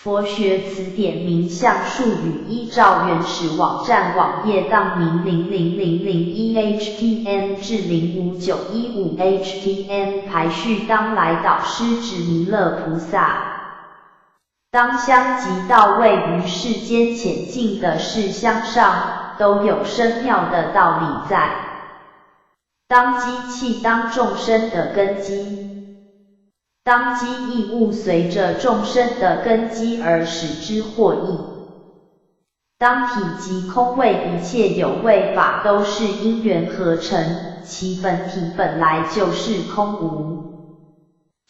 佛学词典名相术语依照原始网站网页档名00001HTM 至05915HTM 排序当来导师指弥勒菩萨。当相即到位于世间前进的事相上，都有深妙的道理在。当机器当众生的根基。当机义务随着众生的根基而使之获益。当体即空谓一切有为法都是因缘合成，其本体本来就是空无。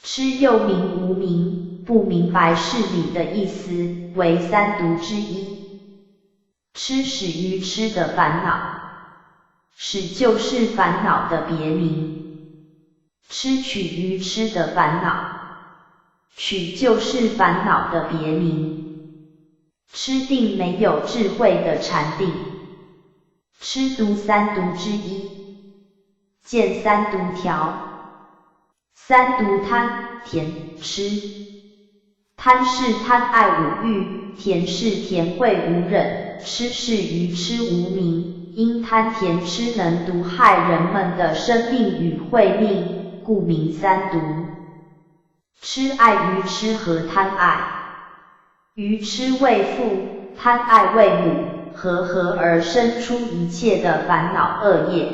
痴又名无明，不明白事理的意思，为三毒之一。痴始于痴的烦恼，始就是烦恼的别名。痴取于痴的烦恼，取就是烦恼的别名。痴定没有智慧的禅定，痴毒三毒之一。见三毒条。三毒贪、甜、痴。贪是贪爱五欲，甜是甜慧无忍，痴是愚痴无明，因贪甜痴能毒害人们的生命与慧命，故名三毒。痴爱愚痴和贪爱，愚痴为父，贪爱为母，合而生出一切的烦恼恶业。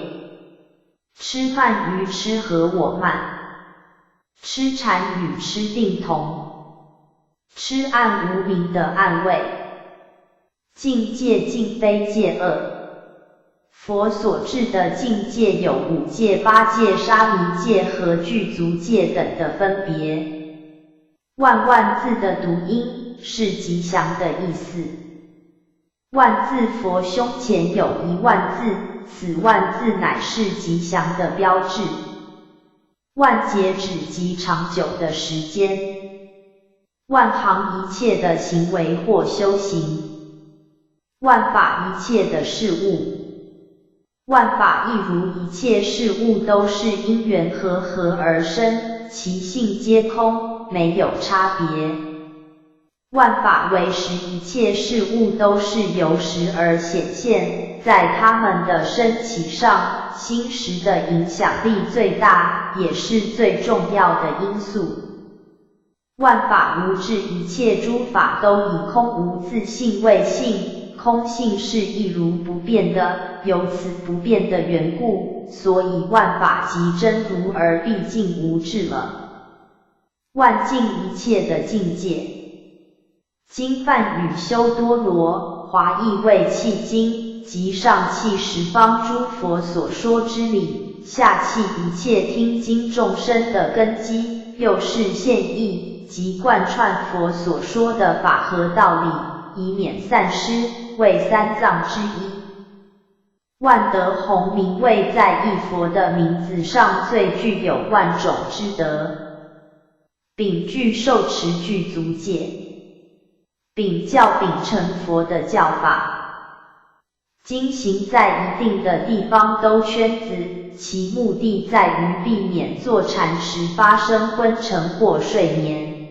痴慢愚痴和我慢，痴禅与痴定同。痴暗无明的暗位，境界尽非界恶。佛所制的境界有五界、八界、沙弥界和具足界等的分别。万万字的读音是吉祥的意思。万字佛胸前有1万字，此万字乃是吉祥的标志。万劫指极长久的时间。万行一切的行为或修行。万法一切的事物。万法亦如一切事物都是因缘合而生，其性皆空，没有差别。万法为实，一切事物都是由实而显现，在它们的升起上，心识的影响力最大，也是最重要的因素。万法无智，一切诸法都以空无自性为性，空性是一如不变的，由此不变的缘故，所以万法即真如而毕竟无智了。万境一切的境界。经梵语修多罗，华译为契经，即上契十方诸佛所说之理，下契一切听经众生的根基，又是现义，即贯穿佛所说的法和道理，以免散失，为三藏之一。万德洪名为在一佛的名字上最具有万种之德。秉具受持具足戒。秉教秉承佛的教法。经行在一定的地方兜圈子，其目的在于避免坐禅时发生昏沉或睡眠。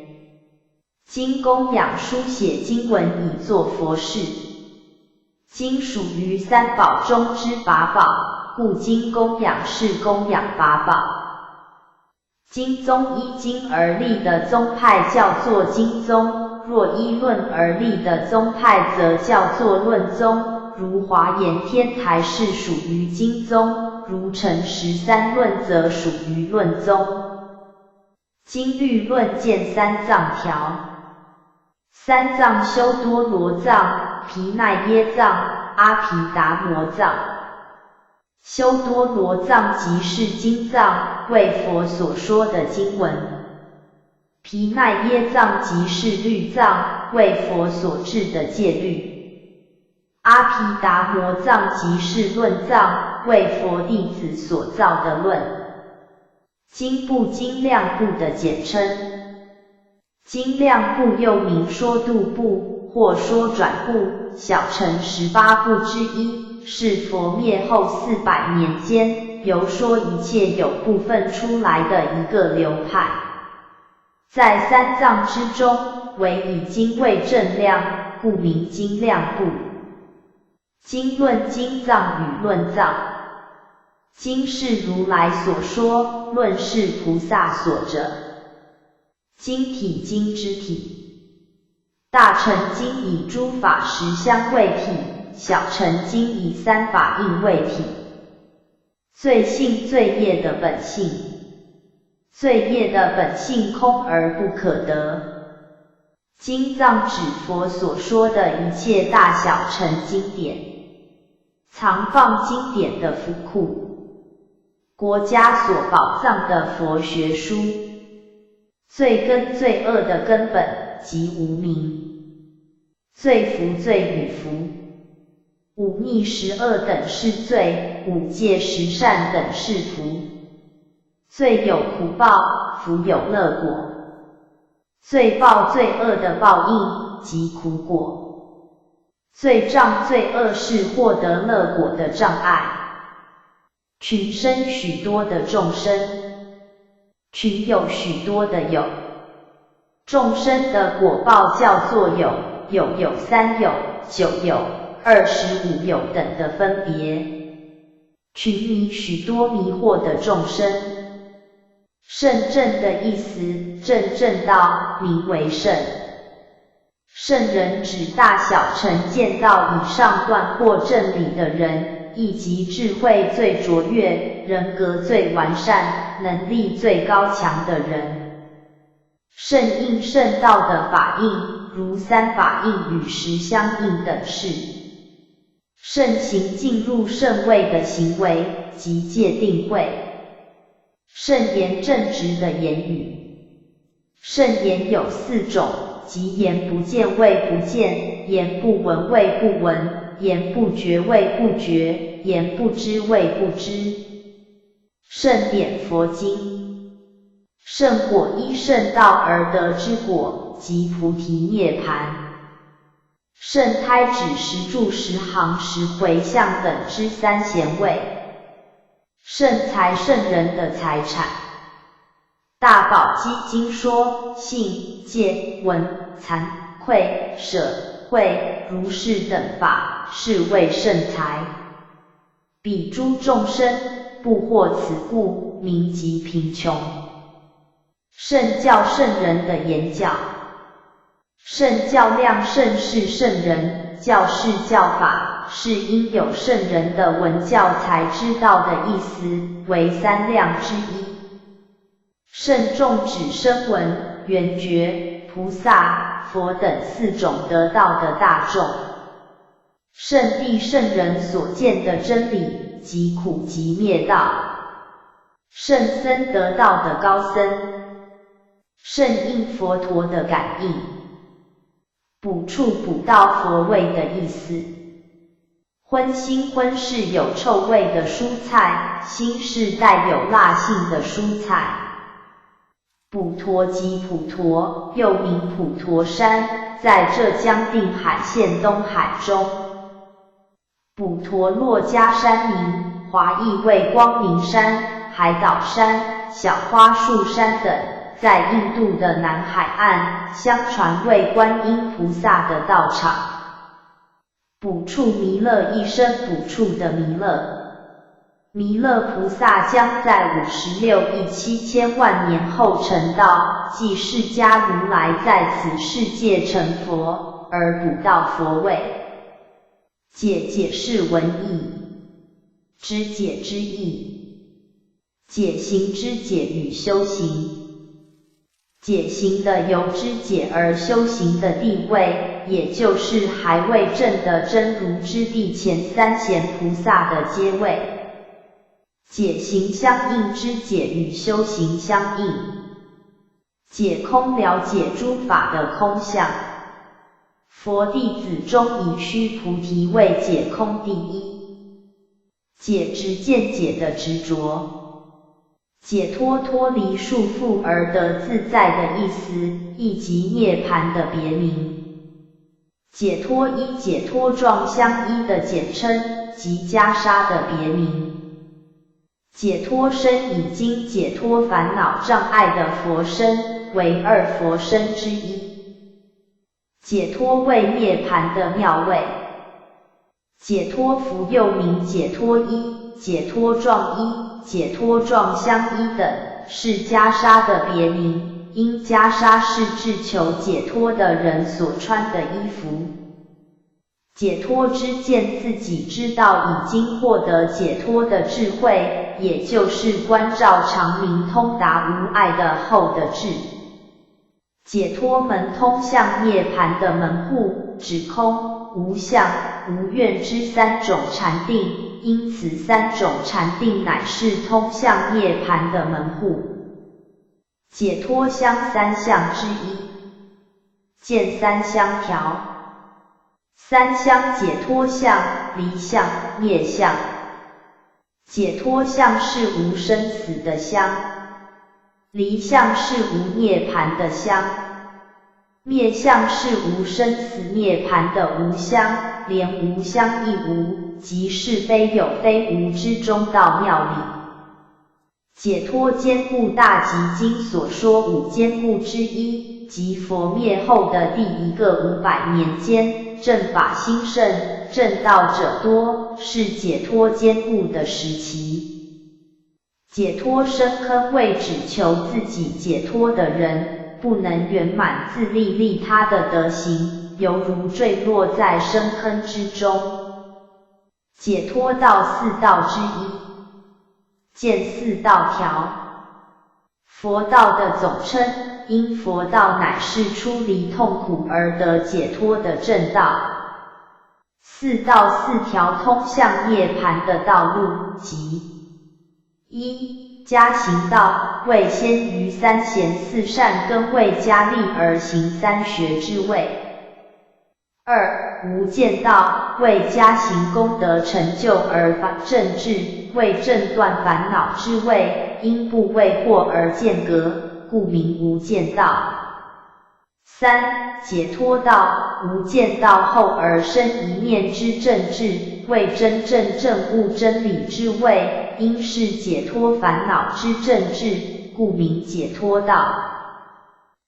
经供养书写经文以作佛事。经属于三宝中之法宝，故经供养是供养法宝。经宗依经而立的宗派叫做经宗，若依论而立的宗派则叫做论宗，如华严天台是属于经宗，如陈13论则属于论宗。经律论见三藏条。三藏修多罗藏、毗奈耶藏、阿毗达摩藏。修多罗藏即是经藏，为佛所说的经文。毗奈耶藏即是律藏，为佛所制的戒律。阿毗达摩藏即是论藏，为佛弟子所造的论。经部经量部的简称。经量部又名说度部，或说转部，小乘18部之一，是佛灭后400年间，由说一切有部分出来的一个流派。在三藏之中，唯以经为正量，故名经量部。经论经藏与论藏。经是如来所说，论是菩萨所者。经体经之体。大乘经以诸法实相为体，小乘经以三法印为体。罪性罪业的本性。罪业的本性空而不可得。经藏指佛所说的一切大小乘经典，藏放经典的府库，国家所宝藏的佛学书。罪根罪恶的根本即无明，罪福罪与福，五逆十恶等是罪，五戒十善等是福。罪有苦报，福有乐果。罪报罪恶的报应即苦果。罪障罪恶是获得乐果的障碍。群生许多的众生，群有许多的有。众生的果报叫做有，有三有、九有、25有等的分别。群迷许多迷惑的众生。圣正的意思，正道，名为圣。圣人指大小乘见道以上断惑正理的人，以及智慧最卓越、人格最完善、能力最高强的人。圣应圣道的法印，如三法印与十相应等事。圣行进入圣位的行为，即戒定慧。圣言正直的言语。圣言有四种，即言不见谓不见，言不闻谓不闻，言不觉谓不觉，言不知谓不知。圣典佛经。圣果依圣道而得之果，即菩提涅槃。圣胎指十住十行十回向等之三贤位。圣财圣人的财产。大宝积经说，信、戒、闻、惭、愧、舍、慧、如是等法，是谓圣财。彼诸众生，不获此故，名即贫穷。圣教圣人的言教。圣教量圣是圣人，教是教法，是因有圣人的闻教才知道的意思，为三量之一。圣众指声闻、缘觉、菩萨、佛等四种得道的大众。圣谛圣人所见的真理，即苦集灭道。圣僧得道的高僧。圣应佛陀的感应。补处补到佛味的意思。荤腥荤是有臭味的蔬菜，腥是带有辣性的蔬菜。普陀即普陀，又名普陀山，在浙江定海县东海中。普陀珞珈山名，华译为光明山、海岛山、小花树山等，在印度的南海岸，相传为观音菩萨的道场。补处弥勒一生补处的弥勒。弥勒菩萨将在56亿7000万年后成道，即释迦如来在此世界成佛，而补到佛位。解是文义，知解之意，解行之解与修行。解行的由知解而修行的地位，也就是还未证的真如之地前三贤菩萨的阶位。解行相应之解与修行相应。解空了解诸法的空相。佛弟子中以须菩提为解空第一。解执见解的执着。解脱脱离束缚而得自在的意思，亦即涅槃的别名。解脱依解脱状相依的简称，即袈裟的别名。解脱身已经解脱烦恼障碍的佛身，为二佛身之一。解脱位涅槃的妙位。解脱符又名解脱衣、解脱状衣、解脱状香衣等，是袈裟的别名，因袈裟是志求解脱的人所穿的衣服。解脱之见自己知道已经获得解脱的智慧，也就是观照常明通达无碍的后的智。解脱门通向涅槃的门户，指空、无相、无愿之三种禅定，因此三种禅定乃是通向涅槃的门户。解脱相三相之一，见三相条。三相解脱相、离相、灭相。解脱相是无生死的相，离相是无涅槃的相，灭相是无生死涅槃的无相，连无相亦无，即是非有非无之中道妙理。解脱坚固大集经所说五坚固之一，即佛灭后的第一个500年间，正法兴盛，正道者多，是解脱坚固的时期。解脱深坑为只求自己解脱的人，不能圆满自利利他的德行，犹如坠落在深坑之中。解脱道四道之一，见四道条。佛道的总称，因佛道乃是出离痛苦而得解脱的正道。四道四条通向涅槃的道路，即一、加行道，为先于三贤四善根为加力而行三学之位。二、无间道，为加行功德成就而发正智，为正断烦恼之位，因不为惑而间隔，故名无间道。三、解脱道，无间道后而生一念之正智，为真正证悟真理之位，因是解脱烦恼之正智，故名解脱道。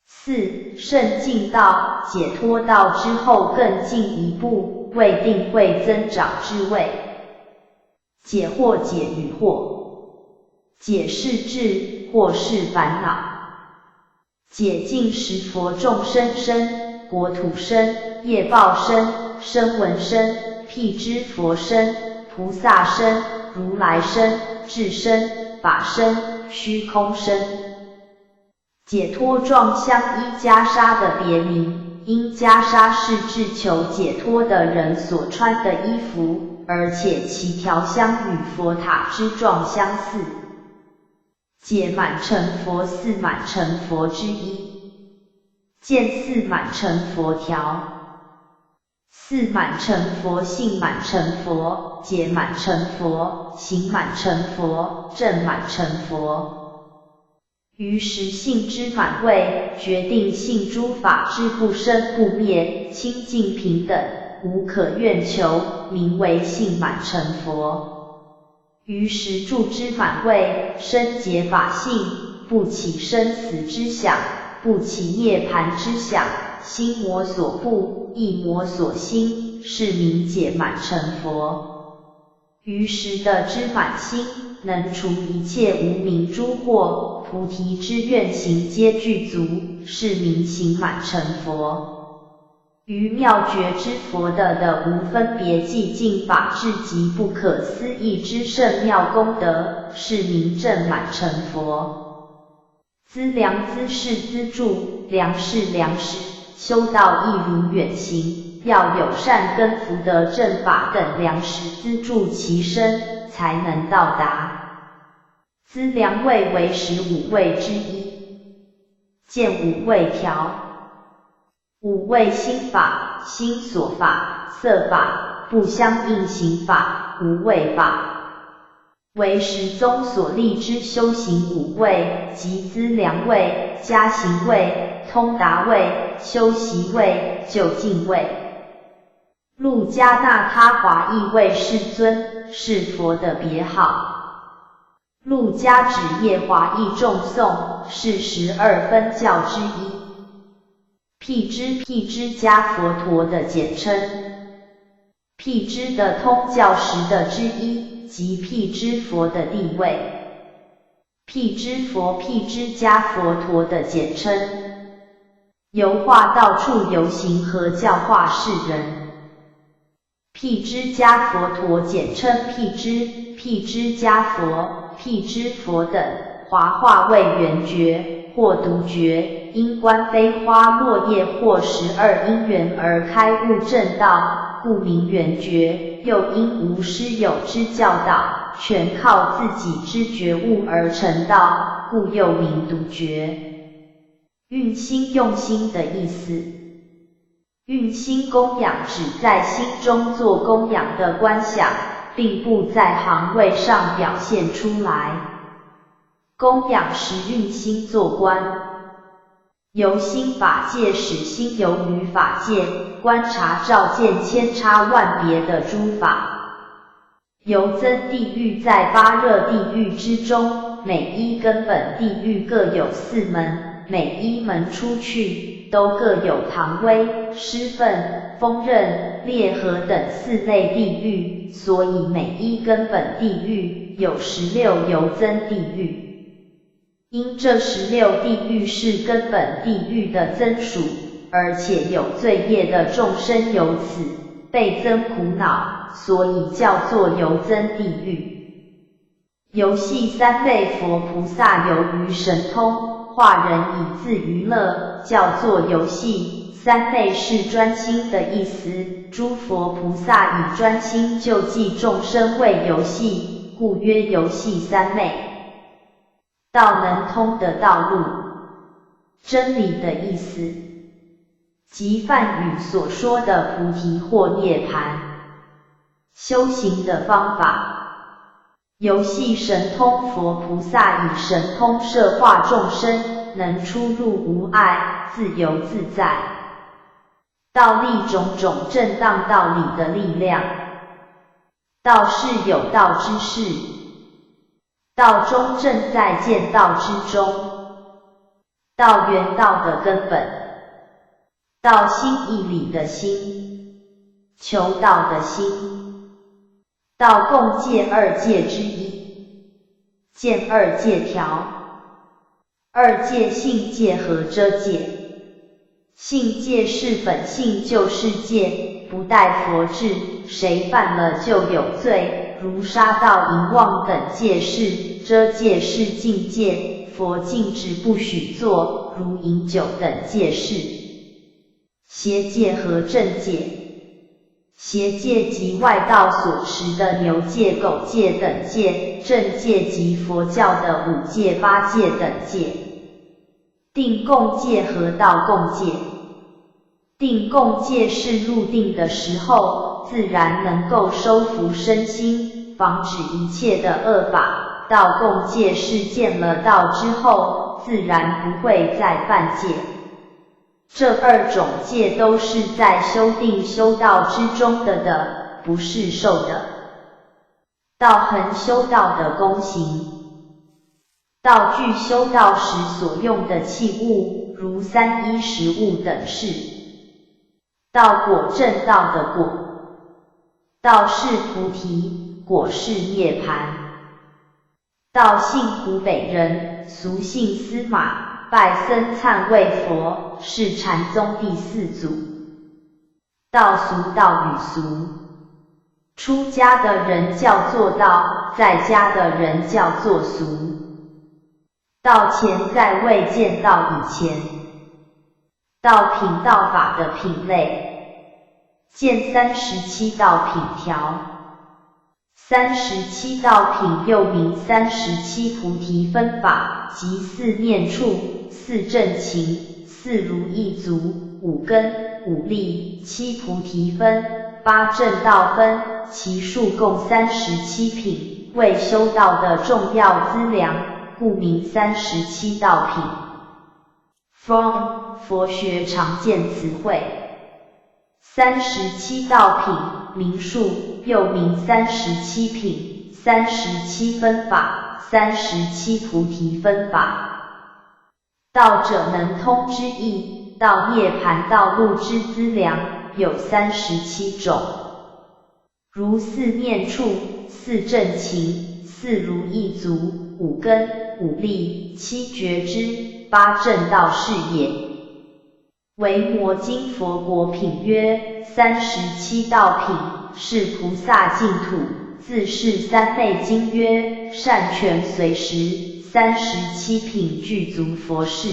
四、圣境道，解脱道之后更进一步，为定慧增长之位。解惑解与惑，解是智，惑是烦恼。解尽十佛众生身、国土身、业报身、声闻身、辟支佛身、菩萨身、如来身、智身、法身、虚空身。解脱状香衣袈裟的别名，因袈裟是志求解脱的人所穿的衣服，而且其条香与佛塔之状相似。解满成佛四满成佛之一，见四满成佛条。四满成佛性满成佛，解满成佛，行满成佛，正满成佛。于实性之满位，决定性诸法之不生不灭，清净平等，无可愿求，名为性满成佛。于实住之满位，生解法性，不起生死之想，不起涅槃之想，心魔所不，意魔所心，是名解满成佛。于实的知满心，能除一切无明诸惑，菩提之愿行皆具足，是名行满成佛。于妙觉之佛的无分别寂静法智及不可思议之圣妙功德，是名正满成佛。资粮资是资助，粮是粮食，修道亦如远行，要有善根福德正法等粮食资助其身，才能到达。资粮位为15位之一，见5位条。5位心法，心所法、色法、不相应行法、无畏法，为十宗所立之修行5位，即资粮位、加行位、通达位、修习位、就近位。路迦那他华译为世尊，是佛的别号。陆家指业华译众颂，是12分教之一。辟支迦佛陀的简称。辟支的通教10的之一，即辟支佛的地位。辟支佛、辟支迦佛陀的简称。游化到处游行和教化世人。辟支迦佛陀简称辟支、辟支迦佛、辟支佛等，华化为圆觉或独觉，因观飞花落叶或12因缘而开悟正道，故名圆觉，又因无师友之教导，全靠自己之觉悟而成道，故又名独觉。运心用心的意思。运心供养只在心中做供养的观想，并不在行为上表现出来。供养时运心做观，由心法界使心游于法界，观察照见千差万别的诸法。游增地狱在8热地狱之中，每一根本地狱各有4门，每一门出去都各有唐威、尸分、锋刃、烈河等4类地狱，所以每一根本地狱有16游增地狱。因这16地狱是根本地狱的增属，而且有罪业的众生由此倍增苦恼，所以叫做游增地狱。游戏3类佛菩萨由于神通，化人以自娱乐，叫做游戏。3类是专心的意思，诸佛菩萨以专心救济众生为游戏，故曰游戏3类。道能通的道路，真理的意思，即梵语所说的菩提或涅槃。修行的方法，游戏神通佛菩萨以神通摄化众生，能出入无碍，自由自在。道立种种正当道理的力量。道是有道之事，道中正在见道之中。道原道的根本，道心义理的心，求道的心。道共戒2戒之一，见2戒条。2戒性戒和遮戒。性戒是本性就是戒，不待佛制，谁犯了就有罪，如杀盗淫妄等戒事。遮戒是禁戒，佛禁止不许做，如饮酒等戒事。邪戒和正戒。邪戒即外道所持的牛戒、狗戒等戒，正戒即佛教的5戒、8戒等戒。定共戒和道共戒。定共戒是入定的时候，自然能够收服身心，防止一切的恶法。道共戒是见了道之后，自然不会再犯戒。这2种戒都是在修定修道之中的，不是受的。道恒修道的功行。道具修道时所用的器物，如3衣食物等事。道果正道的果。道是菩提，果是涅槃。道姓湖北人，俗姓司马，拜僧忏为佛，是禅宗第4祖。道俗道与俗。出家的人叫做道，在家的人叫做俗。道前在未见道以前。道品道法的品类。见37道品条。37道品又名37菩提分法，即4念处、4正勤、4如意足、5根、5力、7菩提分、8正道分，其数共37品，为修道的重要资粮，故名37道品。From 佛学常见词汇。37道品，名数，又名37品、37分法、37菩提分法。道者能通之意，到涅槃道路之资粮有37种，如四念处、四正勤、四如意足、五根、五力、七觉支、八正道是也。维摩经佛国品曰：37道品，是菩萨净土。自是三昧经曰：善权随时，37品具足佛事。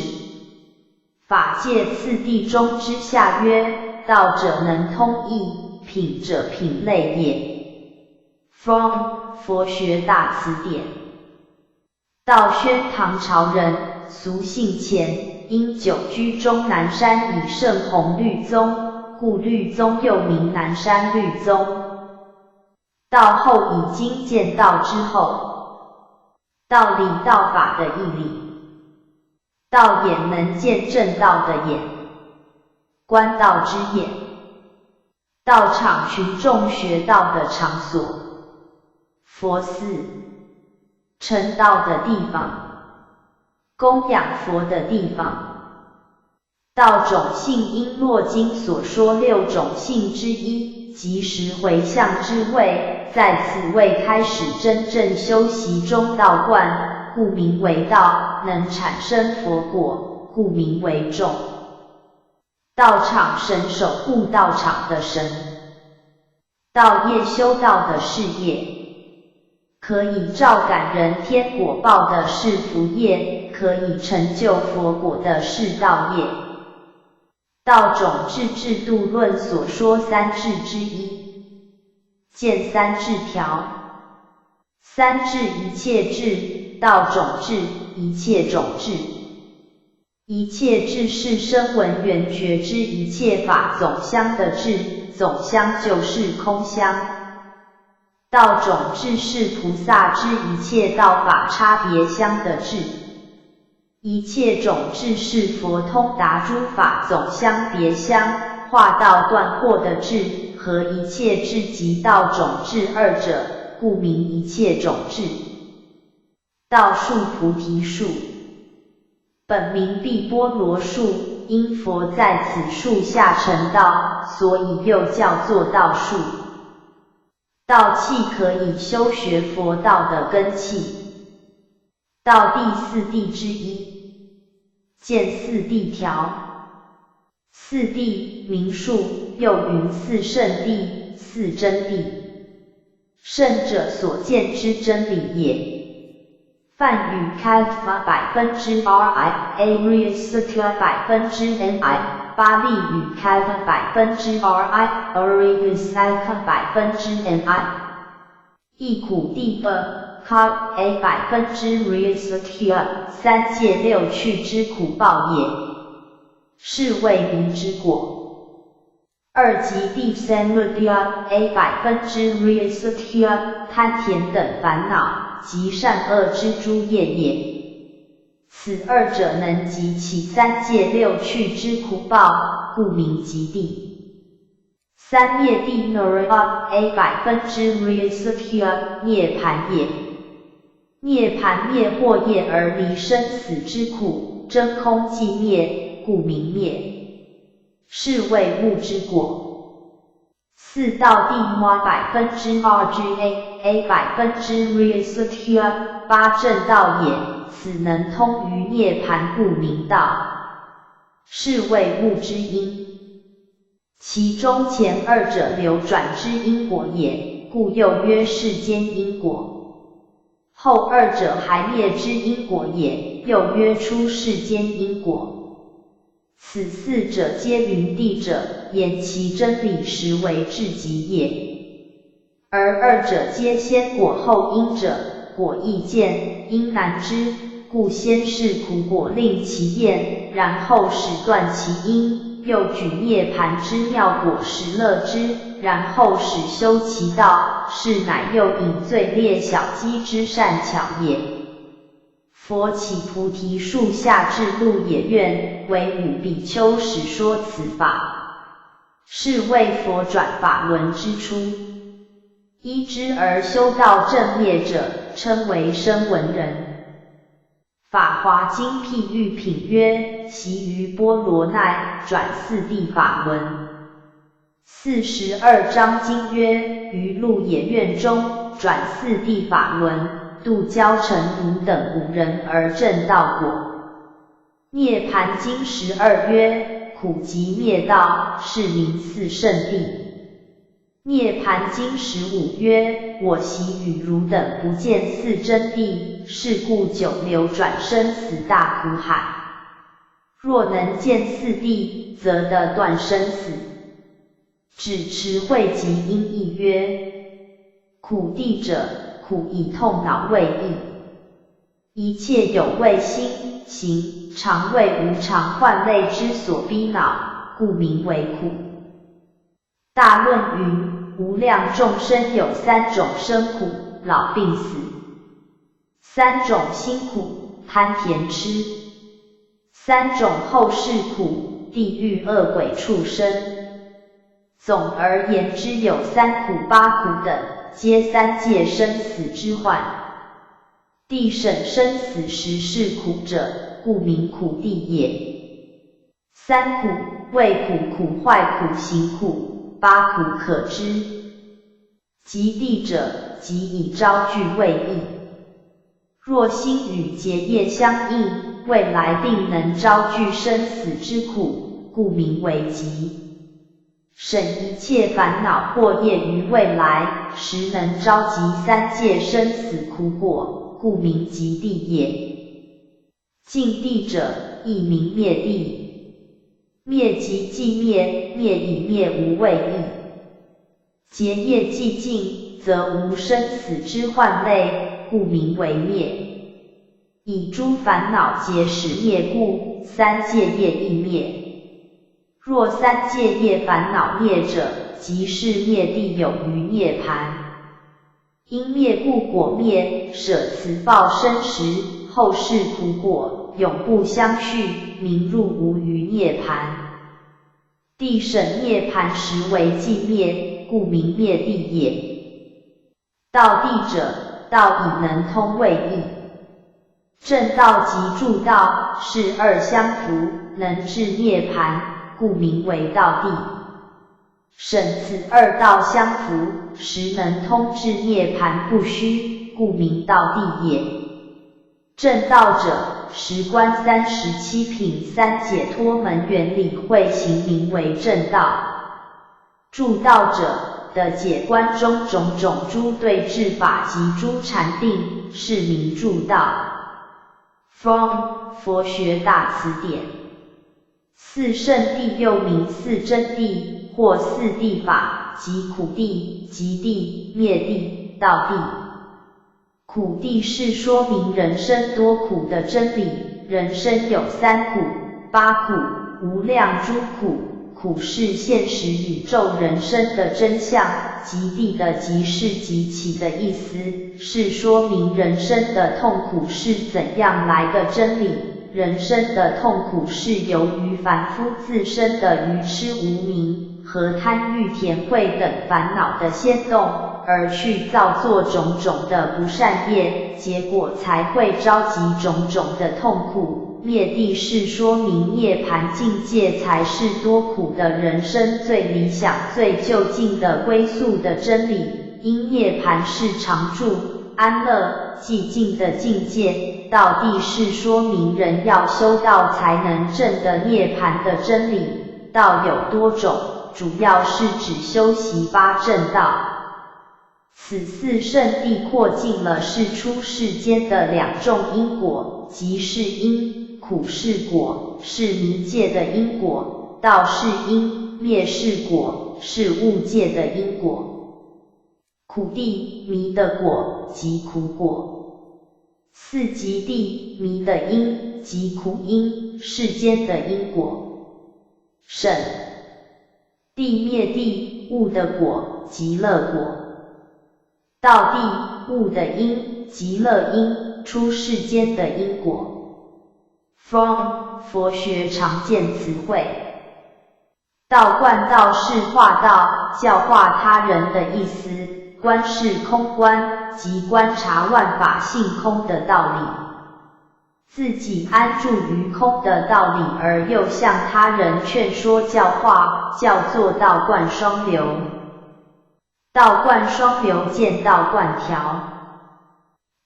法界次第中之下曰：道者能通义，品者品类也。From 佛学大辞典。道宣唐朝人，俗姓钱，因久居终南山以圣弘律宗，故律宗又名南山律宗。道后已经见道之后，道理道法的义理，道眼能见正道的眼，观道之眼，道场群众学道的场所，佛寺，成道的地方，供养佛的地方。道种性因洛经所说6种性之一，即时回向之位，在此位开始真正修习中道观，故名为道，能产生佛果，故名为众。道场神守护道场的神，道业修道的事业，可以照感人天果报的是福业，可以成就佛果的是道业。道种制制度论所说三制之一，见三制条。三制一切制，道种制一切种制。一切制是声闻缘觉之一切法总相的制，总相就是空相。道种制是菩萨之一切道法差别相的制。一切种智是佛通达诸法总相别相，化道断惑的智，和一切智及道种智二者，故名一切种智。道树菩提树，本名碧波罗树，因佛在此树下成道，所以又叫做道树。道器可以修学佛道的根器。道第四谛之一，见四谛条。四谛名数，又云四圣谛、四真谛。圣者所见之真理也。梵语 Kalpa %RI，Arya Satya %MI， 巴利语 Kalpa %RI，Arya-Satya %MI。一苦地二 Kal A%Satya， 三界六趣之苦报也，是为迷之果。二即地三 Mudya A%Satya， 贪甜等烦恼及善恶之诸业也。此二者能集其三界六趣之苦报，故名极地。三灭地 Nara A%Satya， 涅槃也。涅槃灭惑业而离生死之苦，真空寂灭，故名灭，是为悟之果。四道地花 %RGA A%Satya， 八正道也，此能通于涅槃，故名道，是为悟之因。其中前二者流转之因果也，故又曰世间因果。后二者还灭之因果也，又曰出世间因果。此四者皆云地者，言其真理实为至极也。而二者皆先果后因者，果易见，因难知，故先是苦果令其验，然后使断其因，又举涅槃之妙果实乐之，然后使修其道，是乃又引最劣小机之善巧也。佛起菩提树下至鹿野苑，为五比丘始说此法，是为佛转法轮之初。依之而修道正灭者，称为声闻人。法华经譬喻品曰：习于波罗奈转四谛法轮。42章经曰：于鹿野苑中转四谛法轮，度憍陈如等5人而证道果。涅盘经12曰：苦集灭道，是名四圣谛。涅盘经15曰：我习与汝等不见四真谛，是故久流转生死大苦海。若能见四谛，则得断生死。只持慧集音译曰：苦谛者，苦以痛恼为意，一切有为心、行、常为无常幻类之所逼恼，故名为苦。大论云：无量众生有3种生苦，老病死；3种辛苦，贪甜痴；3种后世苦，地狱恶鬼畜生。总而言之，有3苦8苦等，皆3界生死之患。谛审生死时是苦者，故名苦谛也。3苦：为苦、苦坏、苦行、苦；8苦可知。即谛者，即以招聚为意。若心与结业相应，未来定能招聚生死之苦，故名为集。审一切烦恼惑业于未来，实能召集3界生死苦果，故名集谛也。尽谛者，亦名灭谛。灭即寂灭，灭以灭无畏意。结业既尽，则无生死之患类，故名为灭。以诸烦恼结使灭故，3界业亦灭。若3界业烦恼灭者，即是灭谛有余涅槃。因灭故果灭，舍此报身时，后世苦果永不相续，名入无余涅槃。谛审涅槃时为寂灭，故名灭谛也。道谛者，道以能通谓义。正道及助道，是2相符，能至涅槃，故名为道谛。审此2道相符，实能通至涅槃不虚，故名道谛也。正道者，实观37品3解脱门原理会行，名为正道。助道者，的解观中种种诸对治法及诸禅定，是名助道。From 佛学大辞典。四圣谛又名四真谛，或四谛法，即苦谛、集谛、灭谛、道谛。苦谛是说明人生多苦的真理，人生有3苦、8苦、无量诸苦，苦是现实宇宙人生的真相，集谛的集是集起的意思，是说明人生的痛苦是怎样来的真理。人生的痛苦是由于凡夫自身的愚痴无明和贪欲甜慧等烦恼的牵动，而去造作种种的不善业，结果才会召集种种的痛苦。灭谛是说明涅槃境界才是多苦的人生最理想、最就近的归宿的真理，因涅槃是常住、安乐、寂静的境界。道谛是说明人要修道才能证得涅槃的真理。道有多种，主要是指修习8正道。此四圣谛扩尽了世出世间的2种因果，即是因，苦是果，是迷界的因果；道是因，灭是果，是悟界的因果。苦谛，迷的果，即苦果。四极谛，迷的因，即苦因，世间的因果。审谛灭谛，悟的果，即乐果。道谛，悟的因，即乐因，出世间的因果。From 佛学常见词汇。道贯道是化道，教化他人的意思，观是空观，即观察万法性空的道理。自己安住于空的道理，而又向他人劝说教化，叫做道观双流。道观双流见道观调。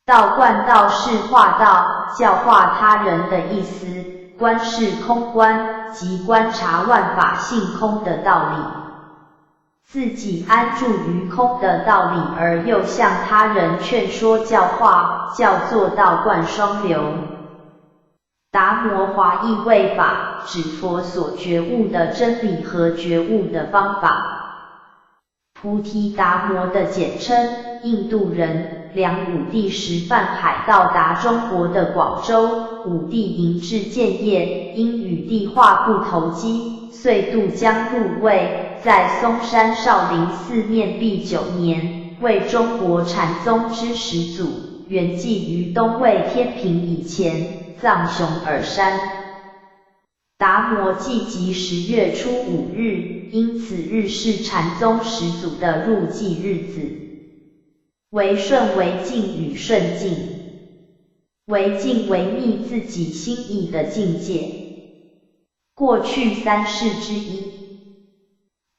道观道是化道，教化他人的意思，观是空观，即观察万法性空的道理。自己安住于空的道理，而又向他人劝说教化，叫做道观双流。达摩华义为法，指佛所觉悟的真理和觉悟的方法。菩提达摩的简称，印度人，梁武帝时泛海到达中国的广州，武帝迎至建业，因与帝话不投机，遂渡江入魏，在嵩山少林寺面壁9年，为中国禅宗之始祖，圆寂于东魏天平以前，葬雄耳山。达摩祭即10月初5日，因此日是禅宗始祖的入祭日子。为顺为净与顺境。为净为觅自己心意的境界。过去3世之一。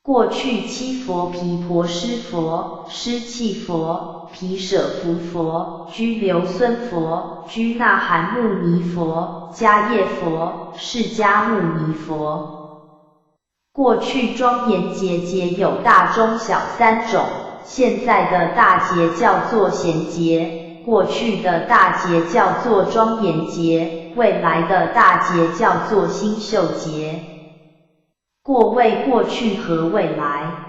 过去七佛毗婆尸佛、尸弃佛、毗舍浮佛、居留孙佛、居那含牟尼佛、迦叶佛、释迦牟尼佛。过去庄严节节有大中小3种，现在的大节叫做贤节，过去的大节叫做庄严节，未来的大节叫做星宿节。过谓过去和未来。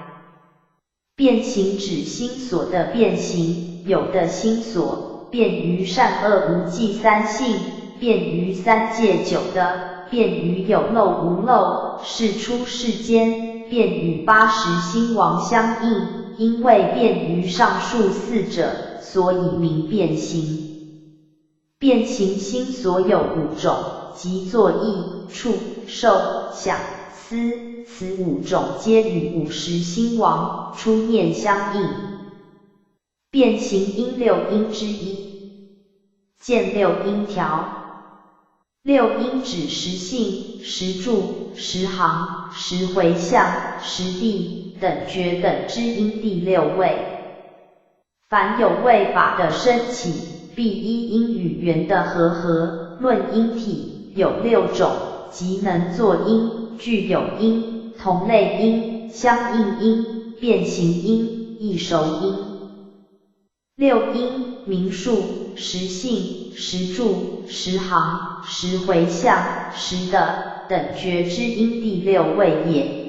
变形指心所的变形，有的心所，变于善恶无记3性，变于3界9的，变于有漏无漏，是出世间，变与80心王相应，因为变于上述4者，所以名变形。变形心所有5种，即作意、触、受、想、思，此5种皆与50心王出念相应。变形因6因之一。见6因条。6因指10性、10住、10行、10回向、10地等觉等之因第6位。凡有为法的升起，必依因与缘的和论因体，有6种，即能作因、具有因、同类因、相应因、变形因、异熟因。6因名数、10性、10住、10行、10回向、10的等觉之因第6位也。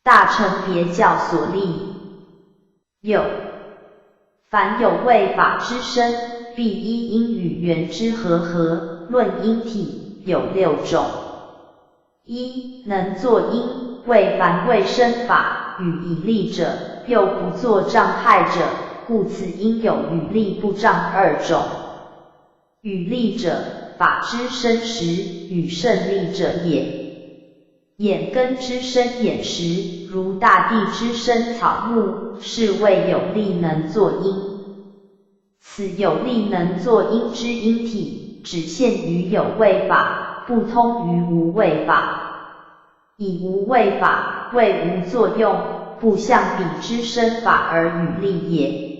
大乘别教所立。有。凡有为法之身，必依因与缘之和论因体，有6种。一、能作因，为凡未生法，与以利者，又不作障害者，故此因有与利不障2种。与利者，法之生时，与胜利者也。眼根之生眼识，如大地之生草木，是谓有利能作因。此有利能作因之因体，只限于有为法，不通于无为法。以无为法为无作用，不向彼之生法而与利也。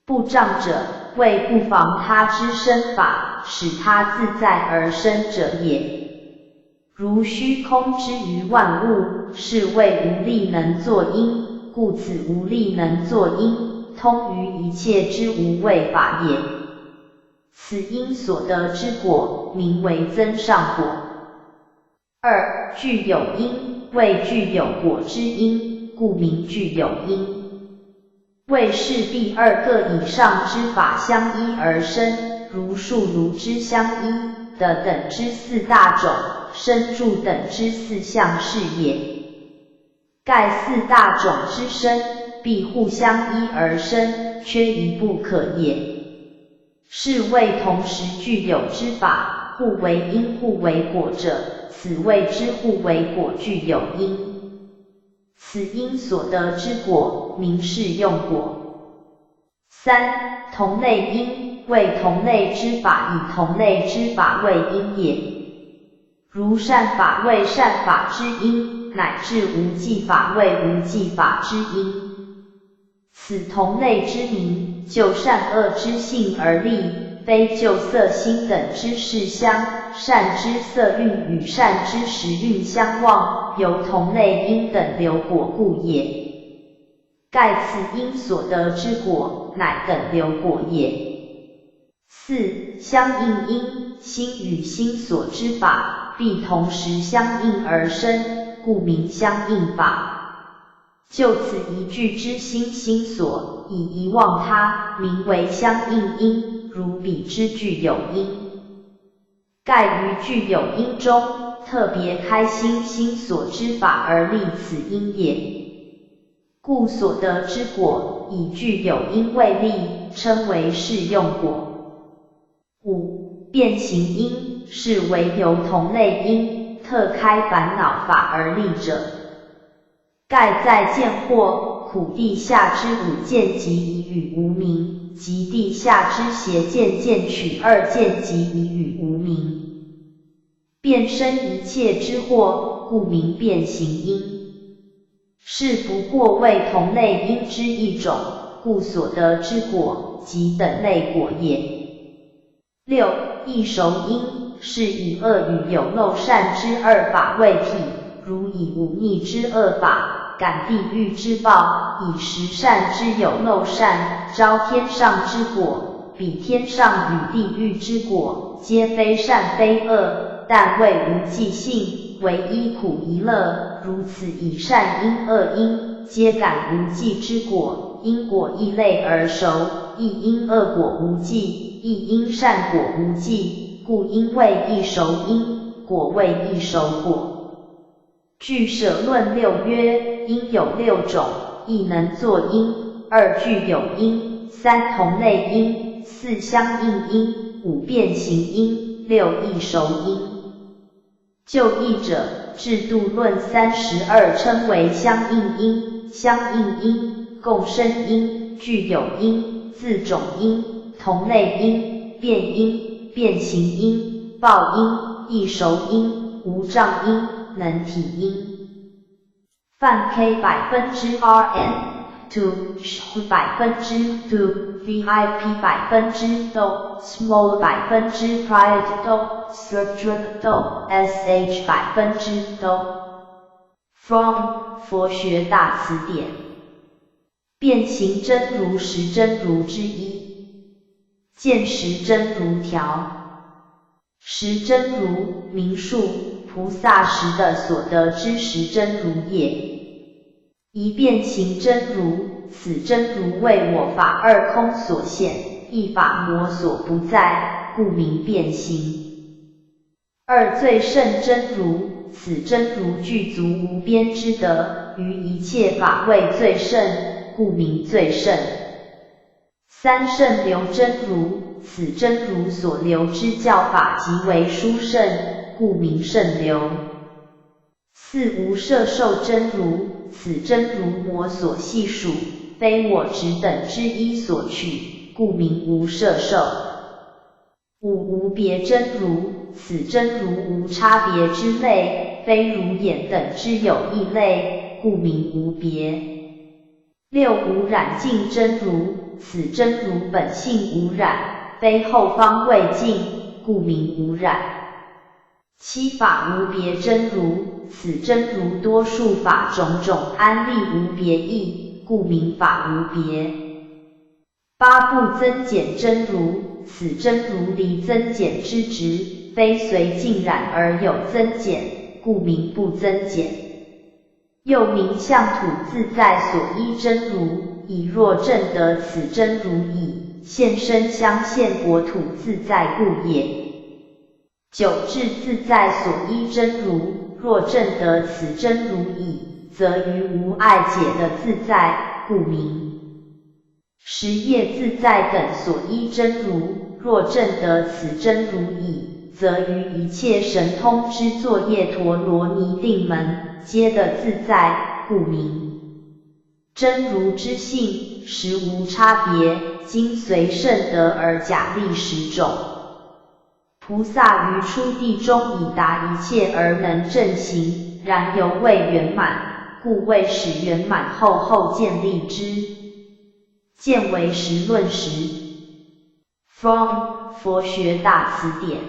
不障者，为不妨他之生法，使他自在而生者也。如虚空之于万物，是谓无力能作因，故此无力能作因，通于一切之无为法也。此因所得之果，名为增上果。2. 具有因，为具有果之因，故名具有因。为是第2个以上之法相依而生，如树如之相依的等之4大种，生住等之4项是也。盖4大种之生，必互相依而生，缺一不可也。是谓同时具有之法，互为因互为果者，此谓之互为果具有因。此因所得之果，名是用果。3. 同类因，为同类之法，以同类之法为因也。如善法为善法之因，乃至无记法为无记法之因。此同类之名，就善恶之性而立，非就色心等之事相。善之色蕴与善之识蕴相望，由同类因等流果故也。盖此因所得之果，乃等流果也。4. 相应因，心与心所知法，必同时相应而生，故名相应法。就此一句之心心所，以遗忘他，名为相应因，如彼之具有因。盖于具有因中，特别开心心所知法而立此因也。故所得之果，以具有因为立，称为是用果。5. 变形因，是为由同类因，特开烦恼法而立者。盖在见惑、苦地下之五见即以与无明，及地下之邪见见取二见即以与无明。变生一切之惑，故名变形因。是不过为同类因之一种，故所得之果，即等类果也。6. 异熟因，是以恶与有漏善之二法为体，如以忤逆之恶法，感地狱之报，以十善之有漏善，招天上之果，彼天上与地狱之果，皆非善非恶，但为无记性，唯一苦一乐，如此以善因恶因，皆感无记之果，因果异类而熟，亦因恶果无记，亦因善果无记，故因为异熟因，果为异熟果。据舍论6曰，因有6种，一能作因，2具有因，3同类因，4相应因，5变形因，6异熟因。就义者，制度论32称为相应因、相应因、共生因、具有因、自种因、同类因、变因、变形因、报因、异熟因、无障因、能体因。泛 K %RN2 %2 VIP %2 small %pride structure sh %2 From 佛学大词典。变形真如实真如之一。见识真如条。实真如，名数菩萨时的所得之实真如也。一变形真如，此真如为我法二空所现，一法魔所不在，故名变形。2最胜真如，此真如具足无边之德，于一切法位最胜，故名最胜。3胜流真如，此真如所流之教法极为殊胜，故名胜流。4无摄受真如，此真如魔所系数，非我执等之一所取，故名无摄受。5无别真如，此真如无差别之类，非如眼等之有异类，故名无别。6无染净真如，此真如本性无染，非后方未净，故名无染。7法无别真如，此真如多数法种种安立无别义，故名法无别。8不增减真如，此真如离增减之执，非随净染而有增减，故名不增减。又名相土自在所依真如，以若证得此真如已，现身相现国土自在故也。9智自在所依真如，若证得此真如已，则于无碍解的自在，故名。10业自在等所依真如，若证得此真如已，则于一切神通之作业陀罗尼定门，皆得自在，故名。真如之性，实无差别，今随圣德而假立10种。菩萨于初地中已达一切而能正行，然犹未圆满，故为使圆满后建立之。见为实论时 ，from 佛学大辞典。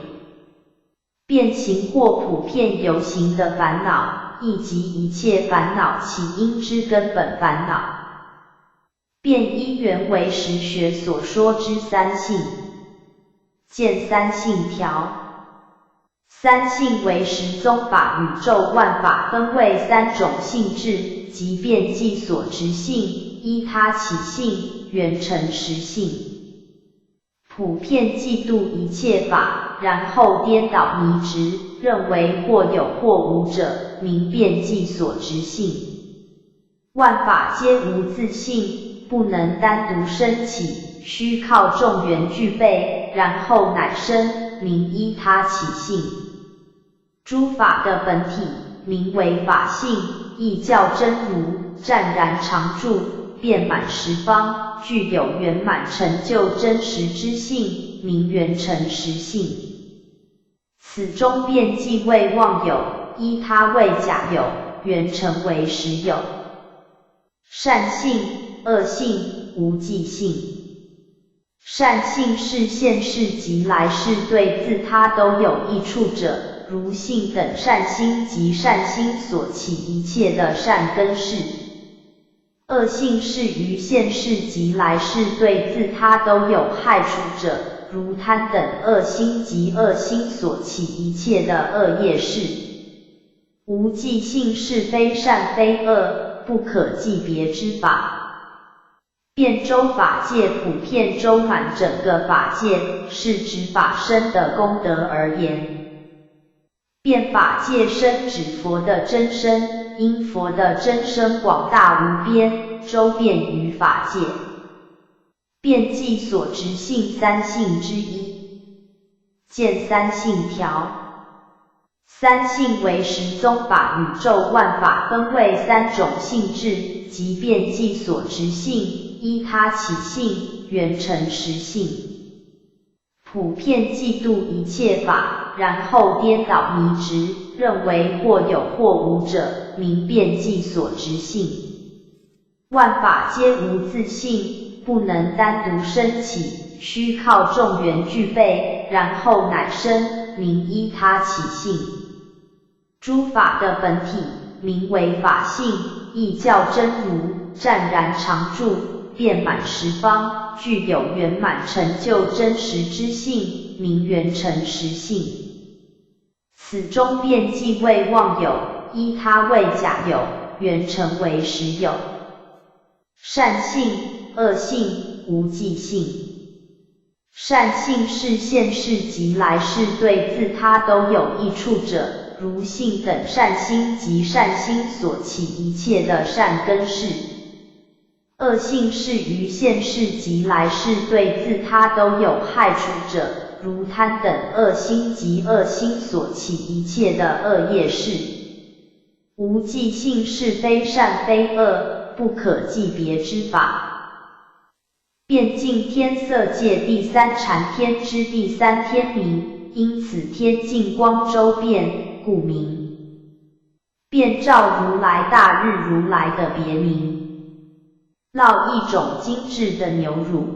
变形或普遍有形的烦恼，亦即一切烦恼起因之根本烦恼。变依原为实学所说之三性。见三性条。三性为十宗法宇宙万法分为3种性质，即变即所执性、依他起性、缘成实性。普遍嫉妒一切法，然后颠倒迷执，认为或有或无者，名变即所执性。万法皆无自性，不能单独生起，须靠众缘具备，然后乃生，名依他起性。诸法的本体，名为法性，亦叫真如，湛然常住，遍满十方，具有圆满成就真实之性，名圆成实性。此中变即为妄有，依他为假有，圆成为实有。善性、恶性、无记性。善性是现世及来世对自他都有益处者，如性等善心及善心所起一切的善根事。恶性是于现世及来世对自他都有害处者，如贪等恶心及恶心所起一切的恶业事。无记性是非善非恶，不可记别之法。遍周法界普遍周满整个法界，是指法身的功德而言。遍法界身指佛的真身，因佛的真身广大无边，周遍于法界。遍即所执性三性之一。见三性条。三性为十宗法宇宙万法分为3种性质，即遍即所执性、依他起性、缘成实性。普遍嫉妒一切法，然后颠倒迷执，认为或有或无者，名遍即所执性。万法皆无自性，不能单独生起，须靠众缘具备，然后乃生，名依他起性。诸法的本体，名为法性，亦叫真如，湛然常住，遍满十方，具有圆满成就真实之性，名圆成实性。此中遍即为妄有，依他为假有，圆成为实有。善性、恶性、无记性。善性是现世及来世对自他都有益处者，如性等善心及善心所起一切的善根事。恶性是于现世及来世对自他都有害处者，如贪等恶心及恶心所起一切的恶业事。无记性是非善非恶，不可记别之法。遍尽天色界第三禅天之第3天明，因此天净光周遍，故名。遍照如来大日如来的别名。烙一种精致的牛乳。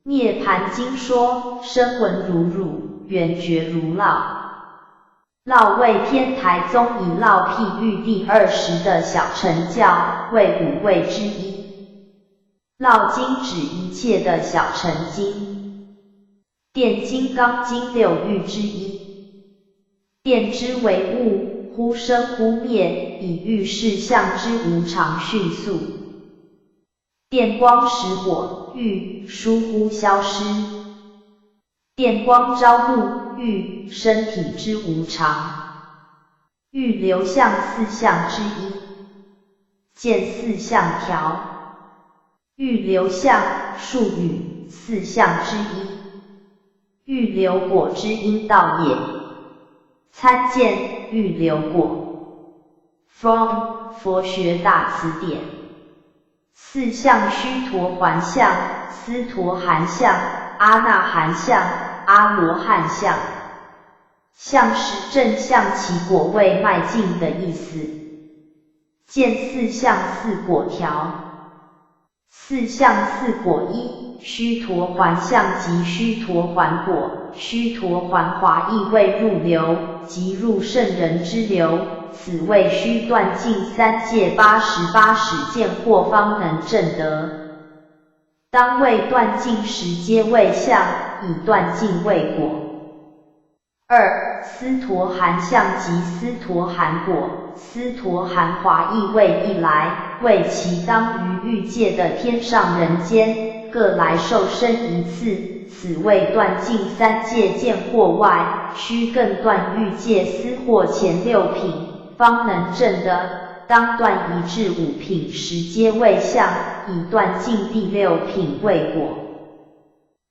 涅盘经说，声闻如乳，缘觉如烙。烙为天台宗以烙譬喻第20的小乘教，为5位之一。烙经指一切的小乘经。电金刚经6喻之一。电之为物，忽生忽灭，以喻事相之无常迅速。电光识火，喻疏忽消失。电光招目，喻身体之无常。喻流相4相之一。见4相条。喻流相，术语4相之一。喻流果之因道也。参见喻流果。From 佛学大词典。四相须陀洹相、斯陀含相、阿那含相、阿罗汉相。相是正向其果位迈进的意思。见四相四果条。四相四果一，须陀洹相即须陀洹果，须陀洹华意味入流，即入圣人之流，此谓须断尽三界88使见惑方能证得。当为断尽时皆为相，以断尽为果。二、斯陀含相即斯陀含果，斯陀含华意味一来，为其当于欲界的天上人间，各来受生一次，此谓断尽三界见惑外，须更断欲界思惑前6品，方能证得。当断1至5品时皆为相，以断尽第6品为果。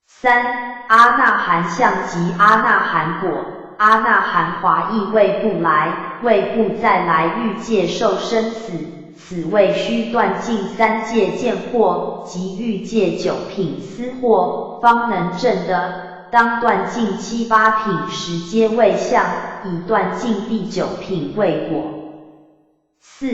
三、阿那含相即阿那含果，阿那含华意味不来，为不再来欲界受生死，此谓须断尽三界见惑及欲界9品思惑，方能证得。当断尽7、8品时皆为相，以断尽第9品为果。四、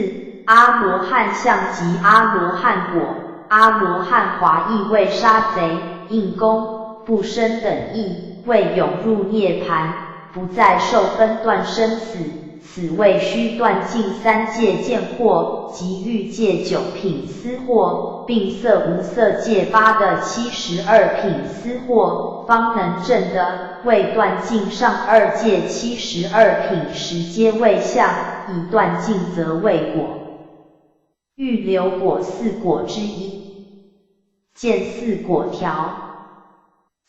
阿罗汉相即阿罗汉果，阿罗汉华意为杀贼、应功、不生等义，为永入涅槃，不再受分断生死，此谓须断尽三界见惑及欲界9品思惑，并色无色界8的72品思惑，方能证得。为断尽上2界72品时皆为相，以断尽则为果。欲流果四果之一。见四果条。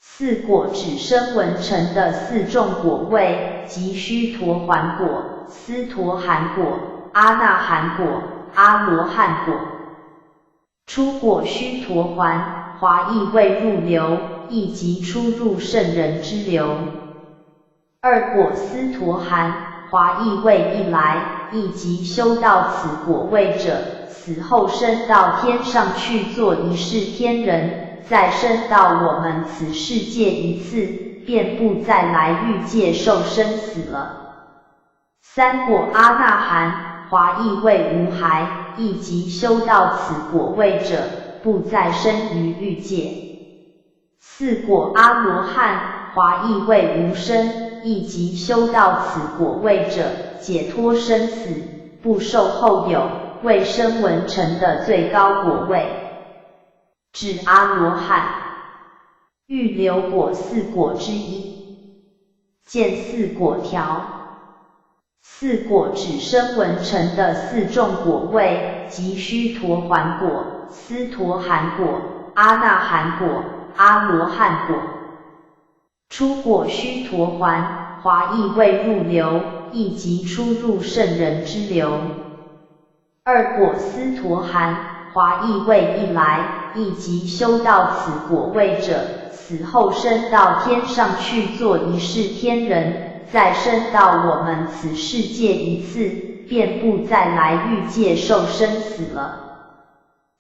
四果指声闻乘的4种果位，即须陀洹果、斯陀含果、阿那含果、阿罗汉果。出果须陀洹，华意味入流，亦即出入圣人之流。二果斯陀含，华意味一来，亦即修到此果位者，死后升到天上去做一世天人，再升到我们此世界一次，便不再来欲界受生死了。三果阿那含，华意味无害，亦即修到此果位者，不再生于欲界。四果阿罗汉，华意味无生，亦即修到此果位者，解脱生死，不受后有，为声闻乘的最高果位。指阿罗汉。欲流果四果之一。见四果条。四果指声闻乘的4种果位，即须陀洹果、斯陀含果、阿那含果、阿罗汉果。出果须陀洹，华意味入流，亦即出入圣人之流。二果斯陀含，华意味一来，亦即修到此果位者，死后升到天上去做一世天人，再升到我们此世界一次，便不再来欲界受生死了。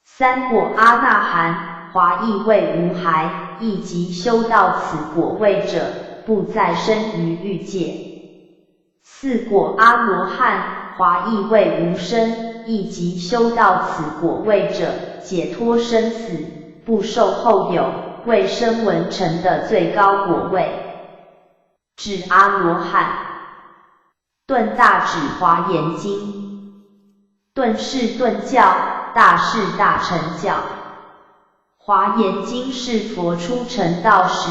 三果阿那含，华意味无害，亦即修到此果位者，不再生于欲界。四果阿罗汉，华意味无生，亦即修到此果位者，解脱生死，不受后有，为声闻乘的最高果位。指阿罗汉。顿大指华严经。顿是顿教，大是大乘教。华严经是佛出成道时，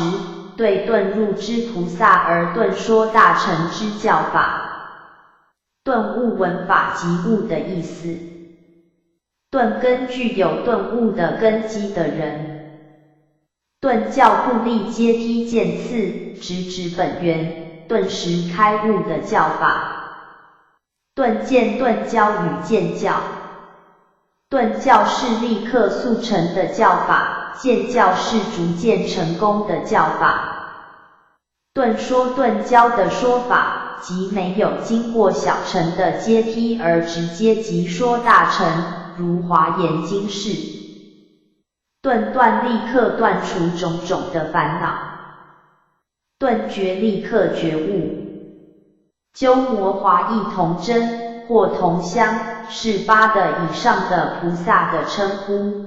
对顿入之菩萨而顿说大乘之教法。顿悟闻法即悟的意思。顿根具有顿悟的根基的人。顿教不立阶梯渐次，直指本源，顿时开悟的教法。顿渐顿教与渐教。顿教是立刻速成的教法，渐教是逐渐成功的教法。顿说顿教的说法，即没有经过小乘的阶梯而直接即说大乘，如华严经是。顿断立刻断除种种的烦恼，顿觉立刻觉悟。鸠摩华义同真或同乡是8的以上的菩萨的称呼。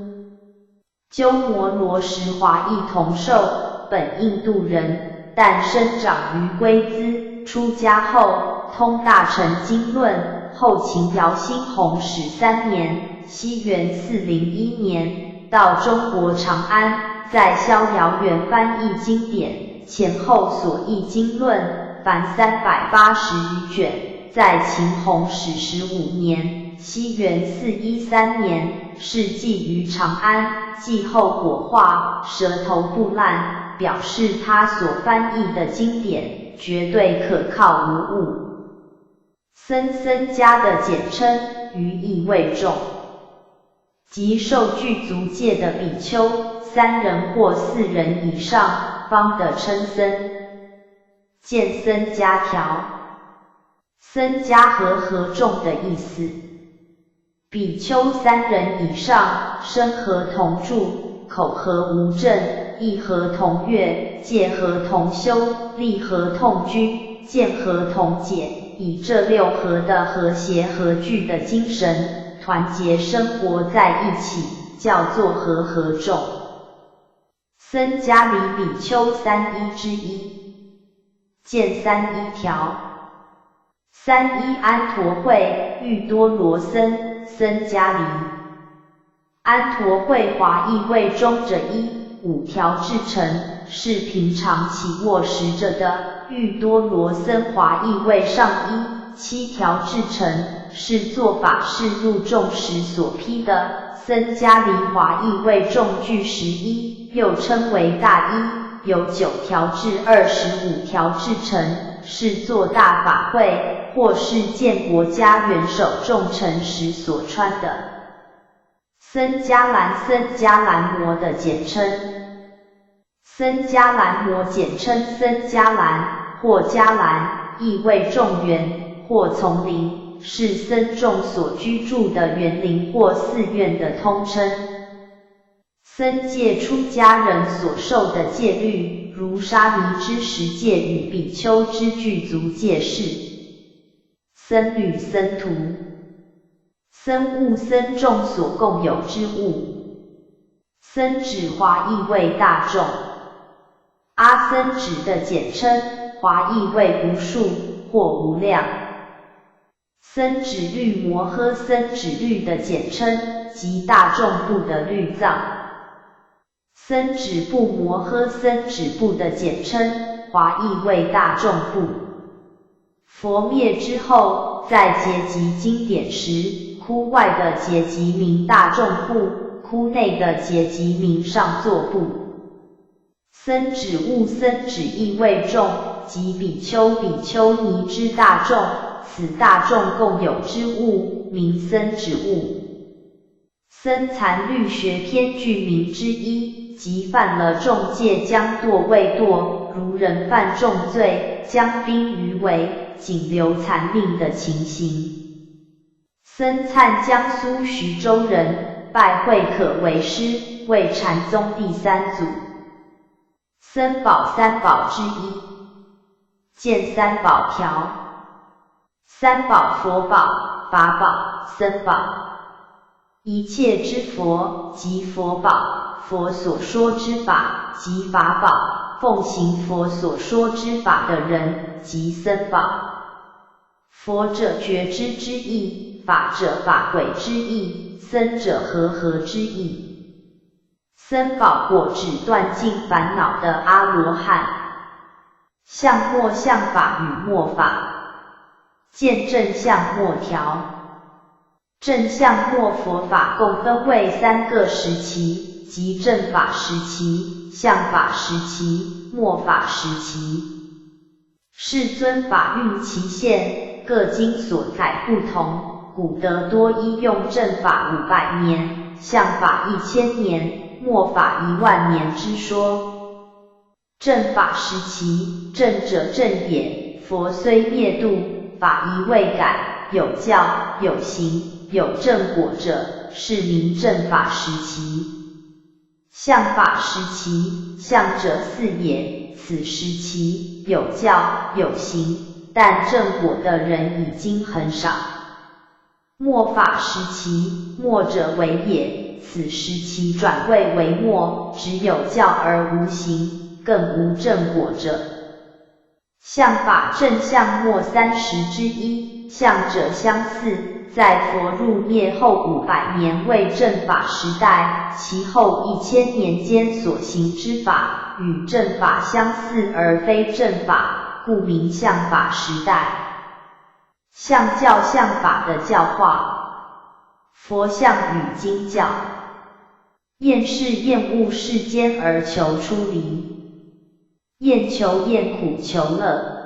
鸠摩罗什华义同寿，本印度人，但生长于龟兹，出家后通大乘经论，后秦姚兴弘始3年，西元401年到中国长安，在逍遥园翻译经典，前后所译经论凡380余卷，在秦弘始15年，西元413年，逝寄于长安，继后果化，舌头不烂，表示他所翻译的经典绝对可靠无误。僧家的简称，于意为众，即受具足戒的比丘，3人或4人以上方的称僧。见僧家条，僧家和众的意思。比丘3人以上，身和同住，口和无证，意和同悦，戒和同修，力和同居，见和同解，以这6合的和谐和聚的精神，团结生活在一起，叫做和众。僧家里比丘3依之一。见3依条。3依安陀会喻多罗僧家里。安陀会华义位中者一，5条制成，是平常起卧时着的；喻多罗僧华义位上一，7条制成，是做法事入众时所披的。僧家里华义位众具11，又称为大衣，由9条至25条制成，是做大法会或是见国家元首众臣时所穿的。僧伽蓝摩的简称。僧伽蓝摩简称僧伽蓝或伽蓝，意为众园或丛林，是僧众所居住的园林或寺院的通称。僧戒出家人所受的戒律，如沙弥之十戒与比丘之具足戒是。僧侣僧徒。僧物僧众所共有之物。僧指华义为大众。阿僧指的简称，华义为无数或无量。僧指律摩诃僧指律的简称，即大众部的律藏。僧指部摩诃僧指部的简称，华义为大众部。佛灭之后，在结集经典时，窟外的结集名大众部，窟内的结集名上座部。僧指物僧指意为众，即比丘比丘尼之大众，此大众共有之物，名僧指物。僧残律学篇句名之一，即犯了众戒将堕未堕，如人犯重罪，将濒于为，仅留残命的情形。僧粲江苏徐州人，拜慧可为师，为禅宗第3祖。僧宝3宝之一。见3宝条。3宝佛宝、法宝、僧宝。一切之佛，即佛宝；佛所说之法，即法宝；奉行佛所说之法的人，即僧宝。佛者觉知之意，法者法轨之意，僧者和之意。僧宝果指断尽烦恼的阿罗汉。相末相法与末法。见正相末条。正相末佛法共分为3个时期，即正法时期、相法时期、末法时期。世尊法运期限，各经所载不同，古德多依用正法500年、相法1000年、末法10000年之说。正法时期，正者正也，佛虽灭度，法宜未改，有教有行有正果者，是名正法时期。相法时期，相者四也，此时期有教有行，但正果的人已经很少。末法时期，末者为也，此时期转位为末，只有教而无行，更无正果者。相法正相末30之一，相者相似，在佛入灭后500年为正法时代，其后1000年间所行之法，与正法相似而非正法，故名相法时代。相教相法的教化，佛相与经教。厌是厌恶世间而求出离，厌求厌苦求乐。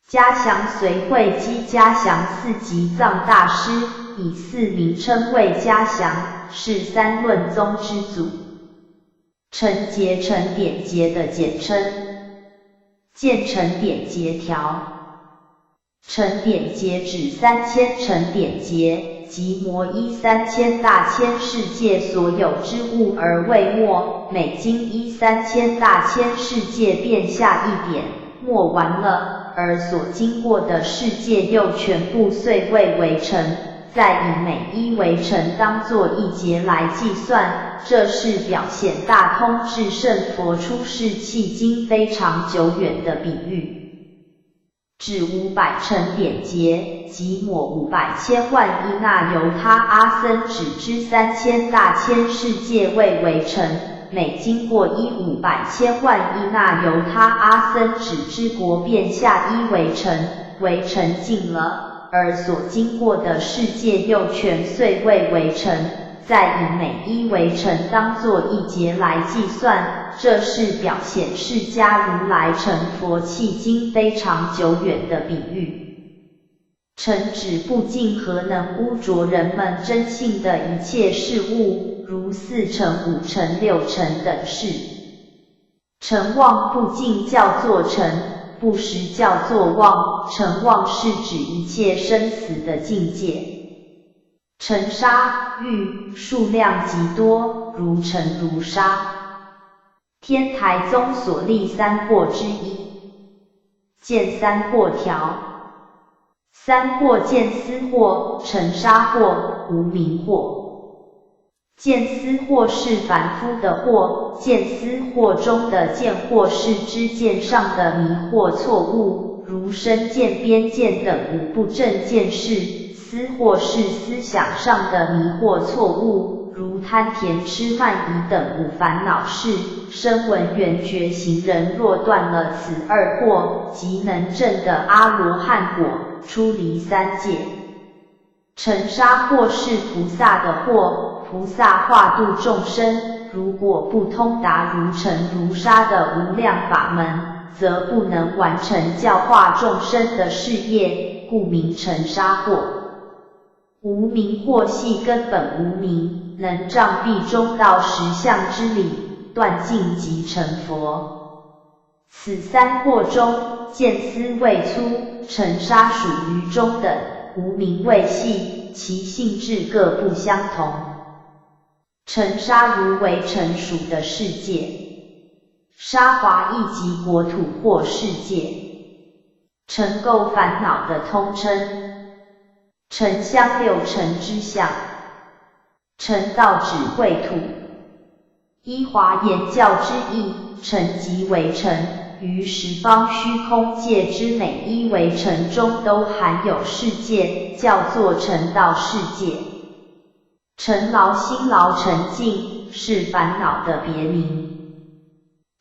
嘉祥随会稽嘉祥寺吉藏大师，以寺名称为嘉祥，是三论宗之祖。陈节陈典节的简称，见陈典节条。陈典节指3000陈典节，即摩依3000大千世界所有之物而未没，每经依3000大千世界便下一点，没完了，而所经过的世界又全部遂未为成，再以每一为成当作一劫来计算，这是表现大通智胜佛出世迄今非常久远的比喻。指500陈典节，即抹500千万依那由他阿僧只之3000大千世界未为成，每经过依500千万依那由他阿僧只之国便下一为成，为成尽了，而所经过的世界又全遂未为成，再以每一为成当作一劫来计算，这是表现释迦如来成佛迄今非常久远的比喻。诚指不尽何能污浊人们真性的一切事物，如4乘、5乘、6乘等事。诚妄不尽叫做诚，不实叫做妄，诚妄是指一切生死的境界。尘沙玉数量极多，如尘如沙。天台宗所立三惑之一，见三惑条。三惑见思惑、尘沙惑、无明惑。见思惑是凡夫的惑，见思惑中的见惑是知见上的迷惑错误，如身见、边见等无不正见识。思惑是思想上的迷惑错误，如贪甜痴慢疑等无烦恼事。声闻缘觉行人若断了此二惑，即能证的阿罗汉果，出离三界。尘沙惑是菩萨的惑，菩萨化度众生，如果不通达如尘如沙的无量法门，则不能完成教化众生的事业，故名尘沙惑。无明惑系根本无明，能障蔽中道实相之理，断尽即成佛。此三惑中，见思未粗，尘沙属于中等，无明未细，其性质各不相同。尘沙如为尘属的世界，沙华亦即国土或世界。尘垢烦恼的通称。尘相六尘之相，尘道指秽土。依华严教之意，尘即为尘，于十方虚空界之每一为尘中都含有世界，叫做尘道世界。尘劳心劳尘境，是烦恼的别名。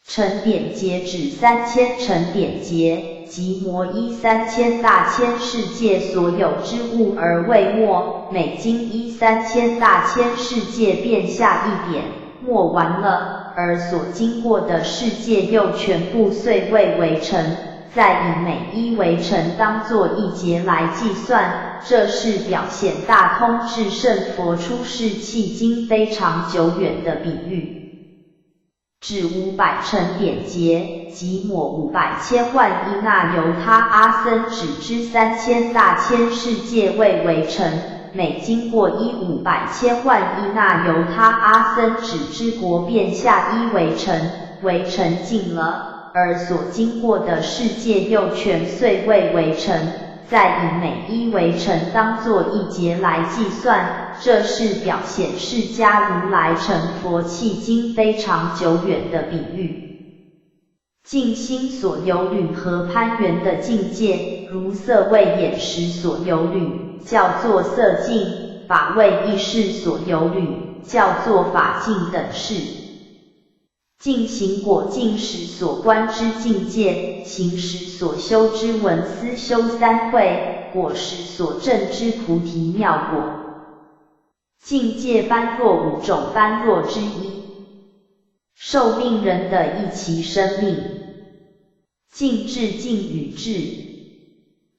陈典节指3000陈典节，即摩依3000大千世界所有之物而未没，每经依3000大千世界便下一点，没完了，而所经过的世界又全部遂未为成，再以每一为成当作一劫来计算，这是表现大通智胜佛出世迄今非常久远的比喻。至500乘点劫，即抹500千万伊那由他阿僧只之3000大千世界位为尘，每经过500千万伊那由他阿僧只之国便下一为尘，为尘尽了，而所经过的世界又全遂位为尘，再以每一为尘当作一劫来计算，这是表现释迦如来成佛迄今非常久远的比喻。净心所有履和攀缘的境界，如色味眼识所有履，叫做色境；法味意识所有履，叫做法境等事。净行果境时所观之境界，行时所修之闻思修三会，果时所证之菩提妙果。境界般若5种般若之一，寿命人的一期生命。境智境与智，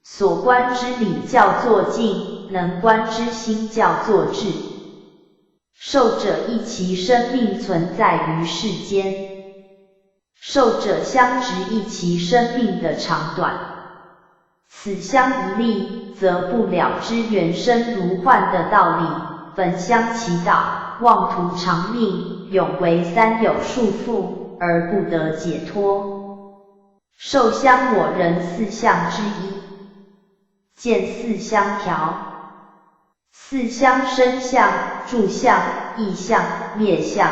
所观之理叫做境，能观之心叫做智。寿者一期生命存在于世间，寿者相值一期生命的长短，此相一立，则不了知缘生如幻的道理，焚香祈祷，妄图长命，永为三有束缚，而不得解脱。受香我人四相之一，见四相条。四相生相、住相、异相、灭相。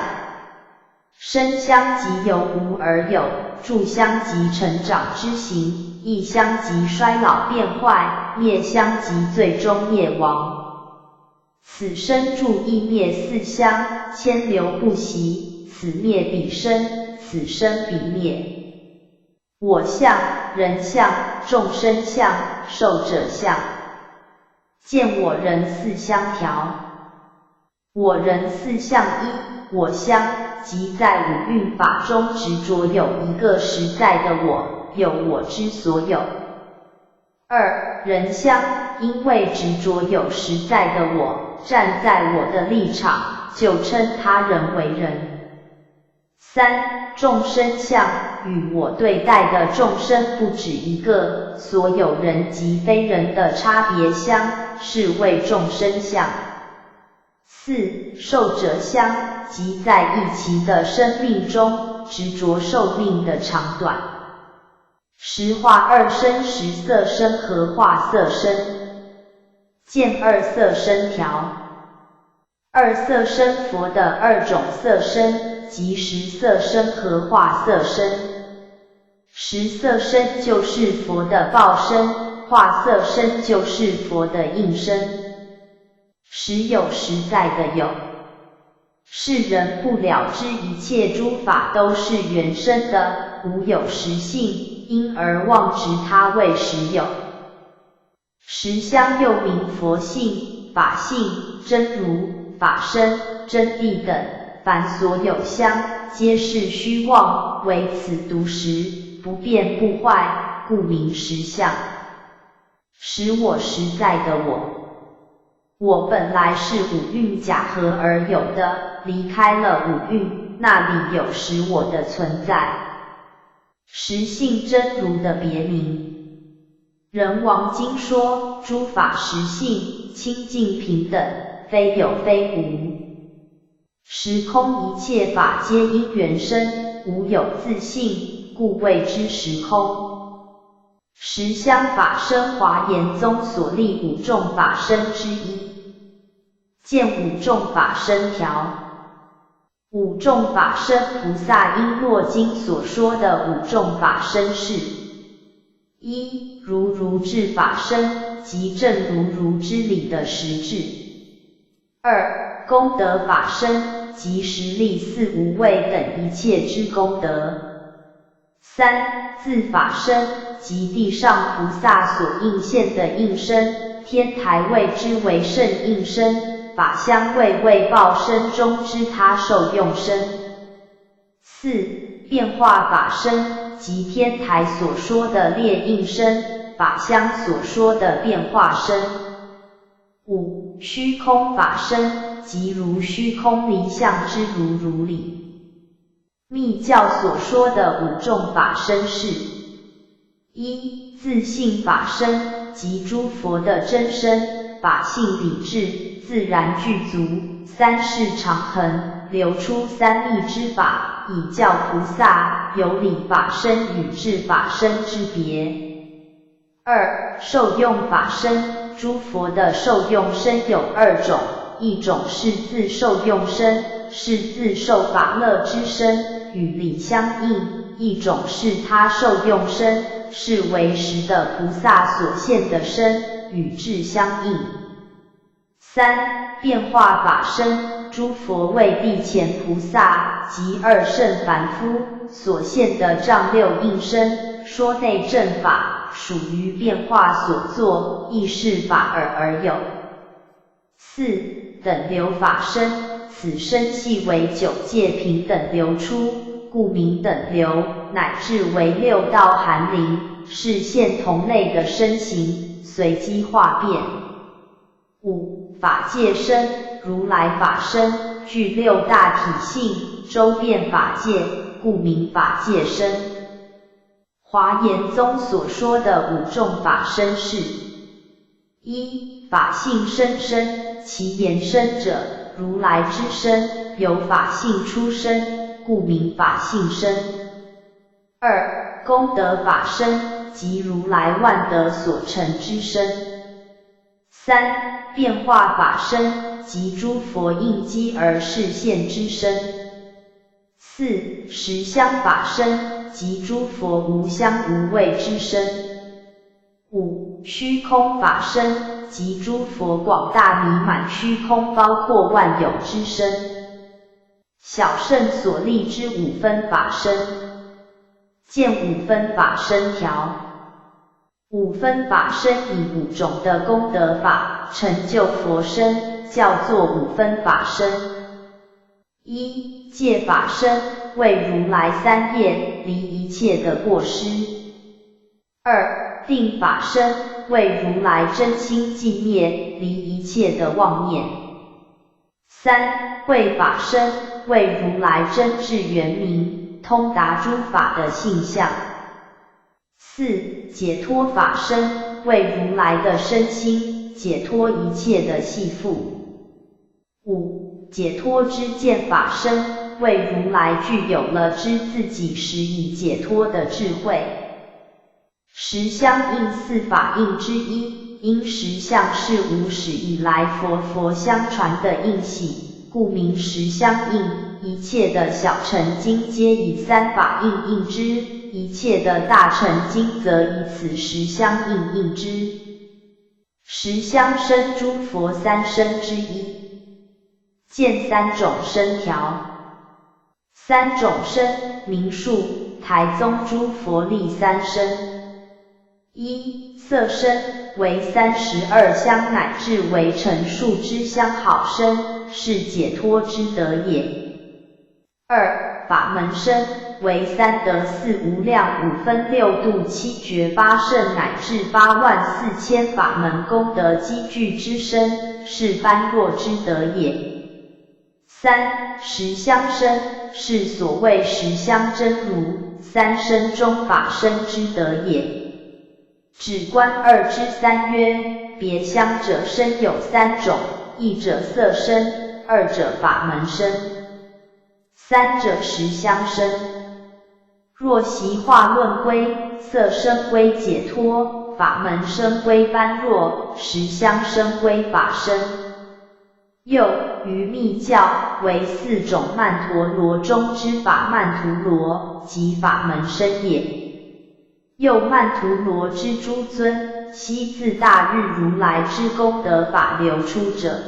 生相即由无而有，住相即成长之形，异相即衰老变坏，灭相即最终灭亡。此生住异灭四相，千流不息，此灭彼生，此生彼灭。我相、人相、众生相、寿者相。见我人四相条。我人四相一，我相，即在五蕴法中执着有一个实在的我，有我之所有。二、人相，因为执着有实在的我，站在我的立场，就称他人为人。三、众生相，与我对待的众生不止一个，所有人及非人的差别相，是谓众生相。四、寿者相，即在一期的生命中，执着寿命的长短。十化二生十色身和化色身。见二色身条。二色身佛的二种色身，即十色身和化色身。十色身就是佛的报身，化色身就是佛的应身。实有实在的有，世人不了知一切诸法都是缘生的，无有实性，因而妄执它为实有。实相又名佛性、法性、真如、法身、真谛等，凡所有相，皆是虚妄，唯此独实，不变不坏，故名实相。使我实在的我本来是五蕴假合而有的，离开了五蕴，那里有使我的存在。实性真如的别名。人王经说，诸法实性，清净平等，非有非无。时空一切法皆因缘生，无有自性，故谓之时空。实相法身华严宗所立五众法身之一。见五众法身条。五众法身菩萨因若经所说的五众法身是：一、如智法身，即正如之理的实质；二、功德法身，即实力四无畏等一切之功德；三、自法身，即地上菩萨所应现的应身，天台谓之为圣应身，法相谓为报身中之他受用身；四、变化法身，即天台所说的列应身，法相所说的变化身；五、虚空法身，即如虚空离相之如理。密教所说的5种法身是：一、自性法身，即诸佛的真身，法性理智，自然具足，三世常恒，流出三密之法，以教菩萨有理法身与智法身之别。二、受用法身，诸佛的受用身有2种，一种是自受用身，是自受法乐之身，与理相应；一种是他受用身，是为实的菩萨所现的身，与智相应。三、变化法身，诸佛为地前菩萨及2圣凡夫所现的丈六应身，说内正法，属于变化所作，亦是法尔而有。四、等流法身，此身系为9界平等流出，故名等流，乃至为6道含灵，是现同类的身形，随机化变。五、法界身，如来法身，具6大体性，周遍法界，故名法界身。华严宗所说的5种法身是：一、法性生身，其延伸者，如来之身，由法性出身，故名法性身。二、功德法身，即如来万德所成之身。三、变化法身，即诸佛应机而示现之身。四、实相法身，即诸佛无相无畏之身。五、虚空法身，即诸佛广大弥满虚空包括万有之身。小圣所立之5分法身，见5分法身条。5分法身以5种的功德法成就佛身，叫做5分法身。一、戒法身，为如来3业，离一切的过失。二、定法身，为如来真心寂灭，离一切的妄念。三、慧法身，为如来真智圆明，通达诸法的性相。四、解脱法身，为如来的身心，解脱一切的系缚。五、解脱之见法身，为如来具有了知自己实以解脱的智慧。实相应4法印之一，因实相是无始以来佛相传的印系，故名实相印。一切的小乘经皆以3法印印之，一切的大乘经则以此实相印印之。实相身诸佛3身之一，见3种身条。3种身，名数，台宗诸佛立3身。一、色身，为32相乃至为成数之相好身，是解脱之德也。二、法门身，为3德4无量5分6度7觉8胜乃至84000法门功德积聚之身，是般若之德也。三、实相身，是所谓实相真如3身中法身之德也。指观2之3曰，别相者身有3种，一者色身，二者法门身，三者实相身。若习化论归，色身归解脱，法门身归般若，实相身归法身。又于密教为4种曼陀罗中之法曼陀罗，即法门身也。又曼陀罗之诸尊，悉自大日如来之功德法流出者，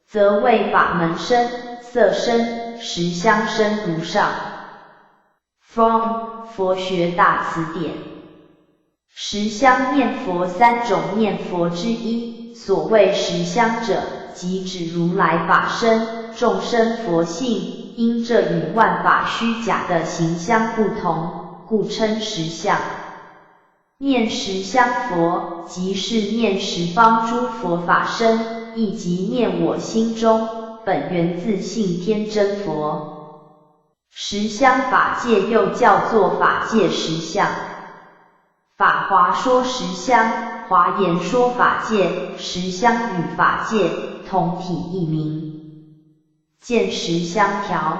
则为法门身、色身、实相身如上。From 佛学大词典。实相念佛3种念佛之一，所谓实相者，即指如来法身、众生佛性，因这与万法虚假的形相不同，故称实相。念实相佛，即是念十方诸佛法身，亦即念我心中本源自性天真佛。实相法界又叫做法界实相。法华说实相，华严说法界，实相与法界同体异名，见实相条。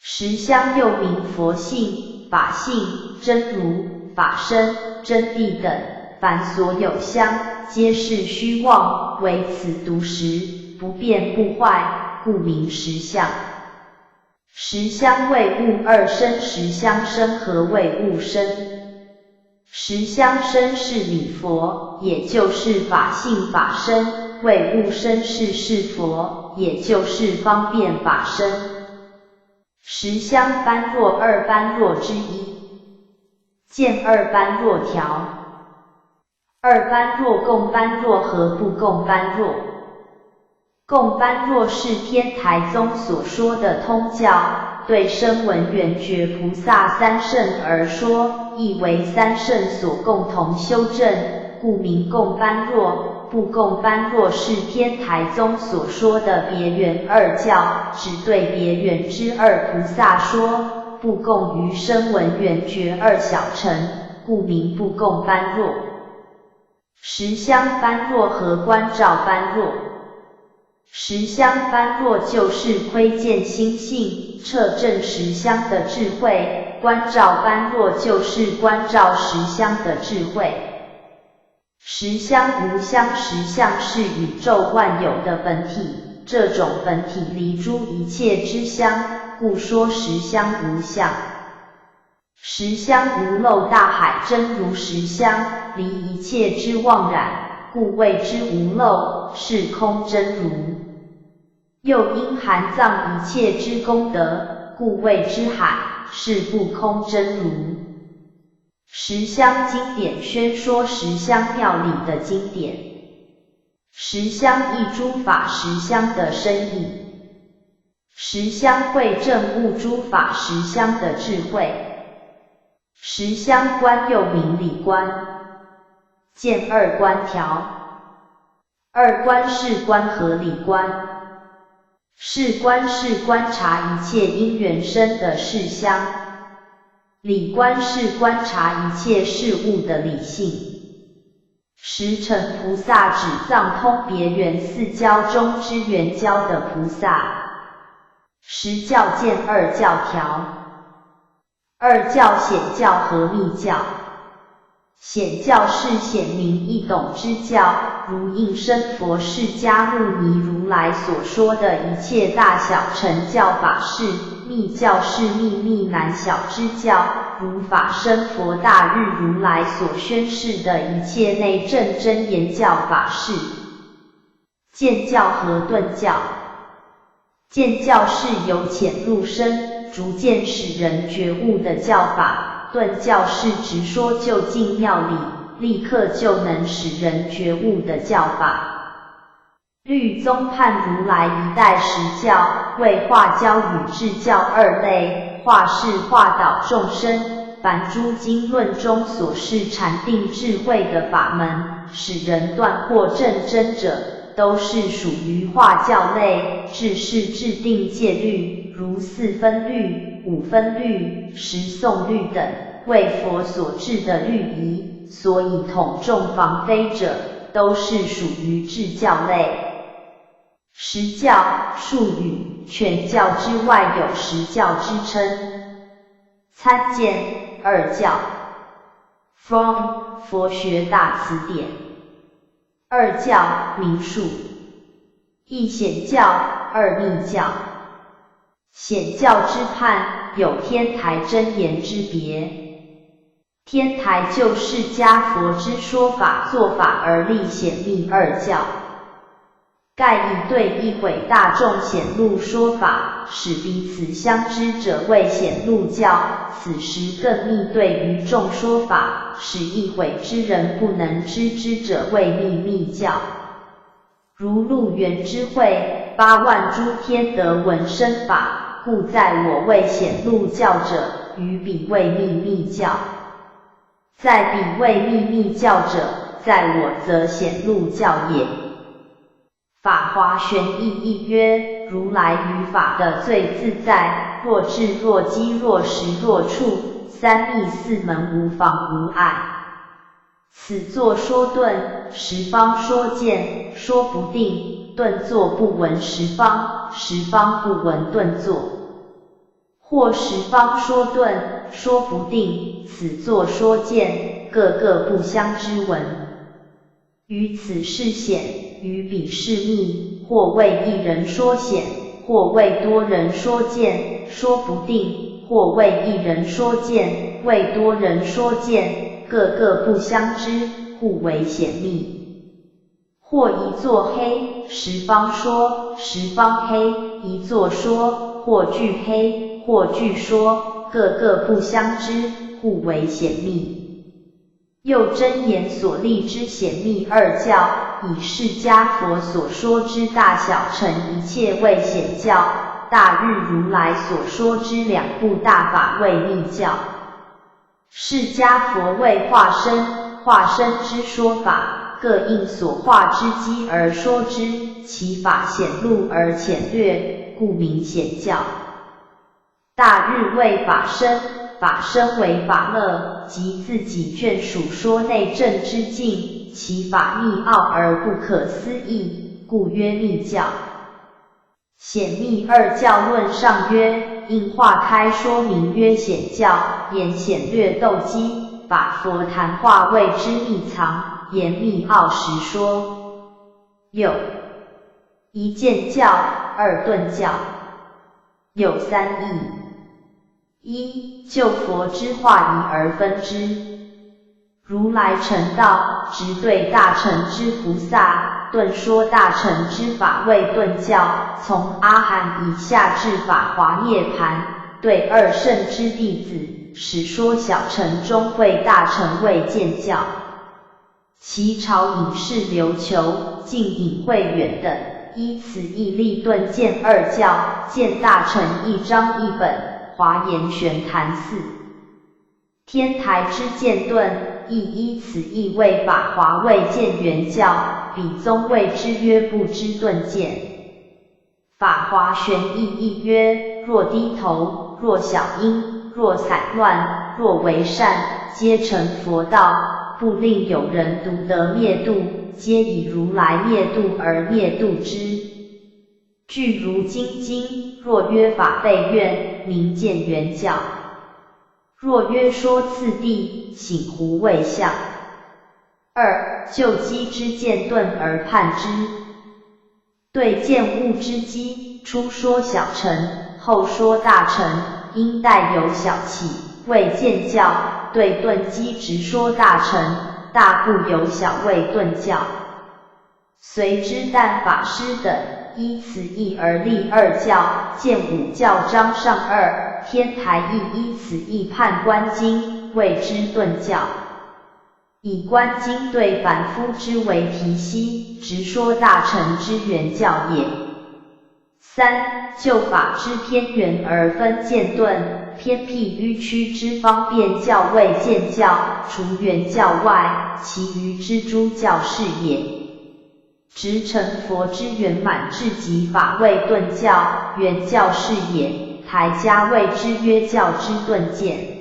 实相又名佛性、法性、真如、法身、真谛等，凡所有相，皆是虚妄，唯此独实，不变不坏，故名实相。实相谓物二生，实相生何谓物生？实相生是理佛，也就是法性法身，谓物生是佛，也就是方便法身。实相般若二般若之一，见二般若条。二般若共般若和不共般若。共般若是天台宗所说的通教，对声闻缘觉菩萨三圣而说，亦为三圣所共同修正，故名共般若。不共般若是天台宗所说的别圆二教，只对别圆之二菩萨说，不共于声闻缘觉二小乘，故名不共般若。实相般若和观照般若。实相般若就是窥见心性，彻证实相的智慧，观照般若就是观照实相的智慧。实相无相，实相是宇宙万有的本体，这种本体离诸一切之相，故说实相无相。实相无漏大海，真如实相，离一切之妄染，故谓之无漏，是空真如。又因含藏一切之功德，故谓之海，是不空真如。实相经典宣说实相妙理的经典。实相一诸法实相的深意。实相会证悟诸法实相的智慧。实相观又名理观，见二观条。二观是观和理观。事观是观察一切因缘生的事相，理观是观察一切事物的理性。十乘菩萨指藏通别圆四教中之圆教的菩萨。实教见二教条。二教显教和密教。显教是显明易懂之教，如应身佛释迦牟尼如来所说的一切大小乘教法事。密教是秘密难晓之教，如法身佛大日如来所宣示的一切内证真言教法事。见教和顿教。见教是由浅入深，逐渐使人觉悟的教法。顿教是直说就近妙理，立刻就能使人觉悟的教法。律宗判如来一代实教，为化教与智教二类。化是化导众生，凡诸经论中所示禅定智慧的法门，使人断惑证真者，都是属于化教类。智是制定戒律，如四分律、五分律、十诵律等，为佛所制的律仪，所以统众防非者，都是属于智教类。实教术语，全教之外有实教之称。参见二教 From 佛学大辞典。二教名数。一显教，二密教。显教之判，有天台真言之别。天台就释迦佛之说法做法而立显密二教。盖以对一毁大众显露说法，使彼此相知者为显露教。此时更密对于众说法，使一毁之人不能知之者为秘密教。如入缘之慧，8万诸天得闻生法，故在我为显露教者，于彼为秘密教。在彼为秘密教者，在我则显露教也。法华玄义译曰：如来于法的最自在，若智若机若实若处，三密四门无妨无碍。此作说顿，十方说见，说不定，顿作不闻十方，十方不闻顿作。或十方说顿，说不定，此作说见，个个不相知闻。于此是显，于彼是密，或为一人说显，或为多人说见，说不定，或为一人说见，为多人说见，个个不相知，互为显密。或一作黑，十方说，十方黑，一作说，或俱黑，或俱说，个个不相知，互为显密。又真言所立之显密二教，以释迦佛所说之大小乘一切为显教，大日如来所说之两部大法为密教。释迦佛为化身，化身之说法，各应所化之机而说之，其法显露而浅略，故名显教。大日为法身，法身为法乐，即自己眷属说内证之境，其法密奥而不可思议，故曰密教。显密二教论上曰，应化开说明曰显教，言显略斗机，把佛谈话谓之密藏，言密奥实说。有一见教，二顿教，有三义。一、就佛之话仪而分之。如来成道，直对大乘之菩萨，顿说大乘之法为顿教，从阿含以下至法华涅盘，对二圣之弟子，使说小乘中会大乘为见教。其朝引是琉球、净隐慧远等，依此义立顿见二教，见大乘一章一本。华严玄坛寺天台之见顿，亦依此义为法华为见圆教，彼宗谓之曰不知顿见。法华玄义亦曰：若低头，若小音，若散乱，若为善，皆成佛道，不令有人独得灭度，皆以如来灭度而灭度之。具如金经，若曰法备愿，名见圆教；若曰说次第，醒胡为相。二、就机之见顿而判之。对见物之机，初说小乘，后说大乘，应带有小气，为见教；对顿机直说大乘，大不有小为顿教。随之但法师等，依此义而立二教，见五教章上二，天台亦依此义判观经，谓之顿教。以观经对凡夫之为题析，直说大乘之圆教也。三、就法之偏圆而分见顿，偏僻迂曲之方便教为见教，除圆教外，其余之诸教是也。直成佛之圆满至极法为顿教，圆教是也，台家谓之曰教之顿见。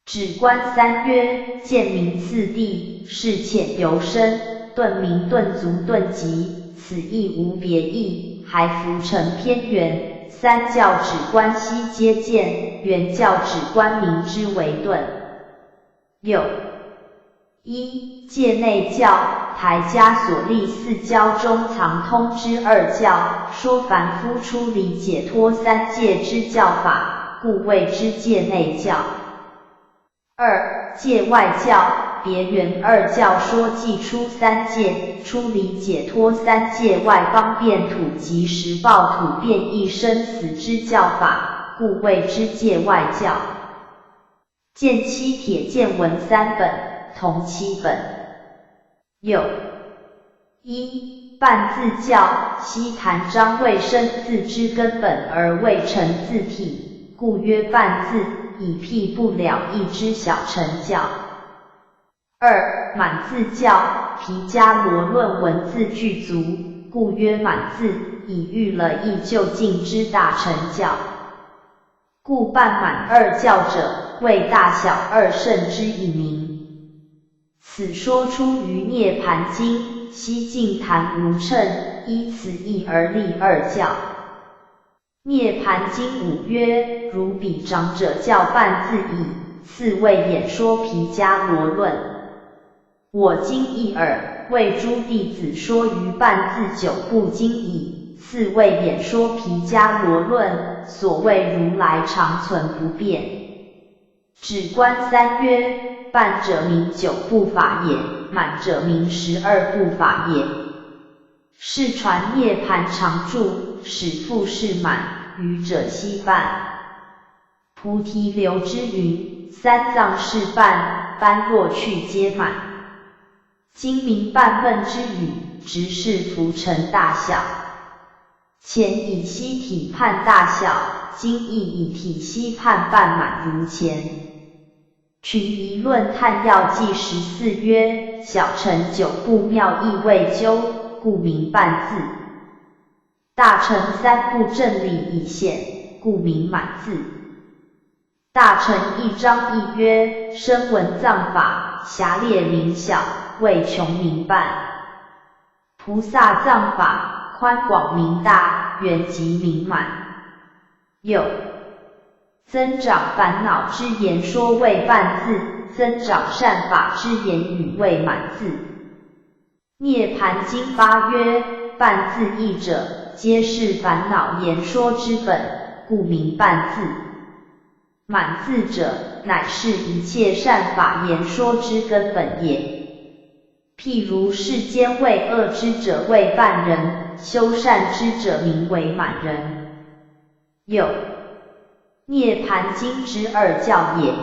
止观三曰：见名次第，是浅由深，顿名顿足顿极，此义无别义，还浮成偏圆。三教止观悉皆见，圆教止观名之为顿。有一、界内教，台家所立四教中藏通之二教，说凡夫出离解脱三界之教法，故谓之界内教。二、界外教，别圆二教说既出三界，出离解脱三界外方便土及实报土变异生死之教法，故谓之界外教。见七铁见文三本，同七本。有一、半字教，悉谈章谓生字之根本而未成字体，故曰半字，以辟不了义之小乘教。二、满字教，毗迦罗论文字具足，故曰满字，以喻了义究竟之大乘教。故半满二教者，为大小二圣之以名。此说出于涅盘经，西净坛无称，依此义而立二教。涅盘经五曰：如彼长者教半自矣，次为演说毗迦罗论。我今一耳，为诸弟子说于半自九部经矣，次为演说毗迦罗论。所谓如来常存不变。止观三曰：半者名九部法也，满者名12部法也。世传涅盘常住，使复是满，愚者悉半。菩提流之云：三藏是半，般若去皆满。今明半闷之语，直是浮尘大小。前以悉体判大小，今亦以体悉判半满如前。群疑论探要记14曰：小乘九部妙义未究，故名半字；大乘三部正理已现，故名满字。大乘一章一曰：声闻藏法，狭劣名小，为穷名半；菩萨藏法，宽广名大，圆极名满。又增长烦恼之言说为半字，增长善法之言语为满字。涅盘经8曰：半字义者，皆是烦恼言说之本，故名半字。满字者，乃是一切善法言说之根本也。譬如世间为恶之者为半人，修善之者名为满人。又涅盘经之二教也。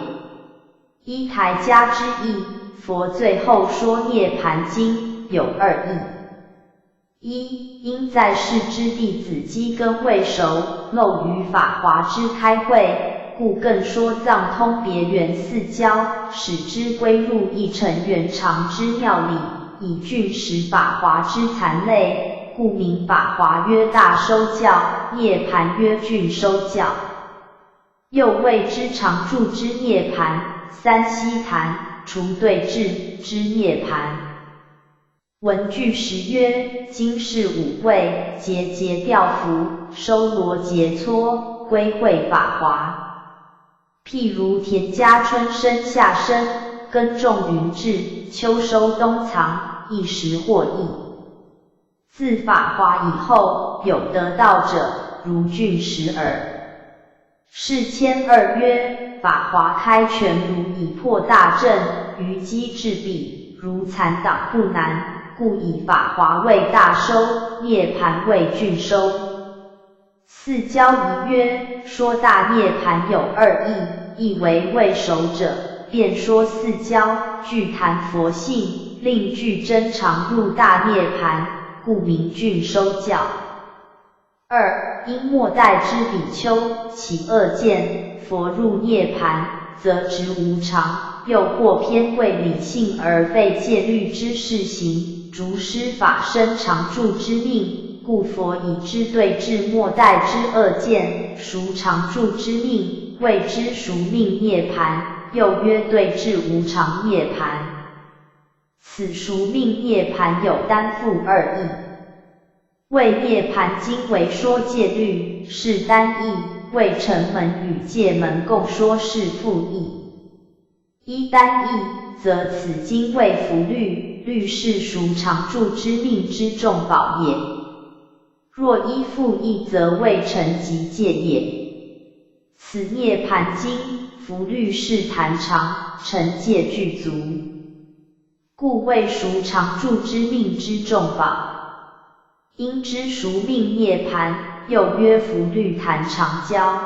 依台家之意，佛最后说涅盘经有二义：一，因在世之弟子机根未熟，漏于法华之开会，故更说藏通别圆四教，使之归入一乘圆常之妙理，以具实法华之残类，故名法华曰大收教，涅盘曰具收教。又谓之常住之涅盘，三悉檀，除对治之涅盘。文具实曰：今世五位，节节调伏，收罗节搓，归会法华。譬如田家春生夏生，耕种云至，秋收冬藏，一时获益。自法华以后，有得道者，如具实耳。是谦二曰：法华开权如以破大阵，于机制彼，如残党不难，故以法华为大收，涅盘为具收。四教一曰：说大涅盘有二义，一为未熟者，便说四教，具谈佛性，令具真常入大涅盘，故名具收教。二，因末代之比丘起恶见，佛入涅盘，则执无常，又或偏贵理性而废戒律之事行，逐施法身常住之命，故佛以之对治末代之恶见，赎常住之命，谓之赎命涅盘，又曰对治无常涅盘。此赎命涅盘有单复二义。为涅盘经为说戒律，是单义；为城门与戒门共说是复义。依单义，则此经为福律，律是赎常住之命之重宝也；若依复义，则为成即戒也。此涅盘经，福律是坛常，成戒具足，故为赎常住之命之重宝。因之赎命涅盘，又曰福律坛常教。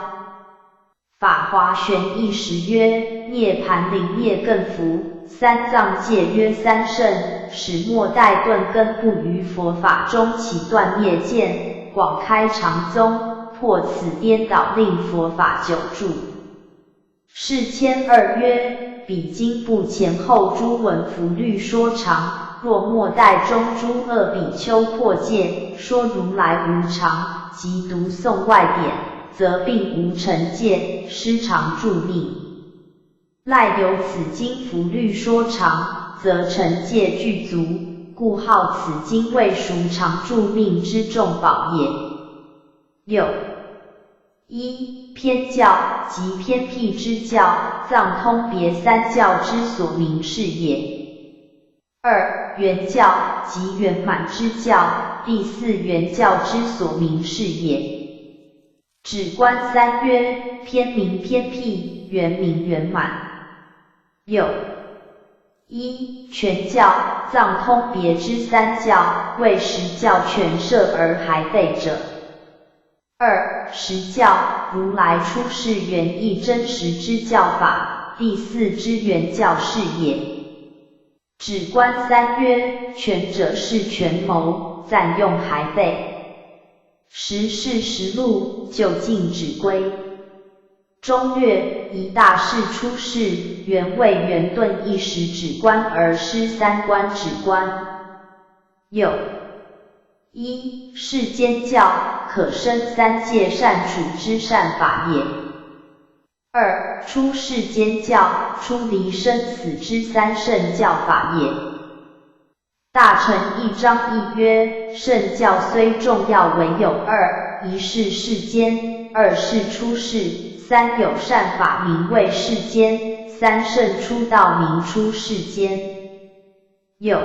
法华玄义时曰：涅盘灵灭更福，三藏戒曰三圣，使末代顿根不于佛法中起断灭见，广开常宗，破此颠倒，令佛法久住。是谦二曰：彼经部前后诸文福律说常，若末代中诸恶比丘破戒，说如来无常，即读诵外典，则并无惩戒，失常助命。赖有此经符律说常，则惩戒具足，故号此经为属常助命之重宝也。有一偏教及偏僻之教，藏通别三教之所明示也。二圆教及圆满之教，第四圆教之所明示也。指观三曰：偏明偏僻，圆明圆满。有一全教，藏通别之三教，为实教全摄而还废者。二实教，如来出世原意真实之教法，第四之圆教是也。指观三曰：全者是权谋，暂用还废。实是实录，就近指归。中略一大事出世，原为圆顿一时指观而失三观指观。有一世间教，可生三界善处之善法也。二出世间教，出离生死之三圣教法也。大乘一章一曰：圣教虽重要，唯有二：一是世间，二是出世，三有善法名为世间，三圣出道名出世间。有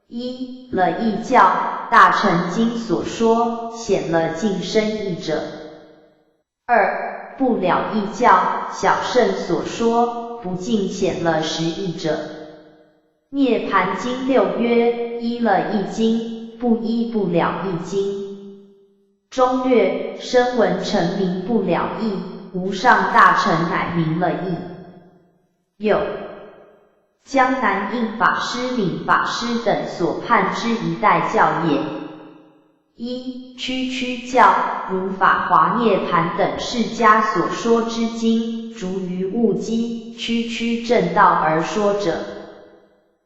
一了义教，大乘经所说显了净身义者。二不了义教，小圣所说不尽显了实义者。涅盘经六曰：依了义经，不依不了义经。中略声闻成名不了义，无上大乘乃明了义。有江南印法师、领法师等所判之一代教也。一区区教，如法华涅盘等释迦所说之经，逐于物机，区区正道而说者。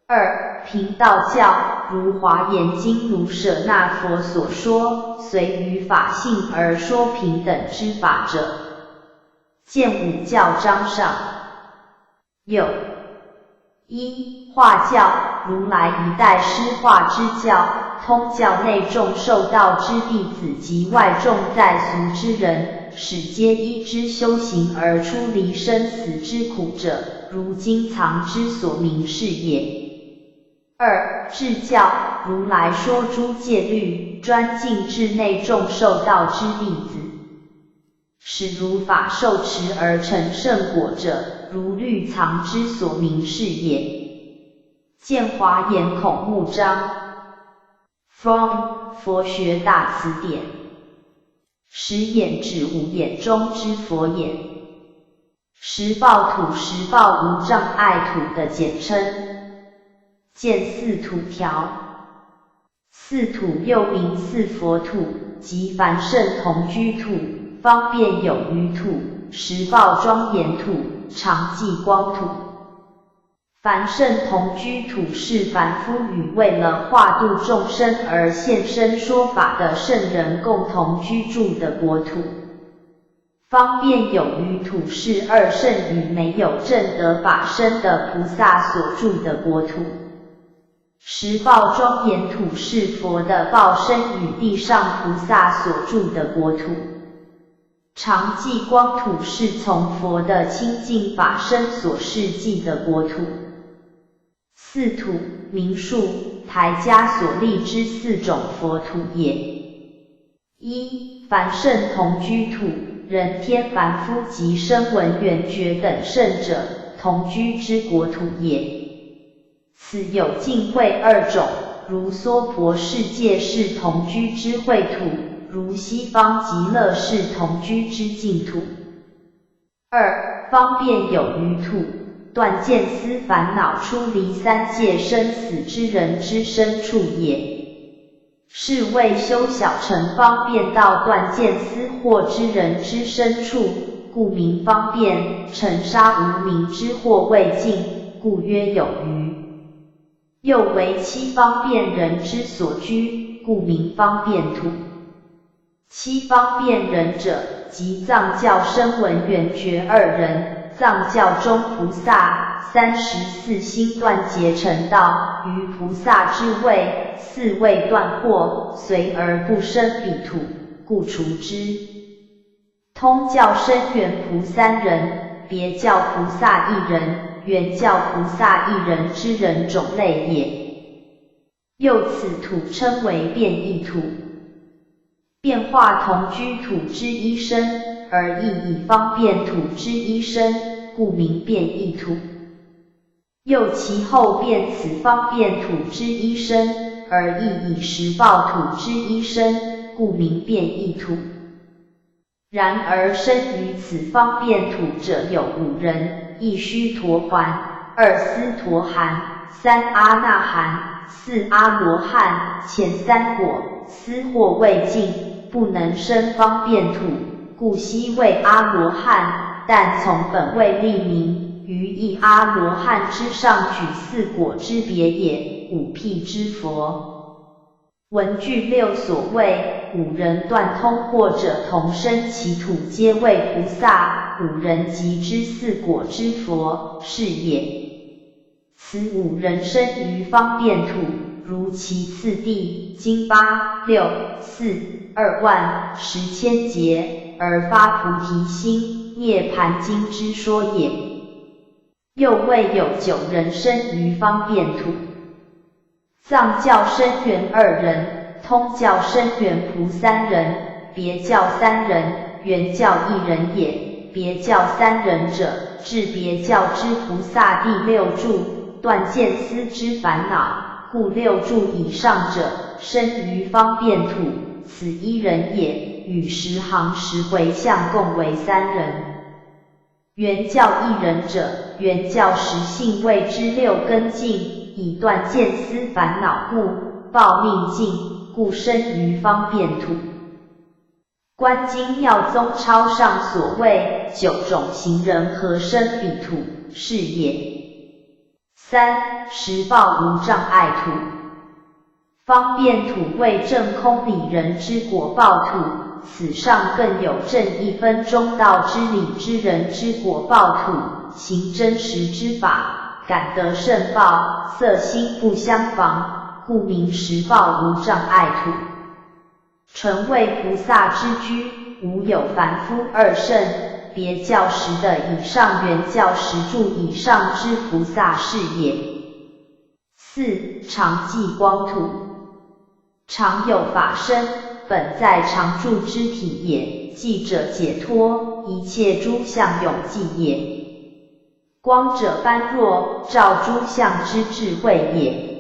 二频道教，如华严经如舍那佛所说，随于法性而说平等之法者。见五教章上。有一化教，如来一代施化之教，通教内众受道之弟子及外众在俗之人，使皆依之修行而出离生死之苦者，如经藏之所明示也。二智教，如来说诸戒律，专禁制内众受道之弟子，使如法受持而成圣果者，如律藏之所明示也。见华严孔目章 From 佛学大辞典。十眼指五眼中之佛眼。十报土，十报无障碍土的简称。见四土条。四土又名四佛土，即凡圣同居土、方便有余土、十报庄严土、常寂光土。凡圣同居土是凡夫与为了化度众生而现身说法的圣人共同居住的国土。方便有余土是二圣与没有证得法身的菩萨所住的国土。十报庄严土是佛的报身与地上菩萨所住的国土。常寂光土是从佛的清净法身所示寂的国土。四土名数台家所立之四种佛土也。一凡圣同居土，人天凡夫及声闻缘觉等圣者同居之国土也。此有净慧二种，如娑婆世界是同居之秽土，如西方极乐是同居之净土。二方便有余土，断见思烦恼出离三界生死之人之身处也。是为修小乘方便到断见思惑之人之身处，故名方便；尘沙无明之惑未尽，故曰有余。又为七方便人之所居，故名方便土。七方便人者，即藏教声闻缘觉二人，藏教中菩萨34心断结成道，于菩萨之位，四位断惑，随而不生彼土，故除之。通教声缘菩三人，别教菩萨一人，原教菩萨一人之人种类也。又此土称为变异土，变化同居土之一身，而亦以方便土之一身，故名变异土。又其后变此方便土之一身，而亦以实报土之一身，故名变异土。然而生于此方便土者有5人：一须陀洹，二斯陀含，三阿那含，四阿罗汉。前三果斯或未尽，不能生方便土，故悉谓阿罗汉，但从本位立名，于一阿罗汉之上举4果之别也。五辟之佛，文句6所谓5人断通或者同生其土，皆为菩萨5人即之4果之佛，是也。此5人生于方便土，如其次第，经8、6、4、2万10千劫，而发菩提心，涅盘经之说也。又未有9人生于方便土。藏教声缘2人，通教声缘菩3人，别教3人，原教1人也。别教3人者，至别教之菩萨第6柱，断见思之烦恼，故6柱以上者，生于方便土，此1人也，与10行10回向共为3人。原教1人者，原教10性位之6根净，以断见思烦恼故，报命尽，故生于方便土。观经妙宗超上所谓9种行人何生彼土，是也。3. 实报无障碍土。方便土为正空理人之果报土，此上更有正1分中道之理之人之果报土，行真实之法，感得圣报，色心不相妨，故名实报无障碍土。纯为菩萨之居，无有凡夫2圣，别教10的以上，原教10柱以上之菩萨是也。4. 常寂光土。常有法身，本在常住之体也，寂者解脱，一切诸相永寂也。光者般若，照诸相之智慧也。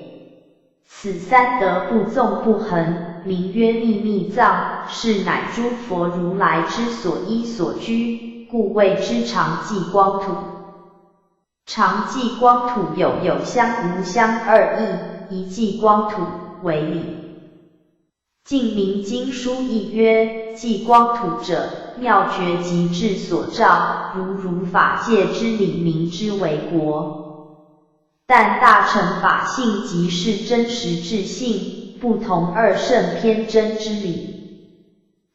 此3德不纵不横，名曰秘密藏，是乃诸佛如来之所依所居，故谓之常寂光土。常寂光土有相无相2义，一寂光土为理。净明经书义曰：寂光土者，妙觉极致所照，如法界之理，名之为国。但大乘法性即是真实智性，不同2圣偏真之理。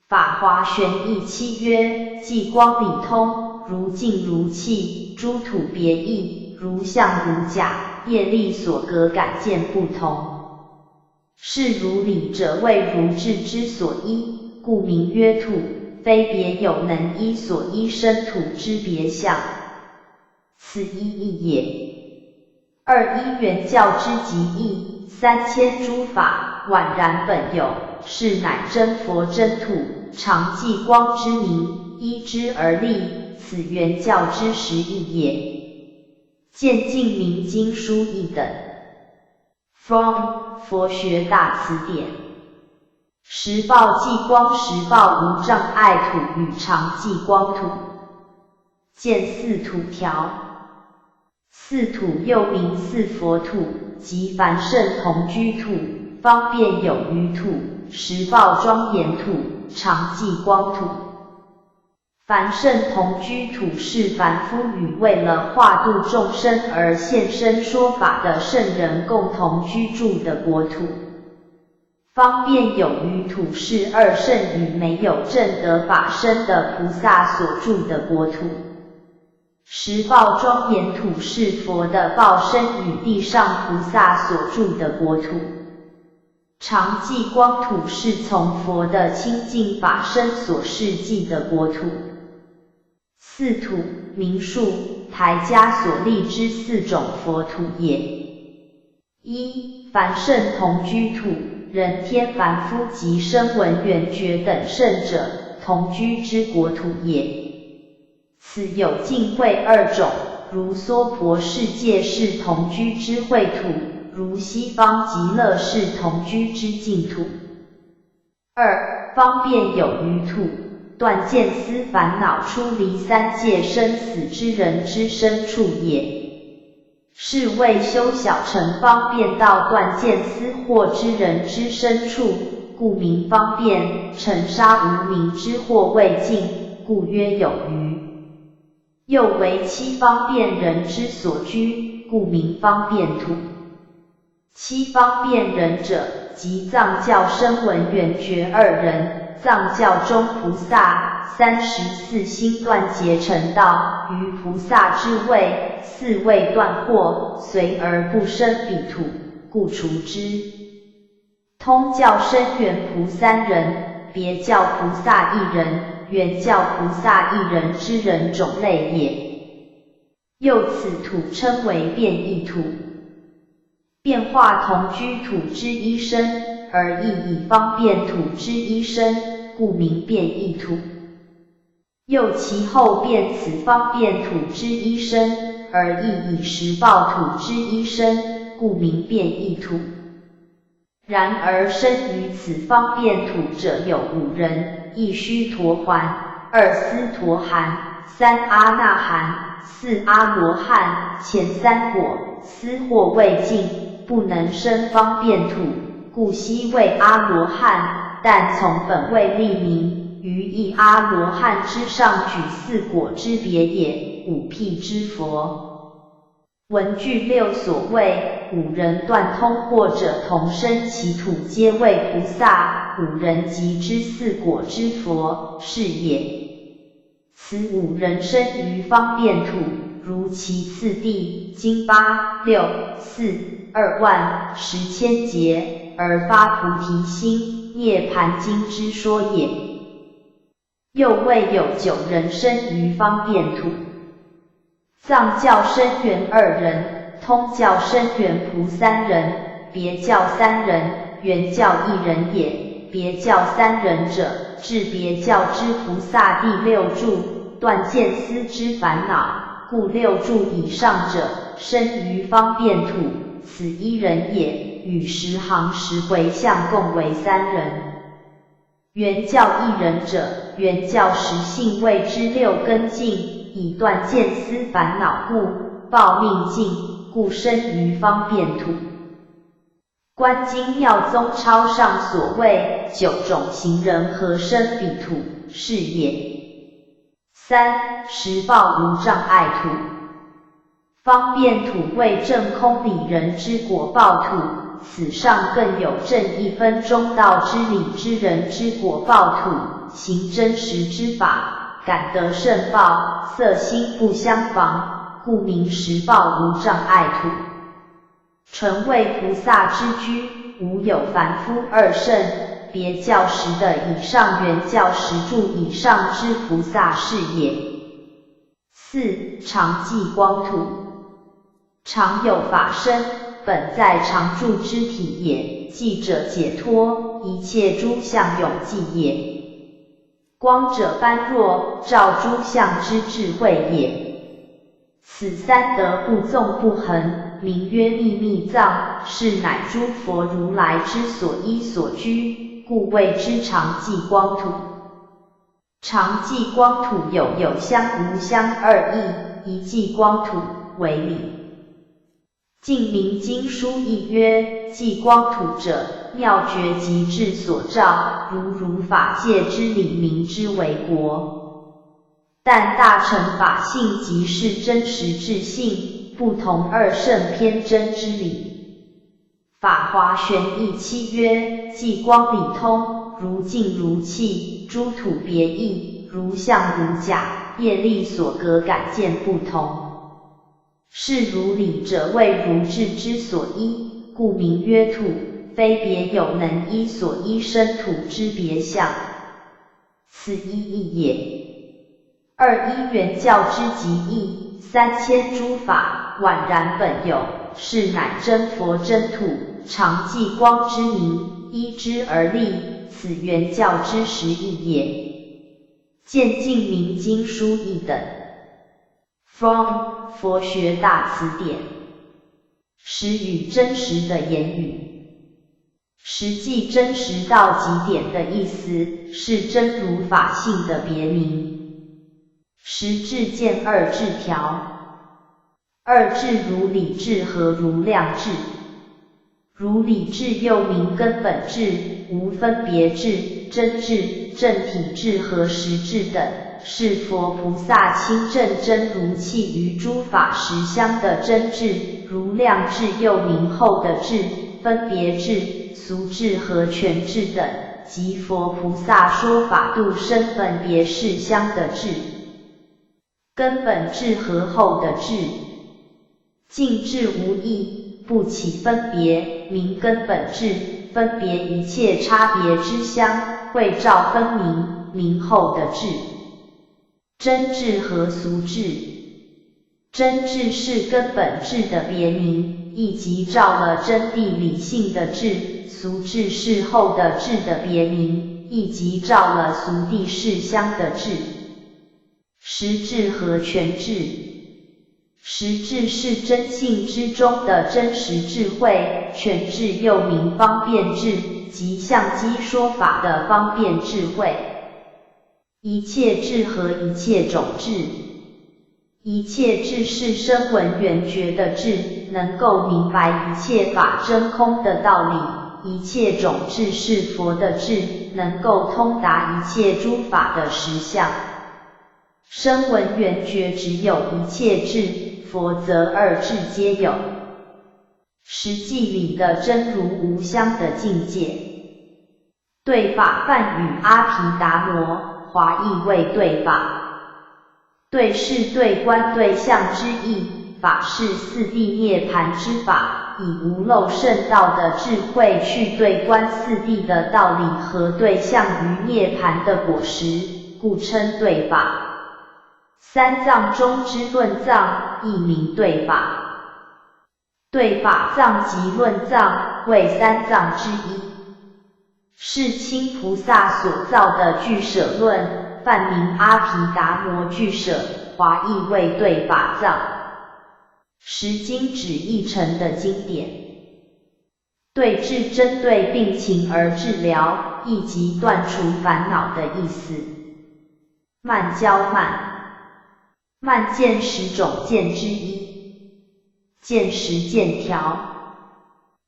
法华玄义7曰：寂光理通，如镜如器，诸土别异，如相如假，业力所隔感见不同。是如理者谓如智之所依，故名曰土，非别有能依所依生土之别相。此一义也。2. 依原教之极义，3000诸法，宛然本有，是乃真佛真土，常寂光之名，依之而立，此原教之实义也。见净明经书义等。From 佛学大辞典。实报寂光，实报无障碍土与常寂光土。见4土条。4土又名4佛土，即凡圣同居土、方便有余土、实报庄严土、常寂光土。凡圣同居土是凡夫与为了化度众生而现身说法的圣人共同居住的国土。方便有余土是二圣与没有证得法身的菩萨所住的国土。十报庄严土是佛的报身与地上菩萨所住的国土。常寂光土是从佛的清净法身所示记的国土。四土，名数，台家所立之四种佛土也。一、凡圣同居土，人天凡夫及声闻缘觉等圣者同居之国土也。此有净慧二种，如娑婆世界是同居之秽土，如西方极乐是同居之净土。二、方便有余土，断见思烦恼出离三界生死之人之身处也。是为修小乘方便到断见思惑之人之身处，故名方便；尘沙无明之惑未尽，故曰有余。又为七方便人之所居，故名方便土。七方便人者，即藏教声闻缘觉二人，藏教中菩萨34心断结成道，于菩萨之位，四位断惑，随而不生彼土，故除之。通教声缘菩三人，别教菩萨一人，缘教菩萨一人之人种类也。又此土称为变异土。变化同居土之一身，而亦以方便土之一身，故名变异土。又其后变此方便土之一身，而亦以实报土之一身，故名变异土。然而生于此方便土者有五人：一须陀洹，二斯陀含，三阿那含，四阿罗汉。前三果思惑未尽，不能生方便土，故悉为阿罗汉，但从本位立名，于一阿罗汉之上举四果之别也，五辟之佛。文句六所谓五人断通或者同生其土，皆为菩萨，五人即之四果之佛，是也。此五人生于方便土，如其次第经8、6、4、2万10千劫，而发菩提心，涅盘经之说也。又未有9人生于方便土。藏教声缘2人，通教声缘菩3人，别教3人，缘教1人也。别教3人者，至别教之菩萨第六柱，断见思之烦恼，故六柱以上者，生于方便土，此1人也，与10行10回向共为3人。缘教1人者，缘教10性位之6根净，以断见思烦恼故，报命尽，故生于方便土。观经妙宗超上所谓9种行人合生彼土，是也。3. 实报无障碍土。方便土为正空理人之果报土，此上更有正1分中道之理之人之果报土，行真实之法，感得圣报，色心不相妨，故名实报无障碍土。纯为菩萨之居，无有凡夫2圣，别教10的以上缘教10柱以上之菩萨是也。4. 常寂光土。常有法身，本在常住之体也，寂者解脱，一切诸相永寂也。光者般若，照诸相之智慧也。此三德不纵不横，名曰秘密藏，是乃诸佛如来之所依所居，故谓之常寂光土。常寂光土有相无相2义，一寂光土为理。净明经书义曰：寂光土者，妙觉极致所照，如法界之理明之为国。但大乘法性即是真实智性，不同2圣偏真之理。法华玄义7曰：既光理通，如镜如气，诸土别异，如象如假，业力所隔感见不同。是如理者谓如智之所依，故名曰土，非别有能依所依生土之别相，此一义也。二一原教之极义，三千诸法宛然本有，是乃真佛真土，常寂光之名，依之而立，此原教之实义也。见净明经书义等。From 佛学大词典。实与真实的言语。实际真实到极点的意思，是真如法性的别名。实智见二智条。二智如理智和如量智。如理智又名根本智、无分别智、真智、正体智和实智等，是佛菩萨亲证真如气于诸法实相的真智。如量智又名后的智、分别智、俗智和全智等，即佛菩萨说法度生分别事相的智。根本智和后的智。净智无异，不起分别，名根本智，分别一切差别之相，会照分明，名后的智。真智和俗智。真智是根本智的别名，亦即照了真谛理性的智；俗智是后的智的别名，亦即照了俗谛事相的智。实智和全智。实智是真性之中的真实智慧，全智又名方便智，即相机说法的方便智慧。一切智和一切种智。一切智是声闻缘觉的智，能够明白一切法真空的道理；一切种智是佛的智，能够通达一切诸法的实相。声闻缘觉只有一切智，佛则二智皆有。实际里的真如无相的境界。对法梵语阿毗达摩，华译为对法。对是对观对象之意，法是四谛涅槃之法，以无漏圣道的智慧去对观四谛的道理和对象于涅槃的果实，故称对法。三藏中之论藏，亦名对法。对法藏及论藏为三藏之一，是亲菩萨所造的俱舍论，梵名阿毗达摩俱舍，华译为对法藏。十经指译成的经典。对治针对病情而治疗，亦即断除烦恼的意思。慢教慢。慢见10种见之一。见识见条。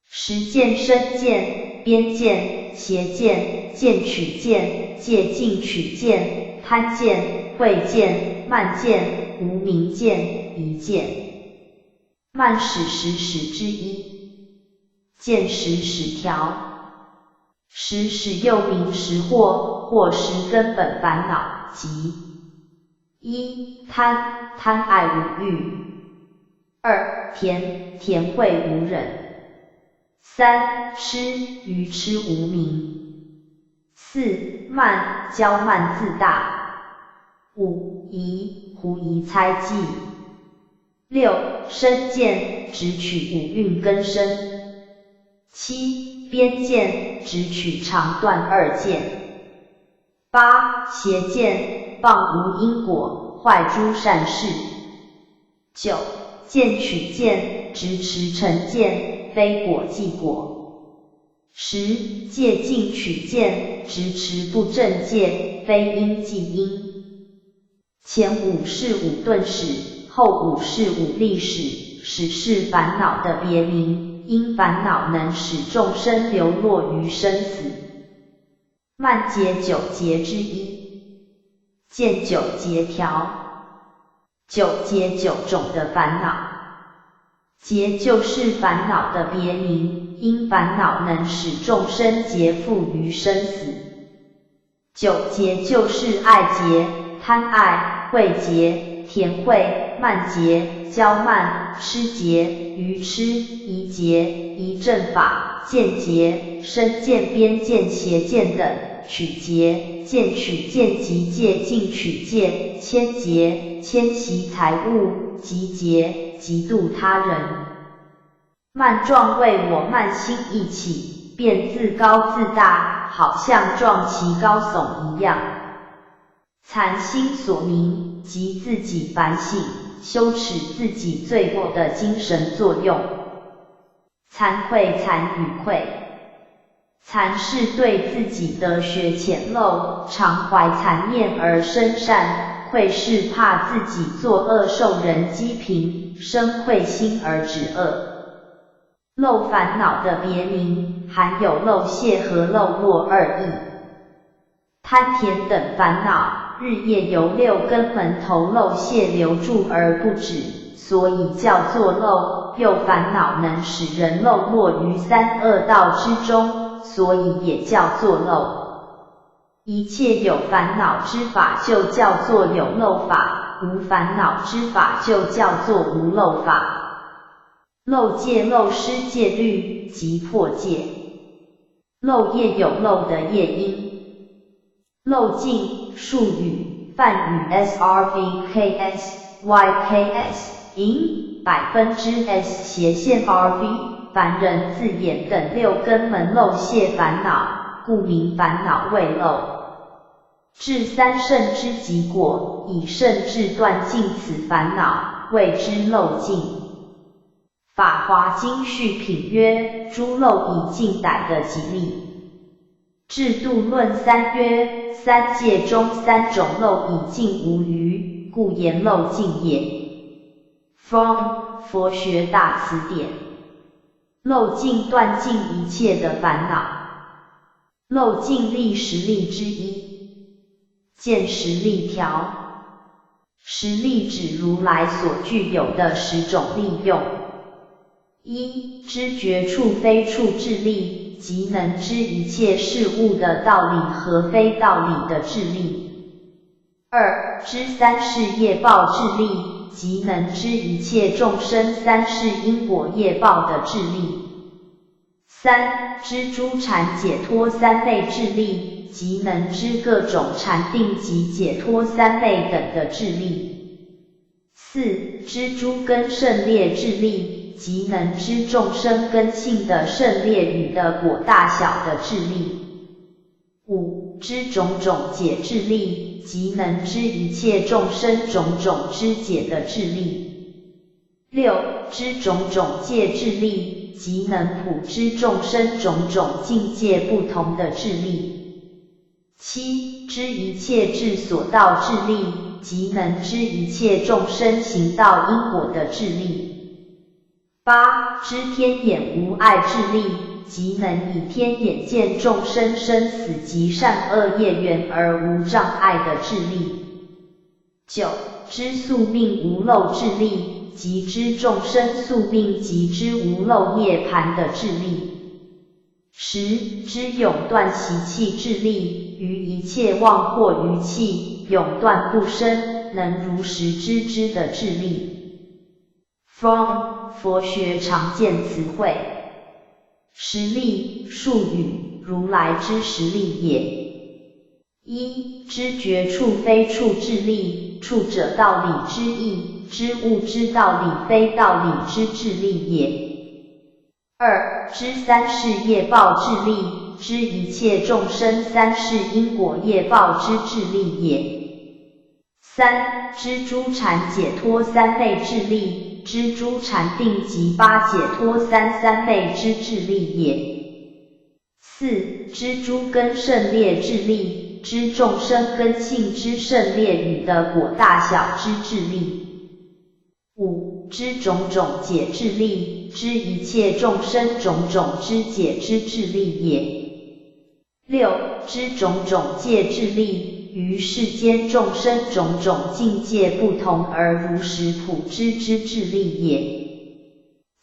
实见身见、边见、邪见、见取见、戒禁取见、贪见、慧见、慢见、无明见、疑见。慢使实使之一。见识使条。识使又名识惑，或识根本烦恼，即一贪，贪爱无欲；二甜，甜慧无忍；三痴，愚痴无明；四慢，骄慢自大；五疑，狐疑猜忌；六身见，直取五蕴根生；七边见，直取长断二见；八邪见，谤无因果，坏诸善事；九见取见，直持成见，非果即果；十戒禁取见，直持不正戒，非因即因。前五是五顿使，后五是五力使，使是烦恼的别名，因烦恼能使众生流落于生死。慢解九劫之一。见九劫条。九劫9种的烦恼。劫就是烦恼的别名，因烦恼能使众生劫缚于生死。9劫就是爱劫、贪爱、恚劫、甜恚、慢劫、骄慢、痴劫、愚痴、疑劫、疑正法、见劫、身见、边见、邪见等，取劫、见取见及戒禁取戒、迁劫、迁徙财物、集劫、嫉妒他人。慢状为我慢心一起，便自高自大，好像撞其高耸一样。惭心所明，即自己反省、羞耻自己罪过的精神作用。惭愧、惭与愧。惭是对自己的学浅陋，常怀惭念而生善；愧是怕自己作恶受人讥评，生愧心而止恶。漏烦恼的别名，含有漏泄和漏落二义。贪甜等烦恼，日夜由6根门头漏泄流注而不止，所以叫做漏。又烦恼能使人漏没于三恶道之中，所以也叫做漏。一切有烦恼之法就叫做有漏法，无烦恼之法就叫做无漏法。漏戒、漏失戒律即破戒。漏业有漏的业因。漏尽术语梵语 SRVKS、YKS 因%S 斜线 RV 凡人自眼等6根门漏泄烦恼，故名烦恼为漏。至三圣之极果，以圣智断尽此烦恼，谓之漏尽。法华经序品曰：诸漏以尽歹的吉利。制度论3曰：三界中3种漏以尽无余，故言漏尽也。From 佛学大辞典。漏尽断尽一切的烦恼。漏尽力实力之一。见实力条。实力指如来所具有的10种利用。1. 知觉处非处智力，即能知一切事物的道理和非道理的智力。2. 知三世业报智力，即能知一切众生三世因果业报的智力。3. 知诸禅解脱三昧智力，即能知各种禅定及解脱三昧等的智力。4. 知诸根胜劣智力，即能知众生根性的胜劣与的果大小的智力。5. 知种种解智力，即能知一切众生种种知解的智力。6. 知种种戒智力，即能普知众生种种境界不同的智力。7. 知一切智所道智力，即能知一切众生行道因果的智力。8. 知天眼无碍智力，即能以天眼见众生生死及善恶业缘而无障碍的智力。9. 知宿命无漏智力，即知众生宿命及知无漏涅槃的智力。10. 知永断习气智力，于一切妄惑余气，永断不生，能如实知之的智力。From 佛学常见词汇。实力术语，如来之实力也。1. 知觉处非处智力，处者道理之意，知物之道理非道理之智力也。2. 知三世业报智力，知一切众生三世因果业报之智力也。3. 知诸禅解脱三昧智力，知诸禅定及8解脱三昧之智力也。4. 知诸根胜劣智力，知众生根性之胜劣与的果大小之智力。5. 知种种解智力，知一切众生种种知解之智力也。6. 知种种戒智力，于世间众生种种境界不同而如实普知之智力也。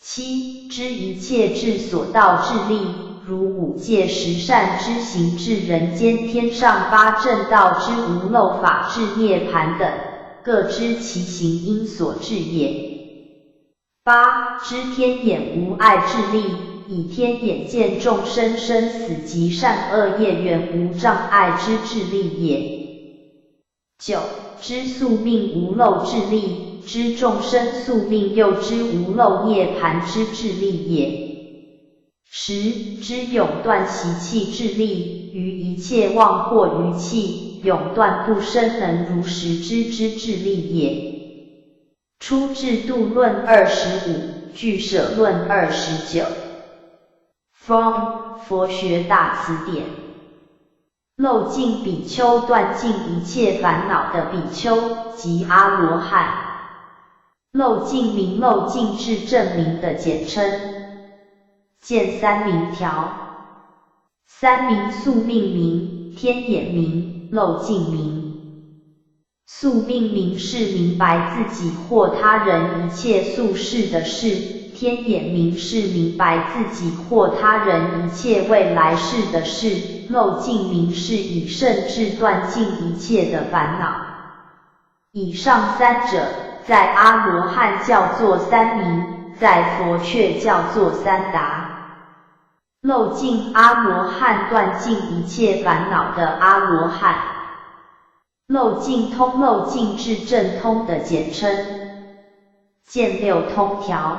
7. 知一切智所道智力，如五戒十善之行至人间天上八正道之无漏法至涅槃等，各知其行因所致也。8. 知天眼无碍智力，以天眼见众生生死及善恶业缘无障碍之智力也。9. 知宿命无漏智力，知众生宿命又知无漏涅槃之智力也。10. 知永断习气智力，于一切妄惑余气，永断不生能如实知之智力也。出智度论25，俱舍论29。From 佛学大词典。漏尽比丘断尽一切烦恼的比丘即阿罗汉。漏尽名漏尽智证明的简称。见三明条。三明宿命明、天眼明、漏尽明。宿命明是明白自己或他人一切宿世的事，天眼明是明白自己或他人一切未来世的事，漏尽明是以圣智断尽一切的烦恼。以上三者，在阿罗汉叫做三明，在佛却叫做三达。漏尽阿罗汉断尽一切烦恼的阿罗汉。漏尽通漏尽智正通的简称。见六通条。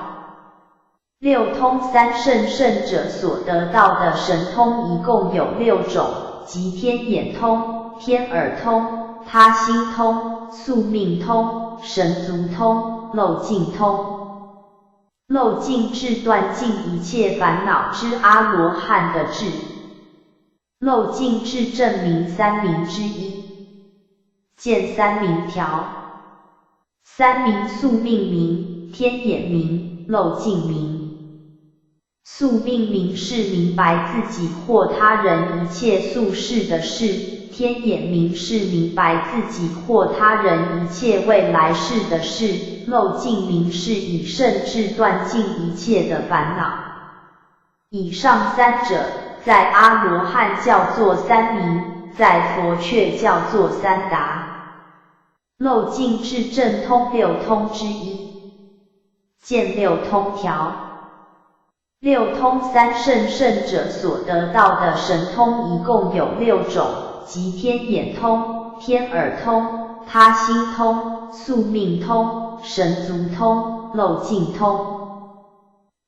六通三圣圣者所得到的神通一共有6种，即天眼通、天耳通、他心通、宿命通、神足通、漏尽通。漏尽智断尽一切烦恼之阿罗汉的智。漏尽智证明三明之一。见三明条。三明宿命明、天眼明、漏尽明。宿命明是明白自己或他人一切宿世的事，天眼明是明白自己或他人一切未来世的事，漏尽明是以圣智断尽一切的烦恼。以上三者，在阿罗汉叫做三明，在佛却叫做三达。漏尽智正通六通之一。见六通条。六通三圣圣者所得到的神通一共有6种，即天眼通、天耳通、他心通、宿命通、神足通、漏尽通。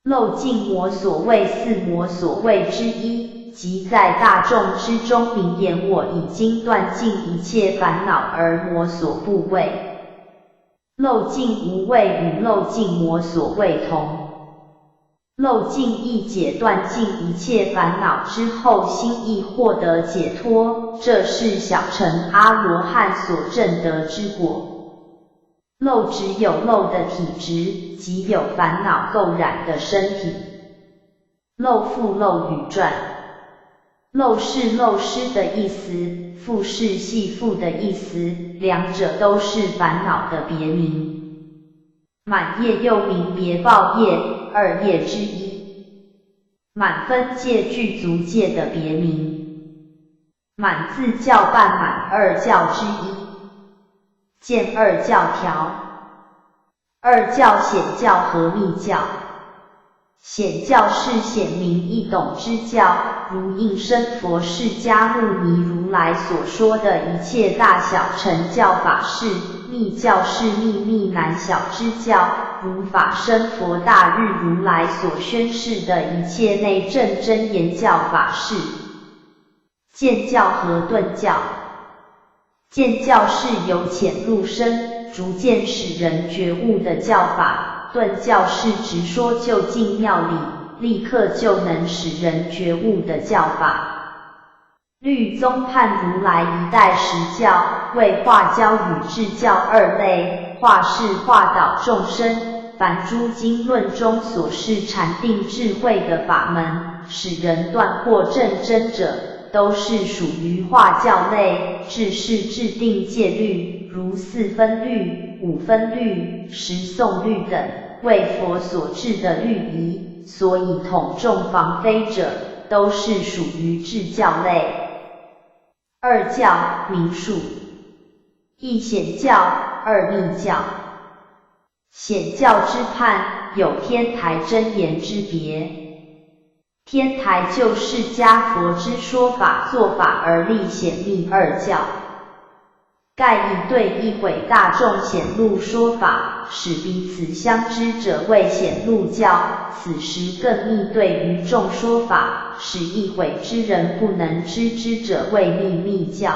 漏尽魔所谓四魔所谓之一，即在大众之中明言我已经断尽一切烦恼而魔所不畏。漏尽无畏与漏尽魔所谓同。漏尽意解断尽一切烦恼之后心意获得解脱，这是小乘阿罗汉所证得之果。漏只有漏的体质，即有烦恼垢染的身体。漏复漏语传。漏是漏失的意思，复是系复的意思，两者都是烦恼的别名。满业又名别报业，二业之一。满分界具足界的别名。满字教半满二教之一。见二教条。二教显教和密教。显教是显明易懂之教，如应身佛释迦牟尼如来所说的一切大小乘教法事。密教是秘密难晓之教，如法身佛大日如来所宣示的一切内证真言教法事。见教和顿教。见教是由浅入深，逐渐使人觉悟的教法，顿教是直说就近妙理，立刻就能使人觉悟的教法。律宗判如来一代实教，为化教与智教二类，化是化导众生，凡诸经论中所示禅定智慧的法门，使人断惑证真者，都是属于化教类。智是制定戒律，如4分律、5分律、10诵律等，为佛所制的律仪，所以统众防非者，都是属于至教类。二教名数，一显教，二密教。显教之判，有天台真言之别。天台就释迦佛之说法做法而立显密二教，盖以对一毁大众显露说法，使彼此相知者为显露教。此时更密对于众说法，使一毁之人不能知之者为秘密教。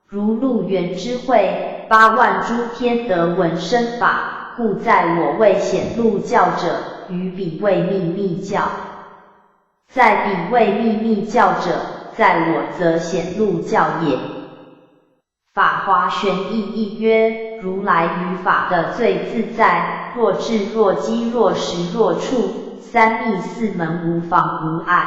如鹿园之会，8万诸天得闻生法，故在我为显露教者，于彼为秘密教。在彼为秘密教者，在我则显露教也。法华玄义义曰：如来于法的最自在，若智若机若实若处，三密四门无妨无碍。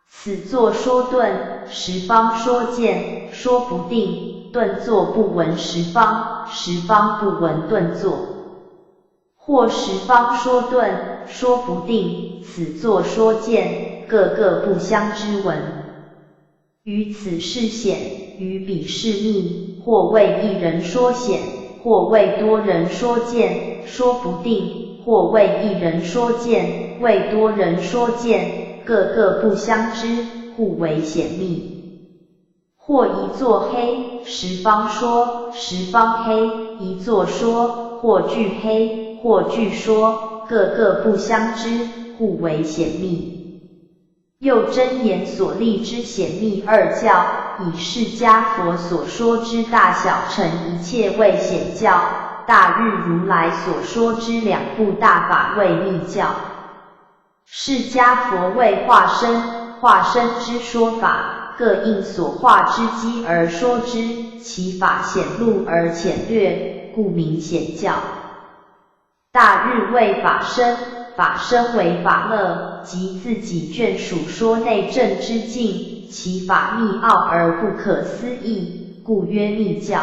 此作说顿，十方说见，说不定，顿作不闻十方，十方不闻顿作。或十方说顿，说不定，此作说见，个个不相知闻。于此是显，于彼是密，或为一人说显，或为多人说见，说不定，或为一人说见，为多人说见，个个不相知，互为显密。或一作黑，十方说，十方黑，一作说，或俱黑，或俱说，个个不相知，互为显密。又真言所立之显密二教，以释迦佛所说之大小乘一切为显教，大日如来所说之两部大法为密教。释迦佛为化身，化身之说法，各应所化之机而说之，其法显露而浅略，故名显教。大日为法身，法身为法乐，即自己眷属说内证之境，其法密奥而不可思议，故曰密教。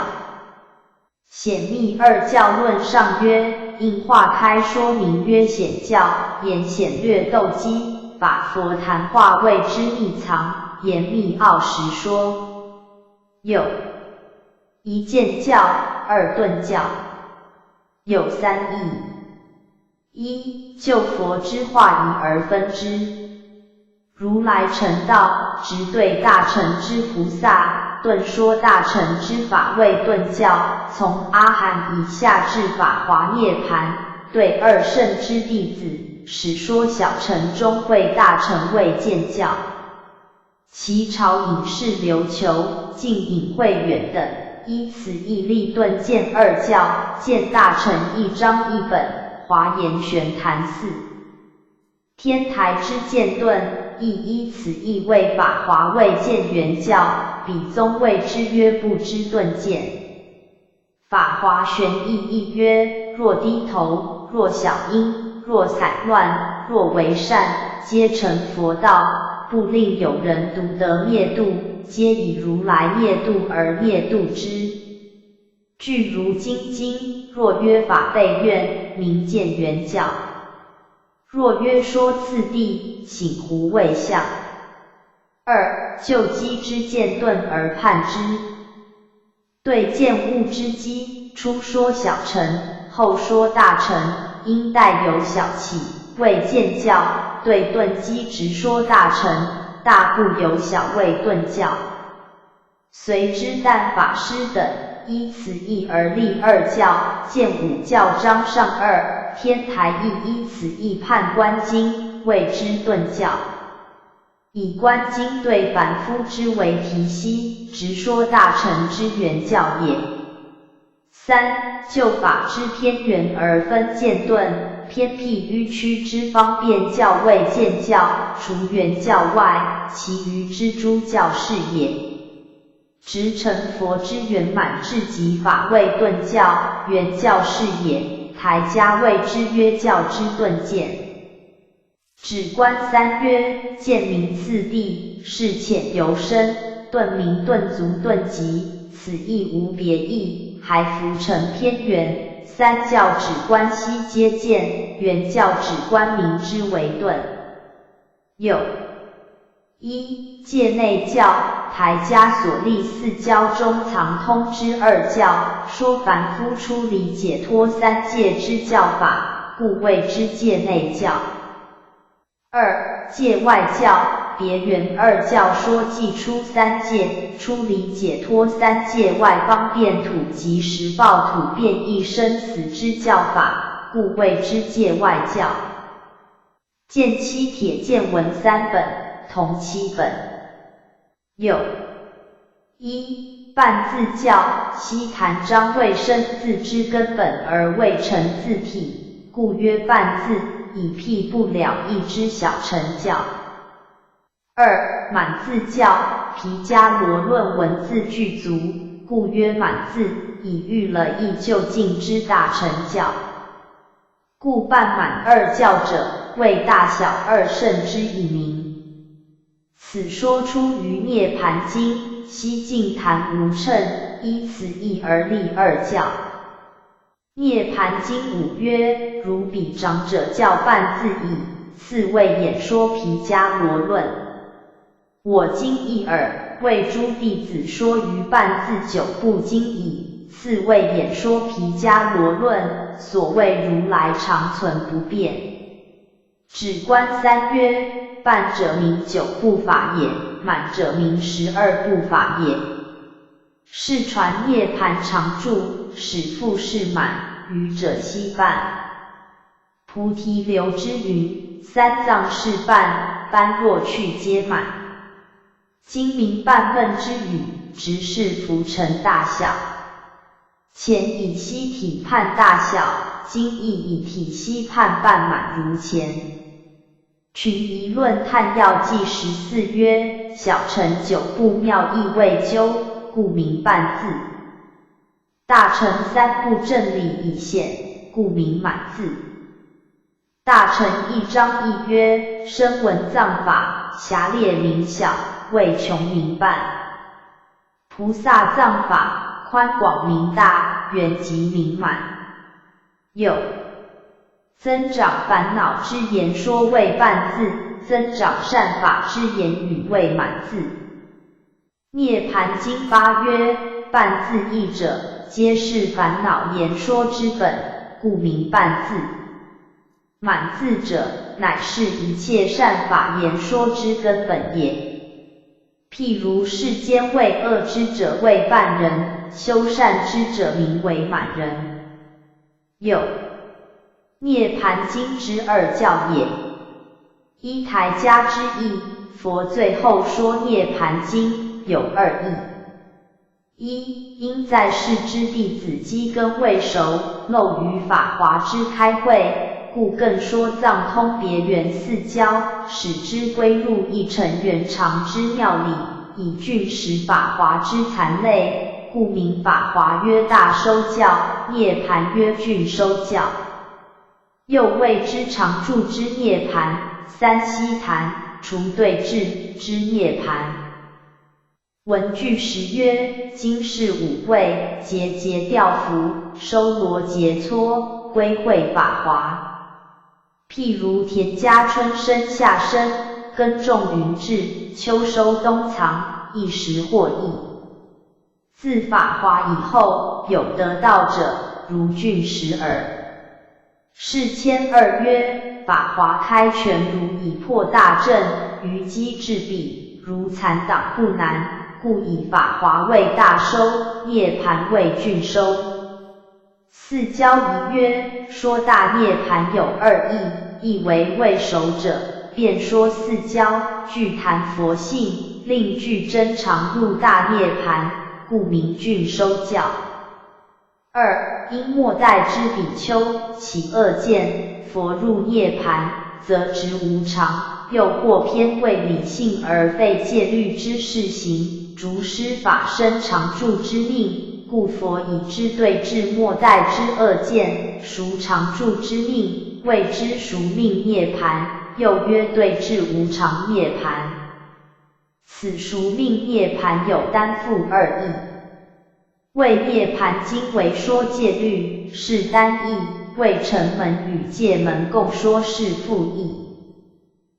显密二教论上曰：应化开说明曰显教，言显略斗机，法佛谈话谓之密藏，言密奥实说。有一见教，二顿教，有三义。一、就佛之话仪而分之。如来成道，直对大乘之菩萨，顿说大乘之法为顿教，从阿含以下至法华涅槃，对二圣之弟子，使说小乘中会大乘为见教。其朝隐士琉球、净隐慧远等，依此义立顿见二教，见大乘一章一本。华严玄坛寺，天台之见顿，亦依此义为法华为见圆教，彼宗谓之曰不知顿见。法华玄义义曰：若低头，若小音，若散乱，若为善，皆成佛道，不令有人独得灭度，皆以如来灭度而灭度之。具如金经，若曰法备愿，名见圆教；若曰说次第，醒胡未相。二、就机之见顿而判之。对见物之机，初说小乘，后说大乘，应带有小起，为见教；对顿机直说大乘，大不有小为顿教。随之但法师等，依此义而立二教，见五教章上二，天台亦依此义判观经，谓之顿教。以观经对凡夫之为题析，直说大乘之圆教也。三、就法之偏圆而分见顿，偏僻迂曲之方便教为见教，除圆教外，其余之诸教是也。直成佛之圆满至极法为顿教，圆教是也。台家谓之曰教之顿见。止观三曰：见名次第，是浅由深；顿名顿足顿极，此亦无别意，还浮成偏圆，三教指关系皆见，原教指关明之为顿。有一界内教，台家所立四教中藏通之二教，说凡夫出离解脱三界之教法，故谓之界内教。二界外教，别原二教说既出三界，出离解脱三界外方便土及实报土变异生死之教法，故谓之界外教。见七铁见文三本，同七本。有一半字教，悉谈章未生字之根本而未成字体，故曰半字，以辟不了义之小乘教。二满字教，毗迦罗论文字具足，故曰满字，以喻了义就近之大乘教。故半满二教者，为大小二圣之以名。此说出于涅盘经，悉净谈无称，依此义而立二教。涅盘经五曰：如彼长者教半字矣，次为演说毗迦罗论。我今一耳，为诸弟子说于半字九部经矣，次为演说毗迦罗论。所谓如来常存不变。指观三曰：半者名九部法也，满者名12部法也。世传涅盘常住，使复是满，愚者悉半。菩提流之云：三藏是半，般若去皆满。今明半分之语，直是浮尘大小。前以悉体判大小，今亦以体悉判半满如前。群疑论探要记14曰：小乘九部妙义未究，故名半字；大乘三部正理已显，故名满字。大乘一章一曰：声闻藏法，狭劣名小，为穷名半；菩萨藏法，宽广名大，圆极名满。有增长烦恼之言说为半字，增长善法之言语为满字。涅盘经8曰：半字义者，皆是烦恼言说之本，故名半字。满字者，乃是一切善法言说之根本也。譬如世间为恶之者为半人，修善之者名为满人。有涅盘经之二教也。依台家之意，佛最后说涅盘经有二义：一，因在世之弟子机根未熟，漏于法华之开会，故更说藏通别圆四教，使之归入一乘圆常之妙理，以具实法华之残类，故名法华曰大收教，涅盘曰具收教。又谓之常住之涅盘，三悉檀，除对治之涅盘。文具实曰：今世五位，节节调伏，收罗节搓，归会法华。譬如田家春生夏生，耕种云至，秋收冬藏，一时获益。自法华以后，有得道者，如具实耳。是谦二曰：法华开权如以破大阵，于机制彼，如残党不难，故以法华为大收，涅盘为具收。四教一曰：说大涅盘有二义，一为未熟者，便说四教，具谈佛性，令具真常入大涅盘，故名具收教。二，因末代之比丘起恶见，佛入涅盘，则执无常，又或偏为理性而废戒律之事行，逐施法身常住之命，故佛以之对治末代之恶见，赎常住之命，谓之赎命涅盘，又曰对治无常涅盘。此赎命涅盘有单复二义。谓涅盘经为说戒律，是单义；谓城门与戒门共说是复义。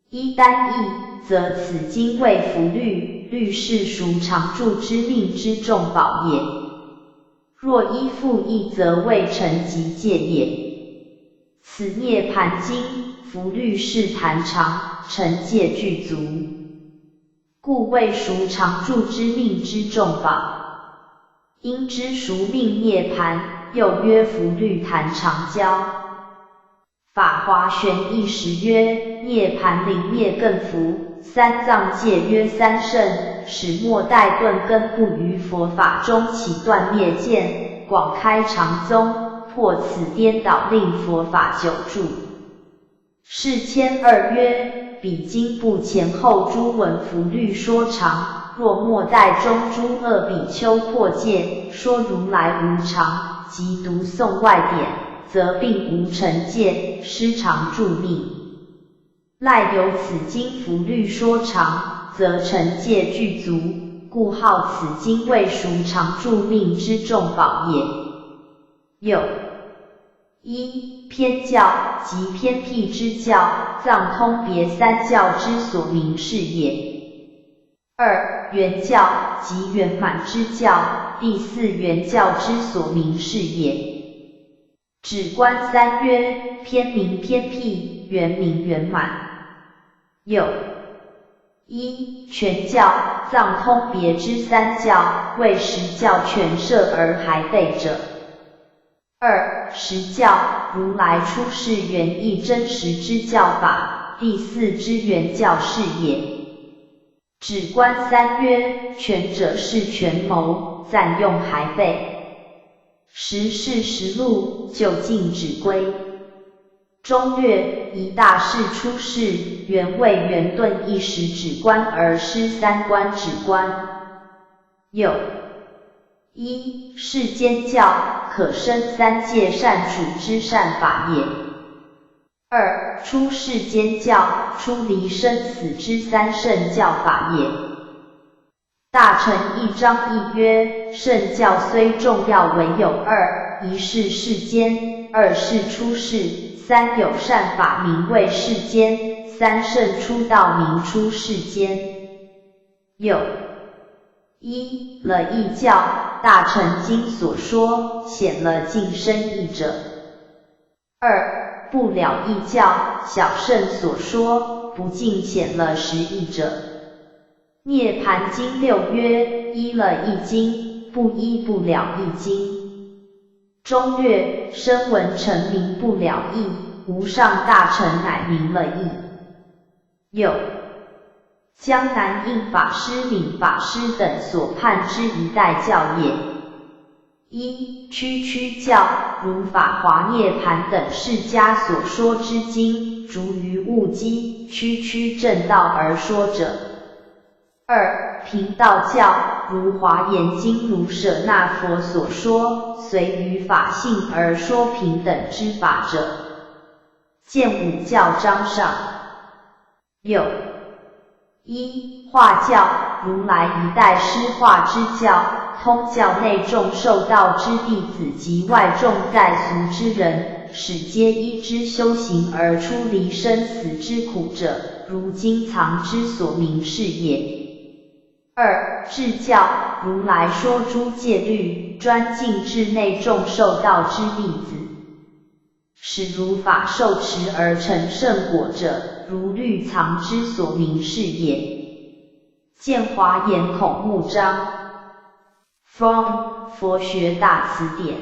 依单义，则此经为符律，律是属常住之命之重宝也；若依复义，则谓城及戒也。此涅盘经，符律是坛常，城戒具足，故谓属常住之命之重宝。因之熟命涅盘，又曰符律坛常交。法华玄义时曰：涅盘灵灭更福，三藏戒曰三圣，使末代顿根不于佛法中起断灭见，广开常宗，破此颠倒，令佛法久住。是谦二曰：彼经部前后诸文符律说常，若末代中诸恶比丘破戒，说如来无常，即读诵外典，则并无成戒，失常住命。赖有此经符律说常，则成戒具足，故号此经为属常住命之重宝也。有一偏教即偏僻之教，藏通别三教之所明是也。二圆教即圆满之教，第四圆教之所明是也。止观三曰：偏明偏僻，圆明圆满。有一全教，藏通别之三教，为实教全摄而还备者。二实教，如来出世原意真实之教法，第四之圆教是也。止观三曰：全者是权谋，暂用还备。实是实录，就近止归。中略一大事出世，原为圆顿一时止观而失三观止观。有一世间教，可生三界善处之善法也。二出世间教，出离生死之三圣教法也。大乘一章一曰：圣教虽重要，唯有二：一是世间，二是出世，三有善法名为世间，三圣出道名出世间。有一了义教，大乘经所说显了净身义者。二不了义教，小圣所说不尽显了实义者。涅盘经六曰：依了义经，不依不了义经。中略声闻成名不了义，无上大乘乃明了义。有江南印法师、敏法师等所判之一代教也。一区区教，如法华涅盘等释迦所说之经，逐于物机，区区正道而说者。二平道教，如华严经如舍那佛所说，随于法性而说平等之法者。见五教章上。有一化教，如来一代施化之教，通教内众受道之弟子及外众在俗之人，使皆依之修行而出离生死之苦者，如经藏之所明是也。二智教，如来说诸戒律，专禁制内众受道之弟子，使如法受持而成圣果者，如律藏之所明是也。见华严孔目章 From 佛学大辞典。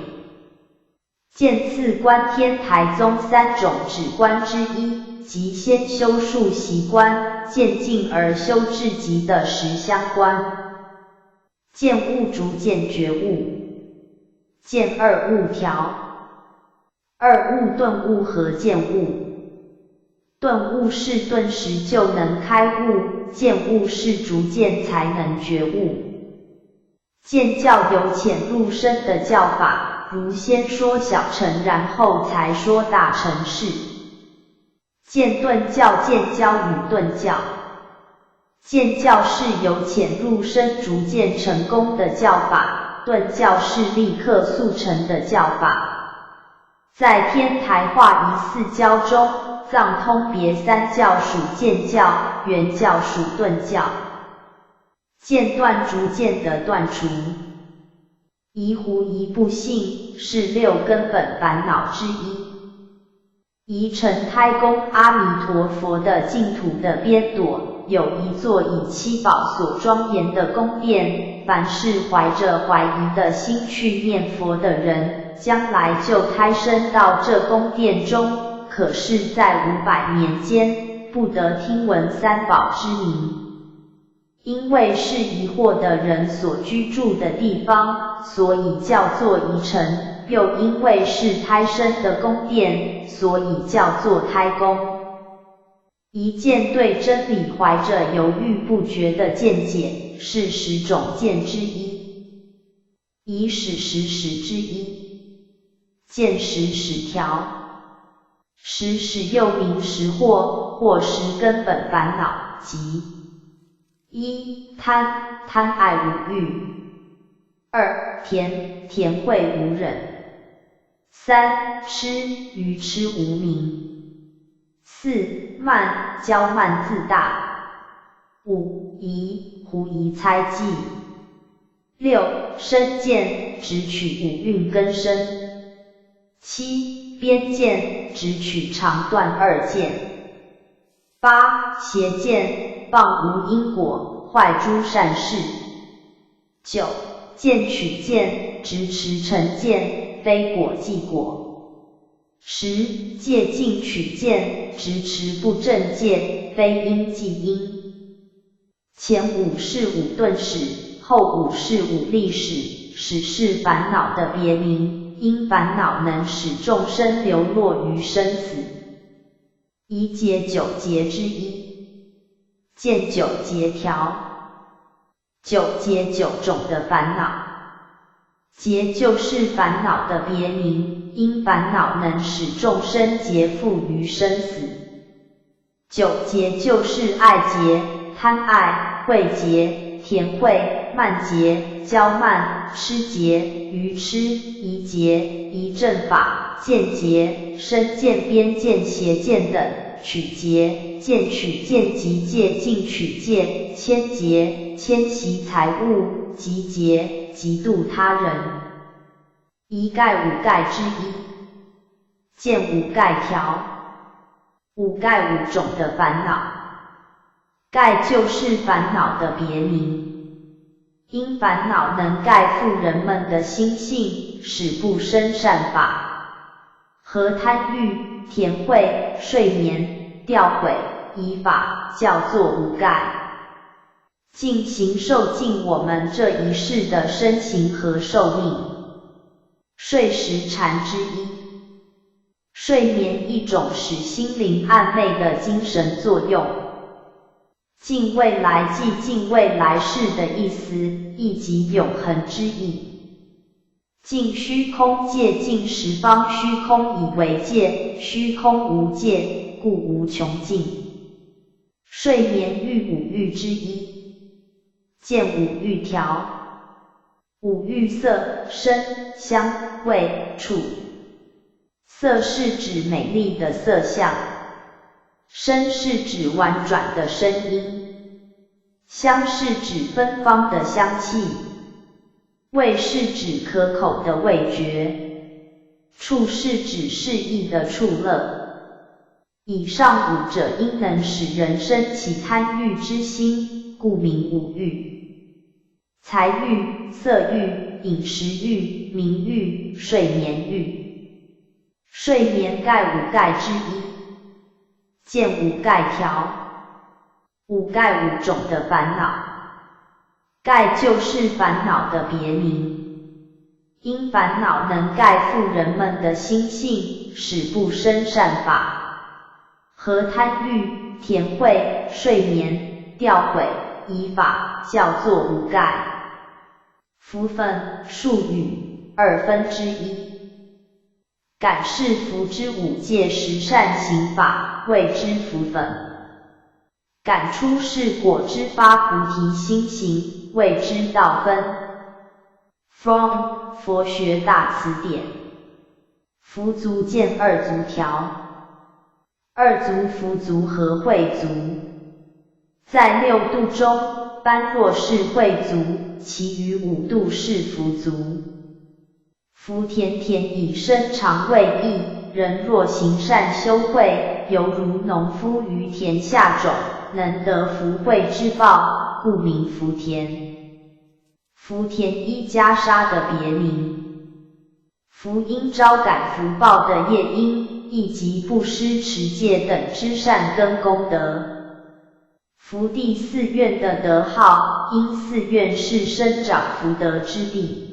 见次观天台宗三种止观之一，即先修数习观，渐进而修至极的实相观。见物逐渐觉悟。见二物调。二物顿悟和见悟。顿悟是顿时就能开悟，见悟是逐渐才能觉悟。见教有浅入深的教法，如先说小乘，然后才说大乘事。见顿教、见教与顿教。见教是由浅入深逐渐成功的教法，顿教是立刻速成的教法。在天台化仪四教中，藏通别三教属渐教，圆教属顿教。渐断逐渐的断除。疑狐疑不信是6根本烦恼之一。宜城胎宫阿弥陀佛的净土的边朵，有一座以七宝所庄严的宫殿，凡是怀着怀疑的心去念佛的人，将来就胎生到这宫殿中，可是在500年间，不得听闻三宝之名。因为是疑惑的人所居住的地方，所以叫做疑城，又因为是胎生的宫殿，所以叫做胎宫。疑见对真理怀着犹豫不决的见解，是10种见之一。疑始之一。见10条。10又名10惑，或10根本烦恼，即1. 贪爱无欲。2. 甜慧无忍。3. 愚痴无明。4. 慢骄慢自大。5. 狐疑猜忌。6. 身见直取5蕴根生。7. 边见直取长断2见。8. 邪见谤无因果，坏诸善事。9. 见取见，直持成见，非果即果。10. 戒禁取见，直持不正戒，非因即因。前5是5顿始，后5是5力始。始是烦恼的别名，因烦恼能使众生流落于生死。疑解9结之一。见9结条。9结9种的烦恼。结就是烦恼的别名，因烦恼能使众生劫缚于生死。9结就是爱结、贪爱、慧结、甜慧、慢结、骄慢、痴结、愚痴、疑结、疑正法、见结、身见、边见、邪见等。取结、见取见及戒禁取戒、牵结、牵习财物、集结、嫉妒他人。疑盖5盖之一。见5盖条。5盖5种的烦恼。盖就是烦恼的别名，因烦恼能盖覆人们的心性，使不生善法。和贪欲、甜慧、睡眠、掉毁、疑法叫做5盖。尽形受尽我们这一世的身形和寿命。睡时禅之一。睡眠一种使心灵暗昧的精神作用。尽未来即尽未来世的意思，亦即永恒之意。尽虚空界尽十方虚空以为界，虚空无界，故无穷尽。睡眠欲5欲之一。见5欲条。5欲色、声、香、味、触。色是指美丽的色相，声是指婉转的声音，香是指芬芳的香气，味是指可口的味觉，触是指适意的触乐。以上5者因能使人生起贪欲之心，故名5欲。财欲、色欲、饮食欲、名欲、睡眠欲。睡眠盖5盖之一。见5盖条。5盖5种的烦恼。盖就是烦恼的别名，因烦恼能盖覆人们的心性，使不生善法。和贪欲、甜慧、睡眠、掉毁、疑法叫做5盖。福分术语2分之一。感是福之5戒十善行法，谓之福分。感出是果之发菩提心行，谓之道分。From 佛学大词典。符足见二足条。二足符足和会足。在六度中，般若是会足，其余五度是符足。福田田以身长为义，人若行善修慧，犹如农夫于田下种，能得福慧之报，故名福田。福田一袈裟的别名。福因招感福报的业因，亦即布施持戒等之善根功德。福地寺院的德号，因寺院是生长福德之地。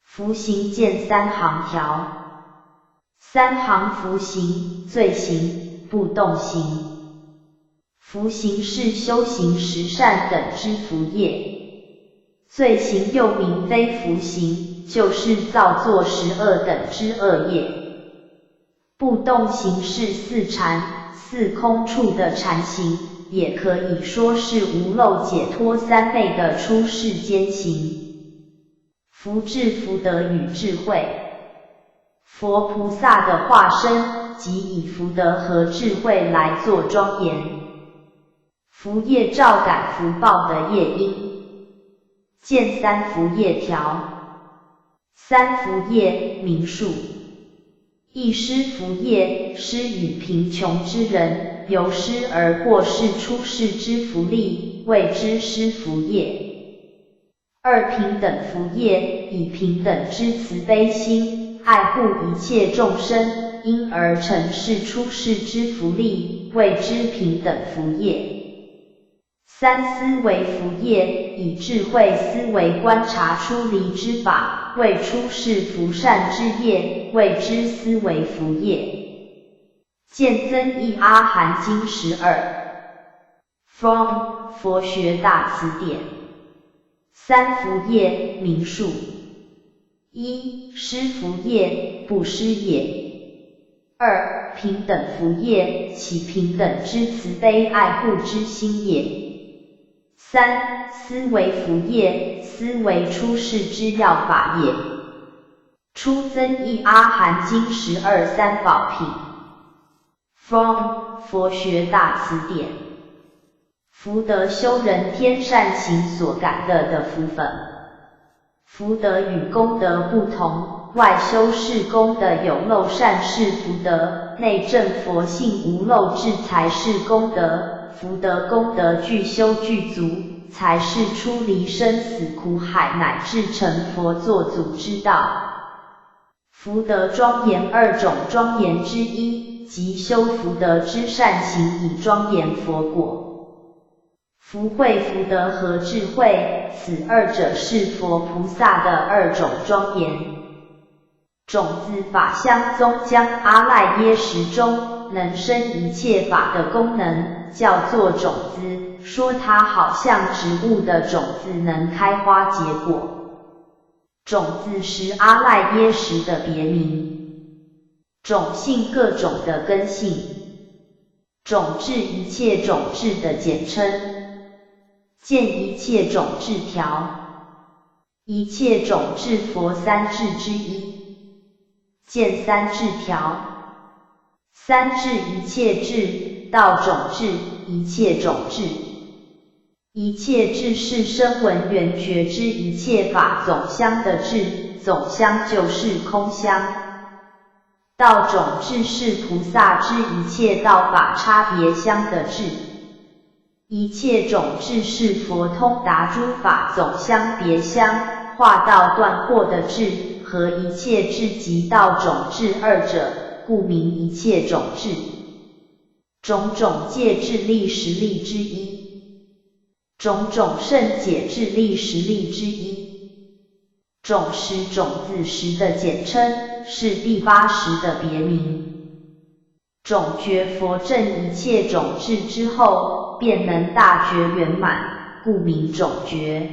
福行见三行条。三行福行、罪行、不动行。福行是修行十善等之福业。罪行又名非福行，就是造作十恶等之恶业。不动行是四禅、四空处的禅行，也可以说是无漏解脱三昧的出世间行。福智福德与智慧。佛菩萨的化身，即以福德和智慧来做庄严。福业照感福报的业因。见三福业条。三福业名数。一施福业，施与贫穷之人，由施而获是出世之福利，谓之施福业。二平等福业，以平等之慈悲心，爱护一切众生，因而成是出世之福利，谓之平等福业。三思维福业，以智慧思维观察出离之法，谓出世福善之业，谓之思维福业。见增益阿含经12。From 佛学大词典。三福业名数。一、施福业，布施业。二、平等福业，起平等之慈悲爱护之心也。三、思维福业，思维出世之要法也。出增益阿含经12三宝品。From 佛学大词典。福德修人天善行所感得的福分。福德与功德不同，外修是功的有漏善是福德，内证佛性无漏智才是功德。福德功德具修具足，才是出离生死苦海乃至成佛作祖之道。福德庄严二种庄严之一，即修福德之善行以庄严佛果。福慧福德和智慧，此二者是佛菩萨的二种庄严。种子法相宗将阿赖耶识中能生一切法的功能，叫做种子，说它好像植物的种子能开花结果。种子是阿赖耶识的别名。种性各种的根性。种质一切种质的简称。见一切种质条。一切种质佛三智之一。见三智条。三智一切智，道种智，一切种智。一切智是声闻缘觉之一切法总相的智，总相就是空相。道种智是菩萨之一切道法差别相的智。一切种智是佛通达诸法总相别相，化道断惑的智，和一切智及道种智二者，故名一切种智。种种戒智力实力之一。种种圣解智力实力之一。种实种子实的简称，是第80的别名。种觉佛证一切种智之后，便能大觉圆满，故名种觉。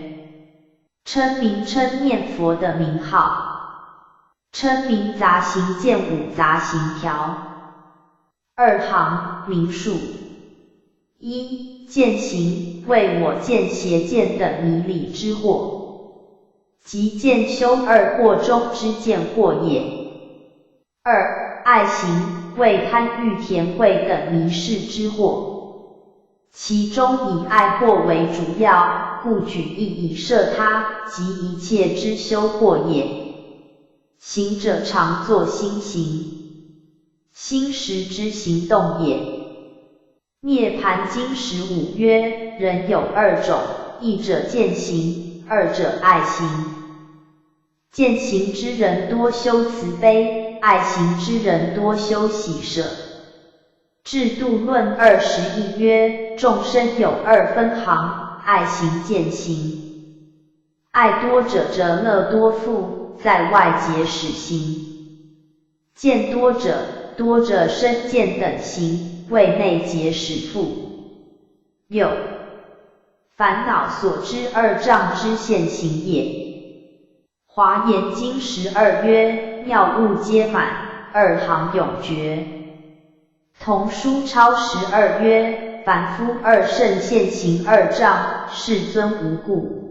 称名称念佛的名号。称名杂行见五杂行条。二行名数。一、见行，为我见邪见等迷理之惑。即见修二惑中之见惑也。二、爱行为贪欲田慧等迷事之惑，其中以爱惑为主要，故举意以摄他及一切之修惑也。行者常作心行，心识之行动也。涅盘经15曰：人有二种，一者见行，二者爱行。见行之人多修慈悲，爱行之人多修喜舍。制度论21曰：众生有二分行，爱行见行。爱多者则乐多富，在外结使行；见多者身见等行，为内结使富。六、烦恼所知二障之现行也。华严经12曰：妙物皆满，二行永绝。同书超12曰：凡夫二圣现行二障，世尊无故。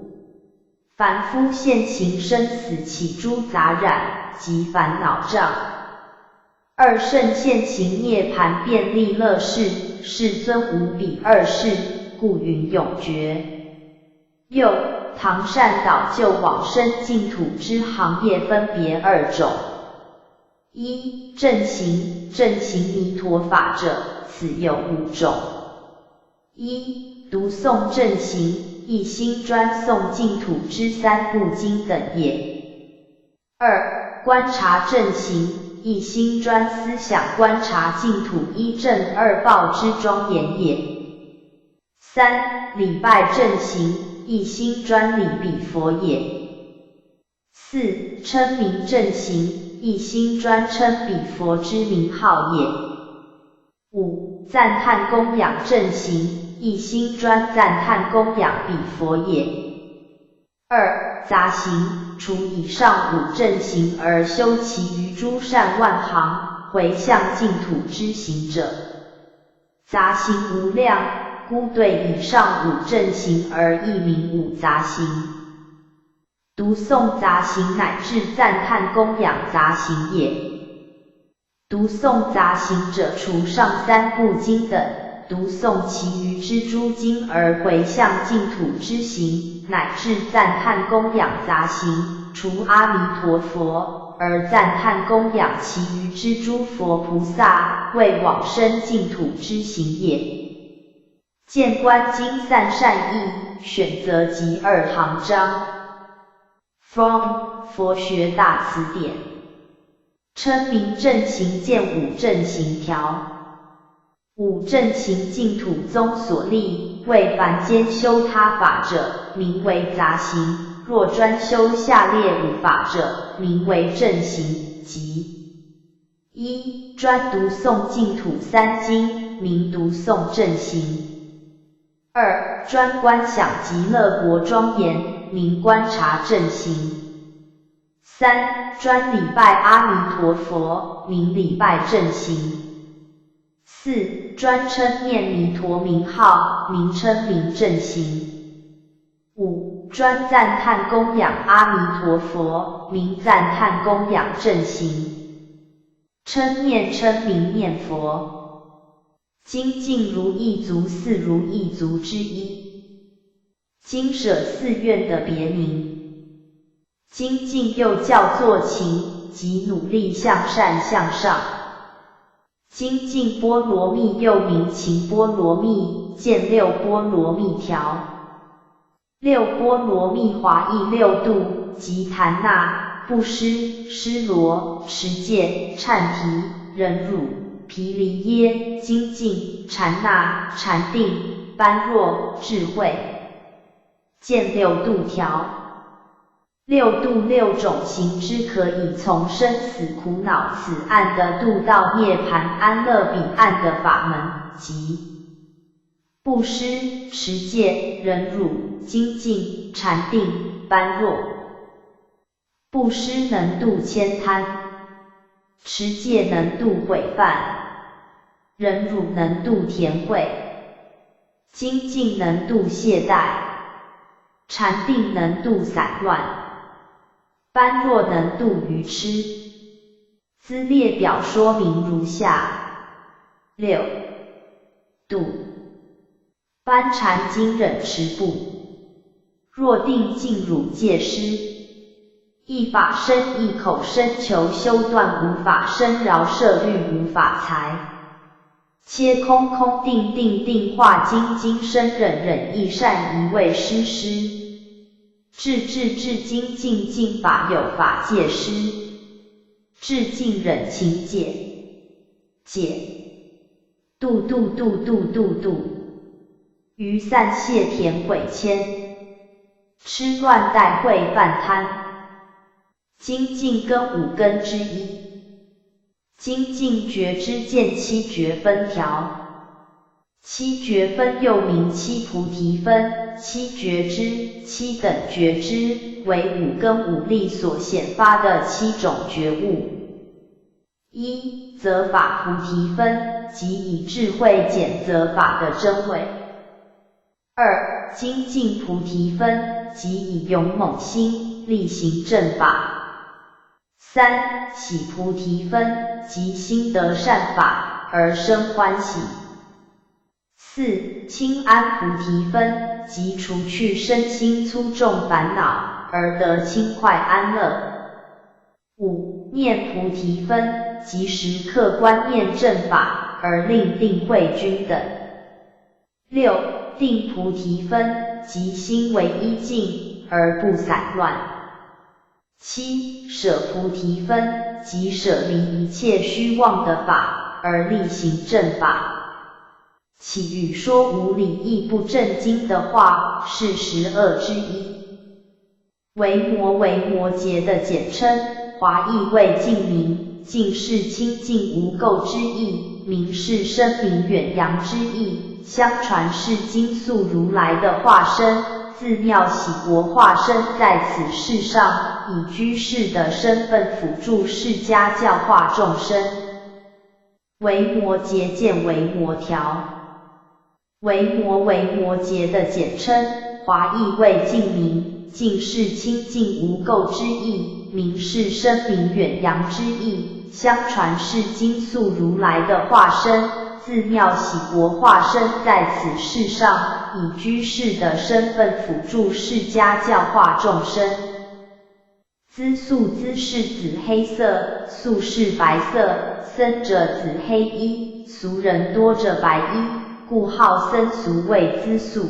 凡夫现行生死起诸杂染及烦恼障，二圣现行涅盘便利乐事，世尊无比二事，故云永绝。六、唐善导救往生净土之行业分别二种。一、正行弥陀法者，此有5种。一、独诵正行，一心专诵净土之3部经等也。二、观察正行，一心专思想观察净土一正二报之庄严也。三、礼拜正行，一心专礼彼佛也。四、称名正行，一心专称彼佛之名号也。五、赞叹供养正行，一心专赞叹供养彼佛也。二、杂行，除以上5正行而修其余诸善万行，回向净土之行者，杂行无量，故对以上5正行而译名5杂行。独诵杂行乃至赞叹供养杂行也。独诵杂行者，除上3部经等，独诵其余之诸经而回向净土之行，乃至赞叹供养杂行，除阿弥陀佛而赞叹供养其余之诸佛菩萨，为往生净土之行也。见观经散善义，选择集2行章。From 佛学大辞典。称名正行见5正行条。5正行净土宗所立，为凡间修他法者，名为杂行；若专修下列5法者，名为正行，即一、专读诵净土3经，名读诵正行；二、专观想极乐国庄严，名观察正行；三、专礼拜阿弥陀佛，名礼拜正行；四、专称念弥陀名号，名称名正行；五、专赞叹供养阿弥陀佛，名赞叹供养正行。称念称名念佛。精进如意足4如意足之一。精舍寺院的别名。精进又叫做勤，即努力向善向上。精进波罗蜜又名勤波罗蜜，见6波罗蜜条。6波罗蜜华译6度，即檀那、布施、施罗、持戒、忏提、忍辱、毗梨耶、精进、禅那、禅定、般若、智慧。见6度条。6度6种行之，可以从生死苦恼此岸的度到涅盘安乐彼岸的法门，即布施、持戒、忍辱、精进、禅定、般若。布施能度慳贪，持戒能度毁犯，忍辱能度甜慧，精进能度懈怠，禅定能度散乱。般若能度愚痴。资列表说明如下。6. 度。般禅经忍持部。若定静辱戒师，一法身一口身求修断无法身饶摄虑无法财，切空空定定定化精精深忍忍益善一味师师，至至至精进净法有法戒师，至净忍勤戒戒度度度度度度，于散谢田毁迁。痴乱带会犯贪，精进根5根之一。精进觉知见7觉分条。7觉分又名7菩提分，7觉知、7等觉知，为5根5力所显发的7种觉悟。1. 择法菩提分，即以智慧检择法的真伪。2. 精进菩提分，即以勇猛心力行正法。3. 喜菩提分，即心得善法而生欢喜。4. 清安菩提分，即除去身心粗重烦恼而得轻快安乐。5. 念菩提分，即时刻观念正法而令定慧均等。6. 定菩提分，即心为一境而不散乱。7. 舍菩提分，即舍离一切虚妄的法而力行正法。其余说无理义不正经的话是12之一。为摩诘的简称，华译为净明，净是清净无垢之意，明是声名远扬之意。相传是金素如来的化身，自妙喜国化身在此世上，以居士的身份辅助释迦教化众生。维摩诘见维摩条。维摩诘的简称，华译为净明，净是清净无垢之意，明是声名远扬之意。相传是金素如来的化身，自妙喜国化身在此世上，以居士的身份辅助释迦教化众生。资素资是紫黑色，素是白色，僧者紫黑衣，俗人多着白衣，故号僧俗谓资素。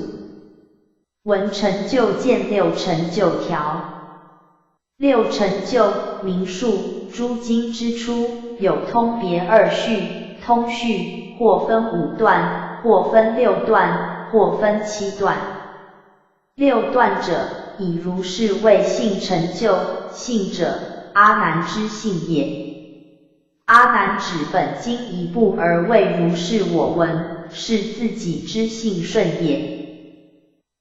闻成就见6成就条。6成就，名数，诸经之初，有通别2序，通序或分5段，或分6段，或分7段。6段者，以如是为性成就，性者，阿难之性也。阿难指本经一部而谓如是我闻，是自己之性顺也。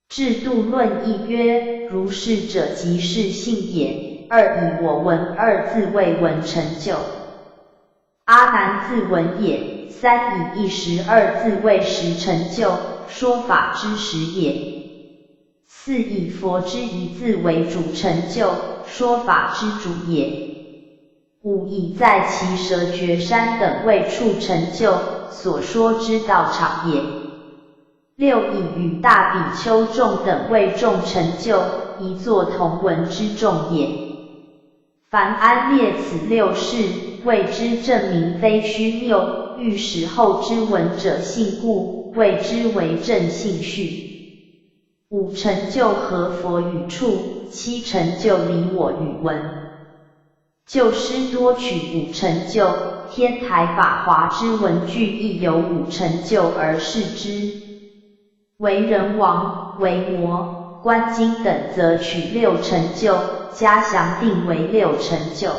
制度论义曰：如是者即是性也。2以我闻2字谓闻成就。阿难自闻也。3以一时2字谓时成就，说法之时也。4以佛之一字为主成就，说法之主也。5以在其舍绝山等位处成就，所说之道场也。6以与大比丘众等位众成就，一作同文之众也。凡安列此6事，谓之证明非虚谬，欲使后之闻者信故，谓之为正信序。5成就合佛语处，7成就离我语闻。旧师多取5成就，天台法华之文句亦有5成就而释之。为人王、为魔、观经等则取6成就，加详定为6成就。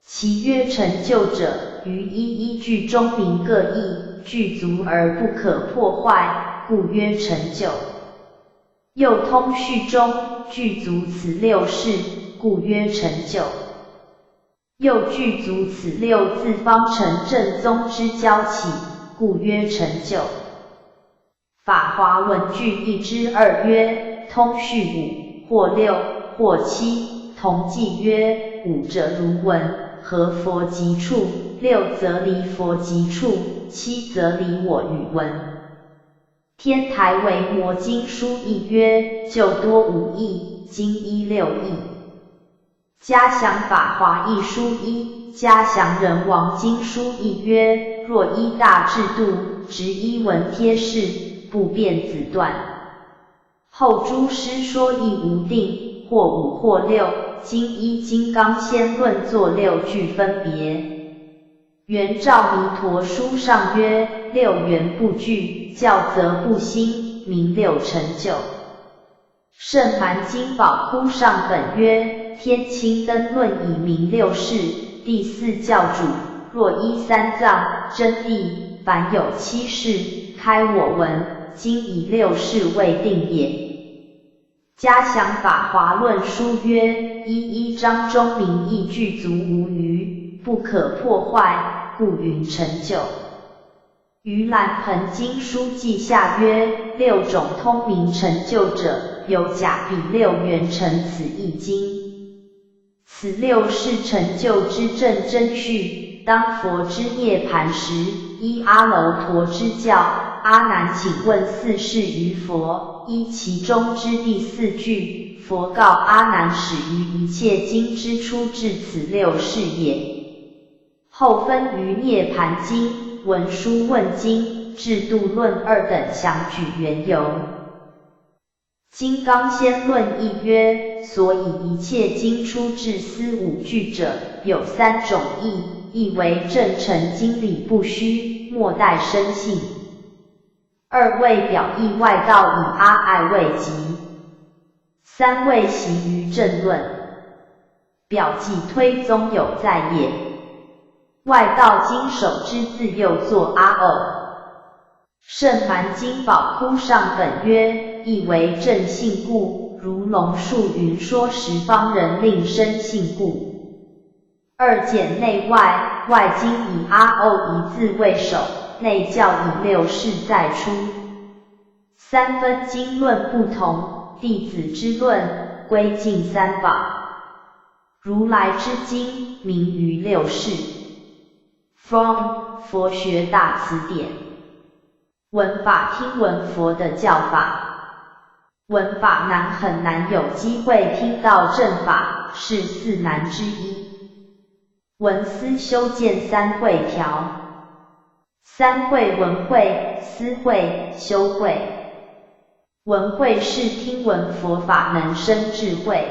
其曰成就者，于一句中明各异，具足而不可破坏，故曰成就。又通序中具足此6事，故曰成就。又具足此6字方成正宗之交起，故曰成就。法华文句1之2曰：通序5，或6，或7，同纪曰：五者如闻，合佛即处；六则离佛即处；七则离我与闻。天台为摩经书义曰：就多无义，经一六义。嘉祥法华义书一，嘉祥人王经书义曰：若依大制度，执一文贴示，不变子断。后诸师说义无定，或五或六，经一金刚仙论作六句分别。圆照弥陀书上曰：六缘不具，教则不兴，名六成就。圣蛮经宝窟上本曰：天清灯论以明六事，第四教主，若依三藏真谛，凡有七事，开我闻，今以六事为定也。嘉祥法华论书曰：一章中明义具足无余，不可破坏，故云成就。盂兰盆经书记下曰：六种通明成就者，有假比六缘成此一经。此六是成就之正真序，当佛之涅盘时，依阿耨陀之教。阿难，请问四事于佛，依其中之第四句，佛告阿难：始于一切经之初至此六事也。后分于涅盘经、文殊问经、制度论二等详举缘由。金刚仙论义曰：所以一切经出至思五句者，有三种义：一为正诚经理不虚，莫待生信；二为表意外道以阿爱未及；三为习于正论。表记推宗有在也，外道经手之自又作阿偶。圣蛮经宝窟上本曰：意为正信故，如龙树云说十方人令生信故。二简内外，外经以阿偶一字为首，内教以六事再出。三分经论不同，弟子之论归尽三宝，如来之经名于六事。From 佛学大词典。闻法听闻佛的教法，闻法难很难有机会听到正法，是四难之一。闻思修见三会条，三会闻会、思会、修会。闻会是听闻佛法能生智慧，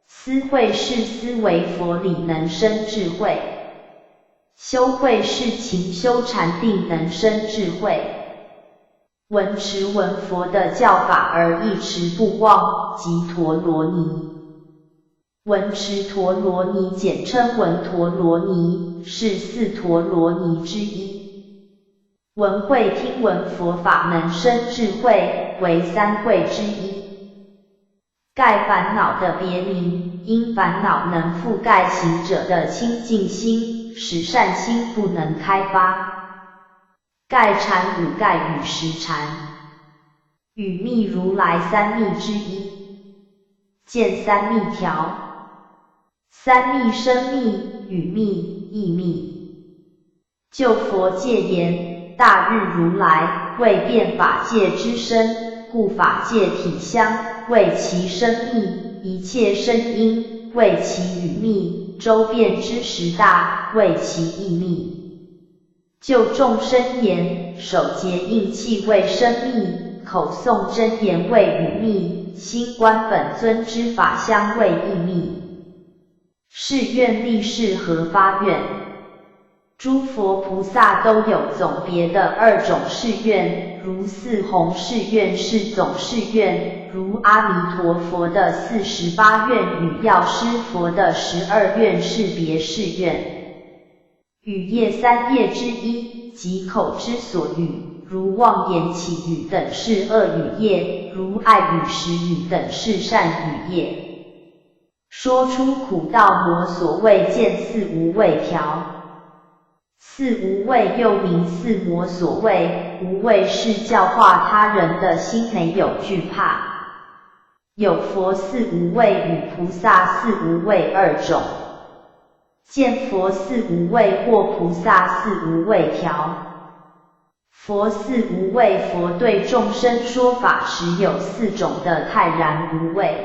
思会是思维佛理能生智慧，修会是勤修禅定能生智慧。闻持闻佛的教法而一持不忘，即陀罗尼。闻持陀罗尼简称闻陀罗尼，是四陀罗尼之一。闻会听闻佛法能生智慧，为三会之一。盖烦恼的别名，因烦恼能覆盖行者的清净心，使善心不能开发。盖禅五盖与十禅，与密如来三密之一。见三密条，三密生密、语密、意密。就佛戒言：大日如来为变法界之身，故法界体相为其生密，一切声音为其语密，周遍之十大为其意密。就众生言：手结印器为生密，口诵真言为语密，心观本尊之法相为意密。是愿力是何发愿？诸佛菩萨都有总别的二种誓愿，如四弘誓愿是总誓愿，如阿弥陀佛的48愿与药师佛的12愿是别誓愿。语业三业之一，即口之所语，如妄言绮语等是恶语业，如爱语食语等是善语业。说出苦道魔所谓见四无畏条。四无畏又名四魔所谓，无畏是教化他人的心没有惧怕。有佛四无畏与菩萨四无畏二种。见佛四无畏或菩萨四无畏条。佛四无畏，佛对众生说法时有四种的泰然无畏。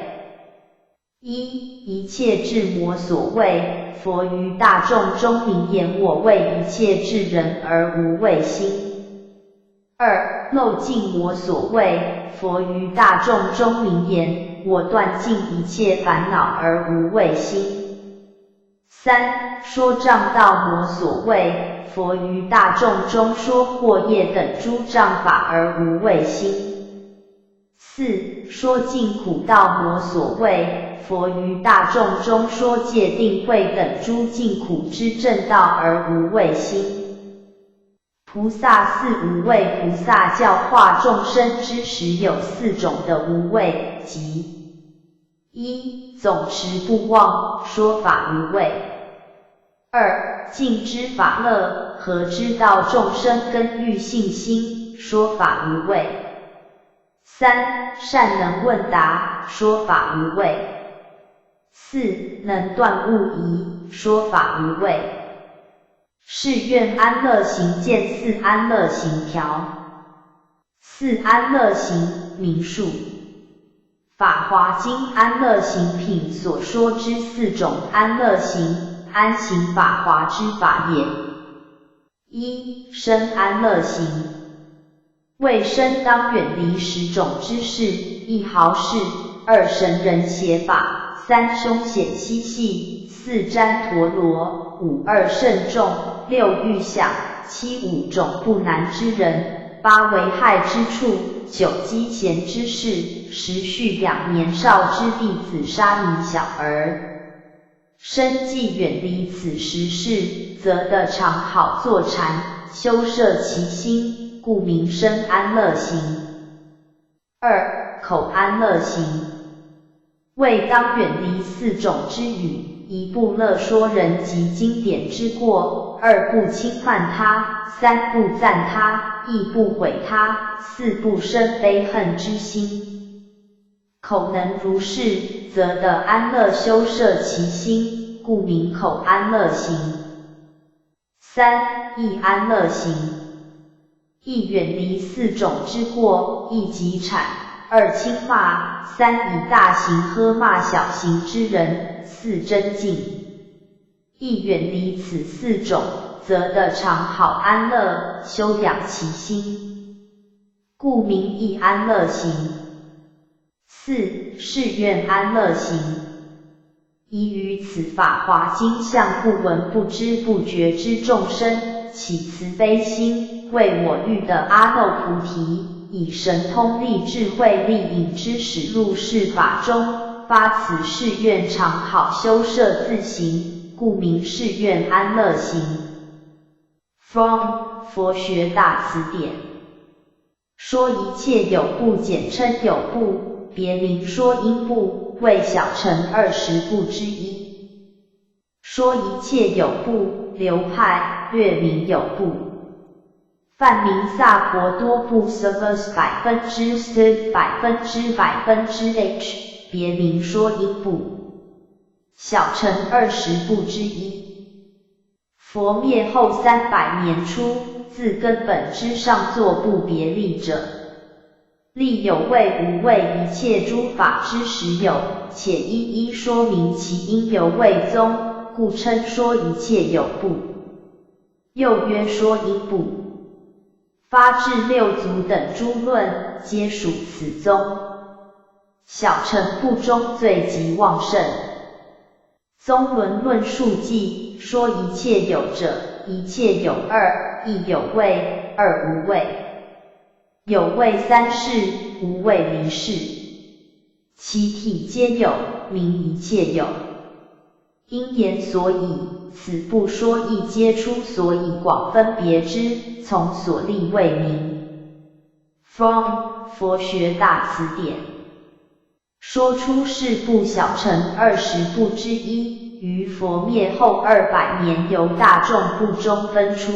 一切智魔所畏，佛于大众中明言我为一切智人而无畏心。二漏尽魔所畏，佛于大众中明言我断尽一切烦恼而无畏心。三说障道魔所畏，佛于大众中说惑业等诸障法而无畏心。四说尽苦道魔所畏，佛于大众中说戒定慧等诸尽苦之正道而无畏心。菩萨四无畏，菩萨教化众生之时有四种的无畏，即一总持不忘，说法无畏。二尽知法乐，合知道众生根欲信心，说法无畏。三善能问答，说法无畏。四能断物疑，说法无畏。是愿安乐行见四安乐行条。四安乐行名数。法华经安乐行品所说之四种安乐行，安行法华之法也。一身安乐行。为身当远离10种之事，一毫事，二神人邪法，三凶险嬉戏，四旃陀罗，五恶甚重，六欲想，七五种不难之人，八为害之处，九积嫌之事，十续养年少之弟子杀迷小儿。身既远离此十事，则得常好坐禅，修摄其心，故名身安乐行。二口安乐行。为当远离四种之语，一不乐说人及经典之过，二不侵犯他，三不赞他，亦不毁他，四不生悲恨之心。口能如是，则得安乐修摄其心，故名口安乐行。三意安乐行。一远离四种之过，一即谄，二轻骂，三以大行呵骂小行之人，四真敬。一远离此四种，则得常好安乐，修养其心，故名意安乐行。四是愿安乐行。依于此法华经向不闻不知不觉之众生起慈悲心，为我欲的阿耨菩提，以神通力智慧力引之使入世法中，发此誓愿常好修摄自行，故名誓愿安乐行。From 佛学大辞典。说一切有部简称有部，别名说因部，为小乘20部之一。说一切有部流派略名有部。梵名萨婆多部 Service 100%H，别名说因部，小乘20部之一。佛灭后300年初，自根本之上作不别立者，立有为无为一切诸法之实有，且一一说明其因由为宗，故称说一切有部。又曰说因部。发至六祖等诸论，皆属此宗。小乘部中最极旺盛。宗轮论述记，说一切有者，一切有二，一有为，二无为。有为三世，无为离世。其体皆有，名一切有。因言所以，此不说亦皆出所以广分别之，从所立为名。From 佛学大辞典。说出是部小乘20部之一，于佛灭后200年由大众部中分出。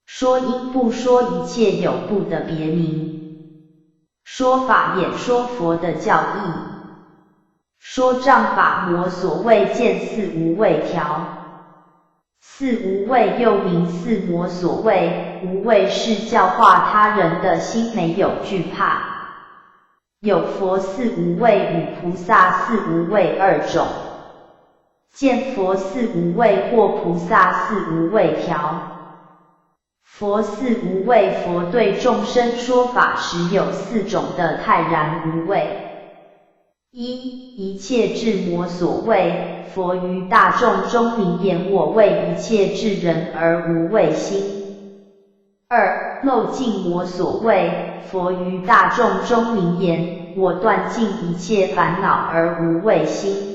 说因部说一切有部的别名。说法演说佛的教义。说障法魔所谓见四无畏条。四无畏又名四魔所谓，无畏是教化他人的心没有惧怕。有佛四无畏与菩萨四无畏二种。见佛四无畏或菩萨四无畏条。佛四无畏，佛对众生说法时有四种的泰然无畏。一切智魔所谓，佛于大众中明言我为一切智人而无畏心。二漏尽魔所谓，佛于大众中明言我断尽一切烦恼而无畏心。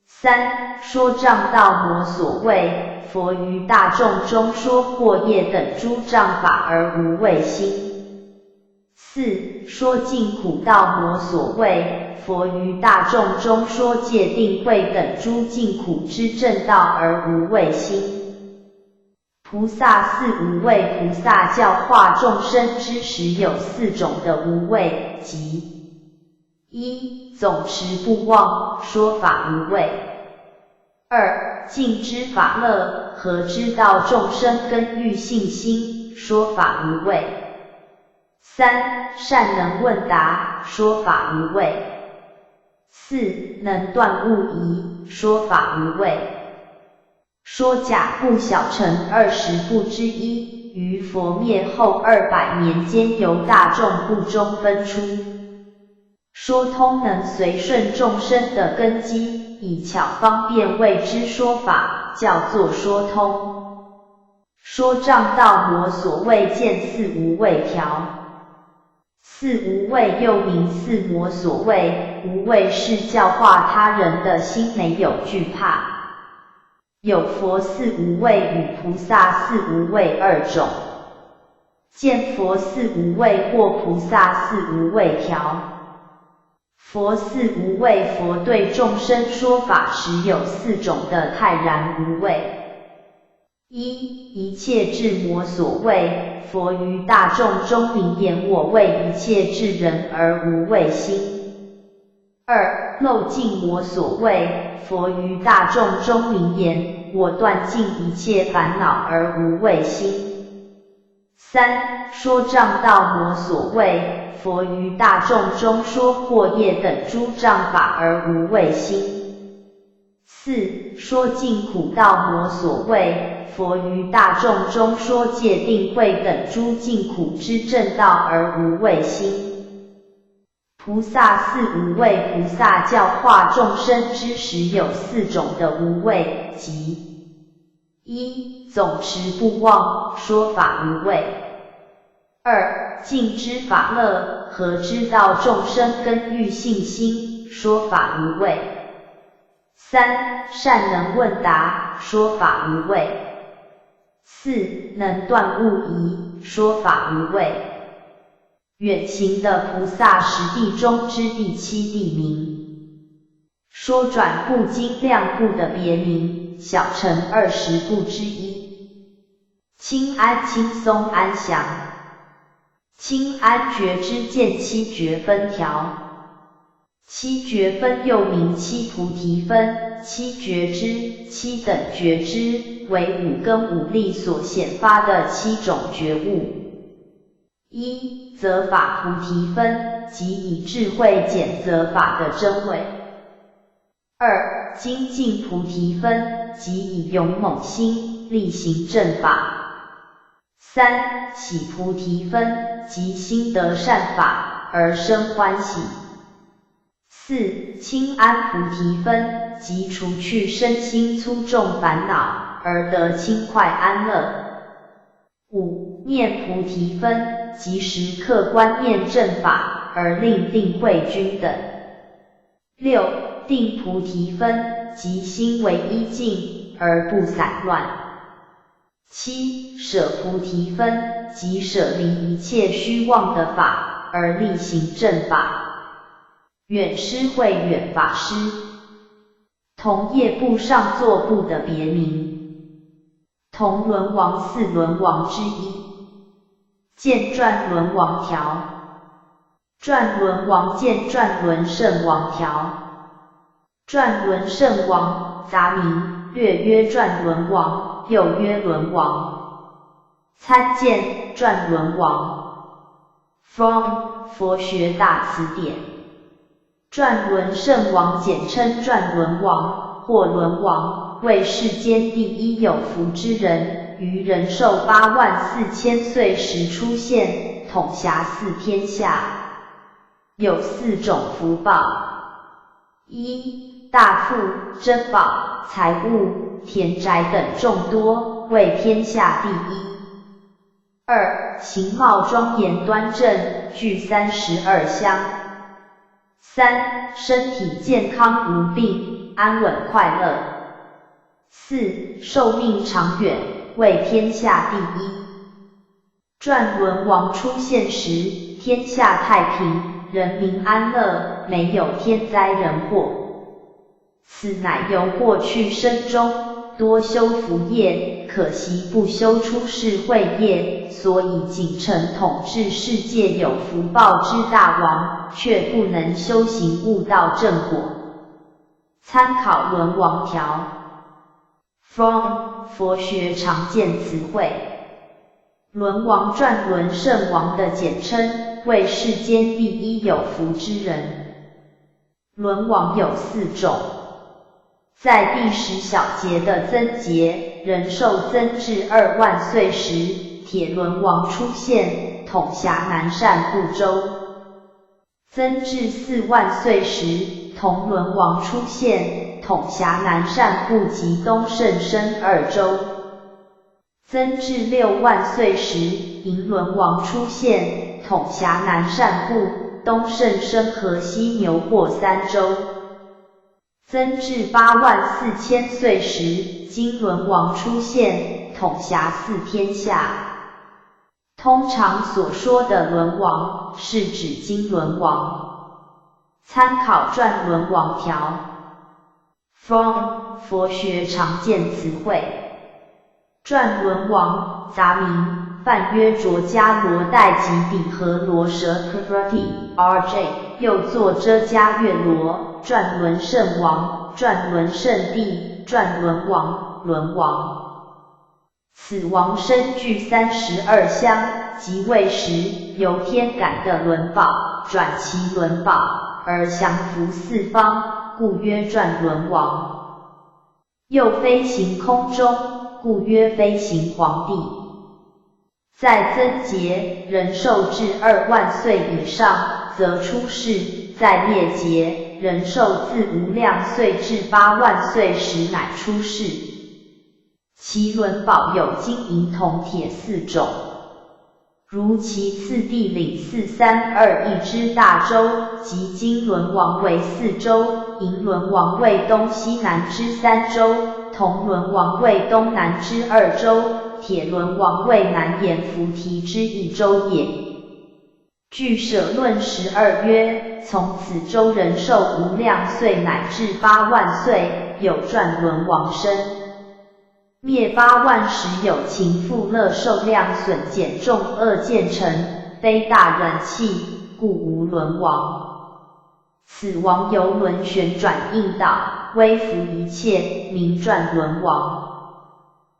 三说障道魔所谓，佛于大众中说惑业等诸障法而无畏心。四说尽苦道魔所谓，佛于大众中说戒定慧等诸尽苦之正道而无畏心。菩萨四无畏，菩萨教化众生之时有四种的无畏，即一总持不忘，说法无畏。二尽知法乐，何知道众生根欲信心，说法无畏。三善能问答，说法无畏。四能断误疑，说法无畏。说假不小乘20部之一，于佛灭后200年间由大众部中分出。说通能随顺众生的根基，以巧方便为之说法，叫作说通。说障道魔所谓见四无畏条。四无畏又名四魔所谓，无畏是教化他人的心没有惧怕。有佛四无畏与菩萨四无畏二种。见佛四无畏或菩萨四无畏条。佛四无畏，佛对众生说法时有四种的泰然无畏。一切智魔所谓，佛于大众中明言我为一切智人而无畏心。二漏尽魔所谓，佛于大众中明言我断尽一切烦恼而无畏心。三说障道魔所谓，佛于大众中说惑业等诸障法而无畏心。四说尽苦道魔所谓，佛于大众中说戒定慧等诸尽苦之正道而无畏心。菩萨四无畏，菩萨教化众生之时有四种的无畏，即一总持不忘，说法无畏。二尽知法乐，何知道众生根欲信心，说法无畏。三善能问答，说法无畏。四能断误疑，说法无畏。远行的菩萨十地中之第七地名。说转部经量部的别名，小乘20部之一。轻安轻松安详。轻安觉知见七觉分条。七觉分又名七菩提分，七觉知、七等觉知，为五根五力所显发的七种觉悟。一择法菩提分，即以智慧检择法的真伪。二精进菩提分，即以勇猛心力行正法。三喜菩提分，即心得善法而生欢喜。四轻安菩提分，即除去身心粗重烦恼而得轻快安乐。五念菩提分，即时刻观念正法而令定慧均等。六定菩提分，即心为一境而不散乱。七舍菩提分，即舍离一切虚妄的法而力行正法。远师慧远法师，同业部上座部的别名，同轮王四轮王之一。见传轮王条。转轮王见转轮圣王条。转轮圣王，杂名，略曰转轮王，又曰轮王。参见转轮王。From 佛学大辞典。转轮圣王简称转轮王或轮王，为世间第一有福之人，于人寿84000岁时出现，统辖四天下。有4种福报：一、大富、珍宝、财物、田宅等众多，为天下第一。二、形貌庄严端正，具32香。三、身体健康无病，安稳快乐。四、寿命长远，为天下第一。转轮王出现时，天下太平，人民安乐，没有天灾人祸。此乃由过去生中多修福业，可惜不修出世慧业，所以仅成统治世界有福报之大王，却不能修行悟道正果。参考轮王条。From 佛学常见词汇。轮王转轮圣王的简称，为世间第一有福之人。轮王有4种。在第10小节的增节，人寿增至2万岁时，铁轮王出现，统辖南赡部洲。增至4万岁时，铜轮王出现，统辖南赡部及东胜身2州。增至6万岁时，银轮王出现，统辖南赡部、东胜身和西牛霍3州。增至8万4000岁时，金轮王出现，统辖4天下。通常所说的轮王，是指金轮王。参考转轮王条。From 佛学常见词汇。转轮王，杂名，梵曰卓迦罗代吉比和罗舍 RJ， 又作遮迦月罗，转轮圣王，转轮圣帝，转轮王，轮王。此王身具32香，即位时由天感的轮宝转其轮宝，而降伏四方，故曰转轮王。又飞行空中，故曰飞行皇帝。在增节，人寿至2万岁以上，则出世；在灭节，人寿自无量岁至8万岁时乃出世。其轮宝有金银铜铁4种。如其次地领432之大洲，即金轮王为4州，银轮王为东西南之3州，铜轮王为东南之2州，铁轮王为南阎浮提之1州也。据舍论12曰，从此州人寿无量岁乃至8万岁，有转轮王身。灭8万时有情富乐寿量损减重恶渐成，非大人气，故无轮王。此王由轮旋转应导，威服一切，名转轮王。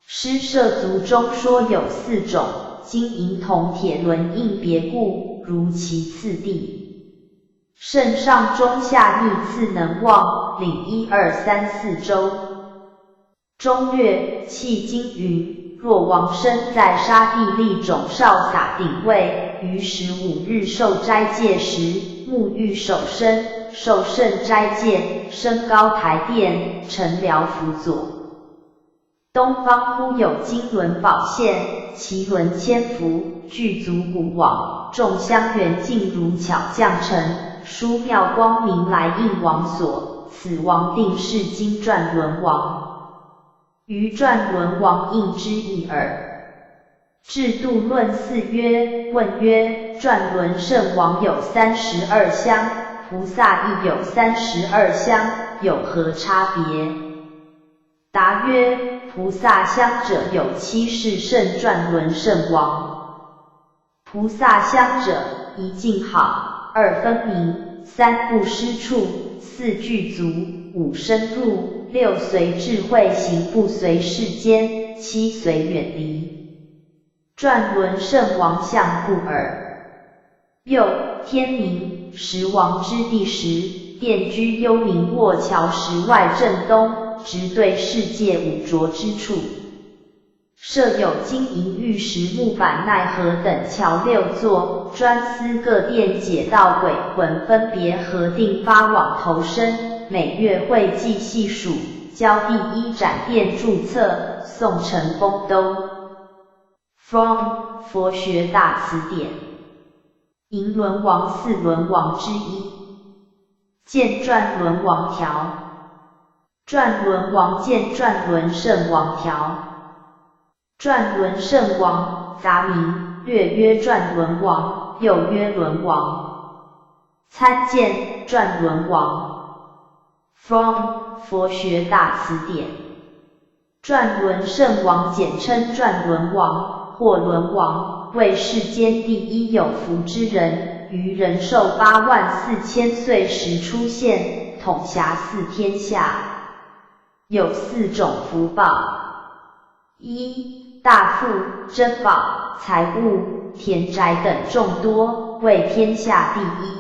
施舍族中说有4种，金银铜铁轮应别故，如其次第。圣上中下逆次能望，领1、2、3、4州。中略迄今云，若王身在沙地利种少撒顶位，于15日受斋戒时，沐浴手身，受圣斋戒，升高台殿，陈辽辅佐。东方忽有金轮宝现，其轮千幅，具足古往，众香圆镜如巧降成，殊妙光明来应王所。此王定是金转轮王。于转轮王应之一耳。制度论4曰，问曰，转轮圣王有32香，菩萨亦有32香，有何差别？答曰，菩萨香者有7世圣转轮圣王。菩萨香者，一境好， 2分明，3不失处，4具足，5深入，6随智慧行不随世间，7随远离。转轮圣王相不尔。6天明，10王之第10，殿居幽冥卧桥石外正东，直对世界五浊之处。设有金银玉石木板奈何等桥6座，专司各殿解道鬼魂分别核定发往投生，每月会计细数，交第1展殿注册，送成丰都。From 佛学大辞典。银轮王4轮王之一。见转轮王条。转轮王见转轮圣王条。转轮圣王，杂名，略曰转轮王，又曰轮王。参见转轮王。From 佛学大辞典。转轮圣王简称转轮王或轮王，为世间第一有福之人，于人寿84000岁时出现，统辖4天下。有4种福报： 1. 大富、珍宝、财物、田宅等众多，为天下第一。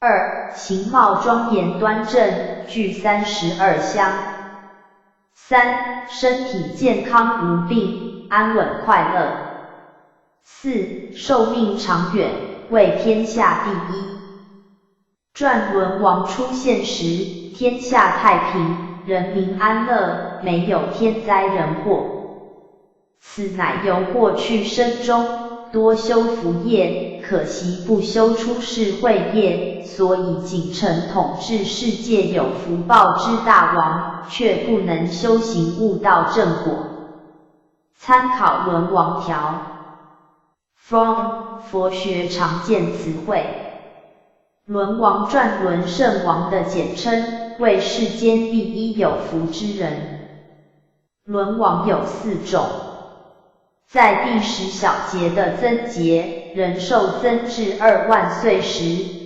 2. 形貌庄严端正，具32香。 3. 身体健康无病，安稳快乐。 4. 寿命长远，为天下第一。转轮王出现时，天下太平，人民安乐，没有天灾人祸。此乃由过去生中多修福业，可惜不修出世慧业，所以仅成统治世界有福报之大王，却不能修行悟道正果。参考轮王条。 From 佛学常见词汇。轮王转轮圣王的简称，为世间第一有福之人。轮王有4种。在第10小节的增节，人寿增至2万岁时，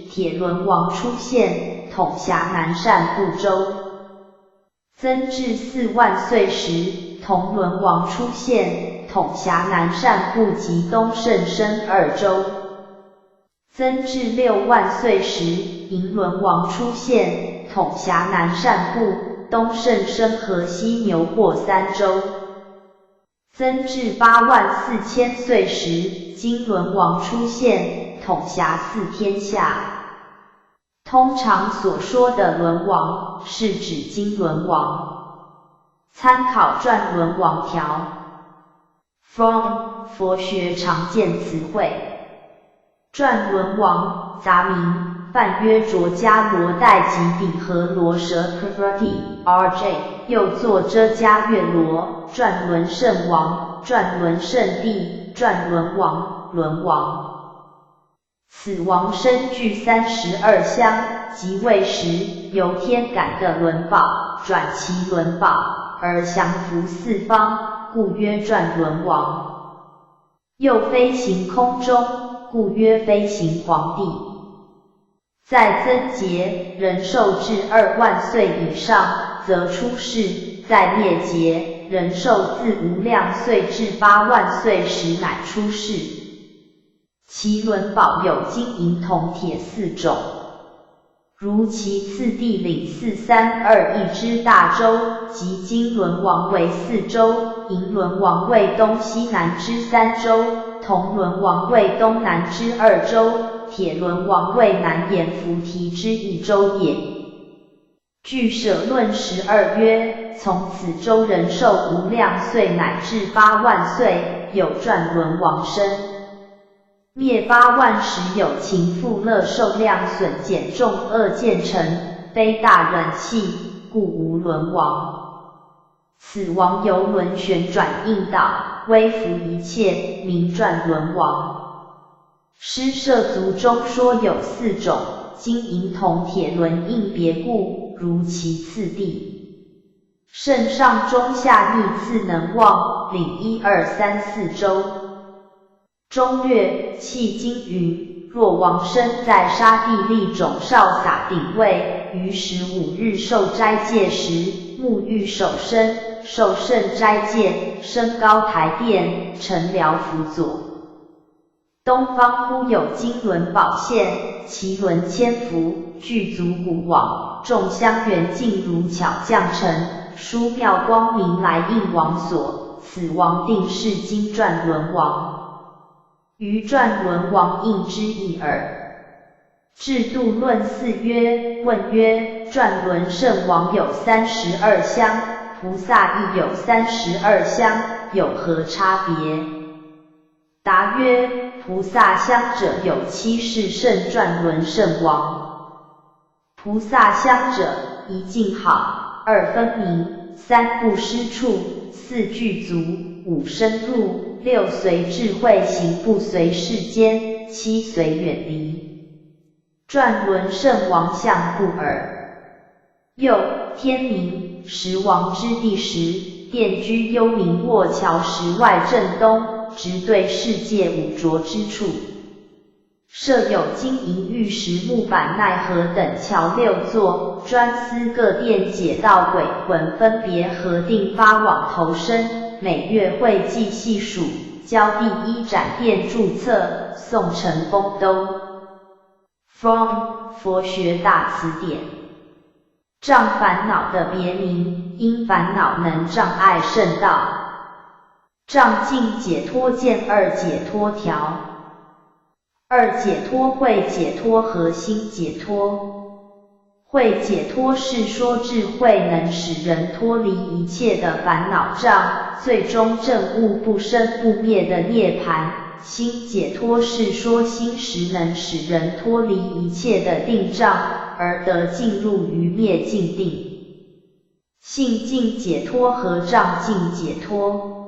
铁轮王出现，统辖南赡部洲。增至4万岁时，铜轮王出现，统辖南赡部及东胜身2州。增至6万岁时，银轮王出现，统辖南赡部、东胜身和西牛霍3州。增至8万4000岁时，金轮王出现，统辖4天下。通常所说的轮王，是指金轮王。参考转轮王条。From 佛学常见词汇。转轮王，杂名，梵曰卓迦罗代吉比和罗舍 RJ， 又作遮迦月罗，转轮圣王，转轮圣帝，转轮王，轮王。此王身具32香，即位时由天感的轮宝转其轮宝，而降伏4方，故曰转轮王。又飞行空中，故曰飞行皇帝。在增节，人寿至2万岁以上，则出世；在灭节，人寿自无量岁至8万岁时乃出世。其轮宝有金银铜铁4种。如其次第领432一之大洲，即金轮王为4州，银轮王为东西南之3州，铜轮王为东南之2州，铁轮王为南阎浮提之1州也。据舍论12曰，从此州人寿无量岁乃至8万岁，有转轮王生。灭8万时有情富乐受量损减重恶渐成，非大人气，故无轮王。此王由轮旋转应导，威服一切，名转轮王。施舍族中说有4种，金银铜铁轮应别故，如其次第。圣上中下逆次能旺，领1、2、3、4州。中略，迄今云，若王生在沙地利种少撒顶位，于15日受斋戒时，沐浴手身，受圣斋戒，升高台殿，乘辽辅佐。东方忽有金轮宝现，其轮千幅，具足古往，众香圆镜如巧匠成，殊妙光明来应王所。此王定是金转轮王，于转轮王应之一耳。制度论四曰：问曰，转轮圣王有32香，菩萨亦有32香，有何差别？答曰：菩萨香者有7是圣转轮圣王。菩萨香者，一净好，2分明，3不失处，4具足，5深入，6随智慧行，不随世间，7随远离。转轮圣王相不尔。又天明，时王之地时，殿居幽冥卧桥石外正东，直对世界五浊之处，设有金银玉石木板奈何等桥6座，专司各殿解道鬼魂分别核定发往投生，每月会计细数，交第一展殿注册，送成丰都。From 佛学大词典。障烦恼的别名，因烦恼能障碍圣道。障尽解脱见2解脱条。2解脱慧解脱和心解脱。慧解脱是说智慧能使人脱离一切的烦恼障，最终证悟不生不灭的涅槃。心解脱是说心识能使人脱离一切的定障，而得进入于灭尽定。性净解脱和障净解脱。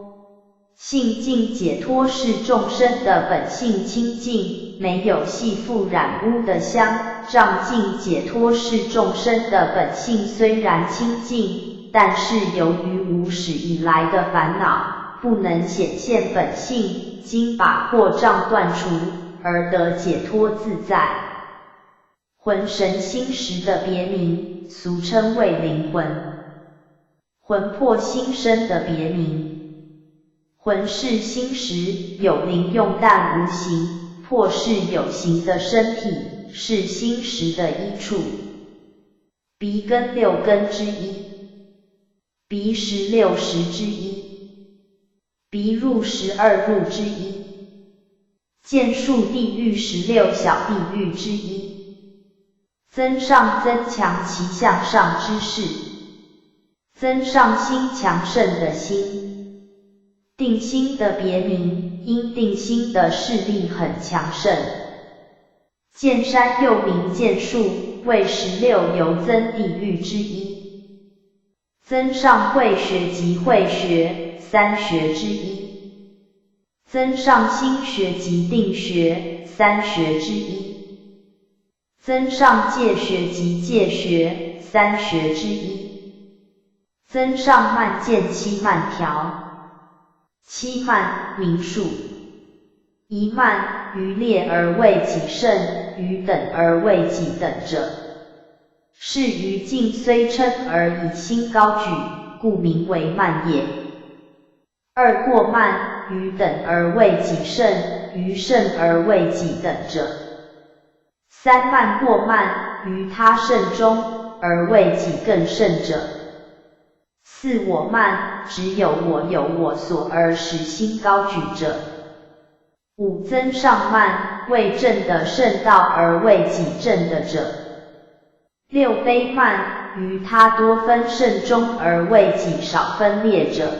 性净解脱是众生的本性清净，没有系缚染污的香；障净解脱是众生的本性虽然清净，但是由于无始以来的烦恼，不能显现本性，经把破障断除，而得解脱自在。魂神心识的别名，俗称为灵魂。魂魄心身的别名。魂是心识，有灵用但无形；魄是有形的身体，是心识的依处。鼻根6根之一，鼻识6识之一，鼻入12入之一，见数地狱16小地狱之一。增上增强其向上之势，增上心强盛的心。定心的别名，因定心的势力很强盛。见山又名见树，为16游增地狱之一。增上慧学及慧学3学之一。增上心学及定学3学之一。增上戒学及戒学3学之一。增上慢见7慢条。7慢名数。1慢，于劣而为己胜，于等而为己等者。是于境虽称而以心高举，故名为慢也。2过慢，于等而为己胜，于胜而为己等者。3慢过慢，于他胜中，而为己更胜者。4我慢，只有我有我所而使心高举者。5增上慢，为正的圣道而为己正的者。6卑慢，于他多分圣中而为己少分裂者。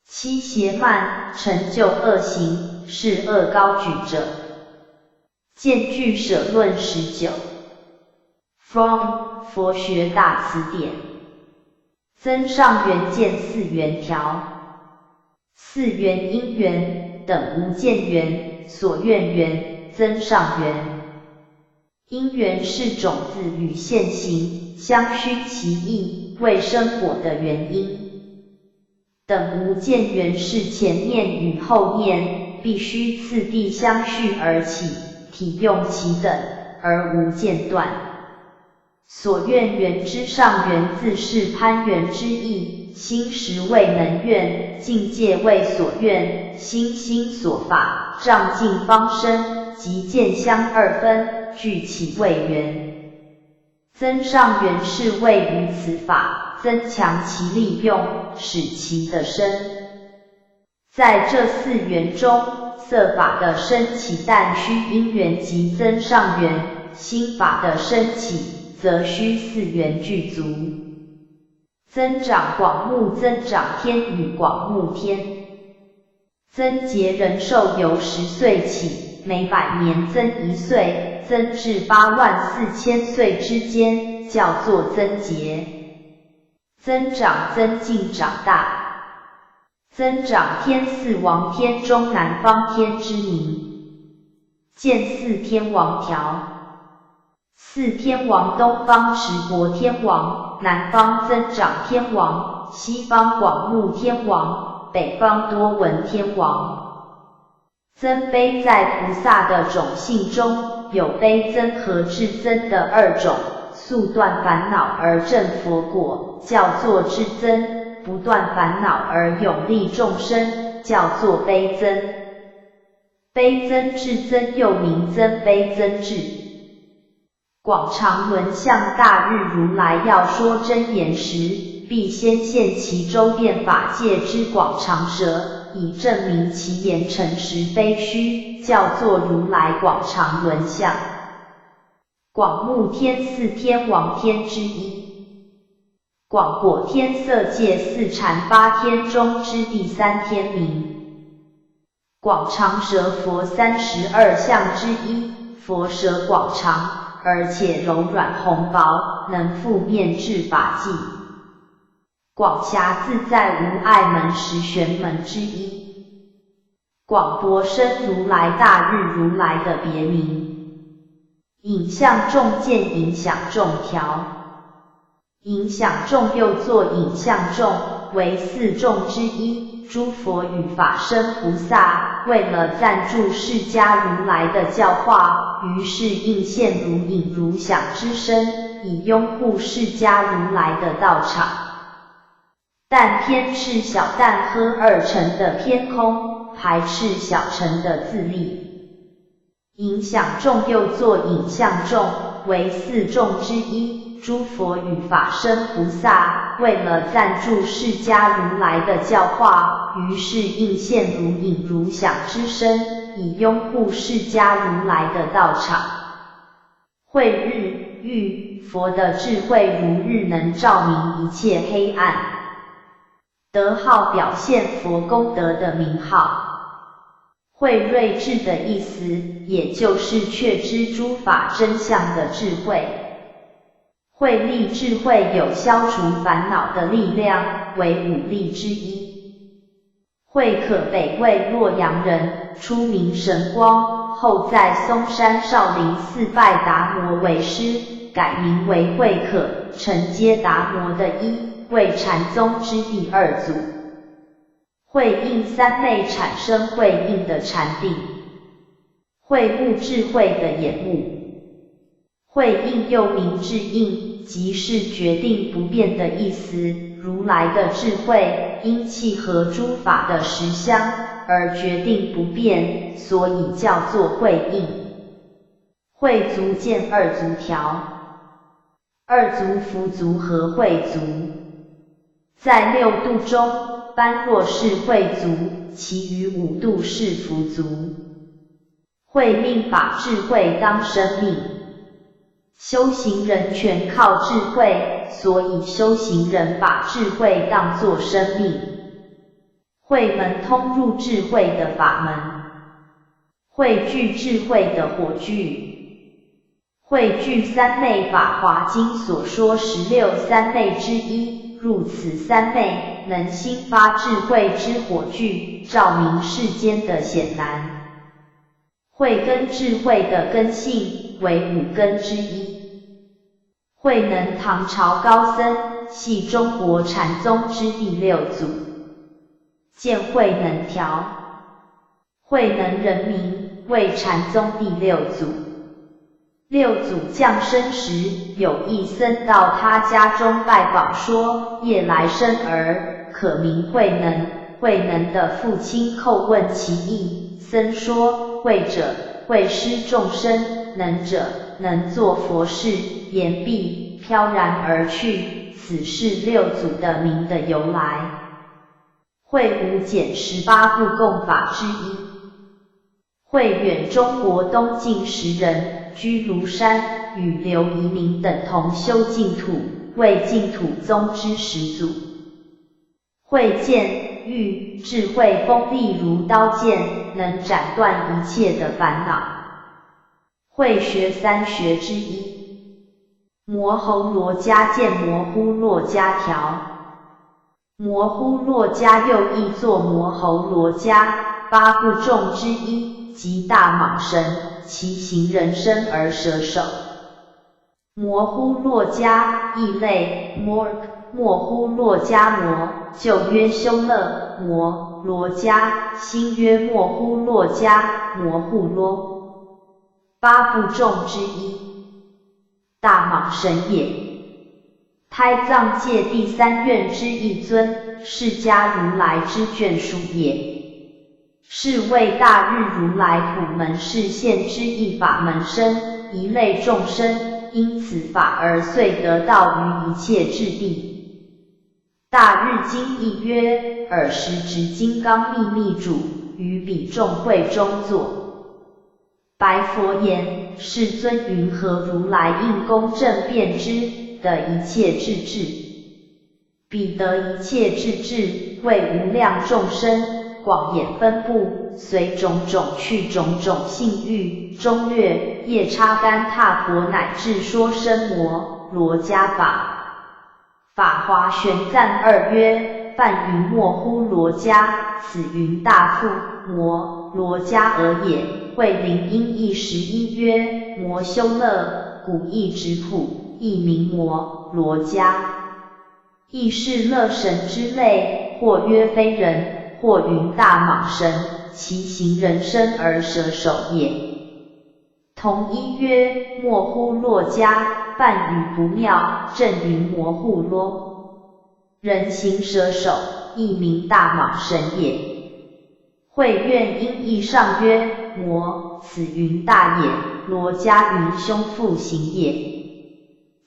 7邪慢，成就恶行，是恶高举者。见据舍论19。From 佛学大词典。增上缘见4缘条。4缘因缘，等无间缘，所愿缘，增上缘。因缘是种子与现行，相须其意，为生果的原因。等无间缘是前面与后面，必须次第相续而起，体用其等，而无间断。所愿缘之上缘自是攀缘之意，心识未能愿，境界为所愿，心所法，障尽方生，即见相二分，具其谓缘。增上缘是为于此法，增强其利用，使其得生。在这四缘中，色法的升起但需因缘及增上缘，心法的升起则需四缘具足。增长广目增长天与广目天，增劫人寿由10岁起，每100年增1岁，增至84000岁之间，叫做增劫。增长增进长大。增长天四王天中南方天之名，见四天王条。四天王东方持国天王，南方增长天王，西方广目天王，北方多闻天王。增悲在菩萨的种性中，有悲增和至增的2种，速断烦恼而证佛果，叫做至增。不断烦恼而永利众生，叫做悲增。悲增至增又名增悲增至。广长轮向大日如来要说真言时，必先现其周遍法界之广长舌，以证明其言诚实非虚，叫做如来广长轮相。广目天四天王天之一。广果天色界四禅八天中之第3天名。广长舌佛32相之一，佛舌广长，而且柔软红薄，能覆面至法际。广暇自在无碍门10玄门之一。广博生如来大日如来的别名。影像众见影响众条。影响众又作影像众，为4众之一。诸佛与法身菩萨为了赞助释迦如来的教化，于是应现如影如响之身，以拥护释迦如来的道场。但偏斥小但呵2乘的偏空，排斥小乘的自利。影响众又作影像众，为4众之一。诸佛与法身菩萨为了赞助释迦如来的教化，于是应现如影如响之身，以拥护释迦如来的道场。慧日喻佛的智慧如日，能照明一切黑暗。德号表现佛功德的名号。慧睿智的意思，也就是确知诸法真相的智慧。慧力智慧有消除烦恼的力量，为5力之一。慧可北魏洛阳人，初名神光，后在嵩山少林寺拜达摩为师，改名为慧可，承接达摩的衣，为禅宗之第2祖。慧应三昧产生慧应的禅定。慧悟智慧的眼目。慧应又名智应，即是决定不变的意思。如来的智慧因契合诸法的实相而决定不变，所以叫做慧应。慧足见2足条。2足趺足和慧足。在6度中，般若是慧足，其余5度是趺足。慧命法智慧当生命。修行人全靠智慧，所以修行人把智慧当作生命。慧门通入智慧的法门。慧具智慧的火炬。慧具三昧法华经所说16三昧之一，入此三昧，能兴发智慧之火炬，照明世间的显难。慧根智慧的根性为5根之一。慧能唐朝高僧，系中国禅宗之第6祖。见慧能条。慧能人名，为禅宗第六祖。六祖降生时，有一僧到他家中拜访，说：夜来生儿，可名慧能。慧能的父亲叩问其意，僧说：慧者，会施众生；能者，能作佛事。言毕，飘然而去。此是六祖的名的由来。慧无减18部共法之一。慧远中国东晋时人，居庐山，与刘遗民等同修净土，为净土宗之始祖。慧见玉智慧锋利如刀剑，能斩断一切的烦恼。慧学3学之一。摩睺罗伽见摩呼洛伽条。摩呼洛伽又译作摩睺罗伽，8部众之一，即大蟒神，其形人身而蛇首。摩呼洛伽异类 Morg 莫呼洛伽摩，旧曰修乐摩罗伽，新曰莫呼洛伽摩护罗。8部众之一，大蟒神也。胎藏界第3愿之一尊，释迦如来之眷属也。是为大日如来普门示现之一法门身，一类众生，因此法而遂得道于一切智地。大日经义曰：尔时执金刚秘密主，于彼众会中坐。白佛言：世尊云何如来应公正遍知的一切智智？彼得一切智智，为无量众生，广演分布，随种种去种种性欲，中略夜叉干闼婆乃至说声摩罗伽法。法华玄赞2曰：梵云莫呼罗伽，此云大父摩罗伽尔也。慧灵音译11曰：摩修乐，古译直谱，译名摩罗伽。亦是乐神之类，或曰非人，或云大蟒神，其形人身而蛇首也。同一曰：莫呼洛伽，梵语不妙，正云摩护罗。人形蛇首，亦名大蟒神也。慧愿音译上曰：摩，此云大也；罗伽云胸腹形也。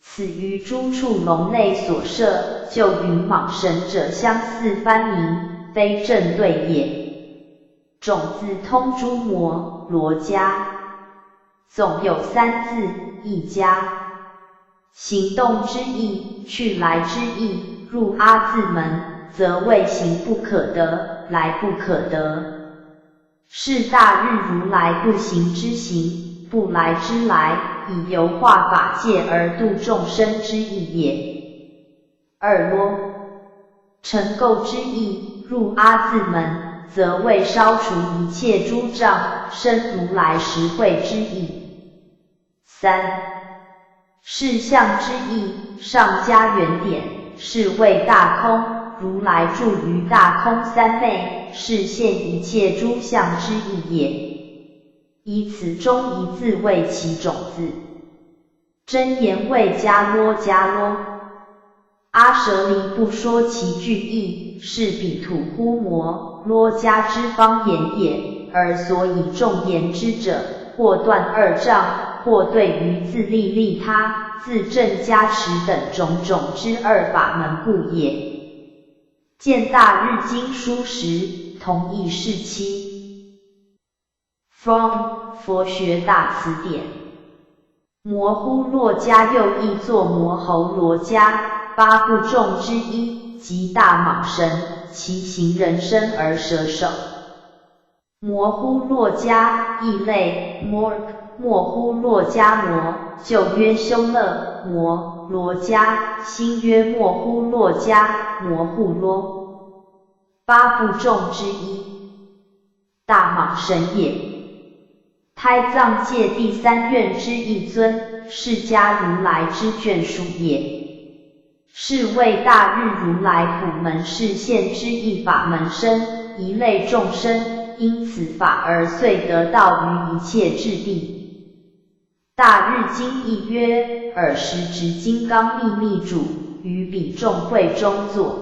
此于诸处龙类所摄，就云蟒神者相似翻名，非正对也。种字通诸摩罗伽，总有3字，一家。行动之意，去来之意，入阿字门，则谓行不可得，来不可得。是大日如来不行之行，不来之来，以由化法界而度众生之意也。2啰成垢之意，入阿字门，则为烧除一切诸障，生如来实慧之意。3事相之意，上加原点，是谓大空，如来住于大空三昧，是现一切诸相之意也。以此中一字为其种字。真言谓迦啰迦啰。阿舍离不说其句意，是彼土呼摩啰伽之方言也，而所以众言之者，或断2障，或对于自利利他、自证加持等种种之2法门故也。见大日经书时，同义是7。From 佛学大辞典。摩呼洛伽又译作摩睺罗伽，8部众之一，即大蟒神，其形人身而蛇首。摩呼洛伽异类 Morg 莫呼洛伽摩，旧曰修乐摩罗伽，新曰莫呼洛伽摩护罗。8部众之一，大蟒神也。胎藏界第3愿之一尊，释迦如来之眷属也。是为大日如来普门示现之一法门身，一类众生，因此法而遂得道于一切智地。大日经义曰：尔时执金刚秘密主，于彼众会中坐。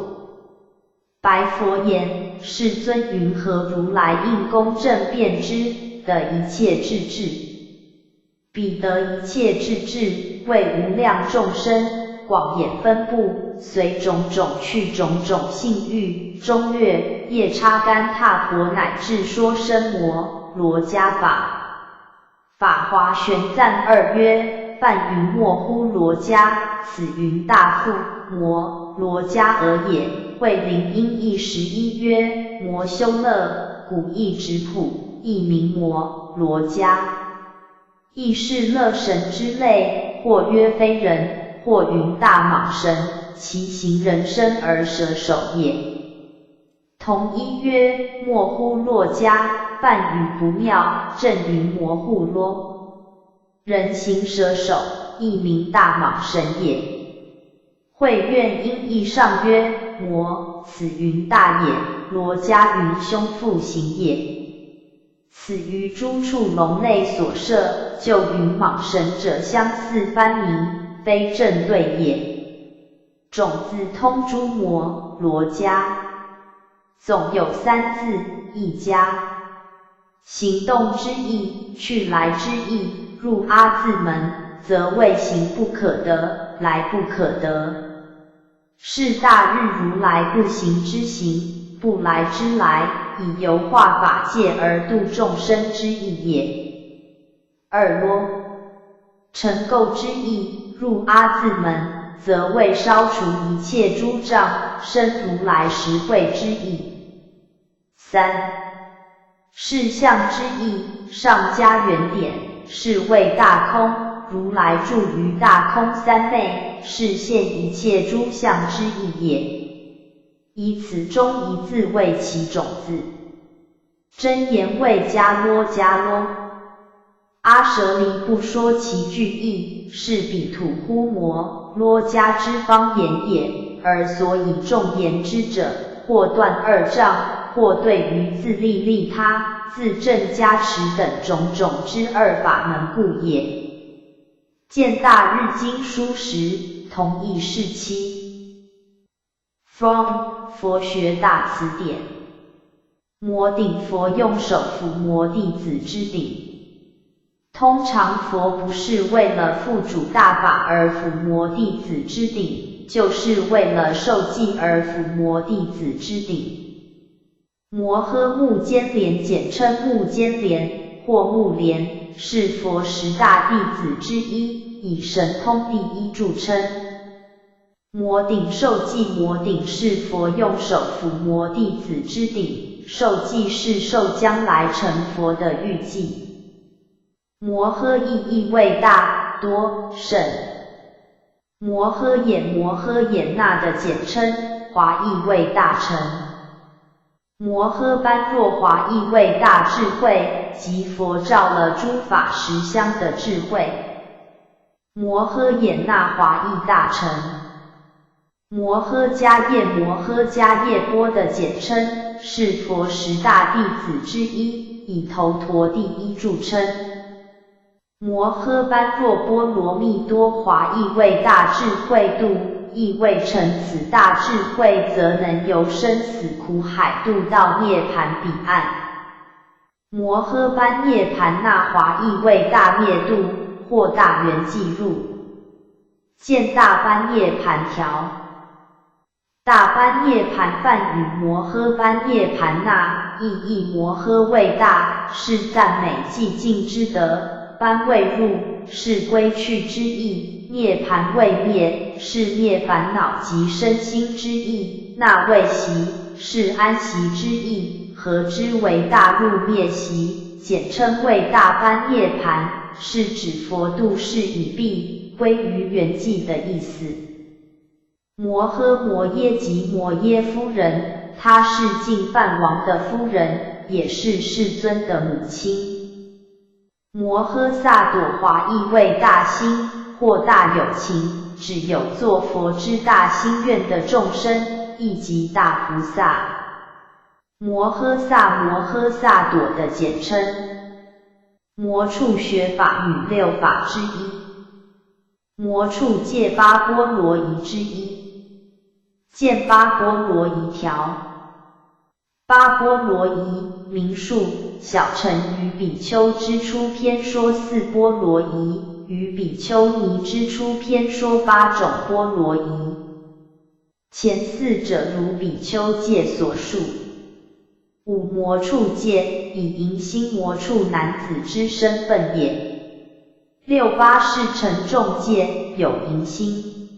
白佛言：世尊云何如来应公正辩知的一切智智？彼得一切智智，为无量众生，广演分布，随种种去种种性欲，中略夜叉干闼婆乃至说声摩罗伽法。法华玄赞二曰：梵云莫乎罗伽，此云大富摩罗伽尔也。慧灵音译11曰：摩修乐，古译质朴，译名摩罗伽。亦是乐神之类，或曰非人，或云大蟒神，其形人身而蛇首也。同一曰：莫乎洛伽，梵语不妙，正云摩护啰。人形蛇首，亦名大蟒神也。慧愿音译上曰：摩，此云大也，罗伽云凶复形也。此于诸处龙类所摄，就云蟒神者相似翻名，非正对也。种字通诸摩罗伽，总有三字一家。行动之意，去来之意，入阿字门，则谓行不可得，来不可得。是大日如来不行之行，不来之来，以游化法界而度众生之意也。二啰，成垢之意，入阿字门，则为烧除一切诸障，生如来实慧之意。三，事相之意，上加原点，是谓大空。如来住于大空三昧，是现一切诸相之意也。以此中一字为其种字。真言谓迦啰迦啰。阿舍离不说其句意，是彼土呼摩啰迦之方言也，而所以众言之者，或断二障，或对于自利利他、自证加持等种种之二法门故也。见大日经书时，同义是七。From 佛学大辞典。摩顶佛用手抚摩弟子之顶。通常佛不是为了付诸大法而抚摩弟子之顶，就是为了受记而抚摩弟子之顶。摩诃目犍连简称目犍连或目连，是佛十大弟子之一，以神通第一著称。摩顶受记，摩顶是佛用手抚摩弟子之顶，受记是受将来成佛的预记。摩诃意为大、多、胜。摩诃衍、摩诃衍那的简称，华意为大乘。摩诃般若华意为大智慧，即佛照了诸法实相的智慧。摩诃衍那华意大乘。摩诃迦叶、摩诃迦叶波的简称，是佛十大弟子之一，以头陀第一著称。摩诃般若波罗蜜多华意为大智慧度，意为成此大智慧，则能由生死苦海渡到涅槃彼岸。摩诃般涅槃那华意为大灭度，或大圆寂入。见大般涅槃条。大般涅槃梵语摩诃般涅槃那，意摩诃为大，是赞美寂静之德。般为入，是归去之意；涅槃为灭，是灭烦恼及身心之意；那为息，是安息之意。合之为大入灭息，简称为大般涅槃，是指佛度世已毕，归于圆寂的意思。摩诃摩耶即摩耶夫人，她是净饭王的夫人，也是世尊的母亲。摩诃萨埵华意为大心，或大有情，指有作佛之大心愿的众生，亦即大菩萨。摩诃萨埵的简称。摩处学法与六法之一，摩处戒八波罗夷之一，见八波罗夷条。八波罗夷名数，小乘于比丘之初篇说四波罗夷，于比丘尼之初篇说八种波罗夷。前四者如比丘戒所述。五摩处戒，以迎新摩处男子之身份也。六八是乘众戒，有迎新。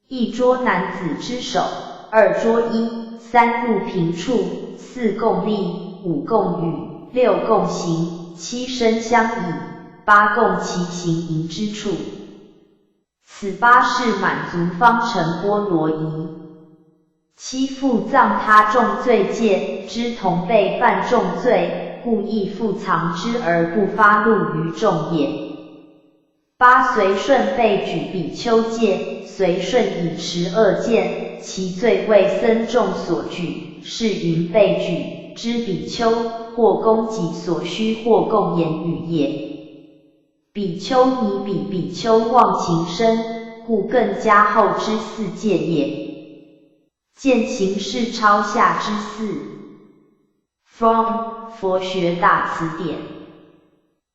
一捉男子之手，二捉衣，三入平处，四共立，五共语，六共行，七身相倚，八共其行迎之处。此八是满足方成波罗夷。七复藏他重罪戒之同被犯重罪，故意复藏之而不发露于众也。八随顺被举比丘戒，随顺以持恶见，其罪为僧众所举，是云被举之比丘，或供给所需，或供言语也。比丘尼比比丘忘情深，故更加后之四戒也。见行是超下之四。From 佛学大词典。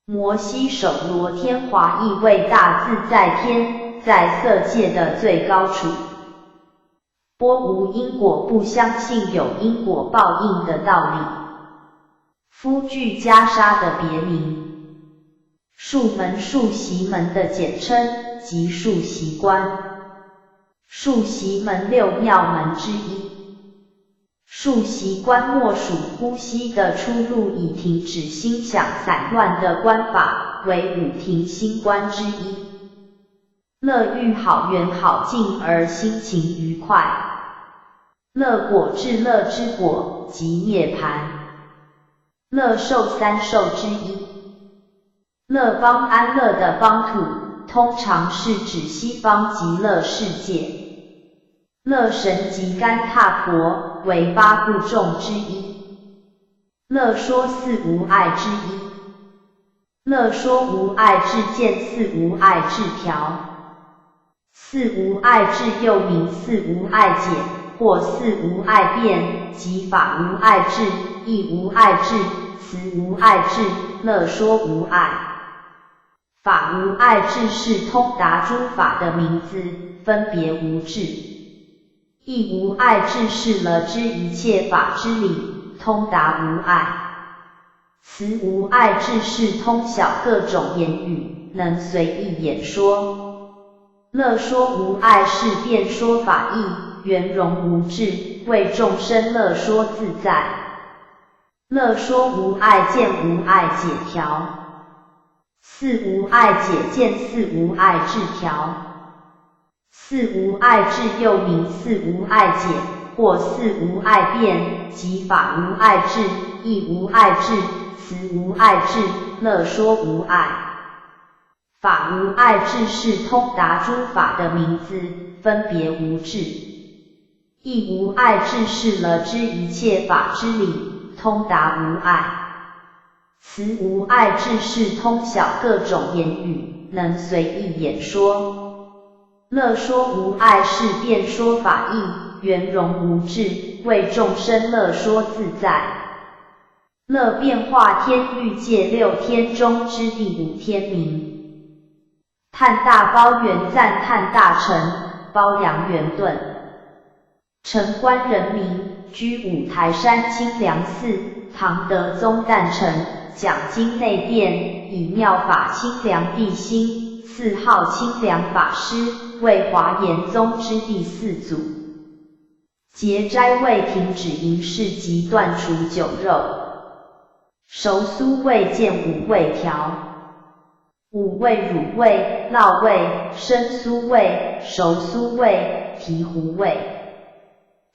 摩悉首罗天华意为大自在天，在色界的最高处。波无因果，不相信有因果报应的道理。夫具袈裟的别名。数门数习门的简称，即数习观。数习门六妙门之一。数习观默数呼吸的出入，以停止心想散乱的观法，为五停心观之一。乐欲好缘好境而心情愉快。乐果至乐之果，即涅槃。乐受三受之一。乐方安乐的方土，通常是指西方极乐世界。乐神即干闼婆，为八部众之一。乐说四无碍之一。乐说无碍智见四无碍智条。四无碍智又名四无碍解，或四无碍辩，即法无碍智、义无碍智、词无碍智、乐说无碍。法无碍智是通达诸法的名字，分别无智。义无碍智是了知一切法之理，通达无碍。词无碍智是通晓各种言语，能随意演说。乐说无碍是辩说法义，圆融无滞，为众生乐说自在。乐说无碍见无碍解条。四无碍解见四无碍智条。四无碍智又名四无碍解，或四无碍辩，即法无碍智、义无碍智、词无碍智、乐说无碍。法无碍智是通达诸法的名字，分别无智。义无碍智是了知一切法之理，通达无碍。词无碍智是通晓各种言语，能随意演说。乐说无碍是辩说法义，圆融无滞，为众生乐说自在。乐变化天欲界六天中之第五天名。叹大包圆赞叹大乘，包扬圆顿。城关人民，居五台山清凉寺，唐德宗诞辰，讲经内殿，以妙法清凉谛心，赐号清凉法师，为华严宗之第四祖。节斋未停止营事及断除酒肉。熟酥味见五味条。五味乳味、酪味、生酥味、熟酥味、醍醐味。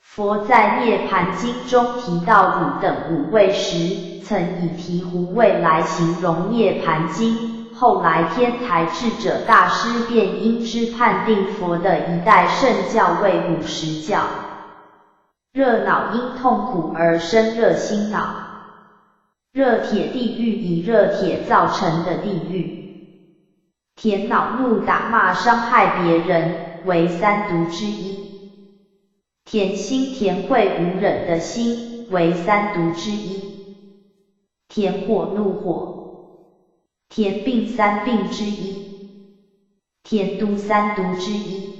佛在《涅盘经》中提到乳等五味时，曾以醍醐味来形容《涅盘经》。后来天台智者大师便因之判定佛的一代圣教为50教。热恼因痛苦而生热心恼。热铁地狱以热铁造成的地狱。田恼怒打骂伤害别人为三毒之一。田心田恚无忍的心为三毒之一。田火怒火。田病三病之一。田毒三毒之一。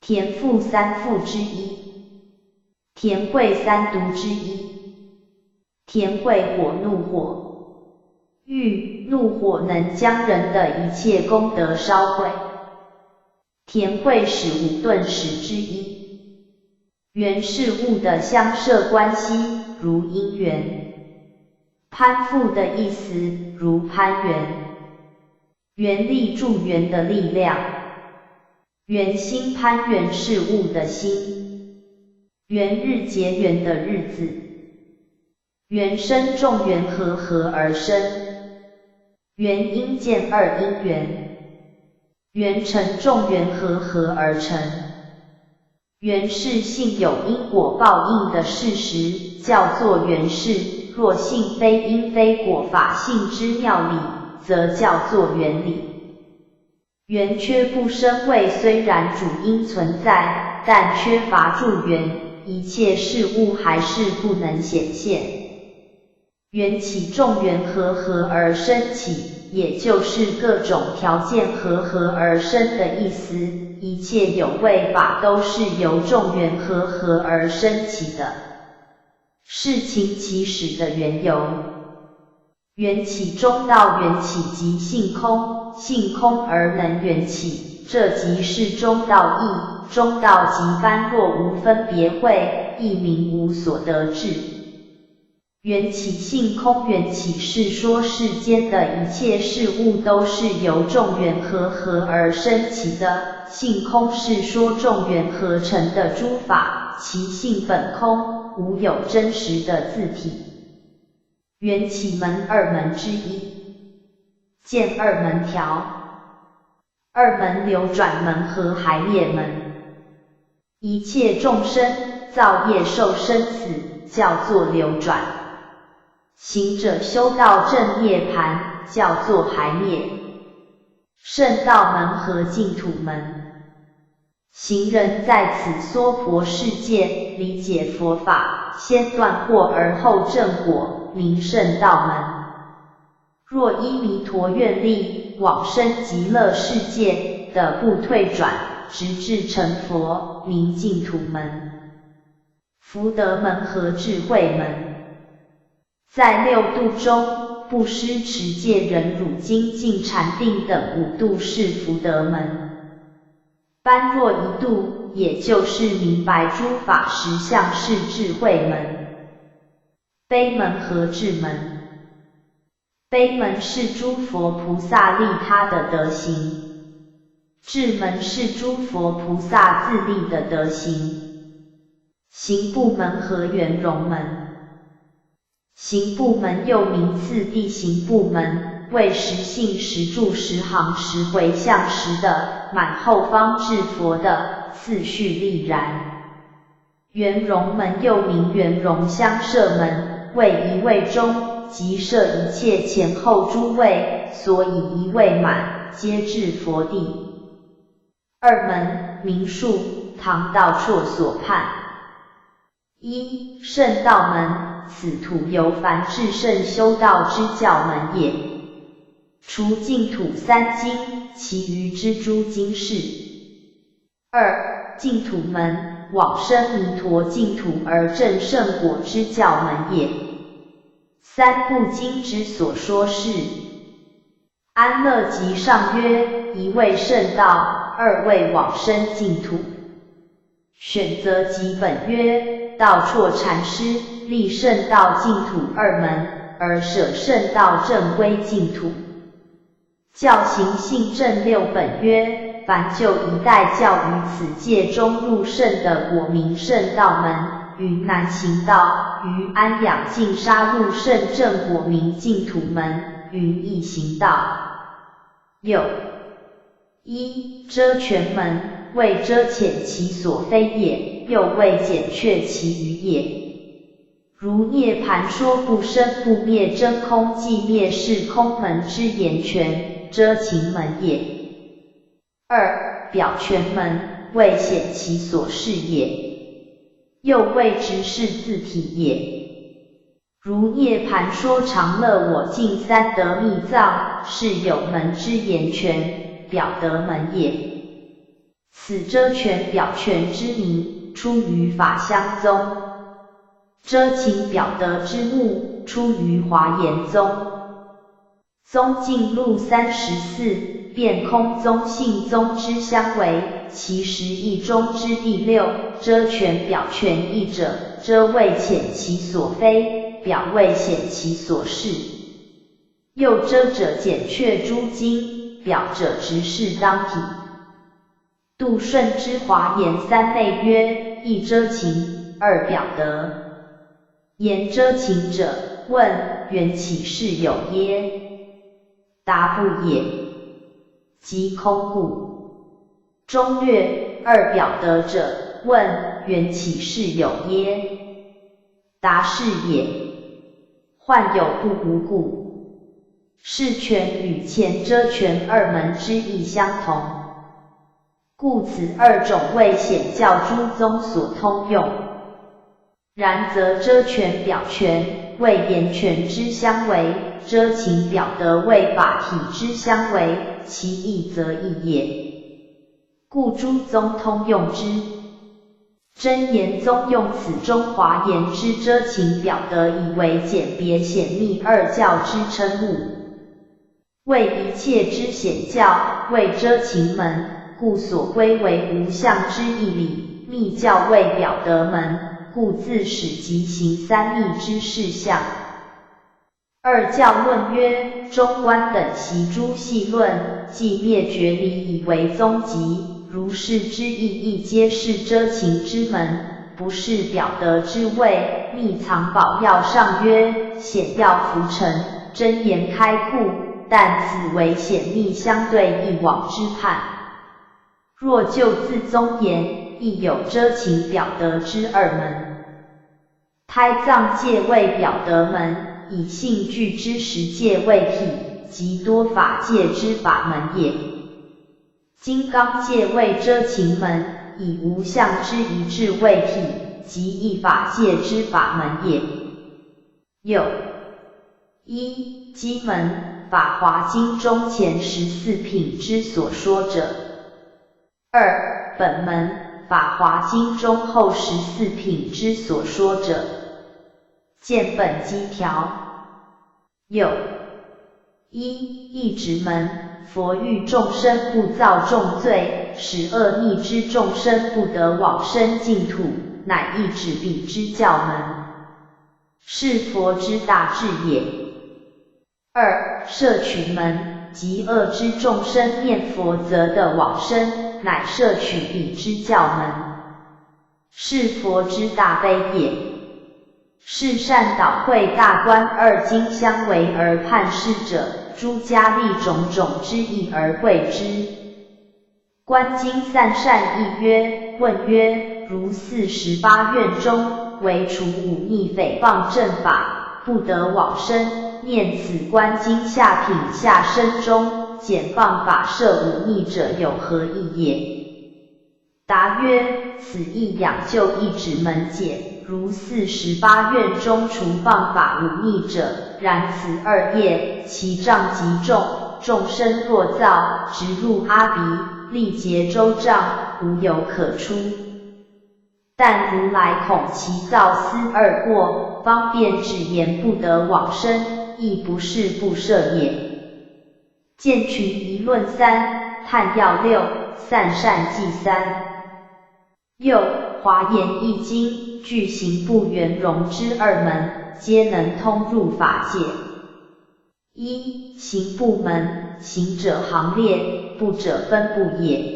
田负三负之一。田恚三毒之一。田恚火怒火。欲怒火能将人的一切功德烧毁。田恚使五顿使之一。缘是物的相摄关系，如因缘。攀附的意思，如攀缘。缘力助缘的力量。缘心攀缘是物的心。缘日结缘的日子。缘生众缘合而生。缘因见二因缘。缘成众缘合而成。缘是性有因果报应的事实，叫做缘事。若性非因非果法性之妙理，则叫做缘理。缘缺不生谓，虽然主因存在，但缺乏助缘，一切事物还是不能显现。缘起众缘合而生起，也就是各种条件合而生的意思。一切有为法都是由众缘合而生起的。事情起始的缘由。缘起中道缘起即性空，性空而能缘起，这即是中道义。中道即般若无分别慧，亦名无所得智。缘起性空，缘起是说世间的一切事物都是由众缘合而生起的，性空是说众缘合成的诸法，其性本空，无有真实的自体。缘起门二门之一。见二门条。二门流转门和还列门。一切众生造业受生死，叫做流转。行者修道正涅盘，叫做还列。圣道门和净土门。行人在此娑婆世界理解佛法，先断惑而后正果，名圣道门。若依弥陀愿力往生极乐世界的不退转，直至成佛，名净土门。福德门和智慧门。在六度中，布施持戒忍辱精进禅定等五度是福德门。般若一度，也就是明白诸法实相是智慧门。悲门和智门。悲门是诸佛菩萨利他的德行。智门是诸佛菩萨自利的德行。行部门和圆融门。行部门又名次第行部门，为实性实住实行实回向实的满后方至佛的次序立然。圆融门又名圆融相摄门，为一位中，即摄一切前后诸位，所以一位满，皆至佛地。二门名数，唐道绰所判。一圣道门，此土由凡至圣修道之教门也。除净土三经，其余之诸经世。二净土门，往生弥陀净土而证圣果之教门也。三部经之所说是：安乐集上曰，一位圣道，二位往生净土。选择集本曰，道绰禅师立圣道净土二门，而舍圣道正归净土。教行信正六本曰，凡就一代教于此界中入圣的果名圣道门，云南行道，于安养净沙入圣正果名净土门，云易行道。有一遮全门，谓遮遣其所非也，又谓减却其余也。如涅盘说不生不灭真空寂灭是空门之言权，遮情门也。二、表全门，谓显其所是也，又谓直视自体也。如涅盘说常乐我净三得密藏，是有门之言权，表得门也。此遮全表全之名，出于法相宗。遮情表得之目，出于华严宗。宗径录34，辩空宗性宗之相违，其实义中之第六。遮全表全义者，遮谓显其所非，表谓显其所是。又遮者减却诸经，表者直视当体。杜顺之华严三昧曰：一遮情，二表得。言遮情者，问缘起是有耶？答不也。即空故。中略二表得者，问缘起是有耶？答是也。患有不无故。是全与前遮全二门之意相同，故此二种为显教诸宗所通用。然则遮全表全为言全之相违，遮情表得为法体之相违，其义则异也。故诸宗通用之。真言宗用此中华严之遮情表得以为简别显密二教之称目，为一切之显教，为遮情门，故所归为无相之义理，密教为表得门，故自始即行三密之事项。二教论曰：中观等习诸细论，即灭绝理以为宗籍，如是之意亦皆是遮情之门，不是表得之谓。密藏宝要上曰：显要浮沉，真言开库，但此为显密相对一往之判。若就自宗言，亦有遮情表得之二门。胎藏界为表得门，以性具之实界为体，即多法界之法门也。金刚界为遮情门，以无相之一致为体，即一法界之法门也。有一基门，法华经中前14品之所说者。二本门，法华经中后14品之所说者。见本机条。有一义直门，佛欲众生不造重罪，使恶逆之众生不得往生净土，乃一指彼之教门，是佛之大智也。二摄取门，即恶之众生念佛则得往生，乃摄取彼之教门，是佛之大悲也。是善导会大观二经相违而判释者，诸家立种种之意而会之。观经散善义曰：问曰，如48愿中，唯除忤逆诽谤正法，不得往生，念此观经下品下生中，减谤法摄忤逆者有何意也？答曰：此意养就一指门解。如48愿中除谤法忤逆者，然此二业，其障极重，众生若造，直入阿鼻，历劫周障，无有可出。但如来恐其造思二过，方便只言不得往生，亦不是不摄也。见群疑论3，探要6，散善记3。又华严易经，具行部圆融之二门，皆能通入法界。一行部门，行者行列，部者分部也。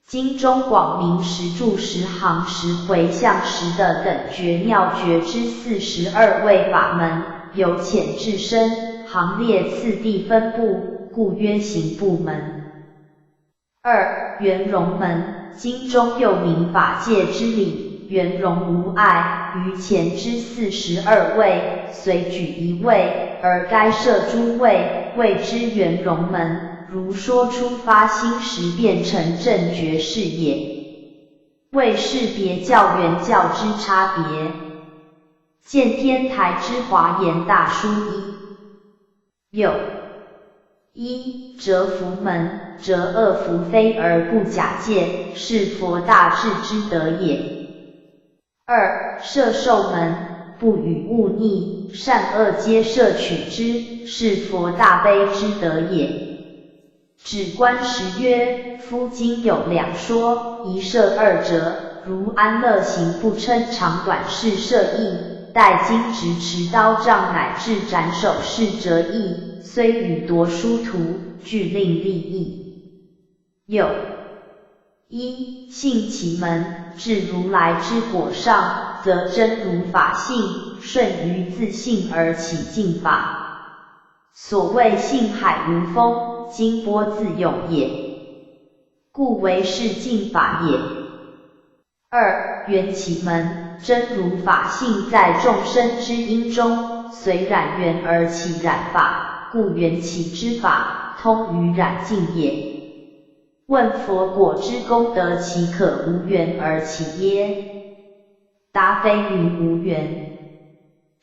经中广明10住10行10回向10的等觉妙觉之42位法门，由浅至深，行列次第分布，故曰行部门。二 2. 圆融门，经中又名法界之理，圆融无碍，于前之42位，随举一位，而该设诸位，谓之圆融门。如说出发心时变成正觉事也。为是别教原教之差别。见天台之华严大书1。1. 折伏门，折恶伏非而不假借，是佛大智之德也。2. 摄受门，不与物逆，善恶皆摄取之，是佛大悲之德也。止观时曰：夫经有两说，一摄二折，如安乐行不称长短是摄意，待经直持刀杖乃至斩首是折意，虽与夺殊途，俱令利益。1. 性起门，至如来之果上，则真如法性，顺于自性而起净法。所谓性海无风，经波自涌也，故为是净法也。2. 缘起门，真如法性在众生之因中，随染缘而起染法，故缘起之法，通于染净也。问佛果之功德，岂可无缘而起耶？答非云无缘，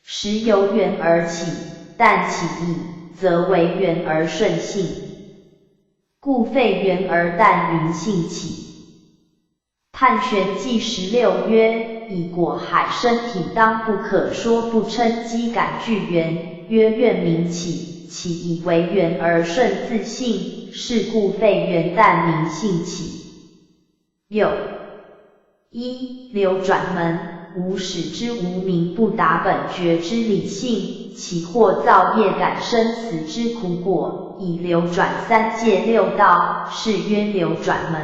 实由缘而起，但起矣，则为缘而顺性，故废缘而但云性起。探玄记16曰：以果海身体当不可说不称机感具缘，曰愿明起，起以为缘而顺自性，是故废缘但明性起。1. 流转门，无始之无明不达本觉之理性，其或造业感生死之苦果，以流转三界六道，是曰流转门。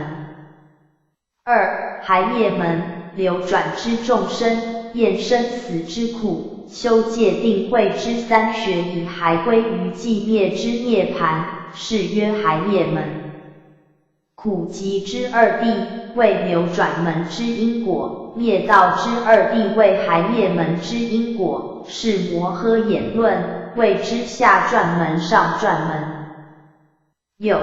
2. 还业门，流转之众生，厌生死之苦，修戒定慧之三学，以还归于寂灭之涅槃，是曰还业门。苦集之二谛，为流转门之因果，灭道之二谛为还业门之因果，是摩诃演论，谓之下转门上转门。1.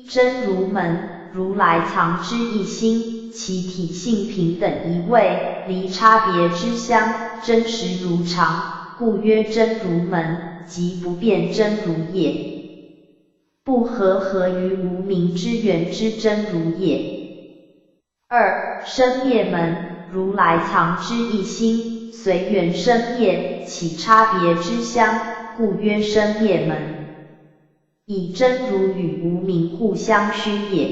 真如门，如来藏之一心，其体性平等一味，离差别之相，真实如常，故曰真如门，即不变真如也。不合于无明之源之真如也。2. 生灭门，如来藏之一心，随缘生灭，起差别之相，故曰生灭门。以真如与无明互相熏也。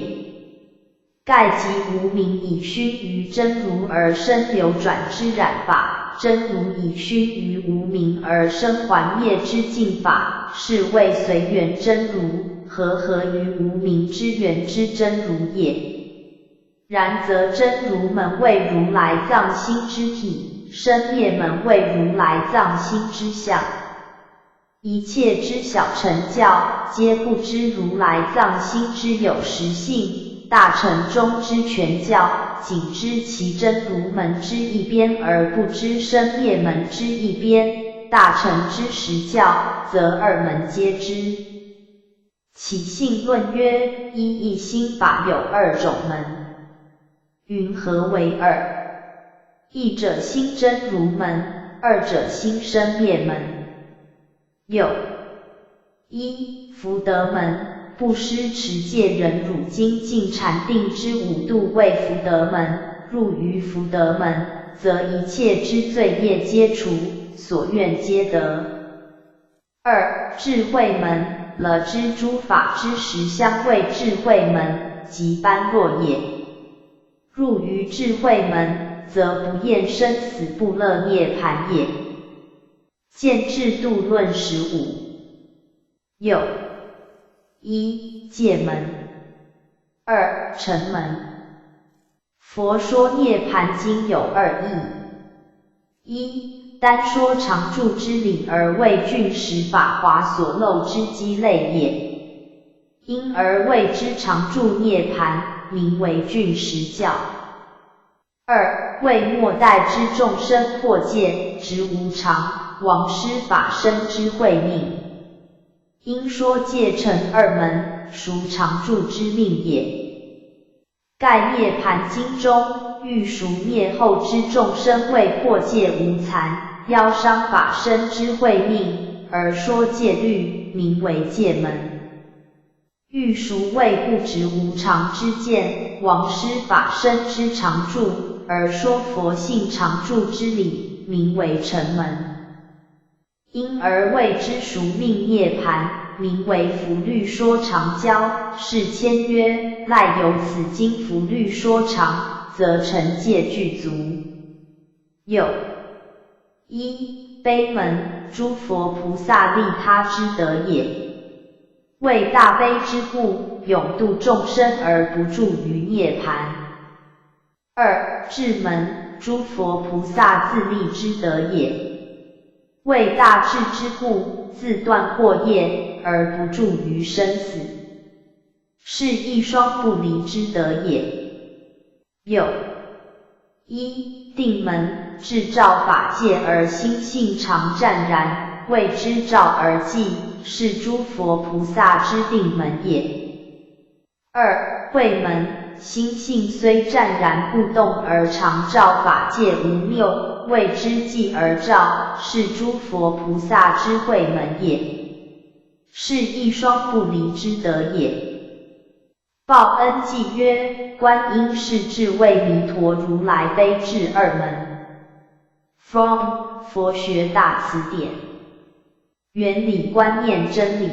盖即无明以熏于真如而生流转之染法，真如以熏于无明而生还灭之净法，是谓随缘真如，合于无明之缘之真如也。然则真如门为如来藏心之体，生灭门为如来藏心之相。一切之小乘教，皆不知如来藏心之有实性，大乘中之全教，仅知其真如门之一边，而不知生灭门之一边。大乘之实教，则二门皆知。起信论曰：一心法有二种门，云何为二？一者心真如门，二者心生灭门。1. 福德门，布施持戒忍辱精进禅定之五度为福德门，入于福德门，则一切之罪业皆除，所愿皆得。2. 智慧门，了知诸法之实相为智慧门，即般若也。入于智慧门，则不厌生死不乐涅槃也。见智度论15。1. 戒门。2. 尘门。佛说涅槃经有二义。一，单说常住之理而为峻实法华所漏之机类也。因而谓之常住涅盘，名为峻实教。二、为末代之众生破戒，执无常，亡失法身之慧命。因说戒成二门，属常住之命也。盖涅盘经中，欲赎灭后之众生为破戒无残，夭伤法身之慧命，而说戒律，名为戒门。欲赎为不执无常之见，亡失法身之常住，而说佛性常住之理，名为成门。因而谓之赎命涅盘，名为福律说常教。是谦曰：赖有此经福律说常，则成戒具足。有一、悲门，诸佛菩萨利他之德也。为大悲之故，永度众生而不住于涅盘。二、智门，诸佛菩萨自利之德也。为大智之故，自断惑业而不住于生死，是一双不离之德也。有一、定门，智照法界而心性常湛然，为之照而寂，是诸佛菩萨之定门也。二、慧门，心性虽湛然不动而常照法界无谬，为之寂而照，是诸佛菩萨之慧门也。是一双不离之德也。报恩记曰：观音是智为弥陀如来悲智二门。From 佛学大辞典。原理观念真理。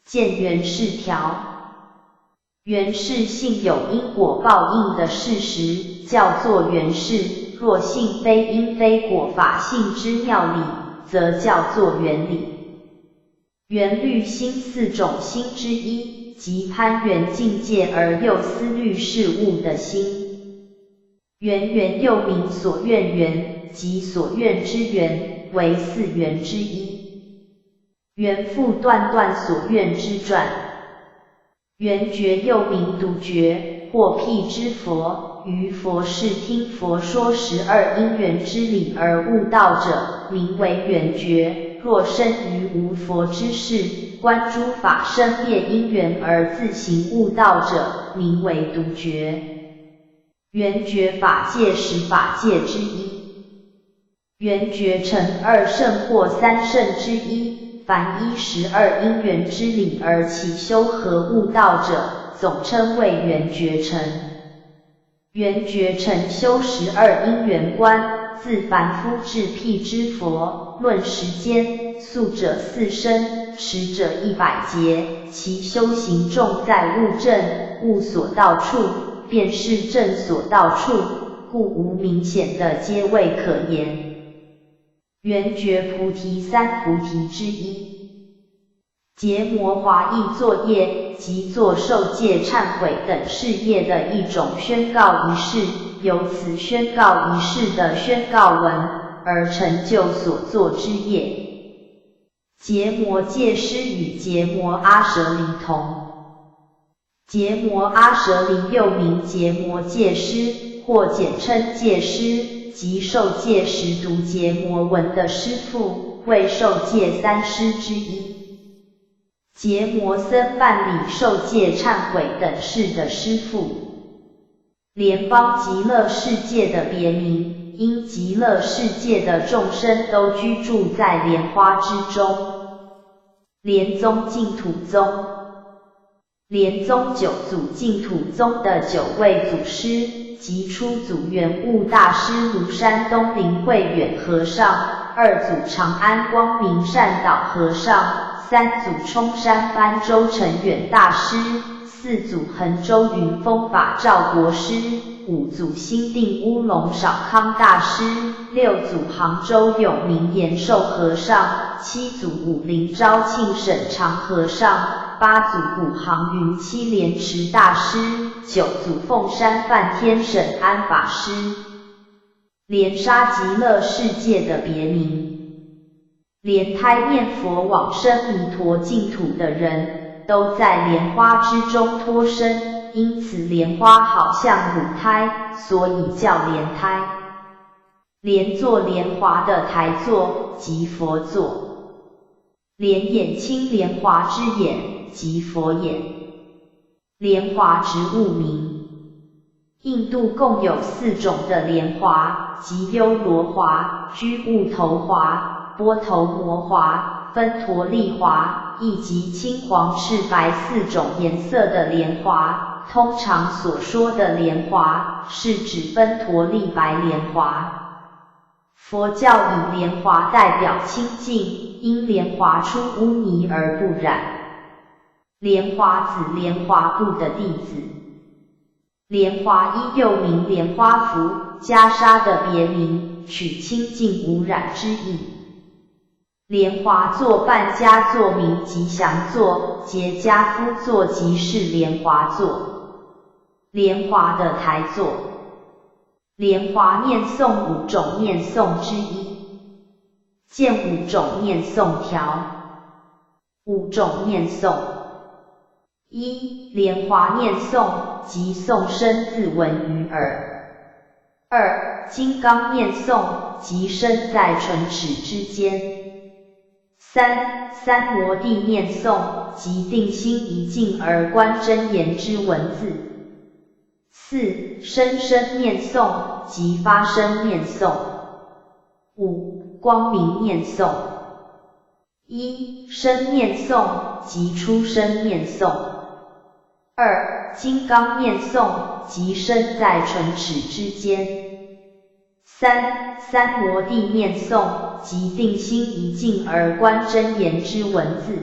见原是条。原是性有因果报应的事实，叫做原是；若性非因非果法性之妙理，则叫做原理。原律心四种心之一，即攀缘境界而又思虑事物的心。缘又名所愿缘，即所愿之缘，为四缘之一。缘复断所愿之转。缘觉又名独觉，或辟支佛，于佛事听佛说12因缘之理而悟道者，名为缘觉。若生于无佛之事，观诸法生灭因缘而自行悟道者，名为独觉。缘觉法界10法界之一。缘觉成2圣或3圣之一。凡依12因缘之理而起修和悟道者，总称为缘觉成。缘觉成修12因缘观，自凡夫至辟支佛，论时间，速者4生，迟者100劫，其修行重在悟正，悟所到处，便是正所到处，故无明显的阶位可言。缘觉菩提3菩提之一。结魔华义作业，即作受戒忏悔等事业的一种宣告仪式，由此宣告仪式的宣告文而成就所作之业。结魔戒师与结魔阿舍离同。结魔阿舍离又名结魔戒师，或简称戒师，即受戒时读结魔文的师父，为受戒3师之一。结魔僧办理受戒忏悔等事的师父。莲邦极乐世界的别名，因极乐世界的众生都居住在莲花之中。莲宗净土宗。莲宗9祖净土宗的9位祖师，即初祖圆悟大师庐山东林慧远和尚，2祖长安光明善导和尚，3祖冲山翻舟成远大师，4祖衡州云峰法照国师，5祖新定乌龙少康大师，6祖杭州永明延寿和尚，7祖武陵昭庆沈长和尚，8祖古杭云栖莲池大师，9祖凤山梵天沈安法师。莲沙极乐世界的别名。莲胎念佛往生弥陀净土的人，都在莲花之中脱生，因此莲花好像母胎，所以叫莲胎。莲座莲华的台座即佛座，莲眼青莲华之眼即佛眼。莲华植物名，印度共有4种的莲华，即优罗华、居物头华、波头摩华、芬陀利华，以及青黄赤白4种颜色的莲华。通常所说的莲华，是指芬陀利白莲华。佛教以莲华代表清净，因莲华出污泥而不染。莲华子莲华部的弟子。莲华一又名莲花符，袈裟的别名，取清净无染之意。莲华座半跏座名吉祥座，结跏趺座即是莲华座。莲华的台座。莲华念诵5种念诵之一，见5种念诵条。5种念诵。1. 莲华念诵，即诵声自闻于耳。2. 金刚念诵，即声在唇齿之间。3. 三摩地念诵，即定心一静而观真言之文字。4. 声声念诵，即发声念诵。5. 光明念诵。1. 声念诵，即出声念诵。2. 金刚念诵，即声在唇齿之间。3. 三摩地念诵，即定心一静而观真言之文字。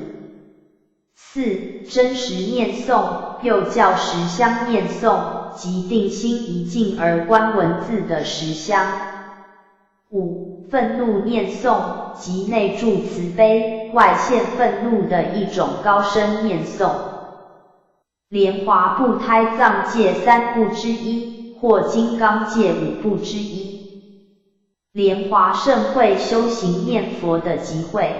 4. 真实念诵，又叫实相念诵，即定心一静而观文字的实相。5. 愤怒念诵，即内住慈悲，外现愤怒的一种高深念诵。莲华部胎藏界3部之一，或金刚界5部之一。莲华盛会修行念佛的集会。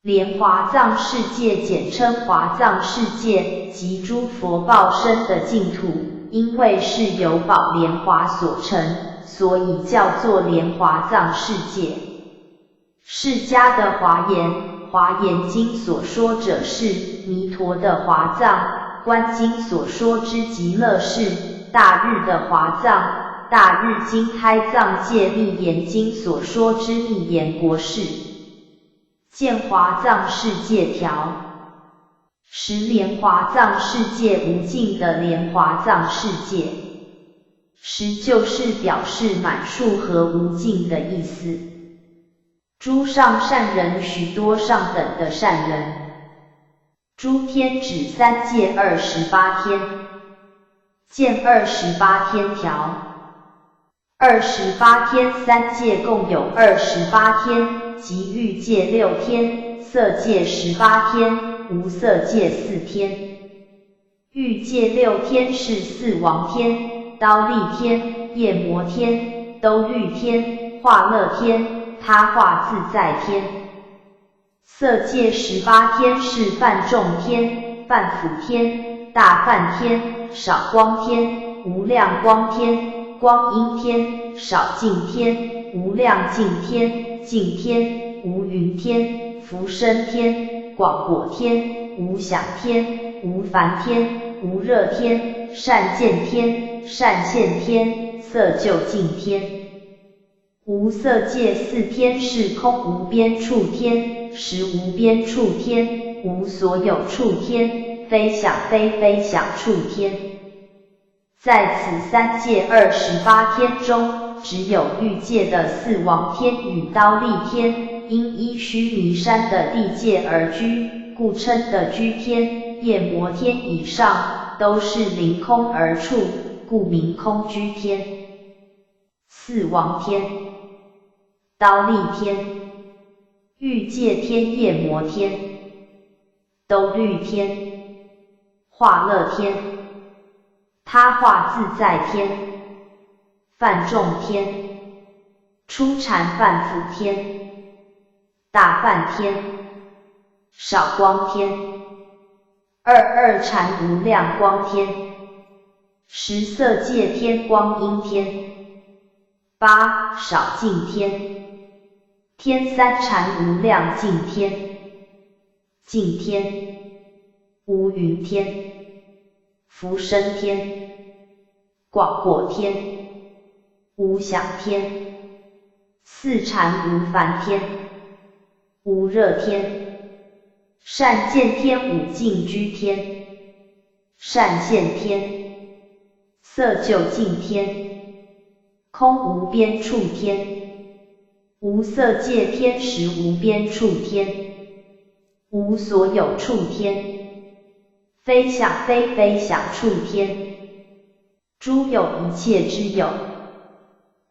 莲华藏世界简称华藏世界，即诸佛报身的净土，因为是由宝莲华所成，所以叫做莲华藏世界。释迦的华严，华严经所说者是弥陀的华藏，观经所说之极乐世，大日的华藏，大日经胎藏界密严经所说之密严国世。见华藏世界条。10莲华藏世界无尽的莲华藏世界。10就是表示满数和无尽的意思。诸上善人，许多上等的善人。诸天指3界28天。见28天条。28天3界共有28天，即欲界6天，色界18天，无色界4天。欲界6天是4王天、忉利天、夜摩天、兜率天、化乐天、他化自在天。色界18天是梵众天、梵辅天、大梵天、少光天、无量光天、光阴天、少净天、无量净天、净天、无云天、福生天、广果天、无想天、无烦天、无热天、善见天、善现天、色究竟天。无色界4天是空无边处天、实无边处天、无所有处天、非想非非想处天。在此3界28天中，只有欲界的4王天与忉利天，因依须弥山的地界而居，故称的居天、夜摩天以上，都是凌空而处，故名空居天。4王天。忉利天、欲界天、夜摩天、兜率天、化乐天、他化自在天、梵众天、初禅梵辅天、大梵天、少光天、22禅无量光天，10色界天光阴天，8少净天，天3禅无量净天，净天无云天，福生天，广果天，无想天，4禅无烦天，无热天，善见天无净居天，善现天，色究竟天，空无边处天，无色界天实无边处天，无所有处天，非想非非想处天，诸有一切之有，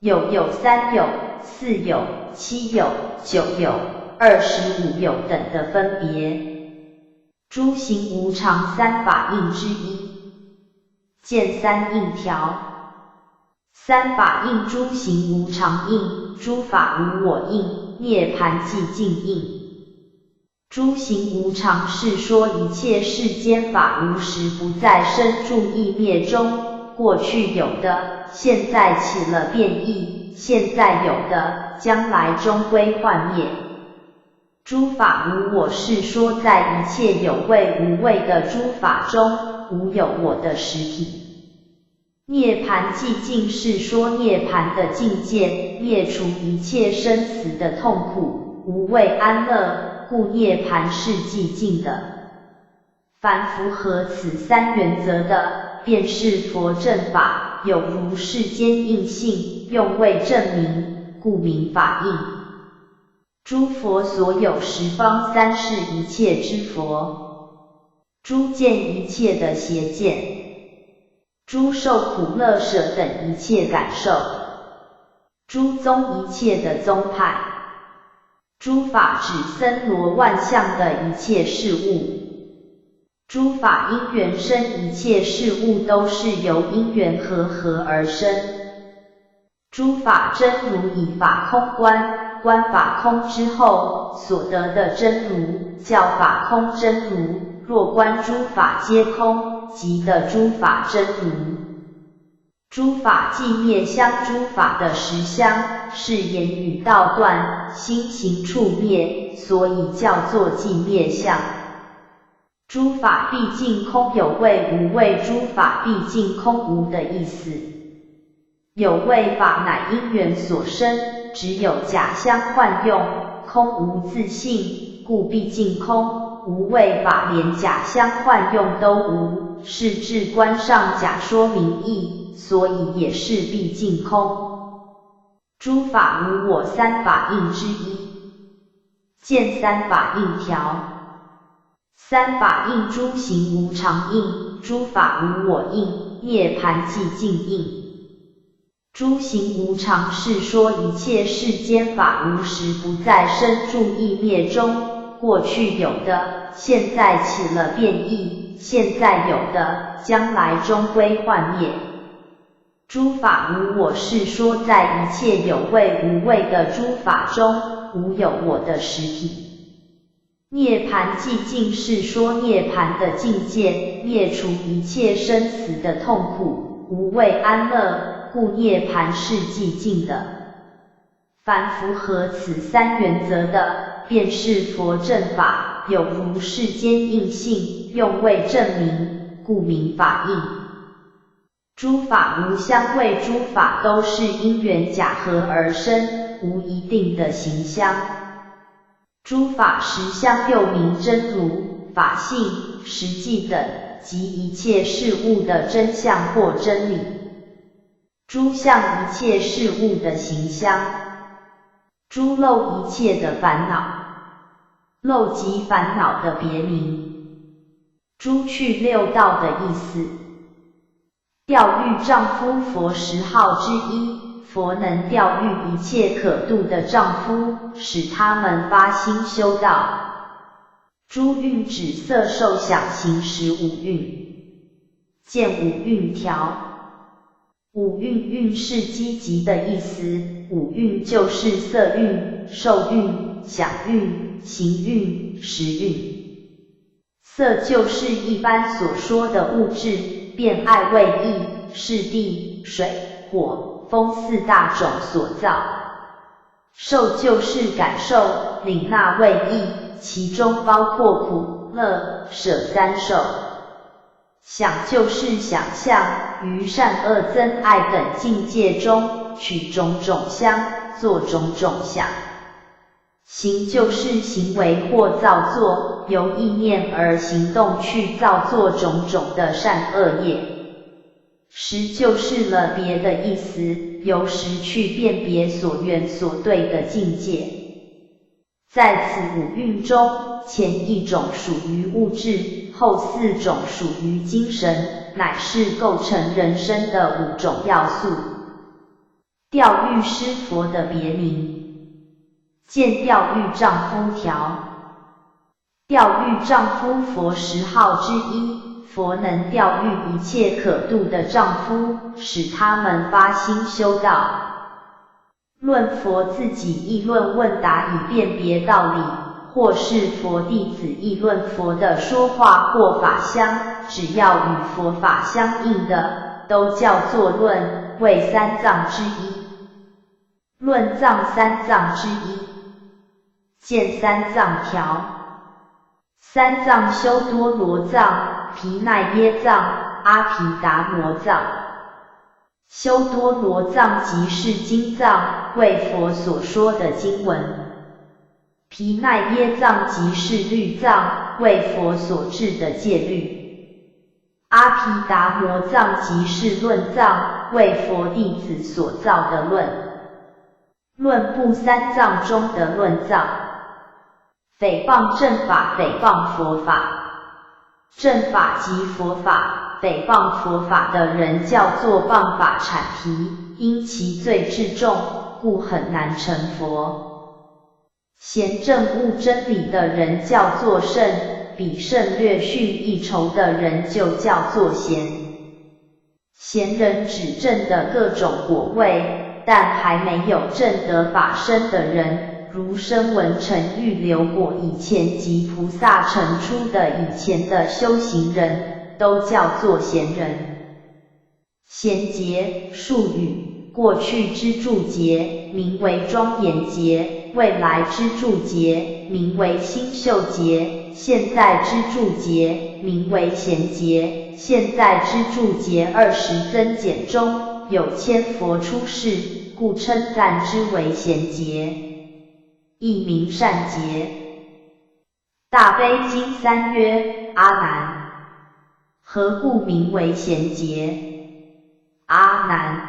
有3有、4有、7有、9有、25有等的分别，诸行无常3法印之一，见3印条。3法印诸行无常印，诸法无我印，涅槃寂静印。诸行无常是说一切世间法无时不在生住异灭中，过去有的，现在起了变异，现在有的，将来终归幻灭。诸法无我是说在一切有为无为的诸法中，无有我的实体。涅槃寂静是说涅槃的境界，灭除一切生死的痛苦，无畏安乐，故涅槃是寂静的。凡符合此3原则的，便是佛正法，有如世间印性，用为证明，故名法印。诸佛所有十方三世一切之佛，诸见一切的邪见，诸受苦乐舍等一切感受，诸宗一切的宗派，诸法指森罗万象的一切事物，诸法因缘生一切事物都是由因缘合而生。诸法真如以法空观，观法空之后所得的真如，叫法空真如。若观诸法皆空，即得诸法真如。诸法寂灭相，诸法的实相是言语道断，心行处灭，所以叫做寂灭相。诸法毕竟空，有为无为，诸法毕竟空无的意思。有为法乃因缘所生，只有假相幻用，空无自性，故毕竟空。无为法连假相幻用都无，是至观上假说明义，所以也是毕竟空。诸法无我3法印之一，见3法印条。3法印诸行无常印，诸法无我印，涅槃寂静印。诸行无常是说一切世间法无时不在生住异灭中，过去有的，现在起了变异，现在有的，将来终归幻灭。诸法无我是说在一切有为无为的诸法中，无有我的实体。涅槃寂静是说涅槃的境界，灭除一切生死的痛苦，无畏安乐，故涅槃是寂静的。凡符合此3原则的，便是佛正法，有如世间印性，用为证明，故名法印。诸法无相位，诸法都是因缘假合而生，无一定的形相。诸法实相又名真如、法性、实际等，即一切事物的真相或真理。诸相一切事物的形相，诸漏一切的烦恼，漏即烦恼的别名。诸去六道的意思。调御丈夫佛10号之一，佛能调御一切可度的丈夫，使他们发心修道。诸蕴指色受想行识5蕴，见5蕴条。5蕴蕴是积极的意思，5蕴就是色蕴、受蕴、想蕴、行蕴、识蕴。色就是一般所说的物质，变爱为意，是地、水、火、风四大种所造。受就是感受，领纳为意，其中包括苦、乐、舍三受。想就是想象，于善恶憎爱等境界中，取种种相，作种种想。行就是行为或造作，由意念而行动去造作种种的善恶业。识就是了别的意思，由识去辨别所缘所对的境界。在此五蕴中，前一种属于物质，后四种属于精神，乃是构成人生的五种要素。调御师佛的别名。见调御丈夫条。调御丈夫佛10号之一，佛能调御一切可度的丈夫，使他们发心修道。论佛自己议论问答以辨别道理，或是佛弟子议论佛的说话或法相，只要与佛法相应的，都叫做论，为三藏之一。论藏三藏之一。见三藏条。三藏修多罗藏、毗奈耶藏、阿毗达摩藏。修多罗藏即是经藏，为佛所说的经文。毗奈耶藏即是律藏，为佛所制的戒律。阿毗达摩藏即是论藏，为佛弟子所造的论。论部三藏中的论藏。诽谤正法，诽谤佛法。正法即佛法，诽谤佛法的人叫做谤法阐提，因其罪至重，故很难成佛。贤正悟真理的人叫做圣，比圣略逊一筹的人就叫做贤。贤人指证的各种果位，但还没有证得法身的人，如声闻乘预流果以前及菩萨成出的以前的修行人，都叫做贤人。贤劫术语，过去之住劫名为庄严劫，未来之住劫名为星宿劫，现在之住劫名为贤劫。现在之住劫20增减中有千佛出世，故称赞之为贤劫。亦名善劫。大悲经三曰：阿难，何故名为贤劫？阿难，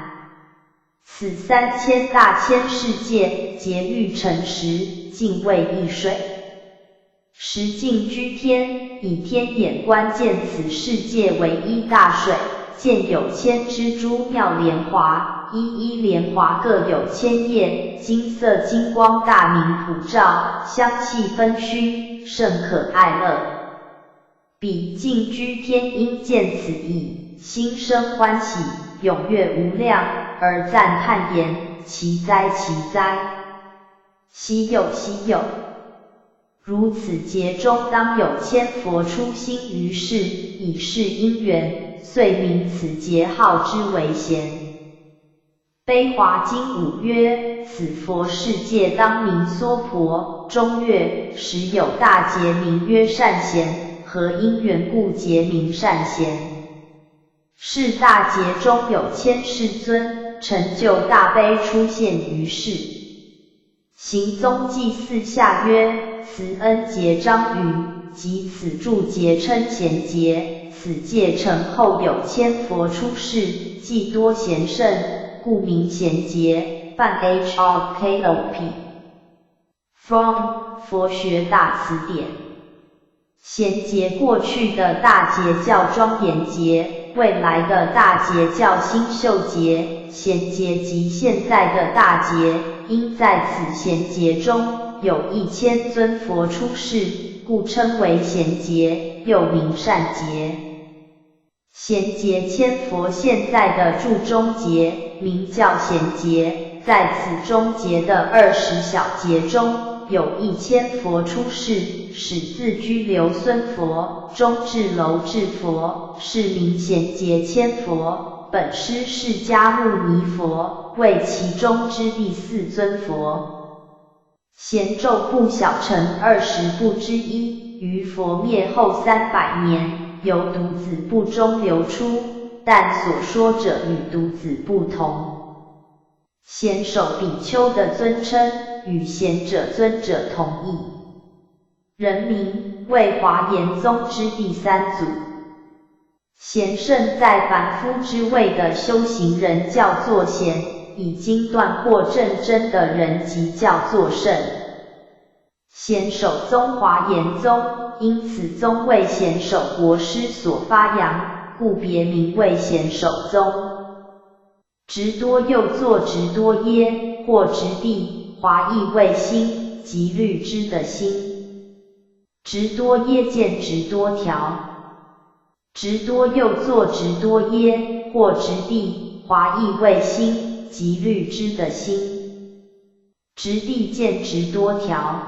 此3000大千世界，皆欲成实，尽为一水。实尽居天，以天眼观见此世界为一大水，见有千支珠妙莲华，一一莲华各有千叶，金色金光大明普照，香气芬熏，甚可爱乐。彼尽居天因见此意，心生欢喜，踊跃无量，而赞叹言：奇哉奇哉！希有希有！如此劫中当有千佛出心于世，以是因缘，遂名此劫号之为贤。悲华经5曰：此佛世界当名娑婆。中曰：时有大劫名曰善贤，何因缘故劫名善贤？是大劫中有千世尊，成就大悲出现于世。行宗记4下曰：慈恩劫章鱼，即此住劫称贤劫。此界成后有千佛出世，既多贤圣，故名贤劫。范 HRKOP From 佛学大词典。贤劫过去的大劫叫庄严劫，未来的大劫叫星宿劫。贤劫即现在的大劫，因在此贤劫中有1000尊佛出世，故称为贤劫，又名善劫。贤劫千佛现在的住中劫，名叫贤劫。在此中劫的20小劫中，有1000佛出世，始自居留孙佛，中至楼至佛，是名贤劫千佛，本师释迦牟尼佛，为其中之第4尊佛。贤咒部小乘20部之一，于佛灭后300年，由独子部中流出，但所说者与独子不同。贤首比丘的尊称与贤者尊者同义，人名为华严宗之第3祖。贤圣在凡夫之位的修行人叫做贤，已经断惑正真的人即叫做圣。贤首宗华严宗，因此宗为贤首国师所发扬，故别名为贤首宗。直多又作直多耶，或直地，华译为心，即律知的心。直多耶见直多条，直多又作直多耶，或直地，华译为心，即律知的心。直地见直多条，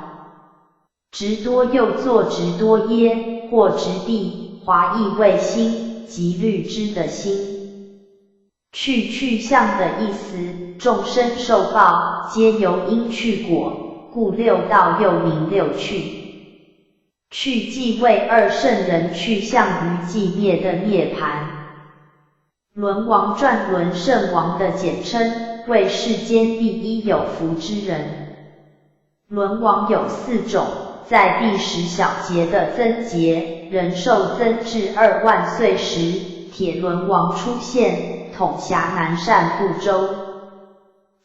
直多又作直多耶，或直地，华译为心，即律知的心。去向的意思，众生受报，皆由因去果，故6道又名6趣。去即为2圣人去向于寂灭的涅槃。轮王转轮圣王的简称，为世间第一有福之人。轮王有4种，在第10小节的增劫，人寿增至2万岁时，铁轮王出现，统辖南赡部洲。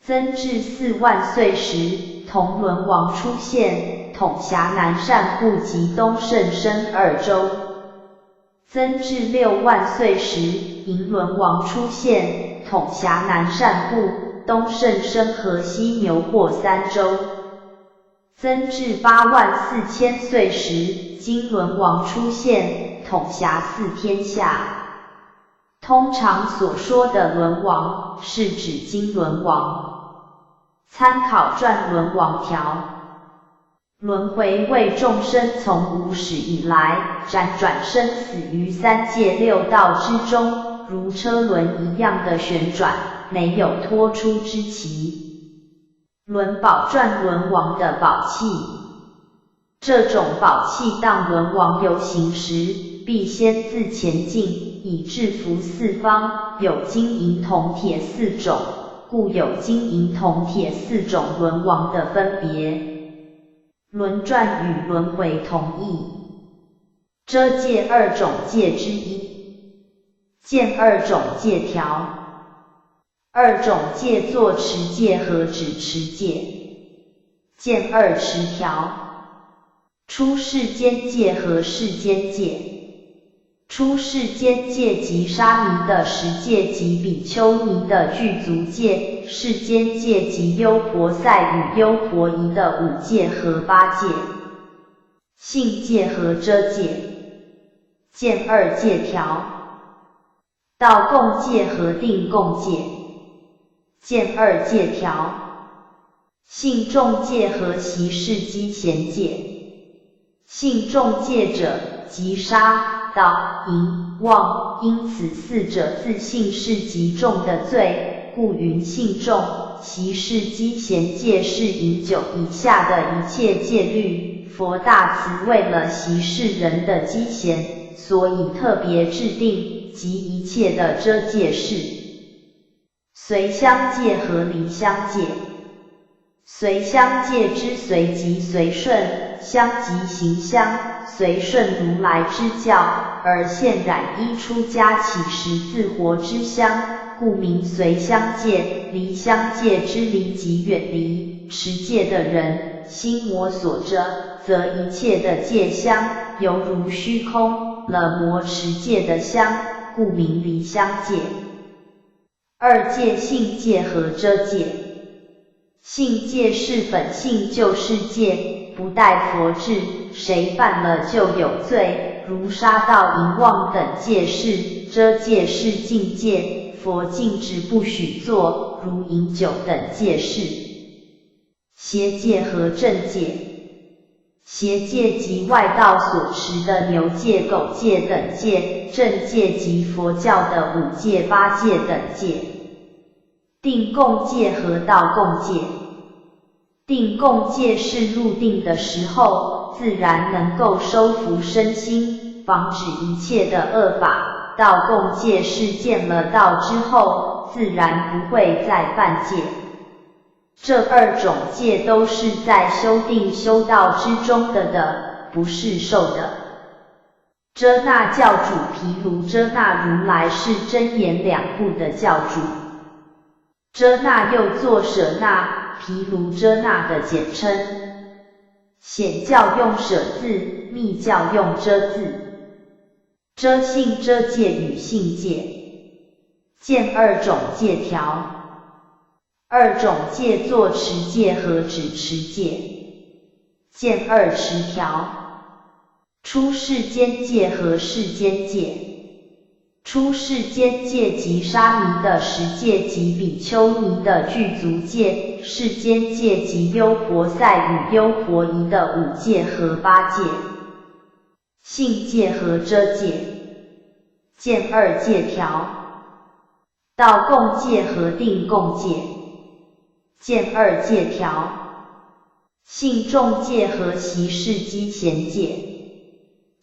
增至4万岁时，铜轮王出现，统辖南赡部及东胜身2州。增至6万岁时，银轮王出现，统辖南赡部、东胜身和西牛霍3州。增至8万4千岁时，金轮王出现，统辖4天下。通常所说的轮王，是指金轮王。参考转轮王条。轮回为众生从无始以来，辗转生死于3界6道之中，如车轮一样的旋转，没有脱出之期。轮宝转轮王的宝器，这种宝器当轮王游行时，必先自前进，以制服4方，有金银铜铁4种，故有金银铜铁4种轮王的分别。轮转与轮回同义，遮界2种界之一，见2种界条。2种界作持界和止持界，见2持条。出世间界和世间界，出世间界即沙弥的10戒及比丘尼的具足戒，世间界即优婆塞与优婆夷的5戒和8戒。性戒和遮戒，见2戒条。道共戒和定共戒，见2戒条。性重戒和习事积贤戒。性重戒者，即杀、盗、淫、妄，因此4者自性是极重的罪，故云性重。习事积贤戒是饮酒以下的一切戒律，佛大慈为了习世人的积贤，所以特别制定及一切的遮戒事。随相戒和离相戒。随相戒之随即随顺，相即行相，随顺如来之教，而现染依出家起时自活之相，故名随相戒。离相戒之离即远离持戒的人，心魔所遮，则一切的戒相犹如虚空，了魔持戒的相，故名离相戒。2戒性戒和遮戒。性戒是本性就是戒，不待佛制，谁犯了就有罪，如杀盗淫妄等戒事。遮戒是禁戒，佛禁止不许做，如饮酒等戒事。邪戒和正戒。邪戒及外道所持的牛戒、狗戒等戒，正戒及佛教的五戒、八戒等戒。定共戒和道共戒。定共戒是入定的时候，自然能够收服身心，防止一切的恶法。道共戒是见了道之后，自然不会再犯戒。这二种戒都是在修定修道之中的，不是受的。遮那教主毗卢遮那如来是真言两部的教主。遮那又作舍那、毗卢遮那的简称。显教用舍字，密教用遮字。遮性遮戒与性戒，见二种戒条。二种戒作持戒和止持戒，见二持条。出世间戒和世间戒。出世间戒即沙弥的十戒及比丘尼的具足戒，世间戒即优婆塞与优婆夷的五戒和八戒。性戒和遮戒，见二戒条。道共戒和定共戒，见二戒条。性重戒和习事积前戒。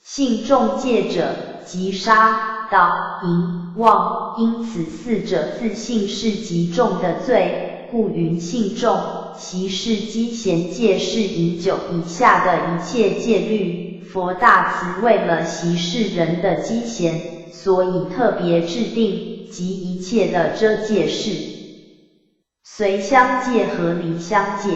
性重戒者，即杀、盗、淫、妄，因此四者自性是极重的罪，故云性重。习事积前戒是饮酒以下的一切戒律，佛大慈为了习事人的积前，所以特别制定及一切的遮戒事。随相戒和离相戒。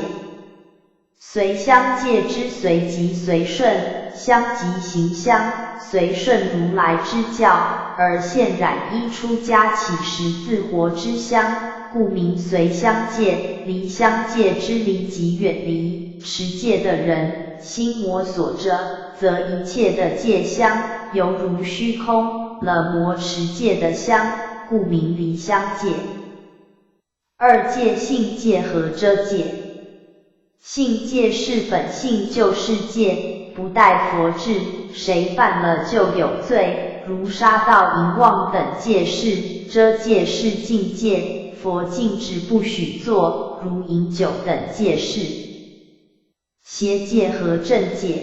随相戒之随即随顺，相即行相，随顺如来之教，而现染依出家起时自活之相，故名随相戒。离相戒之离即远离持戒的人，心魔所遮，则一切的戒相犹如虚空，了魔持戒的相，故名离相戒。二戒性戒和遮戒。性戒是本性就是戒，不待佛制，谁犯了就有罪，如杀盗淫妄等戒事。遮戒是禁戒，佛禁止不许做，如饮酒等戒事。邪戒和正戒。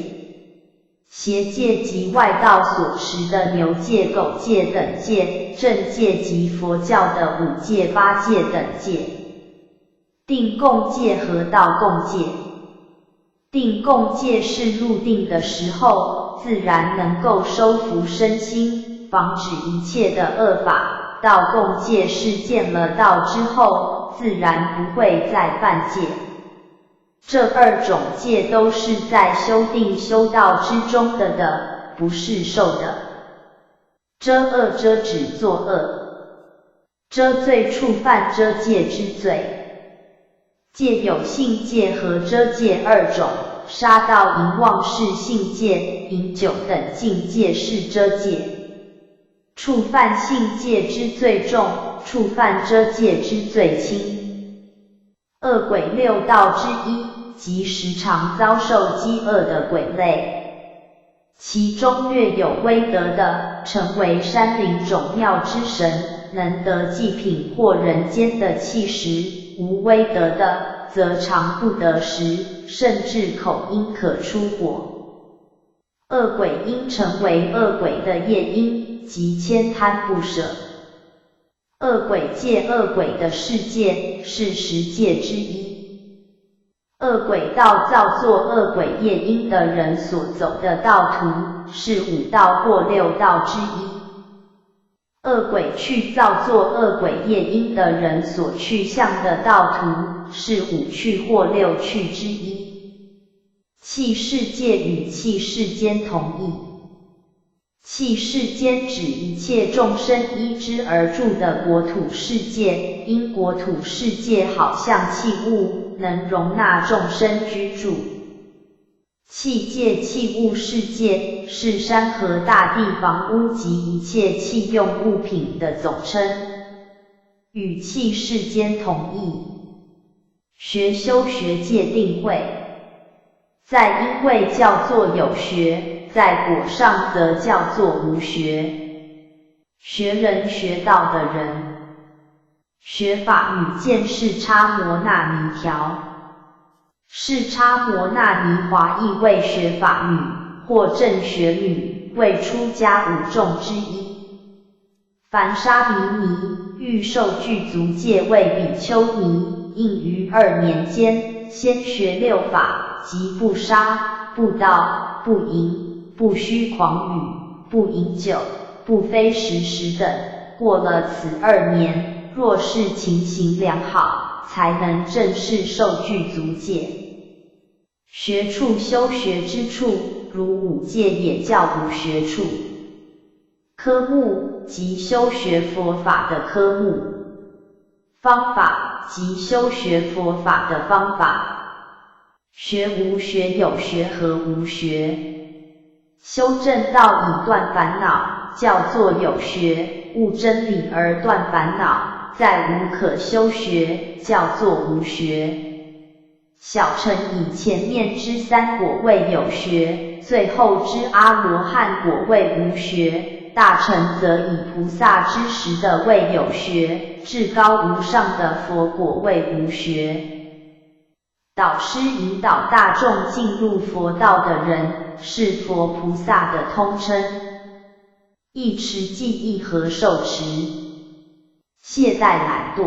邪戒即外道所持的牛戒、狗戒等戒，正戒即佛教的五戒、八戒等戒。定共戒和道共戒。定共戒是入定的时候，自然能够收服身心，防止一切的恶法。道共戒是见了道之后，自然不会再犯戒。这二种戒都是在修定修道之中的，不是受的。遮恶遮止作恶。遮罪触犯遮戒之罪。戒有性戒和遮戒二种，杀盗淫妄是性戒，饮酒等禁戒是遮戒。触犯性戒之罪重，触犯遮戒之罪轻。恶鬼六道之一，即时常遭受饥饿的鬼类，其中略有威德的，成为山林种庙之神，能得祭品或人间的气食；无威德的，则常不得食，甚至口因可出火。恶鬼因成为恶鬼的业因，即悭贪不舍。恶鬼戒恶鬼的世界是十戒之一。恶鬼道造作恶鬼业因的人所走的道途，是五道或六道之一。恶鬼去造作恶鬼业因的人所去向的道途，是五趣或六趣之一。器世界与器世间同义。器世间指一切众生依之而住的国土世界，因国土世界好像器物，能容纳众生居住。器界器物世界是山河大地房屋及一切器用物品的总称，与器世间同义。学修学界定会。在因位叫做有学，在果上则叫做无学。学人学道的人，学法与见是叉摩那尼条。是叉摩那尼华亦为学法女，或正学女，为出家五众之一。凡沙弥尼欲受具足戒为比丘尼，应于2年间，先学6法，即不杀、不盗、不淫、不虚诳语、不饮酒、不非时食等。过了此2年，若是情形良好，才能正式受具足戒。学处修学之处，如5戒也叫无学处。科目即修学佛法的科目，方法即修学佛法的方法。学无学有学和无学。修正道以断烦恼，叫做有学；悟真理而断烦恼，再无可修学，叫做无学。小乘以前面之3果为有学，最后之阿罗汉果为无学，大乘则以菩萨之10的为有学，至高无上的佛果为无学。导师引导大众进入佛道的人，是佛菩萨的通称。一持记忆和受持。懈怠懒惰。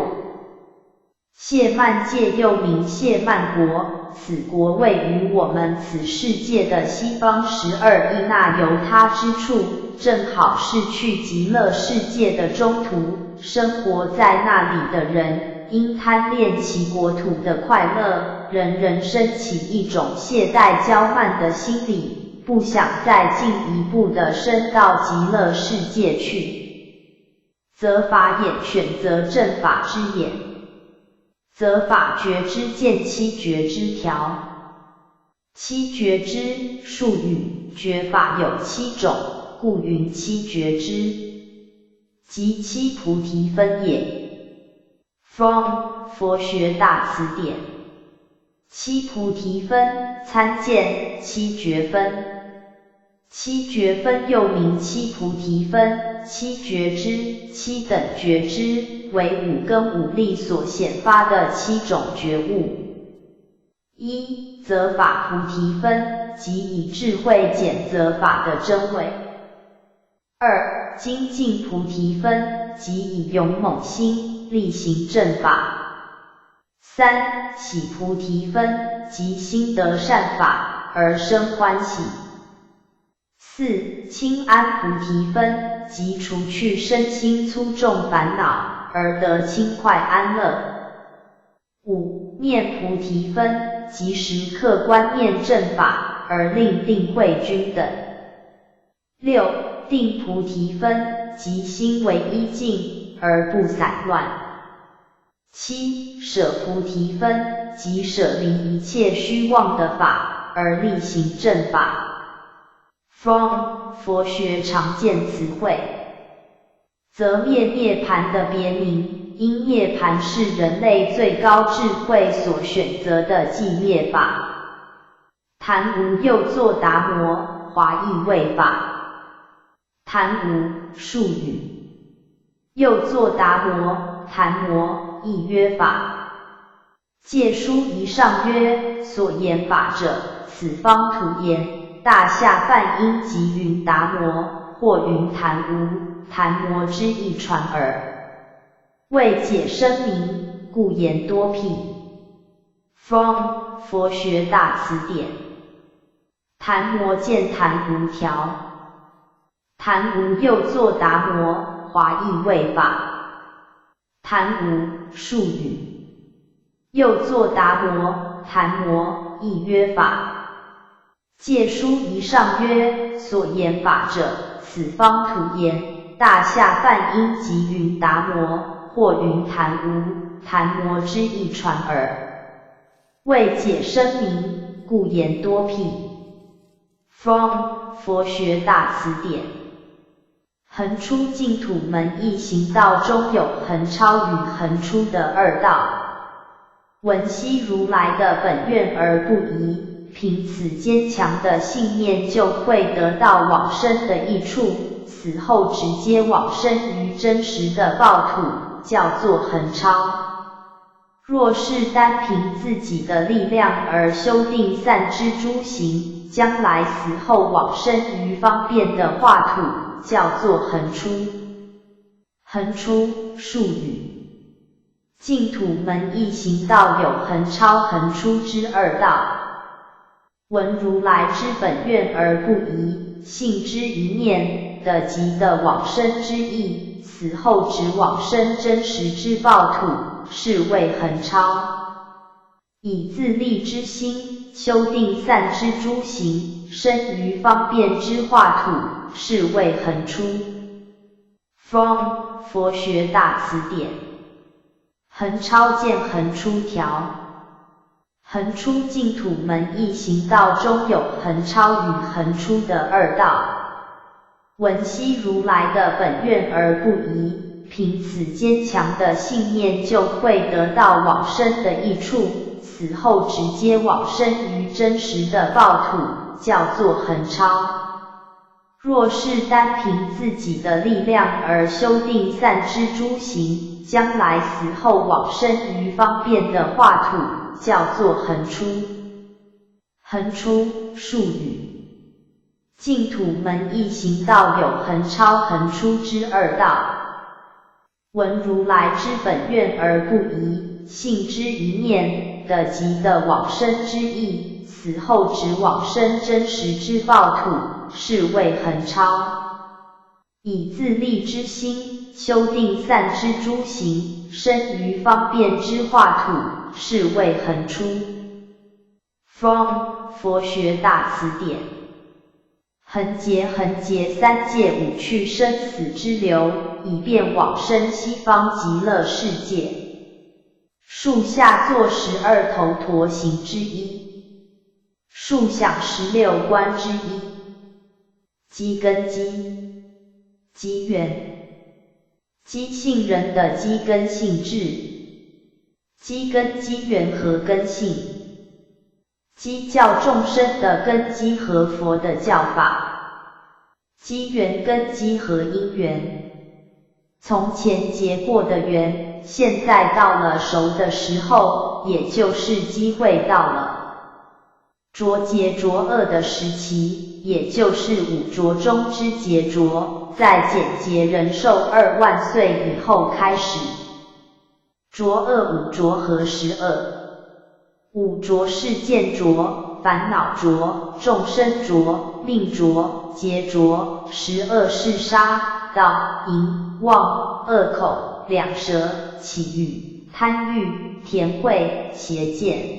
谢曼界又名谢曼国，此国位于我们此世界的西方12亿那由他之处，正好是去极乐世界的中途。生活在那里的人，因贪恋其国土的快乐，人人生起一种懈怠骄慢的心理，不想再进一步的升到极乐世界去。则法眼选择正法之眼。则法觉之见7觉之条。7觉之术语，觉法有7种，故云7觉之，即7菩提分也。From 佛学大辞典。7菩提分，参见7觉分。7觉分又名7菩提分、7觉之、7等觉之，为5根5力所显发的7种觉悟。1. 则法菩提分，即以智慧检则法的真伪。2. 精进菩提分，即以勇猛心力行正法。3. 喜菩提分，即心得善法而生欢喜。4. 清安菩提分，即除去身心粗重烦恼，而得轻快安乐。5. 念菩提分，即时刻观念正法，而令定慧均等。6. 定菩提分，即心为一境，而不散乱。7. 舍菩提分，即舍离一切虚妄的法，而力行正法。From 佛学常见词汇。则涅槃的别名，因涅槃是人类最高智慧所选择的寂灭法。檀无又作达摩，华译为法。檀无术语。又作达摩，檀摩亦曰法。戒书一上曰：所言法者，此方图言。大下梵音即云达摩，或云檀无、檀摩之一传耳。为解声明，故言多辟。From 佛学大辞典。檀摩见檀无条。檀无又作达摩，华译为法。檀无术语。又作达摩，檀摩亦曰法。戒书一上曰：所言法者，此方图言。大下梵音即云达摩，或云檀无、檀摩之一传耳。为解声明，故言多辟。From 佛学大辞典。横出净土门一行道中有横超与横出的2道。闻悉如来的本愿而不疑，凭此坚强的信念就会得到往生的益处，死后直接往生于真实的报土，叫做横超。若是单凭自己的力量而修订散之诸行，将来死后往生于方便的化土，叫做横出。横出，术语。净土门一行道有横超横出之二道。闻如来之本愿而不疑，信之一念的即的往生之意，死后只往生真实之报土，是谓横超。以自利之心，修订散之诸行，生于方便之化土，是谓横出。From 佛学大辞典。横超见横出条。横出净土门一行道中有横超与横出的二道。闻悉如来的本愿而不疑，凭此坚强的信念就会得到往生的益处，死后直接往生于真实的报土，叫做横超。若是单凭自己的力量而修订散之诸行，将来死后往生于方便的化土，叫做横出。横出，术语。净土门一行道有横超横出之二道。闻如来之本愿而不疑，信之一念的即的往生之意，死后只往生真实之报土，是谓横超。以自利之心，修订散之诸行，生于方便之化土，是谓横出。From 佛学大辞典。横劫三界五趣生死之流，以便往生西方极乐世界。树下作12头陀行之一，树想16观之一。机根基，机缘，机性人的机根性质，机根机缘和根性，机教众生的根基和佛的教法，机缘根基和因缘，从前结过的缘，现在到了熟的时候，也就是机会到了。浊劫浊恶的时期，也就是五浊中之劫浊，在减劫人寿2万岁以后开始。浊恶五浊合12。五浊是见浊、烦恼浊、众生浊、命浊、劫浊；12是杀、盗、淫、妄、恶口、两舌、绮语、贪欲、甜慧、邪见。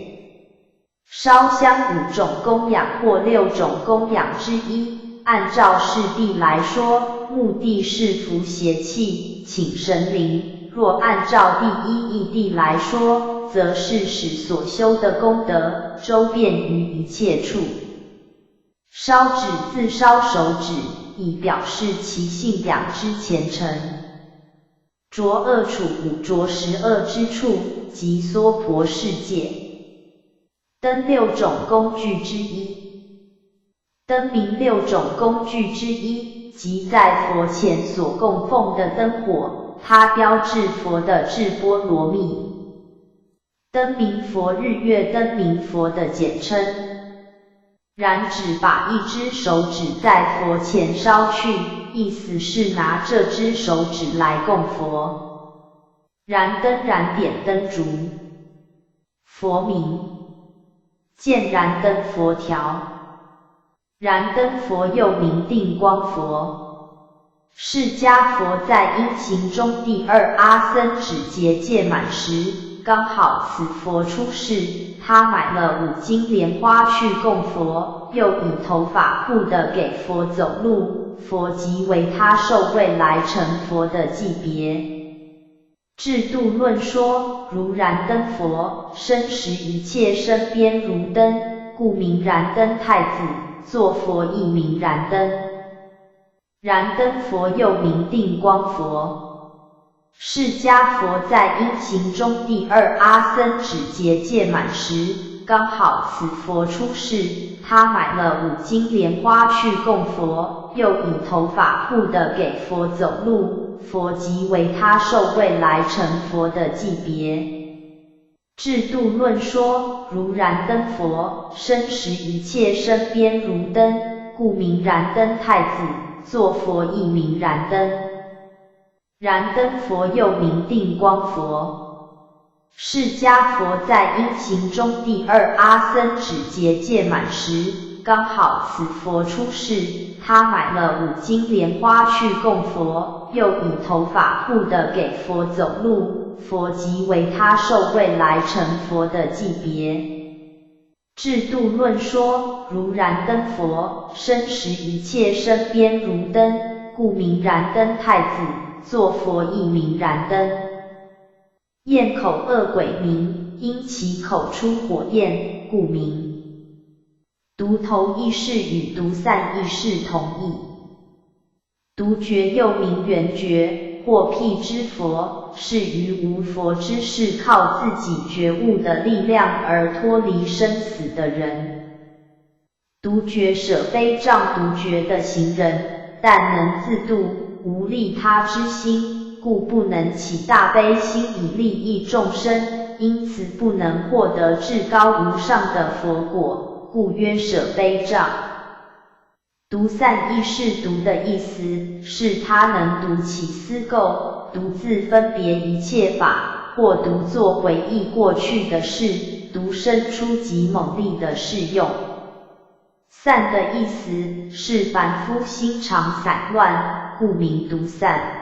烧香5种供养或6种供养之一，按照世谛来说，目的是伏邪气，请神灵；若按照第一义谛来说，则是使所修的功德周遍于一切处。烧指自烧手指，以表示其信仰之虔诚。浊恶处五浊12之处，即娑婆世界。灯6种工具之一，灯明6种工具之一，即在佛前所供奉的灯火，它标志佛的智波罗蜜。灯明佛、日月灯明佛的简称。燃指把一只手指在佛前烧去，意思是拿这只手指来供佛。燃灯燃点灯烛。佛名。见燃灯佛条。燃灯佛又名定光佛。释迦佛在因行中第2阿僧祇劫届满时，刚好此佛出世，他买了5斤莲花去供佛，又以头发护的给佛走路，佛即为他受未来成佛的级别。制度论说，如燃灯佛，身时一切身边如灯，故名燃灯太子，作佛亦名燃灯。燃灯佛又名定光佛。释迦佛在因行中第2阿僧祇劫届满时，刚好此佛出世，他买了5斤莲花去供佛，又以头发护的给佛走路，佛即为他受未来成佛的级别。制度论说，如燃灯佛，身时一切身边如灯，故名燃灯太子，作佛亦名燃灯。燃灯佛又名定光佛。释迦佛在因行中第2阿僧祇劫届满时，刚好此佛出世，他买了5斤莲花去供佛，又以头发护的给佛走路，佛即为他受未来成佛的级别。制度论说，如燃灯佛，身时一切身边如灯，故名燃灯太子，作佛亦名燃灯。焰口恶鬼名，因其口出火焰，故名。独头意识与独散意识同义。独觉又名圆觉，或辟支佛，是于无佛之世靠自己觉悟的力量而脱离生死的人。独觉舍悲障独觉的行人，但能自度，无利他之心，故不能起大悲心以利益众生，因此不能获得至高无上的佛果，故曰舍悲障。独散意识独的意思是他能独起思构，独自分别一切法，或独作回忆过去的事，独生出极猛力的事用。散的意思是凡夫心常散乱，故名独散。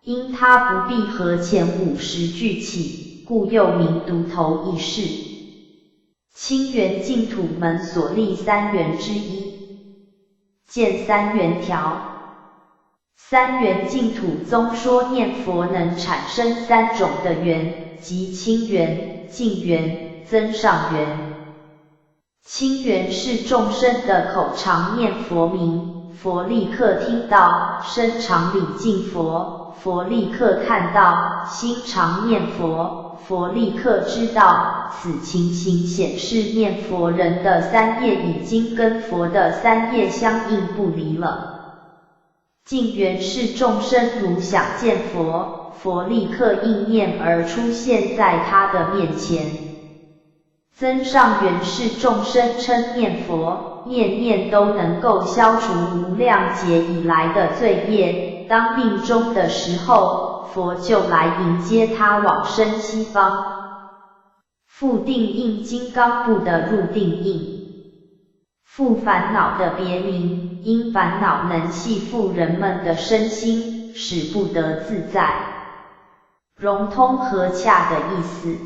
因他不必和前50俱起，故又名独头意识。清源净土门所立3元之一。见3元条。3元净土宗说念佛能产生3种的缘，即清缘、净缘、增上缘。清缘是众生的口常念佛名，佛立刻听到；身常礼敬佛，佛立刻看到；心常念佛，佛立刻知道。此情形显示念佛人的3业已经跟佛的3业相应不离了。净缘是众生如想见佛，佛立刻应念而出现在他的面前。增上缘是众生称念佛，念念都能够消除无量劫以来的罪业，当命终的时候，佛就来迎接他往生西方。复定印金刚部的入定印。复烦恼的别名，因烦恼能系缚人们的身心，使不得自在。融通合洽的意思。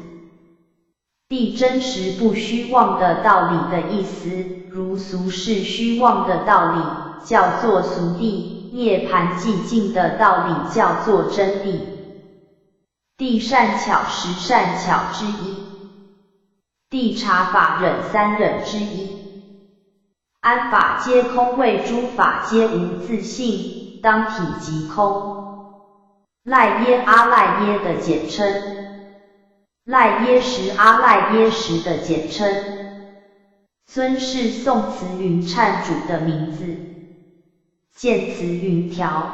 地真实不虚妄的道理的意思，如俗世虚妄的道理，叫做俗谛；涅槃寂静的道理叫做真谛。地善巧10善巧之一。地察法忍3忍之一。安法皆空谓诸法皆无自性，当体即空。赖耶阿赖耶的简称。赖耶识阿赖耶识的简称。尊是宋慈云忏主的名字。见慈云条。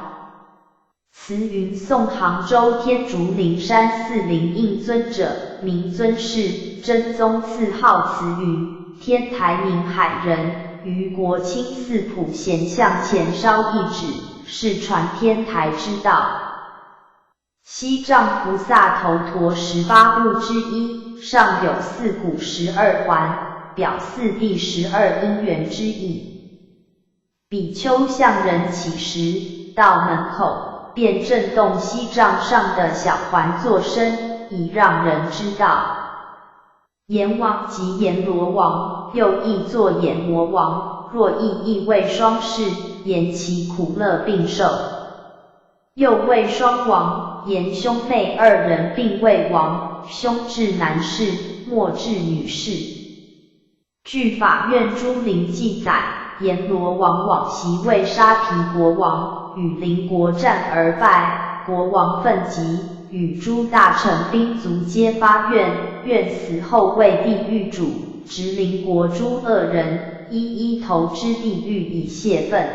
慈云宋杭州天竺灵山寺灵应尊者，名尊是，真宗赐号慈云，天台宁海人，于国清寺普贤像前烧一纸，是传天台之道。西藏菩萨头陀18物之一，上有4股12环，表4第12因缘之意。比丘向人起时，到门口，便震动西藏上的小环作声，以让人知道。阎王即阎罗王，又译作阎魔王，若译意为双世，言其苦乐并受。又谓双王，言兄妹2人并为王，兄至男士，末至女士。据法院诸陵记载，阎罗王往昔为沙毗国王，与邻国战而败，国王愤急，与诸大臣兵卒皆发愿，愿死后为地狱主，直邻国诸恶人，一一投之地狱以泄愤。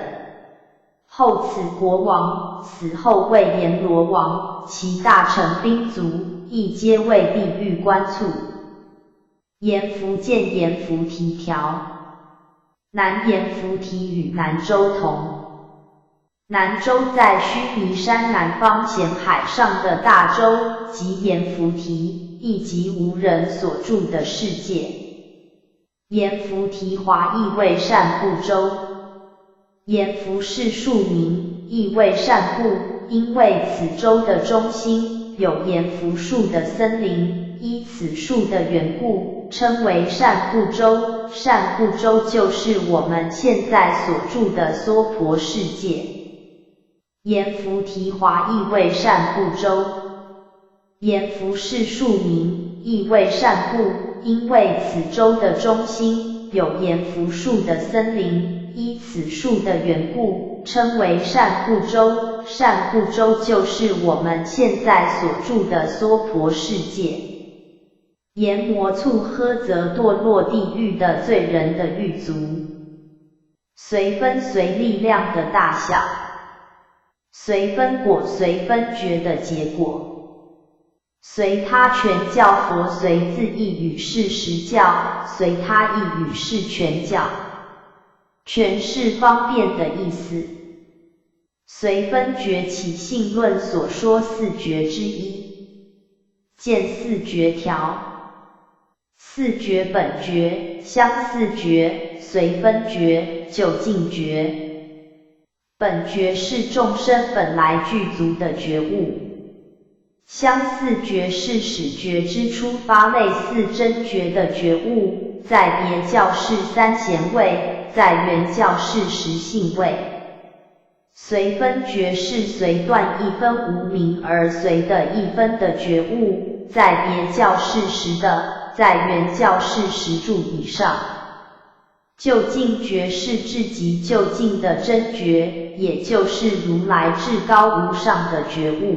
后此国王死后为阎罗王，其大臣兵卒亦皆为地狱官卒。阎浮见阎浮提条。南阎浮提与南州同。南州在须弥山南方咸海上的大洲，即阎浮提，亦即无人所住的世界。阎浮提华亦为善部洲。阎浮是庶民，亦为善部，因为此洲的中心有阎浮树的森林，依此树的缘故，称为善部洲。善部洲就是我们现在所住的娑婆世界。阎浮提华亦为善部洲。阎浮是庶民，亦为善部，因为此洲的中心有阎浮树的森林，依此树的缘故，称为善部洲。善部洲就是我们现在所住的娑婆世界。阎魔卒呵则堕落地狱的罪人的狱卒，随分随力量的大小，随分果随分觉的结果，随他全教佛随自意语是实教，随他意语是全教，全是方便的意思。随分觉起信论所说四觉之一，见四觉条。四觉本觉、相似觉、随分觉、就近觉。本觉是众生本来具足的觉悟，相似觉是使觉之出发类似真觉的觉悟，在别教是三贤位，在原教是实性位。随分觉是随断一分无明而随的一分的觉悟，在别教是实的，在原教是实住以上。就近觉是至极就近的真觉，也就是如来至高无上的觉悟。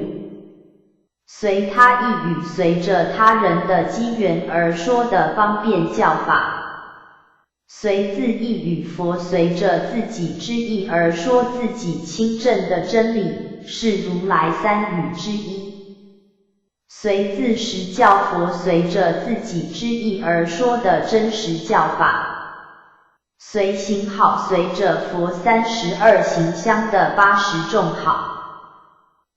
随他意语随着他人的机缘而说的方便教法。随自意语佛随着自己之意而说自己亲证的真理，是如来三语之一。随自实教佛随着自己之意而说的真实教法。随行好随着佛32行相的80种好。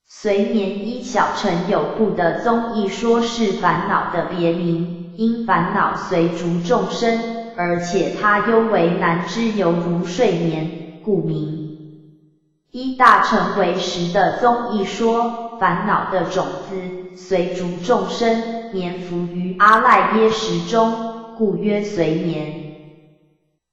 随年一小乘有部的宗义说是烦恼的别名，因烦恼随逐众生，而且它尤为难知，犹如睡眠，故名。依大乘为实的宗义说，烦恼的种子随逐众生，黏伏于阿赖耶识中，故曰随眠。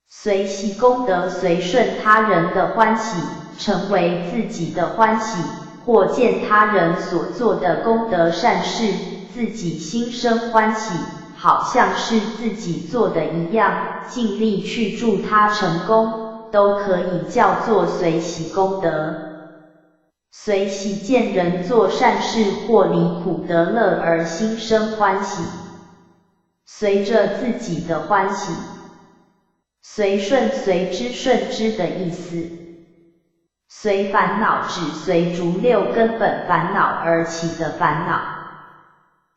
随喜功德随顺他人的欢喜，成为自己的欢喜，或见他人所做的功德善事，自己心生欢喜，好像是自己做的一样，尽力去助他成功，都可以叫做随喜功德。随喜见人做善事或离苦得乐而心生欢喜，随着自己的欢喜。随顺随之顺之的意思。随烦恼指随逐六根本烦恼而起的烦恼。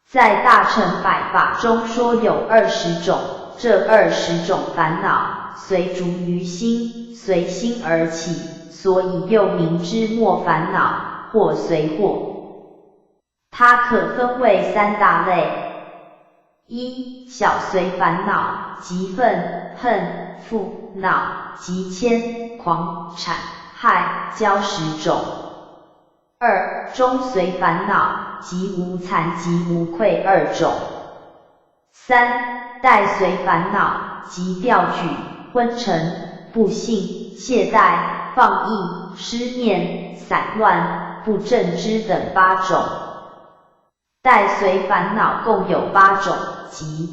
在大乘百法中说有20种，这20种烦恼随逐于心，随心而起，所以又名之末烦恼，或随惑。它可分为3大类。一、小随烦恼，即愤、恨、负、恼、即迁、狂、谄、害、骄10种。二、中随烦恼，即无惭及无愧2种。三、代随烦恼，即掉举、昏沉、不信、懈怠、放逸、失念、散乱、不正知等8种。代随烦恼共有8种，即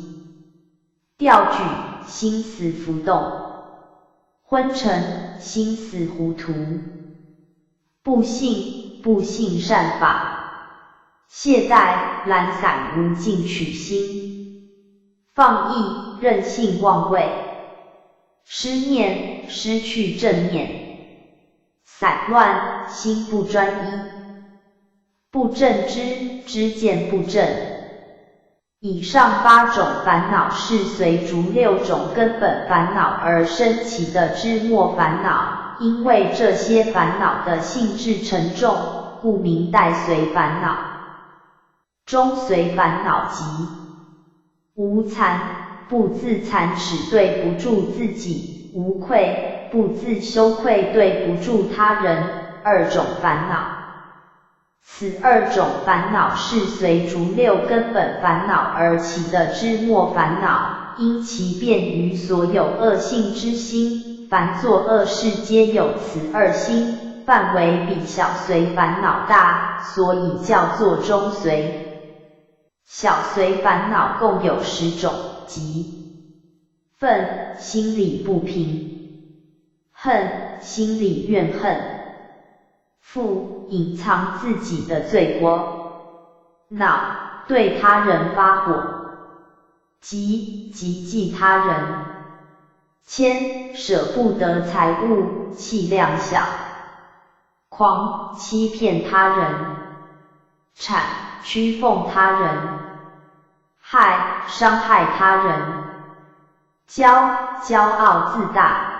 掉举，心思浮动；昏沉，心思糊涂；不信，不信善法；懈怠，懒散无进取心；放逸，任性妄为，失念，失去正念，散乱，心不专一，不正知见不正。以上8种烦恼是随逐6种根本烦恼而生起的支末烦恼，因为这些烦恼的性质沉重，故名带随烦恼。中随烦恼即无惭，不自惭耻对不住自己；无愧，不自羞愧对不住他人，2种烦恼。此2种烦恼是随逐6根本烦恼而起的支末烦恼，因其便于所有恶性之心，凡作恶事皆有此2心，范围比小随烦恼大，所以叫做中随。小随烦恼共有10种，即愤，心里不平；恨，心里怨恨；负，隐藏自己的罪过；恼，对他人发火；急，忌忌他人；谦，舍不得财物，气量小；狂，欺骗他人；谄，屈奉他人；害，伤害他人；骄傲自大。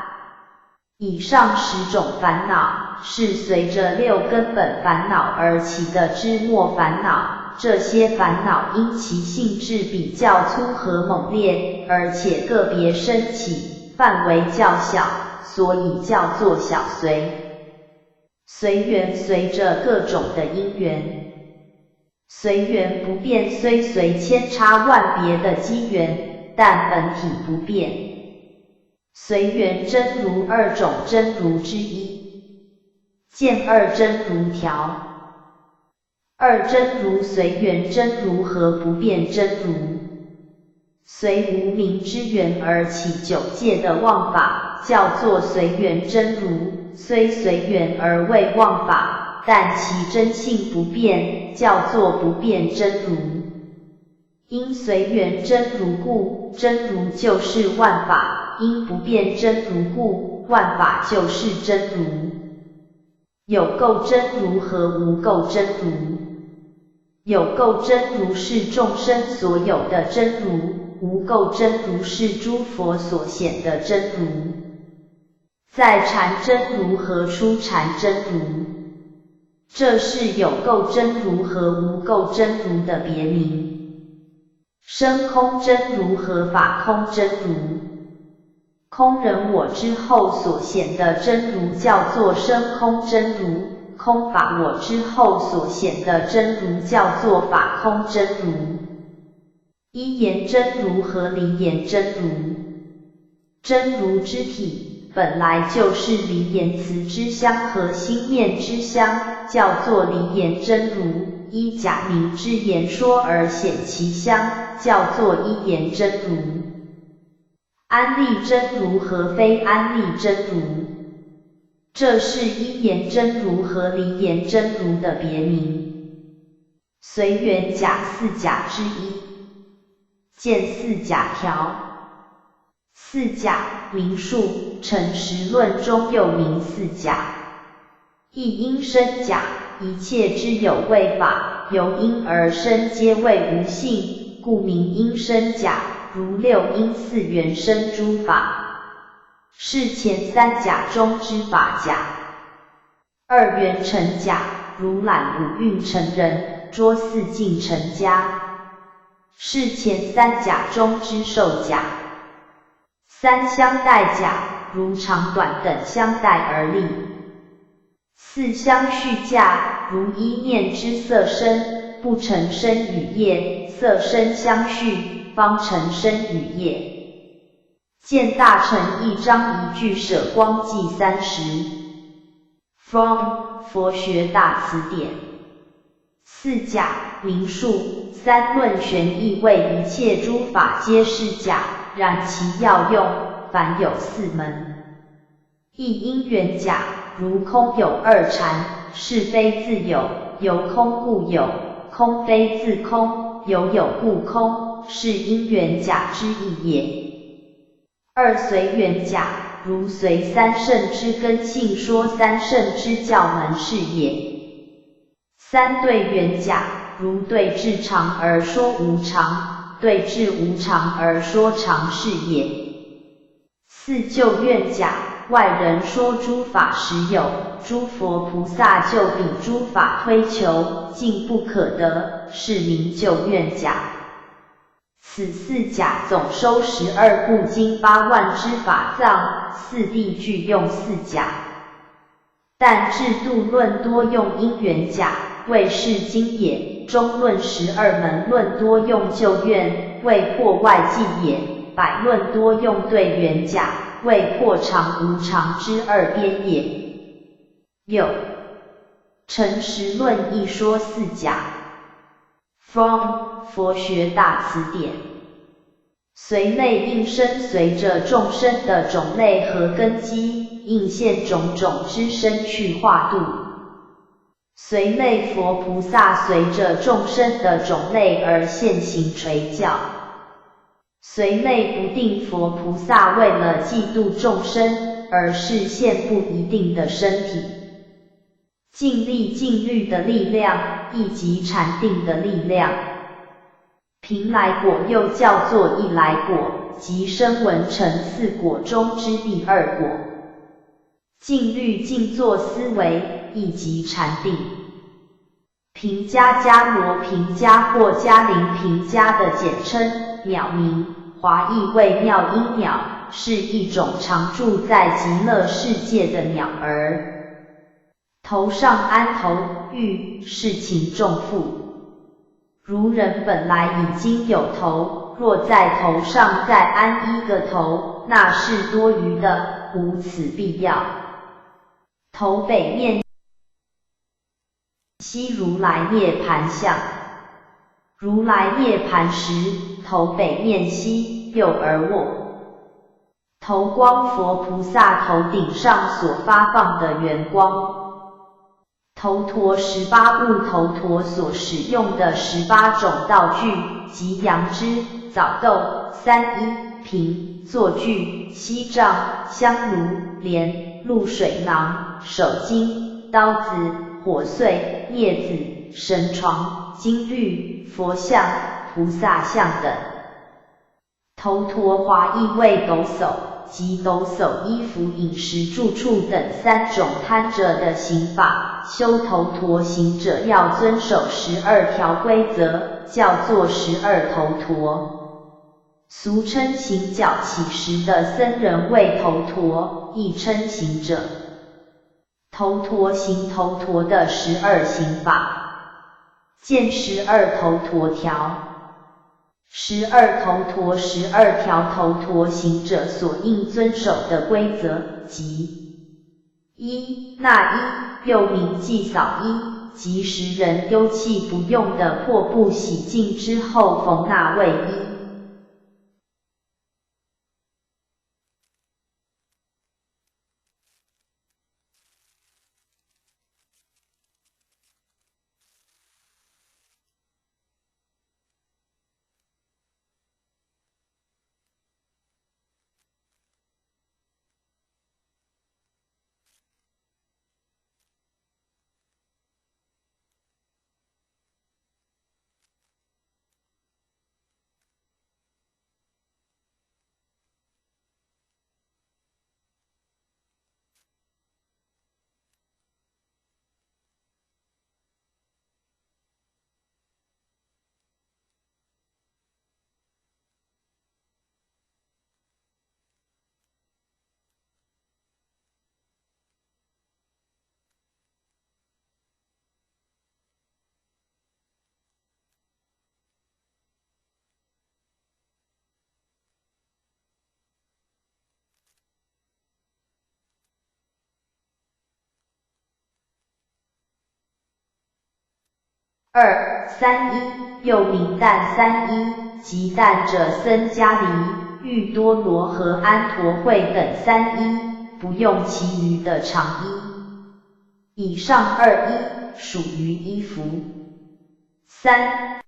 以上10种烦恼是随着6根本烦恼而起的支末烦恼，这些烦恼因其性质比较粗和猛烈，而且个别生起，范围较小，所以叫做小随。随缘随着各种的因缘，随缘不变虽随千差万别的机缘，但本体不变。随缘真如2种真如之一，见2真如条。2真如随缘真如和不变真如，随无明之缘而起9界的妄法，叫做随缘真如，虽随缘而为妄法，但其真性不变，叫做不变真如。因随缘真如故，真如就是万法；因不变真如故，万法就是真如。有垢真如和无垢真如。有垢真如是众生所有的真如，无垢真如是诸佛所显的真如。在禅真如和出禅真如，这是有垢真如和无垢真如的别名。生空真如和法空真如，空人我之后所显的真如叫做生空真如，空法我之后所显的真如叫做法空真如。依言真如和离言真如，真如之体本来就是离言词之相和心面之相，叫做离言真如。依假名之言说而显其相，叫做依言真如。安立真如和非安立真如，这是依言真如和离言真如的别名。随缘假4假之一，见4假条。4假名数，诚实论中又名4假。亦因生假，一切之有为法，由因而生皆为无性，故名因生假，如6因4缘生诸法，是前3假中之法假。2缘成假，如览5蕴成人，捉4境成家，是前3假中之受假。3相待假，如长短等相待而立。4相续假，如一念之色身，不成身与业，色身相续，方成身与业。见大乘一章一句舍光记30 From 佛学大辞典。4假名数，3论玄义为一切诸法皆是假，然其要用凡有4门。亦因缘假，如空有2禅，是非自有，由空故有，空非自空，有有故空，是因缘甲之意也。二随缘甲，如随三圣之根性说三圣之教门是也。三对缘甲，如对治常而说无常，对治无常而说常是也。四就愿甲，外人说诸法实有，诸佛菩萨就彼诸法推求，竟不可得，是名就愿甲。此四甲总收12部经8万之法藏，四谛具用四甲，但制度论多用因缘甲，为是经也。中论12门论多用就愿，为破外记也。百论多用对缘甲，为破常无常之二边也。有诚实论一说四甲 ，from 佛学大词典。随类应生随着众生的种类和根基，应现种种之身去化度。随类佛菩萨随着众生的种类而现行垂教。随类不定佛菩萨为了济度众生而示现不一定的身体。净力净律的力量，亦即禅定的力量。平来果又叫做一来果，即声闻乘四果中之第二果。净律静坐思维，亦即禅定。平迦迦罗平迦或迦陵平迦的简称，鸟名，华译为妙音鸟，是一种常住在极乐世界的鸟儿。头上安头玉，是情重负。如人本来已经有头，若在头上再安一个头，那是多余的，无此必要。头北面悉如来涅盘相。如来涅盘时，头北面西，右而卧。头光佛菩萨头顶上所发放的圆光。头陀18部头陀所使用的18种道具，即杨枝、枣豆、三衣、瓶、坐具、锡杖、香炉、莲、露水囊、手巾、刀子、火碎、镊子、神床、金律、佛像、菩萨像等。头陀华译为斗叟，即斗叟衣服、饮食、住处等3种摊着的行法。修头陀行者要遵守12条规则，叫做12头陀。俗称行脚起时的僧人为头陀，亦称行者。头陀行头陀的12行法，见12头陀条。12头陀12条头陀行者所应遵守的规则，即一纳衣，又名祭扫衣，即时人丢弃不用的破布洗净之后缝纳为衣。2三衣，又名但三衣，即但者僧迦黎、郁多罗和安陀会等3衣，不用其余的长衣。以上2衣属于衣服。3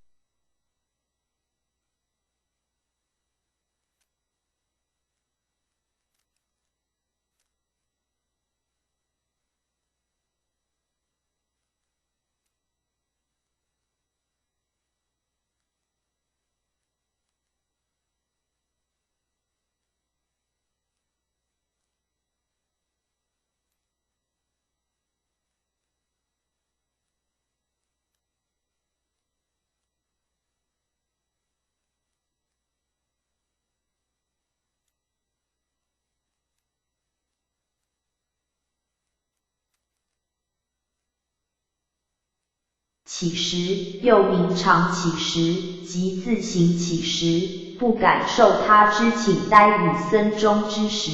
起时又名常起时，即自行起时，不敢受他之请待与僧中之时。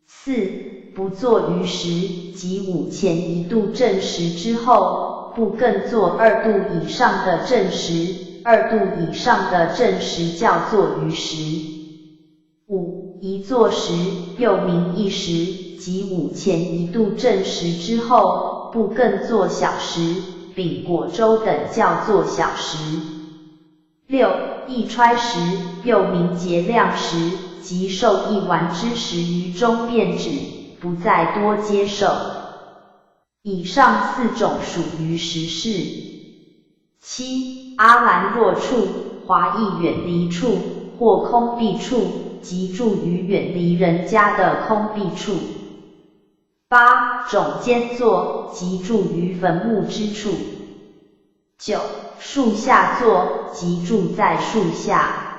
4. 不坐于时，即午前1度正时之后，不更坐2度以上的正时，2度以上的正时叫做于时。5. 一坐时，又名一时，即午前1度正时之后，不更坐小时，丙果洲等叫做小时。6. 一揣时，又名节量时，即受一丸之时于中便止，不再多接受。以上4种属于时事。7. 阿兰若处，华意远离处，或空闭处，即住于远离人家的空闭处。8. 种间坐，即住于坟墓之处。9. 树下坐，即住在树下。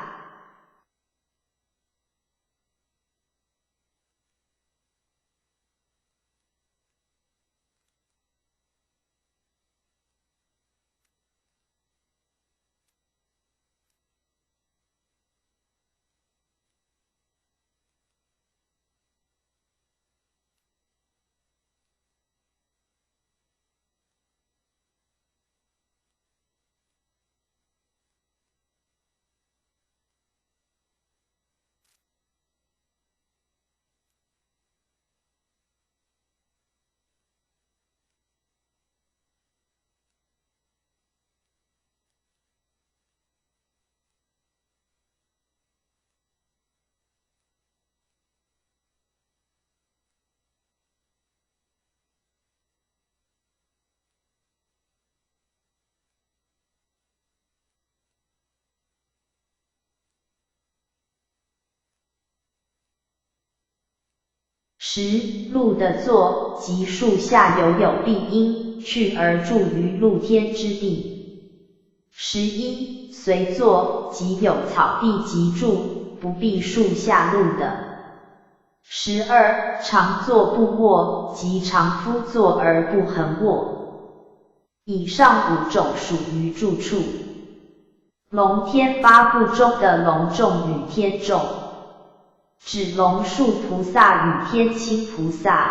10. 鹿的坐，即树下有必应，去而住于露天之地。11. 随坐，即有草地即住，不必树下路的。12. 常坐不卧，即常夫坐而不横卧。以上5种属于住处。龙天8部中的龙众与天众，指龙树菩萨与天亲菩萨。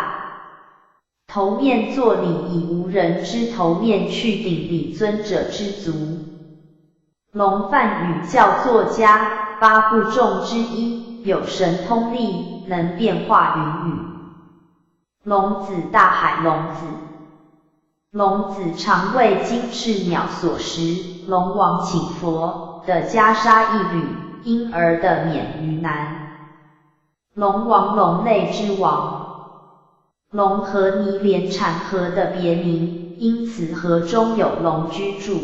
头面作礼，以无人之头面去顶礼尊者之足。龙梵语叫作家，8部众之一，有神通力，能变化云雨。龙子大海龙子，龙子常为金翅鸟所食，龙王请佛的袈裟一缕，因而得免于难。龙王龙类之王，龙河泥莲禅河的别名，因此河中有龙居住。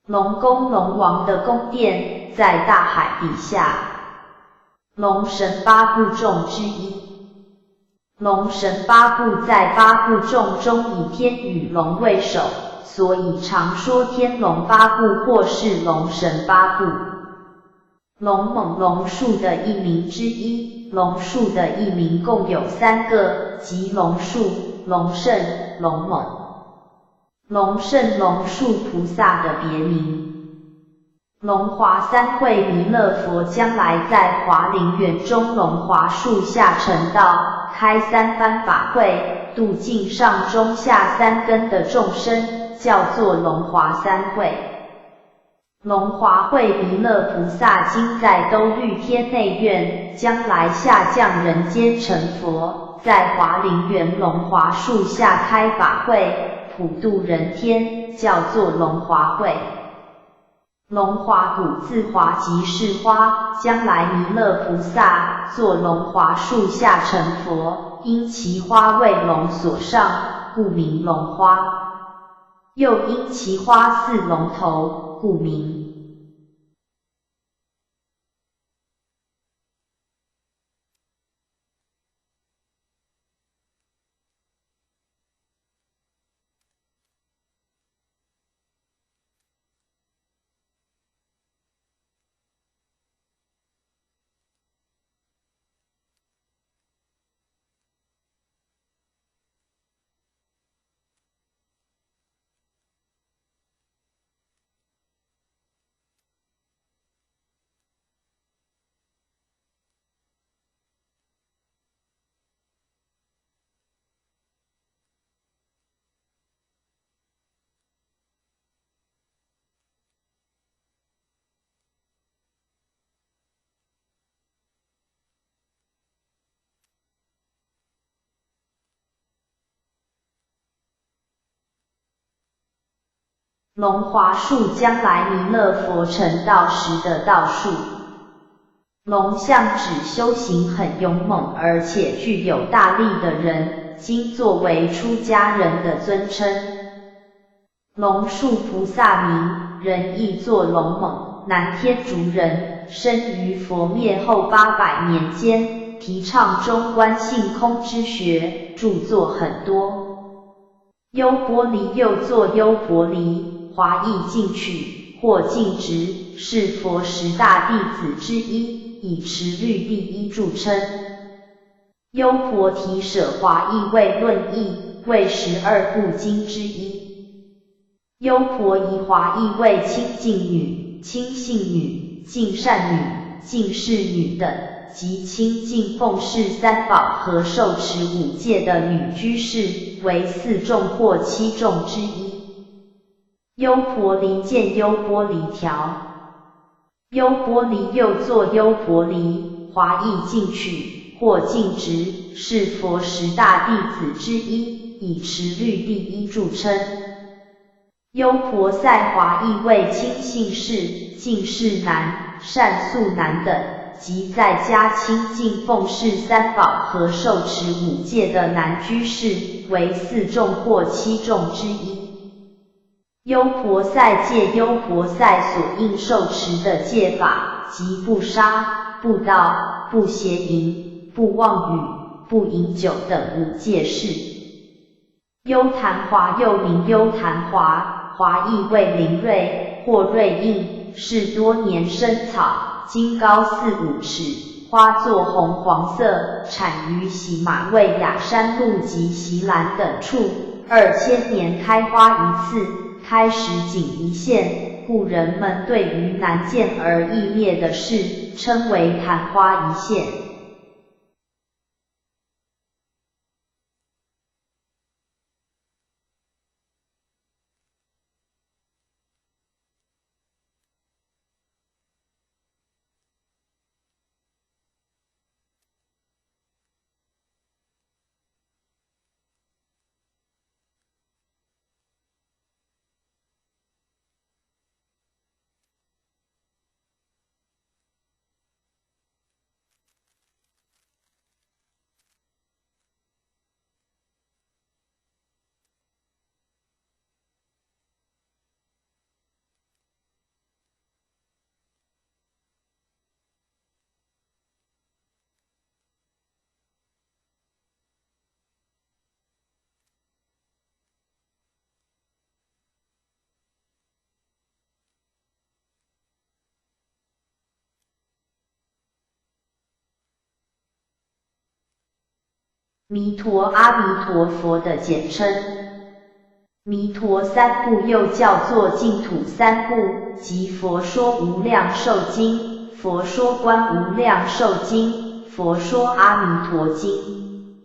龙宫龙王的宫殿在大海底下。龙神8部众之一，龙神8部在8部众中以天与龙为首，所以常说天龙8部或是龙神8部。龙猛龙树的译名之一，龙树的译名共有3个，即龙树、龙胜、龙猛。龙胜龙树菩萨的别名。龙华三会弥勒佛将来在华林园中龙华树下成道，开3番法会，度尽上中下3根的众生，叫做龙华三会。龙华会弥勒菩萨今在兜率天内院，将来下降人间成佛，在华林园龙华树下开法会，普度人天，叫做龙华会。龙华古字华即是花，将来弥勒菩萨坐龙华树下成佛，因其花为龙所上，故名龙花。又因其花似龙头，故名。龙华树将来弥勒佛成道时的道树。龙象指修行很勇猛而且具有大力的人，今作为出家人的尊称。龙树菩萨名，人亦作龙猛，南天竺人，生于佛灭后800年间，提倡中观性空之学，著作很多。优波离又作优婆离，华译进取或净直，是佛10大弟子之一，以持律第一著称。优婆提舍华译为论义，为12部经之一。优婆夷华译为清净女、清信女、净善女、净士女等，即清净奉事三宝和受持5戒的女居士，为4众或7众之一。优婆离见优波离条，优波离又作优婆离，华译进取或净直，是佛10大弟子之一，以持律第一著称。优婆塞华译为清信士、净士男、善宿男等，即在家清净奉事三宝和受持5戒的男居士，为4众或7众之一。优婆塞戒优婆塞所应受持的戒法，即不杀、不盗、不邪淫、不妄语、不饮酒等5戒事。优昙华又名优昙华，华译为灵瑞或瑞应，是多年生草，茎高4-5尺，花作红黄色，产于喜马卫雅山路及席兰等处，2000年开花1次，开时仅1现，故人们对于难见而易灭的事，称为昙花一现。弥陀阿弥陀佛的简称。弥陀3部又叫做净土3部，即佛说无量寿经、佛说观无量寿经、佛说阿弥陀经。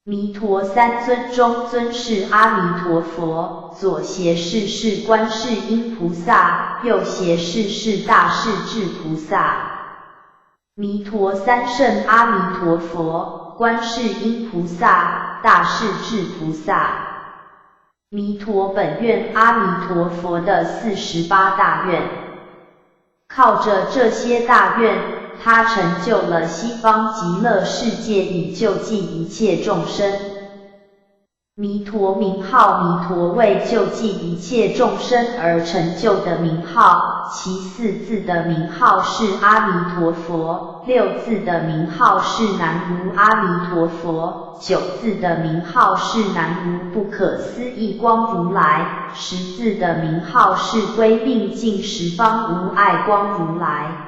弥陀3尊中尊是阿弥陀佛，左胁侍是观世音菩萨，右胁侍是大势至菩萨。弥陀3圣阿弥陀佛、观世音菩萨、大势至菩萨。弥陀本愿阿弥陀佛的48大愿，靠着这些大愿，他成就了西方极乐世界，以救济一切众生。弥陀名号，弥陀为救济一切众生而成就的名号，其4字的名号是阿弥陀佛，6字的名号是南无阿弥陀佛，9字的名号是南无不可思议光如来，10字的名号是归命尽十方无碍光如来。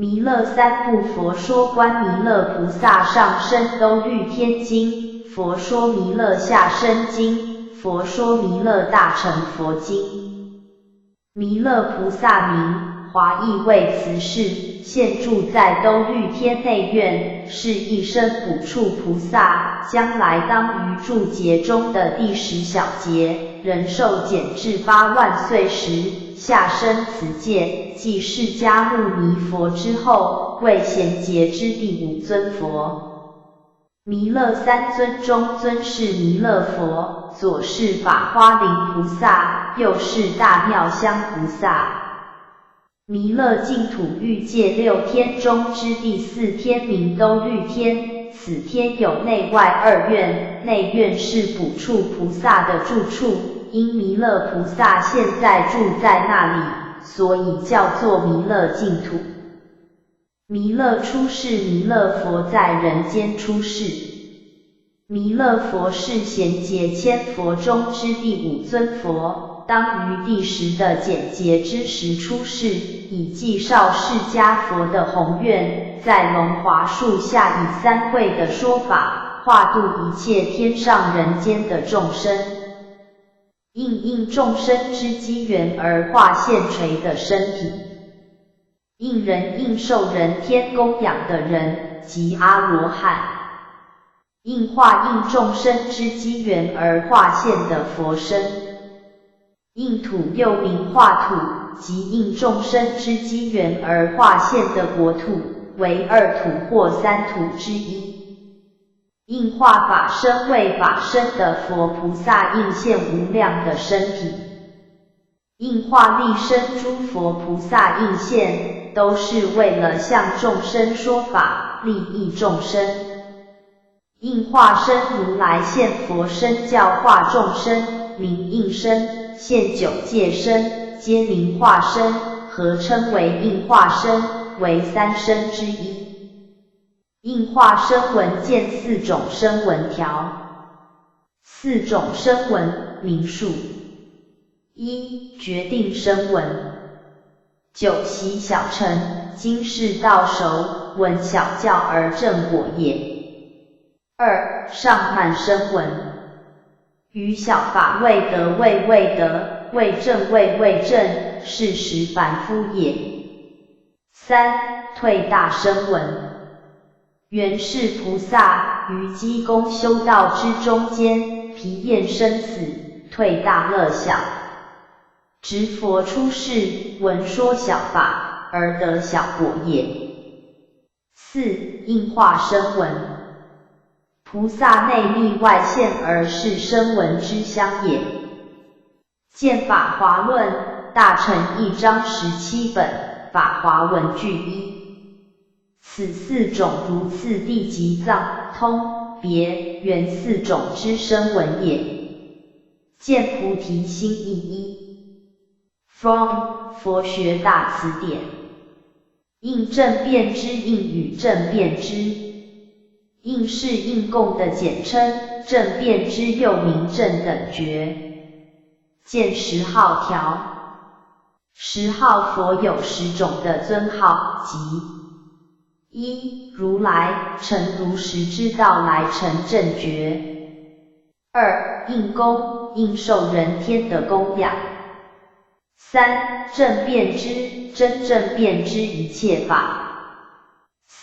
弥勒三部佛说观弥勒菩萨上身兜率天经，佛说弥勒下身经，佛说弥勒大乘佛经。弥勒菩萨名，华义为慈氏，现住在兜率天内院，是一生补处菩萨，将来当于注解中的第10小节，人寿减至8万岁时，下生此界，继释迦牟尼佛之后，为贤劫之第5尊佛。弥勒三尊中尊是弥勒佛，左是法花灵菩萨，右是大妙香菩萨。弥勒净土欲界6天中之第4天名兜率天，此天有内外2院，内院是补处菩萨的住处，因弥勒菩萨现在住在那里，所以叫做弥勒净土。弥勒出世，弥勒佛在人间出世。弥勒佛是贤劫千佛中之第5尊佛，当于第10的减劫之时出世，以继绍释迦佛的宏愿，在龙华树下以3会的说法，化度一切天上人间的众生。应众生之机缘而化现垂的身体，应人应受人天供养的人，即阿罗汉；应化应众生之机缘而化现的佛身。应土又名化土，即应众生之机缘而化现的国土，为2土或3土之一。应化法身为法身的佛菩萨应现无量的身体，应化立身诸佛菩萨应现，都是为了向众生说法，利益众生。应化身如来现佛身教化众生，名应身，现9界身，皆名化身，合称为应化身，为3身之一。应化声闻见4种声闻条，4种声闻名数： 1. 决定声闻，9习小乘，今世到熟，闻小教而正果也。2. 上慢声闻，于小法未得未得，未正未正，是实凡夫也。3. 退大声闻，原是菩萨于机功修道之中间，疲厌生死，退大乐小，直佛出世，闻说小法，而得小果也。4. 应化声闻，菩萨内密外现而是声闻之相也。见法华论，大成1章17本，法华文句1。此4种如次第及藏、通、别、圆4种之声闻也。见菩提心意1 From 佛学大辞典。应正辩之，应与正辩之。应是应供的简称，正辩之又名正等觉。见10号条。10号佛有10种的尊号，即1. 如来，成如实之道来成正觉。2. 应供，应受人天的供养。3. 正辩之，真正辩之一切法。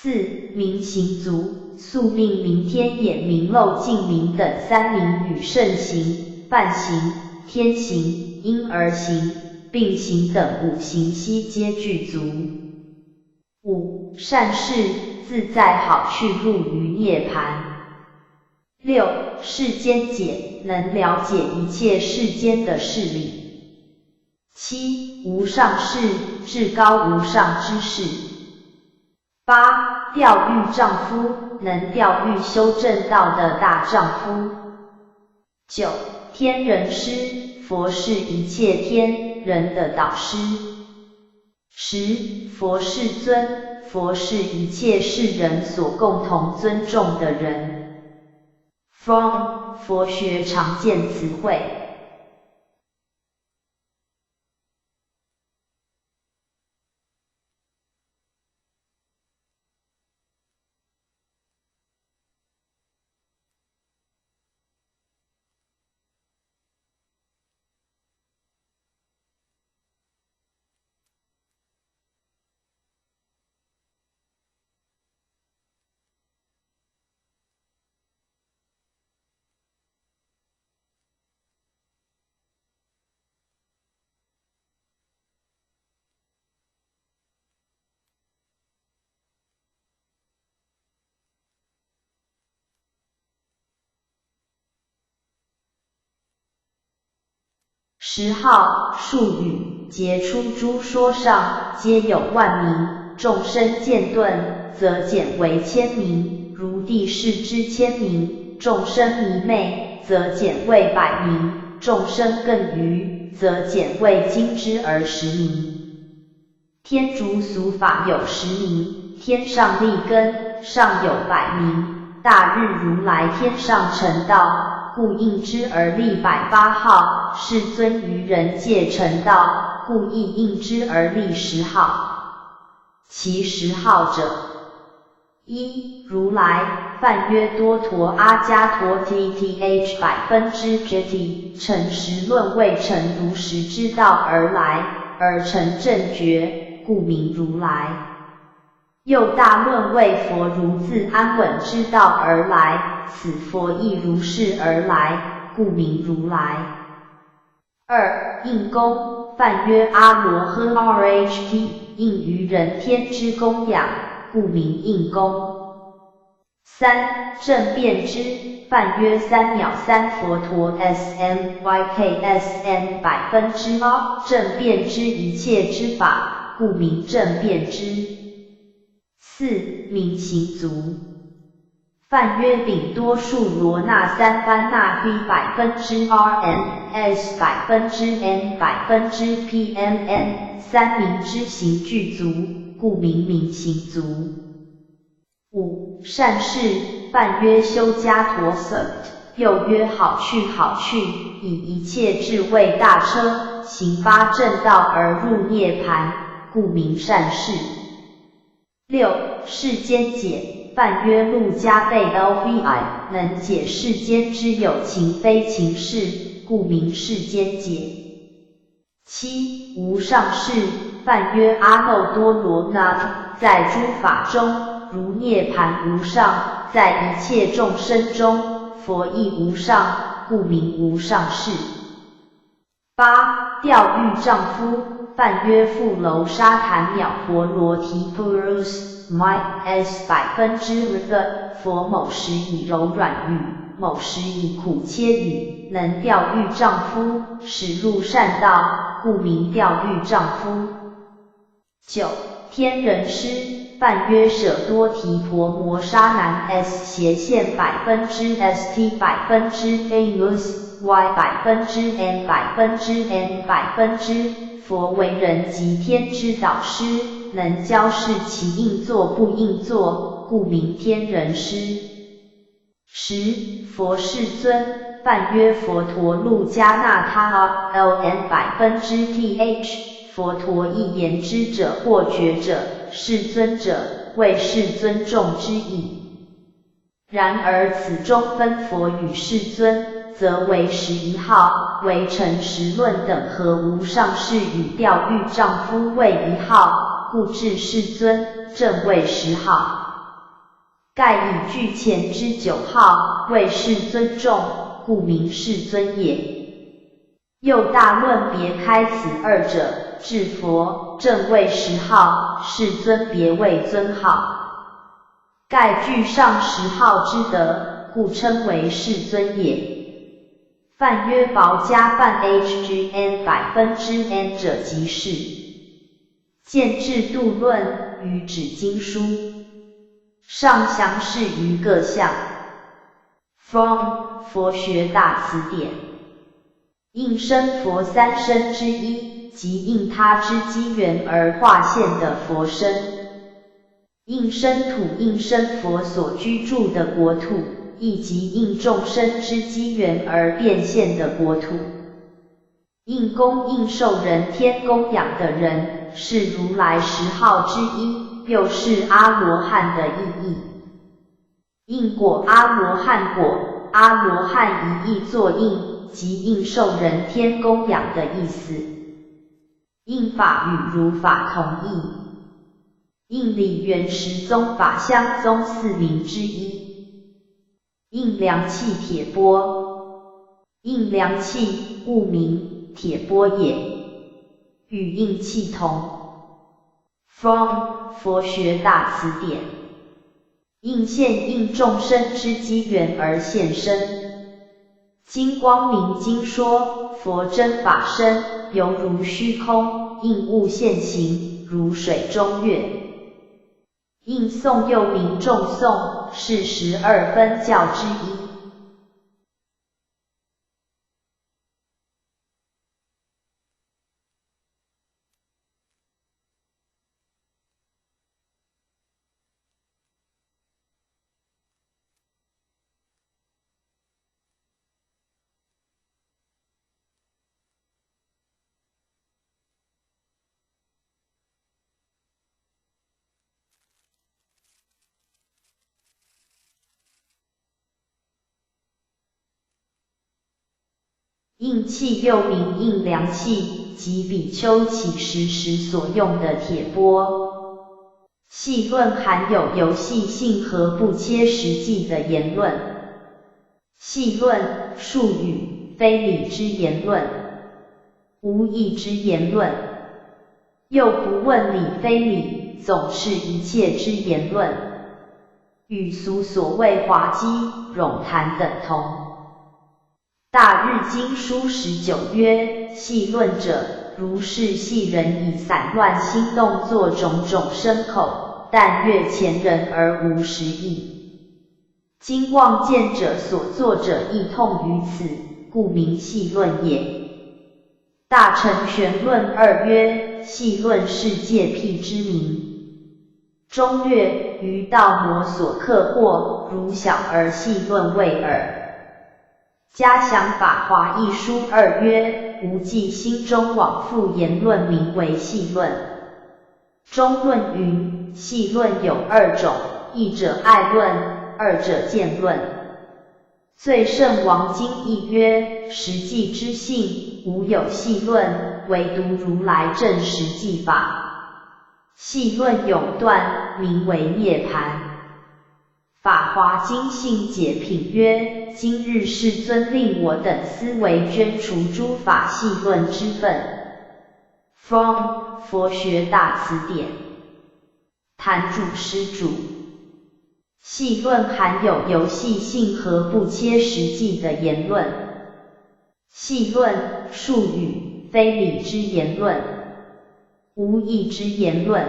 4. 明行足，宿命明天眼明漏净明等3明与圣行、梵行、天行、婴儿行、病行等5行悉皆具足。5. 善事，自在好去入于涅槃。6. 世间解，能了解一切世间的事理。7. 无上士，至高无上之事。8. 调御丈夫，能调御修正道的大丈夫。9. 天人师，佛是一切天人的导师。10. 佛世尊，佛是一切世人所共同尊重的人。From 佛学常见词汇。10号术语，杰出诸说上，皆有万名，众生见顿，则减为千名，如地势之千名，众生迷昧，则减为百名，众生更愚，则减为精之而10名。天竺俗法有10名，天上立根，尚有100名，大日如来天上成道，故应之而立108号，世尊于人界成道，故亦应之而立10号。其10号者：1. 如来，梵曰多陀阿伽陀 TTH 100%，成实论未成如实之道而来，而成正觉，故名如来。又大论为佛如自安稳之道而来，此佛亦如是而来，故名如来。2. 应供，梵曰阿罗诃 RHT， 应于人天之供养，故名应供。3. 正遍知，梵曰3藐三佛陀 SMYKSM 100%，正遍知一切之法，故名正遍知。4. 明行足，梵曰丙多数罗那三班那黑%RNS %N %PMN 三明之行具足，故名明行足。5. 善事，梵曰修伽陀 SUT， 又曰好去好去，以一切智慧大车，行8正道而入涅盘，故名善事。6. 世间解，梵曰路加倍 LVI， 能解世间之有情非情事，故名世间解。7. 无上士，梵曰阿耨多罗那，在诸法中，如涅盘无上，在一切众生中，佛亦无上，故名无上士。8. 调御丈夫，梵曰富楼沙檀藐婆罗提 Purus MyS %，佛某时以柔软语，某时以苦切语，能调御丈夫，使入善道，故名调御丈夫。9. 天人师，梵曰舍多提婆摩沙男 S 斜线 %ST %Famous Y %N %N%，佛为人及天之导师，能教示其应作不应作，故名天人师。10. 佛世尊，梵曰佛陀路加那他 LN %TH， 佛陀一言之者或觉者，世尊者，为世尊众之意。然而此中分佛与世尊，则为11号，为成实论等和无上士与调御丈夫为1号，故至世尊正为10号。盖以具前之9号，为世尊众，故名世尊也。又大论别开此二者，至佛正为10号，世尊别为尊号。盖具上10号之德，故称为世尊也。梵曰薄伽梵 HGN %N 者即是。见智度论与指经书，上详释于各项。From 佛学大辞典。应生佛三身之一，即应他之机缘而化现的佛身。应生土，应生佛所居住的国土，亦即应众生之机缘而变现的国土。应供应受人天供养的人，是如来10号之一，又是阿罗汉的意义。应果阿罗汉果，阿罗汉一意作应，即应受人天供养的意思。应法与如法同义。应理原十宗法相宗4名之一。应量器铁钵，应量器物名，铁钵也，与应器同。From 佛学大辞典。应现应众生之机缘而现身。金光明经说，佛真法身，犹如虚空，应物现形，如水中月。应诵又名众诵，是12分教之一。应器又名应量器，即比丘起食时所用的铁钵。细论含有游戏性和不切实际的言论。细论，术语，非理之言论，无义之言论，又不问理非理，总是一切之言论，与俗所谓滑稽、冗谈等同。大日经书19曰：细论者，如是细人以散乱心动作种种生口，但悦前人而无实义。今望见者所作者亦痛于此，故名细论也。大乘玄论2曰：细论是界辟之名。中略，于道魔所克惑，如小而细论谓耳。嘉祥法华一书2曰：无记心中往复言论，名为细论。中论云：细论有2种，一者爱论，二者见论。最胜王经义曰：实际之性，无有细论，唯独如来正实际法。细论永断，名为涅槃。法华经性解品曰：今日世尊令我等思维捐除诸法细论之分。From 佛学大辞典。坛主施主。细论含有游戏性和不切实际的言论。细论，术语，非理之言论，无义之言论，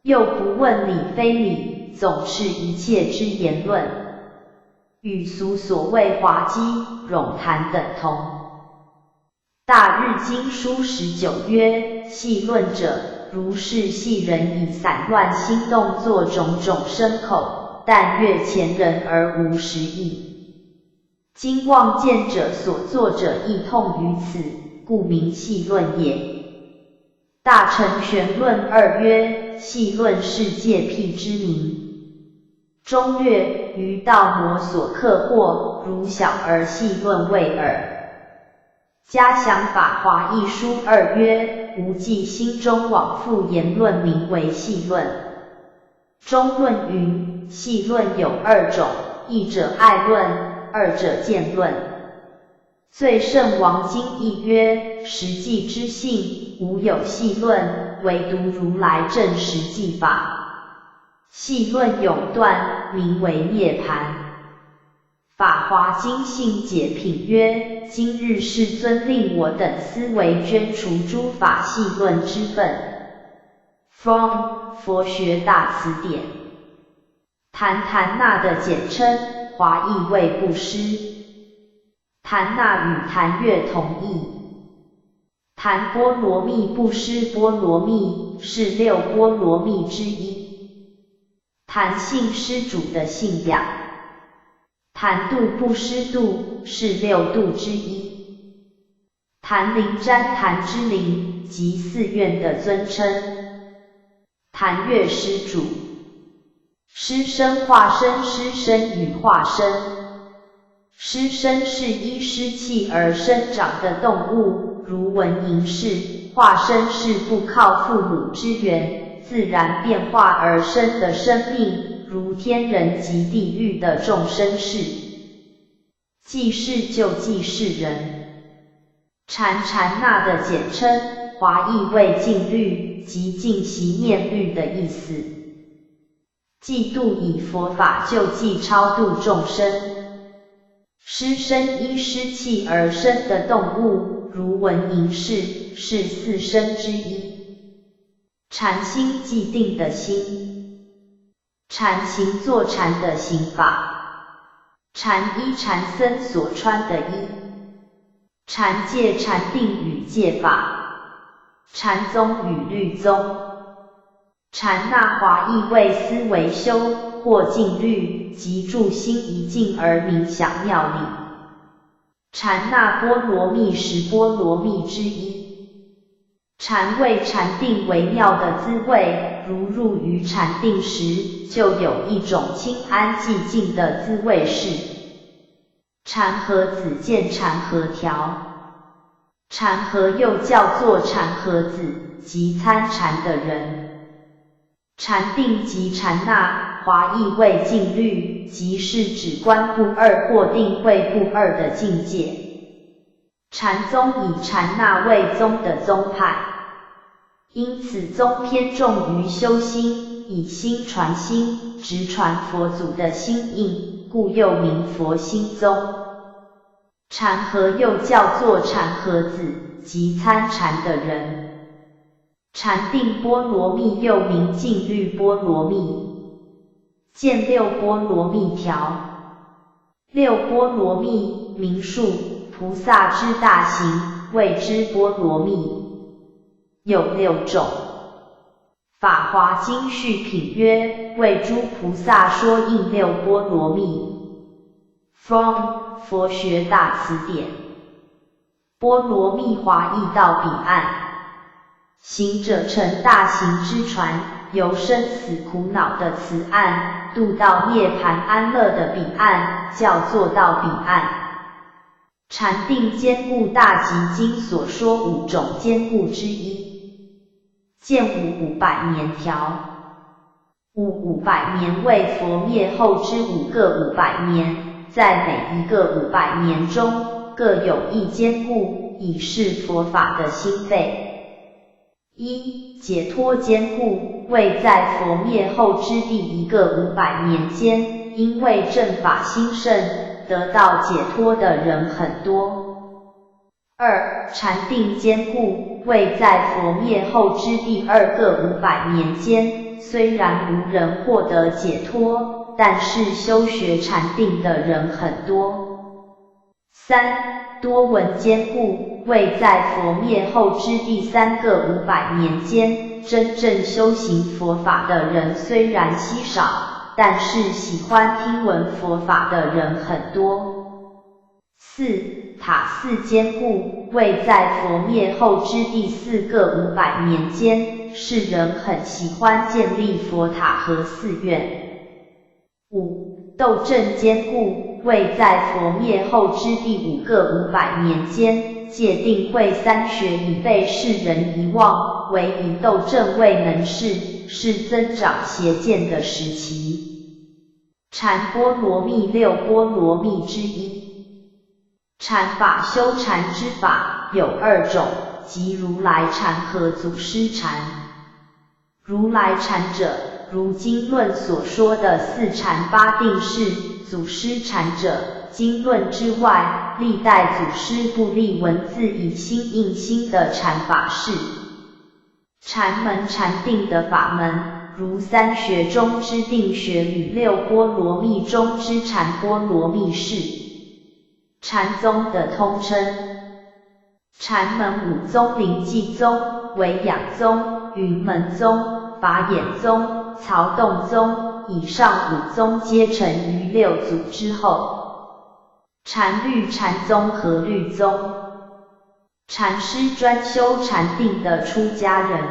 又不问理非理，总是一切之言论，与俗所谓滑稽、冗谈等同。大日经书19曰：细论者，如是细人以散乱心动作种种生口，但悦前人而无实义。今望见者所作者亦痛于此，故名细论也。大乘玄论2曰：细论是界辟之名。中略，于道魔所克惑，如小而细论谓耳。嘉祥法华一书2曰：无记心中往复言论，名为细论。中论云：细论有2种，一者爱论，二者见论。最胜王经义曰：实际之性，无有细论，唯独如来正实际法。细论永断，名为涅槃。法华经性解品曰：今日世尊令我等思维捐除诸法细论之分。From 佛学大辞典。檀那的简称，华译为布施。檀那与檀越同义。檀波罗蜜布施波罗蜜是6波罗蜜之一。檀信施主的信仰。檀度布施度是6度之一。檀灵旃檀之灵即寺院的尊称。檀越施主。师生化身，师生与化身。师生是依湿气而生长的动物，如文银氏；化身是不靠父母之源，自然变化而生的生命，如天人及地狱的众生是。济世就济世人。禅那的简称，华译为净律，即净习念律的意思。济度以佛法救济超度众生。湿身依湿气而生的动物，如蚊蝇是四生之一。禅心既定的心，禅行坐禅的行法，禅衣禅僧所穿的衣，禅戒禅定与戒法，禅宗与律宗。禅那华意为思维修，或静虑，即住心一静而冥想妙理。禅那波罗蜜十波罗蜜之一。禅味禅定为妙的滋味，如入于禅定时，就有一种清安寂静的滋味是。禅和子见禅和调，禅和又叫做禅和子，即参禅的人。禅定即禅那华意为静虑，即是指观不二或定慧不二的境界。禅宗以禅那为宗的宗派，因此宗偏重于修心，以心传心，直传佛祖的心印，故又名佛心宗。禅和又叫做禅和子，即参禅的人。禅定波罗蜜又名静虑波罗蜜，见六波罗蜜条。六波罗蜜名数菩萨之大行，谓之波罗蜜，有6种。法华经序品曰：为诸菩萨说应六波罗蜜。From 佛学大辞典。波罗蜜华易到彼岸。行者乘大行之船，由生死苦恼的此岸，渡到涅槃安乐的彼岸，叫做到彼岸。禅定坚固大集经所说5种坚固之一。见五500年条。五500年为佛灭后之5个500年，在每一个500年中，各有一坚固，以示佛法的心肺。一、解脱坚固，为在佛灭后之第1个500年间，因为正法兴盛，得到解脱的人很多。二、禅定坚固，为在佛灭后之第2个500年间，虽然无人获得解脱，但是修学禅定的人很多。三、多闻坚固，为在佛灭后之第3个500年间，真正修行佛法的人虽然稀少，但是喜欢听闻佛法的人很多。四、塔寺坚固，为在佛灭后之第4个500年间，世人很喜欢建立佛塔和寺院。五、斗阵坚固，为在佛灭后之第5个500年间，戒定慧3学已被世人遗忘，唯以斗阵未能事，是增长邪见的时期。禅波罗蜜6波罗蜜之一。禅法修禅之法有2种，即如来禅和祖师禅。如来禅者，如经论所说的4禅8定是；祖师禅者，经论之外，历代祖师不立文字以心印心的禅法是。禅门禅定的法门，如3学中之定学与6波罗蜜中之禅波罗蜜是。禅宗的通称。禅门5宗：临济宗、维养宗、云门宗、法眼宗、曹洞宗，以上5宗皆成于6祖之后。禅律禅宗和律宗。禅师专修禅定的出家人。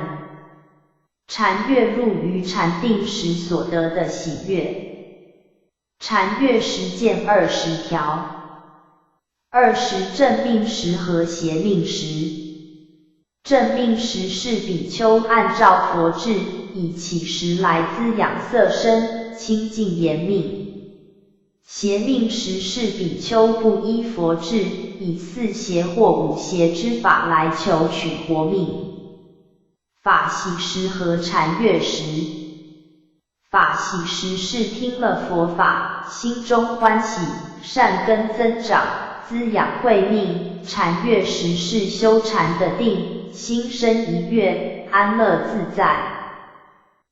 禅悦入于禅定时所得的喜悦。禅悦实践20条。20正命时和邪命时。正命时是比丘按照佛制，以乞食来滋养色身，清净严命。邪命时是比丘不依佛制，以4邪或5邪之法来求取活命。法喜时和禅悦时。法喜时是听了佛法，心中欢喜，善根增长，滋养慧命。禅悦时是修禅的定，心生一悦，安乐自在。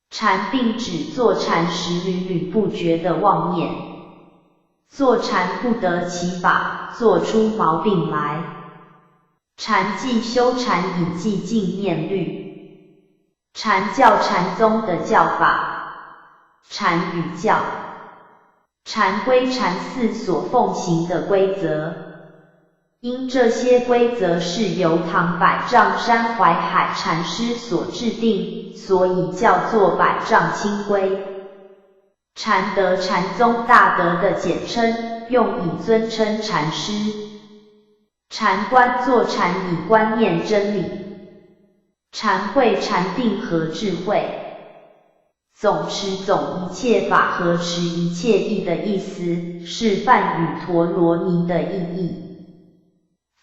禅并指坐禅时屡屡不绝的妄念，坐禅不得其法，做出毛病来。禅即修禅以寂静念律。禅教禅宗的教法，禅语教，禅归禅寺所奉行的规则。因这些规则是由唐百丈山怀海禅师所制定，所以叫做百丈清规。禅得禅宗大德的简称，用以尊称禅师。禅观坐禅以观念真理，禅慧禅定和智慧。总持总一切法和持一切义的意思，是梵语陀罗尼的意义。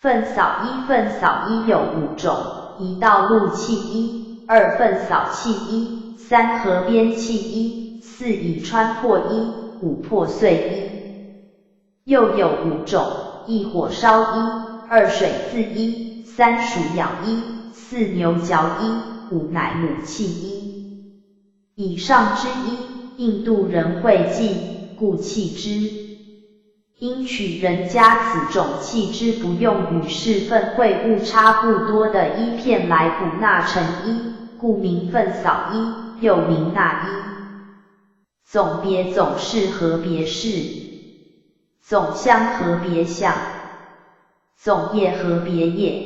分扫一有5种：一道路气一，二分扫气一，三河边气一，四以穿破一，五破碎一。又有5种：一火烧一，二水渍一，三鼠咬一，四牛嚼一，五乃母气一。以上之一，印度人会记，故弃之。因取人家此种气之不用与是分会误差不多的一片来补纳成一，故名分扫一，又名纳一。总别总是和别是，总相和别相，总业和别业，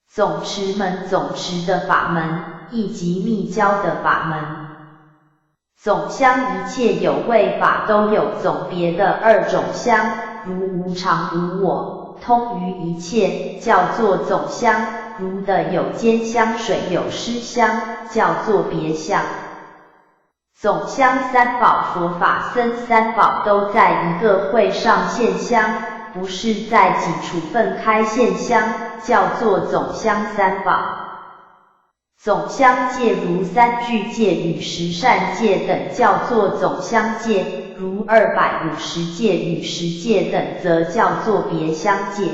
总持门总持的法门，亦即密教的法门。总相一切有为法都有总别的2种相，如无常无我，通于一切，叫做总相；如的有间相水有湿相，叫做别相。总相三宝佛法僧三宝都在一个会上现相，不是在几处分开现相，叫做总相三宝。总相戒如3具戒与10善戒等叫做总相戒，如250戒与10戒等则叫做别相戒。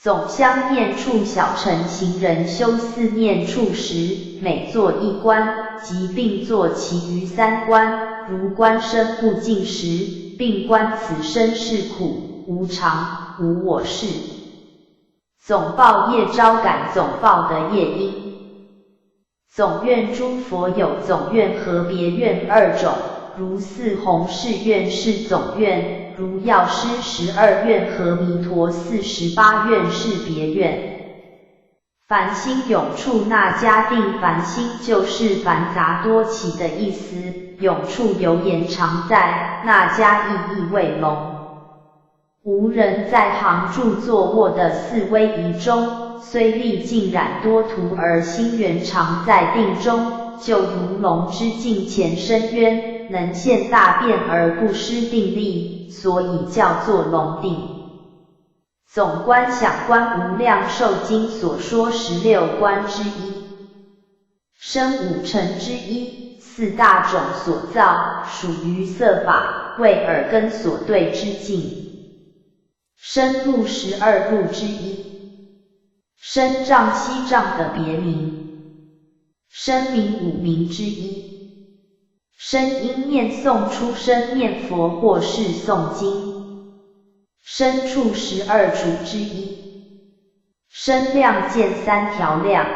总相念处小乘行人修4念处时，每做1观，即并做其余3观，如观身不净时，并观此身是苦、无常、无我事。总报业招感总报的业因。总愿诸佛有总愿和别愿2种，如四弘誓愿是总愿，如药师12愿和弥陀48愿是别愿。凡心永处那迦定凡心就是繁杂多起的意思，永处犹言常在，那迦意为龙。无人在行住坐卧的4威仪中，虽历尽染多途而心源常在定中，就如龙之境前深渊，能现大变而不失定力，所以叫做龙定。总观想观无量寿经所说16观之一，生5尘之一，4大种所造，属于色法，为耳根所对之境。身入12入之一，身障息障的别名，身名5名之一，身因念诵出生念佛或是诵经，身处12处之一，身量见3条量，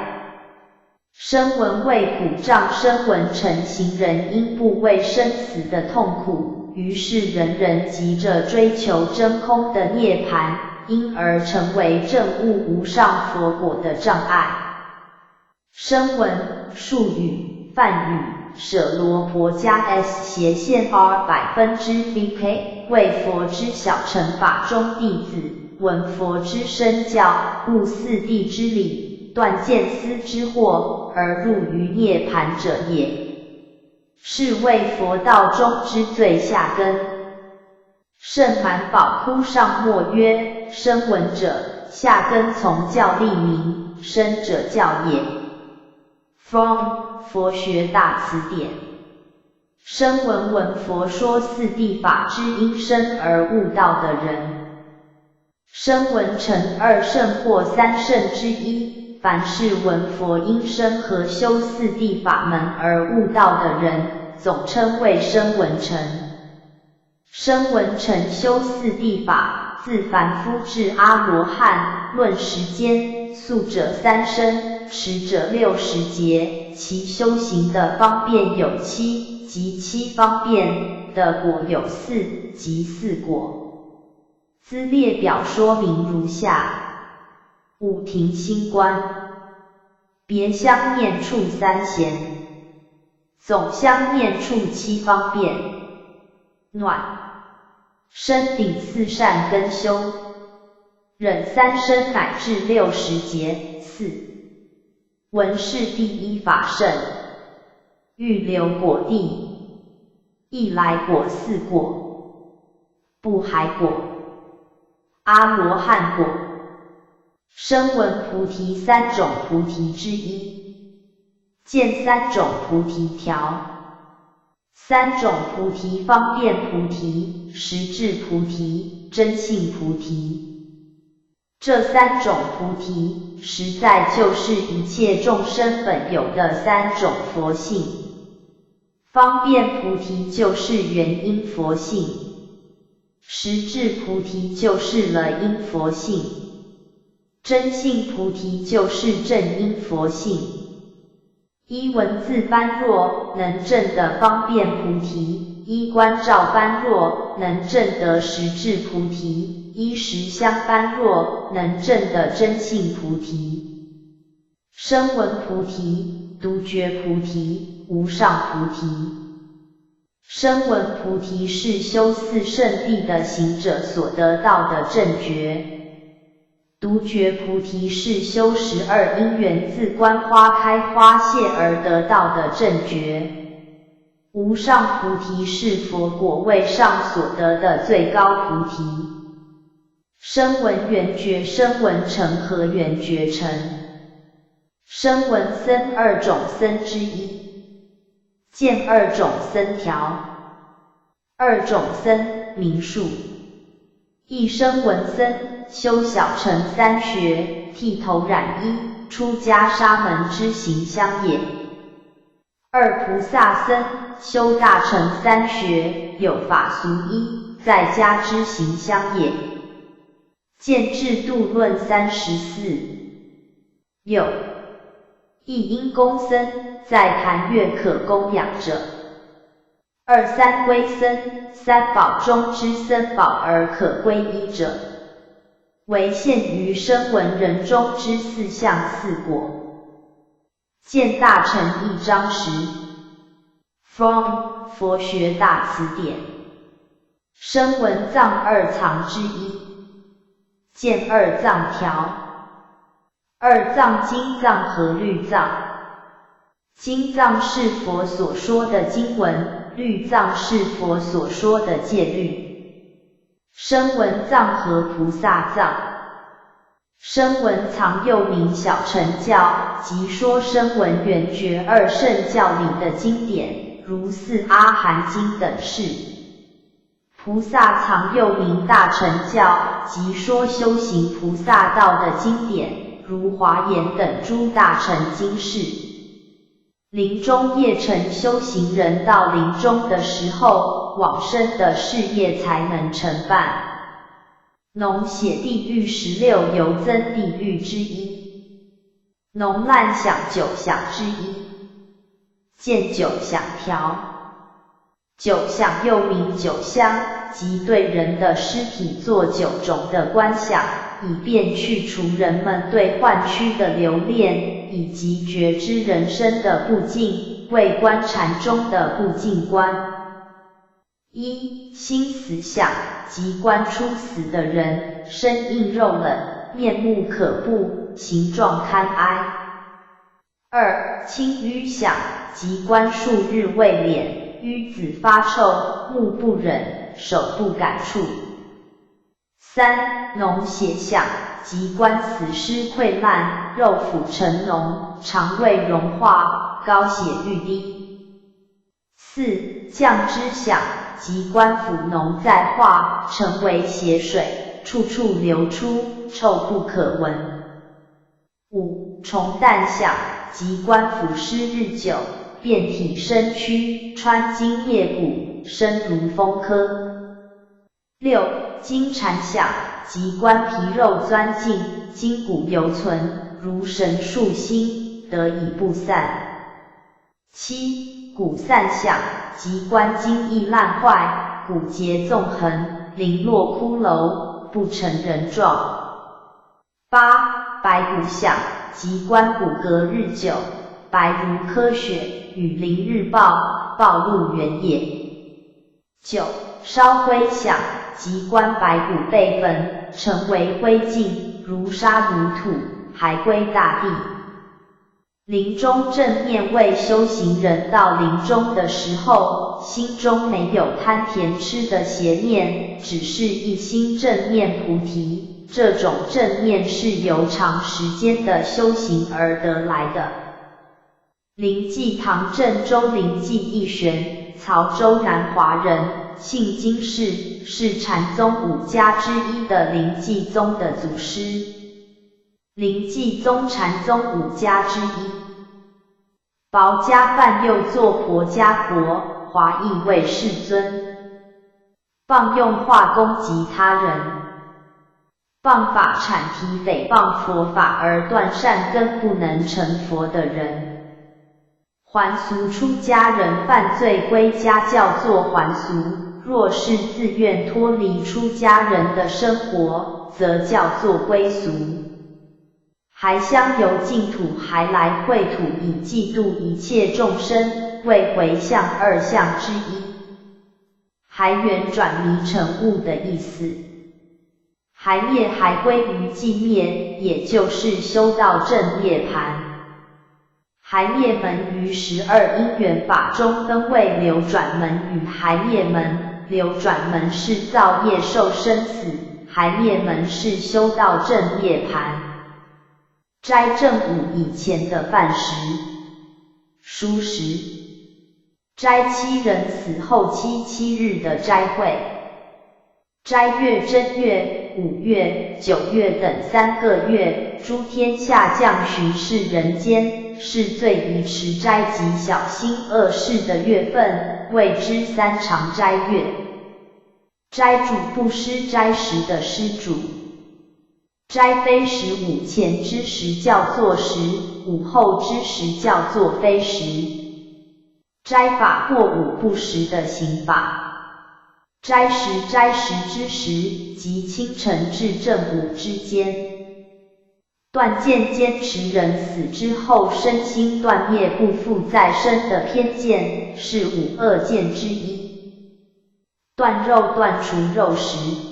声闻为苦障，声闻成行人因不畏生死的痛苦，于是人人急着追求真空的涅槃，因而成为证悟无上佛果的障碍。声闻、术语、梵语、舍罗婆加 S 斜线 R%VK 为佛之小乘法中弟子，闻佛之身教，悟四谛之理，断见思之惑，而入于涅槃者也。是为佛道中之最下根。圣满宝窟上末曰：声闻者，下根从教立名，声者教也。From 佛学大辞典。声闻闻佛说四谛法之因生而悟道的人。声闻成二圣或三圣之一，凡是闻佛因生和修四谛法门而悟道的人，总称为声闻成。声闻成修四谛法，自凡夫至阿罗汉，论时间，速者3生，迟者60劫，其修行的方便有7，即7方便，的果有4，即4果。资列表说明如下：五停心观，别相念处3弦，总相念处7方便。暖身顶4善根修，忍3生乃至60劫。4闻是第一法胜，欲流果地，一来果4果，不还果，阿罗汉果。声闻菩提3种菩提之一，见3种菩提条，3种菩提方便菩提、实质菩提、真性菩提。这3种菩提，实在就是一切众生本有的3种佛性。方便菩提就是原因佛性，实质菩提就是了因佛性，真性菩提就是正因佛性。依文字般若能证得方便菩提，依观照般若能证得实质菩提，依实相般若能证得真性菩提。声闻菩提、独觉菩提、无上菩提。声闻菩提是修四圣谛的行者所得到的正觉。独觉菩提是修12因缘自观花开花谢而得到的正觉。无上菩提是佛果位上所得的最高菩提。声闻缘觉、声闻乘和缘觉乘。声闻僧2种僧之一，见2种僧条。2种僧名数。一声闻僧，修小乘3学，剃头染衣，出家沙门之行相也。2菩萨僧，修大乘3学，有法俗依，在家之行相也。见制度论34。有一因公僧，在坛月可供养者。2三归僧，三宝中之僧宝而可归依者，为现于声闻人中之4相4果。见大乘一章10 From 佛学大辞典。声闻藏2藏之一，见2藏条。2藏经藏和律藏。经藏是佛所说的经文，律藏是佛所说的戒律。声闻藏和菩萨藏。声闻藏又名小乘教，即说声闻缘觉2圣教里的经典，如4阿含经等事。菩萨藏又名大乘教，即说修行菩萨道的经典，如华严等诸大乘经事。临终业成修行人到临终的时候，往生的事业才能成办。农写地狱16由增地狱之一。农滥想9想之一。见9想条。9想又名9香，即对人的尸体做9种的观想，以便去除人们对幻躯的留恋，以及觉知人生的不净，为观禅中的不净观。1心死想，即观出死的人，身硬肉冷，面目可怖，形状堪哀。2轻瘀想，即观数日未敛，瘀紫发臭，目不忍，手不敢触。3脓血想，即观死尸溃烂，肉腐成脓，肠胃溶化，高血欲低。4. 降之响，即官府农在化，成为血水，处处流出，臭不可闻。5. 虫旦响，即官府湿日久，遍体身躯，穿筋裂骨，身如风科。6. 金蝉响，即官皮肉钻进，筋骨犹存，如神树心，得以不散。7. 骨散响，即官筋液烂坏，骨节纵横，零落骷髅，不成人状。8. 白骨响，即官骨骼日久，白如柯雪，雨淋日暴，暴露原野。9. 烧灰响，即官白骨被焚，成为灰烬，如沙如土，还归大地。临终正念为修行人到临终的时候，心中没有贪甜吃的邪念，只是一心正念菩提，这种正念是由长时间的修行而得来的。临济唐郑州临济义玄，曹州南华人，姓金氏，是禅宗5家之一的临济宗的祖师。临济宗禅宗5家之一。薄家范又作婆家国，华裔为世尊。谤用化攻击他人，谤法阐提诽谤佛法而断善根不能成佛的人。还俗出家人犯罪归家叫做还俗，若是自愿脱离出家人的生活，则叫做归俗。还香游净土，还来秽土，以济度一切众生，为回向2项之一。还缘转迷成悟的意思。还灭还归于寂灭，也就是修道正涅槃。还灭门于12因缘法中分为流转门与还灭门，流转门是造业受生死，还灭门是修道正涅槃。斋正午以前的饭食、蔬食。斋7人死后7日的斋会。斋月正月、5月、9月等3个月，诸天下降巡视人间，是最宜持斋及小心恶事的月份，谓之3常斋月。斋主布施斋食的施主。斋非食午前之时叫做食，午后之时叫做非食。斋法或午不食的行法。斋食之时，即清晨至正午之间。断见坚持人死之后身心断灭不复再生的偏见，是5恶见之一。断肉断除肉食。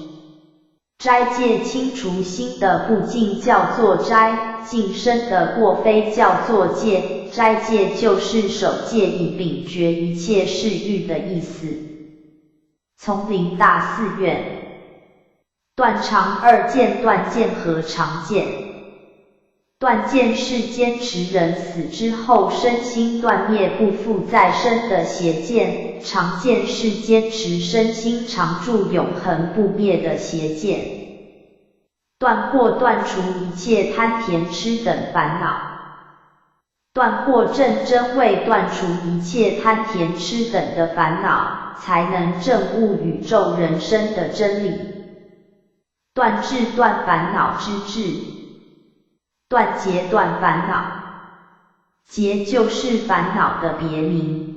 斋戒清除心的不净叫做斋，净身的过非叫做戒。斋戒就是守戒以摒绝一切嗜欲的意思。丛林大寺院。断常2见，断见和常见。断见是坚持人死之后身心断灭不复再生的邪见，常见是坚持身心常住永恒不灭的邪见。断或断除一切贪甜痴等烦恼。断或正真为断除一切贪甜痴等的烦恼，才能证悟宇宙人生的真理。断智断烦恼之智。断结断烦恼。结就是烦恼的别名。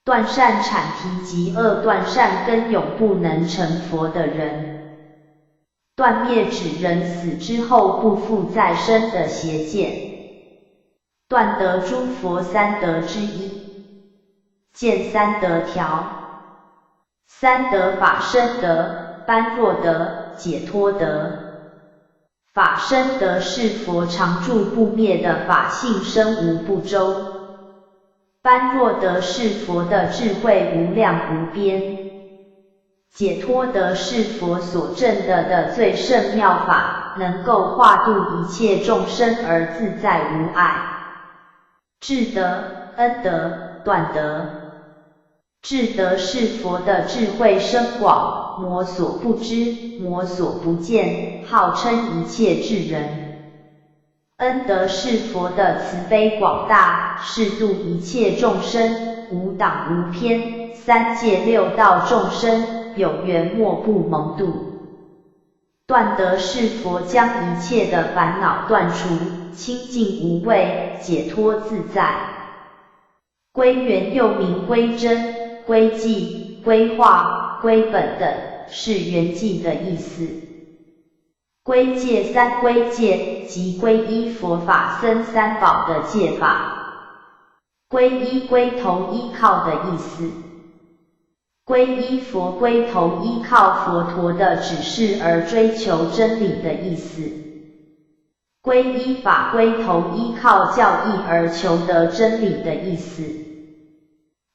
断善阐提及恶断善根永不能成佛的人。断灭指人死之后不复再生的邪见。断得诸佛3德之一。见3德条。3德法身德、般若德、解脱德。法身德是佛常住不灭的法性身无不周。般若德是佛的智慧无量无边。解脱德是佛所证得的最胜妙法，能够化度一切众生而自在无碍。智德、恩德、断德。智德是佛的智慧深广，魔所不知，魔所不见，号称一切智人。恩德是佛的慈悲广大，是度一切众生，无党无偏，三界六道众生，有缘莫不蒙度。断德是佛将一切的烦恼断除，清净无畏，解脱自在。归元又名归真、归寂、归化、归本等，是圆寂的意思。归戒三归戒，即皈依佛法僧三宝的戒法。皈依归头依靠的意思。皈依佛归头依靠佛陀的指示而追求真理的意思。皈依法归头依靠教义而求得真理的意思。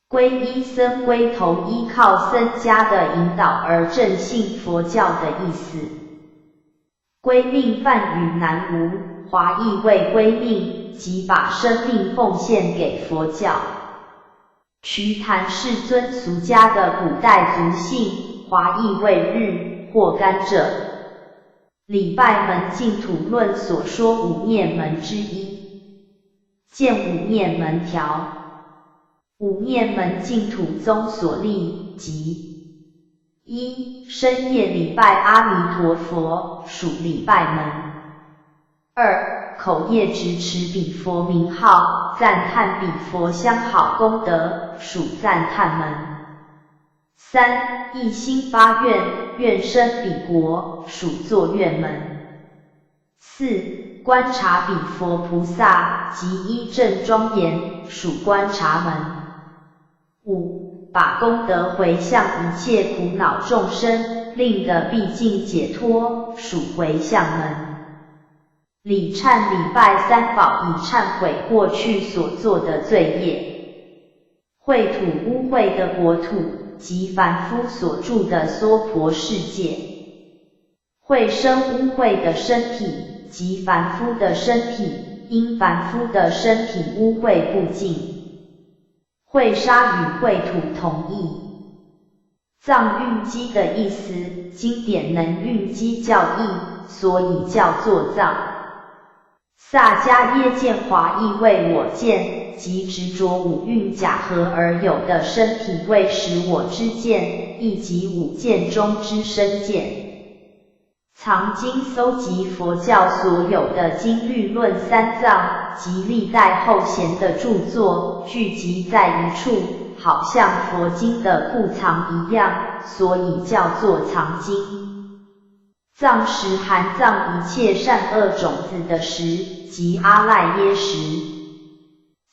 皈依僧归头依靠僧家的引导而正信佛教的意思。归命梵语南无，华译为归命，即把生命奉献给佛教。瞿昙世尊俗家的古代族姓，华译为日或甘蔗。礼拜门净土论所说五念门之一。见五念门条。五念门净土宗所立，即一、深夜礼拜阿弥陀佛，属礼拜门。二、口业执持彼佛名号，赞叹彼佛相好功德，属赞叹门。三、一心发愿，愿生彼国，属作愿门。四、观察彼佛菩萨，即依正庄严，属观察门。五、把功德回向一切苦恼众生，令得毕竟解脱，属回向门。礼忏礼拜三宝，以忏悔过去所做的罪业。秽土污秽的国土，即凡夫所住的娑婆世界。秽生污秽的身体，即凡夫的身体，因凡夫的身体污秽不净。秽沙与秽土同义。藏蕴积的意思，经典能蕴积教义，所以叫做藏。萨迦耶见华译为我见，即执着五蕴假合而有的身体为实我之见，亦即五见中之身见。藏经搜集佛教所有的经律论三藏及历代后贤的著作，聚集在一处，好像佛经的库藏一样，所以叫做藏经。藏识含藏一切善恶种子的识，即阿赖耶识。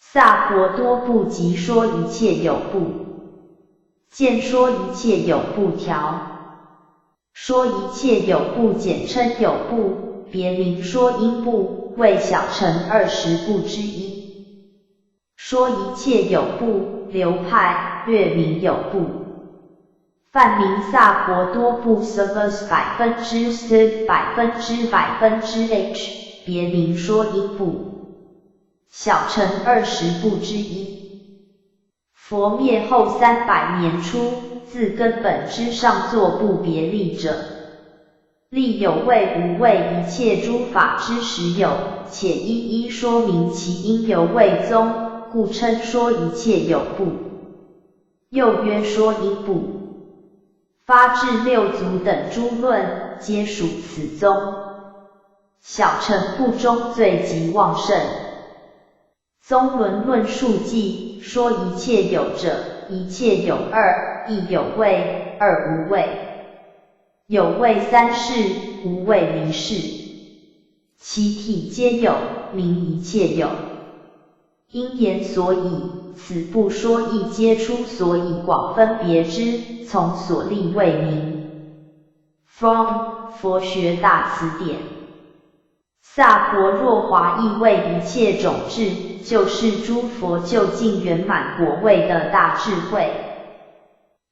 萨婆多部即说一切有部，见说一切有部条。说一切有部简称有部，别名说因部，为小乘20部之一。说一切有部流派，略名有部。梵名萨婆多部 Service 10%、100%、别名说因部，小乘20部之一。佛灭后300年初，自根本之上作不别立者，立有为无为一切诸法之实有，且一一说明其因由为宗，故称说一切有部。又曰说因部。发至六祖等诸论，皆属此宗。小乘部中最极旺盛。宗轮论述记，说一切有者，一切有二，一有为，二无为。有为三世，无为离世。其体皆有，名一切有。因言所以，此部说亦皆出所以广分别之，从所立为名。From 佛学大辞典。萨婆若华译为一切种智，就是诸佛究竟圆满果位的大智慧。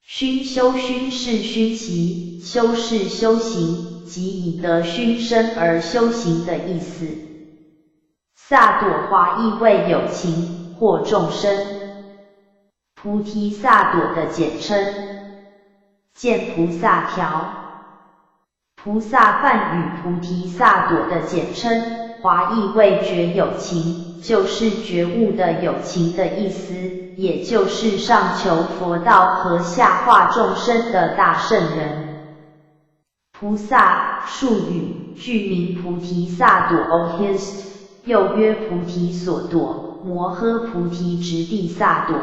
熏修熏是熏习，修是修行，即以得熏身而修行的意思。萨朵华译为有情或众生。菩提萨埵的简称。见菩萨条。菩萨梵语菩提萨埵的简称，华译为觉有情，就是觉悟的有情的意思，也就是上求佛道和下化众生的大圣人。菩萨术语，具名菩提萨埵 Ohist， 又曰菩提所埵，摩诃菩提直地萨埵，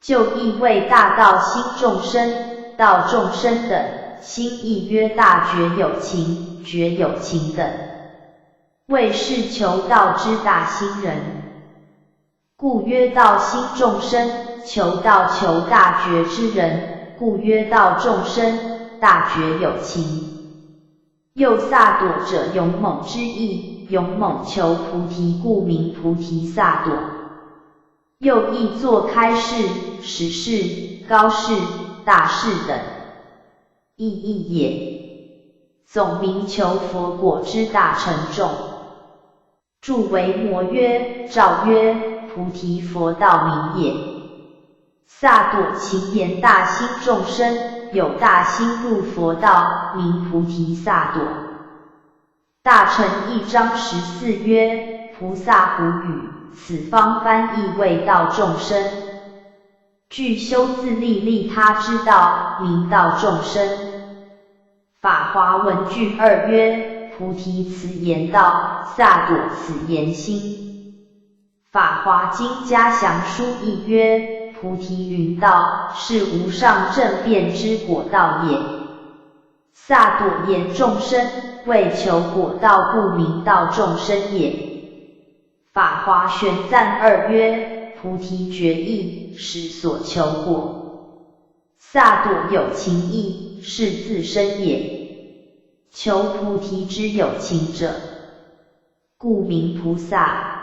就意为大道心众生，道众生等，心意曰大觉有情，觉有情等，谓是求道之大心人，故曰道心众生，求道求大觉之人，故曰道众生，大觉有情。又萨埵者勇猛之意，勇猛求菩提，故名菩提萨埵。又译作开示、实示、高示、大示等意义也。总名求佛果之大成众。著为摩曰：诏曰：菩提佛道名也。萨埵情言大心众生，有大心入佛道，名菩提萨埵。大乘一章14曰：菩萨胡语，此方翻译为道众生。具修自利利他之道，名道众生。法华文句2曰：菩提此言道，萨埵此言心。法华经嘉详书译曰：菩提云道，是无上正遍之果道也。萨埵言众生，为求果道，故名道众生也。法华玄赞2曰：菩提觉意，是所求果。萨埵有情意，是自身也。求菩提之有情者，故名菩萨。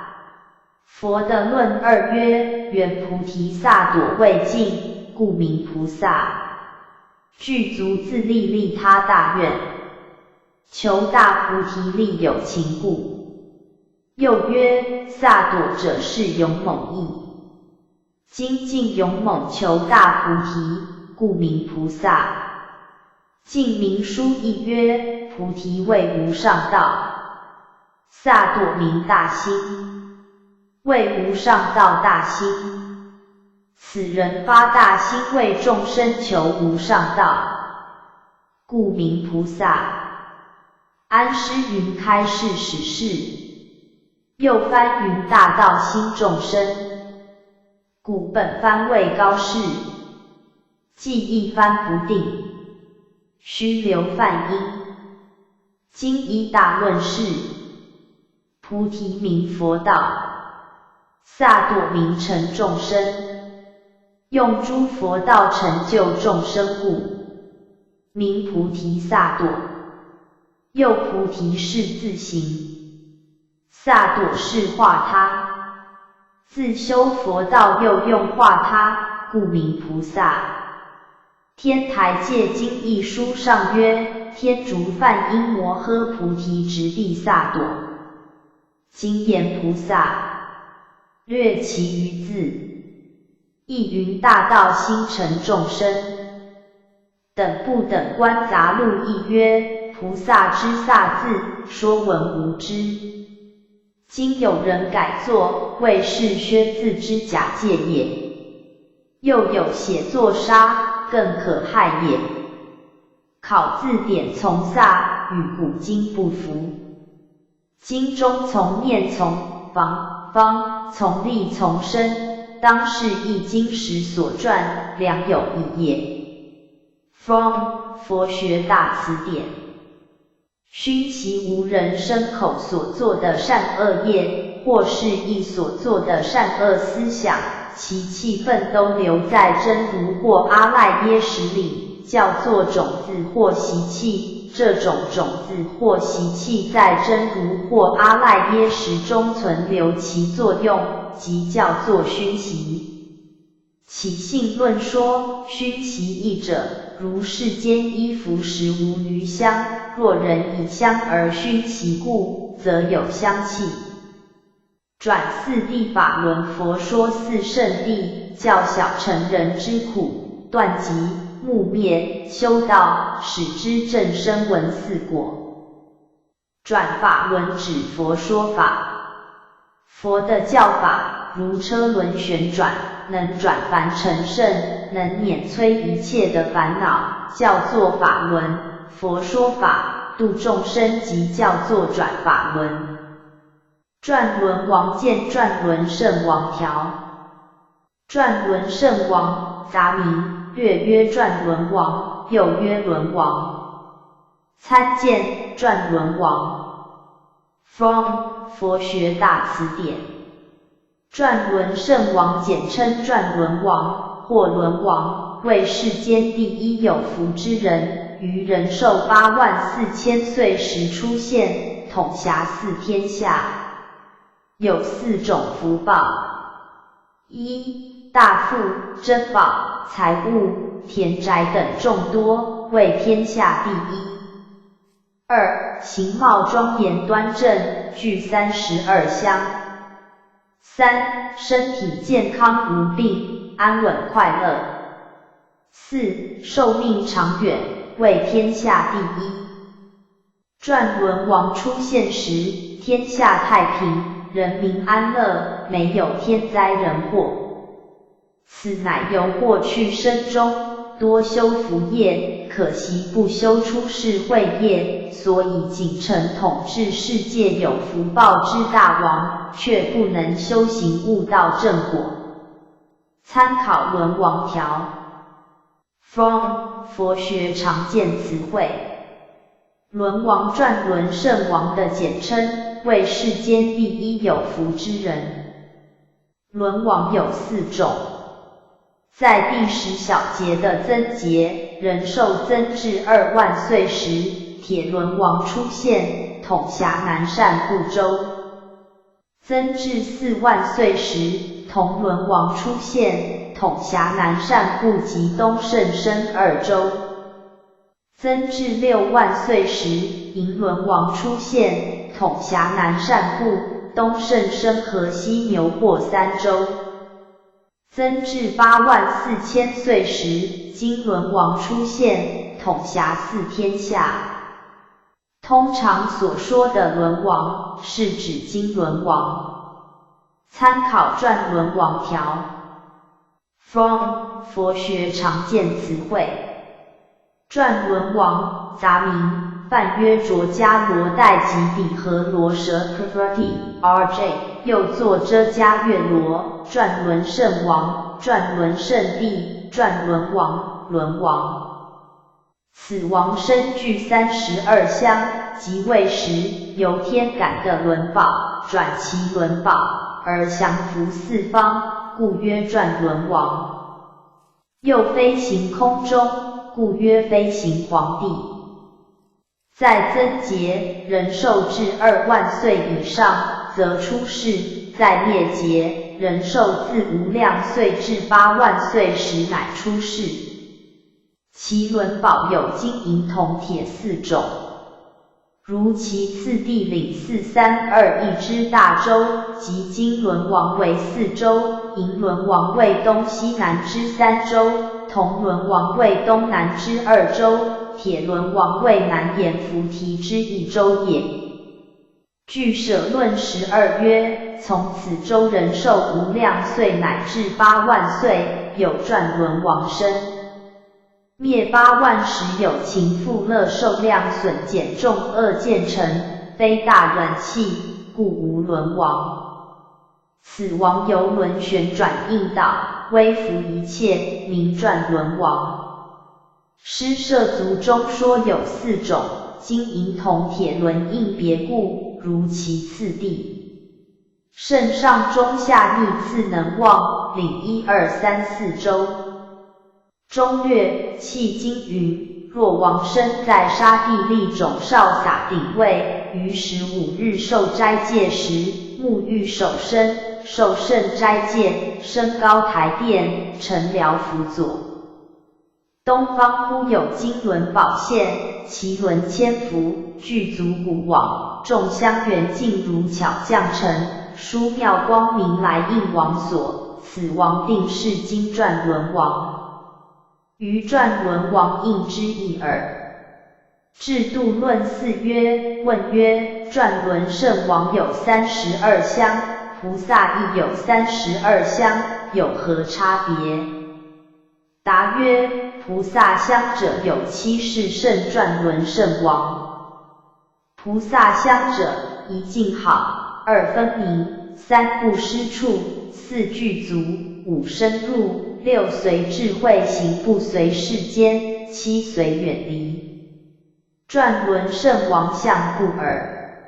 佛的论2曰：缘菩提萨埵未尽，故名菩萨。具足自利利他大愿，求大菩提利有情故。又曰：萨埵者是勇猛意，精进勇猛求大菩提，故名菩萨。净明书译曰：菩提为无上道，萨埵名大心，为无上道大心。此人发大心为众生求无上道，故名菩萨。安师云开示实示，又翻云大道心众生，故本翻为高示，记一翻不定，须留梵音。今依大论释，菩提名佛道，萨埵名成众生，用诸佛道成就众生故，名菩提萨埵。又菩提是自行，萨埵是化他，自修佛道又用化他，故名菩萨。天台戒经义书上曰：天竺梵音摩诃菩提直地萨埵。经言菩萨，略其余字，亦云大道心成众生。等不等观杂录译曰：菩萨之萨字，说闻无知。今有人改作，谓是薛字之假借也。又有写作杀，更可害也。考字典从萨与古今不符，经中从念从方方从力从身，当是易经时所传，良有异也。From 佛学大词典。须其无人身口所做的善恶业，或是意所做的善恶思想，其气氛都留在真如或阿赖耶识里，叫做种子或习气。这种种子或习气在真如或阿赖耶识中存留其作用，即叫做熏习。起信论说，熏习意者，如世间衣服时无余香，若人以香而熏其故，则有香气。转四谛法轮佛说四圣谛，教小成人之苦，断极木灭，修道，使之正生闻四果。转法轮指佛说法。佛的教法如车轮旋转，能转凡成圣，能免摧一切的烦恼，叫做法轮。佛说法度众生即叫做转法轮。转轮王见转轮圣王条。转轮圣王杂名，略曰转轮王，又曰轮王。参见转轮王。From 佛学大辞典。转轮圣王简称转轮王或轮王，为世间第一有福之人，于人寿84000岁时出现，统辖四天下。有4种福报：一、大富、珍宝、财物、田宅等众多，为天下第一。二、形貌庄严端正，具32香。三、身体健康无病，安稳快乐。四、寿命长远，为天下第一。转轮王出现时，天下太平，人民安乐，没有天灾人祸。此乃由过去生中多修福业，可惜不修出世慧业，所以仅成统治世界有福报之大王，却不能修行悟道正果。参考轮王条。From 佛学常见词汇。轮王转轮圣王的简称，为世间第一有福之人。轮王有4种。在第10小节的增节，人寿增至2万岁时，铁轮王出现，统辖南赡部洲。增至4万岁时，铜轮王出现，统辖南赡部及东胜身2州。增至6万岁时，银轮王出现，统辖南赡部、东胜身和西牛霍3州。增至8万4000岁时，金轮王出现，统辖4天下。通常所说的轮王，是指金轮王。参考转轮王条。From 佛学常见词汇。转轮王杂名，梵曰卓迦罗代吉比和罗舍 RJ， 又作遮迦月罗，转轮圣王，转轮圣帝，转轮王，轮王。此王身具32香，即位时由天感的轮宝转其轮宝，而降伏四方，故曰转轮王。又飞行空中，故曰飞行皇帝。在增节，人寿至2万岁以上，则出世；在灭节，人寿自无量岁至8万岁时乃出世。其轮宝有金银铜铁4种。如其次地领4321之大洲，即金轮王为4州，银轮王为东西南之3州，铜轮王为东南之2州，铁轮王为南阎浮提之1州也。据舍论12曰，从此州人寿无量岁乃至8万岁，有转轮王身。灭8万时有情富乐受量损减重恶渐成，非大软气，故无轮王。此王由轮旋转应导，威服一切，名转轮王。施舍族中说有4种，金银铜铁轮应别故，如其次第。圣上中下逆次能忘，领1、2、3、4州。中略迄今云，若王身在沙地利种少撒顶位，于15日受斋戒时，沐浴手身，受圣斋戒，升高台殿，乘辽辅佐。东方忽有金轮宝现，其轮千幅，具足古往，众香圆镜如巧降尘，殊妙光明来应王所。此王定是今转轮王，余转轮王应之一耳。制度论四曰：问曰，转轮圣王有32相，菩萨亦有32相，有何差别？答曰：菩萨相者有7是圣转轮圣王。菩萨相者，一静好，2分明，3不失处，4具足，5深入，6随智慧行，不随世间，7随远离。转轮圣王相不尔。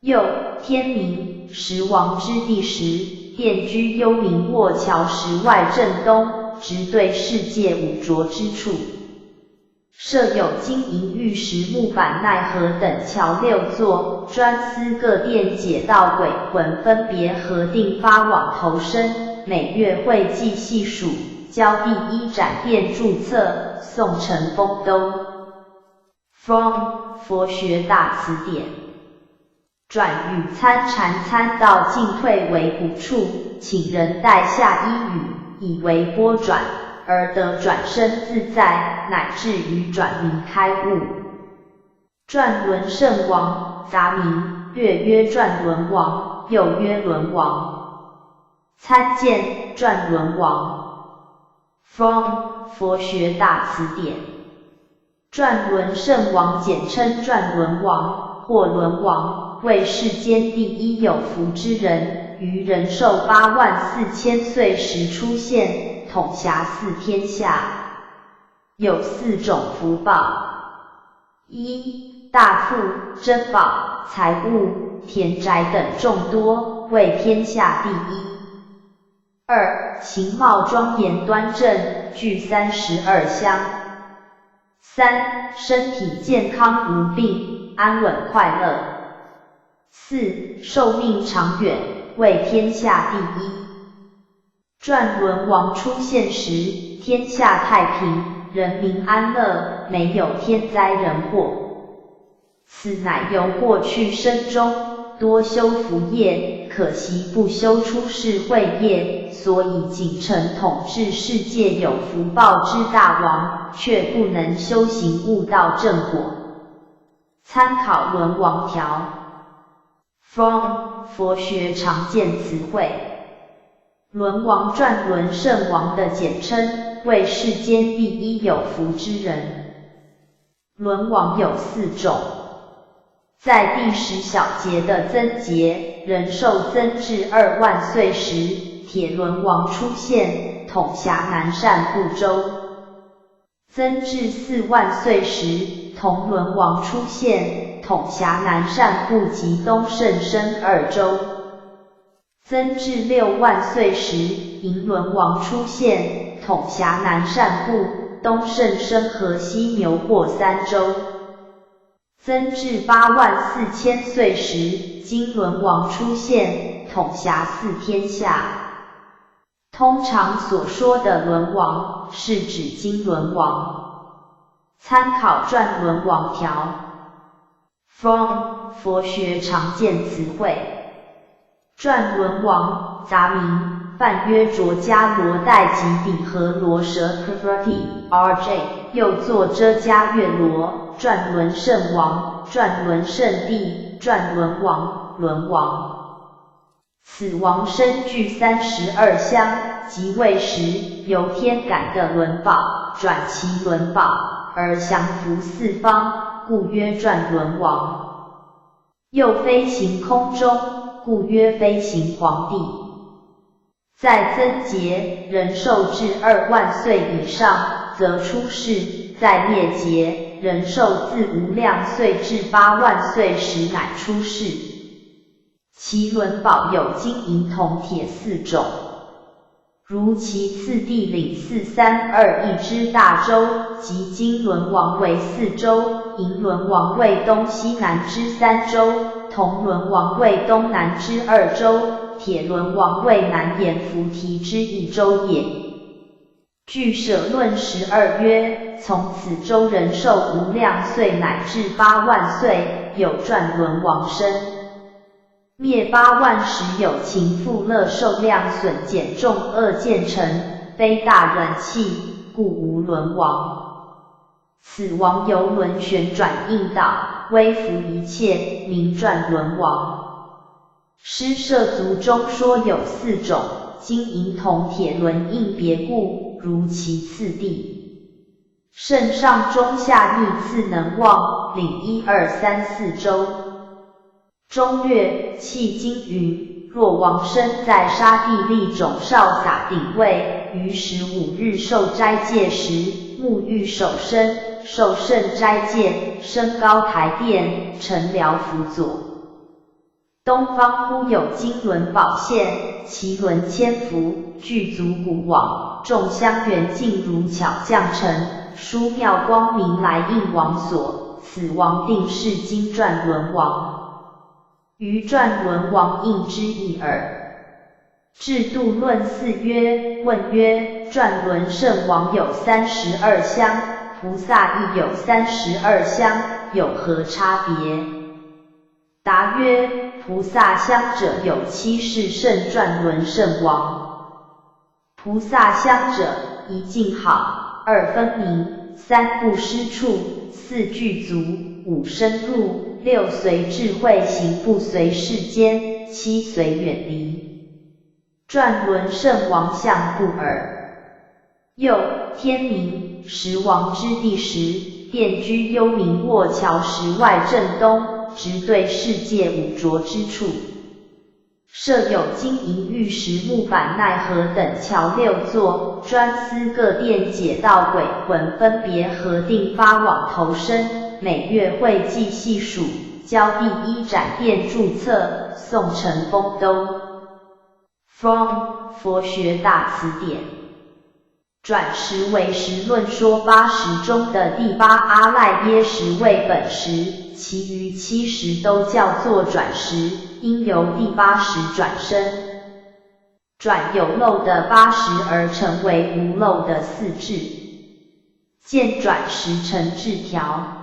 又天明，时王之地时，殿居幽冥卧桥石外正东，直对世界五浊之处，设有金银玉石木板奈何等桥6座，专司各殿解道鬼魂分别核定发往投生，每月会计细数，交第一展殿注册，送成丰都。From 佛学大辞典。转与参禅参道进退为不处，请人代下依语，以为波转，而得转身自在，乃至于转明开悟。转轮圣王，杂名，略曰转轮王，又曰轮王。参见转轮王。From 佛学大辞典。转轮圣王简称转轮王或轮王，为世间第一有福之人，于人寿84000岁时出现，统辖4天下。有4种福报：一、大富、珍宝、财物、田宅等众多，为天下第一；二、形貌庄严端正，具32相；三、身体健康无病，安稳快乐；四、寿命长远，为天下第一。转轮王出现时，天下太平，人民安乐，没有天灾人祸。此乃由过去生中多修福业，可惜不修出世慧业，所以仅成统治世界有福报之大王，却不能修行悟道正果。参考轮王条。From 佛学常见词汇。轮王转轮圣王的简称，为世间第一有福之人。轮王有4种。在第10小节的增节，人寿增至2万岁时，铁轮王出现，统辖南赡部洲；增至4万岁时，铜轮王出现，统辖南赡部及东胜身2州；增至6万岁时，银轮王出现，统辖南赡部、东胜身和西牛霍3州；增至8万4000岁时，金轮王出现，统辖4天下。通常所说的轮王，是指金轮王。参考转轮王条。From 佛学常见词汇。转轮王，杂名，梵曰卓迦罗代吉比和罗舍 RJ， 又作遮迦月罗，转轮圣王，转轮圣帝，转轮王，轮王。此王身具32相，即位时由天感的轮宝转其轮宝，而降伏四方，故曰转轮王。又飞行空中，故曰飞行皇帝。在增节，人寿至2万岁以上，则出世；在灭节，人寿自无量岁至8万岁时乃出世。其轮宝有金银铜铁4种，如其次第领432一之大洲，即金轮王为4州，银轮王为东西南之3州，铜轮王为东南之2州，铁轮王为南阎浮提之1州也。据舍论12曰，从此州人寿无量岁乃至8万岁，有转轮王身。灭8万时有情复乐受量损减重恶渐成，非大人气，故无轮王。此王由轮旋转应导，威服一切，名转轮王。施舍族中说有4种，金银铜铁轮应别故，如其次第。圣上中下逆次能望，领1、2、3、4州。中略迄今云，若王身在沙地利种少洒鼎位，于15日受斋戒时，沐浴守身，受圣斋戒，升高台殿，乘辽辅佐。东方忽有金轮宝现，其轮千幅，具足古往，众香圆镜如巧匠成，殊妙光明来应王所。此王定是金转轮王。余转轮王应之一耳。制度论4曰：问曰，转轮圣王有32香，菩萨亦有32香，有何差别？答曰，菩萨香者有7是圣转轮圣王。菩萨香者，1静好，2分明，3不失处，4具足，5深入，6随智慧行不随世间，7随远离。转轮圣王相不尔。又天明，时王之地时，殿居幽冥卧桥石外正东，直对世界五浊之处。设有金银玉石木板奈何等桥6座，专司各殿解道鬼魂分别核定发往投生，每月会计细数，交第1展殿注册，送成丰都。From 佛学大辞典。转识为识论说80中的第8阿赖耶识为本识，其余70都叫做转识，因由第8识转生，转有漏的8识而成为无漏的4智。见转识成智条。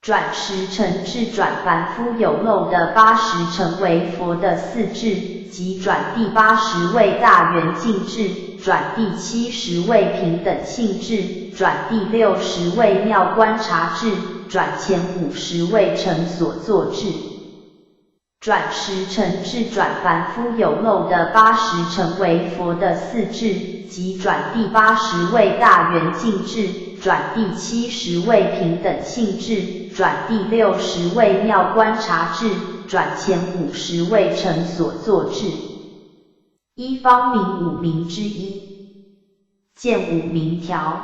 转识成智转凡夫有漏的8识成为佛的4智，即转第8识为大圆净智，转第7识为平等性智，转第6识为妙观察智，转前5识为成所作智。转识成智转凡夫有漏的8识成为佛的4智，即转第8识为大圆净智，转第7识为平等性智，转第6识为妙观察智，转前5识为成所作智。一方明五明之一。见五明条。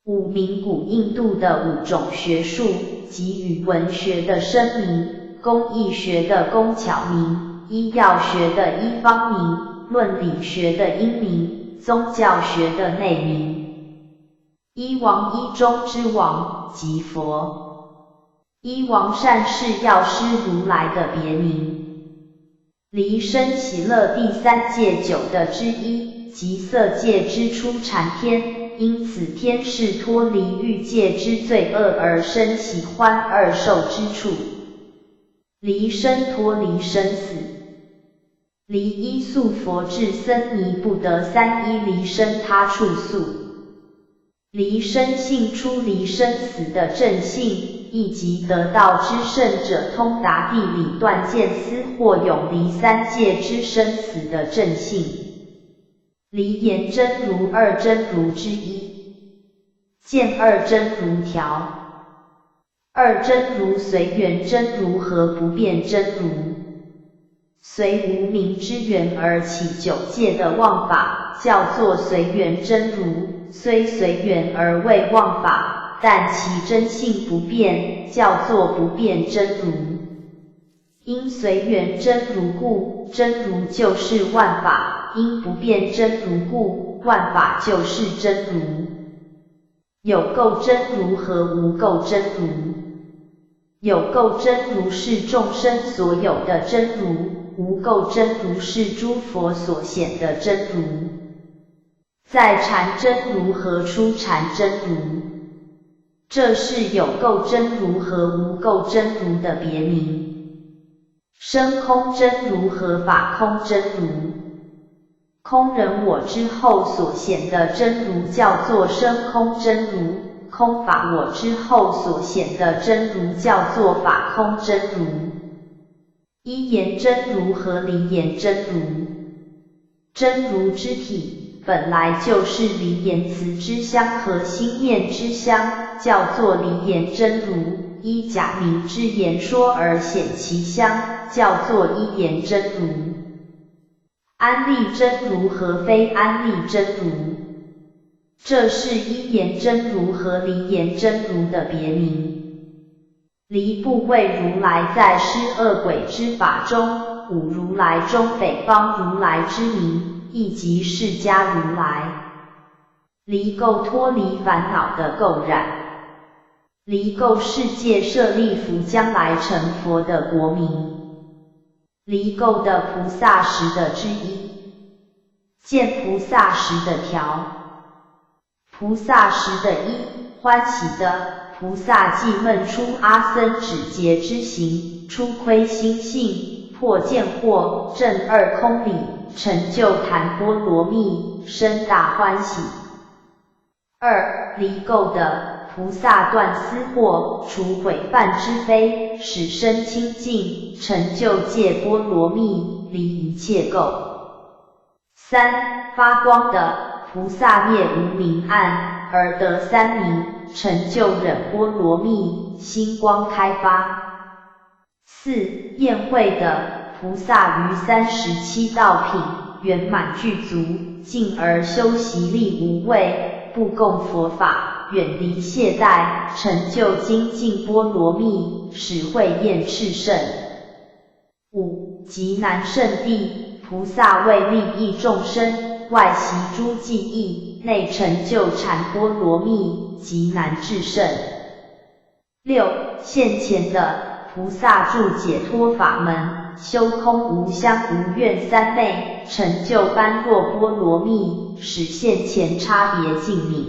五明古印度的5种学术，即语文学的声明，工艺学的工巧明，医药学的医方明，论理学的因明，宗教学的内明。一王一中之王，即佛。一王善是药师如来的别名。离生喜乐第3界9的之一，即色界之初禅天，因此天是脱离欲界之罪恶而生喜欢二受之处。离生脱离生死。离依宿佛智僧尼不得3依离生他处宿。离生性出离生死的正性，亦即得道之圣者通达地理断见思或永离3界之生死的正性。离言真如2真如之一。见2真如条。2真如随缘真如和不变真如。随无明之缘而起9界的妄法，叫做随缘真如，虽随缘而为妄法，但其真性不变，叫做不变真如。因随缘真如故，真如就是万法；因不变真如故，万法就是真如。有垢真如和无垢真如。有垢真如是众生所有的真如，无垢真如是诸佛所显的真如。在禅真如和出禅真如，这是有垢真如和无垢真如的别名。生空真如和法空真如。空人我之后所显的真如叫做生空真如，空法我之后所显的真如叫做法空真如。一言真如和离言真如。真如之体本来就是离言词之相和心念之相，叫做离言真如，依假名之言说而显其相，叫做一言真如。安立真如和非安立真如，这是一言真如和离言真如的别名。离不为如来在施恶鬼之法中，五如来中北方如来之名，亦即释迦如来。离垢脱离烦恼的垢染，离垢世界舍利弗将来成佛的国名。离垢的菩萨十的之一，见菩萨十的条。菩萨十的一，欢喜的，菩萨即闷出阿僧祇劫之行，出窥心性，破见惑，证二空理，成就檀波罗蜜，生大欢喜。二，离垢的，菩萨断私惑，除毁犯之非，使身清净，成就戒波罗蜜，离一切垢。三，发光的，菩萨灭无明暗，而得三明，成就忍波罗蜜，心光开发。四，宴会的，菩萨于37道品，圆满具足，进而修习力无畏，不共佛法，远离懈怠，成就精进波罗蜜，使慧焰炽盛。五，极难胜地，菩萨为利益众生，外习诸技艺，内成就禅波罗蜜，极难至胜。六，现前的，菩萨助解脱法门，修空无相无愿三昧，成就般若波罗蜜，使现前差别尽泯。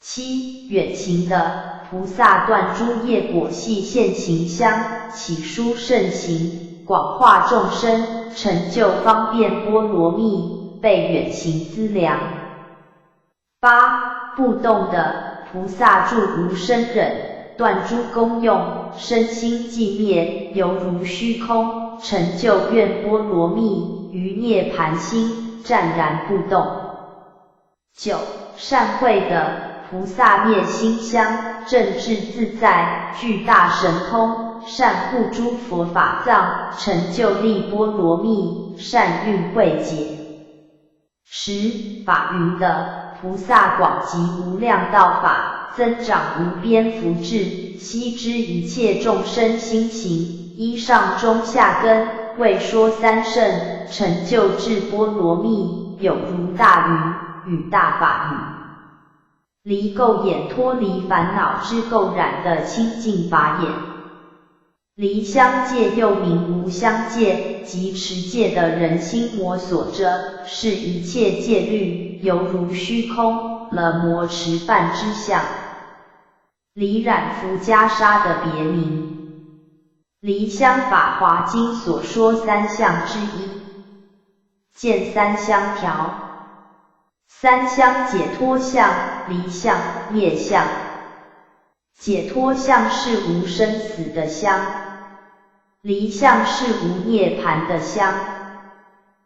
七，远行的，菩萨断诸业果系现行相，起殊胜行，广化众生，成就方便波罗蜜，被远行资粮。八，不动的，菩萨住无生忍，断诸功用，身心寂灭，犹如虚空，成就愿波罗蜜，于涅盘心，湛然不动。九，善慧的，菩萨灭心相，正智自在，具大神通，善护诸佛法藏，成就力波罗蜜，善运慧解。十，法云的，菩萨广集无量道法，增长无边福智，悉知一切众生心行，依上中下根，为说三圣，成就智波罗蜜，有如大云，与大法语。离垢眼脱离烦恼之垢染的清净法眼。离相戒又名无相戒，即持戒的人心魔所遮，是一切戒律，犹如虚空，了魔持犯之相。离染伏袈裟的别名。离相法华经所说三相之一。见三相条。三相解脱相、离相、灭相。解脱相是无生死的相，离相是无涅槃的相，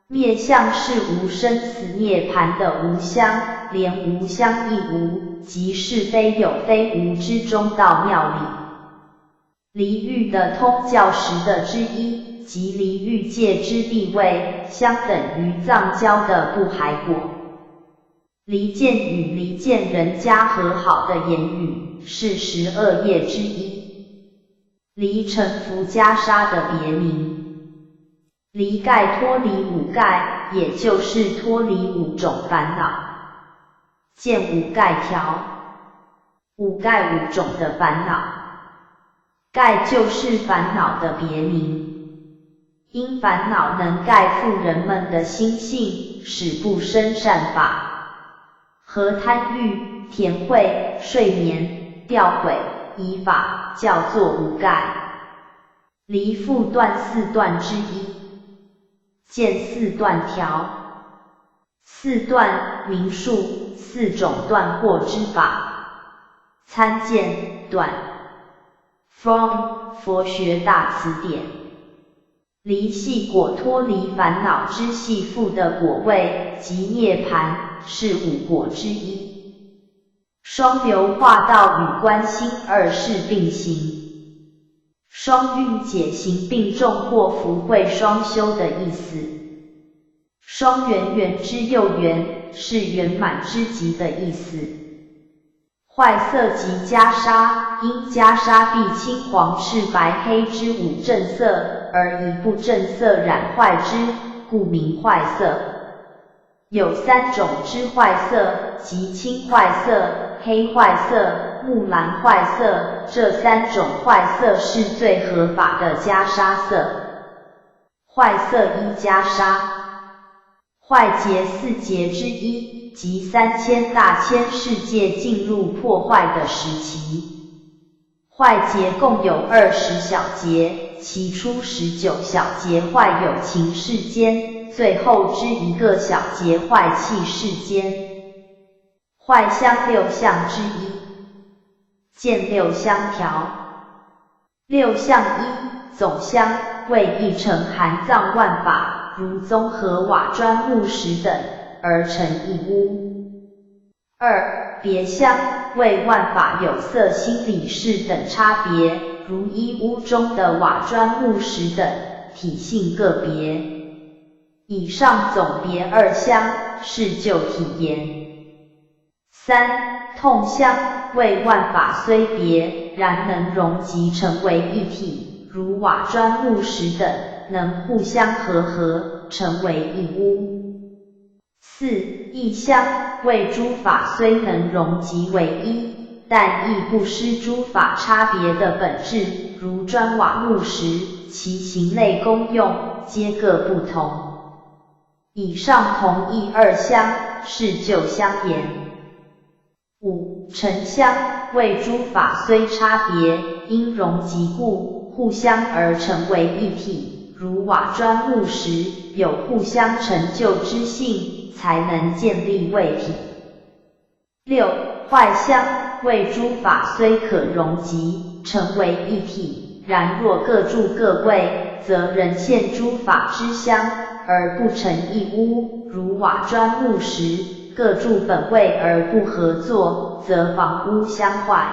灭相是无生死涅槃的无相，连无相亦无，即是非有非无之中道妙理。离欲的通教十的之一，即离欲界之地位，相等于藏交的不还果。离间与离间人家和好的言语，是十恶业之一。离尘伏袈裟的别名。离盖脱离五盖，也就是脱离五种烦恼。见五盖条。五盖五种的烦恼。盖就是烦恼的别名。因烦恼能盖覆人们的心性，使不生善法。和贪欲、甜慧、睡眠、掉悔、疑法，叫做五盖。离复断四段之一，见四段条。四段名数四种断惑之法，参见断。From 佛学大辞典。离系果脱离烦恼之系缚的果位即涅槃，是五果之一。双流化道与观心二事并行，双运解行并重或福慧双修的意思。双圆圆之又圆，是圆满之极的意思。坏色即袈裟，因袈裟蔽青黄赤白黑之五正色，而以不正色染坏之，故名坏色。有三种之坏色，即青坏色、黑坏色、木蓝坏色，这三种坏色是最合法的袈裟色。坏色依袈裟，坏劫四劫之一，即3000大千世界进入破坏的时期。坏劫共有20小劫，其初19小劫坏有情世间，最后之一个小劫坏气世间。坏相六相之一，见六相条。六相一，总相为一成含藏万法，如综合瓦砖木石等，而成一屋。二，别相为万法有色心理事等差别，如一屋中的瓦砖木石等，体性个别。以上总别二相，是就体言。三，痛相为万法虽别，然能融集成为一体，如瓦砖木石等，能互相合，成为一屋。四，异相为诸法虽能融集为一，但亦不失诸法差别的本质，如砖瓦木石，其形类功用皆各不同。以上同一二相，是就相言。五，成相为诸法虽差别，因融集故，互相而成为一体，如瓦砖木石，有互相成就之性，才能建立为体。六，坏相为诸法虽可融集，成为一体，然若各住各位，则仍现诸法之相，而不成一屋，如瓦砖木石，各住本位而不合作，则房屋相坏。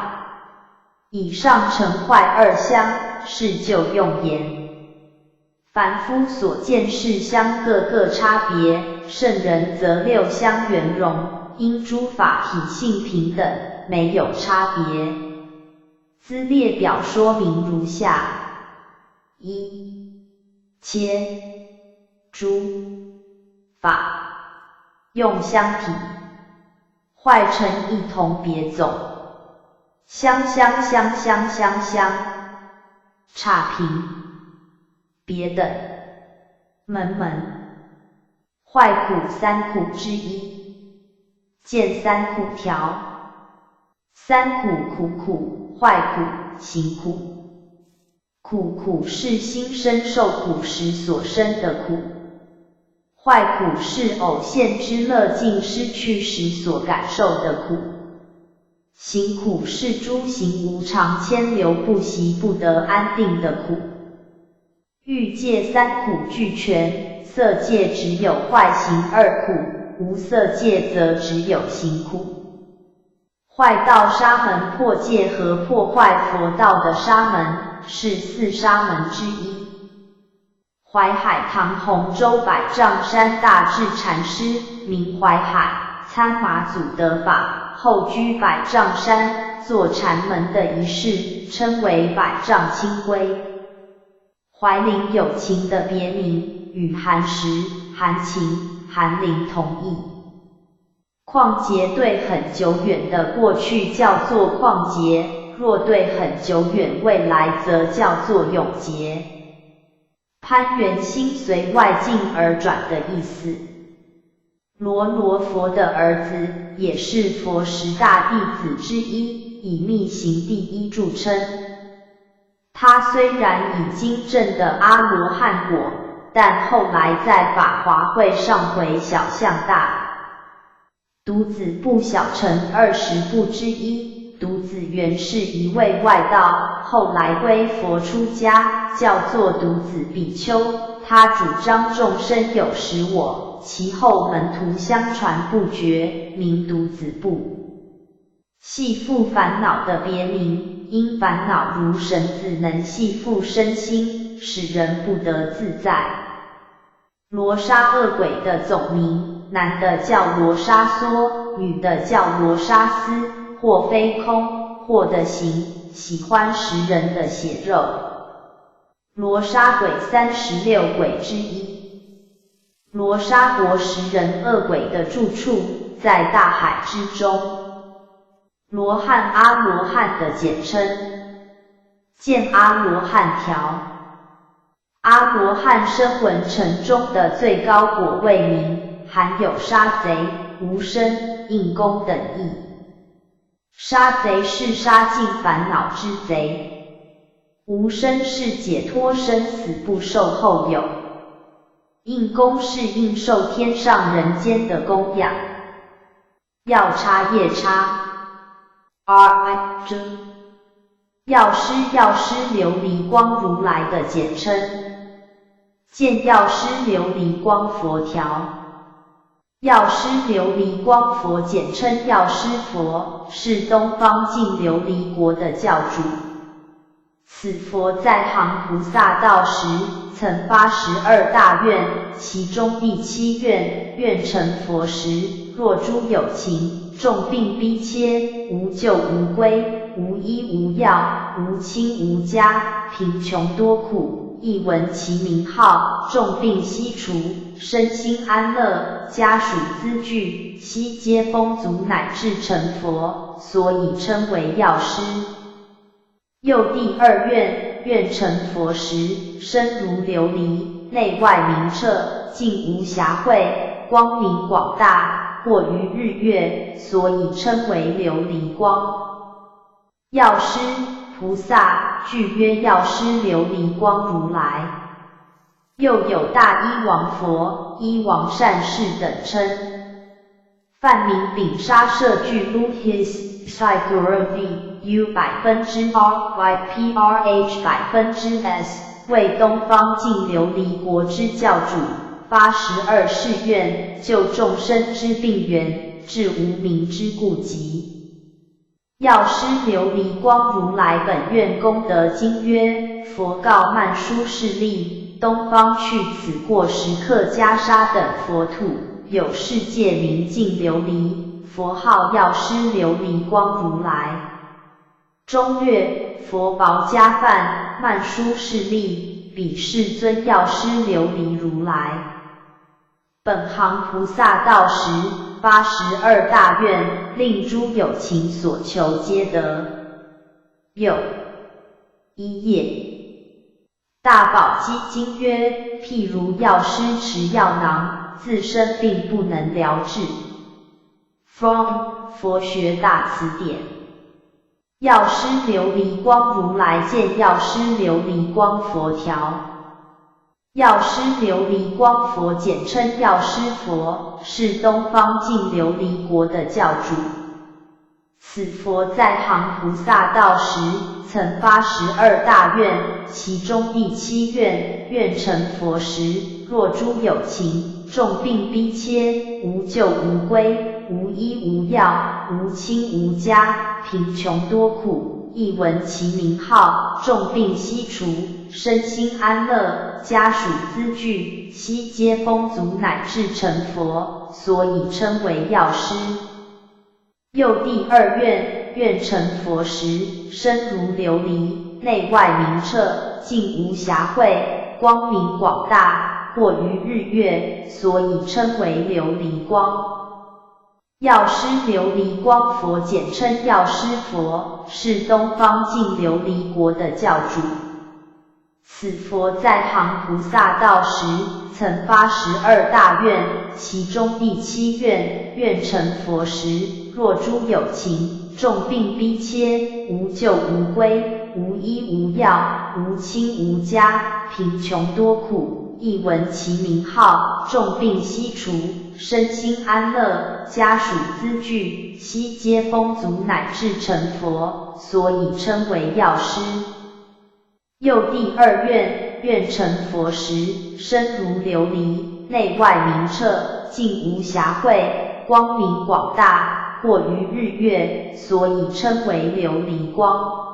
以上成坏二相，是就用言。凡夫所见事相各个差别，圣人则六相圆融，因诸法体性平等，没有差别。兹列表说明如下：一、切诸法用相体，坏成一同别种，相，差平，别等，门，坏苦三苦之一，见三苦条。三苦苦，坏苦，行苦。苦是心生受苦时所生的苦，坏苦是偶现之乐境失去时所感受的苦。行苦是诸行无常牵流不息不得安定的苦。欲界三苦俱全，色界只有坏行二苦，无色界则只有行苦。坏道沙门破戒和破坏佛道的沙门，是四沙门之一。淮海唐洪州百丈山大智禅师，名淮海，参马祖得法，后居百丈山，做禅门的仪式，称为百丈清规。怀灵有情的别名，与寒食、寒情、寒灵同义。旷劫对很久远的过去叫做旷劫，若对很久远未来则叫做永劫。攀缘心随外境而转的意思。罗佛的儿子，也是佛10大弟子之一，以密行第一著称。他虽然已经证得阿罗汉果，但后来在法华会上回小象大独子部小乘20部之一。独子原是一位外道，后来归佛出家，叫做独子比丘。他主张众生有实我，其后门徒相传不绝，名独子部。系缚烦恼的别名，因烦恼如绳子能系缚身心，使人不得自在。罗刹恶鬼的总名，男的叫罗刹梭，女的叫罗刹斯，或非空，或的形，喜欢食人的血肉。罗刹鬼36鬼之一。罗刹国食人恶鬼的住处在大海之中。罗汉阿罗汉的简称，见阿罗汉条。阿罗汉声闻乘中的最高果位名，含有杀贼、无生、应功等义。杀贼是杀尽烦恼之贼，无生是解脱生死不受后有，应功是应受天上人间的供养。药叉夜叉 R.I. 真药师琉璃光如来的简称，见药师琉璃光佛条。药师琉璃光佛简称药师佛，是东方净琉璃国的教主。此佛在行菩萨道时，曾发12大愿，其中第7愿，愿成佛时，若诸有情，重病逼切，无救无归，无医无药，无亲无家，贫穷多苦，一闻其名号，重病悉除，身心安乐，家属资具，悉皆丰足，乃至成佛，所以称为药师。又第2愿，愿成佛时，身如琉璃，内外明澈，净无瑕秽，光明广大，或于日月，所以称为琉璃光。药师菩萨据曰药师琉璃光如来。又有大医王佛、医王善士等称。梵名丙沙社具 Luhis Siguravi U%RYPRH%S， 为东方净琉璃国之教主，发12誓愿，救众生之病源，治无明之痼疾。药师琉璃光如来本愿功德经曰：佛告曼殊室利，东方去此过时刻袈裟等佛土，有世界名净琉璃，佛号药师琉璃光如来。中略佛薄伽梵曼殊室利，彼世尊药师琉璃如来。本行菩萨道时，发12大愿，令诸有情所求皆得。又一页大宝积经曰：譬如药师持药囊，自身并不能疗治。From 佛学大辞典。药师琉璃光如来见药师琉璃光佛条。药师琉璃光佛简称药师佛，是东方净琉璃国的教主。此佛在行菩萨道时，曾发12大愿，其中第7愿，愿成佛时，若诸有情，重病逼切，无救无归，无医无药，无亲无家，贫穷多苦，一闻其名号，重病悉除，身心安乐，家属资具，悉皆丰足，乃至成佛，所以称为药师。又第2愿，愿成佛时，身如琉璃，内外明澈，净无瑕秽，光明广大，或于日月，所以称为琉璃光。药师琉璃光佛简称药师佛，是东方净琉璃国的教主。此佛在行菩萨道时，曾发12大愿，其中第7愿，愿成佛时，若诸有情，重病逼切，无救无归，无医无药，无亲无家，贫穷多苦，一闻其名号，重病悉除，身心安乐，家属资具，悉皆丰足，乃至成佛，所以称为药师。又第二愿，愿成佛时，身如琉璃，内外明澈，净无瑕秽，光明广大，过于日月，所以称为琉璃光。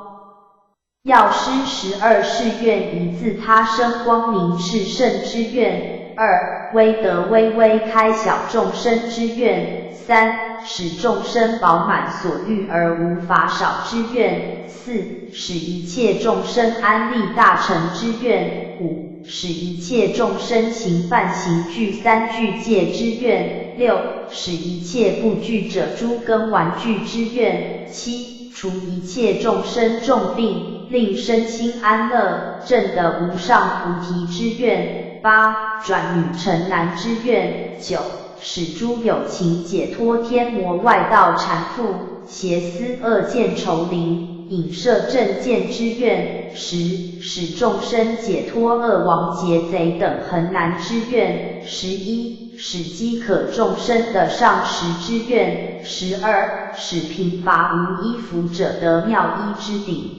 药师12是愿，一自他生光明炽盛之愿；二威德巍巍开晓众生之愿；三使众生饱满所欲而无法少之愿；四使一切众生安立大成之愿；五使一切众生行梵行具三具戒之愿；六使一切不具者诸根玩具之愿；七除一切众生重病，令身心安乐，证得无上菩提之愿；八转女成男之愿；九使诸有情解脱天魔外道缠缚，邪思恶见愁灵，引摄正见之愿；十使众生解脱恶王劫贼等横难之愿；11使饥渴众生的上食之愿；12使贫乏无衣服者得妙衣之顶。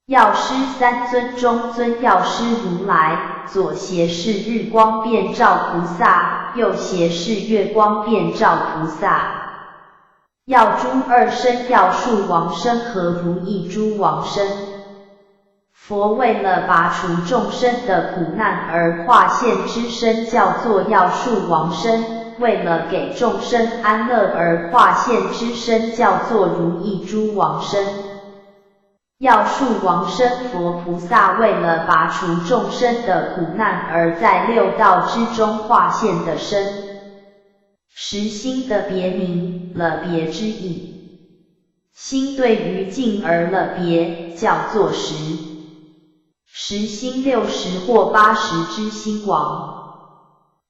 药师三尊中尊药师如来，左胁是日光遍照菩萨，右胁是月光遍照菩萨。药诸二身药树王身和如意诸王身。佛为了拔除众生的苦难而化现之身叫做药树王身，为了给众生安乐而化现之身叫做如意诸王身。药树王身佛菩萨为了拔除众生的苦难而在六道之中化现的身。实心的别名，了别之意。心对于境而了别，叫做实。实心60或80之心王。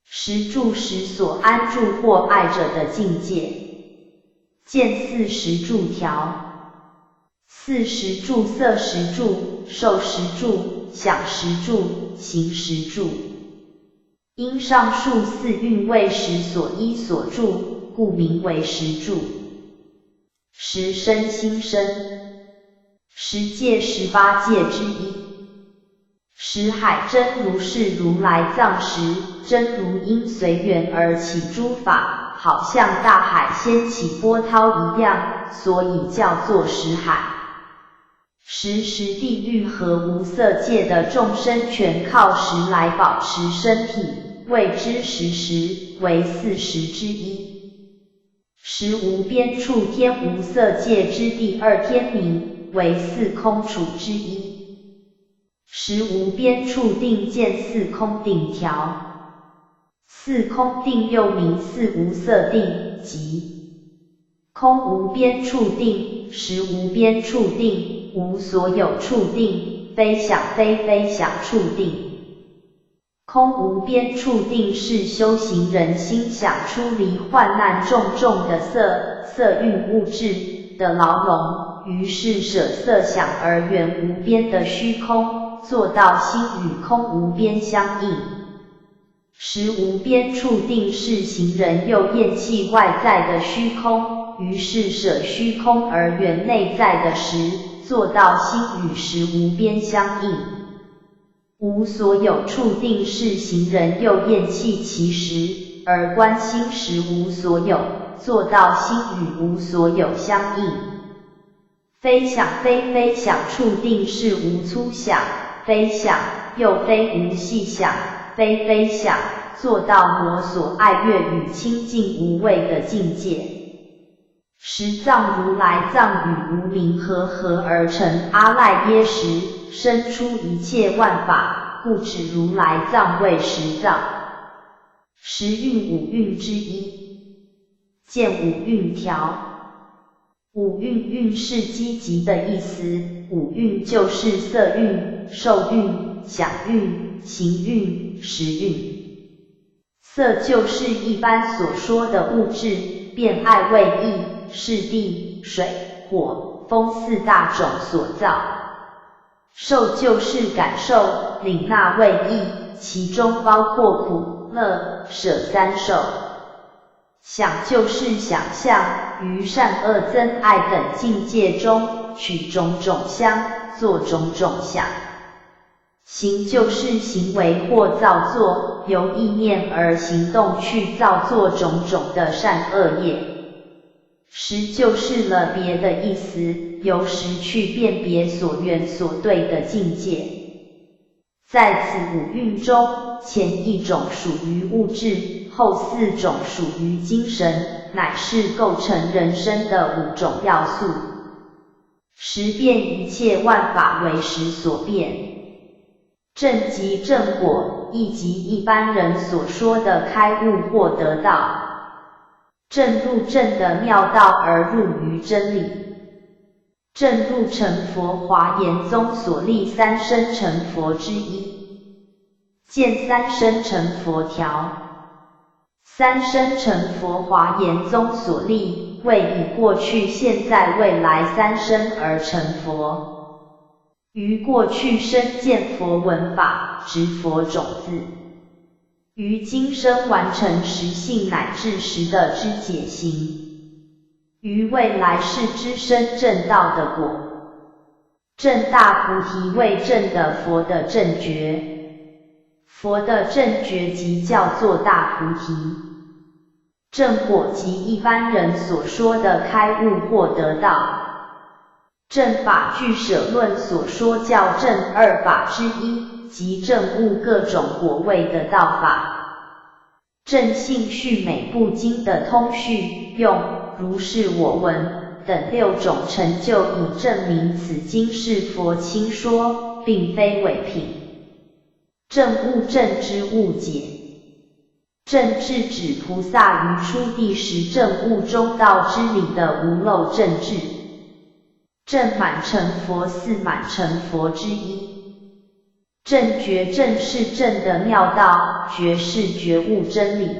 实住实所安住或爱着的境界。见40住条。40住色10住，受10住，想10住，行10住。因上述4蕴为识所依所住，故名为识住。识身心身，识界18界之一。识海真如是如来藏识，真如因随缘而起诸法，好像大海掀起波涛一样，所以叫做识海。识地狱和无色界的众生全靠识来保持身体，谓之识，为4识之一。识无边处天无色界之第二天名，为4空处之一。识无边处定见4空定条。4空定又名4无色定，即空无边处定，识无边处定，无所有处定，非想非想处定。空无边处定是修行人心想出离患难重重的色蕴物质的牢笼，于是舍色想而圆无边的虚空，做到心与空无边相应。识无边处定是行人又厌弃外在的虚空，于是舍虚空而圆内在的识，做到心与识无边相应。无所有处定是行人又厌弃其实，而观心识无所有，做到心与无所有相应。非想非想处定是无粗想，非想又非无细想，非想，做到魔所爱乐与清净无畏的境界。十藏如来藏与无明合而成阿赖耶识，生出一切万法，故指如来藏为十藏。十蕴五蕴之一。见五蕴条。五蕴是积极的意思，五蕴就是色蕴、受蕴、想蕴、行蕴、识蕴。色就是一般所说的物质，变爱为意，是地、水、火、风4大种所造。受就是感受，领纳为意，其中包括苦、乐、舍三受。想就是想象，于善恶憎爱等境界中，取种种相，作种种想。行就是行为或造作，由意念而行动去造作种种的善恶业。识就是了别的意思，由识去辨别所缘所对的境界。在此五蕴中，前一种属于物质，后四种属于精神，乃是构成人生的五种要素。识辨一切万法为识所辨。正即正果，亦即一般人所说的开悟或得道。正入正的妙道而入于真理。正入成佛华严宗所立三生成佛之一。见三生成佛条。三生成佛华严宗所立，为以过去、现在、未来三生而成佛。于过去生见佛闻法，植佛种子；于今生完成实性乃至实的知解行；于未来世之生正道的果。正大菩提为正的佛的正觉，佛的正觉即叫做大菩提。正果即一般人所说的开悟或得道。正法俱舍论所说叫正二法之一，即正悟各种果位的道法。正信续每部经的通序用如是我闻等六种成就，以证明此经是佛亲说，并非伪品。正悟正知悟解。正智指菩萨于初地时正悟中道之理的无漏正智。正满成佛四满成佛之一。正觉正是正的妙道，觉是觉悟真理。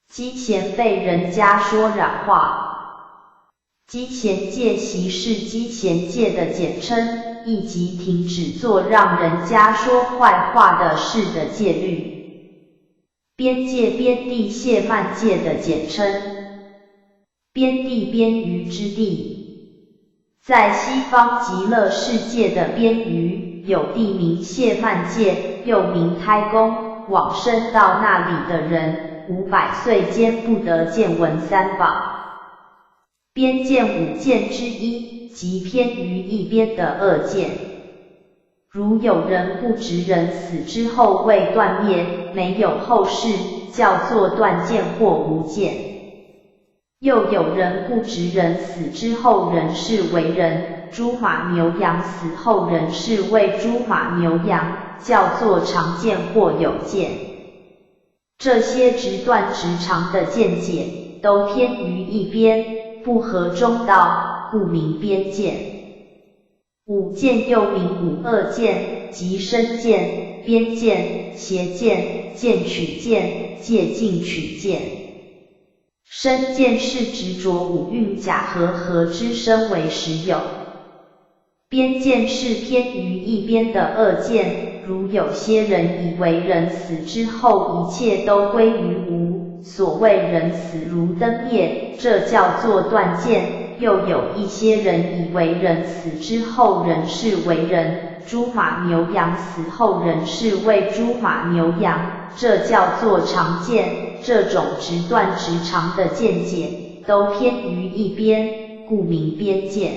积前被人家说染化。积前戒习是积前戒的简称，亦即停止做让人家说坏话的事的戒律。边界边地谢曼戒的简称。边地边隅之地。在西方极乐世界的边隅，有地名谢曼界，又名胎宫，往生到那里的人，500岁间不得见闻三宝。边见五见之一，即偏于一边的恶见。如有人不知人死之后未断灭，没有后世，叫做断见或无见。又有人不知人死之后仍是为人，猪马牛羊死后仍是为猪马牛羊，叫做常见或有见。这些直断直长的见解，都偏于一边，不合中道，故名边见。五见又名五恶见，即身见、边见、邪见、见取见、戒禁取见。身见是执着五蕴假合之身为实有。边见是偏于一边的恶见，如有些人以为人死之后一切都归于无，所谓人死如灯灭，这叫做断见。又有一些人以为人死之后仍是为人，猪马牛羊死后仍是为猪马牛羊，这叫做常见。这种直断直长的见解，都偏于一边，故名边见。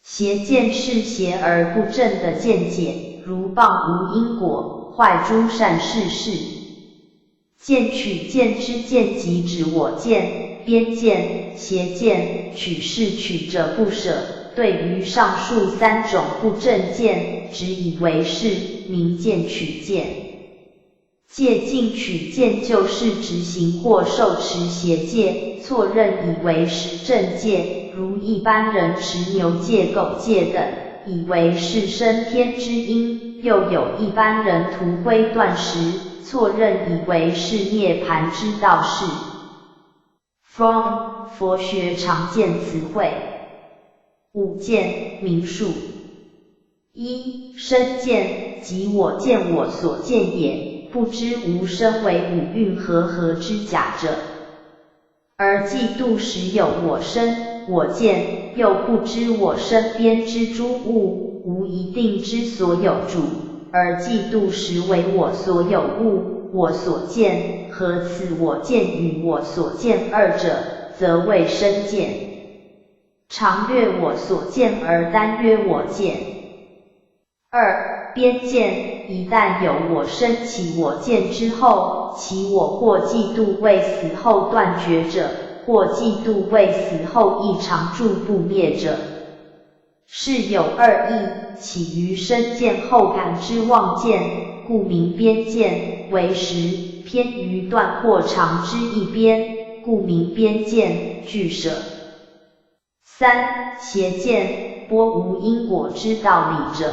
邪见是邪而不正的见解，如谤无因果，坏诸善事事。见取见之见即指我见、边见、邪见，取是取着不舍。对于上述三种不正见，只以为是，名见取见。戒禁取见就是执行或受持邪戒，错认以为是正戒，如一般人持牛戒、狗戒等，以为是升天之因；又有一般人涂灰断食，错认以为是涅槃之道士。From 佛学常见词汇。五见名数。一、身见，即我见我所见也，不知无身为五蕴和合之假者。而嫉妒时有我身、我见，又不知我身边之诸物，无一定之所有主，而嫉妒时为我所有物，我所见，何此我见与我所见二者，则谓身见。常略我所见而单曰我见。二、边见，一旦有我身起我见之后，其我或嫉妒为死后断绝者，或嫉妒为死后亦常住不灭者。是有二义，起于身见后感之妄见，故名边见，为实，偏于断或常之一边，故名边见，俱舍。三、邪见，拨无因果之道理者，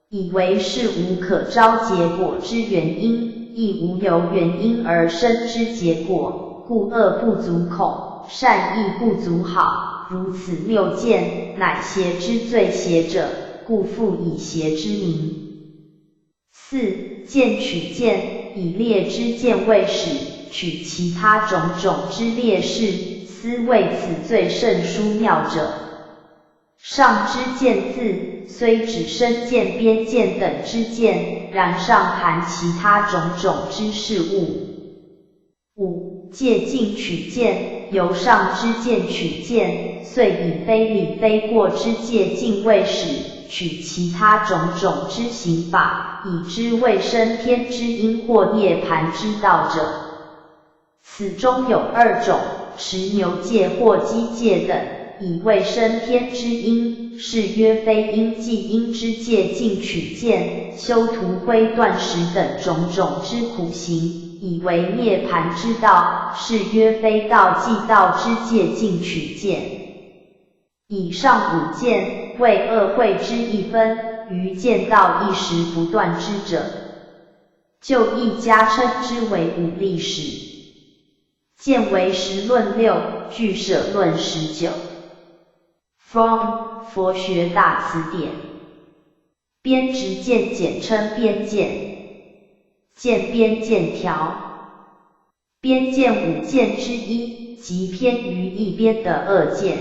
以为是无可招结果之原因，亦无由原因而生之结果，故恶不足恐，善亦不足好，如此谬见，乃邪之最邪者，故复以邪之名。四、见取见，以劣之见为始，取其他种种之劣势，斯谓此最甚殊妙者。上之见字，虽指身见、边见等之见，然上含其他种种之事物。五、借境取见，由上之见取见，遂以非理非过之借境为始，取其他种种之行法，以知为生天之因或涅槃之道者。此中有二种，持牛戒或鸡戒等，以为生天之因，是曰非因即因之戒境取见，修图灰断食等种种之苦行，以为涅槃之道，是曰非道即道之戒境取见。以上五见，为恶慧之一分，于见道一时不断之者，就亦加称之为五力使。见为实论6，俱舍论19。From 佛学大辞典。边执见简称边见。见边见条。边见五见之一，即偏于一边的恶见。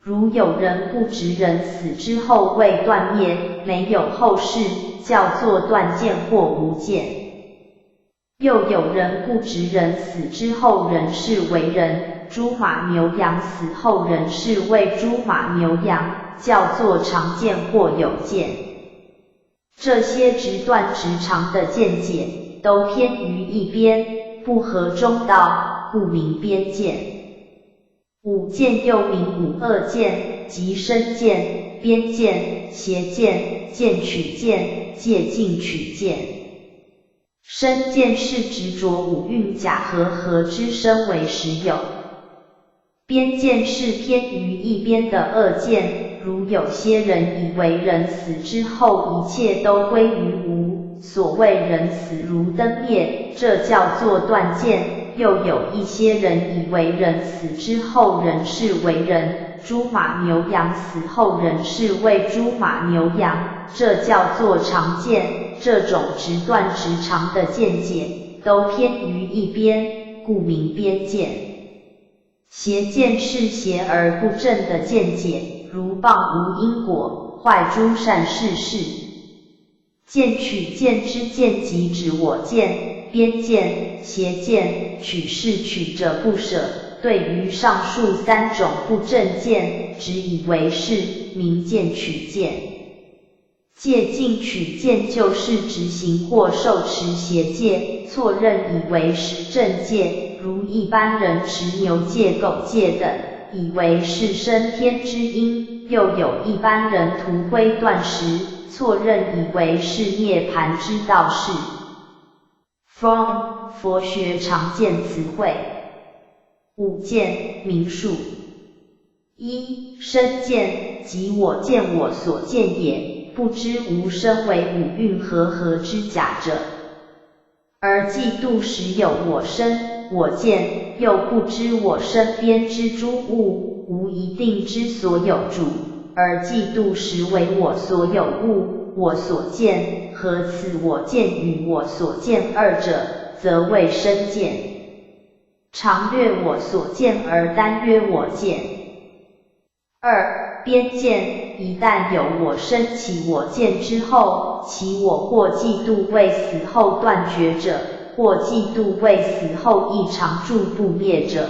如有人不执人死之后未断灭，没有后世，叫做断见或无见。又有人不执人死之后仍是为人，猪马牛羊死后仍是为猪马牛羊，叫做常见或有见。这些直断直长的见解，都偏于一边，不合中道，故名边见。五见又名五恶见，即身见、边见、邪见、见取见、借境取见。身见是执着五蕴假和合之身为实有。边见是偏于一边的恶见，如有些人以为人死之后一切都归于无，所谓人死如灯灭，这叫做断见。又有一些人以为人死之后仍是为人，猪马牛羊死后仍是为猪马牛羊，这叫做常见。这种直断直长的见解，都偏于一边，故名边见。邪见是邪而不正的见解，如谤无因果，坏诸善事事。见取见之见即指我见、边见、邪见，取是取者不舍，对于上述三种不正见，只以为是，名见取见。借境取见就是执行或受持邪戒，错认以为是正戒，如一般人持牛戒、狗戒等，以为是生天之因；又有一般人图灰断食，错认以为是涅槃之道事。From 佛学常见词汇。五见名数。一、身见，即我见我所见也，不知无身为五蕴和合之假者。而嫉妒时有我身、我见，又不知我身边之诸物，无一定之所有主，而嫉妒实为我所有物，我所见，何此我见与我所见二者，则谓身见。常略我所见而单曰我见。二、边见，一旦有我生起我见之后，其我或嫉妒为死后断绝者，或嫉妒为死后亦常住不灭者。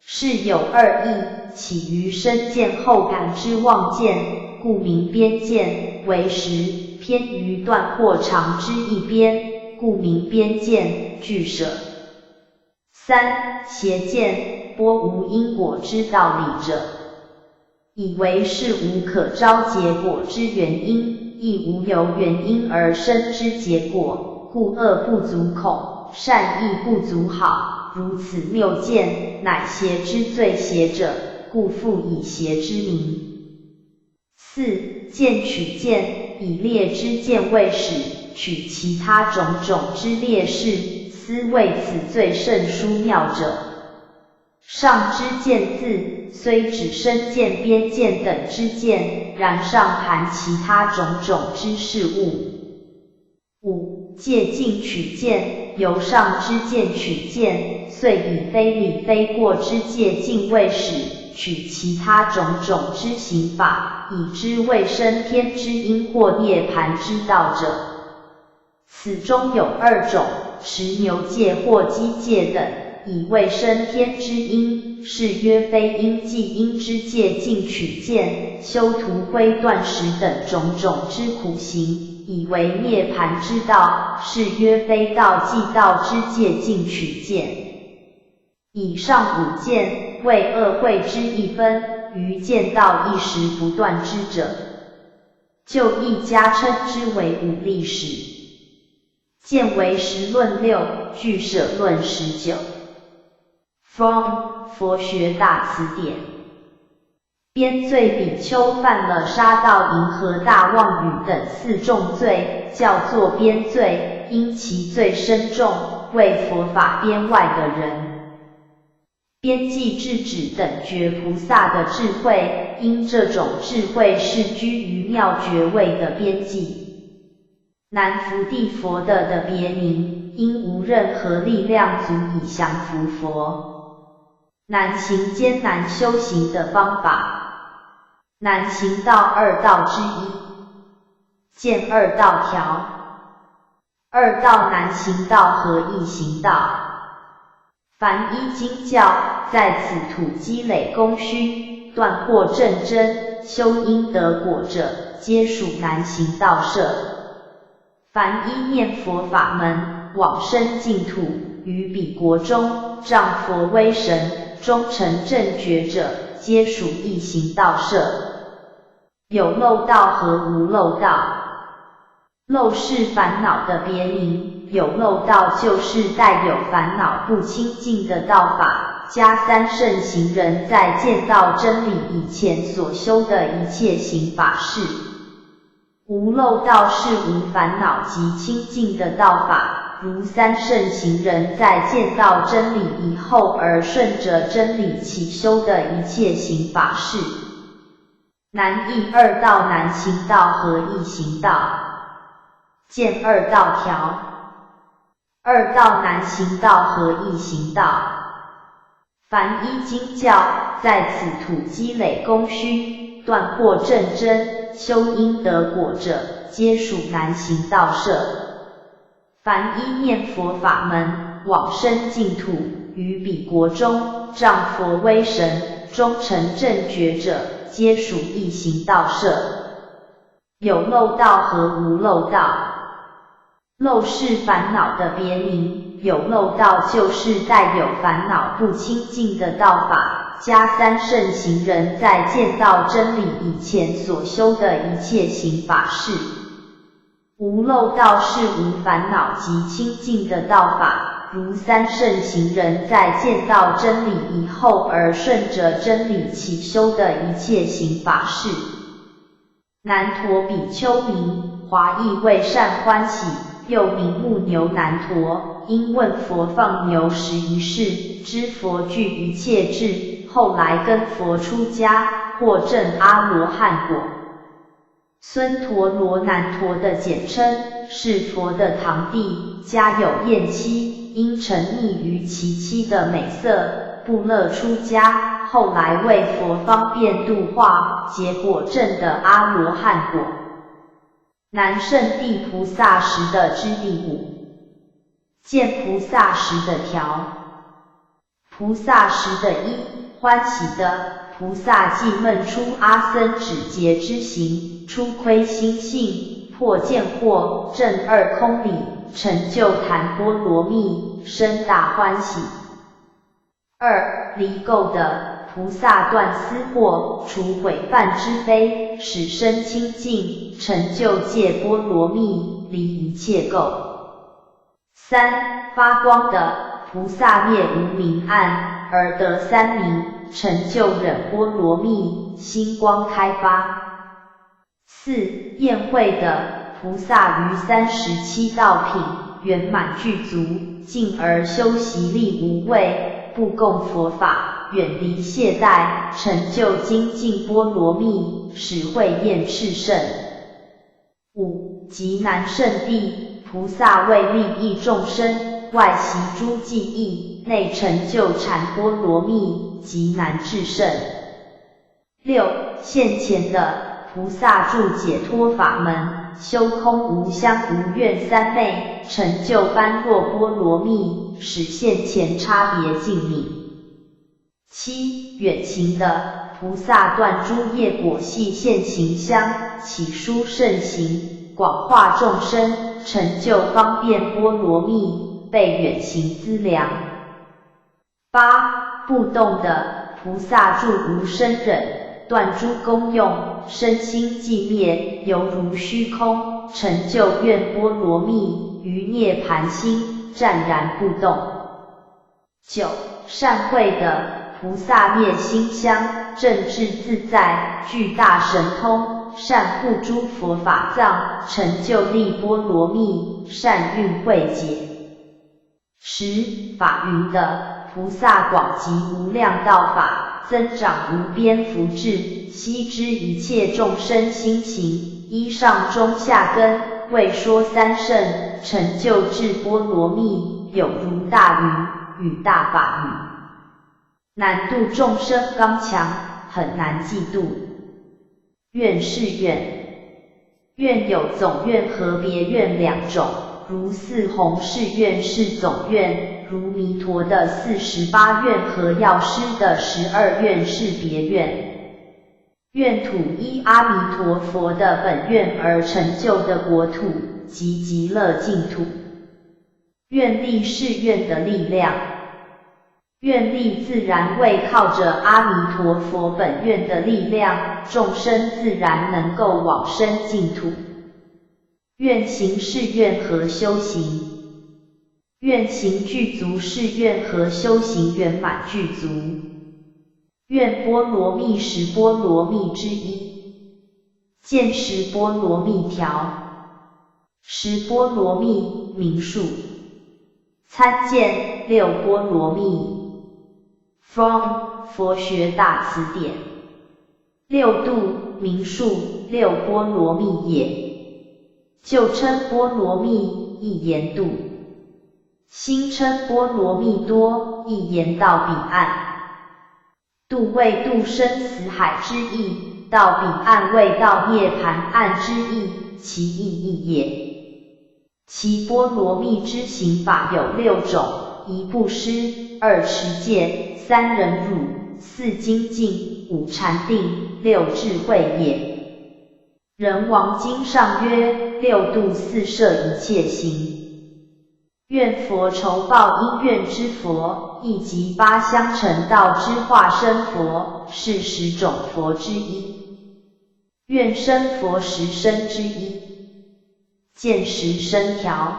是有二义，起于身见后感之妄见，故名边见，为实，偏于断或常之一边，故名边见，俱舍。三、邪见，拨无因果之道理者，以为是无可招结果之原因，亦无由原因而生之结果，故恶不足恐，善亦不足好，如此谬见，乃邪之最邪者，故复以邪之名。四、见取见，以劣之见为始，取其他种种之劣势，斯谓此最甚殊妙者。上之见字，虽指身见、边见等之见，然上含其他种种之事物。五、借境取见，由上之见取见，遂以非理非过之借境为始，取其他种种之行法，以知为生天之因或涅槃之道者。此中有二种，持牛戒或鸡戒等，以为生天之因，是曰非因即因之戒境取见，修图灰断食等种种之苦行，以为涅槃之道，是曰非道即道之戒境取见。以上五见，为恶慧之一分，于见道一时不断之者，就亦加称之为五力使。见为实论6，俱舍论19。From 佛学大辞典。边罪比丘犯了杀盗淫和大妄语等4重罪，叫做边罪，因其罪深重，为佛法边外的人。边际智止等觉菩萨的智慧，因这种智慧是居于妙觉位的边际。南伏地佛的别名，因无任何力量足以降伏佛。南行艰难修行的方法，南行道2道之一，见2道条。2道南行道和易行道。凡依经教，在此土积累功勋，断惑正真，修因得果者，皆属南行道舍。凡依念佛法门，往生净土，于彼国中，仗佛威神，终成正觉者，皆属易行道舍。有漏道和无漏道。漏是烦恼的别名，有漏道就是带有烦恼不清净的道法，加三圣行人在见到真理以前所修的一切行法事。无漏道是无烦恼及清净的道法，如三圣行人在见到真理以后而顺着真理起修的一切行法事。南易2道南行道和易行道。见2道条。2道南行道和易行道。凡依经教，在此土积累功勋，断惑正真，修因得果者，皆属南行道舍。凡依念佛法门，往生净土，于彼国中，仗佛威神，终成正觉者，皆属易行道舍。有漏道和无漏道。漏是烦恼的别名，有漏道就是带有烦恼不清净的道法，加三圣行人在见到真理以前所修的一切行法事。无漏道是无烦恼及清净的道法，如三圣行人在见到真理以后而顺着真理起修的一切行法事。南陀比丘名，华译为善欢喜，又名目牛难陀，因问佛放牛时一事，知佛具一切智，后来跟佛出家，或证阿罗汉果。孙陀罗难陀的简称，是佛的堂弟，家有艳妻，因沉溺于其妻的美色，不乐出家，后来为佛方便度化，结果证的阿罗汉果。南圣地菩萨时的之第五，见菩萨时的条。菩萨时的一，欢喜的。菩萨既闷出阿僧祇劫之行，出窥心性，破见惑，证二空理，成就檀波罗蜜，生大欢喜。二，离垢的。菩萨断私货，除毁犯之非，使身清净，成就戒波罗蜜，离一切垢。三，发光的。菩萨灭无明暗，而得三明，成就忍波罗蜜，心光开发。四，宴会的。菩萨于37道品圆满具足，进而修习力无畏，不共佛法，远离懈怠，成就精进波罗蜜，使慧焰炽盛。五，极难胜地。菩萨为利益众生，外习诸技艺，内成就禅波罗蜜，极难至胜。六，现前的。菩萨助解脱法门，修空无相无愿三昧，成就般若波罗蜜，使现前差别尽泯。七，远行的。菩萨断诸业果系现行相，起殊胜行，广化众生，成就方便波罗蜜，被远行资粮。八，不动的。菩萨住无生忍，断诸功用，身心寂灭，犹如虚空，成就愿波罗蜜，于涅盘心，湛然不动。九，善慧的。菩萨灭心相，正智自在，具大神通，善护诸佛法藏，成就力波罗蜜，善运慧解。十，法云的。菩萨广集无量道法，增长无边福智，悉知一切众生心情，依上中下根，为说三圣，成就智波罗蜜，有如大云，与大法语。难度众生刚强，很难嫉妒。愿是愿，愿有总愿和别愿两种，如四弘誓愿是总愿，如弥陀的48愿和药师的12愿是别愿。愿土依阿弥陀佛的本愿而成就的国土，即极乐净土。愿力是愿的力量。愿力自然为靠着阿弥陀佛本愿的力量，众生自然能够往生净土。愿行是愿和修行，愿行具足是愿和修行圆满具足。愿波罗蜜十波罗蜜之一，见十波罗蜜条。十波罗蜜名数，参见六波罗蜜。From 佛学大辞典。六度名数，六波罗蜜也。旧称波罗蜜，一言度；新称波罗蜜多，一言到彼岸。度为度生死海之意，到彼岸为到涅盘岸之意，其意义也。其波罗蜜之行法有6种：一布施，二持戒，三忍辱，四精进，五禅定，六智慧也。人王经上曰：六度四摄一切行。愿佛酬报因愿之佛，亦即八相成道之化身佛，是10种佛之一。愿生佛10身之一。见10身条。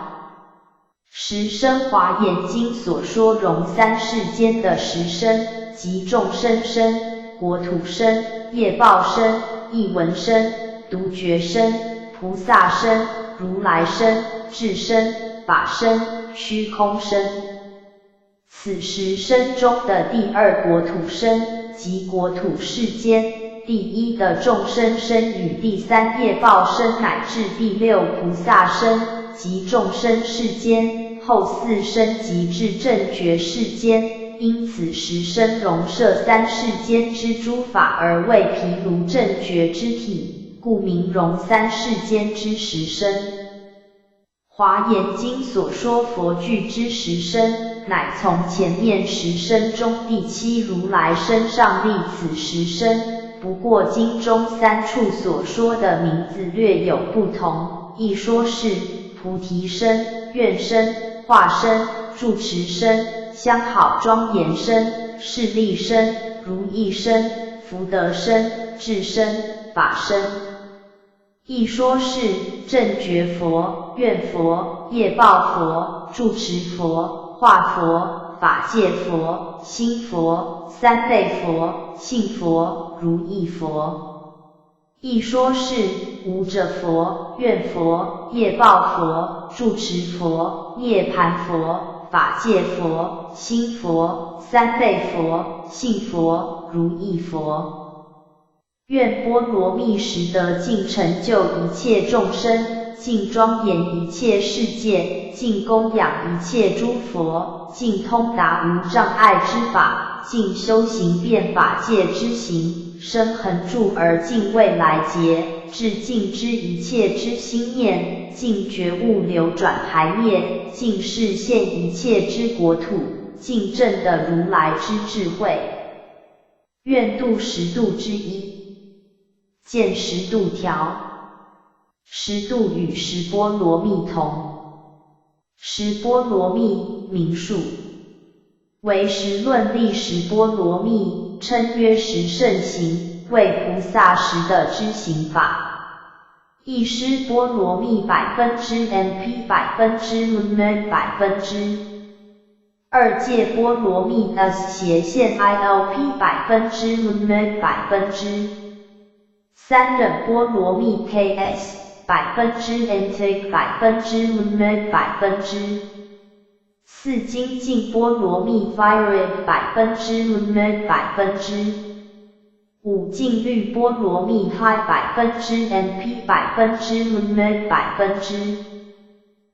十身华严经所说容三世间的10身，即众生身、国土身、业报身、艺闻身、独觉身、菩萨身、如来身、智身、法身、虚空身。此10身中的第2国土身，即国土世间，第一的众生身与第三业报身乃至第六菩萨身及众生世间，后四身及至正觉世间，因此十身容摄三世间之诸法而为毗卢正觉之体，故名容三世间之十身。华严经所说佛具之十身，乃从前面十身中第七如来身上立此十身，不过经中三处所说的名字略有不同，一说是菩提身、愿身、化身、住持身、相好庄严身、势利身、如意身、福德身、智身、法身。一说是正觉佛、愿佛、业报佛、住持佛、化佛、法界佛、心佛、三昧佛、性佛、如意佛。一说是无着佛、愿佛、业报佛、住持佛、涅盘佛、法界佛、心佛、三昧佛、性佛、如意佛。愿波罗蜜时得尽成就一切众生，尽庄严一切世界，尽供养一切诸佛，尽通达无障碍之法，尽修行遍法界之行，生恒住而尽未来劫，至尽知一切之心念，尽觉悟流转排灭，尽示现一切之国土，尽证的如来之智慧。愿度十度之一。见十度条，十度与十波罗蜜同。十波罗蜜名数，为十论立十波罗蜜，称曰十圣行，为菩萨时的知行法。一施波罗蜜%MP %二界波罗蜜 S 斜线 ILP %三忍波罗蜜 KS %NT %四精进波罗蜜 Fire %五净律波罗蜜 High %MP %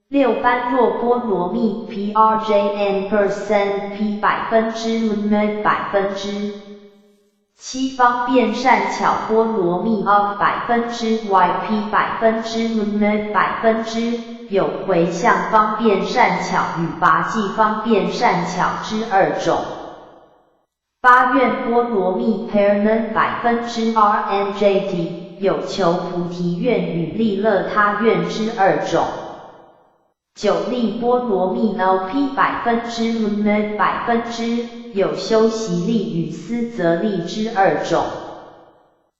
六般若波罗蜜 PRJN %P %七方便善巧波罗蜜 of %YP %有回向方便善巧与拔济方便善巧之二种。八愿波罗蜜 Parnan %RNJT 有求菩提愿与利乐他愿之二种。九力波罗蜜 LP %有修习力与思则力之二种。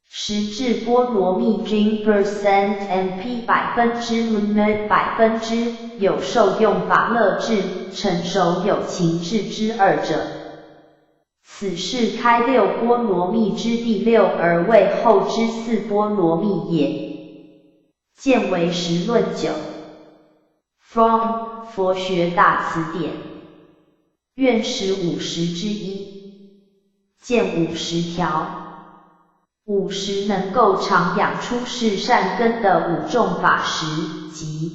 十智波罗蜜 %MP %有受用法乐智、成熟有情智之二者。此是开六波罗蜜之第六而为后之四波罗蜜也。见为十论九。From 佛学大辞典。愿识50之一。见50条。50能够常养出世善根的五种法识，即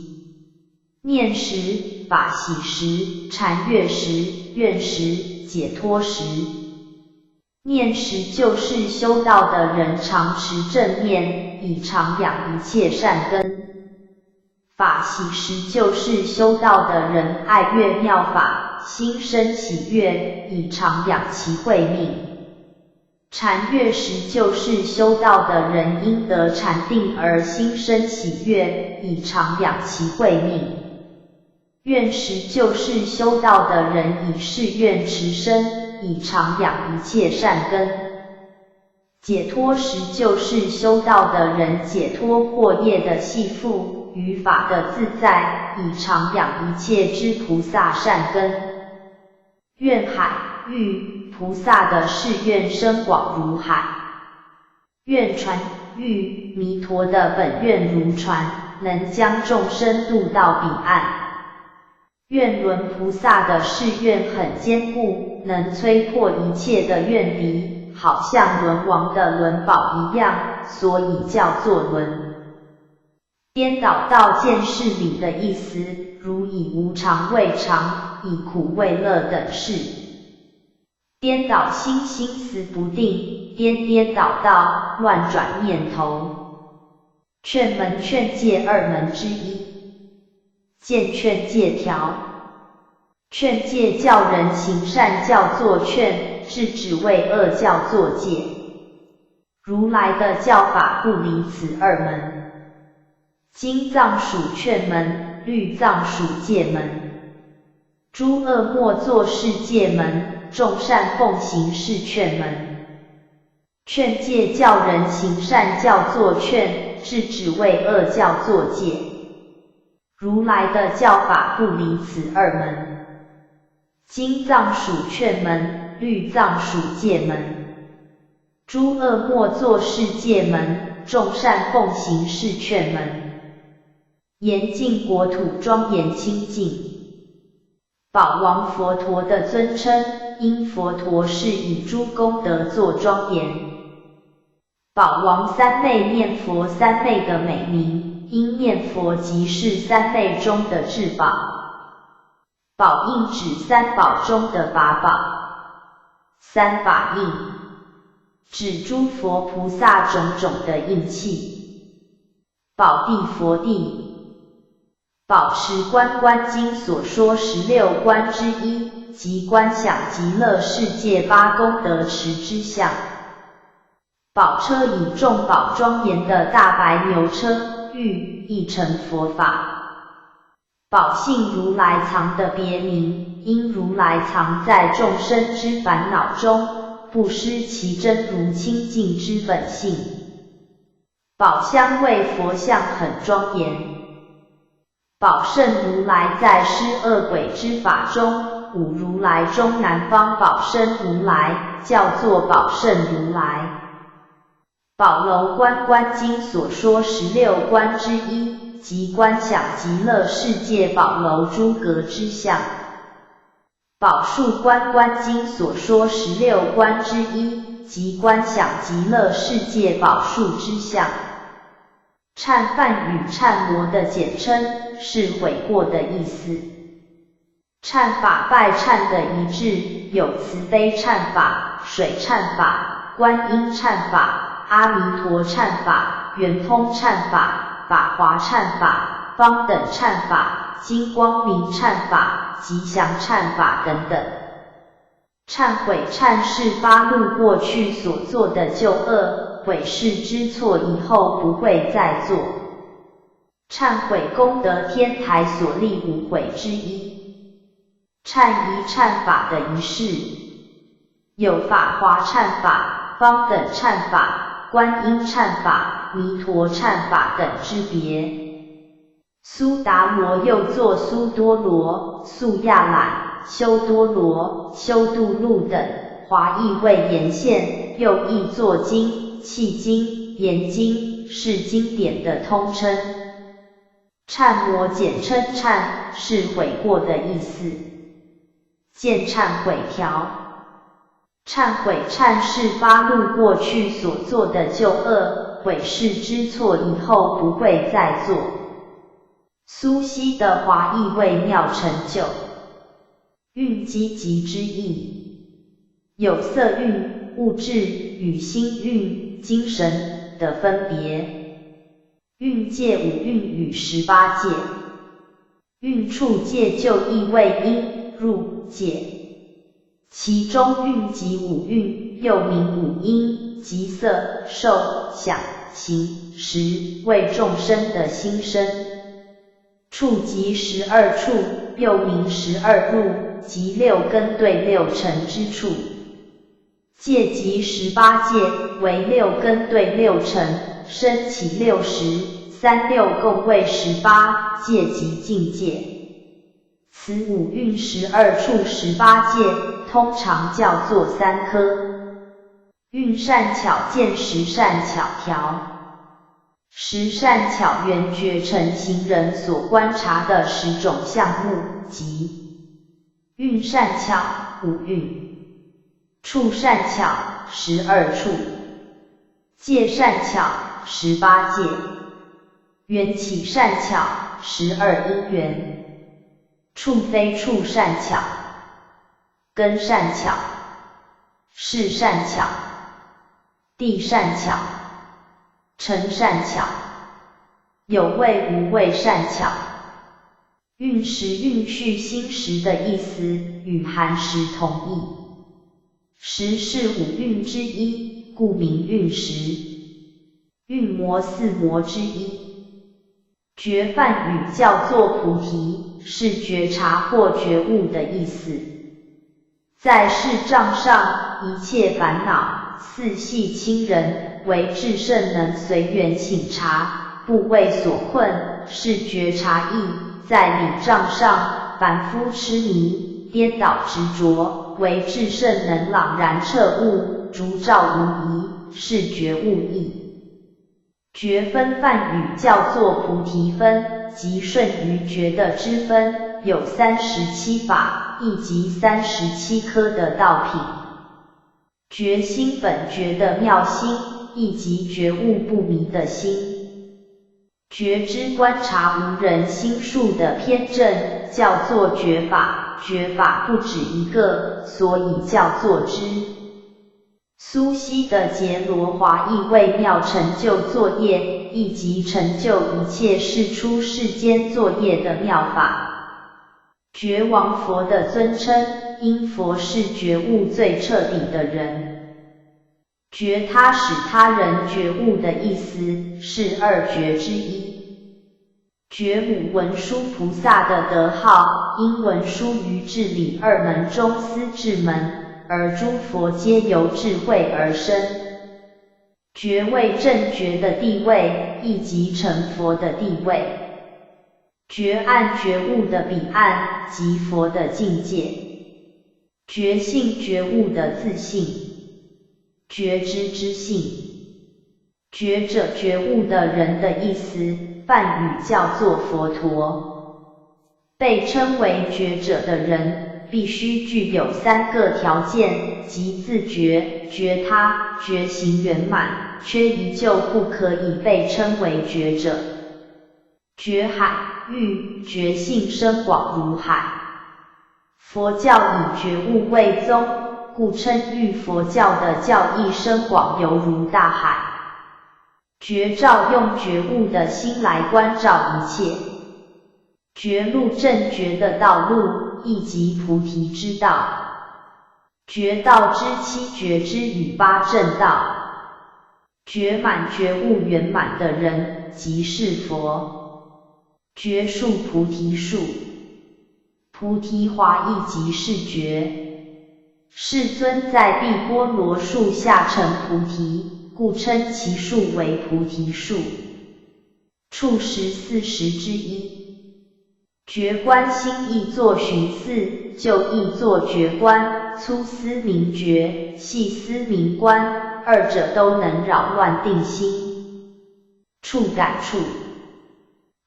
念识、法喜识、禅悦识、愿识、解脱识。念识就是修道的人常持正念，以常养一切善根。法喜识就是修道的人爱悦妙法，心生喜悦，以常养其慧命。禅悦识就是修道的人因得禅定而心生喜悦，以常养其慧命。愿识就是修道的人以誓愿持身，以常养一切善根。解脱识就是修道的人解脱惑业的系缚，于法的自在，以常养一切之菩萨善根。愿海喻菩萨的誓愿深广如海。愿船喻弥陀的本愿如船，能将众生渡到彼岸。愿轮菩萨的誓愿很坚固，能摧破一切的愿敌，好像轮王的轮宝一样，所以叫做轮。颠倒到见事理的意思，如以无常为常，以苦为乐等事。颠倒心，心思不定，颠倒到乱转念头。劝门劝戒二门之一，见劝戒条。劝戒教人行善叫做劝，制止为恶叫做戒。如来的教法不离此二门。经藏属劝门，律藏属戒门。诸恶莫作是戒门，众善奉行是劝门。劝戒教人行善叫做劝，制止为恶叫做戒。如来的教法不离此二门。经藏属劝门，律藏属戒门。诸恶莫作是戒门，众善奉行是劝门。严净国土庄严清净。宝王佛陀的尊称，因佛陀是以诸功德作庄严。宝王三昧念佛，三昧的美名，因念佛即是三昧中的至宝。宝印指三宝中的法宝。三法印指诸佛菩萨种种的印器。宝地佛地宝持观观经所说16观之一，即观想极乐世界八功德池之相。宝车以众宝庄严的大白牛车，寓意成佛法。宝性如来藏的别名，因如来藏在众生之烦恼中，不失其真如清净之本性。宝香为佛像很庄严。宝胜如来在施恶鬼之法中，五如来中南方宝生如来，叫做宝胜如来。宝楼观观经所说16观之一，即观想极乐世界宝楼诸阁之相。宝树观观经所说16观之一，即观想极乐世界宝树之相。忏梵与忏魔的简称，是悔过的意思。忏法拜忏的一致有慈悲忏法、水忏法、观音忏法、阿弥陀忏法、圆通忏法、法华忏法、方等忏法、金光明忏法、吉祥忏法等等。忏悔忏是发露过去所做的旧恶，悔世之错以后不会再做。忏悔功德天台所立无悔之一。忏仪忏法的仪式有法华忏法、方等忏法、观音忏法、弥陀忏法等之别。苏达罗又作苏多罗、素亚懒、修多罗、修度路等，华译为言现，又译作经、契经、言经，是经典的通称。忏魔简称忏，是悔过的意思。见忏悔条。忏悔忏是发露过去所做的旧恶，悔世之错以后不会再做。苏西的华译为妙成就。蕴积极之意有色蕴、物质与心蕴、精神的分别。蕴界5蕴与18界。蕴处界就意为因、入界。其中蕴及5蕴，又名5因，即色、受、想、行、识，为众生的心身。处即12处，又名12入，即6根对6尘之处。界即18界，为6根对6尘，生起60、36共为18，界即境界。此5蕴12处18界，通常叫做3科。蕴善巧见十善巧条。十善巧圆觉成行人所观察的10种项目，即蕴善巧5蕴，处善巧12处，界善巧18界，缘起善巧12因缘，处非处善巧，根善巧，事善巧，地善巧，尘善巧，有味无味善巧。运时运序心识的意思与寒食同义，食是五蕴之一，故名运时。运魔四魔之一。觉梵语叫做菩提，是觉察或觉悟的意思。在事障上，一切烦恼，似系亲人，唯至圣能随缘省察，不为所困，是觉察义。在理障上，凡夫痴迷，颠倒执着，唯至圣能朗然彻悟，烛照无疑，是觉悟义。觉分梵语叫做菩提分，即顺于觉的支分，有37法，亦即37颗的道品。觉心本觉的妙心，亦即觉悟不迷的心。觉知观察无人心术的偏正，叫做觉法，觉法不止一个，所以叫做知。苏西的杰罗华译为妙成就作业，亦即成就一切世出世间作业的妙法。觉王佛的尊称，因佛是觉悟最彻底的人。觉他使他人觉悟的意思，是二觉之一。觉母文殊菩萨的德号，因文殊于智理二门中思智门，而诸佛皆由智慧而生。觉位正觉的地位，亦即成佛的地位。觉岸觉悟的彼岸，即佛的境界。觉性觉悟的自性。觉知之性，觉者觉悟的人的意思，梵语叫做佛陀。被称为觉者的人，必须具有3个条件，即自觉、觉他、觉行圆满，缺一就不可以被称为觉者。觉海域，觉性深广如海。佛教以觉悟为宗，故称喻佛教的教义深广犹如大海。觉照用觉悟的心来关照一切。觉路正觉的道路，亦即菩提之道。觉道之7觉之与8正道。觉满觉悟圆满的人，即是佛。觉树菩提树。菩提华亦即是觉。世尊在碧波罗树下成菩提，故称其树为菩提树。处14时之一。觉观心译作寻思，就译作觉观，粗思明觉，细思明观，二者都能扰乱定心。处感处。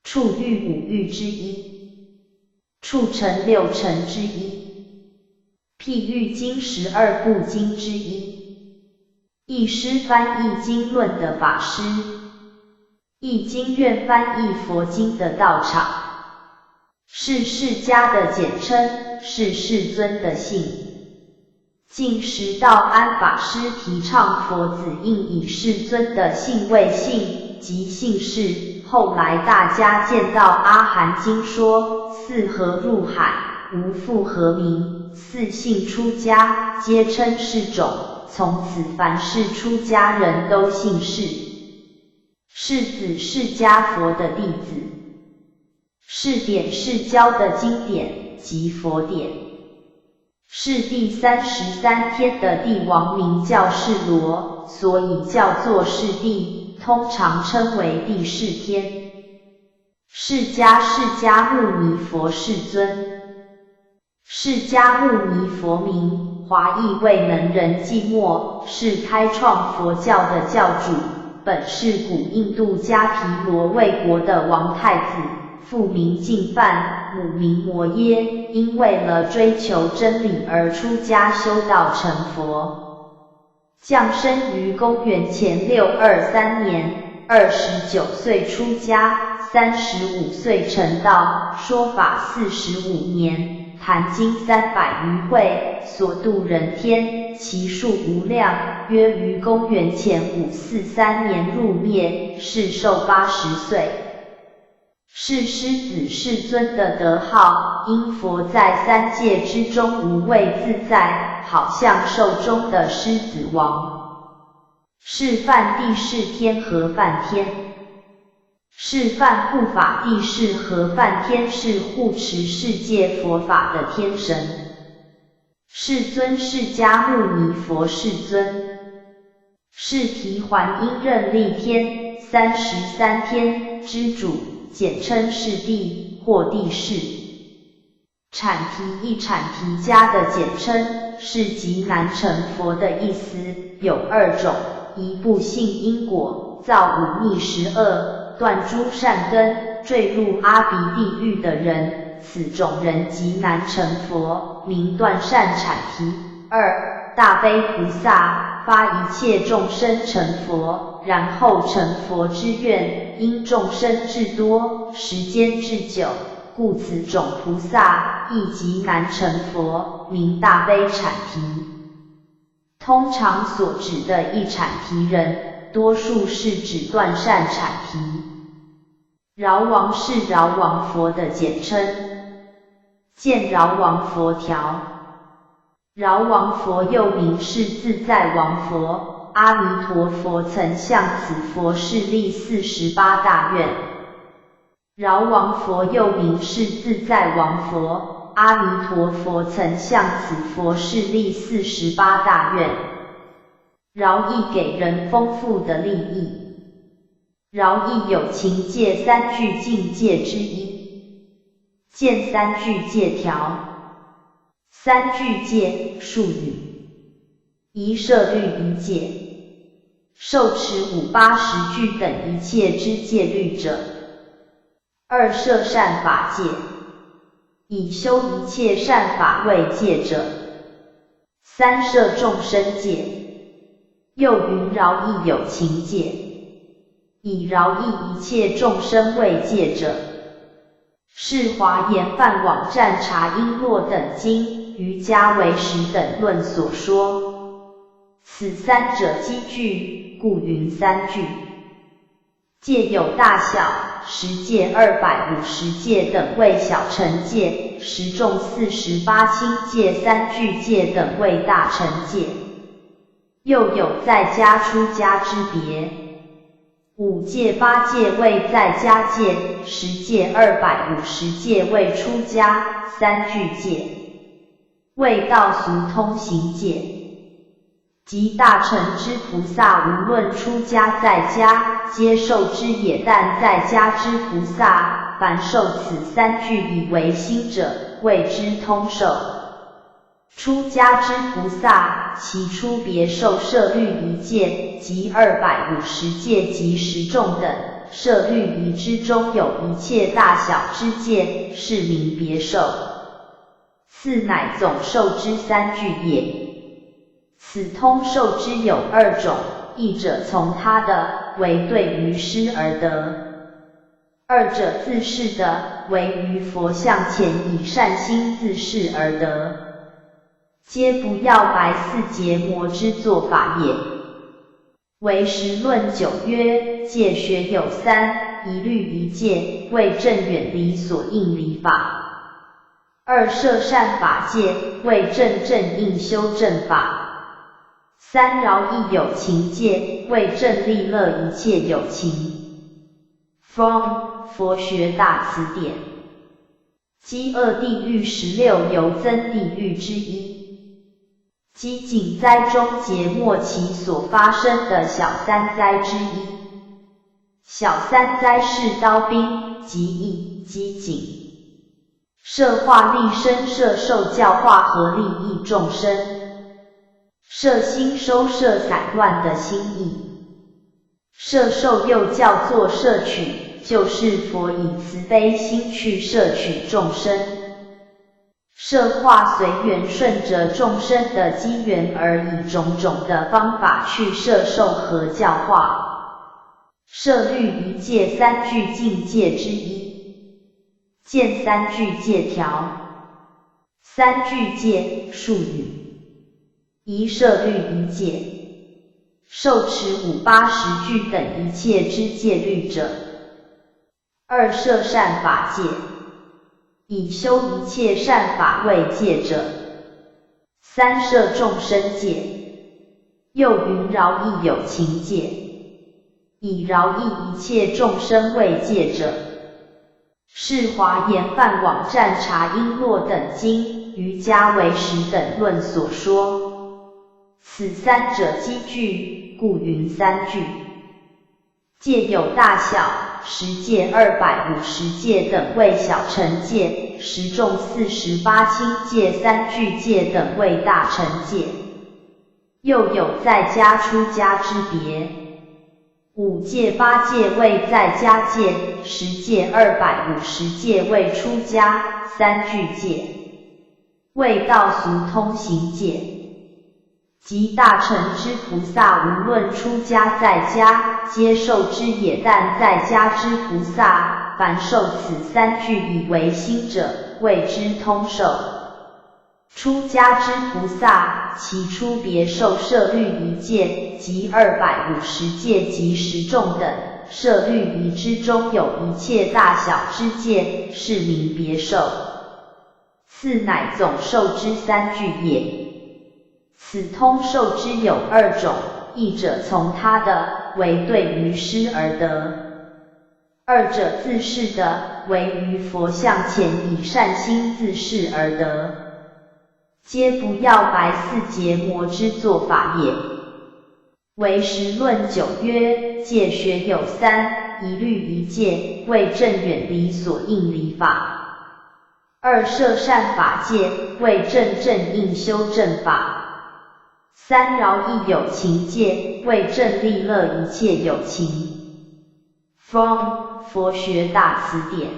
处欲5欲之一。处成6成之一。譬喻经12部经之一。译师翻译经论的法师。译经院翻译佛经的道场。是释迦的简称，是世尊的姓。近时道安法师提倡佛子应以世尊的姓为姓，即姓氏。后来大家见到阿含经说，四河入海，无复何名，四姓出家，皆称氏种。从此凡是出家人都姓氏。是子释迦佛的弟子。是典是教的经典，即佛典。是第33天的帝王名叫释罗，所以叫做释帝，通常称为第释天。释迦牟尼佛世尊。释迦牟尼佛名，华译为能仁寂寞，是开创佛教的教主，本是古印度迦毗罗卫国的王太子，父名净饭，母名摩耶，因为了追求真理而出家修道成佛。降生于公元前623年，29岁出家，35岁成道，说法45年，谈经300余会，所度人天，其数无量，约于公元前543年入灭，世寿80岁。是狮子世尊的德号，因佛在三界之中无畏自在，好像兽中的狮子王。是梵帝释天和梵天。是梵护法帝释和梵天是护持世界佛法的天神。世尊释迦牟尼佛世尊。是提桓因任力天，33天之主。简称是帝或帝释。阐提一阐提家的简称，是极难成佛的意思，有2种，一不信因果，造忤逆十恶，断诸善根，坠入阿鼻地狱的人，此种人极难成佛，名断善阐提。2. 大悲菩萨发一切众生成佛，然后成佛之愿，因众生至多，时间至久，故此种菩萨亦极难成佛，名大悲阐提。通常所指的一阐提人，多数是指断善阐提。饶王是饶王佛的简称，见饶王佛条。饶王佛又名是自在王佛，阿弥陀佛曾向此佛势立48大愿。饶王佛又名是自在王佛，阿弥陀佛曾向此佛势立48大愿。饶益给人丰富的利益。饶益有情界3句境界之一，见3句戒条。3句戒术语：一摄律一戒，受持580句等一切之戒律者；二摄善法戒，以修一切善法为戒者；三摄众生戒，又云饶益有情戒，以饶益一切众生为戒者。是华严梵网站察璎珞等经、瑜伽唯识等论所说。此3者积聚，故云3句。戒有大小，10戒、250戒等为小乘戒，10众48轻戒、3句戒等为大乘戒。又有在家出家之别。5戒、8戒为在家戒，10戒、250戒为出家，3句戒为道俗通行戒。即大乘之菩萨，无论出家在家，皆受之也；但在家之菩萨，凡受此3句以为心者，谓之通受。出家之菩萨，其出别受摄律仪戒，即250戒及10众等，摄律仪之中有一切大小之戒，是名别受。次乃总受之3句也。此通受之有2种，一者从他的，为对于师而得；二者自是的，为于佛像前以善心自是而得。皆不要白4结魔之做法也。唯识论9曰：戒学有3，一律一戒，为正远离所应离法；二摄善法戒，为正正应修正法；三饶益有情戒，为正利乐一切有情。From 佛学大辞典。饥饿地狱16由增地狱之一。饥馑灾中劫末期所发生的小3灾之一。小3灾是刀兵、疾疫、饥馑。摄化利生，摄受教化和利益众生。摄心收摄散乱的心意。摄受又叫做摄取，就是佛以慈悲心去摄取众生。摄化随缘，顺着众生的机缘而以种种的方法去摄受和教化。摄律仪戒三句境界之一，见三句戒条。三句戒术语：一摄律仪戒，受持5、80句等一切之戒律者。二摄善法戒，以修一切善法为戒者。三摄众生戒，又云饶益有情戒，以饶益一切众生为戒者。是华严梵网占察璎珞等经、瑜伽唯识等论所说。此三者积聚，故云三句。戒有大小，十戒、250戒等为小乘戒，十众48轻戒、三句戒等为大乘戒。又有在家出家之别。5戒、8戒为在家戒，10戒、250戒为出家，三句戒为道俗通行戒。即大乘之菩萨，无论出家在家，皆受之也；但在家之菩萨，凡受此三句以为心者，谓之通受。出家之菩萨，其出别受摄律仪戒，即250戒及10众等。摄律仪之中有一切大小之戒，是名别受。次乃总受之三句也。此通受之有2种，一者从他的，为对于师而得；二者自是的，为于佛像前以善心自是而得。皆不要白4结魔之做法也。唯识论9曰：戒学有3，一律一戒，为正远离所应离法；二摄善法戒，为正应修正法；三饶益有情戒，为正利乐一切有情。From 佛学大辞典。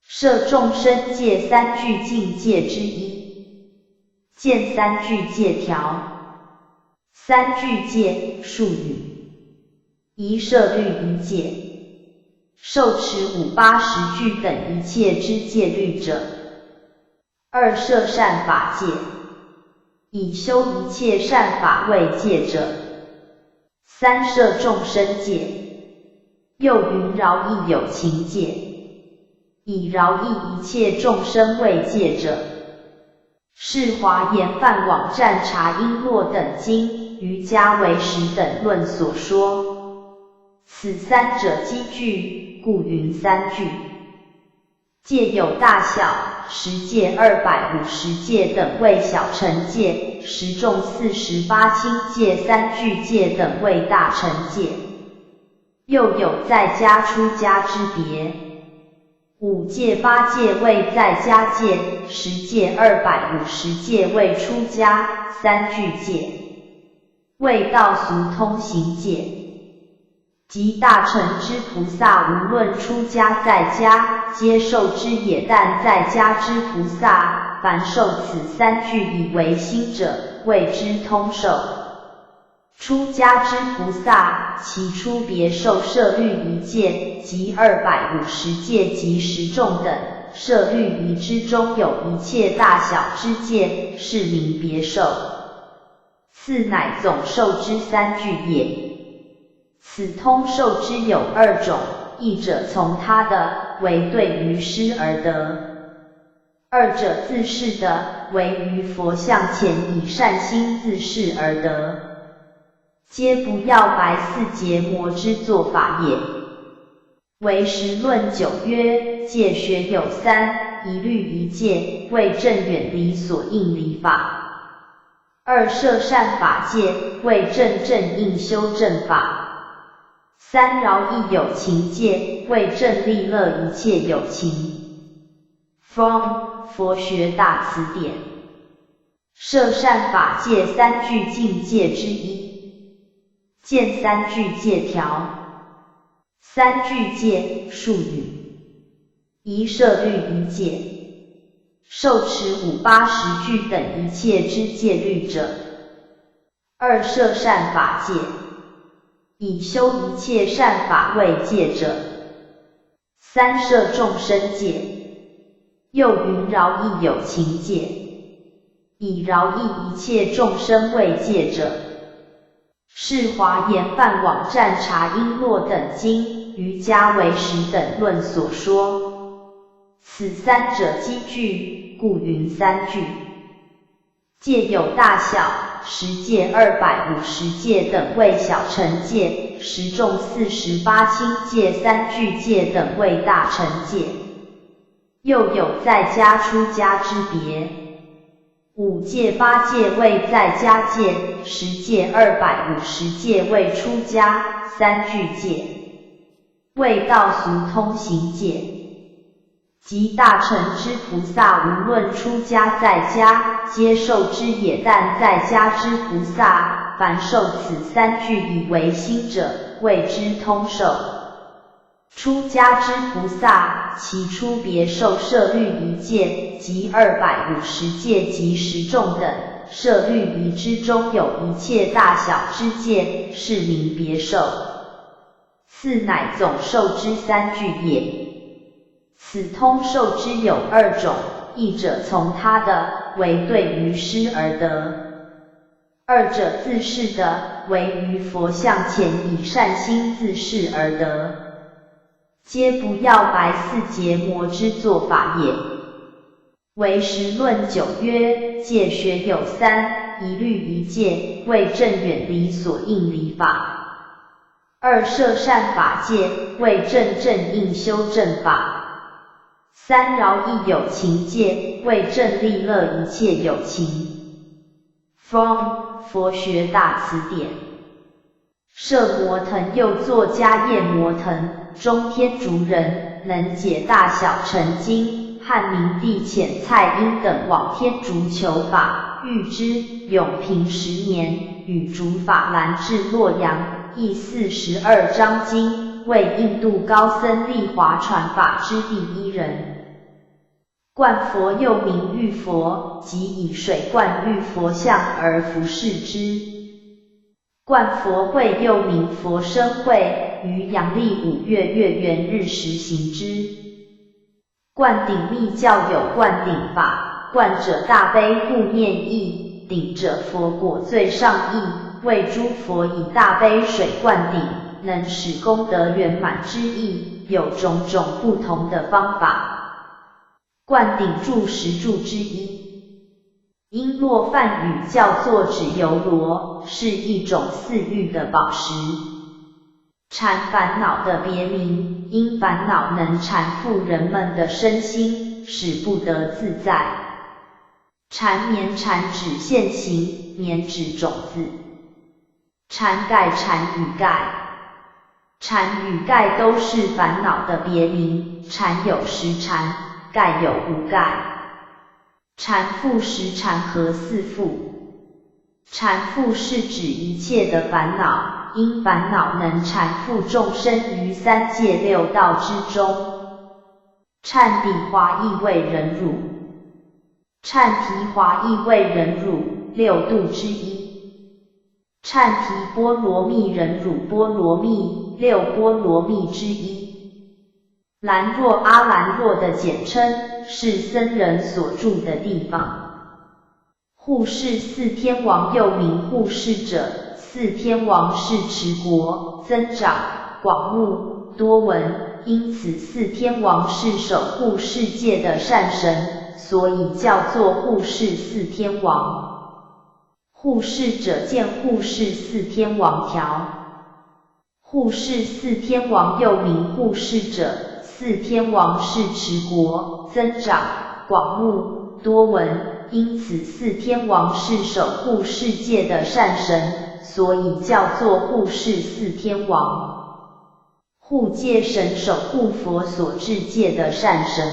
摄众生戒三句境界之一，见三句戒条。三句戒术语：一摄律仪戒，受持5、80句等一切之戒律者。二摄善法戒，以修一切善法为戒者。三摄众生戒，又云饶益有情戒，以饶益一切众生为戒者。是华严梵网占察璎珞等经、瑜伽唯识等论所说。此三者积聚，故云三句。戒有大小，十戒、250戒等为小乘戒，十众48轻戒、三句戒等为大乘戒。又有在家出家之别。5戒、8戒为在家戒，10戒、250戒为出家，三句戒为道俗通行戒。即大乘之菩萨，无论出家在家，皆受之也；但在家之菩萨，凡受此三句以为心者，谓之通受。出家之菩萨，其出别受摄律仪戒，即250戒及10众等。摄律仪之中有一切大小之戒，是名别受。次乃总受之三句也。此通受之有2种，一者从他的，为对于师而得；二者自是的，为于佛像前以善心自是而得。皆不要白4结魔之做法也。唯识论9曰：戒学有3，一律一戒，为正远离所应离法；二摄善法戒，为正应修正法；三饶益有情戒，为正利乐一切有情。From 佛学大辞典。摄善法戒三句境界之一，见三句戒条。三句戒术语：一摄律仪戒，受持五八十句等一切之戒律者。二摄善法戒，以修一切善法为戒者。三摄众生戒，又云饶益有情戒，以饶益一切众生为戒者。是华严梵网占察璎珞等经、瑜伽唯识等论所说。此三者积聚，故云三句。戒有大小，十戒、250戒等为小乘戒，十众48轻戒、三具戒等为大乘戒。又有在家出家之别。五戒、八戒为在家戒，十戒、250戒为出家，三具戒为道俗通行戒。即大乘之菩萨，无论出家在家，皆受之也；但在家之菩萨，凡受此三句以为心者，谓之通受。出家之菩萨，其出别受摄律仪戒，即250戒及十众等，摄律仪之中有一切大小之戒，是名别受。次乃总受之三句也。此通受之有二种，一者从他的，为对于师而得；二者自是的，为于佛像前以善心自是而得。皆不要白四结魔之做法也。唯识论9曰：戒学有三，一律一戒，为正远离所应离法；二摄善法戒，为正应修正法；三饶益有情戒，为正利乐一切有情。From 佛学大辞典。摄摩腾又作迦叶摩腾，中天竺人，能解大小乘经，汉明帝遣蔡英等往天竺求法，遇之，永平10年，与竺法兰至洛阳，译42章经，为印度高僧利华传法之第一人。灌佛又名浴佛，即以水灌浴佛像而服侍之。灌佛会又名佛生会，于阳历5月月圆日时行之。灌顶密教有灌顶法，灌者大悲护念意，顶者佛果最上意，为诸佛以大悲水灌顶，能使功德圆满之意，有种种不同的方法。灌顶柱10柱之一。璎珞梵语叫做指油罗，是一种似玉的宝石。缠烦恼的别名，因烦恼能缠缚人们的身心，使不得自在。缠绵缠指现行，绵指种子。缠盖缠与盖，缠与盖都是烦恼的别名，缠有实缠，盖有无盖。缠缚实缠和四缚。缠缚是指一切的烦恼，因烦恼能缠缚众生于三界六道之中。忏彼华意为忍辱，忏提华意为忍辱，六度之一。忏提波罗蜜忍辱波罗蜜，六波罗蜜之一。兰若阿兰若的简称，是僧人所住的地方。护世四天王又名护世者，四天王是持国、增长、广目、多闻，因此四天王是守护世界的善神，所以叫做护世四天王。护世者见护世四天王条。护世四天王又名护世者，四天王是持国、增长、广目、多闻，因此四天王是守护世界的善神，所以叫做护世四天王。护戒神守护佛所制戒的善神。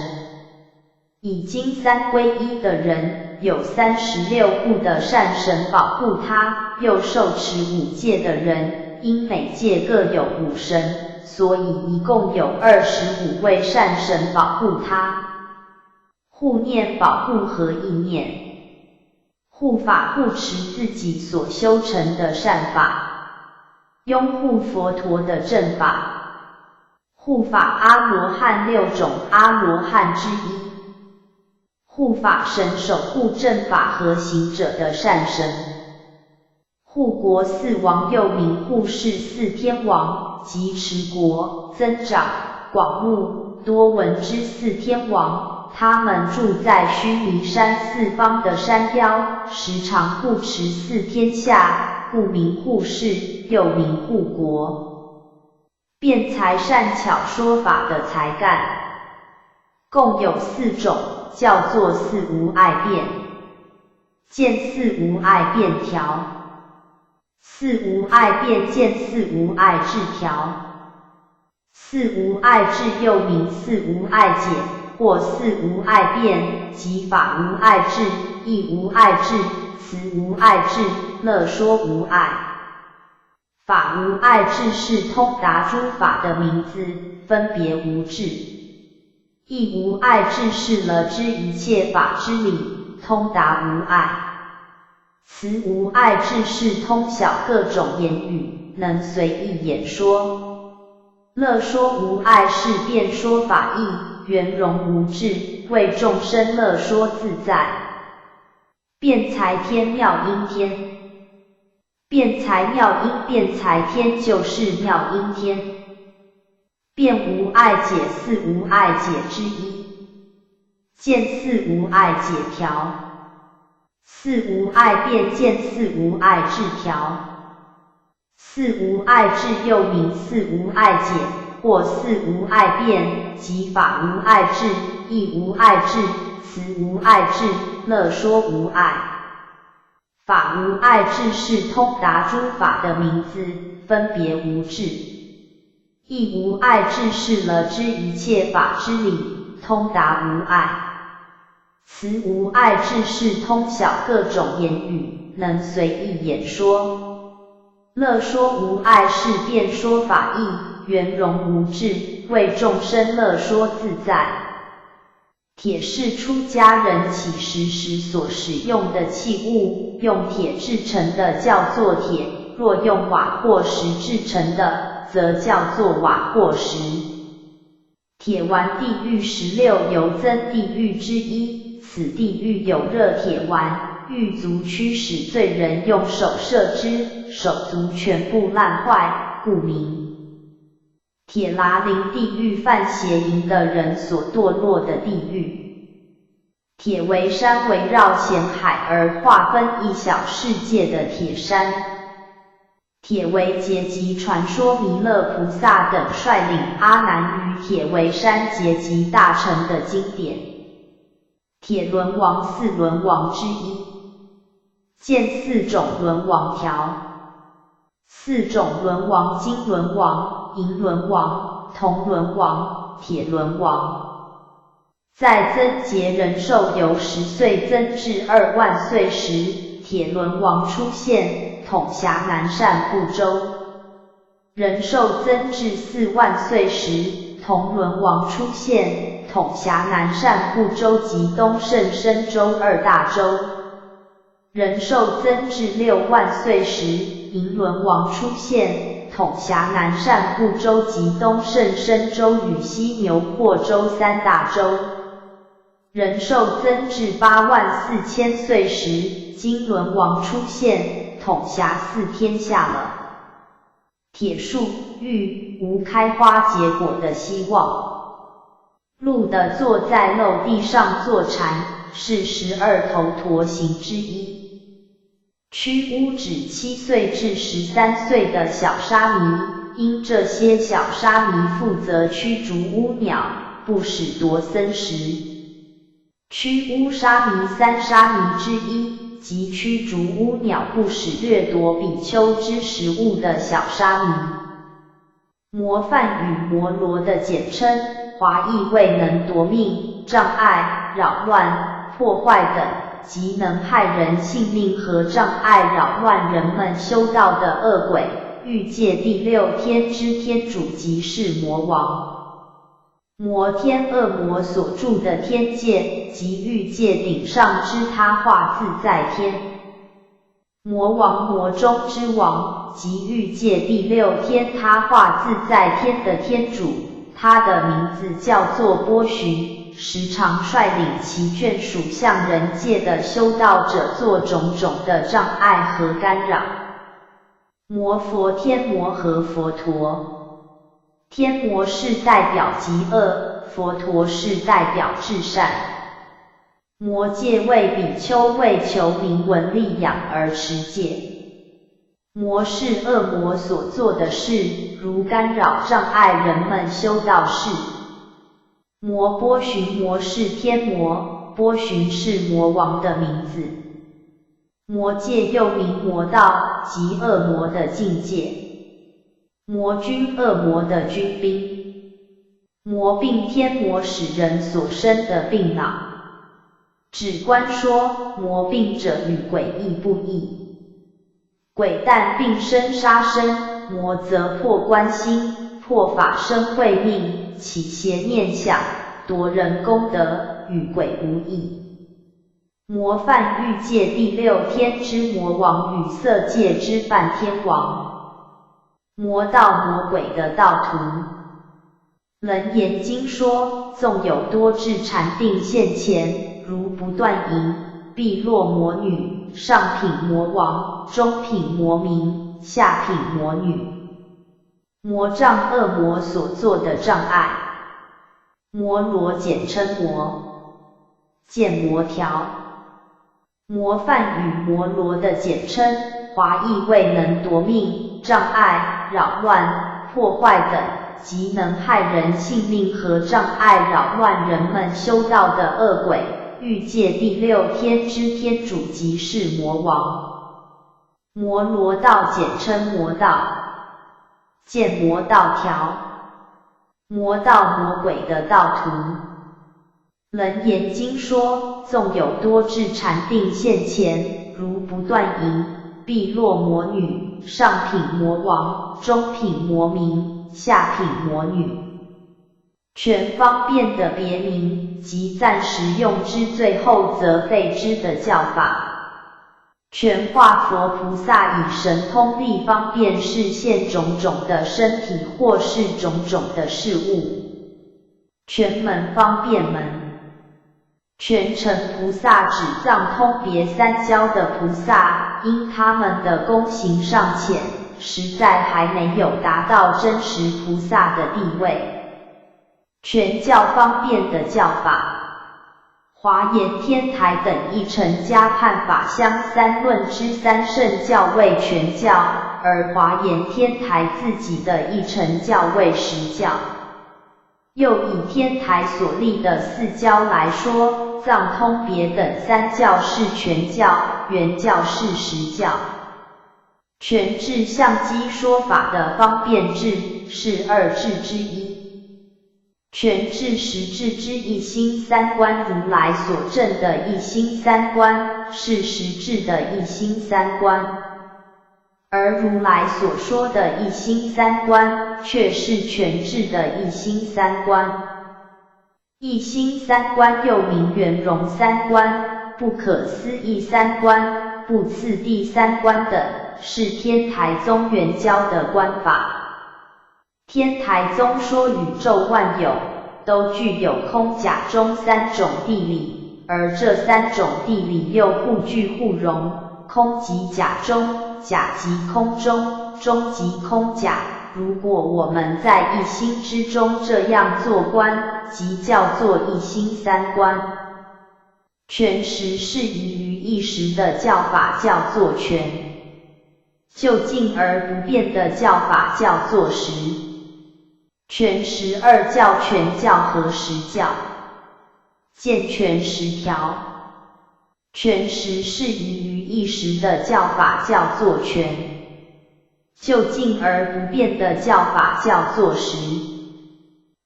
已经三皈依的人，有36护的善神保护他，又受持5戒的人，因每戒各有5神，所以一共有25位善神保护他。护念保护和意念，护法护持自己所修成的善法，拥护佛陀的正法，护法阿罗汉6种阿罗汉之一，护法神守护正法和行者的善神，护国4王又名护世4天王，即持国、增长、广目、多闻之4天王，他们住在须弥山4方的山腰，时常护持4天下，故名护世，又名护国。辩才善巧说法的才干，共有4种，叫做4无碍辩，见4无碍辩条，4无碍辩见4无碍智条，4无碍智又名4无碍解，或4无碍辩，即法无碍智、义无碍智、慈无碍智、乐说无碍。法无碍智是通达诸法的名字，分别无智；义无碍智是了知一切法之理，通达无碍；慈无碍智是通晓各种言语，能随意演说；乐说无碍是辩说法义，圆融无智，为众生乐说自在。辩才天妙音天，辩才妙音辩才天就是妙音天。辩无碍解4无碍解之一，见4无碍解条，4无碍辩见4无碍智条，4无碍智又名4无碍解，或4无碍辩，即法无碍智、义无碍智、慈无碍智、乐说无碍。法无碍智是通达诸法的名字，分别无智；义无碍智是了知一切法之理，通达无碍；慈无碍智是通晓各种言语，能随意演说；乐说无碍是辩说法义，圆融无智，为众生乐说自在。铁是出家人起食时所使用的器物，用铁制成的叫做铁，若用瓦或石制成的，则叫做瓦或石。铁丸地狱16由增地狱之一，此地狱有热铁丸，狱卒驱使罪人用手射之，手足全部烂坏，故名。铁喇陵地狱犯邪淫的人所堕落的地狱。铁围山围绕浅海而划分一小世界的铁山。铁围结集传说弥勒菩萨等率领阿难于铁围山结集大成的经典。铁轮王4轮王之一，见4种轮王条。4种轮王：金轮王、银轮王、铜轮王、铁轮王。在增劫人寿由10岁增至2万岁时，铁轮王出现，统辖南赡部洲。人寿增至4万岁时，铜轮王出现，统辖南赡部洲及东胜身洲2大洲。人寿增至6万岁时，银轮王出现，统辖南赡部洲及东胜身洲与西牛货洲3大洲。人寿增至8万4千岁时，金轮王出现，统辖4天下了。铁树、玉无开花结果的希望。鹿的坐在漏地上坐禅，是12头陀行之一。驱巫指7岁至13岁的小沙弥，因这些小沙弥负责驱逐巫鸟，不使夺僧食。驱巫沙弥3沙弥之一，即驱逐巫鸟不使掠夺比丘之食物的小沙弥。魔犯与魔罗的简称，华译为能夺命、障碍、扰乱、破坏等，即能害人性命和障碍扰乱人们修道的恶鬼。欲界第6天之天主即是魔王。魔天恶魔所住的天界，即欲界顶上之他化自在天。魔王魔中之王，即欲界第六天他化自在天的天主，他的名字叫做波旬，时常率领其眷属向人界的修道者做种种的障碍和干扰。魔佛天魔和佛陀，天魔是代表极恶，佛陀是代表至善。魔戒为比丘为求名闻利养而持戒。魔是恶魔所做的事，如干扰障碍人们修道事。魔波旬魔是天魔，波旬是魔王的名字。魔界又名魔道，即恶魔的境界。魔军恶魔的军兵。魔病天魔使人所生的病恼。指观说，魔病者与鬼异不异。鬼但病生杀生，魔则破观心，破法生慧命，起邪念想，夺人功德，与鬼无异。魔犯欲界第六天之魔王与色界之梵天王。魔道魔鬼的道途。楞严经说，纵有多智禅定现前，如不断淫，必落魔女，上品魔王，中品魔民，下品魔女。魔障恶魔所做的障碍。魔罗简称魔，见魔条。魔犯与魔罗的简称，华译为能夺命、障碍、扰乱、破坏等，即能害人性命和障碍扰乱人们修道的恶鬼。欲界第六天之天主即是魔王。魔罗道简称魔道，见魔道条。魔道魔鬼的道途。楞严经说，纵有多智禅定现前，如不断淫，必落魔女，上品魔王，中品魔民，下品魔女。全方便的别名，即暂时用之，最后则废之的教法。全化佛菩萨以神通力方便示现种种的身体或是种种的事物。全门方便门。全成菩萨指藏通别三教的菩萨，因他们的功行尚浅，实在还没有达到真实菩萨的地位。全教方便的教法。华严天台等一乘加判法相三论之三圣教为全教，而华严天台自己的一乘教为实教。又以天台所立的四教来说，藏通别等三教是全教，原教是实教。全智相机说法的方便智是二智之一。全智实智之一心三观，如来所证的一心三观是实智的一心三观，而如来所说的一心三观却是全智的一心三观。一心三观又名圆融三观、不可思议三观、不次第三观等，是天台宗原教的观法。天台宗说宇宙万有都具有空假中三种地理，而这三种地理又互具互融，空即假中，假即空中，中即空假。如果我们在一心之中这样做观，即叫做一心三观。全实是宜于一时的教法叫做全，就近而不变的教法叫做实。全实二教，全教和实教。见全实条。全实是宜于一时的教法叫做全，就近而不变的教法叫做实。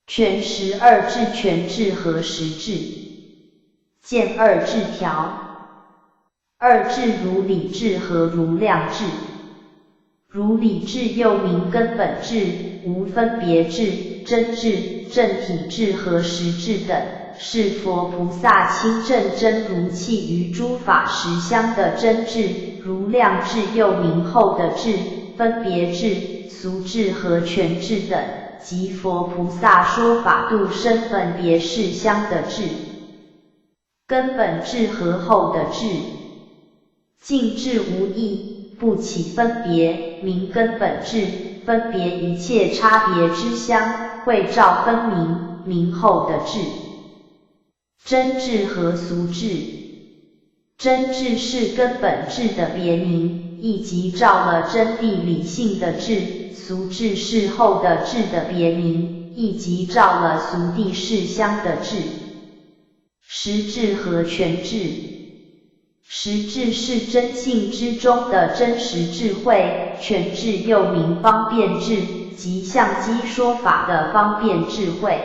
全实二智，全智和实智。见二智条。二智如理智和如量智。如理智又名根本智、无分别智、真智、正体智和实智等，是佛菩萨亲证真如气于诸法实相的真智，如量智又名后的智、分别智、俗智和全智等，即佛菩萨说法度生分别事相的智。根本智和后的智，净智无异，不起分别，名根本智，分别一切差别之相，会照分明，名后的智。真智和俗智，真智是根本智的别名，亦即照了真谛理性的智；俗智是后的智的别名，亦即照了俗谛事相的智。实智和全智，实智是真性之中的真实智慧，全智又名方便智，即相机说法的方便智慧。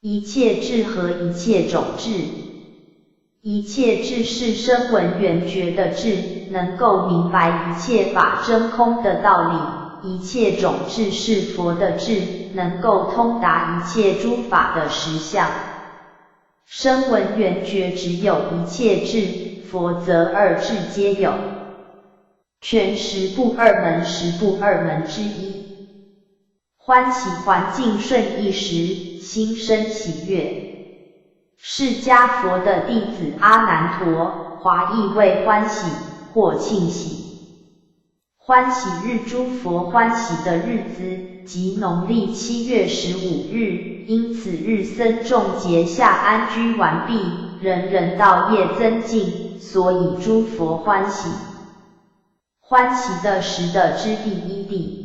一切智和一切种智，一切智是声闻缘觉的智，能够明白一切法真空的道理；一切种智是佛的智，能够通达一切诸法的实相。声闻缘觉只有一切智，佛则二智皆有，全十部二门，十部二门之一。欢喜环境顺一时，心生喜悦。释迦佛的弟子阿难陀，华亦为欢喜或庆喜。欢喜日诸佛欢喜的日子，即农历7月15日，因此日僧众结下安居完毕，人人道业增进，所以诸佛欢喜。欢喜的时的之第一地。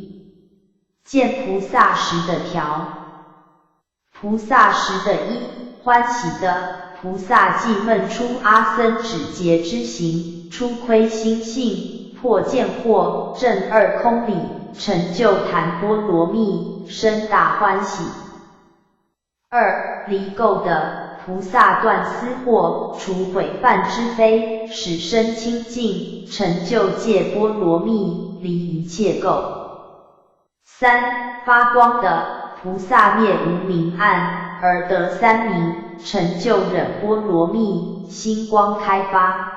见菩萨时的条。菩萨时的一，欢喜的，菩萨既闷出阿僧止劫之行，出窥心性，破见惑，证二空理，成就檀波罗蜜，生大欢喜。二，离垢的，菩萨断私惑，除毁犯之非，使身清净，成就戒波罗蜜，离一切垢。三，发光的，菩萨灭无明暗，而得三明，成就忍波罗蜜，心光开发。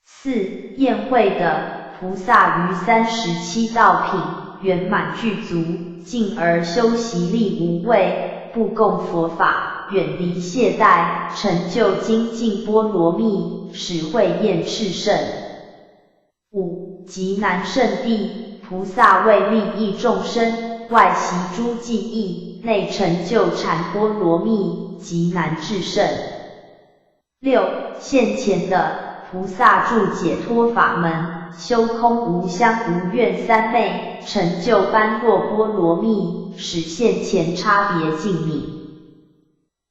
四，宴会的，菩萨于37道品，圆满具足，进而修习力无畏，不共佛法，远离懈怠，成就精进波罗蜜，使慧焰炽盛。五，极难胜地，菩萨为利益众生，外习诸技艺，内成就禅波罗蜜，极难至胜。六，现前的，菩萨助解脱法门，修空无相无愿三昧，成就般若波罗蜜，使现前差别尽泯。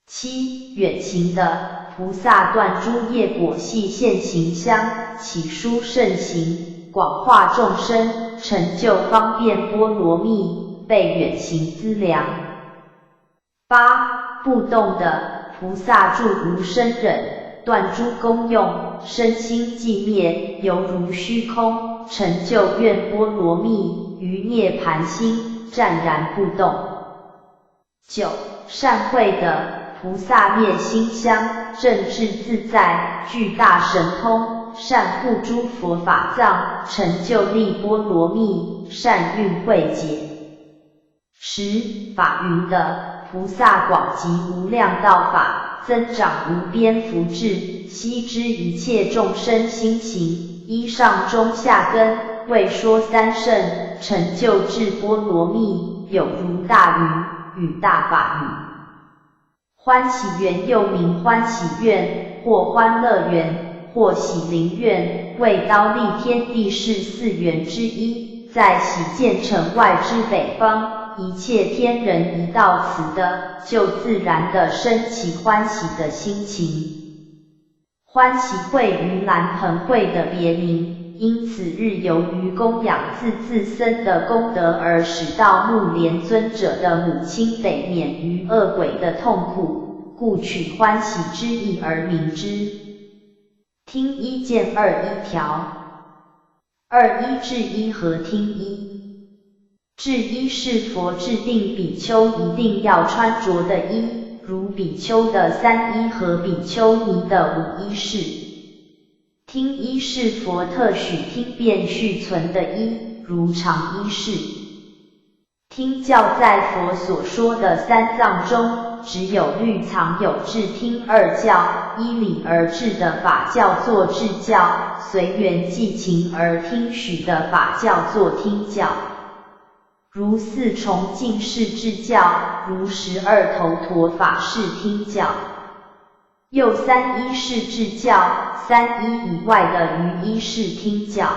七，远行的，菩萨断诸业果系现行相，起殊胜行，广化众生，成就方便波罗蜜，被远行资粮。八，不动的，菩萨住无生忍，断诸功用，身心寂灭，犹如虚空，成就愿波罗蜜，于涅盘心，湛然不动。九，善慧的，菩萨灭心相，正智自在，具大神通，善护诸佛法藏，成就力波罗蜜，善运慧解。十，法云的，菩萨广集无量道法，增长无边福智，悉知一切众生心行，依上中下根，为说三圣，成就智波罗蜜，有如大云，与大法语。欢喜园又名欢喜院，或欢乐园，或喜灵院，为忉利天地是四园之一，在喜见城外之北方，一切天人一到此的，就自然的生起欢喜的心情。欢喜会于蓝盆会的别名，因此日由于供养自身的功德而使到目连尊者的母亲得免于恶鬼的痛苦，故取欢喜之意而名之。听一见二一条。二一制一和听一。制一是佛制定比丘一定要穿着的衣，如比丘的三依和比丘尼的五依是。听依是佛特许听变续存的依，如常依是。听教在佛所说的三藏中，只有律藏有智听二教，依理而治的法叫做智教，随缘即情而听许的法叫做听教。如四重净是智教，如12头陀法是听教。又三依是智教，三依以外的余依是听教。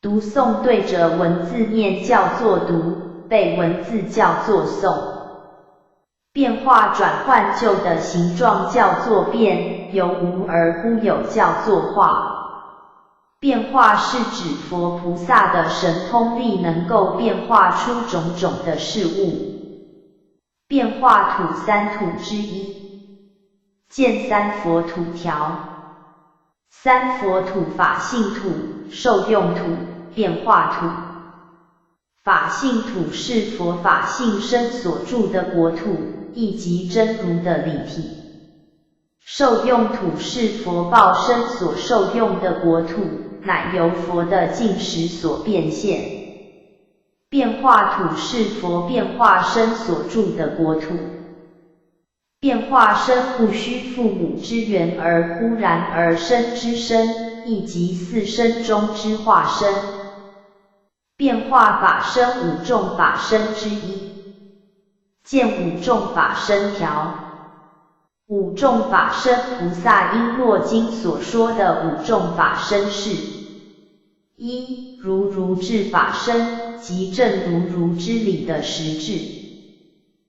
读诵对着文字念叫做读，背文字叫做诵。变化转换旧的形状叫做变，由无而忽有叫做化。变化是指佛菩萨的神通力能够变化出种种的事物。变化土三土之一，见三佛土条。三佛土法性土、受用土、变化土。法性土是佛法性身所住的国土，亦即真如的理体。受用土是佛报身所受用的国土，乃由佛的净实所变现。变化土是佛变化身所住的国土。变化身不须父母之源而忽然而生之身，亦即四身中之化身。变化法身五众法身之一，见五众法身条。五众法身菩萨因若经所说的五众法身是：一、如智法身，即正如之理的实质；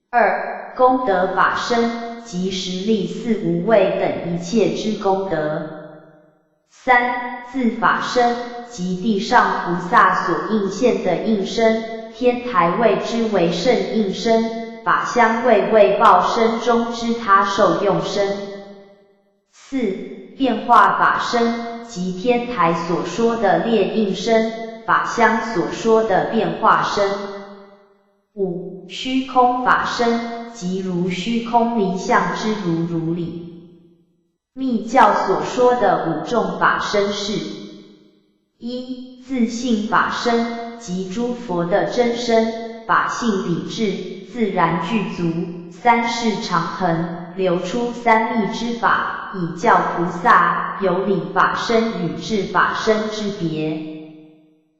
二、功德法身，即实力四无畏等一切之功德；三、自法身，即地上菩萨所应现的应身，天台谓之为圣应身，法相谓为报身中之他受用身。四、变化法身，即天台所说的列应身，法相所说的变化身。五、虚空法身，即如虚空离相之如理。密教所说的五众法身是：一、自性法身，即诸佛的真身，法性理智，自然具足，三世常恒，流出三密之法，以教菩萨有理法身与智法身之别。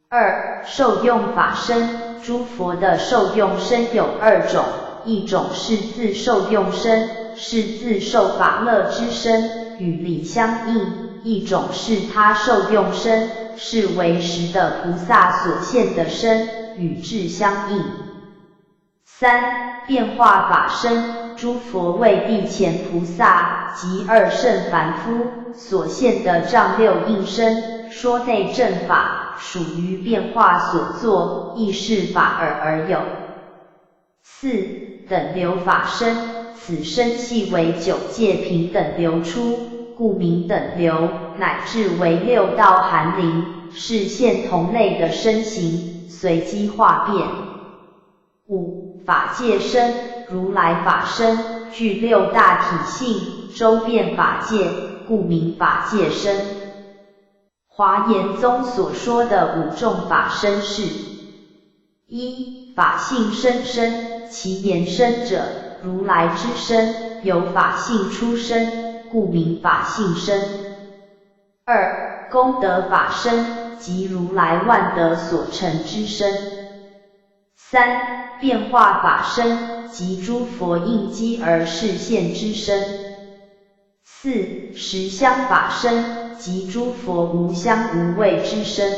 二、受用法身，诸佛的受用身有二种，一种是自受用身，是自受法乐之身，与理相应；一种是他受用身，是为实的菩萨所现的身，与智相应。三、变化法身，诸佛为地前菩萨及二圣凡夫所现的丈六应身，说内正法，属于变化所作，亦是法而有。四、等流法身，此身系为九界平等流出，故名等流，乃至为六道含灵，是现同类的身形，随机化变。五、法界身，如来法身，具六大体性，周遍法界，故名法界身。华严宗所说的五众法身是：一、法性生身，其延伸者，如来之身，由法性出身，故名法性身。二、功德法身，即如来万德所成之身。三、变化法身，即诸佛应机而示现之身。四、实相法身，即诸佛无相无畏之身。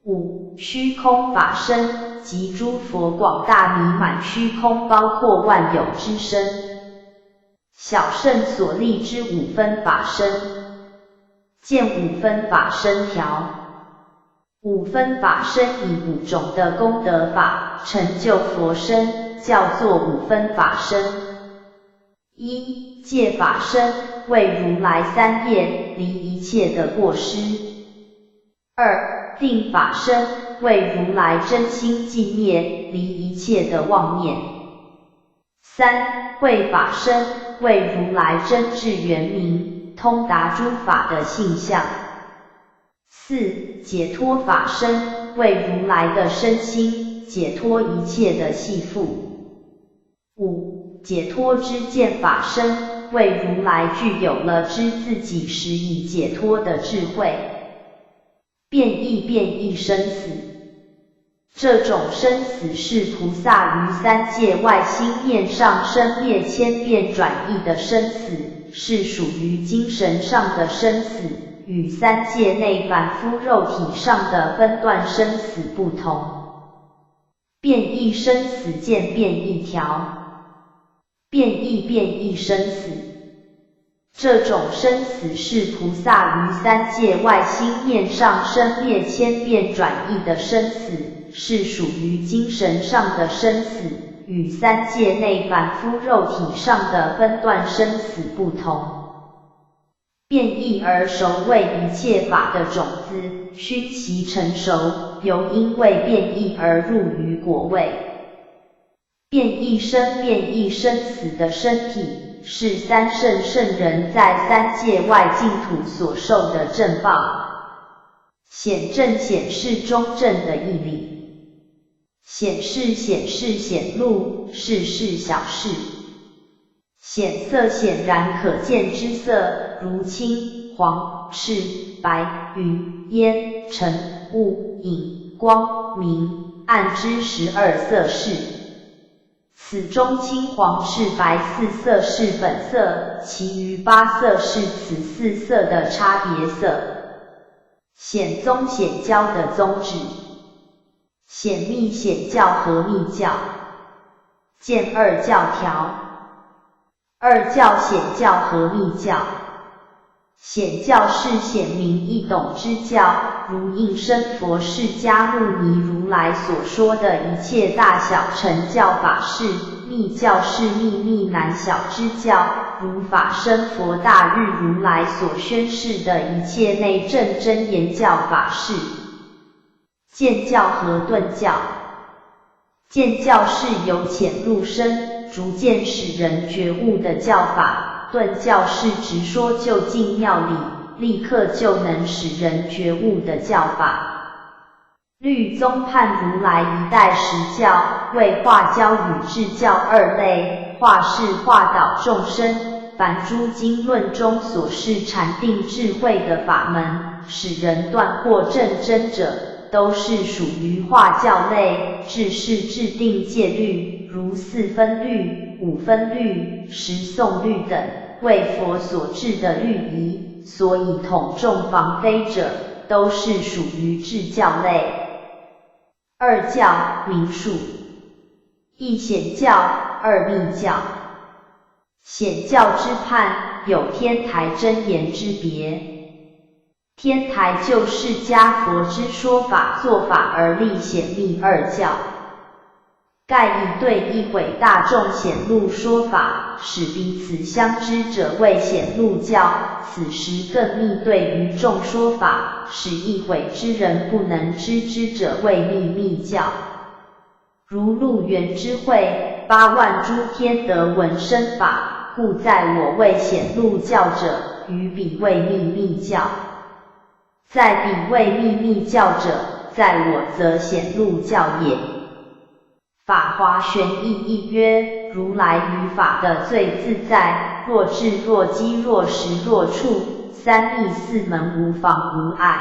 五、虚空法身，即诸佛广大弥满虚空包括万有之身。小圣所立之五分法身，见五分法身条。五分法身以五种的功德法成就佛身，叫做五分法身。一、戒法身，为如来三业，离一切的过失。二、定法身，为如来真心寂灭，离一切的妄念。3. 慧法身，为如来真智圆明，通达诸法的性相。4. 解脱法身，为如来的身心，解脱一切的系缚。5. 解脱知见法身，为如来具有了知自己实已解脱的智慧。变异生死，这种生死是菩萨于三界外心面上生灭千变转易的生死，是属于精神上的生死，与三界内凡夫肉体上的分段生死不同。变异生死见变异条，变异生死，这种生死是菩萨于三界外心面上生灭千变转易的生死，是属于精神上的生死，与三界内凡夫肉体上的分段生死不同。变异而熟为一切法的种子，须其成熟，由因为变异而入于果位。变异生死的身体，是三圣圣人在三界外净土所受的正报。显正显示中正的义理，显示显露，事小事。显色显然可见之色，如青、黄、赤、白、云、烟、尘、雾、影、光、明、暗之12色是。此中青、黄、赤、白4色是本色，其余8色是此4色的差别色。显宗显教的宗旨，显密显教和密教，见二教条。二教显教和密教，显教是显明易懂之教，如应身佛释迦牟尼如来所说的一切大小乘教法事；密教是秘密难晓之教，如法身佛大日如来所宣示的一切内证真言教法事。见教和顿教，见教是由浅入深，逐渐使人觉悟的教法，顿教是直说就近要理，立刻就能使人觉悟的教法。律宗判如来一代实教，为化教与智教二类，化是化导众生，凡诸经论中所示禅定智慧的法门，使人断惑证真者，都是属于化教类。智是制定戒律，如4分律、5分律、10诵律等，为佛所制的律仪，所以统众防非者，都是属于智教类。二教名数，一显教，二密教。显教之判，有天台真言之别。天台就释迦佛之说法做法而立显密二教，盖以对一毁大众显露说法，使彼此相知者为显露教，此时更密对于众说法，使一毁之人不能知之者为秘密教。如鹿园之会，8万诸天得闻生法，故在我为显露教者，于彼为秘密教。在彼为秘密教者，在我则显露教也。法华玄义一曰：如来于法的最自在，若智若机若实若处，三密四门无妨无碍。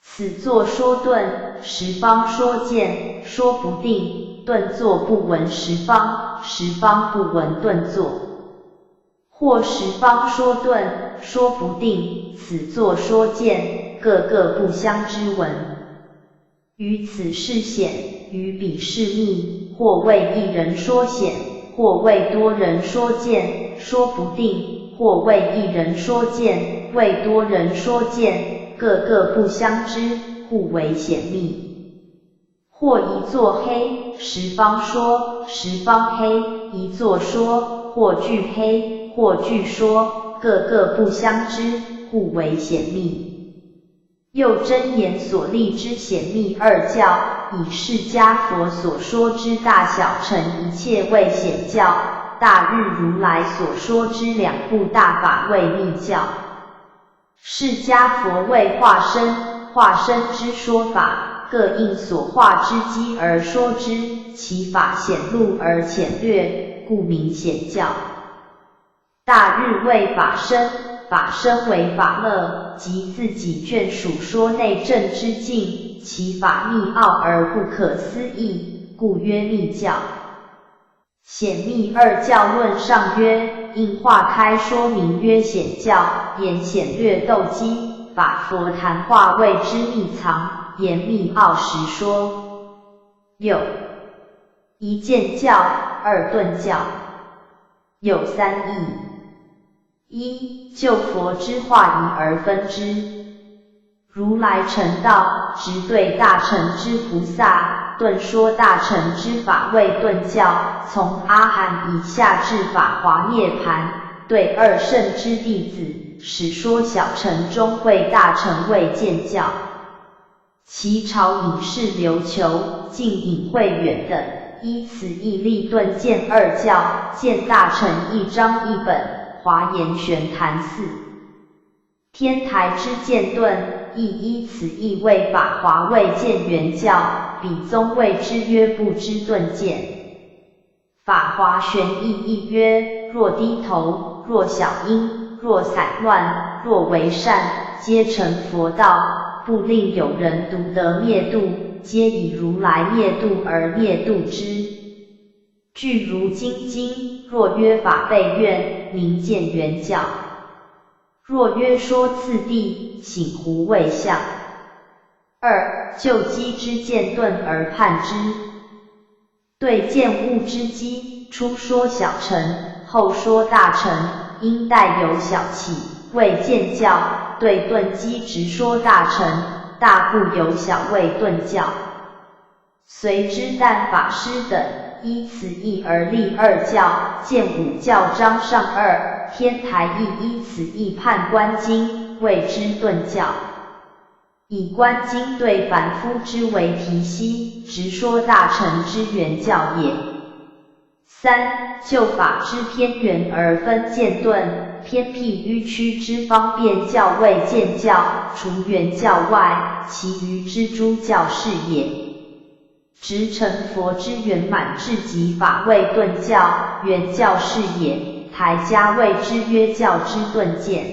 此作说顿，十方说见，说不定，顿作不闻十方，十方不闻顿作。或十方说顿，说不定，此作说见，个个不相知闻。于此是显，于彼是密，或为一人说显，或为多人说见，说不定，或为一人说见，为多人说见，个个不相知，互为显密。或一作黑，十方说，十方黑，一作说，或俱黑，或俱说，个个不相知，互为显密。又真言所立之显密二教，以释迦佛所说之大小乘一切为显教，大日如来所说之两部大法为密教。释迦佛为化身，化身之说法，各应所化之机而说之，其法显露而浅略，故名显教。大日为法身，法身为法乐，即自己眷属说内证之境，其法密奥而不可思议，故曰密教。显密二教论上曰，应化开说明曰显教，言显略斗机，法佛谈话谓之密藏，言密奥实说。有一见教，二顿教，有三义。一、就佛之化仪而分之。如来成道，直对大乘之菩萨，顿说大乘之法为顿教，从阿含以下至法华涅槃，对二圣之弟子，使说小乘中会大乘为见教。其朝引是琉球、净隐慧远等，依此义立顿见二教，见大乘一章一本。华严玄坛寺天台之见顿，亦依此义为法华为见圆教，彼宗谓之曰不知顿见。法华玄义亦曰：若低头，若小音，若散乱，若为善，皆成佛道，不令有人独得灭度，皆以如来灭度而灭度之。据如今经，若曰法备愿，名见圆教；若曰说次第，醒胡未相。二、就机之见顿而判之。对见物之机，初说小乘，后说大乘，应带有小起，为见教；对顿机直说大乘，大不有小为顿教。随之但法师等，依此义而立二教，见五教章上二，天台亦依此义判观经，谓之顿教。以观经对凡夫之为题析，直说大乘之圆教也。三、就法之偏圆而分见顿，偏僻迂曲之方便教为见教，除圆教外，其余之诸教是也。直成佛之圆满至极法为顿教，圆教是也。台家谓之曰教之顿见。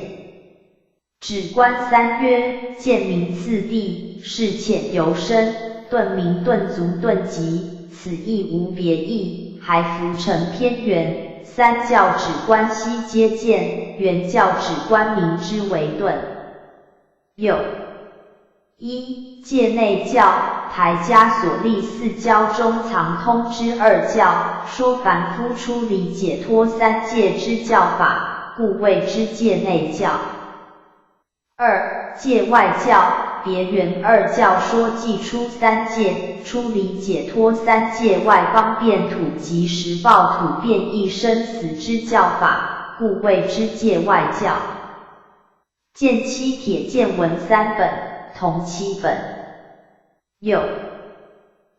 止观三曰：见名次第，是浅由深；顿名顿足顿极，此义无别义，还浮成偏圆。三教止观悉皆见，圆教止观名之为顿。有一、界内教，台家所立四教中藏通之二教，说凡夫出离解脱三界之教法，故谓之界内教。二、界外教，别圆二教说既出三界，出离解脱三界外方便土及实报土变异生死之教法，故谓之界外教。见七铁见文三本，同七本。有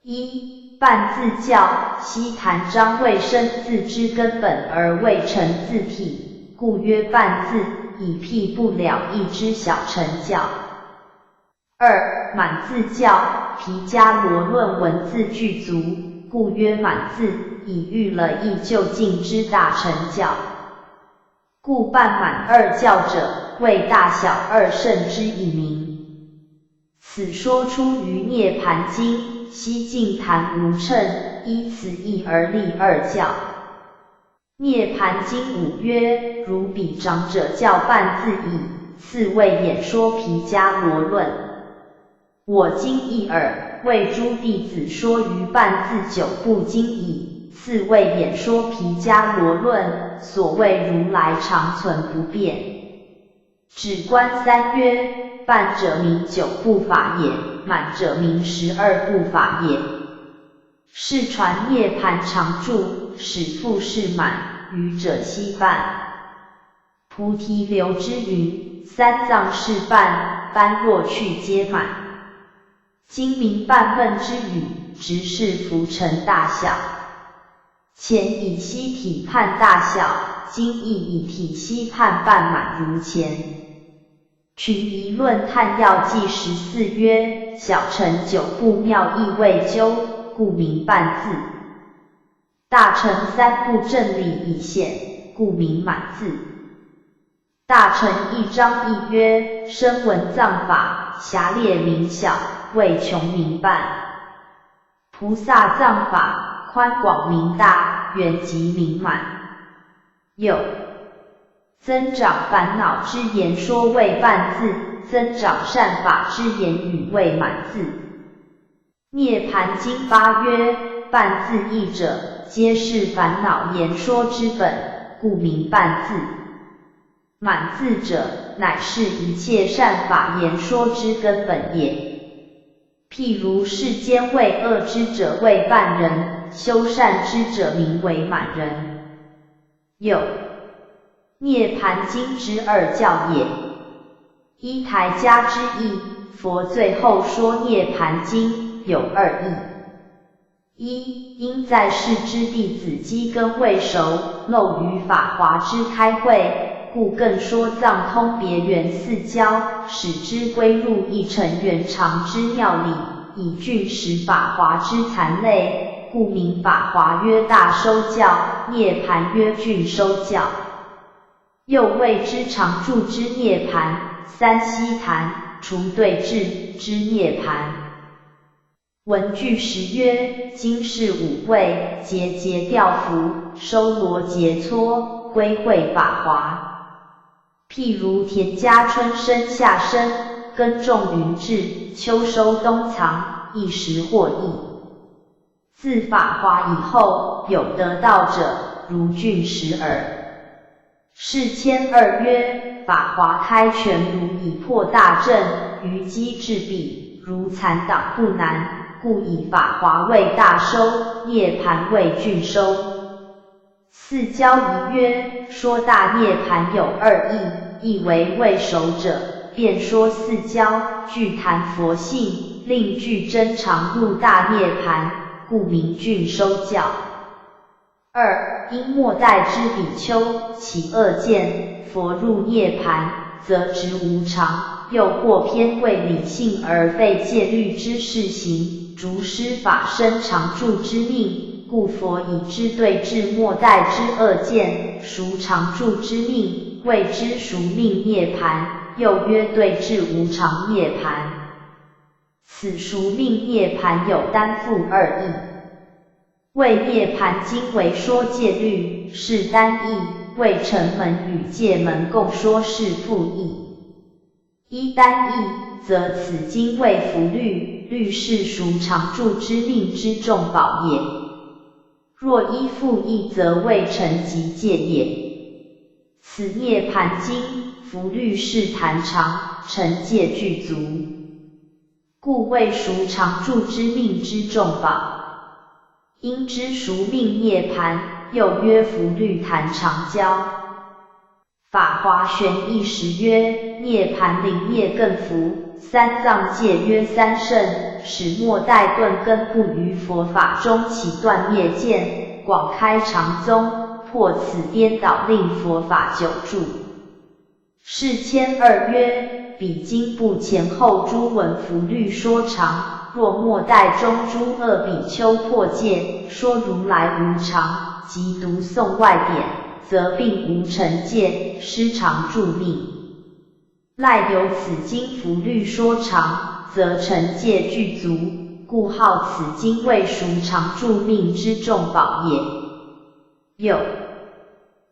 一、半字教，悉谈章未生字之根本而未成字体，故曰半字，以辟不了义之小乘教。二、满字教，毗迦罗论文字具足，故曰满字，以喻了义就近之大乘教。故半满二教者，为大小二圣之一名。此说出于涅盘经，悉净谈无称，依此义而立二教。涅盘经五曰：如彼长者教半字矣，次为演说毗迦罗论。我今一耳，为诸弟子说于半字九部经矣，次为演说毗迦罗论，所谓如来常存不变。止观三曰：半者名九部法也，满者名12部法也。是传涅盘常住，使复是满，愚者悉半。菩提流之云：三藏是半，般若去皆满。今明半分之语，直视浮沉大小。前以息体判大小，今亦以体息判半满如前。群疑论探要记14曰：小乘9部妙义未究，故名半字。大乘3部正理已显，故名满字。大乘一章一曰：声闻藏法，狭劣明小，未穷明半。菩萨藏法，宽广明大，圆极明满。有增长烦恼之言说为半字，增长善法之言语为满字。涅盘经8曰：半字义者，皆是烦恼言说之本，故名半字。满字者，乃是一切善法言说之根本也。譬如世间为恶之者为半人，修善之者名为满人。有涅盘经之2教也。依台家之意，佛最后说涅盘经有2义：一，因在世之弟子机根未熟，漏于法华之开会，故更说藏通别圆4教，使之归入一乘圆常之妙理，以具实法华之残类，故名法华曰大收教，涅盘曰具收教。又谓之常住之涅盘，三悉檀，除对治之涅盘。文具实曰：今世5位，节节调伏，收罗节搓，归会法华。譬如田家春生夏生，耕种云至，秋收冬藏，一时获益。自法华以后，有得道者，如具实耳。是谦2曰：法华开权如以破大阵，于机制彼，如残党不难，故以法华为大收，涅盘为具收。4教疑曰：说大涅盘有2义，一为未熟者，便说4教具谈佛性，令具真常入大涅盘，故名具收教。2因末代之比丘起恶见，佛入涅盘，则执无常，又或偏为理性而废戒律之事行，逐施法身常住之命，故佛以之对治末代之恶见，赎常住之命，谓之赎命涅盘，又曰对治无常涅盘。此赎命涅盘有单复2义。为涅盘经为说戒律，是单义；为城门与戒门共说是复义。依单义，则此经为福律，律是赎常住之命之重宝也；若依复义，则为成即戒也。此涅盘经，福律是坛常，成戒具足，故为赎常住之命之重宝。因之赎命涅盘，又曰福律坛常教。法华玄义时曰：涅盘灵灭更福，三藏戒曰三圣，使末代顿根不于佛法中起断灭见，广开常宗，破此颠倒，令佛法久住。是谦2曰：彼经部前后诸文福律说常，若末代中诸恶比丘破戒，说如来无常，即读诵外典，则并无成戒，失常住命。赖有此经福律说常，则成戒具足，故号此经为赎常住命之重宝也。有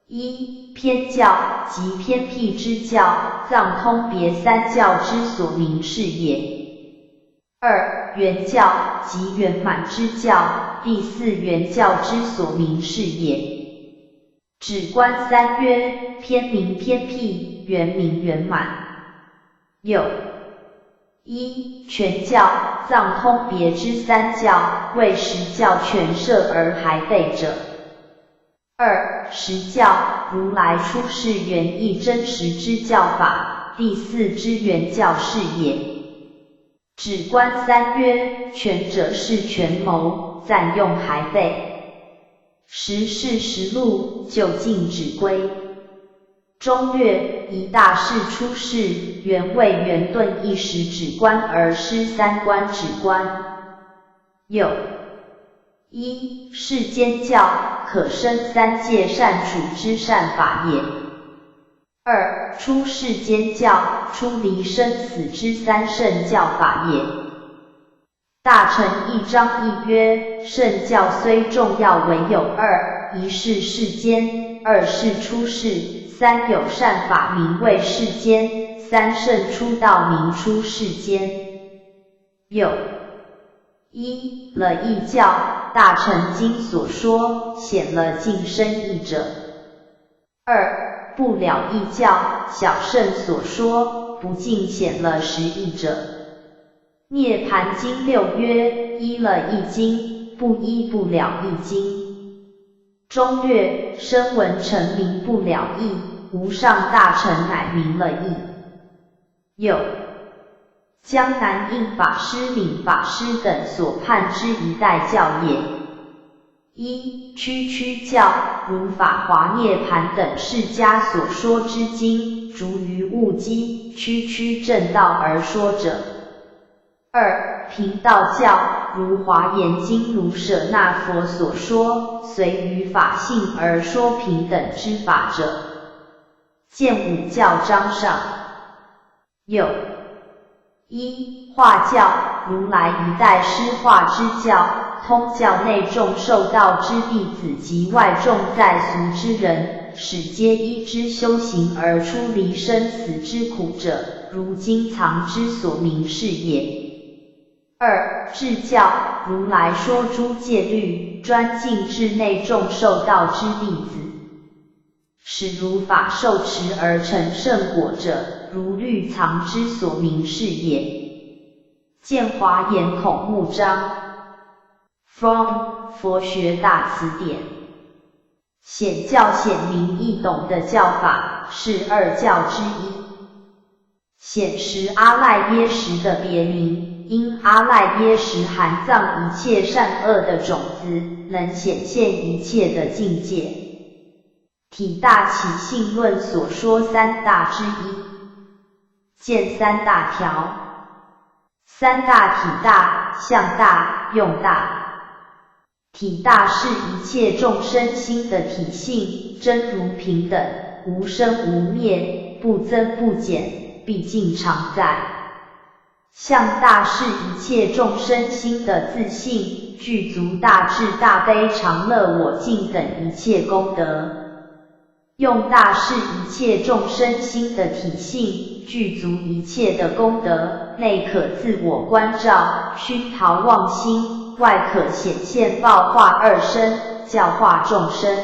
一偏教，即偏僻之教，藏通别3教之所明示也。2圆教，即圆满之教，第4圆教之所明示也。止观3曰：偏明偏僻，圆明圆满。有一全教，藏通别之3教，为实教全摄而还废者。2实教，如来出世原意真实之教法，第4之圆教是也。指观三曰：权者是权谋，暂用还备。时事实录，就近指归。中略：一大事出世，原为圆顿一时指观而失三观指观。有一世间教，可生三界善处之善法也。二出世间教，出离生死之三圣教法也。大乘一章一曰：圣教虽重要，唯有二：一是世间，二是出世，三有善法名为世间，三圣出道名出世间。有一了义教，大乘经所说，显了尽生义者。二不了义教，小圣所说，不尽显了实义者。涅盘经六曰：依了义经，不依不了义经。中略：声闻成名不了义，无上大乘乃明了义。有江南印法师、敏法师等所判之一代教也。一区区教，如法华涅盘等释迦所说之经，逐于物机，区区正道而说者。二频道教，如华严经如舍那佛所说，随于法性而说平等之法者。见五教章上。有一化教，如来一代师化之教，通教内众受道之弟子及外众在俗之人，使皆依之修行而出离生死之苦者，如经藏之所明是也。二智教，如来说诸戒律，专禁至内众受道之弟子，使如法受持而成圣果者，如律藏之所明是也。见华严孔目章 From 佛学大辞典。显教显明易懂的教法，是二教之一。显实阿赖耶识的别名，因阿赖耶识含藏一切善恶的种子，能显现一切的境界。体大起信论所说三大之一。见三大条。三大体大，相大，用大。体大是一切众生心的体性，真如平等，无生无灭，不增不减，毕竟常在。相大是一切众生心的自性，具足大智大悲常乐我净等一切功德。用大是一切众生心的体性，具足一切的功德，内可自我关照，熏陶妄心，外可显现报化二身，教化众生。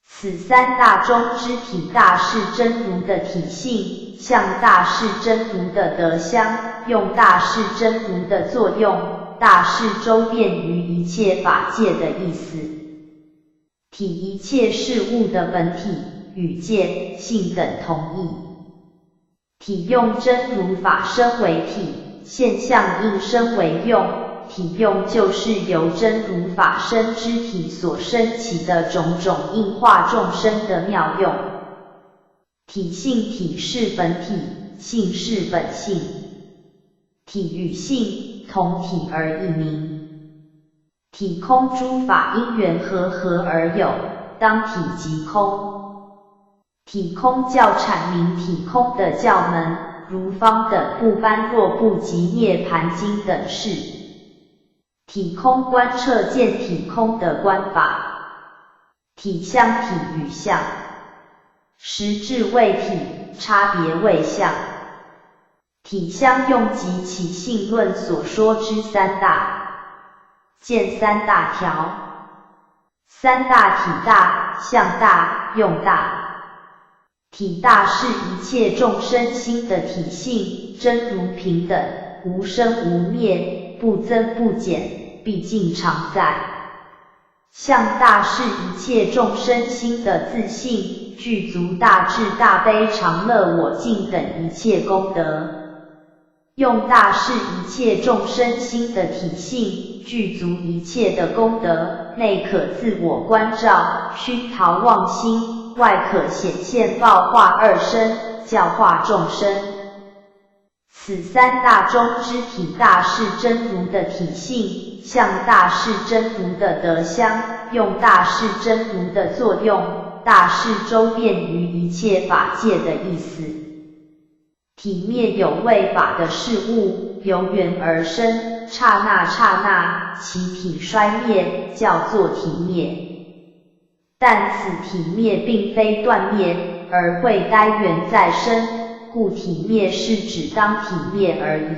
此三大中之体大是真如的体性，相大是真如的德相，用大是真如的作用，大是周遍于一切法界的意思。体一切事物的本体，与界性等同义。体用真如法身为体，现象应身为用。体用就是由真如法身之体所生起的种种应化众生的妙用。体性体是本体，性是本性。体与性同体而异名。体空诸法因缘和合而有，当体即空。体空教阐明体空的教门，如方等部般若部及涅盘经等事。体空观彻见体空的观法。体相体与相，实质为体，差别为相。体相用及其性论所说之三大。见三大条。三大体大，相大，用大。体大是一切众生心的体性，真如平等，无生无灭，不增不减，毕竟常在。相大是一切众生心的自性，具足大智大悲常乐我净等一切功德。用大是一切众生心的体性，具足一切的功德，内可自我关照，熏陶妄心，外可显现报化二身，教化众生。此三大中之体大是真如的体性，向大是真如的德相，用大是真如的作用，大是周遍于一切法界的意思。体灭有为法的事物，由缘而生，刹那刹那，其体衰灭，叫做体灭。但此体灭并非断灭，而会待缘再生，故体灭是指当体灭而已。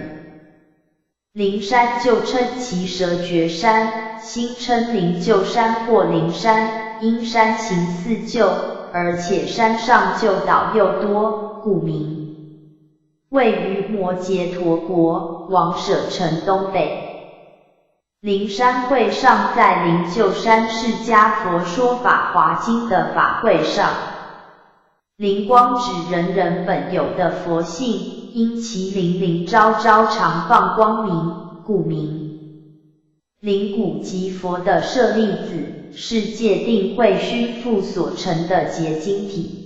灵山就称其蛇绝山，心称灵鹫山或灵山，因山形似鹫，而且山上鹫岛又多，故名。位于摩羯陀国，王舍城东北。灵山会上在灵鹫山释迦佛说法华经的法会上，灵光指人人本有的佛性，因其灵灵昭昭常放光明，故名。灵骨即佛的舍利子，是界定慧熏复所成的结晶体。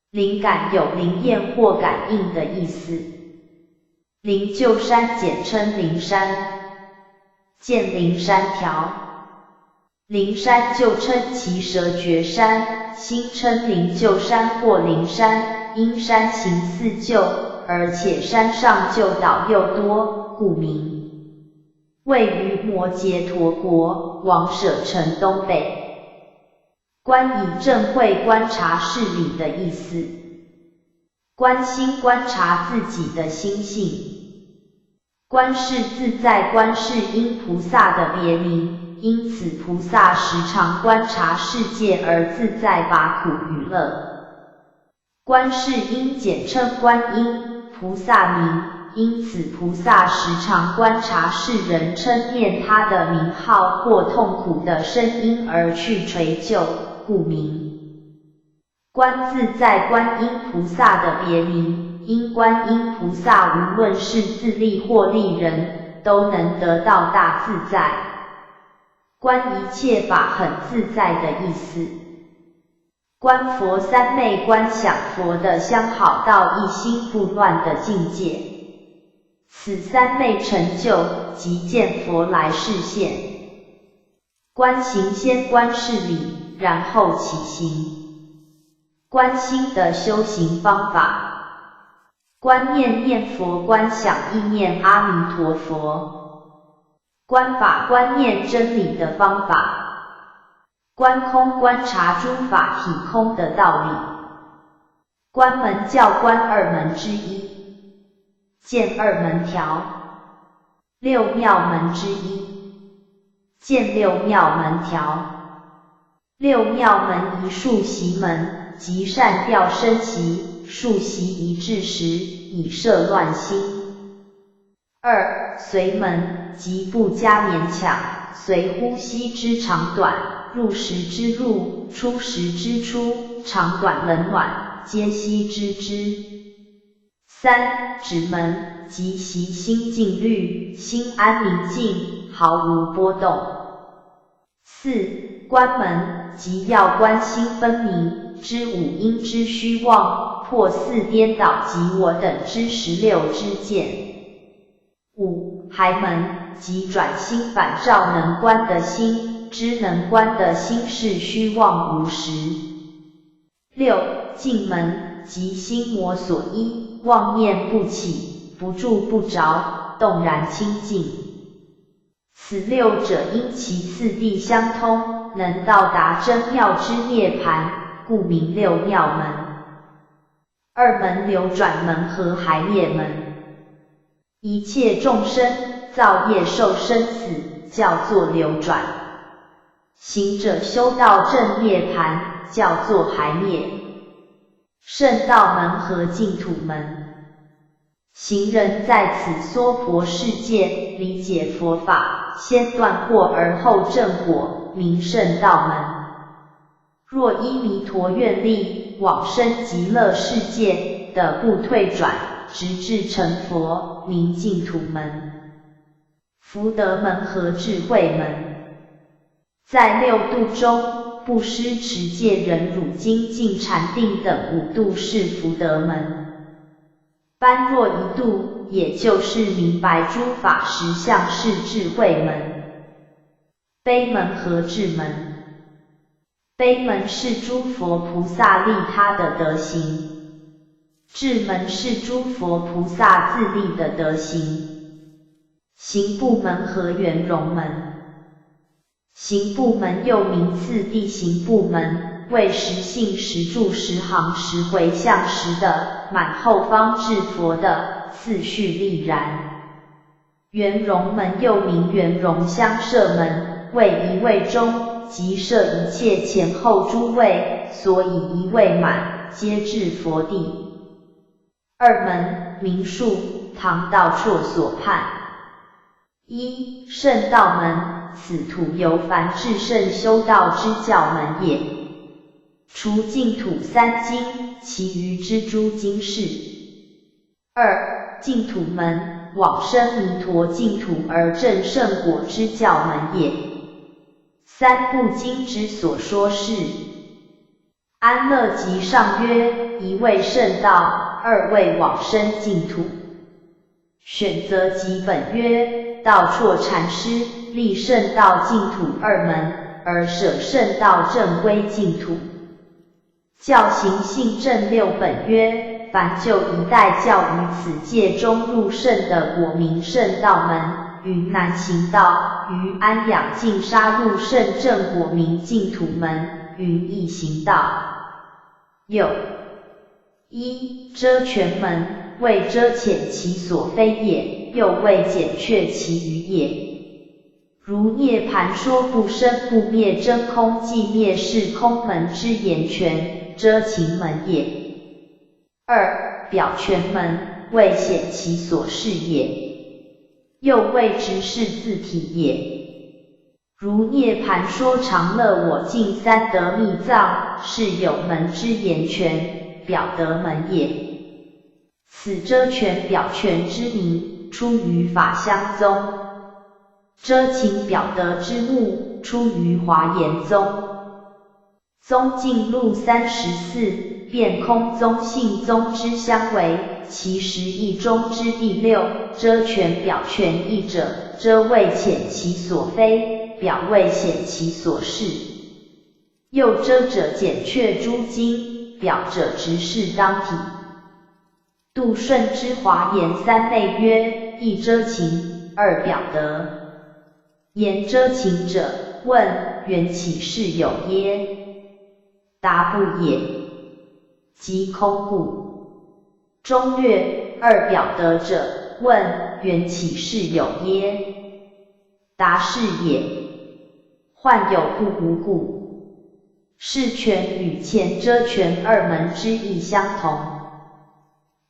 灵感有灵验或感应的意思。灵鹫山简称灵山，见灵山条。灵山就称其蛇绝山，心称灵鹫山或灵山，因山形似鹫，而且山上鹫岛又多，故名。位于摩羯陀国，王舍城东北。观以正慧观察事理的意思，观心观察自己的心性。观是自在观世音菩萨的别名，因此菩萨时常观察世界而自在拔苦娱乐。观世音简称观音，菩萨名，因此菩萨时常观察世人称念他的名号或痛苦的声音而去垂救，故名。观自在观音菩萨的别名，因观音菩萨无论是自利或利人，都能得到大自在。观一切法很自在的意思。观佛三昧观想佛的相好到一心不乱的境界。此三昧成就，即见佛来示现。观行先观事理，然后起行。观心的修行方法，观念念佛，观想意念阿弥陀佛。观法观念真理的方法，观空观察诸法体空的道理。观门教观二门之一，见二门条。六妙门之一，见六妙门条。六妙门一数习门，即善调生习，数习一致时，以摄乱心。二随门，即不加勉强，随呼吸之长短，入时之入，出时之出，长短冷暖，皆悉知之。三止门，即习心静虑，心安宁静，毫无波动。四观门，即要观心分明，知五阴之虚妄，破四颠倒及我等之16支见。五还门，即转心反照能观的心，知能观的心是虚妄无实。六静门，即心魔所依，妄念不起，不住不着，动然清净。此六者因其次第相通，能到达真妙之涅槃，故名六妙门。二门流转门和还灭门，一切众生造业受生死，叫做流转；行者修道正涅槃，叫做还灭。圣道门和净土门，行人在此娑婆世界理解佛法，先断惑而后正果，名圣道门。若依弥陀愿力往生极乐世界的不退转，直至成佛，名净土门。福德门和智慧门，在六度中，布施、持戒、忍辱、精进、禅定等五度是福德门。般若一度，也就是明白诸法实相是智慧门。悲门和智门，悲门是诸佛菩萨利他的德行，智门是诸佛菩萨自利的德行。行部门和圆融门，行部门又名次第行部门，为实性、实住、实行、实回向时的满后方至佛的次序立然。圆融门又名圆融相摄门，为一位中，即摄一切前后诸位，所以一位满，皆至佛地。二门，名数，唐道绰所判。一、圣道门，此土由凡至圣修道之教门也。除净土三经，其余之诸经释。二、净土门，往生弥陀净土而证圣果之教门也。三部经之所说是：安乐集上曰，一为圣道，二为往生净土。选择集本曰，道绰禅师立圣道净土二门，而舍圣道正归净土。教行信正六本曰，凡就一代教于此界中入圣的果名圣道门，云南行道，于安养净沙入圣正果名净土门，云易行道。有一、遮全门，为遮遣其所非也，又为减却其余也。如涅盘说不生不灭真空寂灭是空门之言全，遮情门也。二、表全门，为显其所示也，又为直视自体也。如涅盘说常乐我净三德密藏，是有门之言全，表德门也。此遮全表全之名，出于法相宗；遮情表德之目，出于华严宗。宗径录34，辩空宗性宗之相违，其实义中之第六，遮全表全义者，遮为遣其所非，表为显其所是。又遮者减却诸经，表者直视当体。杜顺之华严三昧曰：一遮情，二表德。言遮情者，问缘起是有耶？答不也。即空故。中略二表德者，问缘起是有耶？答是也。患有不无故。是全与前遮全二门之意相同，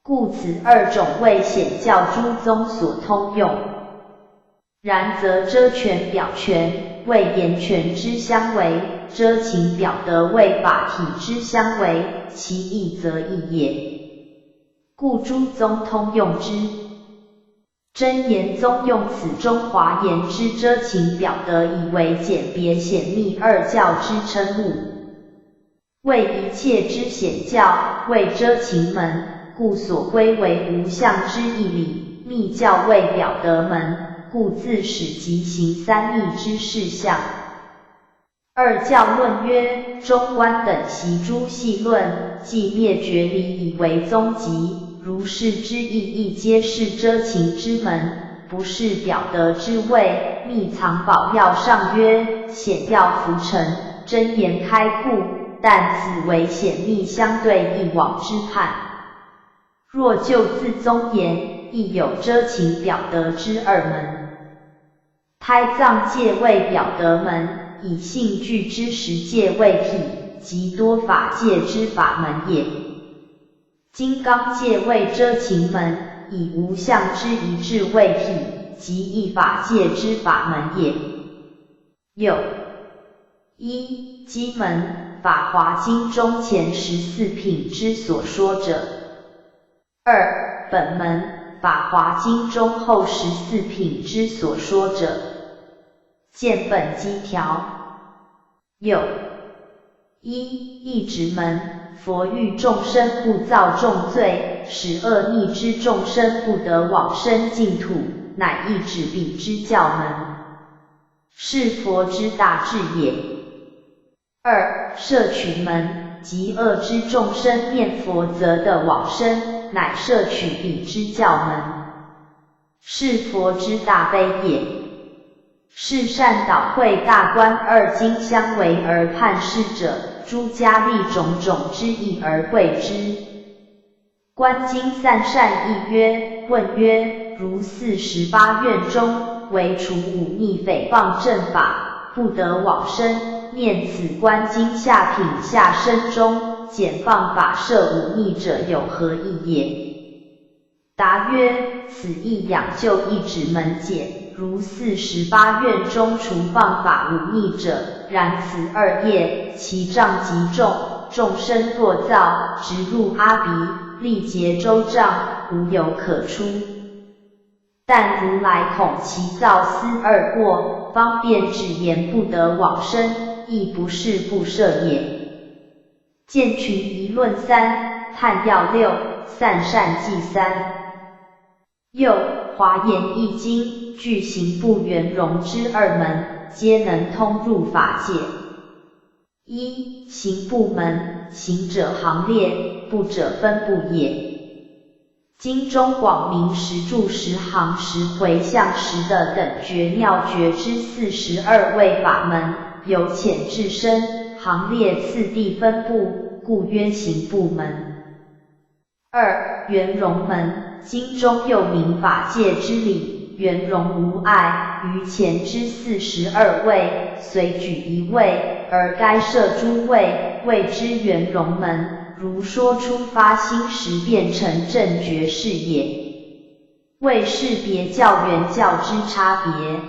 故此二种为显教诸宗所通用。然则遮全表全为言全之相违，遮情表德为法体之相违，其义则异也。故诸宗通用之。真言宗用此中华严之遮情表德以为简别显密二教之称物，为一切之显教，为遮情门，故所归为无相之义理；密教为表德门，故自始即行三义之事相。二教论曰：中观等习诸细论，即灭绝理以为宗籍。如是之意义皆是遮情之门，不是表德之谓。密藏宝要上曰：显要浮沉，真言开库，但此为显密相对一往之判。若就自宗言，亦有遮情表德之二门。胎藏界为表德门，以性具之实界为体，即多法界之法门也。金刚界为遮情门，以无相之一致为体，即一法界之法门也。有一、基门，法华经中前14品之所说者。二、本门法华经中后14品之所说者。见本机条。有一义直门，佛欲众生不造重罪，使恶逆之众生不得往生净土，乃一指彼之教门，是佛之大智也。二摄取门，即恶之众生念佛则得往生，乃摄取彼之教门，是佛之大悲也。是善导会大观二经相违而判释者，诸家立种种之意而会之。观经散善义曰：问曰，如48愿中，唯除忤逆诽谤正法，不得往生，念此观经下品下生中，减谤法摄忤逆者有何异也？答曰：此意养就一指门解。如48愿中除谤法忤逆者，然此二业，其障极重，众生堕造，直入阿鼻，历劫周障，无有可出。但如来恐其造思二过，方便只言不得往生，亦不是不赦也。见群疑论3，探要6，散善记3。又华严易经具行部圆融之二门，皆能通入法界。一行部门，行者行列，部者分部也。经中广明10住10行10回向10的等觉妙觉之42位法门，由浅至深，行列次第分部，故曰行部门。二圆融门，经中又名法界之理，圆融无碍，于前之42位，随举一位，而该摄诸位，谓之圆融门。如说出发心时变成正觉是也。为是别教原教之差别。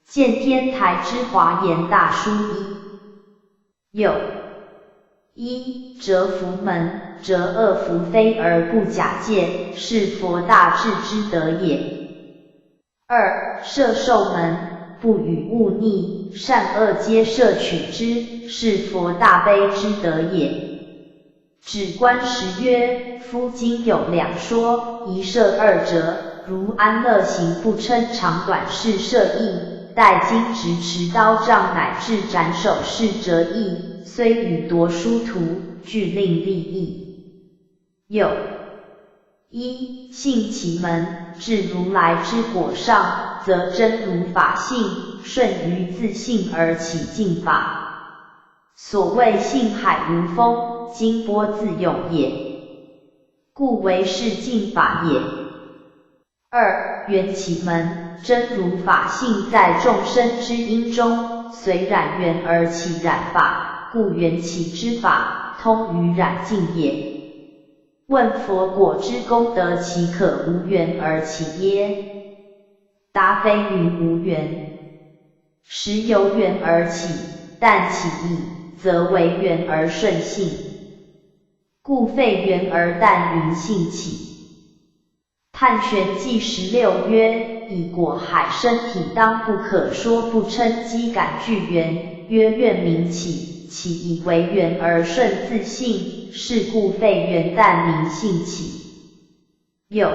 见天台之华严大书一。有一折伏门，折恶福非而不假借，是佛大智之德也。二摄受门，不与物逆，善恶皆摄取之，是佛大悲之德也。止观时曰：夫经有两说，一摄二折，如安乐行不称长短是摄义，待经直持刀杖乃至斩首是折义，虽与夺殊途，俱令利益。有一性其门，至如来之果上，则真如法性，顺于自性而起净法。所谓性海如风，经波自涌也，故为是净法也。二缘起门，真如法性在众生之因中，随染缘而起染法，故缘起之法，通于染净也。问佛果之功德，岂可无缘而起耶？答非云无缘，实由缘而起，但起意，则为缘而顺性，故废缘而但云性起。探玄记16曰：以果海身体当不可说不称机感具缘，曰愿明起，起以为缘而顺自性，是故废缘但明性起。有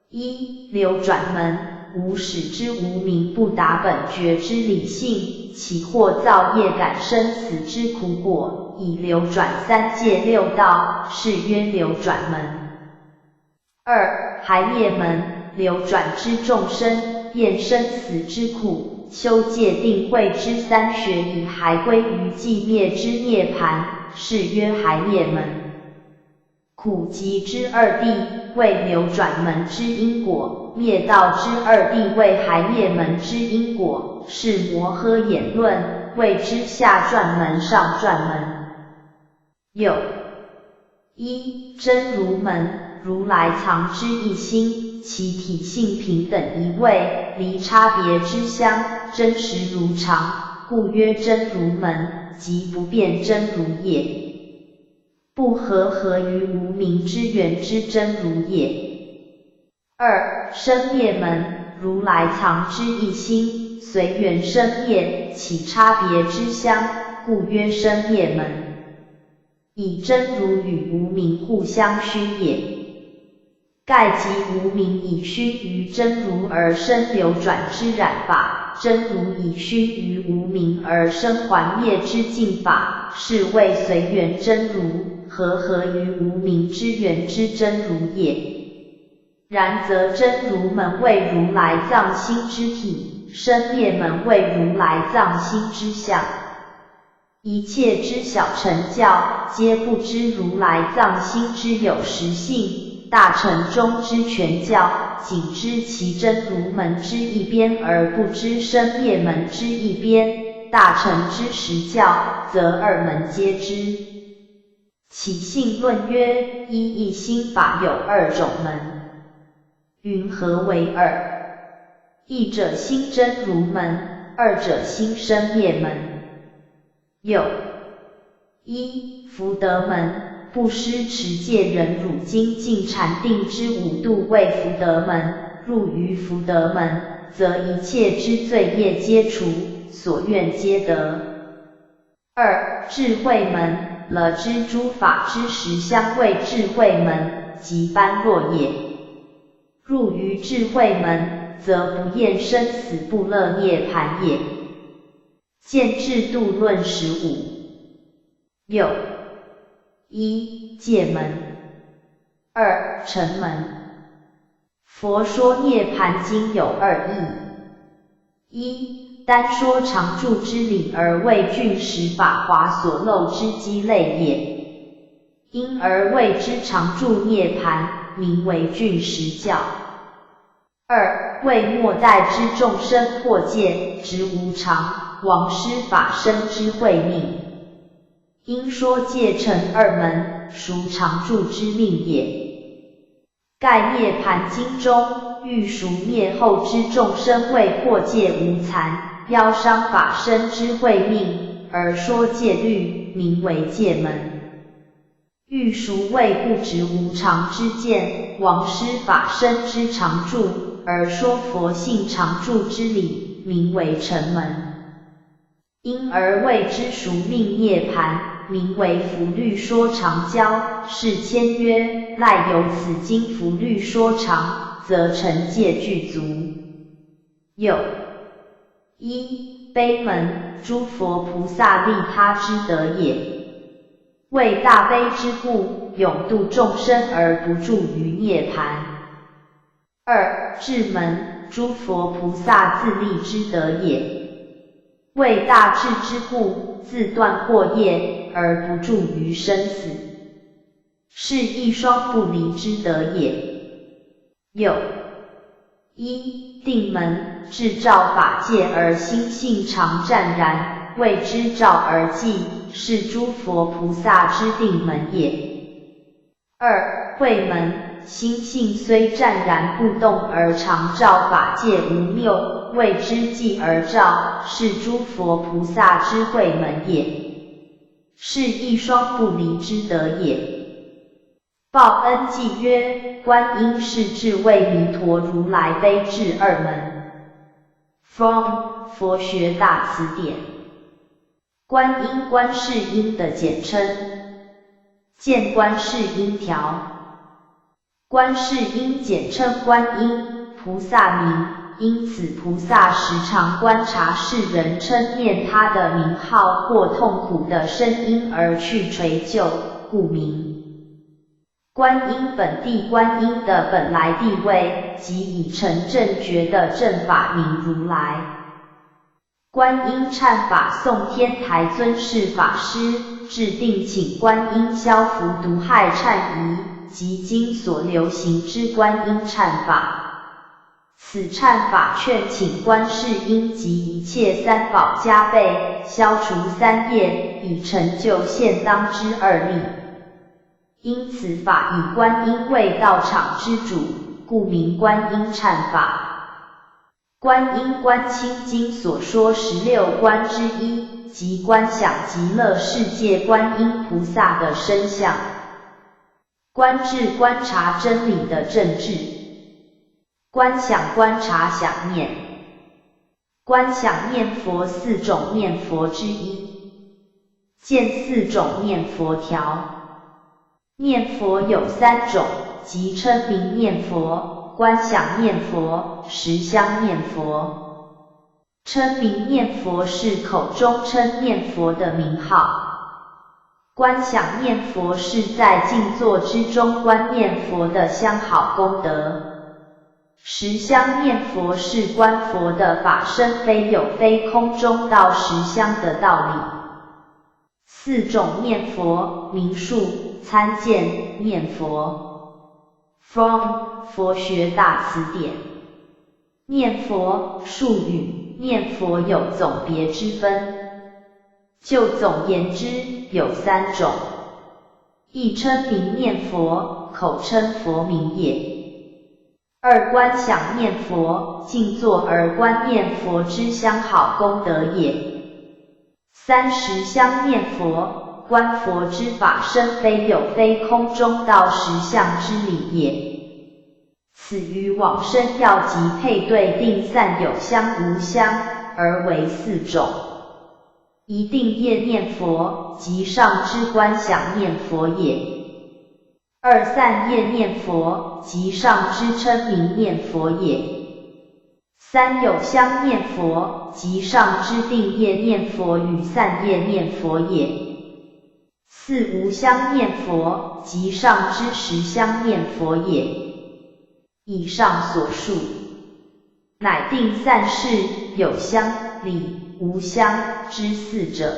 一流转门，无始之无明不达本觉之理性，其或造业感生死之苦果，以流转三界六道，是曰流转门。二还业门，流转之众生，厌生死之苦，修戒定慧之三学，以还归于寂灭之涅槃，是曰还业门。苦集之二谛，为流转门之因果，灭道之二谛为还业门之因果，是摩诃衍论，谓之下转门上转门。有一真如门，如来藏之一心，其体性平等一位，离差别之相，真实如常，故曰真如门，即不变真如也。不合于无明之源之真如也。二、生灭门，如来藏之一心，随缘生灭，起差别之相，故曰生灭门。以真如与无明互相熏也。盖即无明以熏于真如而生流转之染法，真如以熏于无明而生还灭之净法，是谓随缘真如，合于无明之源之真如也。然则真如门为如来藏心之体，生灭门为如来藏心之相。一切之小乘教，皆不知如来藏心之有实性，大乘中之全教，仅知其真如门之一边，而不知生灭门之一边。大乘之实教，则二门皆知。起信论曰：一心法有二种门。云何为二？一者心真如门，二者心生灭门。有一福德门，布施持戒忍辱精进禅定之五度为福德门，入于福德门，则一切之罪业皆除，所愿皆得。二智慧门，了知诸法之实相为智慧门，即般若也。入于智慧门，则不厌生死不乐涅槃也。见智度论15。有一戒门，二乘门。佛说涅槃经有二义：一、单说常住之理而为峻实法华所漏之机类也，因而谓之常住涅槃，名为峻实教。二、为末代之众生破戒，执无常，亡失法身之慧命，因说戒成二门，属常住之命也。盖涅槃经中，欲赎灭后之众生为破戒无残，夭伤法身之慧命，而说戒律，名为戒门。欲赎为不执无常之见，亡失法身之常住，而说佛性常住之理，名为乘门。因而谓之赎命涅槃，名为福律说常教。是谦曰：赖有此经福律说常，则成戒具足。有一悲门，诸佛菩萨利他之德也。为大悲之故，永度众生而不住于涅槃。二智门，诸佛菩萨自利之德也。为大智之故，自断过业而不住于生死，是一双不离之德也。有一定门，智照法界而心性常湛然，谓之照而寂，是诸佛菩萨之定门也。二慧门，心性虽湛然不动而常照法界无谬，谓之寂而照，是诸佛菩萨之慧门也。是一双不离之德也。报恩记曰：观音是智为弥陀如来悲智二门。From 佛学大辞典。观音观世音的简称。见观世音条。观世音简称观音，菩萨名，因此菩萨时常观察世人称念他的名号或痛苦的声音而去垂救，故名。观音本地观音的本来地位，即已成正觉的正法名如来。观音忏法颂天台尊释法师制定请观音消伏毒害忏疑，即今所流行之观音忏法。此忏法劝请观世音及一切三宝加倍，消除三业，以成就现当之二利。因此法以观音为道场之主，故名观音忏法。观音观清经所说16观之一，即观想极乐世界观音菩萨的身相。观智观察真理的正智，观想观察想念。观想念佛四种念佛之一，见四种念佛条。念佛有三种，即称名念佛、观想念佛、实相念佛。称名念佛是口中称念佛的名号。观想念佛是在静坐之中观念佛的相好功德。实相念佛是观佛的法身非有非空中道实相的道理。四种念佛，名数、参见、念佛。From 佛学大词典。念佛术语，念佛有总别之分。就总言之，有三种：一称名念佛，口称佛名也；二观想念佛，静坐而观念佛之相好功德也；三实相念佛，观佛之法身非有非空中道实相之理也。此与往生要及配对定散有相无相，而为四种。一定业念佛，即上之观想念佛也；二散业念佛，即上之称名念佛也；三有相念佛，即上之定业念佛与散业念佛也；四无相念佛，即上之实相念佛也。以上所述，乃定散事有相、理、无相之四者。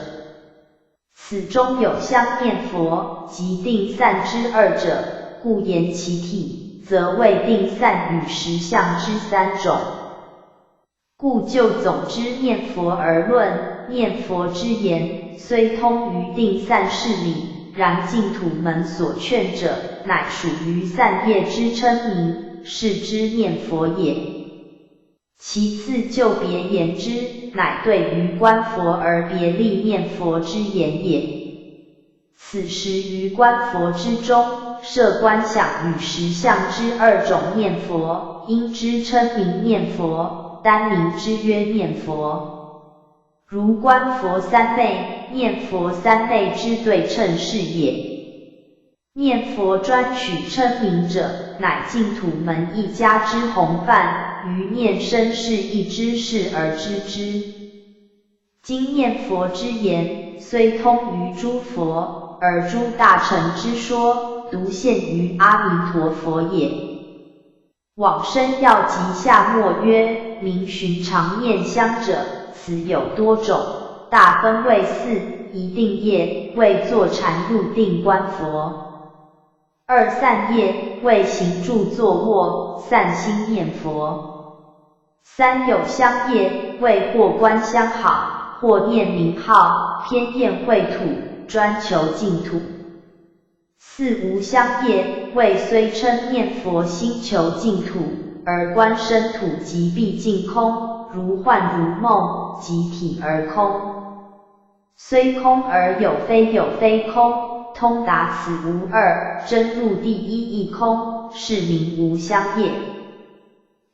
此中有相念佛及定散之二者，故言其体，则为定散与实相之三种。故就总之念佛而论，念佛之言虽通于定散事理，然净土门所劝者，乃属于散业之称名，是之念佛也。其次就别言之，乃对于观佛而别立念佛之言也。此时于观佛之中，设观想与实相之二种念佛，因之称名念佛，单名之曰念佛。如观佛三昧，念佛三昧之对称是也。念佛专取称名者，乃净土门一家之弘范，于念生是一之事而知之。今念佛之言，虽通于诸佛，而诸大乘之说，独限于阿弥陀佛也。往生要及下末曰，名寻常念相者，此有多种，大分为四：一定业，为坐禅入定观佛；二散业，为行住坐卧散心念佛；三有相业，为或观相好，或念名号，偏厌秽土，专求净土；四无相业，为虽称念佛心求净土，而观身土即毕竟空，如幻如梦，即体而空。虽空而有非有非空，通达此无二，真入第一义空，是名无相业。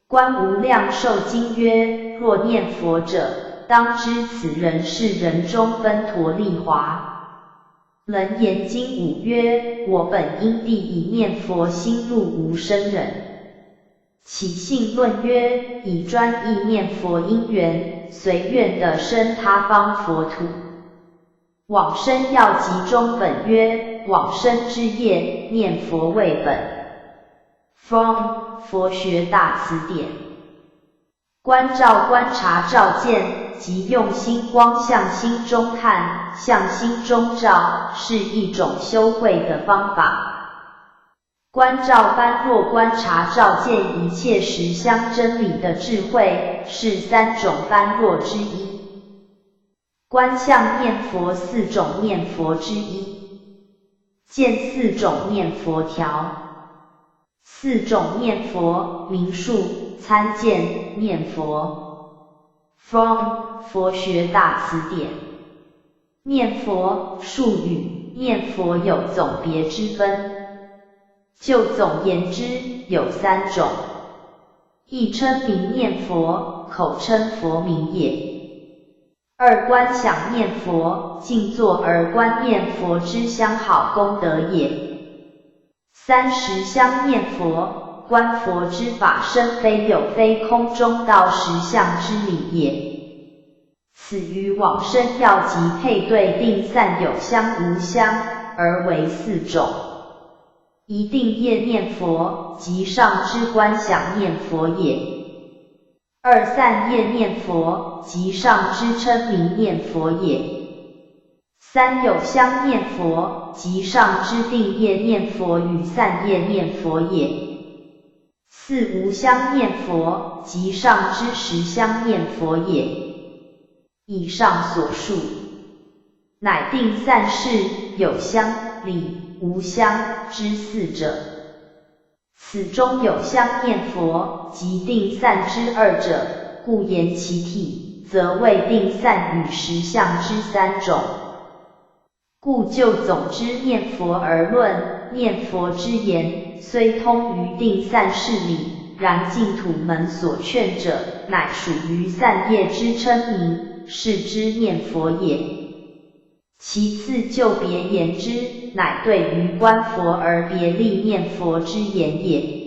观无量寿经曰：若念佛者，当知此人是人中分陀利华。楞严经5曰：我本因地以念佛心入无生忍。起信论曰：以专意念佛因缘，随愿的生他方佛土。往生要集中本曰：往生之业，念佛为本。From 佛学大词典。观照观察照见，即用心光向心中看，向心中照，是一种修慧的方法。观照般若观察照见一切实相真理的智慧，是三种般若之一。观相念佛四种念佛之一，见四种念佛条。四种念佛，名数、参见、念佛。From 佛学大词典。念佛术语，念佛有总别之分，就总言之有三种：一称名念佛，口称佛名也；二观想念佛，静坐而观念佛之相好功德也；三实相念佛，观佛之法身非有非空中道实相之理也。此于往生要即配对定散有相无相，而为四种：一定业念佛，即上之观想念佛也；二散业念佛，即上之称名念佛也；三有相念佛，即上之定业念佛与散业念佛也；四无相念佛，即上之实相念佛也。以上所述，乃定散事有相、理、无相之四者。此中有相念佛及定散之二者，故言其体，则谓定散与实相之三种。故就总之念佛而论，念佛之言虽通于定散事理，然净土门所劝者，乃属于散业之称名，是之念佛也。其次就别言之，乃对于观佛而别立念佛之言也。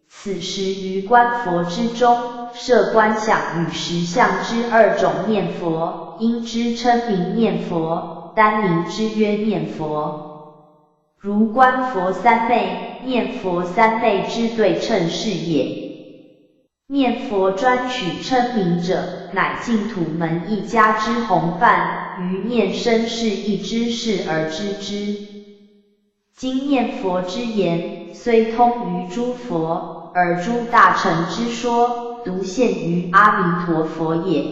此时于观佛之中，设观想与实相之二种念佛，因之称名念佛，单名之曰念佛。如观佛三昧、念佛三昧之对称是也。念佛专取称名者，乃净土门一家之弘范，于念生是一之事而知之。今念佛之言，虽通于诸佛，而诸大乘之说，独限于阿弥陀佛也。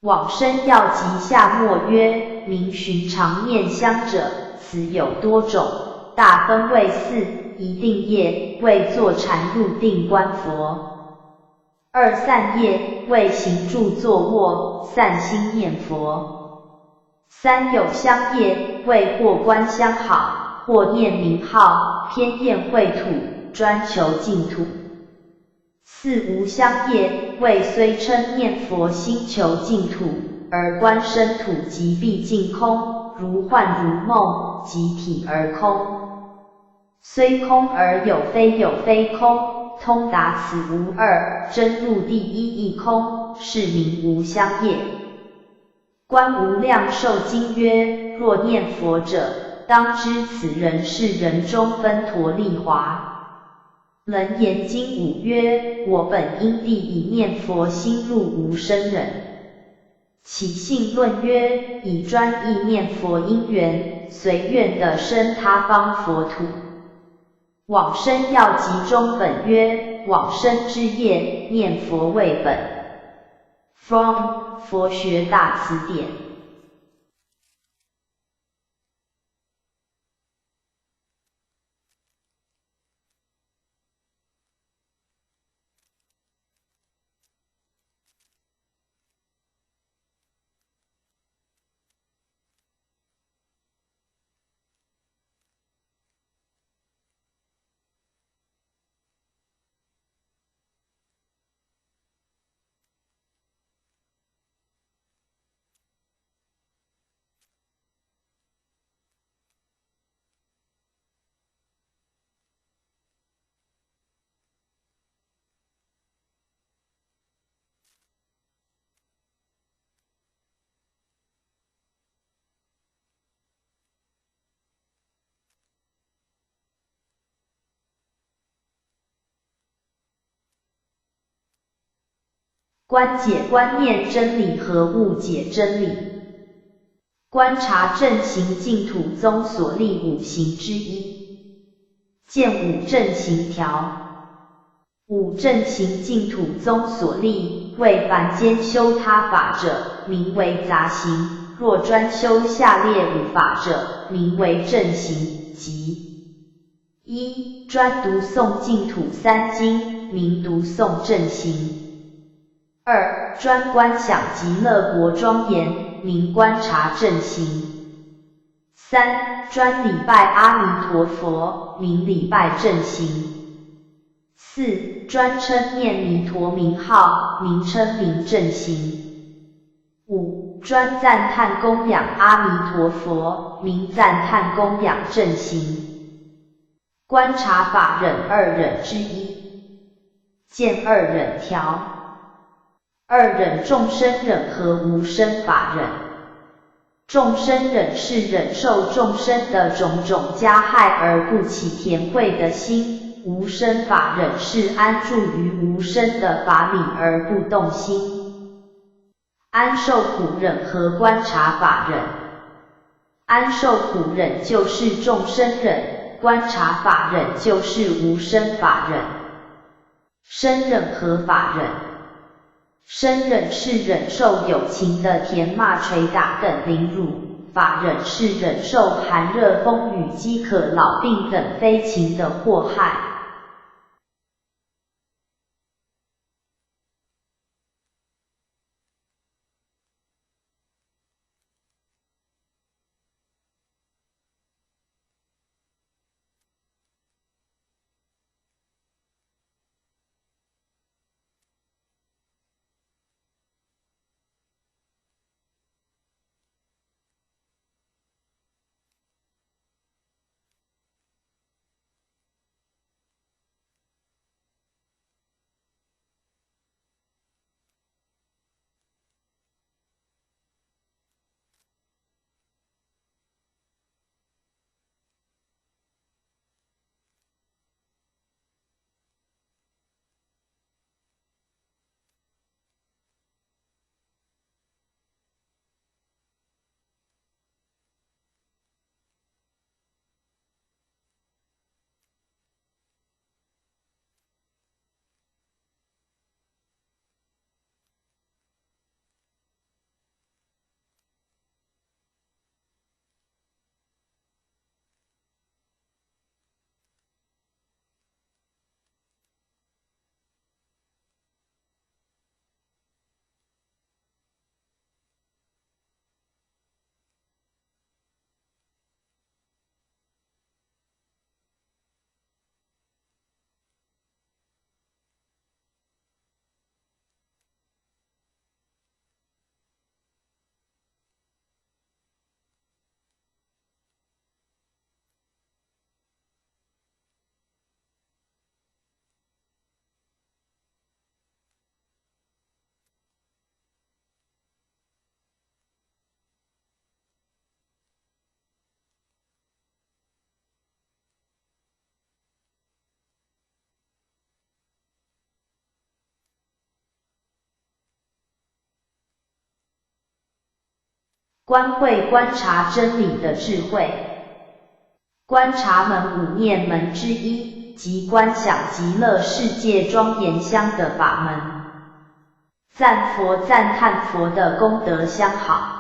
往生要集下末曰：名寻常念香者，此有多种，大分为四：一定业，为坐禅入定观佛；二散业，为行住坐卧散心念佛；三有相业，为或观相好，或念名号，偏厌秽土，专求净土；四无相业，为虽称念佛心求净土，而观身土即毕竟空，如幻如梦，即体而空。虽空而有非有非空，通达此无二，真入第一义空，是名无相业。观无量寿经曰：若念佛者，当知此人是人中分陀利华。楞严经5曰：我本因地以念佛心入无生忍。起信论曰：以专意念佛因缘，随愿的生他方佛土。往生要集中本曰：往生之业，念佛为本。From 佛学大辞典。观解观念真理和误解真理。观察正行净土宗所立五行之一。见五正行条。五正行净土宗所立，为凡间修他法者，名为杂行；若专修下列五法者，名为正行，即一、专读诵净土三经，名读诵正行；二、专观想极乐国庄严，名观察正行。3. 专礼拜阿弥陀佛，名礼拜正行。4. 专称念弥陀名号，名称名正行。5. 专赞叹供养阿弥陀佛，名赞叹供养正行。观察法忍二忍之一，见二忍条。二忍众生忍和无生法忍。众生忍是忍受众生的种种加害而不起甜慧的心，无生法忍是安住于无生的法理而不动心。安受苦忍和观察法忍。安受苦忍就是众生忍，观察法忍就是无生法忍。生忍和法忍。生忍是忍受有情的甜骂捶打等凌辱，法忍是忍受寒热风雨饥渴老病等非情的祸害。观慧观察真理的智慧。观察门五念门之一，即观想极乐世界庄严香的法门。赞佛赞叹佛的功德相好。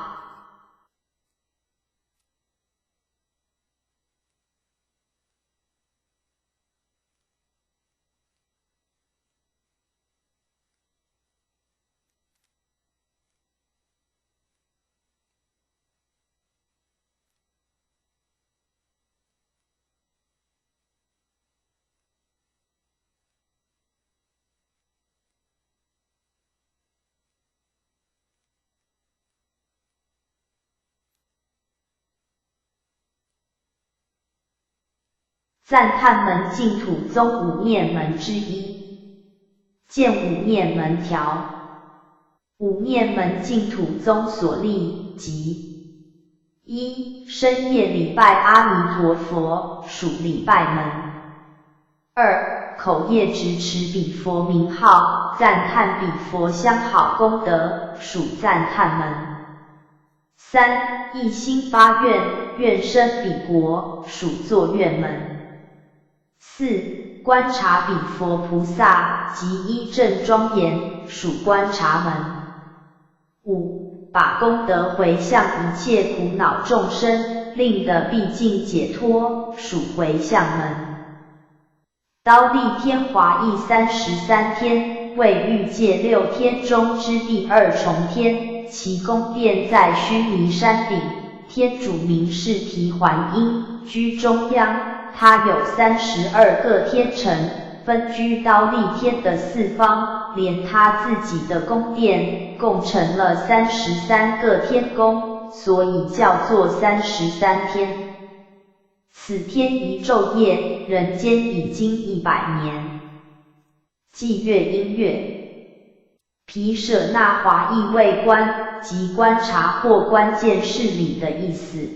赞叹门净土宗五念门之一，见五念门条。五念门净土宗所立即：一、深夜礼拜阿弥陀佛，属礼拜门；二、口业直持彼佛名号，赞叹彼佛相好功德，属赞叹门；三、一心发愿，愿生彼国，属作愿门。四、观察彼佛菩萨，即一正庄严，属观察门。五、把功德回向一切苦恼众生，令得毕竟解脱，属回向门。刀立天华裔33天，为欲界6天中之第二重天，其宫殿在须弥山顶，天主名是提桓因，居中央。他有32个天城，分居忉利天的四方，连他自己的宫殿，共成了33个天宫，所以叫做33天。此天一昼夜，人间已经100年。祭乐音乐，毗舍那华意为观，即观察或关键事理的意思。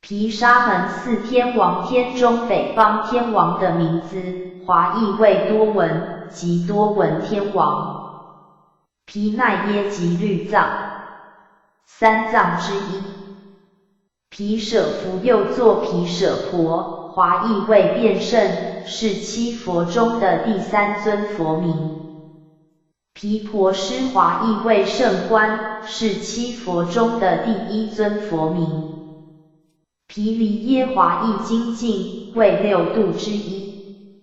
毗沙门四天王天中北方天王的名字，华译为多闻，即多闻天王。毗奈耶即律藏，三藏之一。毗舍浮又作毗舍婆，华译为辩胜，是七佛中的第3尊佛名。毗婆尸华译为圣观，是七佛中的第1尊佛名。毗梨耶华译精进，为6度之一。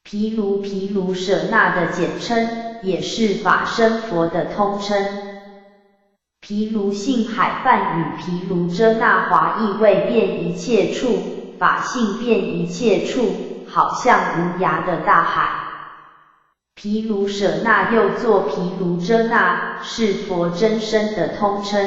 毗卢舍那的简称，也是法身佛的通称。毗卢性海梵语毗卢遮那华译为遍一切处，法性遍一切处，好像无涯的大海。毗卢舍那又作毗卢遮那，是佛真身的通称。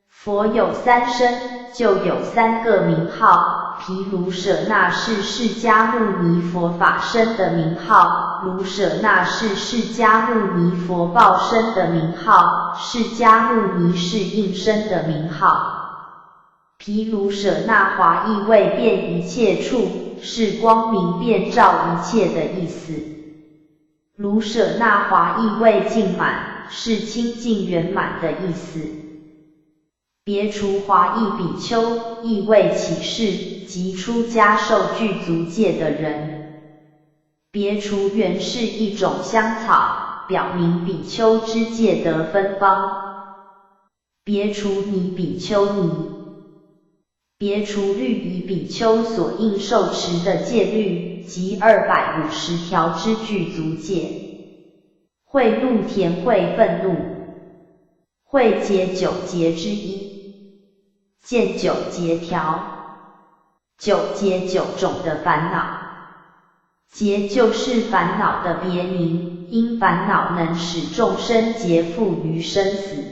佛有3身，就有3个名号。毗卢舍那是释迦牟尼佛法身的名号，卢舍那是释迦牟尼佛报身的名号，释迦牟尼是应身的名号。毗卢舍那华译为遍一切处，是光明遍照一切的意思。卢舍那华译为净满，是清净圆满的意思。别除华译比丘，意为起士，即出家受具足戒的人。别除原是一种香草，表明比丘之戒得芬芳。别除尼比丘尼，别除律仪比丘所应受持的戒律，即250条之具足戒。会怒田会愤怒，会解9节之一。见9节条，9节9种的烦恼。劫就是烦恼的别名，因烦恼能使众生劫缚于生死。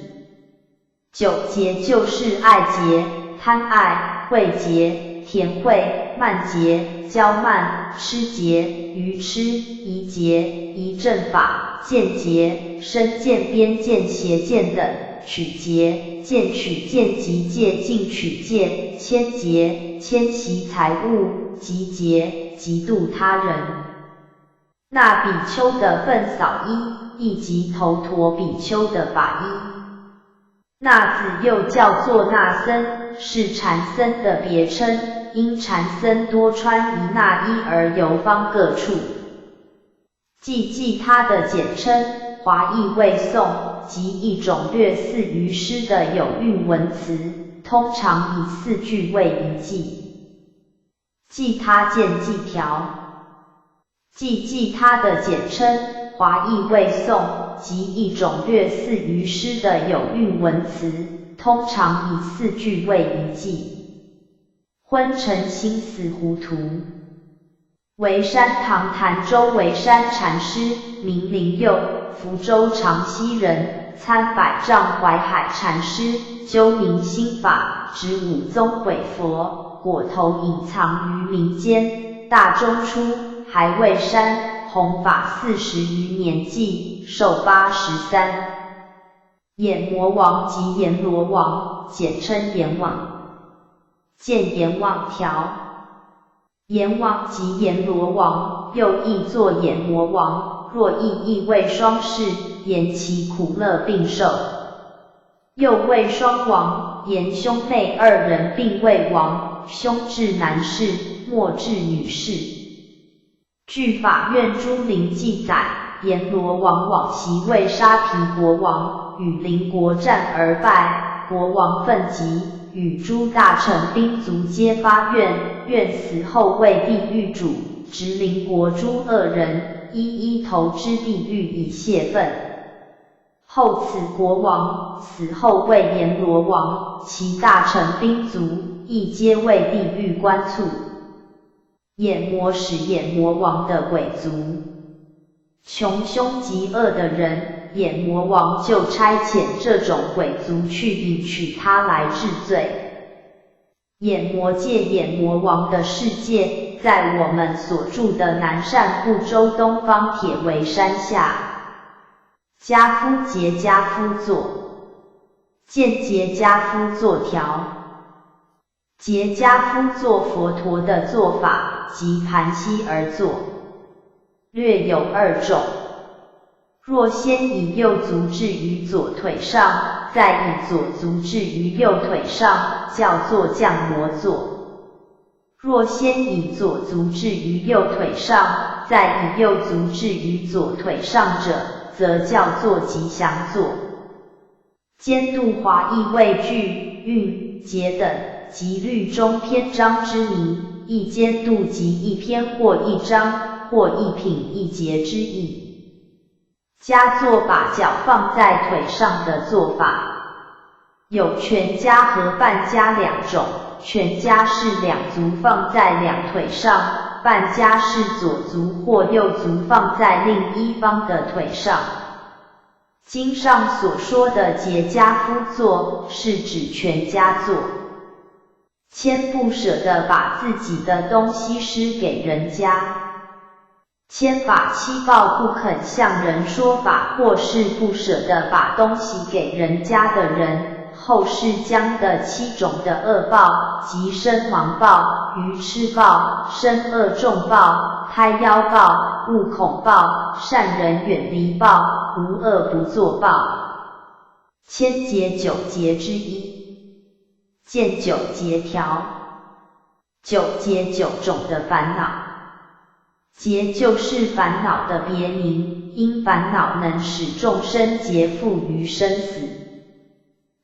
9劫就是爱劫、贪爱、慧劫、田慧、慢节、骄慢、痴节、愚痴、疑节、疑正法、见节、身见、边见、邪见等，取节、见取见及戒禁取戒，迁节、迁习财物，集节、嫉妒他人。那比丘的粪扫衣，亦即头陀比丘的法衣。那子又叫做那僧，是禅僧的别称，因禅僧多穿一那衣而游方各处。记他的简称，华译为颂，即一种略似于诗的有韵文词，通常以4句为一记。记他见记条。记他的简称，华译为颂，即一种略似于诗的有韵文词，通常以4句为一记。昏沉心死糊涂。维山堂潭州维山禅师，名灵佑，福州长溪人，参百丈怀海禅师，究明心法，指5宗毁佛，果头隐藏于民间。大中初，还未山，弘法40余年纪，寿83。阎魔王即阎罗王，简称阎王。见阎王条。阎王即阎罗王，又译作阎魔王，若译为双世，言其苦乐并受。又谓双王，言兄妹2人并为王，兄至男士，末至女士。据法院诸陵记载，阎罗王往昔为沙毗国王，与邻国战而败，国王愤极，与诸大臣兵卒皆发愿，愿死后为地狱主，执邻国诸恶人，一一投之地狱以泄愤。后此国王死后为阎罗王，其大臣兵卒亦皆为地狱官卒。眼魔使阎魔王的鬼族，穷凶极恶的人，阎魔王就差遣这种鬼族去引取他来治罪。阎魔界阎魔王的世界，在我们所住的南赡部洲东方铁围山下。家夫结家夫座，见结家夫座条。结家夫坐佛陀的坐法，即盘膝而坐，略有2种。若先以右足置于左腿上，再以左足置于右腿上，叫做降魔坐。若先以左足置于右腿上，再以右足置于左腿上者，则叫做吉祥坐。监督华译为句、韵、节等，即律中篇章之名，一监督即一篇或一章，或一品一节之意。家坐把脚放在腿上的做法，有全家和半家2种。全家是2足放在2腿上，半家是左足或右足放在另一方的腿上。经上所说的结家夫坐，是指全家坐。谦不舍得把自己的东西施给人家。谦法欺暴不肯向人说法，或是不舍得把东西给人家的人，后世将的7种的恶报，即身亡报、愚痴报、身恶重报、胎夭报、物恐报、善人远离报、无恶不作报。千劫9劫之一。见9劫条。9劫9种的烦恼。劫就是烦恼的别名，因烦恼能使众生劫缚于生死。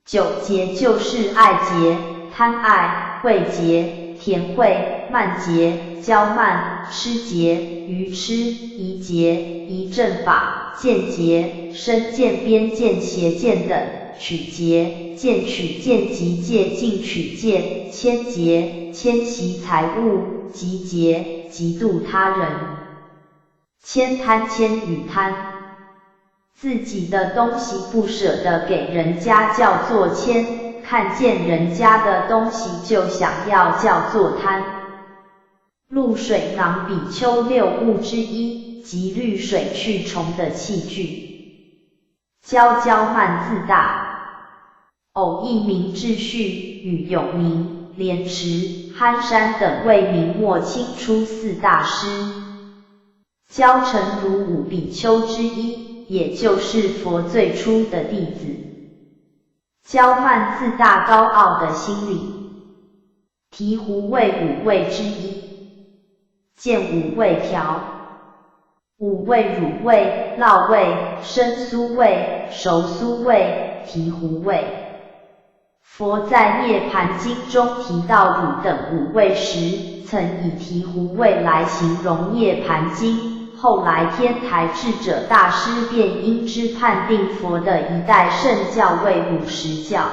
9劫就是爱劫、贪爱、恚劫、甜恚、慢劫、骄慢、痴劫、愚痴、疑劫、疑正法、见劫、身见、边见、邪见等，取劫、见取见及戒禁取戒，迁劫、迁习财物，集劫、嫉妒他人。迁贪迁与贪，自己的东西不舍得给人家叫做迁，看见人家的东西就想要叫做贪。露水囊比丘六物之一，即滤水去虫的器具。骄骄慢自大，偶译明秩序与永明、莲池、憨山等为明末清初四大师。骄诚如五比丘之一，也就是佛最初的弟子。骄慢自大高傲的心理。醍醐为五味之一，见五味条。五味乳味、酪味、生酥味、熟酥味、醍醐味。佛在《涅盘经》中提到乳等五味时，曾以醍醐味来形容《涅盘经》。后来天台智者大师便因之判定佛的一代圣教为50教。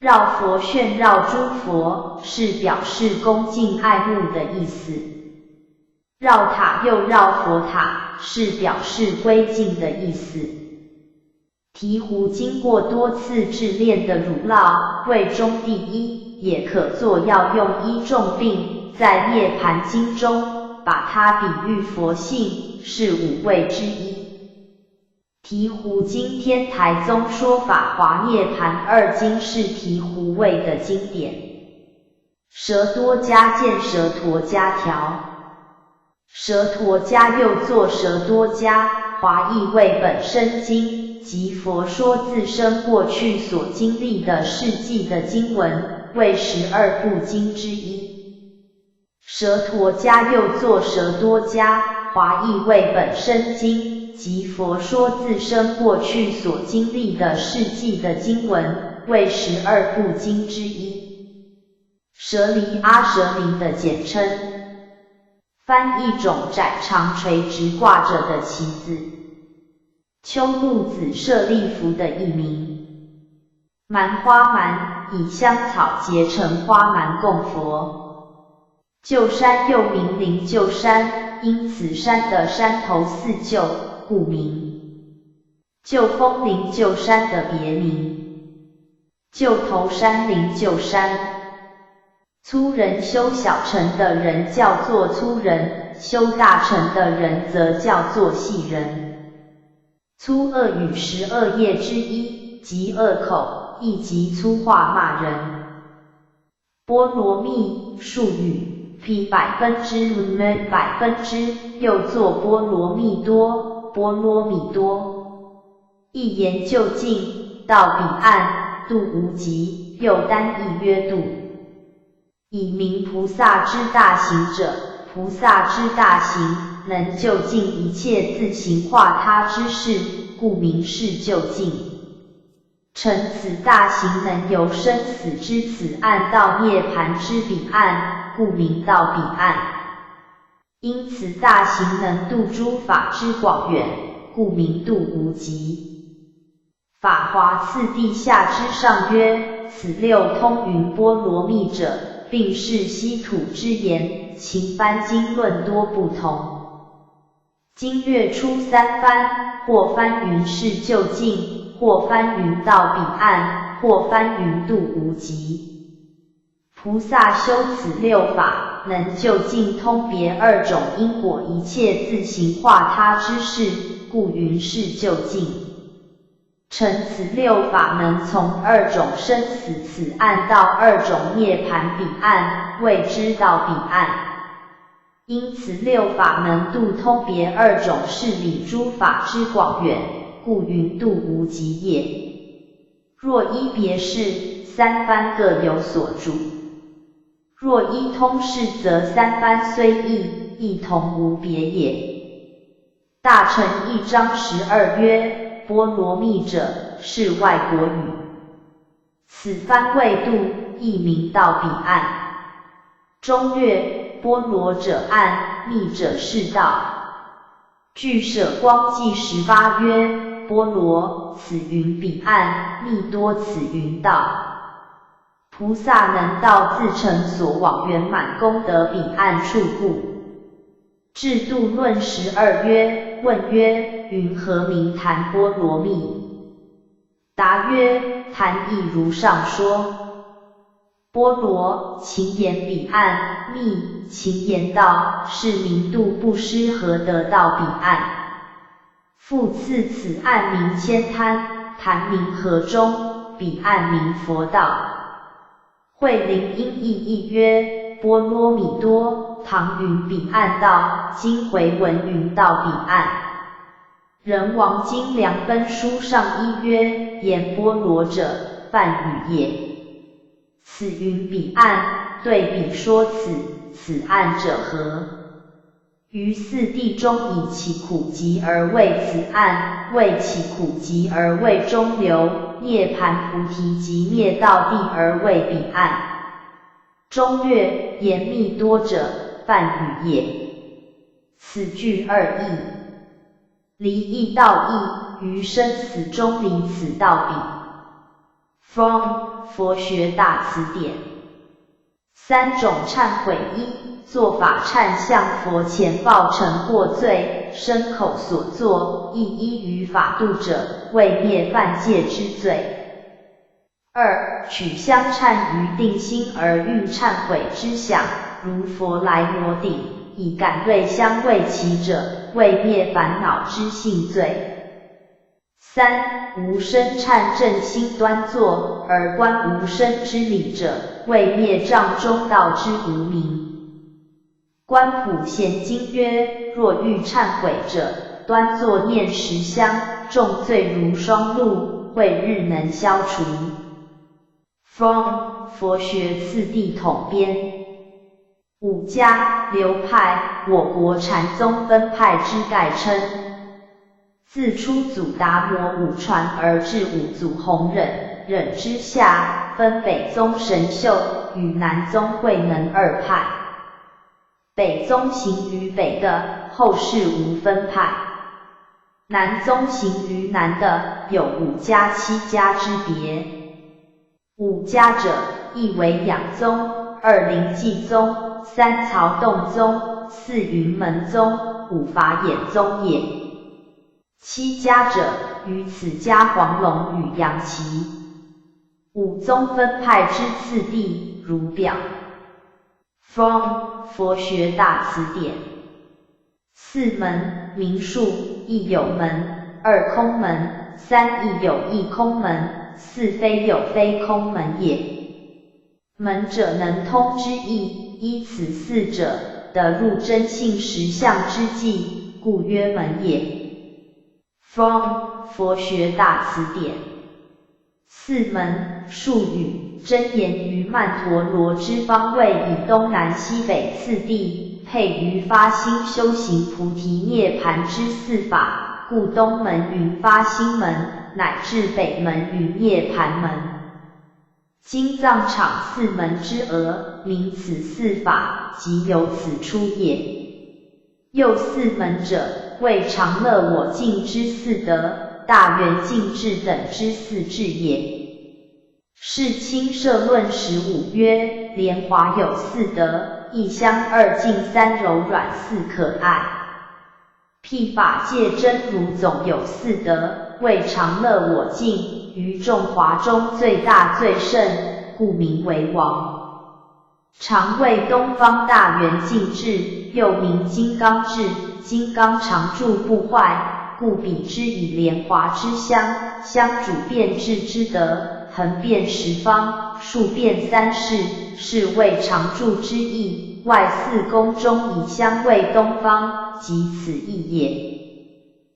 绕佛旋绕诸佛，是表示恭敬爱慕的意思。绕塔又绕佛塔，是表示归敬的意思。醍醐经过多次制炼的乳酪，味中第一，也可作药用医重病。在《涅盘经》中，把它比喻佛性，是五味之一。醍醐经天台宗说法华涅盘二经是醍醐味的经典。蛇多迦见蛇陀迦条。蛇陀迦又作蛇多迦，华译为本生经，即佛说自身过去所经历的事迹的经文，为12部经之一。蛇陀迦又作蛇多迦，华译为本生经，即佛说自身过去所经历的事迹的经文，为12部经之一。舍离阿舍林的简称，翻一种窄长垂直挂着的旗子。秋露紫舍利弗的译名。蛮花蛮，以香草结成花蛮供佛。鹫山又名灵鹫山，因此山的山头似鹫，故名。鹫峰灵鹫山的别名。鹫头山灵鹫山。粗人修小乘的人叫做粗人，修大乘的人则叫做细人。粗恶语12业之一，即恶口，亦即粗话骂人。波罗蜜术语，P %，又作波罗蜜多，波罗蜜多。一言就尽，到彼岸，度无极，又单译曰度。以名菩萨之大行者，菩萨之大行，能就尽一切自行化他之事，故名是就尽。乘此大行能由生死之此岸到涅盘之彼岸，故名到彼岸。因此大行能度诸法之广远，故名度无极。法华次第下之上曰：此六通云波罗蜜者，并是稀土之言，秦番经论多不同。经略出三番，或番云是就近，或番云到彼岸，或番云度无极。菩萨修此六法，能就近通别二种因果一切自行化他之事，故云是就近。乘此六法能从二种生死此岸到二种涅盘彼岸，谓之到彼岸。因此六法能度通别二种事理诸法之广远，故云度无极也。若依别事，三番各有所著。若依通事，则三番虽异，亦同无别也。大乘一章12曰：波罗蜜者，是外国语。此番谓度，亦名到彼岸。中略：波罗者岸，蜜者是道。据舍光记18曰：波罗，此云彼岸，蜜多此云道。菩萨能到自成所往圆满功德彼岸处故。制度论12曰：问曰：云何名谈波罗蜜？答曰：谈亦如上说。波罗勤言彼岸，密勤言道，是明度不失和得到彼岸。复次此岸名千滩，潭名河中，彼岸名佛道。慧灵音译译曰：波罗蜜多，唐云彼岸道，今回文云到彼岸。人王经良分书上一曰：言波罗者，梵语也。此云彼岸，对彼说此岸者何？于四谛中以其苦集而为此岸，为其苦集而为中流，涅盘菩提及灭道地而为彼岸。中略言密多者，梵语也。此句二义，离义道义，于生死中离此道彼。From 佛学大辞典。三种忏悔：一、做法忏向佛前报成过罪，身口所作，亦依于法度者，为灭犯戒之罪。二、取香忏于定心而运忏悔之想，如佛来摩顶，以感对香味其者，为灭烦恼之性罪。三、无生忏正心端坐，而观无生之理者，为灭障中道之无明。观普贤经曰：若欲忏悔者，端坐念10香，重罪如霜露，慧日能消除。From 佛学四谛统编。五家流派，我国禅宗分派之概称。自初祖达摩五传而至五祖弘忍，忍之下，分北宗神秀与南宗慧能二派。北宗行于北的，后世无分派；南宗行于南的，有5家7家之别。5家者，一为养宗，2灵济宗，3曹洞宗，4云门宗，5法眼宗也。7家者，于此家黄龙与杨岐。5宗分派之次第，如表。From 佛学大辞典。4门，名数，亦有门；2空门；3亦有异空门；4非有非空门也。门者能通之意，依此4者，得入真性实相之际，故曰门也。From 佛学大辞典。4门，术语，真言于曼陀罗之方位以东南西北4地，配于发心修行菩提涅盘之4法，故东门云发心门，乃至北门云涅盘门。经藏场4门之额，名此4法，即由此出也。又4门者，为常乐我净之4德，大圆净智等之4智也。世亲摄论15曰：莲华有4德，一香2净3柔软4可爱。辟法界真如总有4德，为常乐我净，于众华中最大最胜，故名为王。常谓东方大圆净智，又名金刚智，金刚常住不坏，故比之以莲华之香，香主遍智之德，横遍10方，数遍3世，是谓常住之意。外4宫中以香为东方，即此意也。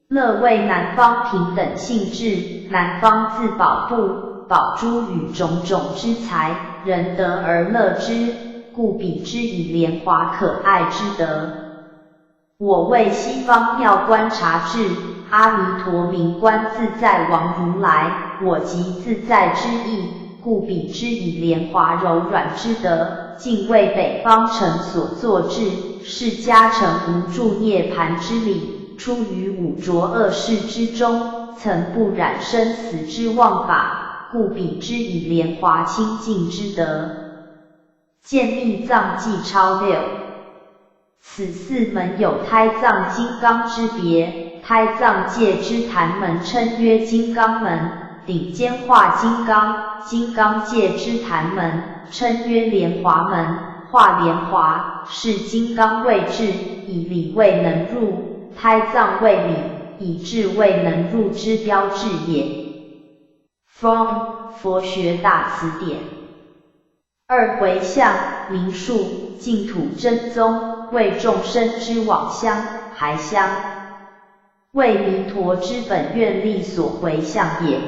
乐为南方平等性质，南方自宝布、宝珠与种种之财，人得而乐之，故比之以莲华可爱之德。我为西方妙观察智，阿弥陀名观自在王如来，我即自在之意，故比之以莲华柔软之德，尽为北方城所作智，是加成无住涅盘之理，出于五浊恶世之中，曾不染生死之妄法，故比之以莲华清净之德。见密藏记抄6。此4门有胎藏金刚之别，胎藏界之坛门称曰金刚门，顶尖化金刚，金刚界之坛门，称曰莲华门。化莲华，是金刚位置，以理未能入，胎藏为理，以智未能入之标志也。From 佛学大辞典。二回向，名数，净土真宗，为众生之往乡、还乡，为弥陀之本愿力所回向也。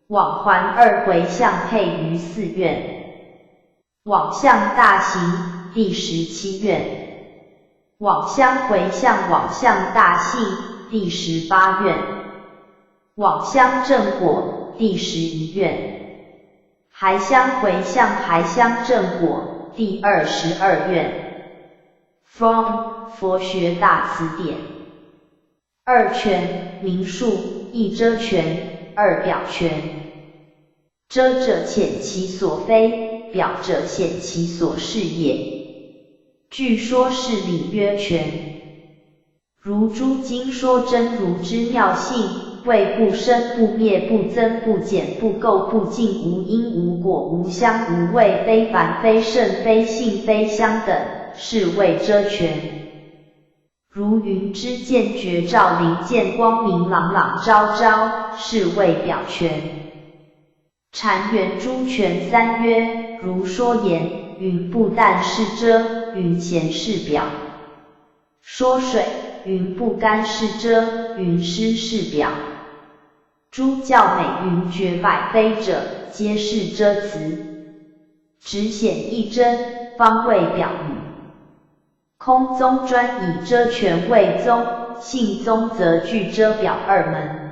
往还二回向配于四愿。往向大行第17愿，往乡回向往向大信第18愿，往乡正果第11愿，还乡回向还乡正果第22愿。From 佛学大辞典。二全，名数，一遮全，二表全。遮者显其所非，表者显其所是也。据说是理曰全。如诸经说真如之妙性，谓不生不灭不增不减不垢不净无因无果无香无味非凡非圣非性非香等，是谓遮全。如云之见觉照灵见光明朗朗昭昭，是谓表全。禅圆诸全三曰，如说言，云不但是遮，云咸是表。说水，云不干是遮，云湿是表。诸教美云绝百非者，皆是遮词。只显一真，方为表语。空宗专以遮全为宗，性宗则具遮表二门。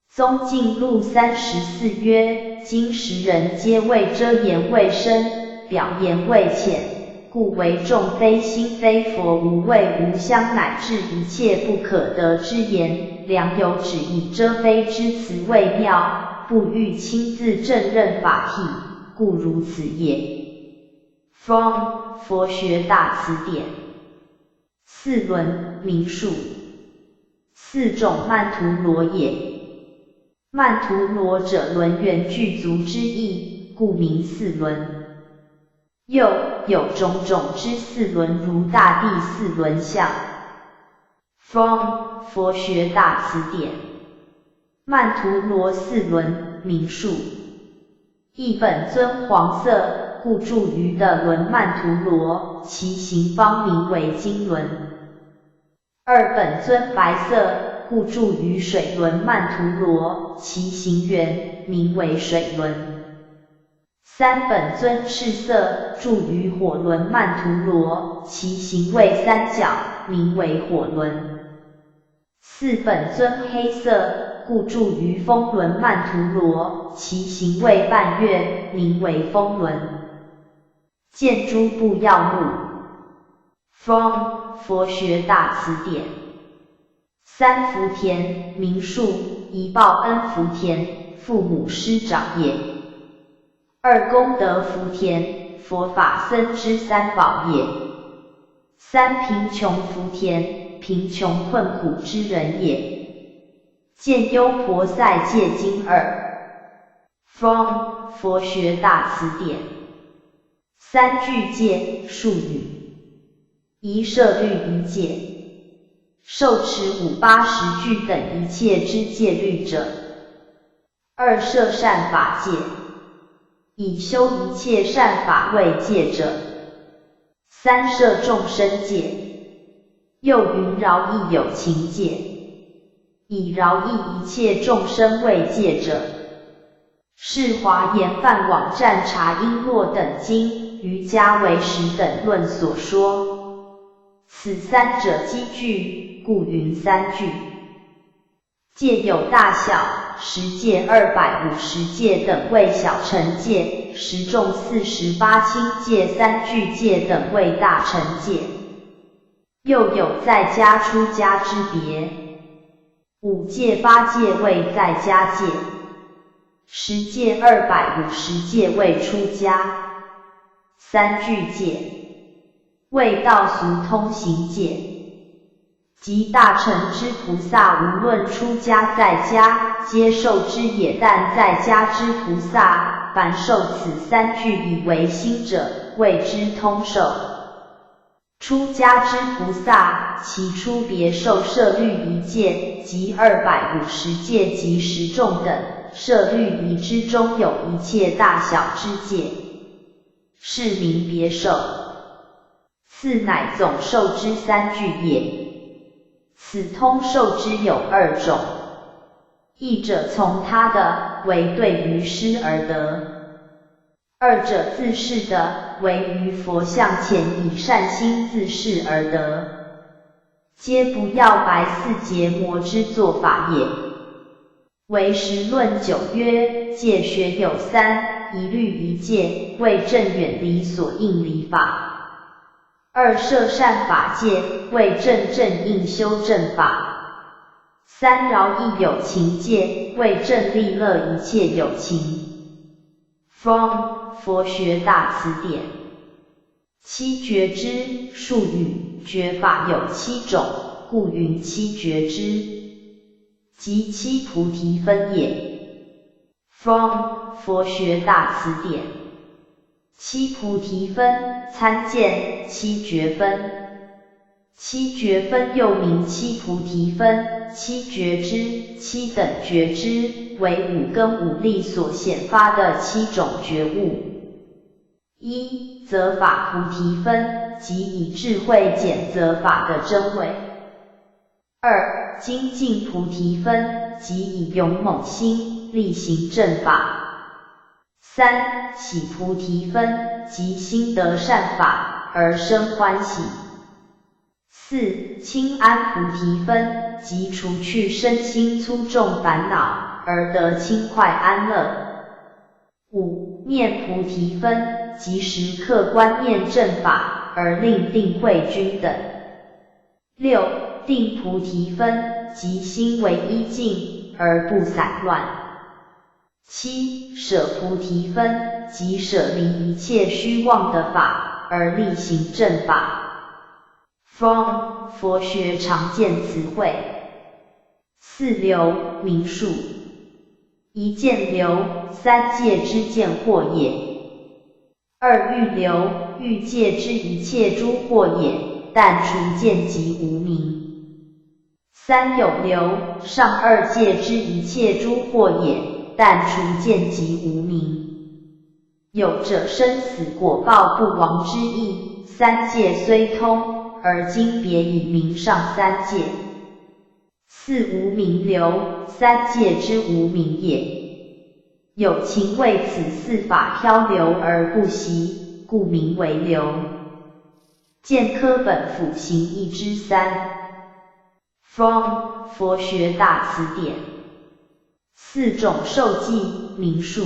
宗进录34曰：今时人皆谓遮言未深，表言未浅，故为众非心非佛无味无香乃至一切不可得之言，良有只以遮非之词为妙，不欲亲自正认法体，故如此也。From 佛学大辞典。四轮，名数，四种曼荼罗也。曼荼罗者，轮圆具足之意，故名四轮。又有种种之四轮，如大地四轮相。From 佛学大辞典。曼荼罗四轮，名数。一本尊黄色，故著于的轮曼荼罗，其形方名为金轮。二本尊白色，故著于水轮曼荼罗，其形圆，名为水轮。三本尊赤色，著于火轮曼荼罗，其形为三角，名为火轮。四本尊黑色，故著于风轮曼荼罗，其形为半月，名为风轮。见诸部要目。From 佛学大辞典。三福田，名数，一报恩福田，父母师长也。二功德福田，佛法僧之三宝也。三贫穷福田，贫穷困苦之人也。见优婆塞戒经二。From 佛学大辞典。三具戒，术语。一摄律一戒，受持5、80句等一切之戒律者。二摄善法戒，以修一切善法为戒者。三摄众生戒，又云饶益有情戒，以饶益一切众生为戒者。是华严梵网站查璎珞等经、瑜伽唯识等论所说。此三者积聚，故云三句。戒有大小，十戒、250戒等为小乘戒，十众48轻戒、三具戒等为大乘戒。又有在家出家之别。5戒、8戒为在家戒，10戒、250戒为出家。三具戒为道俗通行戒。即大乘之菩萨，无论出家在家，皆受之也。但在家之菩萨，凡受此三句以为心者，谓之通受。出家之菩萨，其出别受舍律仪戒，即250戒及10众等，舍律仪之中有一切大小之戒，是名别受。次乃总受之三句也。此通受之有2种，一者从他的，为对于师而得；二者自是的，为于佛像前以善心自是而得。皆不要白4结魔之做法也。唯识论9曰：戒学有3，一律一戒，为正远离所应离法。2摄善法戒，为正正应修正法。3饶益有情戒，为正利乐一切有情。From 佛学大辞典。七觉之术语，觉法有7种，故云七觉之，即七菩提分也。From 佛学大辞典。七菩提分，参见七觉分。七觉分又名七菩提分，七觉之、七等觉之，为五根五力所显发的7种觉悟。一、择法菩提分，即以智慧检择法的真伪。二、精进菩提分，即以勇猛心力行正法。三、喜菩提分，即心得善法而生欢喜。四、清安菩提分，即除去身心粗重烦恼而得轻快安乐。五、念菩提分，即时刻观念正法而令定慧均等。六、定菩提分，即心为一境而不散乱。七、舍菩提分，即舍离一切虚妄的法而力行正法。From 佛学常见词汇。四流名数。一见流，三界之见惑也。二欲流，欲界之一切诸惑也，但除见即无明。三有流，上二界之一切诸惑也，但除见即无明。有者生死果报不亡之意，三界虽通，而今别以明上三界。四无明流，三界之无明也。有情为此四法漂流而不息，故名为流。见科本辅行义之3。From 佛学大辞典。四种受记名数。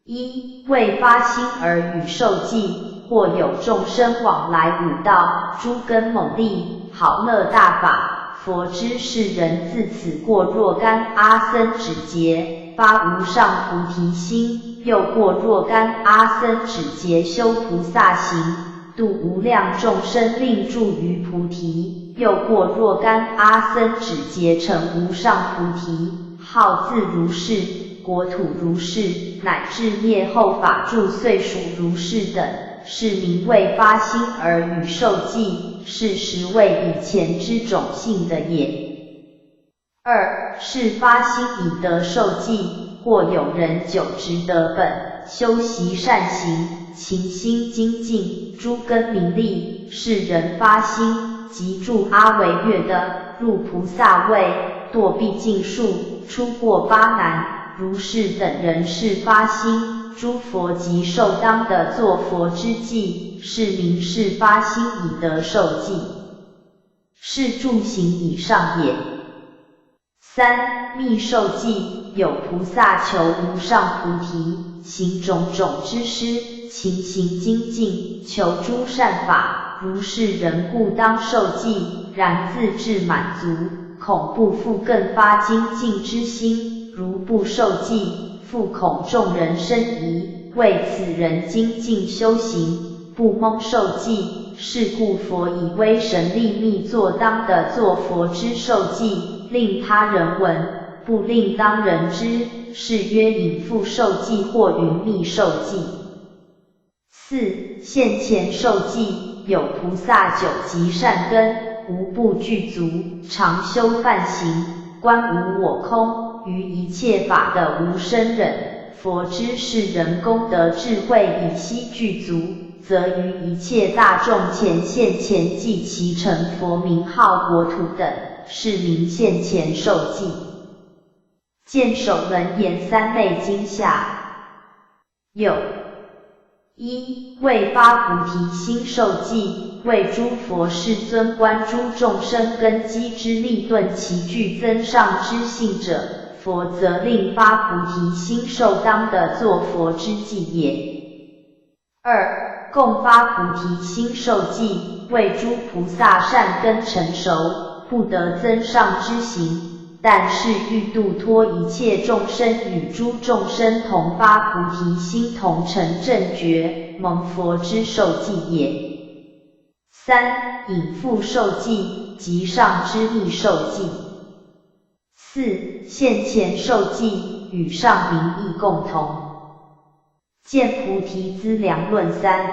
一、为发心而与受记，或有众生往来五道、诸根猛力、好乐大法，佛知世人自此过若干阿僧只劫，发无上菩提心，又过若干阿僧只劫修菩萨行，度无量众生令住于菩提，又过若干阿僧只劫成无上菩提，号自如是，国土如是，乃至灭后法住岁数如是等，是名为发心而与受记，是实为以前之种性的也。二是发心以得受记，或有人久执得本，修习善行，勤心精进，诸根明利，是人发心，即住阿惟越的，入菩萨位，堕毕竟数，出过八难，如是等人是发心，诸佛即受当的作佛之记，是名是发心以得受记，是住行以上也。三密受记，有菩萨求无上菩提，行种种之施，勤行精进，求诸善法，如是人故当受记，然自致满足，恐不复更发精进之心，如不受记，复恐众人生疑，为此人精进修行，不蒙受记，计，是故佛以威神力密作当的作佛之受记，令他人闻，不令当人知，是曰隐复受记或云密受记。4. 现前受记，有菩萨久集善根，无不具足，常修梵行，观无我空，于一切法的无生忍，佛知是人功德智慧以悉具足，则于一切大众前现前记其成佛名号国土等，是名现前受记。见首楞严三昧经下。有一为发菩提心受记，为诸佛世尊观诸众生根基之力顿其具增上之性者，佛则令发菩提心受当的作佛之记也。2. 共发菩提心受记，为诸菩萨善根成熟，不得增上之行，但是欲度脱一切众生，与诸众生同发菩提心，同成正觉，蒙佛之受记也。3. 隐复受记，即上之密受记。4. 现前受记，与上名义共同。见菩提资粮论3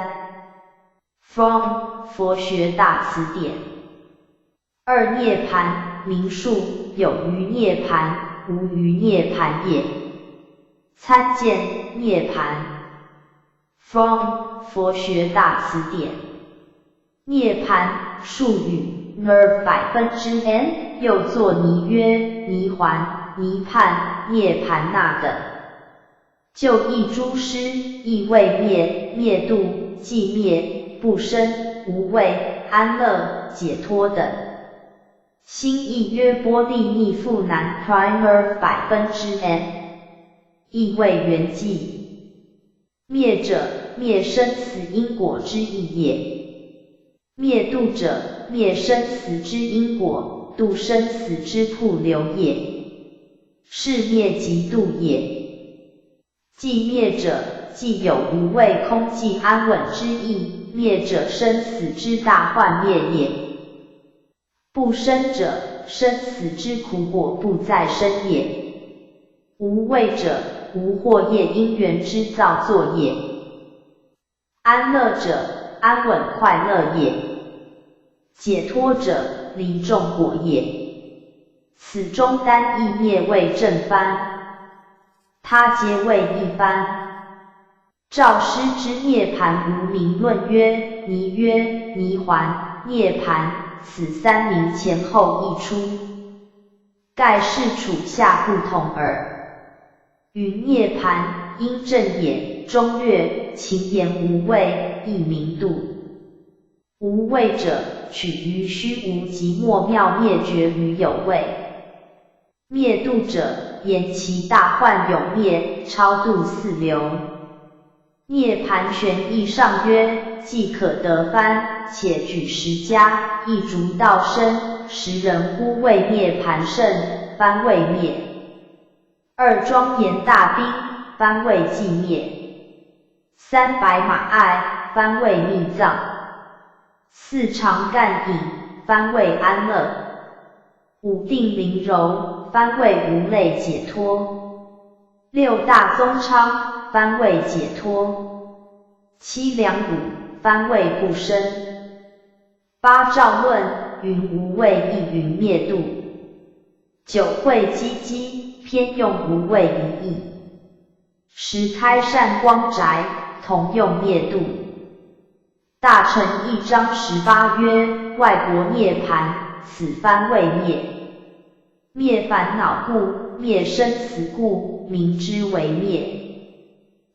From 佛学大辞典。2. 涅盘，名数，有余涅盘，无余涅盘也。参见涅盘。From 佛学大辞典。涅盘，术语 n， 又作尼约、尼环、尼判、涅盘那等。就译诸师，亦为灭、灭度、寂灭、不生、无畏、安乐、解脱等。新译约波利尼富南 Primer n， 亦为圆寂。灭者，灭生死因果之意也。灭度者，灭生死之因果，度生死之瀑流也。是灭即度也。寂灭者，既有无畏空寂安稳之意，灭者生死之大幻灭也。不生者，生死之苦果不再生也。无畏者，无惑业因缘之造作也。安乐者，安稳快乐也。解脱者，离众果也。此中单义灭为正番，他皆为一番。照师之涅盘无名论曰：尼约、尼环、涅盘，此三名前后一出，盖是处下不同耳。云涅盘，因正也，中略，情言无畏，亦名度。无畏者，取于虚无即莫妙灭绝于有畏。灭度者，言其大幻永灭，超度四流。涅盘玄义上曰：既可得番，且举十家，一逐道生，时人呼谓涅盘圣，番未灭。2庄严大宾，番未寂灭。3白马爱，番未密藏。4长干影，番未安乐。5定灵柔，番未无类解脱。6大宗昌，番未解脱。7梁鼓，番未不生。8照论，云无畏亦云灭度。9会稽稽，偏用无畏一义。10开善光宅，同用灭度。大乘一章18曰：外国涅盘，此番未灭。灭烦恼故，灭生死故，名之为灭。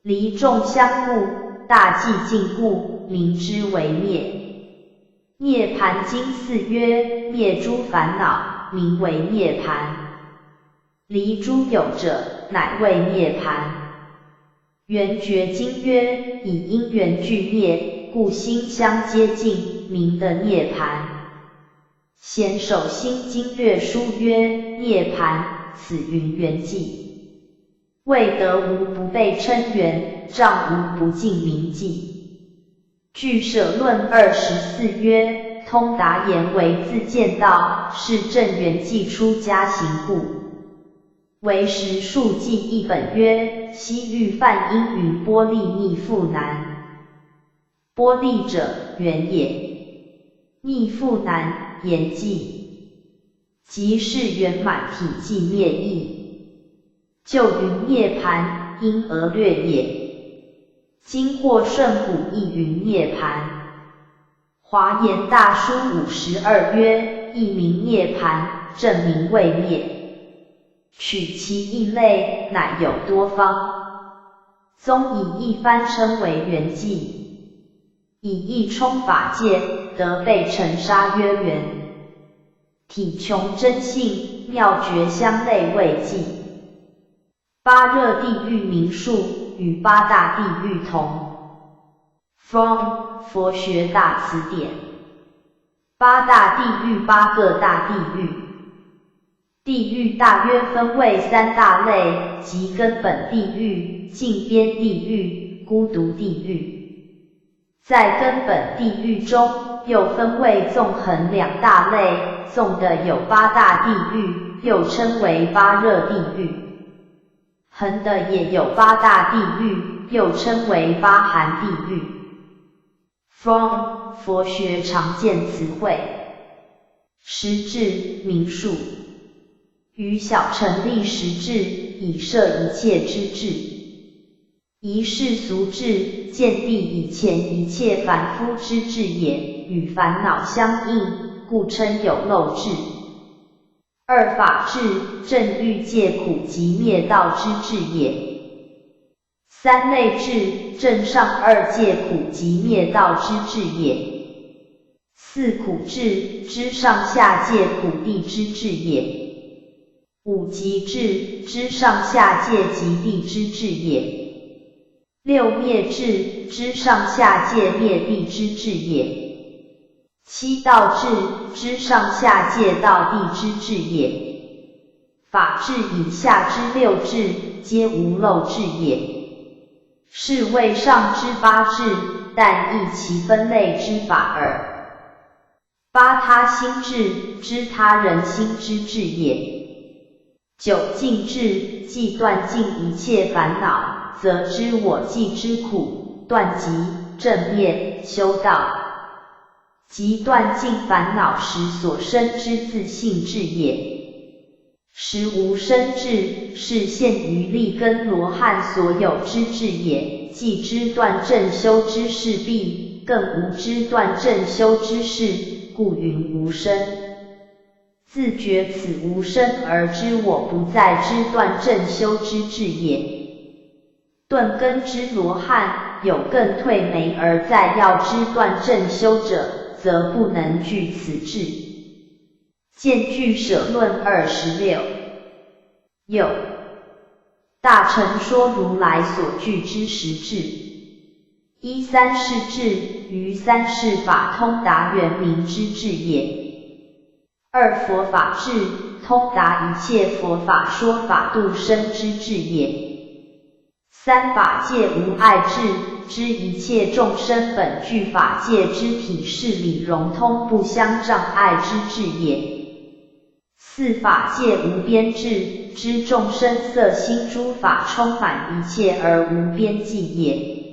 离众相故，大寂静故，名之为灭。涅盘经4曰：灭诸烦恼，名为涅盘。离诸有者，乃为涅盘。圆觉经曰：以因缘俱灭，故心相接近，名的涅盘。显首心经略书曰：涅盘，此云圆寂。未得无不被称圆，障无不尽名寂。据舍论24曰，通达言为自见道，是正圆寂出家行故。为时数记一本曰，西域梵音云波利逆复难。波利者，圆也。逆复难，言寂。即是圆满体寂灭意。就云涅盘，因而略也。今或顺古亦云涅盘。华严大书52曰，一名涅盘，正名未灭。取其一类，乃有多方。宗以一番称为圆寂，以一充法界，得被尘沙曰圆。体穷真性，妙觉相类未寂。八热地狱名数与八大地狱同。From 佛学大辞典。八大地狱八个大地狱。地狱大约分为三大类，即根本地狱、近边地狱、孤独地狱。在根本地狱中，又分为纵横两大类，纵的有八大地狱，又称为八热地狱；横的也有八大地狱，又称为八寒地狱。From 佛学常见词汇。实质名数。于小乘立实质，以摄一切之智。一世俗智，见地以前一切凡夫之智也，与烦恼相应，故称有漏智。二法智，正欲界苦集灭道之智也。三类智，正上二界苦集灭道之智也。四苦智，知上下界苦地之智也。五极智，知上下界极地之智也。六灭智，知上下界灭地之智也。七道智，知上下界道地之智也。法智以下之六智，皆无漏智也。是谓上之八智，但异其分类之法耳。八他心智，知他人心之智也。九尽智，即断尽一切烦恼，则知我寂之苦，断集正灭修道。即断尽烦恼时所生之自性智也。实无生智，是现于利根罗汉所有之智也，既知断正修之事毕，更无知断正修之事，故云无生。自觉此无生而知我不在知断正修之智也。顿根之罗汉，有更退眉而在要知断正修者，则不能具此智。见据舍论26。有大乘说如来所具之实智。一三世智，于三世法通达圆明之智也。二佛法智，通达一切佛法说法度生之智也。三法界无碍智，知一切众生本具法界之体事理融通不相障碍之智也。四法界无边智，知众生色心诸法充满一切而无边际也。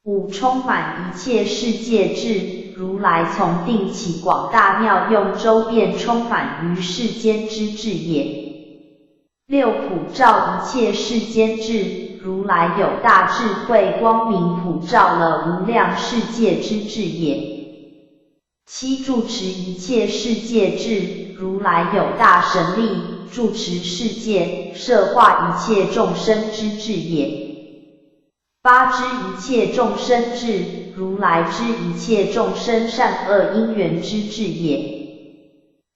五充满一切世界智，如来从定起广大妙用周遍充满于世间之智也。六普照一切世间智，如来有大智慧光明普照了无量世界之智也。七住持一切世界智，如来有大神力住持世界摄化一切众生之智也。八知一切众生智，如来知一切众生善恶因缘之智也。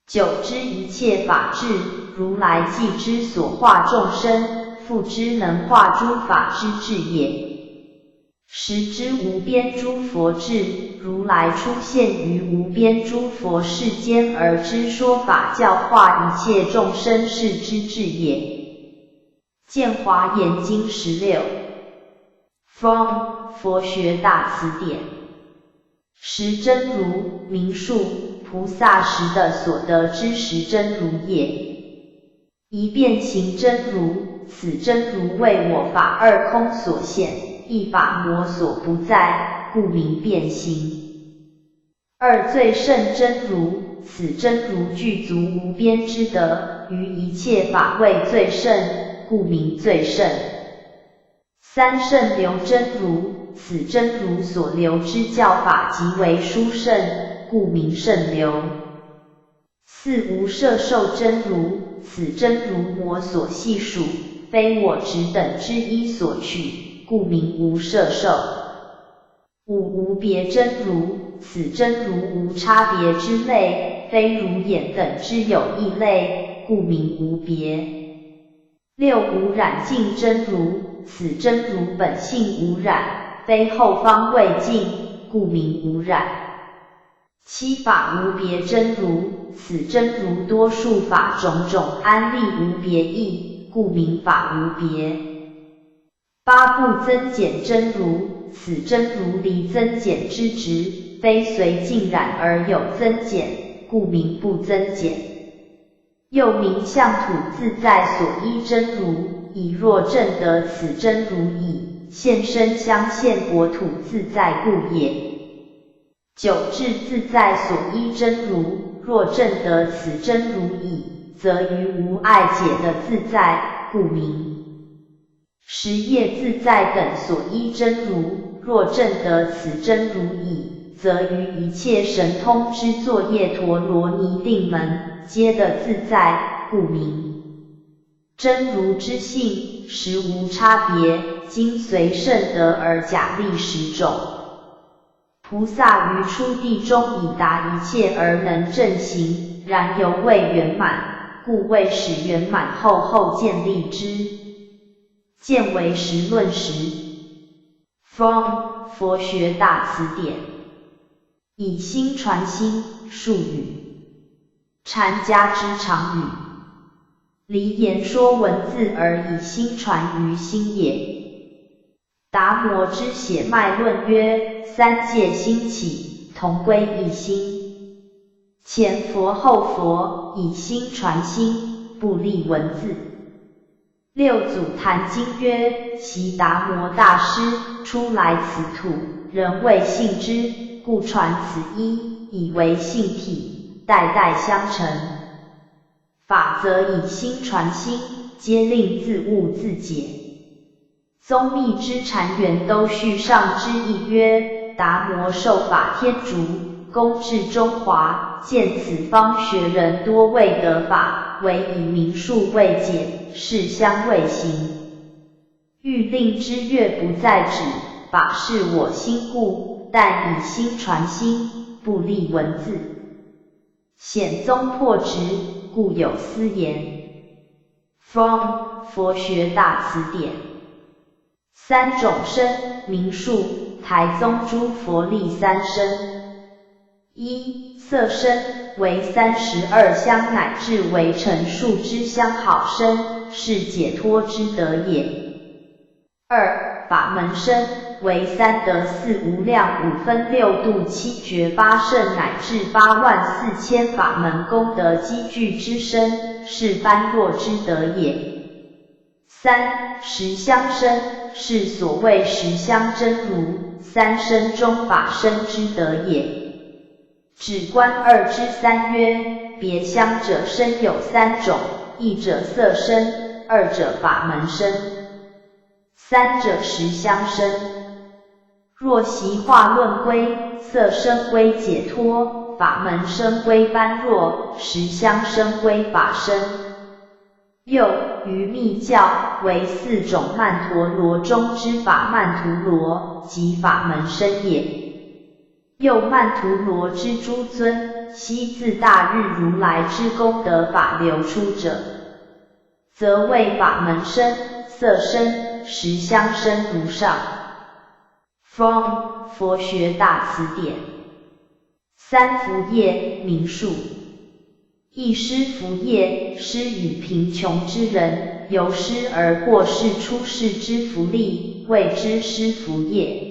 九知一切法智，如来既知所化众生，复知能化诸法之智也。十知无边诸佛智，如来出现于无边诸佛世间而知说法教化一切众生是之智也。见华严经16。From 佛学大辞典。实真如，名述菩萨时的所得之实真如也。一变行真如，此真如为我法二空所现，一法魔所不在，故名变行。二最胜真如，此真如具足无边之德，于一切法位最胜，故名最胜。三胜流真如，此真如所流之教法极为殊胜，故名胜流。四无摄受真如，此真如魔所系数，非我执等之一所取，故名无摄受。五无别真如，此真如无差别之类，非如眼等之有异类，故名无别。六无染净真如，此真如本性无染，非后方未净，故名无染。七法无别真如，此真如多数法种种安立无别义，故名法无别。八不增减真如，此真如离增减之执，非随净染而有增减，故名不增减。又名相土自在所依真如，以若证得此真如已，现身相现国土自在故也。九智自在所依真如，若证得此真如已，则于无碍解的自在，故名。十业自在等所依真如，若证得此真如已，则于一切神通之作业陀罗尼定门，皆得自在，故名。真如之性，实无差别，今随圣德而假立十种。菩萨于初地中已达一切而能正行，然犹未圆满，故为使圆满后建立之。见为实论时 ，From 佛学大辞典。以心传心，术语，禅家之常语，离言说文字而以心传于心也。达摩之血脉论曰：三界兴起，同归一心。前佛后佛，以心传心，不立文字。六祖坛经曰：其达摩大师初来此土，人未信之，故传此一，以为信体，代代相承。法则以心传心，皆令自悟自解。宗密之禅源都续上之意曰：达摩受法天竺，公至中华，见此方学人多未得法，唯以名数未解，是相未行。欲令之乐不在止，法是我心故，但以心传心，不立文字。显宗破执，故有斯言。From 佛学大辞典。三种身，名述，台宗诸佛立三身。一、色身，为32相乃至为成数之相好身，是解脱之德也。二、法门身，为三得四无量五分六度七觉八圣乃至84000法门功德积聚之身，是般若之德也。三、实相身，是所谓实相真如，三身中法身之德也。止观二之三曰：别相者身有三种，一者色身，二者法门身，三者实相身。若习化论归，色身归解脱，法门身归般若，实相身归法身。又于密教为四种曼陀罗中之法曼陀罗，即法门身也。又曼陀罗之诸尊，悉自大日如来之功德法流出者，则为法门身、色身、实相身如上。From 佛学大辞典。三福业，名述。一施福业，施与贫穷之人，由施而获世出世之福利，谓之施福业。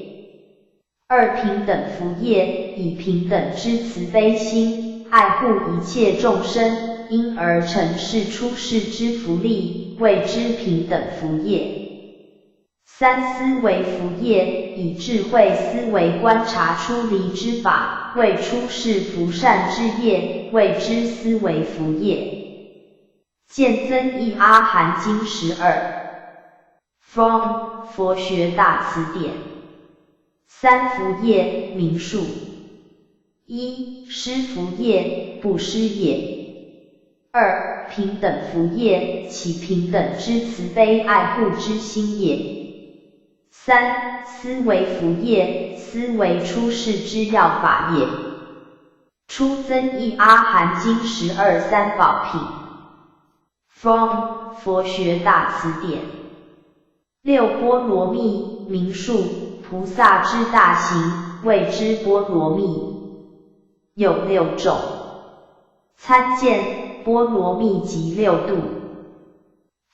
二平等福业，以平等之慈悲心，爱护一切众生，因而成是出世之福利，谓之平等福业。三思维福业，以智慧思维观察出离之法，为出世福善之业，谓之思维福业。见增益阿含经12 From 佛学大辞典。三福业名数：一、施福业，不施也；二、平等福业，其平等之慈悲爱护之心也；三、思维福业，思维出世之要法也。出增益阿含经12三宝品。From 佛学大辞典。六波罗蜜名数：菩萨之大行，谓之波罗蜜，有6种。参见波罗蜜集6度。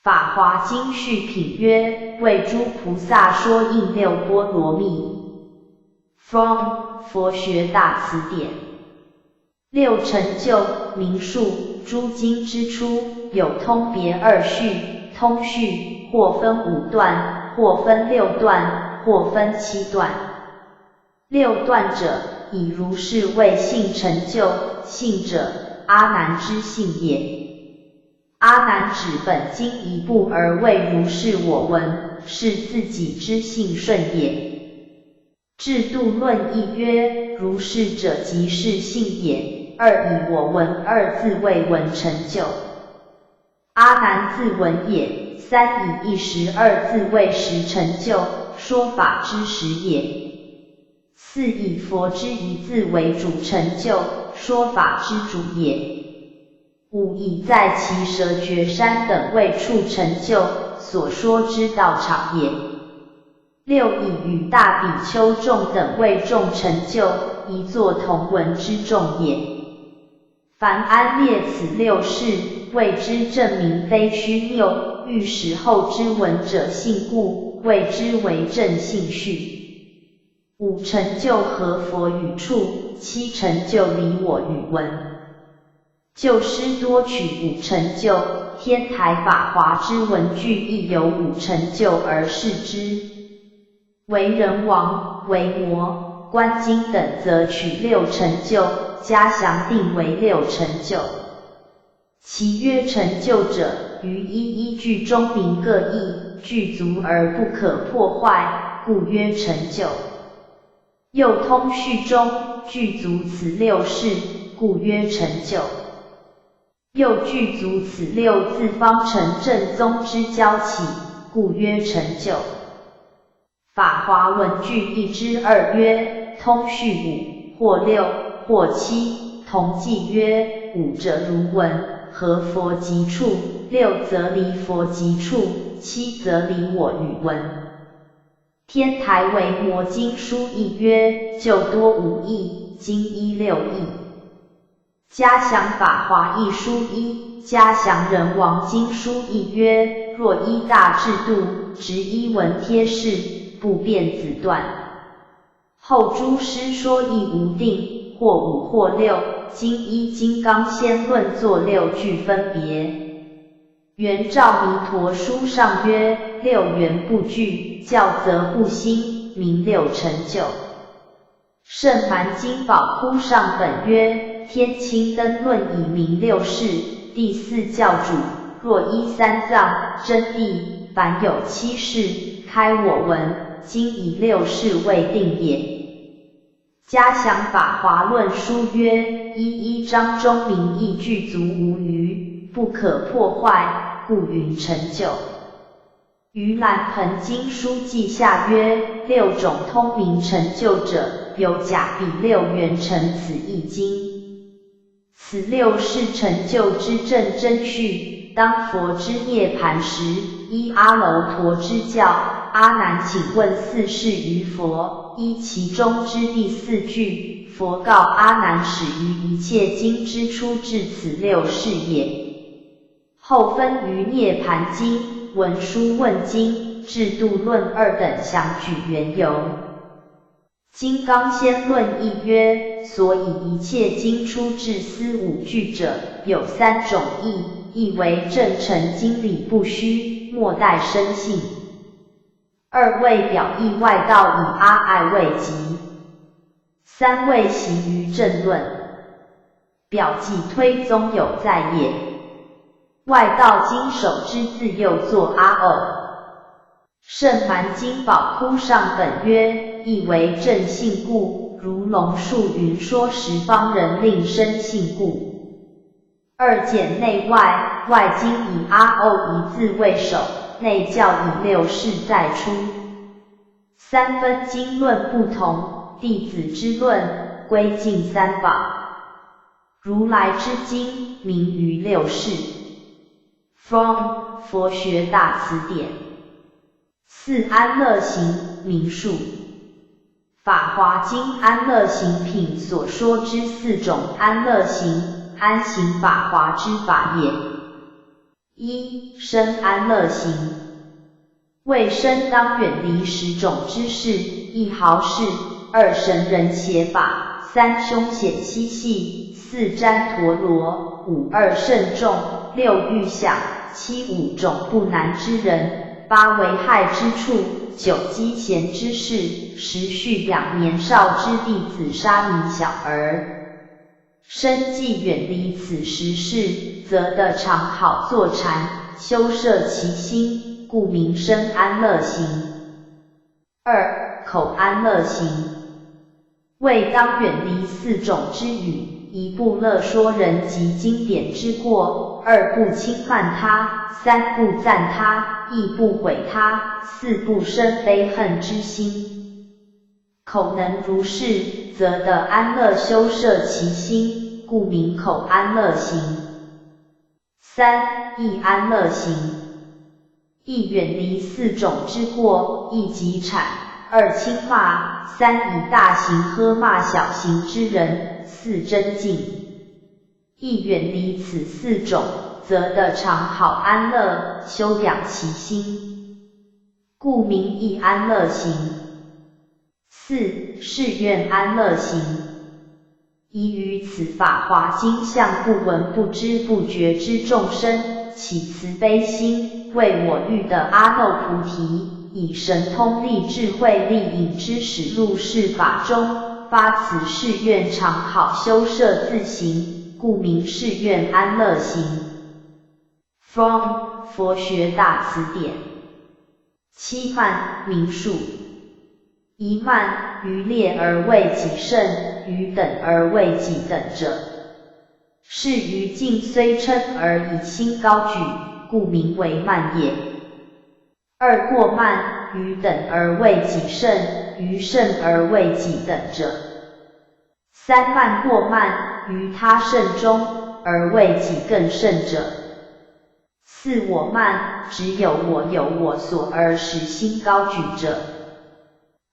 法华经序品曰：为诸菩萨说应6波罗蜜。From 佛学大辞典。六成就名数：诸经之初，有通别2序，通序或分5段，或分6段，或分7段。6段者，以如是为性成就，性者，阿难之性也。阿难指本经一部而为如是我闻，是自己之性顺也。制度论义曰：如是者即是性也，二以我闻2字为闻成就。阿难自闻也，三以一时2字为实成就，说法之实也。四以佛之一字为主成就，说法之主也。五以在其舍觉山等位处成就，所说之道场也。六以与大比丘众等位众成就，一作同文之众也。凡安列此6事，谓之证明非虚谬，欲使后之闻者信故，谓之为正信序。五成就合佛语处，七成就离我语闻。就师多取5成就，天台法华之文句亦有5成就而示之。为人王、为魔、观经等则取6成就，加详定为6成就。其曰成就者，于一句中明各义，具足而不可破坏，故曰成就。又通序中具足此6事，故曰成就。又具足此6字方成正宗之交起，故曰成就。法华文句1之2曰：通序5，或6，或7，同记曰：5者如闻，合佛即处；6则离佛即处；7则离我语闻。天台为魔经书义曰：就多5义，经一6义。嘉祥法华义书一，嘉祥人王经书义曰：若依大制度，执一文贴示，不变子断。后诸师说义无定，或5或6，经一金刚仙论作6句分别。圆照弥陀书上曰：6缘不具，教则不兴，名6成就。圣蛮经宝窟上本曰：天清灯论以明6事，第4教主，若依3藏真谛，凡有7事，开我闻，今以6事为定也。嘉祥法华论书曰：一章中明义具足无余，不可破坏，故云成就。于兰盆经书记下曰：6种通明成就者，有甲比6缘成此一经。此6是成就之正真序，当佛之涅盘时，依阿耨陀之教，阿难请问4事于佛，依其中之第4句，佛告阿难始于一切经之初至此6事也。后分于涅盘经、文殊问经、制度论2等详举缘由。金刚仙论义曰：所以一切经出至思五句者，有三种义：一为正诚经理不虚，莫待生信；二为表意外道以阿爱未及；三为习于正论。表记推宗有在也，外道经手之自又作阿偶。圣蛮经宝窟上本曰：亦为正信故，如龙树云说十方人令生信故。二简内外，外经以阿偶一字为首，内教以六事再出。三分经论不同，弟子之论归尽三宝。如来之经名于六事。From 佛学大辞典。四安乐行名述。法华经安乐行品所说之四种安乐行，安行法华之法也。一、生安乐行。为生当远离十种之事：一毫事；二神人邪法；三凶险嬉戏；四旃陀罗；五二圣众；六欲想；七五种不难之人；八为害之处；九积贤之事；十蓄养年少之弟子沙弥小儿。生既远离此十事，则得常好坐禅，修摄其心，故名生安乐行。二、口安乐行。为当远离四种之语：一不乐说人及经典之过；二不轻慢他；三不赞他；亦不毁他；四不生悲恨之心。口能如是，则得安乐修摄其心，故名口安乐行。三、意安乐行。一远离四种之过：一即谄；二轻骂；三以大行呵骂小行之人；四真敬。一远离此四种，则得常好安乐，修养其心，故名意安乐行。四、誓愿安乐行。宜于此法华经相不闻不知不觉之众生，起慈悲心，为我欲的阿耨菩提，以神通力智慧力引之使入世法中，发此誓愿常好修摄自行，故名誓愿安乐行。From 佛学大辞典。七慢名述。一慢，于劣而为己胜，于等而为己等者。是于境虽称而以心高举，故名为慢也。二过慢，于等而为己胜，于胜而为己等者。三慢过慢，于他胜中，而为己更胜者。四我慢，只有我有我所而使心高举者。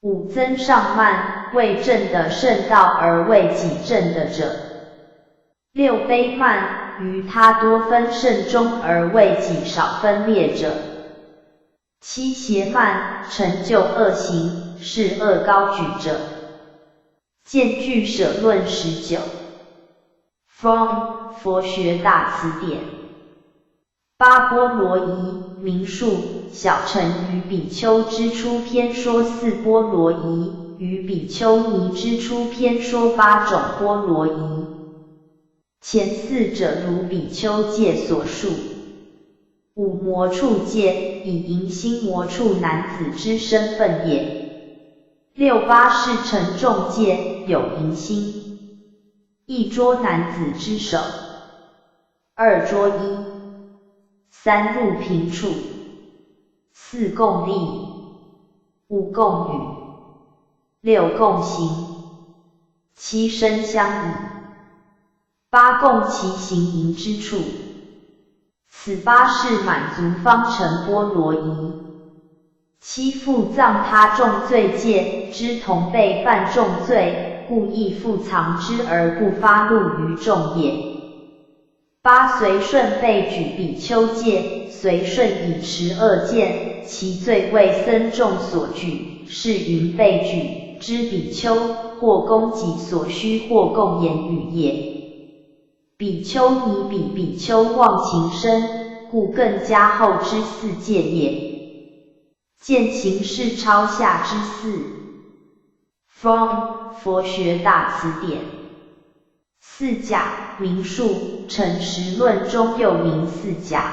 五增上慢，为正的圣道而为己正的者。六卑慢，于他多分胜中而为己少分裂者。七邪慢，成就恶行，是恶高举者。见俱舍论19。From 佛学大辞典。八波罗夷名述。小乘于比丘之初篇说四波罗夷，于比丘尼之初篇说八种波罗夷。前四者如比丘戒所述。五魔处戒，以迎心魔处男子之身份也。六八是乘众戒，有迎心。一捉男子之手。二捉衣。三入平处。四共立。五共语。六共行。七身相倚。八共其行营之处。此八是满足方成波罗夷。七复藏他重罪戒之同辈犯重罪，故意复藏之而不发露于众也。八随顺被举比丘戒，随顺以持恶见，其罪为僧众所举，是云被举，之比丘，或供给所需，或供言语也。比丘尼比比丘忘情身，故更加后之四戒也。见行识超下之四。From 佛学大辞典。四假名数，诚实论中又名四假。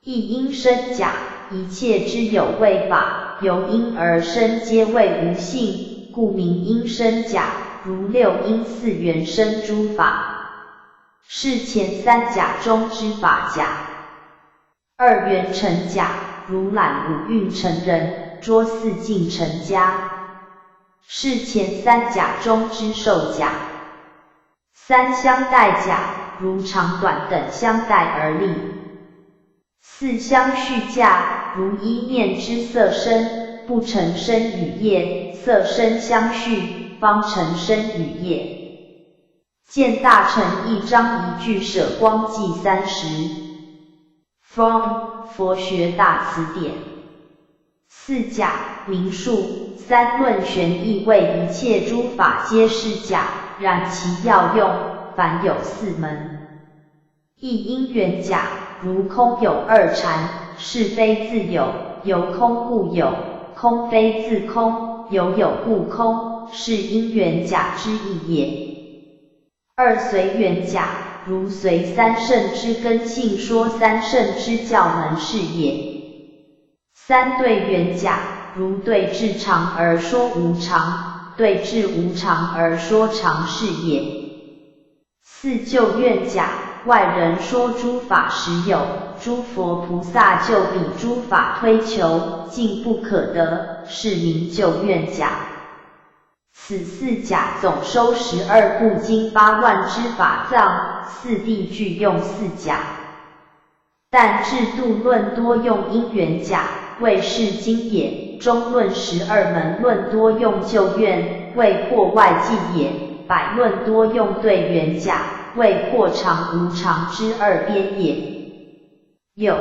一因生假，一切之有为法，由因而生皆为无性，故名因生假。如六因四缘生诸法。是前三假中之法假。二缘成假，如览五蕴成人，捉四境成家。是前三假中之受假。三相待假，如长短等相待而立。四相续假，如一念之色身，不成身与业，色身相续，方成身与业。见大乘一章一句舍光记30。From 佛学大辞典。四假名数，三论玄义为一切诸法皆是假，然其要用，凡有四门。一因缘假，如空有二禅，是非自有，由空故有，空非自空，有故空，是因缘假之意也。二随缘假，如随三圣之根性说三圣之教门是也。三对缘假，如对治常而说无常，对治无常而说常是也。四就愿假，外人说诸法实有，诸佛菩萨就彼诸法推求，竟不可得，是名就愿假。此四假总收12部经8万之法藏，四谛具用四假。但制度论多用因缘假，为是经也。中论12门论多用就愿，为破外记也。百论多用对缘假，为破常无常之二边也。有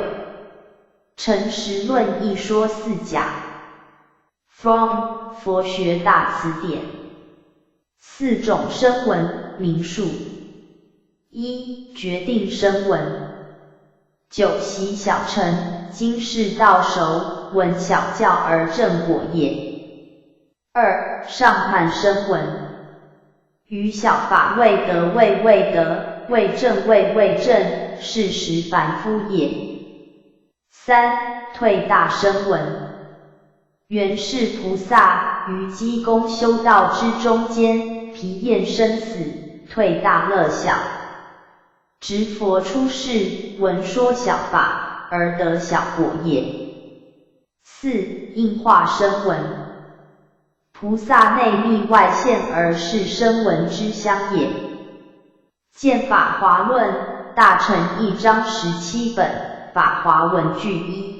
诚实论一说四假。From 佛学大辞典。四种声闻名数。一决定声闻。九习小乘，经世道熟，闻小教而正果也。二上盘声闻。于小法未得未得，未正未正，是实凡夫也。三退大声闻。原是菩萨于积功修道之中间，疲厌生死，退大乐小。直佛出世，闻说小法，而得小果也。四应化声闻。菩萨内密外现而是声闻之相也。见法华论，大乘一章17本，法华文句一。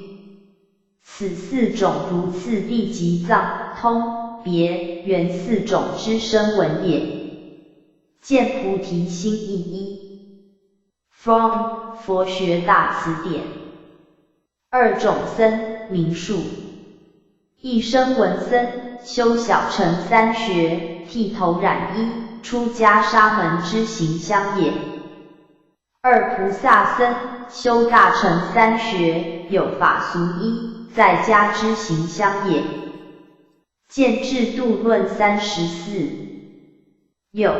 此四种如次第及藏、通、别、圆四种之声闻也。见菩提心意一。From 佛学大辞典。二种僧名数。一声闻僧，修小乘三学，剃头染衣，出家沙门之行相也。二菩萨僧，修大乘三学，有法俗依，在家之行相也。见制度论34。有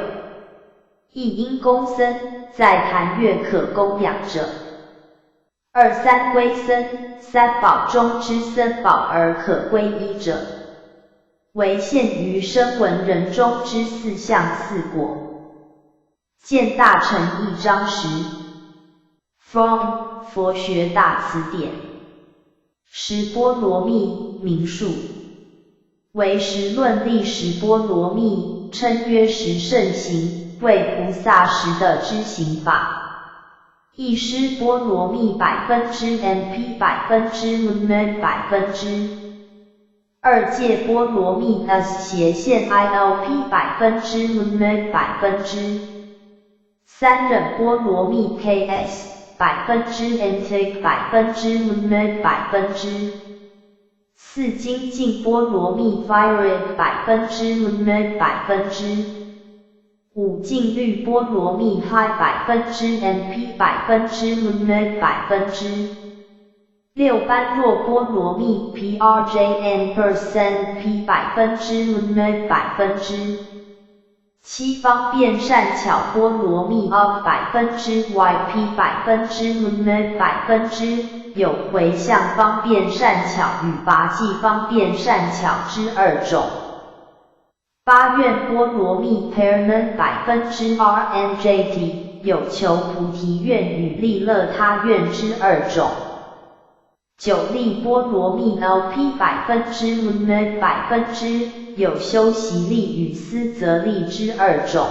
一因公僧，在坛月可供养者。二三归僧，三宝中之僧宝而可归依者，为现于声闻人中之四相四果。见大乘一章10。From 佛学大辞典。十波罗蜜名数。为十论立十波罗蜜，称曰十圣行，为菩萨实的知行法。一施波罗蜜MP %，二界波罗蜜 S 斜线 ILP %，三忍波罗蜜 KS %，NTIC %， 4精进波罗蜜 Thyroid 100%， 5净绿波罗蜜 High 100%， MP 6般若波罗蜜 PRJN% P 7方便善巧波罗蜜 YP 有回向方便善巧与拔济方便善巧之2种。8愿波罗蜜 Paraman RNJT 有求菩提愿与利乐他愿之2种。9力波罗蜜 LP 100%，有修习力与思则力之2种。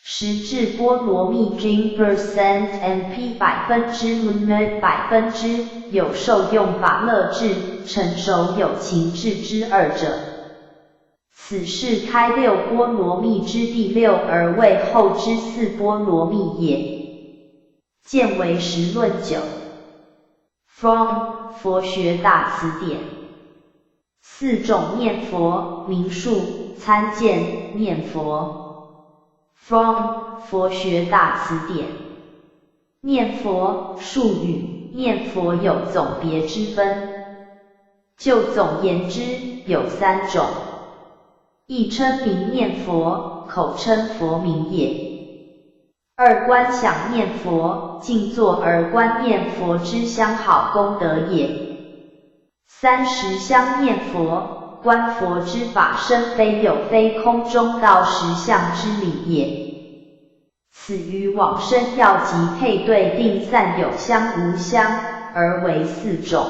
10智波罗蜜 G% MP 100%，有受用法乐智、成熟有情智之2者。此是开6波罗蜜之第6而为后之4波罗蜜也。见为实论9。From 佛学大辞典。4种念佛名数参见念佛。From 佛学大辞典。念佛术语，念佛有总别之分。就总言之，有3种。一称名念佛，口称佛名也。2观想念佛，静坐而观念佛之相好功德也。3实相念佛，观佛之法身非有非空中道实相之理也。此于往生要即配对定散有相无相，而为4种。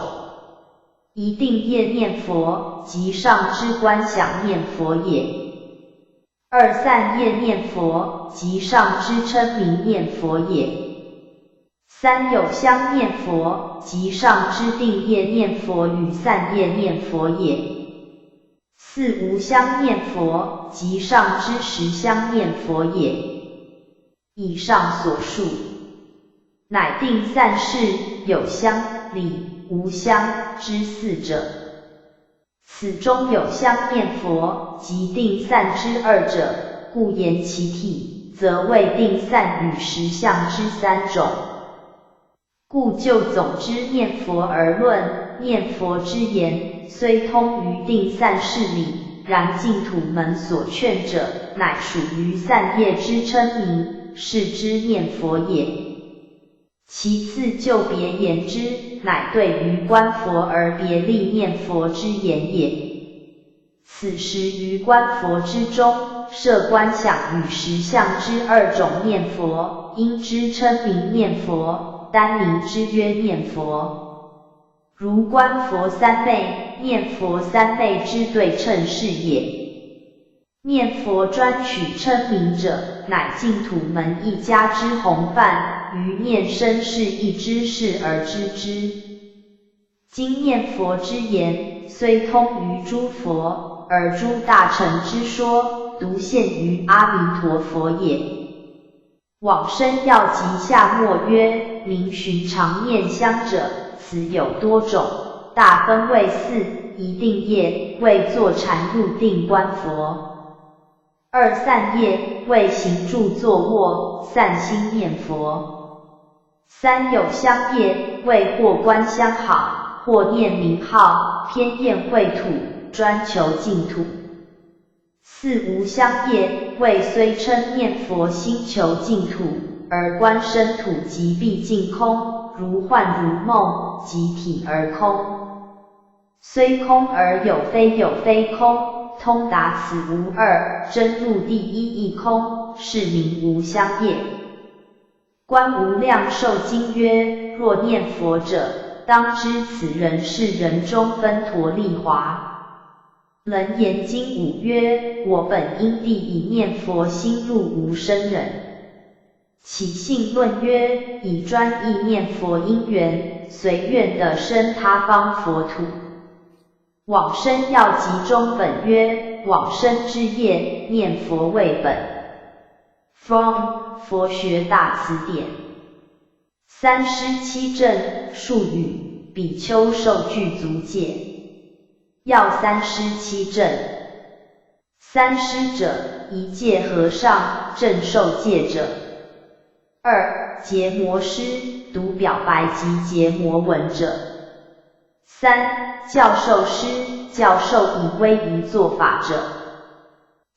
一定业念佛，即上之观想念佛也。2散业念佛，即上之称名念佛也。3有相念佛，即上之定业念佛与散业念佛也。4无相念佛，即上之实相念佛也。以上所述，乃定散事有相、理、无相之4者。此中有相念佛及定散之2者，故言其体，则为定散与实相之3种。故就总之念佛而论，念佛之言，虽通于定散事理，然净土门所劝者，乃属于散业之称名，是之念佛也。其次就别言之，乃对于观佛而别立念佛之言也。此时于观佛之中，设观想与实相之2种念佛，因之称名念佛，单名之曰念佛。如观佛三昧，念佛三昧之对称是也。念佛专取称名者，乃净土门一家之弘范，于念生是一之事而知之。今念佛之言，虽通于诸佛，而诸大乘之说，独限于阿弥陀佛也。往生要即下末曰，名寻常念香者，此有多种，大分为4：一定业，为坐禅入定观佛。2散业，为行住坐卧，散心念佛。3有相业，为或观相好，或念名号，偏厌秽土，专求净土。4无相业，为虽称念佛心求净土，而观身土即毕竟空，如幻如梦，即体而空。虽空而有非空，通达此无二，真入第一义空，是名无相业。观无量寿经曰：若念佛者，当知此人是人中分陀利华。楞严经5曰：我本因地以念佛心入无生忍。起信论曰：以专意念佛因缘，随愿得生他方佛土。往生要集中本曰：往生之业，念佛为本。From 佛学大辞典。3师7正术语，比丘受具足戒。要三施七正。三施者，一戒和尚正受戒者。二、结魔师，读表白及结魔文者。三、教授师，教授以威仪作法者。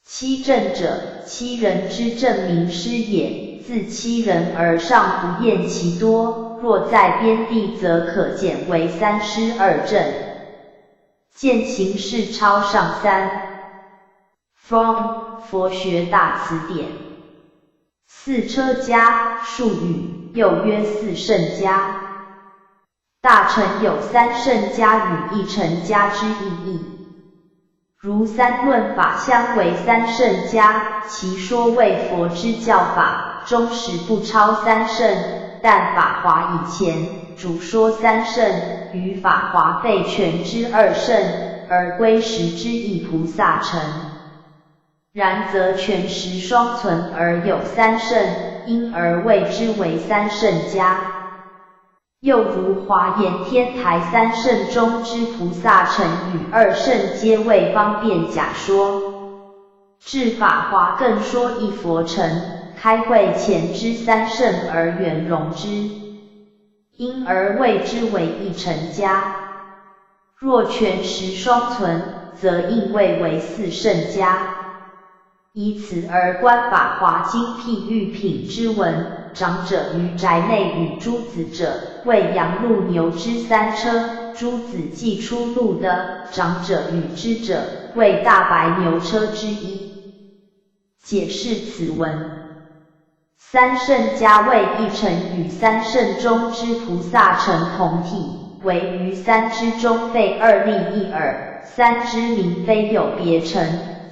七正者，七人之正名师也，自七人而上，不厌其多，若在边地，则可简为三师二正。见形式抄上三。From 佛学大词典。四车家，术语，又曰四圣家。大乘有三圣家与一乘家之意义。如三论法相为三圣家，其说为佛之教法，终实不超三圣，但法华以前，主说三圣，与法华废全之二圣，而归十之一菩萨乘。然则全十双存而有三圣，因而谓之为三圣家。又如华严天台三圣中之菩萨乘与二圣皆为方便假说。至法华更说一佛乘，开会前之三圣而圆融之，因而谓之为一乘家。若全十双存，则应谓为四圣家。以此而观法华经譬喻品之文，长者于宅内与诸子者，谓羊鹿牛之三车，诸子既出路的，长者与之者，谓大白牛车之一。解释此文。三圣家谓一乘与三圣中之菩萨乘同体，唯于三之中非二立一耳，三之名非有别乘，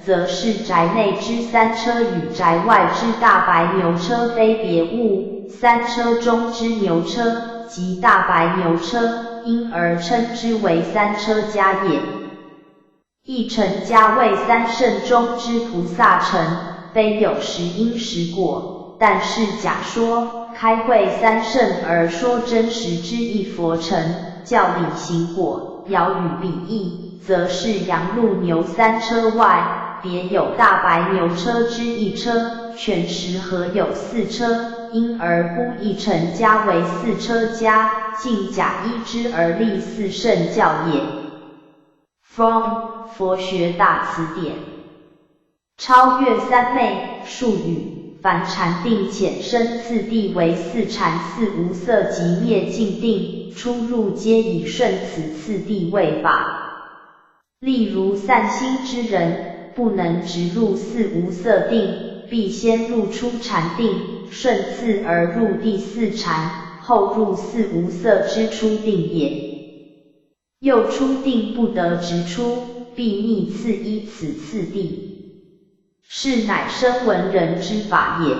则是宅内之三车与宅外之大白牛车非别物，三车中之牛车即大白牛车，因而称之为三车家也。一乘家谓三圣中之菩萨乘，非有实因实果，但是假说，开会三圣而说真实之一佛乘，教理行果，遥与比翼，则是羊鹿牛三车外，别有大白牛车之一车，全十合有四车，因而呼一乘家为四车家，尽假一之而立四圣教也。From 佛学大词典。超越三昧，术语，凡禅定浅深次第为四禅四无色即灭尽定，出入皆以顺此次第为法。例如散心之人，不能直入四无色定，必先入出禅定，顺次而入第四禅，后入四无色之出定也。又出定不得直出，必逆次依此次第，是乃声闻人之法也。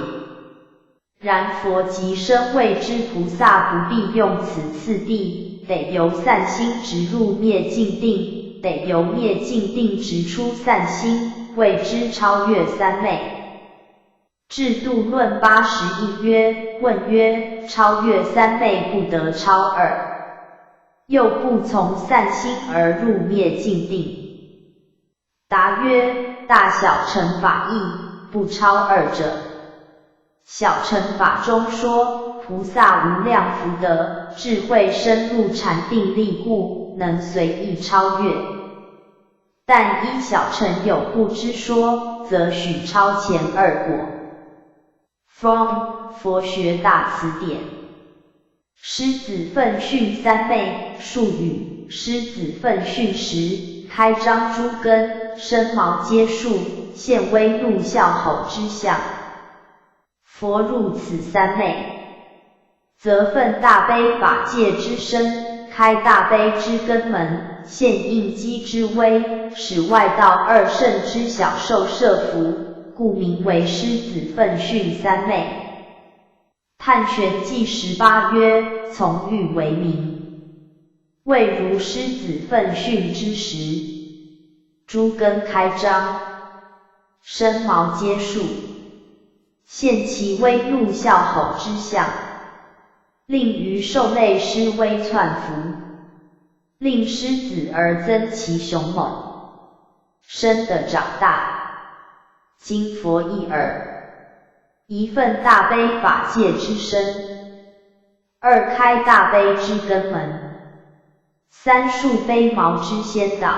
然佛及声谓之菩萨不必用此次第，得由散心直入灭尽定，得由灭尽定直出散心，谓之超越三昧。制度论81曰：问曰，超越三昧不得超二，又不从散心而入灭尽定。答曰：大小乘法义，不超二者。小乘法中说，菩萨无量福德，智慧深入禅定力故，能随意超越。但依小乘有部之说，则许超前二果。From 佛学大词典。狮子奋训三昧，术语，狮子奋训时，开张诸根，身毛皆竖，现威怒啸吼之相。佛入此三昧，则奋大悲法界之身，开大悲之根门，现应机之威，使外道二圣之小受摄服，故名为狮子奋训三昧。探玄记18曰：从欲为名，谓如狮子奋训之时，诸根开张，身毛皆竖，现其威怒啸吼之相，令于兽类施威窜伏。令狮子而增其雄猛，生的长大。今佛一耳，一奋大悲法界之身，二开大悲之根门，三树飞毛之先导，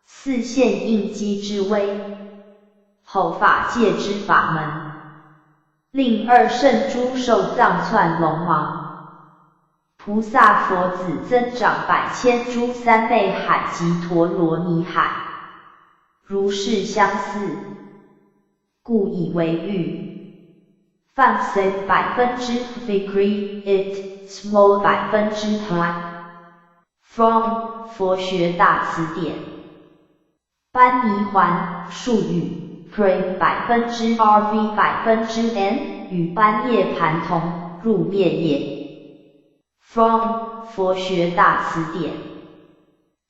四现应机之威，后法界之法门，令二圣诸兽藏窜龙芒。菩萨佛子增长百千诸三昧海及陀罗尼海，如是相似，故以为喻。放生50% it small 100%。From 佛学大词典。班尼环术语 pray %RV %N 与般涅盘同，入灭也。From 佛学大词典。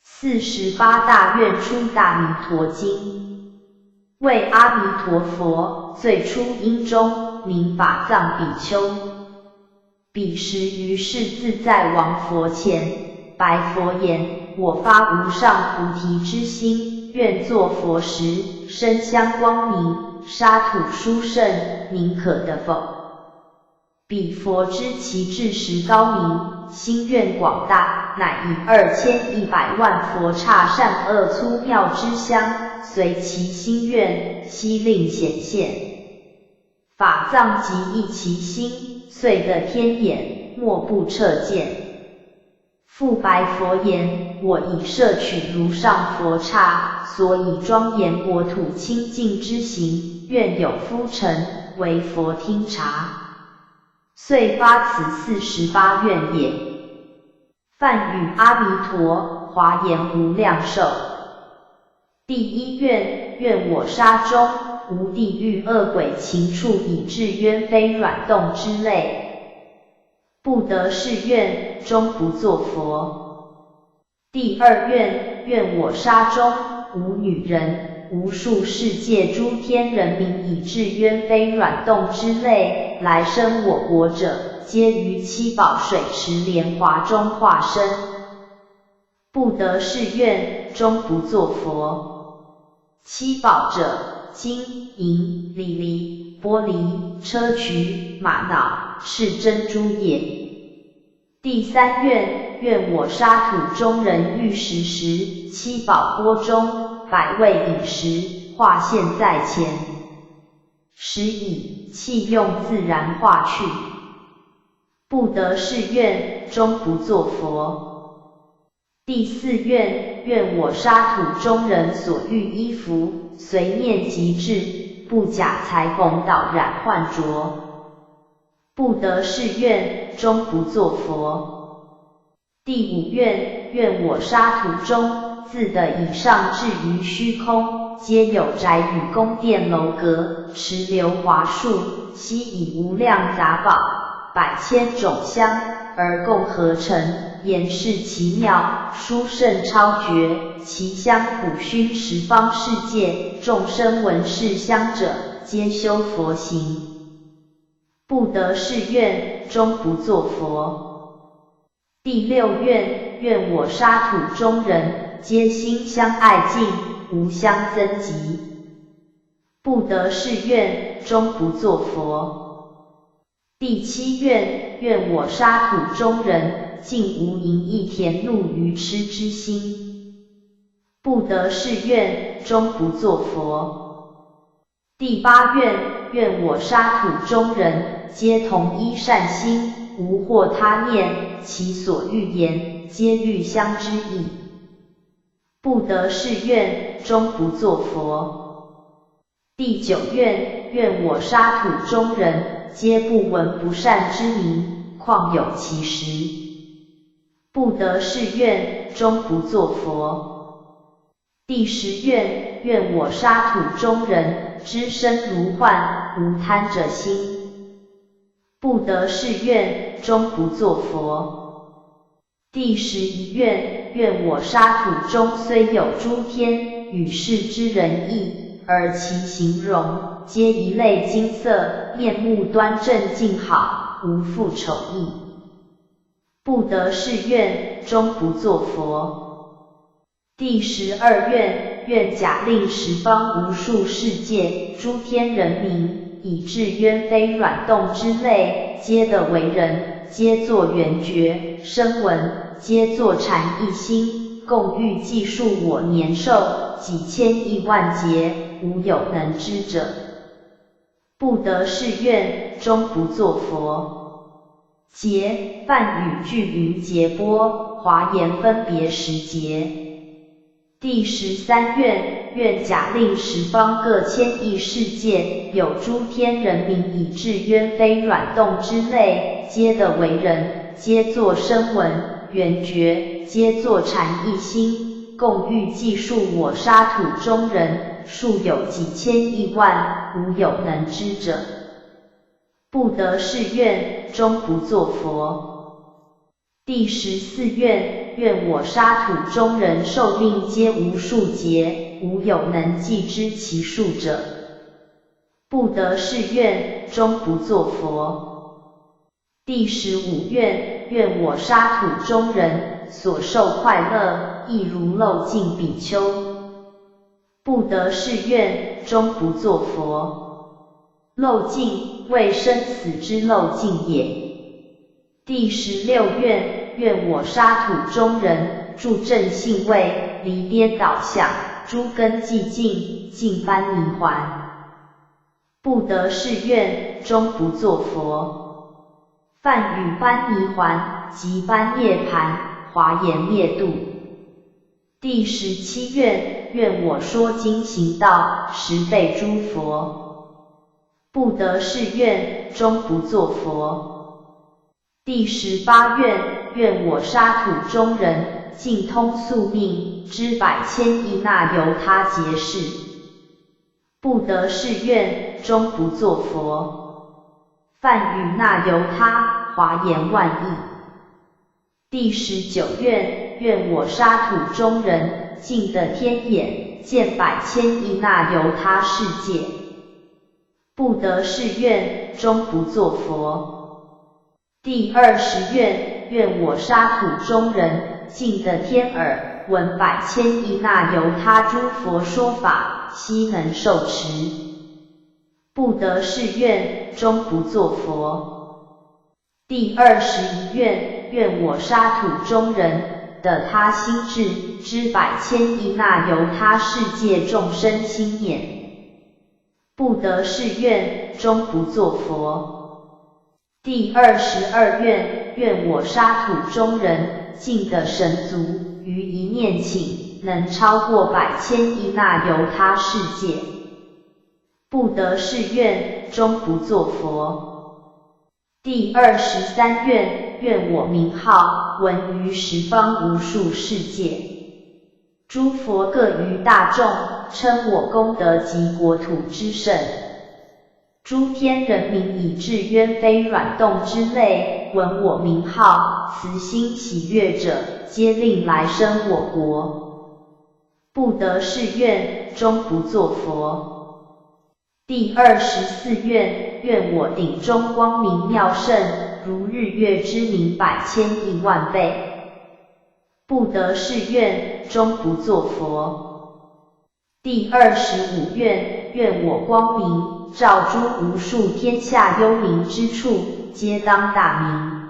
48大愿出大弥陀经，为阿弥陀佛最初因中名法藏比丘。彼时于是自在王佛前，白佛言：我发无上菩提之心，愿作佛时，身香光明，沙土殊胜，宁可得否？彼佛知其智识高明，心愿广大，乃以2100万佛刹善恶粗妙之香，随其心愿，悉令显现。法藏即忆其心，遂得天眼，莫不彻见。复白佛言：我已摄取如上佛刹，所以庄严国土清净之行，愿有夫臣为佛听察。遂发此48愿也。梵语阿弥陀，华严无量寿。第一愿，愿我刹中无地狱恶鬼禽畜以至鸢飞卵动之类，不得是愿，终不作佛。第二愿，愿我刹中无女人，无数世界诸天人民以至鸢飞卵动之类，来生我国者，皆于七宝水池莲华中化身，不得是愿，终不作佛。七宝者，金银琉璃玻璃砗磲玛瑙是珍珠也。第三愿，愿我沙土中人遇食时，七宝钵中百味饮食化现在前，时已气用自然化去，不得是愿，终不作佛。第四愿，愿我沙土中人所欲衣服，随念即至，不假裁缝导染换着，不得是愿，终不作佛。第五愿，愿我沙土中自的以上至于虚空，皆有宅宇宫殿楼阁，池流华树，悉以无量杂宝，百千种香而共合成，言是奇妙，殊胜超绝，其香普熏十方世界，众生闻是香者，皆修佛行，不得是愿，终不作佛。第六愿，愿我沙土中人，皆心相爱敬，无相增极，不得是愿，终不作佛。第七愿，愿我沙土中人，尽无淫逸甜怒愚痴之心，不得是愿，终不作佛。第八愿，愿我沙土中人，皆同一善心，无惑他念，其所欲言，皆欲相之意，不得是愿，终不作佛。第九愿，愿我沙土中人，皆不闻不善之名，况有其实，不得是愿，终不作佛。第十愿，愿我沙土中人，知身如幻，无贪者心，不得是愿，终不作佛。第11愿，愿我沙土中虽有诸天与世之人意，而其形容皆一类金色，面目端正静好，无复丑异，不得是愿，终不作佛。第12愿，愿假令十方无数世界诸天人民，以至渊非软动之类，皆得为人，皆作圆觉，声闻，皆作禅一心，共欲计数我年寿，几千亿万劫，无有能知者。不得是愿，终不作佛。劫，梵语句云劫波，华严分别时劫。第13愿，愿假令十方各千亿世界有诸天人民，以至渊非软动之类，皆得为人，皆作声闻，圆觉，皆作禅一心，共欲计数我沙土中人，数有几千亿万，无有能知者。不得是愿，终不作佛。第14愿，愿我沙土中人寿命皆无数劫，无有能计知其数者。不得是愿，终不作佛。第15愿，愿我沙土中人所受快乐，亦如漏尽比丘。不得是愿，终不作佛。漏尽，为生死之漏尽也。第16愿，愿我沙土中人助正性位，离颠倒相，诸根寂静，尽般迷还。不得是愿，终不作佛。梵语般迷还，即般涅盘，华严灭度。第17愿，愿我说经行道，十倍诸佛。不得是愿，终不作佛。第18愿，愿我沙土中人尽通宿命，知百千亿那由他劫事。不得是愿，终不作佛。梵语那由他，华严万亿。第19愿，愿我沙土中人尽得天眼，见百千亿那由他世界。不得是愿，终不作佛。第20愿，愿我沙土中人尽得天耳，闻百千亿那由他诸佛说法，悉能受持。不得是愿，终不作佛。第21愿，愿我沙土中人得他心智，知百千亿那由他世界众生心眼。不得是愿，终不作佛。第22愿，愿我沙土中人尽得神足，于一念顷，能超过百千亿那由他世界。不得是愿，终不作佛。第23愿，愿我名号闻于十方无数世界，诸佛各于大众，称我功德及国土之盛。诸天人民以至渊非软动之类，闻我名号，慈心喜悦者，皆令来生我国。不得是愿，终不作佛。第24愿，愿我顶中光明妙胜，如日月之明百千亿万倍。不得是愿，终不作佛。第25愿，愿我光明照诸无数天下幽冥之处，皆当大明。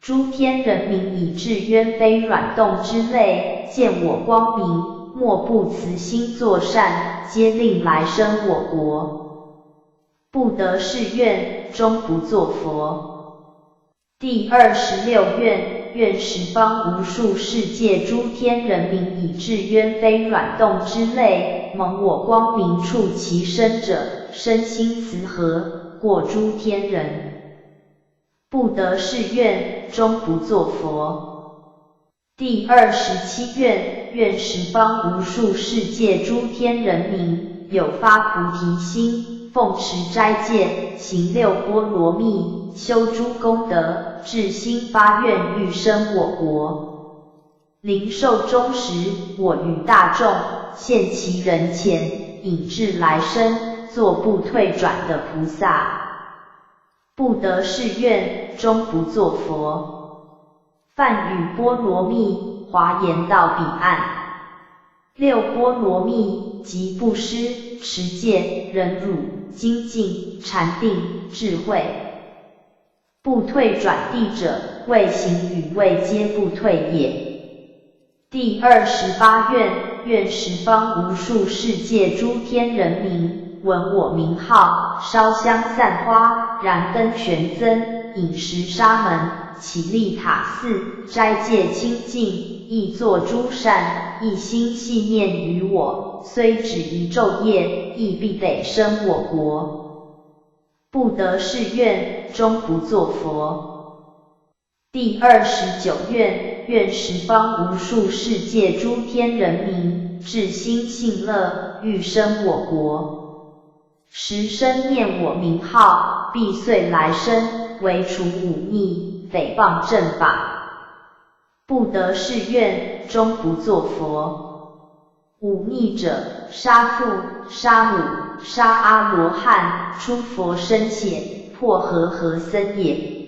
诸天人民以至渊非软动之类，见我光明，莫不慈心作善，皆令来生我国。不得是愿，终不作佛。第26愿，愿十方无数世界诸天人民以至渊非软动之类，蒙我光明处其身者，身心慈和，过诸天人。不得是愿，终不作佛。第27愿，愿十方无数世界诸天人民有发菩提心，奉持斋戒，行六波罗蜜，修诸功德，至心发愿欲生我国。临寿终时，我于大众现其人前，引至来生，作不退转的菩萨。不得是愿，终不作佛。梵语波罗蜜，华严到彼岸。六波罗蜜，即布施、持戒、忍辱、精进、禅定、智慧。不退转地者，未行与未皆不退也。第28愿，愿十方无数世界诸天人民，闻我名号，烧香散花，燃灯悬增，饮食沙门，起立塔寺，斋戒清净，亦作诸善，一心系念于我，虽只一昼夜，亦必得生我国。不得誓愿，终不作佛。第29愿，愿十方无数世界诸天人民，至心信乐，欲生我国。时生念我名号，必遂来生，为除忤逆，诽谤正法。不得誓愿，终不作佛。忤逆者，杀父、杀母、杀阿罗汉、出佛身血、破和僧也。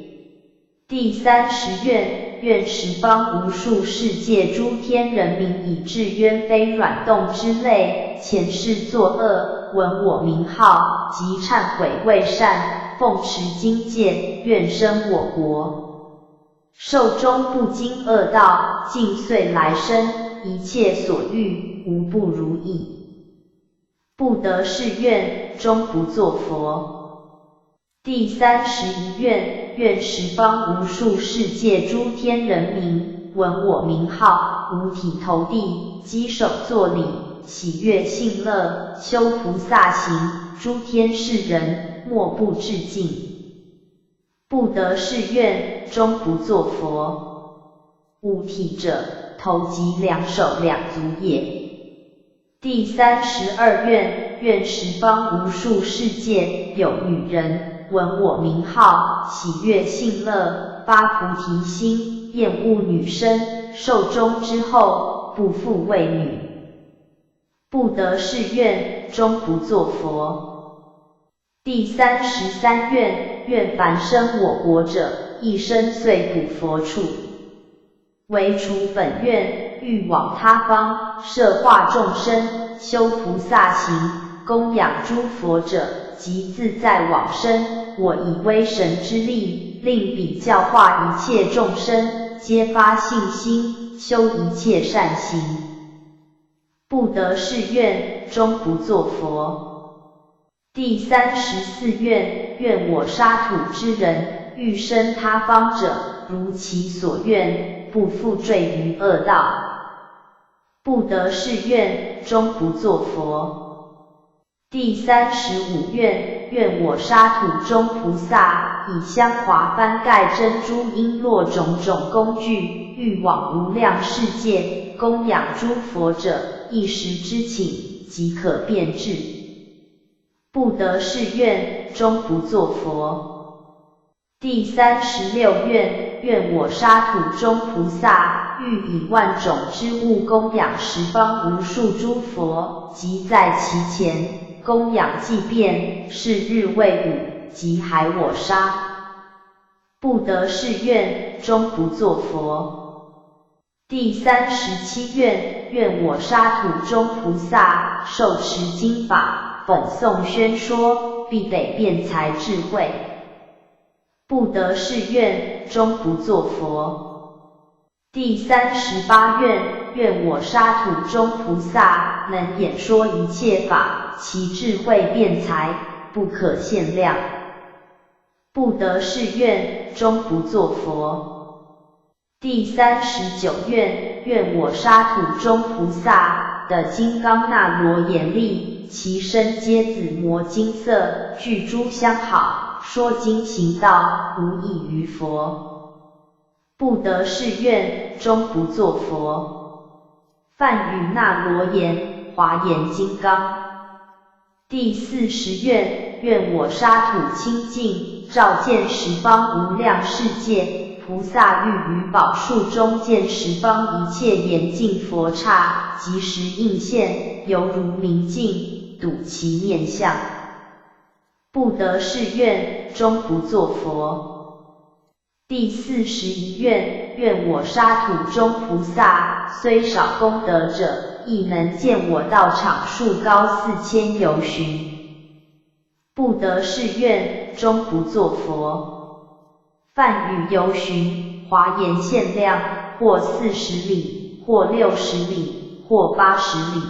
第30愿，愿十方无数世界诸天人民以至冤非软动之类，前世作恶，闻我名号，即忏悔为善，奉持经戒，愿生我国。寿终不经恶道，尽遂来生，一切所欲，无不如意。不得誓愿，终不作佛。第31愿，愿十方无数世界诸天人民，闻我名号，五体投地，稽首作礼，喜悦信乐，修菩萨行，诸天世人，莫不致敬。不得誓愿，终不作佛。五体者，头及两手两足也。第32愿，愿十方无数世界有女人，闻我名号，喜悦信乐，发菩提心，厌恶女身，寿终之后，不复为女。不得誓愿，终不作佛。第33愿，愿凡生我国者，一生遂补佛处。唯除本愿，欲往他方，摄化众生，修菩萨行，供养诸佛者，即自在往生。我以威神之力，令彼教化一切众生，皆发信心，修一切善行。不得誓愿，终不作佛。第34愿，愿我沙土之人，欲生他方者，如其所愿，不复坠于恶道。不得誓愿，终不作佛。第35愿，愿我沙土中菩萨，以香华翻盖珍珠璎珞种种工具，欲往无量世界，供养诸佛者，一时之请，即可遍至。不得誓愿，终不作佛。第36愿，愿我沙土中菩萨，欲以万种之物供养十方无数诸佛，即在其前，供养祭遍，是日未午，即海我沙。不得誓愿，终不作佛。第37愿，愿我沙土中菩萨，受持经法，讽诵宣说，必得辩才智慧。不得誓愿，终不作佛。第38愿，愿我沙土中菩萨，能演说一切法，其智慧辩才，不可限量。不得誓愿，终不作佛。第39愿，愿我沙土中菩萨的金刚那罗严力，其身皆紫磨金色，具诸相好，说经行道，无异于佛。不得誓愿，终不作佛。梵语那罗严，华严金刚。第40愿，愿我沙土清净，照见十方无量世界，菩萨欲于宝树中见十方一切严净佛刹，即时应现，犹如明镜，睹其面相。不得誓愿，终不作佛。第41愿，愿我沙土中菩萨，虽少功德者，亦能见我道场树高4000由旬。不得是愿，终不作佛。梵语由旬，华严限量，或40里，或60里，或80里。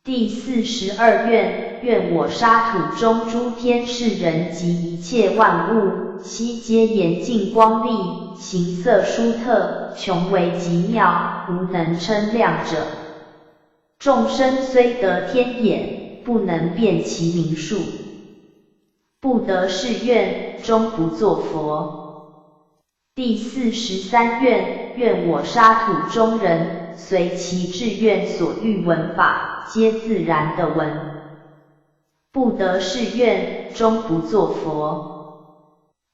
第42愿，愿我沙土中诸天世人及一切万物，悉皆严净光丽，形色殊特，穷为极妙，无能称量者。众生虽得天眼，不能辨其名数。不得是愿，终不作佛。第43愿，愿我沙土中人，随其志愿所欲闻法，皆自然的闻。不得是愿，终不作佛。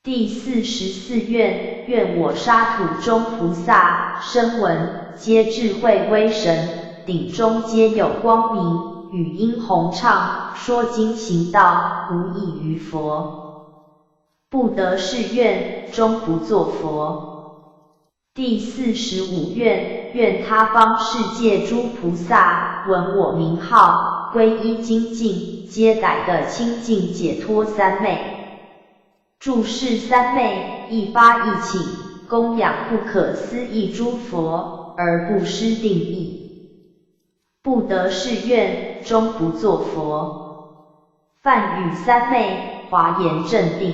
第44愿，愿我沙土中菩萨，声闻，皆智慧威神，顶中皆有光明，语音弘畅，说经行道，无异于佛。不得是愿，终不作佛。第45愿，愿他方世界诸菩萨，闻我名号，皈依精进，皆逮得清净解脱三昧。注释三昧，一发一请，供养不可思议诸佛，而不失定义。不得是愿，终不作佛。梵语三昧，华严正定。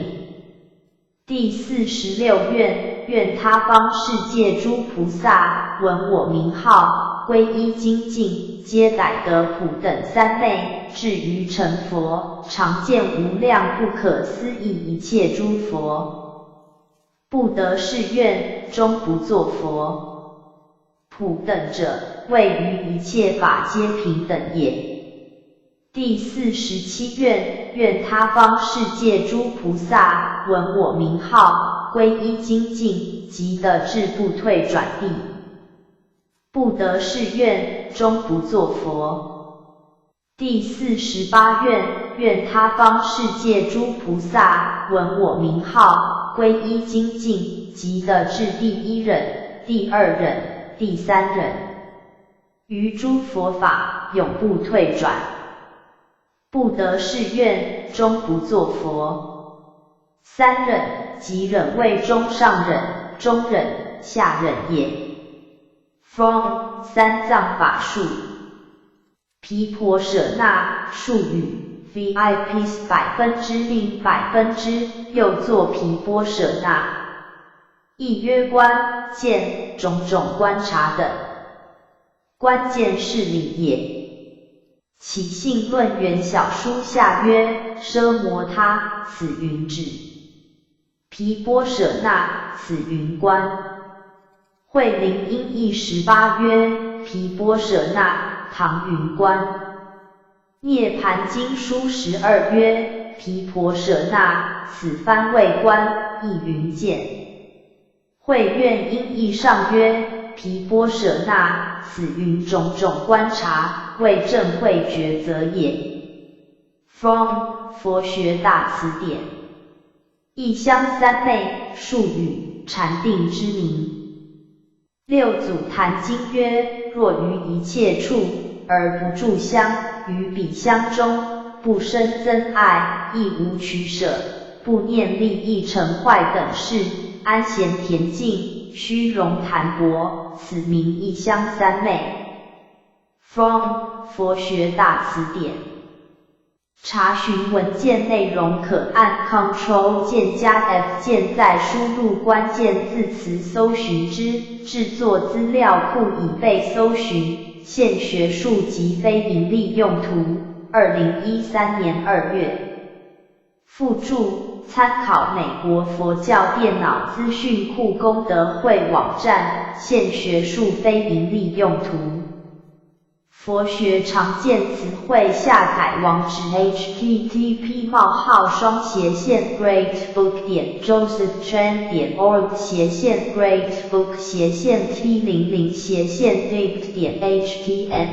第46愿，愿他方世界诸菩萨，闻我名号，皈依精进，皆逮得普等三昧，至于成佛，常见无量不可思议一切诸佛。不得是愿，终不作佛。普等者，谓于一切法皆平等也。第47愿，愿他方世界诸菩萨，闻我名号，皈依精进，即得志不退转地。不得是愿，终不作佛。第48愿，愿他方世界诸菩萨，闻我名号，皈依精进，即得至第一忍、第二忍、第三忍，于诸佛法永不退转。不得是愿，终不作佛。三忍，即忍谓中上忍、中忍、下忍也。From 三藏法术。毗婆舍那术语 VIPs 0%又作毗波舍那，意曰观、见、种种观察等。关键是理也。起信论元小书下曰：奢摩他，此云指；毗波舍那，此云观。慧灵音译18曰：毗波舍那，唐云观。涅盘经书12曰：毗婆舍那，此番谓观，亦云见。慧苑音译上曰：毗波舍那，此云种种观察，谓正慧抉择也。From 佛学大辞典。异香三昧，术语，禅定之名。六祖坛经曰：若于一切处，而不住香，于彼香中，不生憎爱，亦无取舍，不念利益成坏等事，安闲恬静，虚荣谈薄，此名异香三昧。From 佛学大辞典。查询文件内容可按 Ctrl 键加 F 键，再输入关键字词搜寻之。制作资料库已被搜寻，现学术及非营利用途。2013年2月。附注：参考美国佛教电脑资讯库功德会网站，现学术非营利用途。佛学常见词汇下载网址 http://greatbook.josephchen.org/greatbook/t00/deep.htm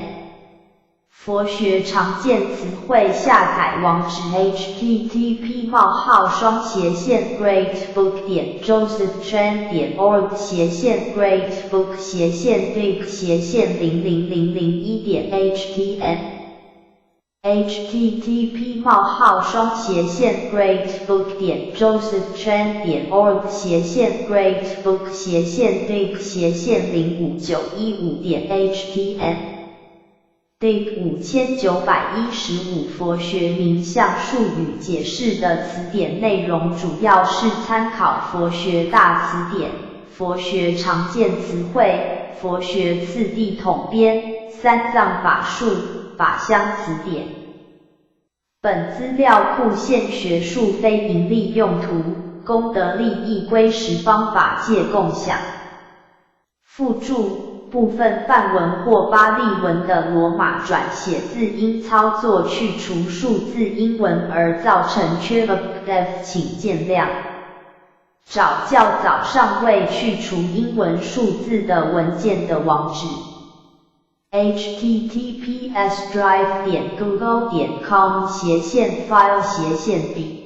佛学常见词汇下载网址 http://greatbook.joseph-greatbook/big/0001.htm http://greatbook.joseph-greatbook/big/059115.htm第5915佛学名相术语解释的词典内容主要是参考佛学大词典、佛学常见词汇、佛学次第统编、三藏法术、法相词典。本资料库现学术非营利用途，功德利益归十方法界共享。附注部分梵文或巴利文的罗马转写字因操作去除数字英文而造成缺额 def 请见谅。找较早上未去除英文数字的文件的网址 https://drive.google.com/file/b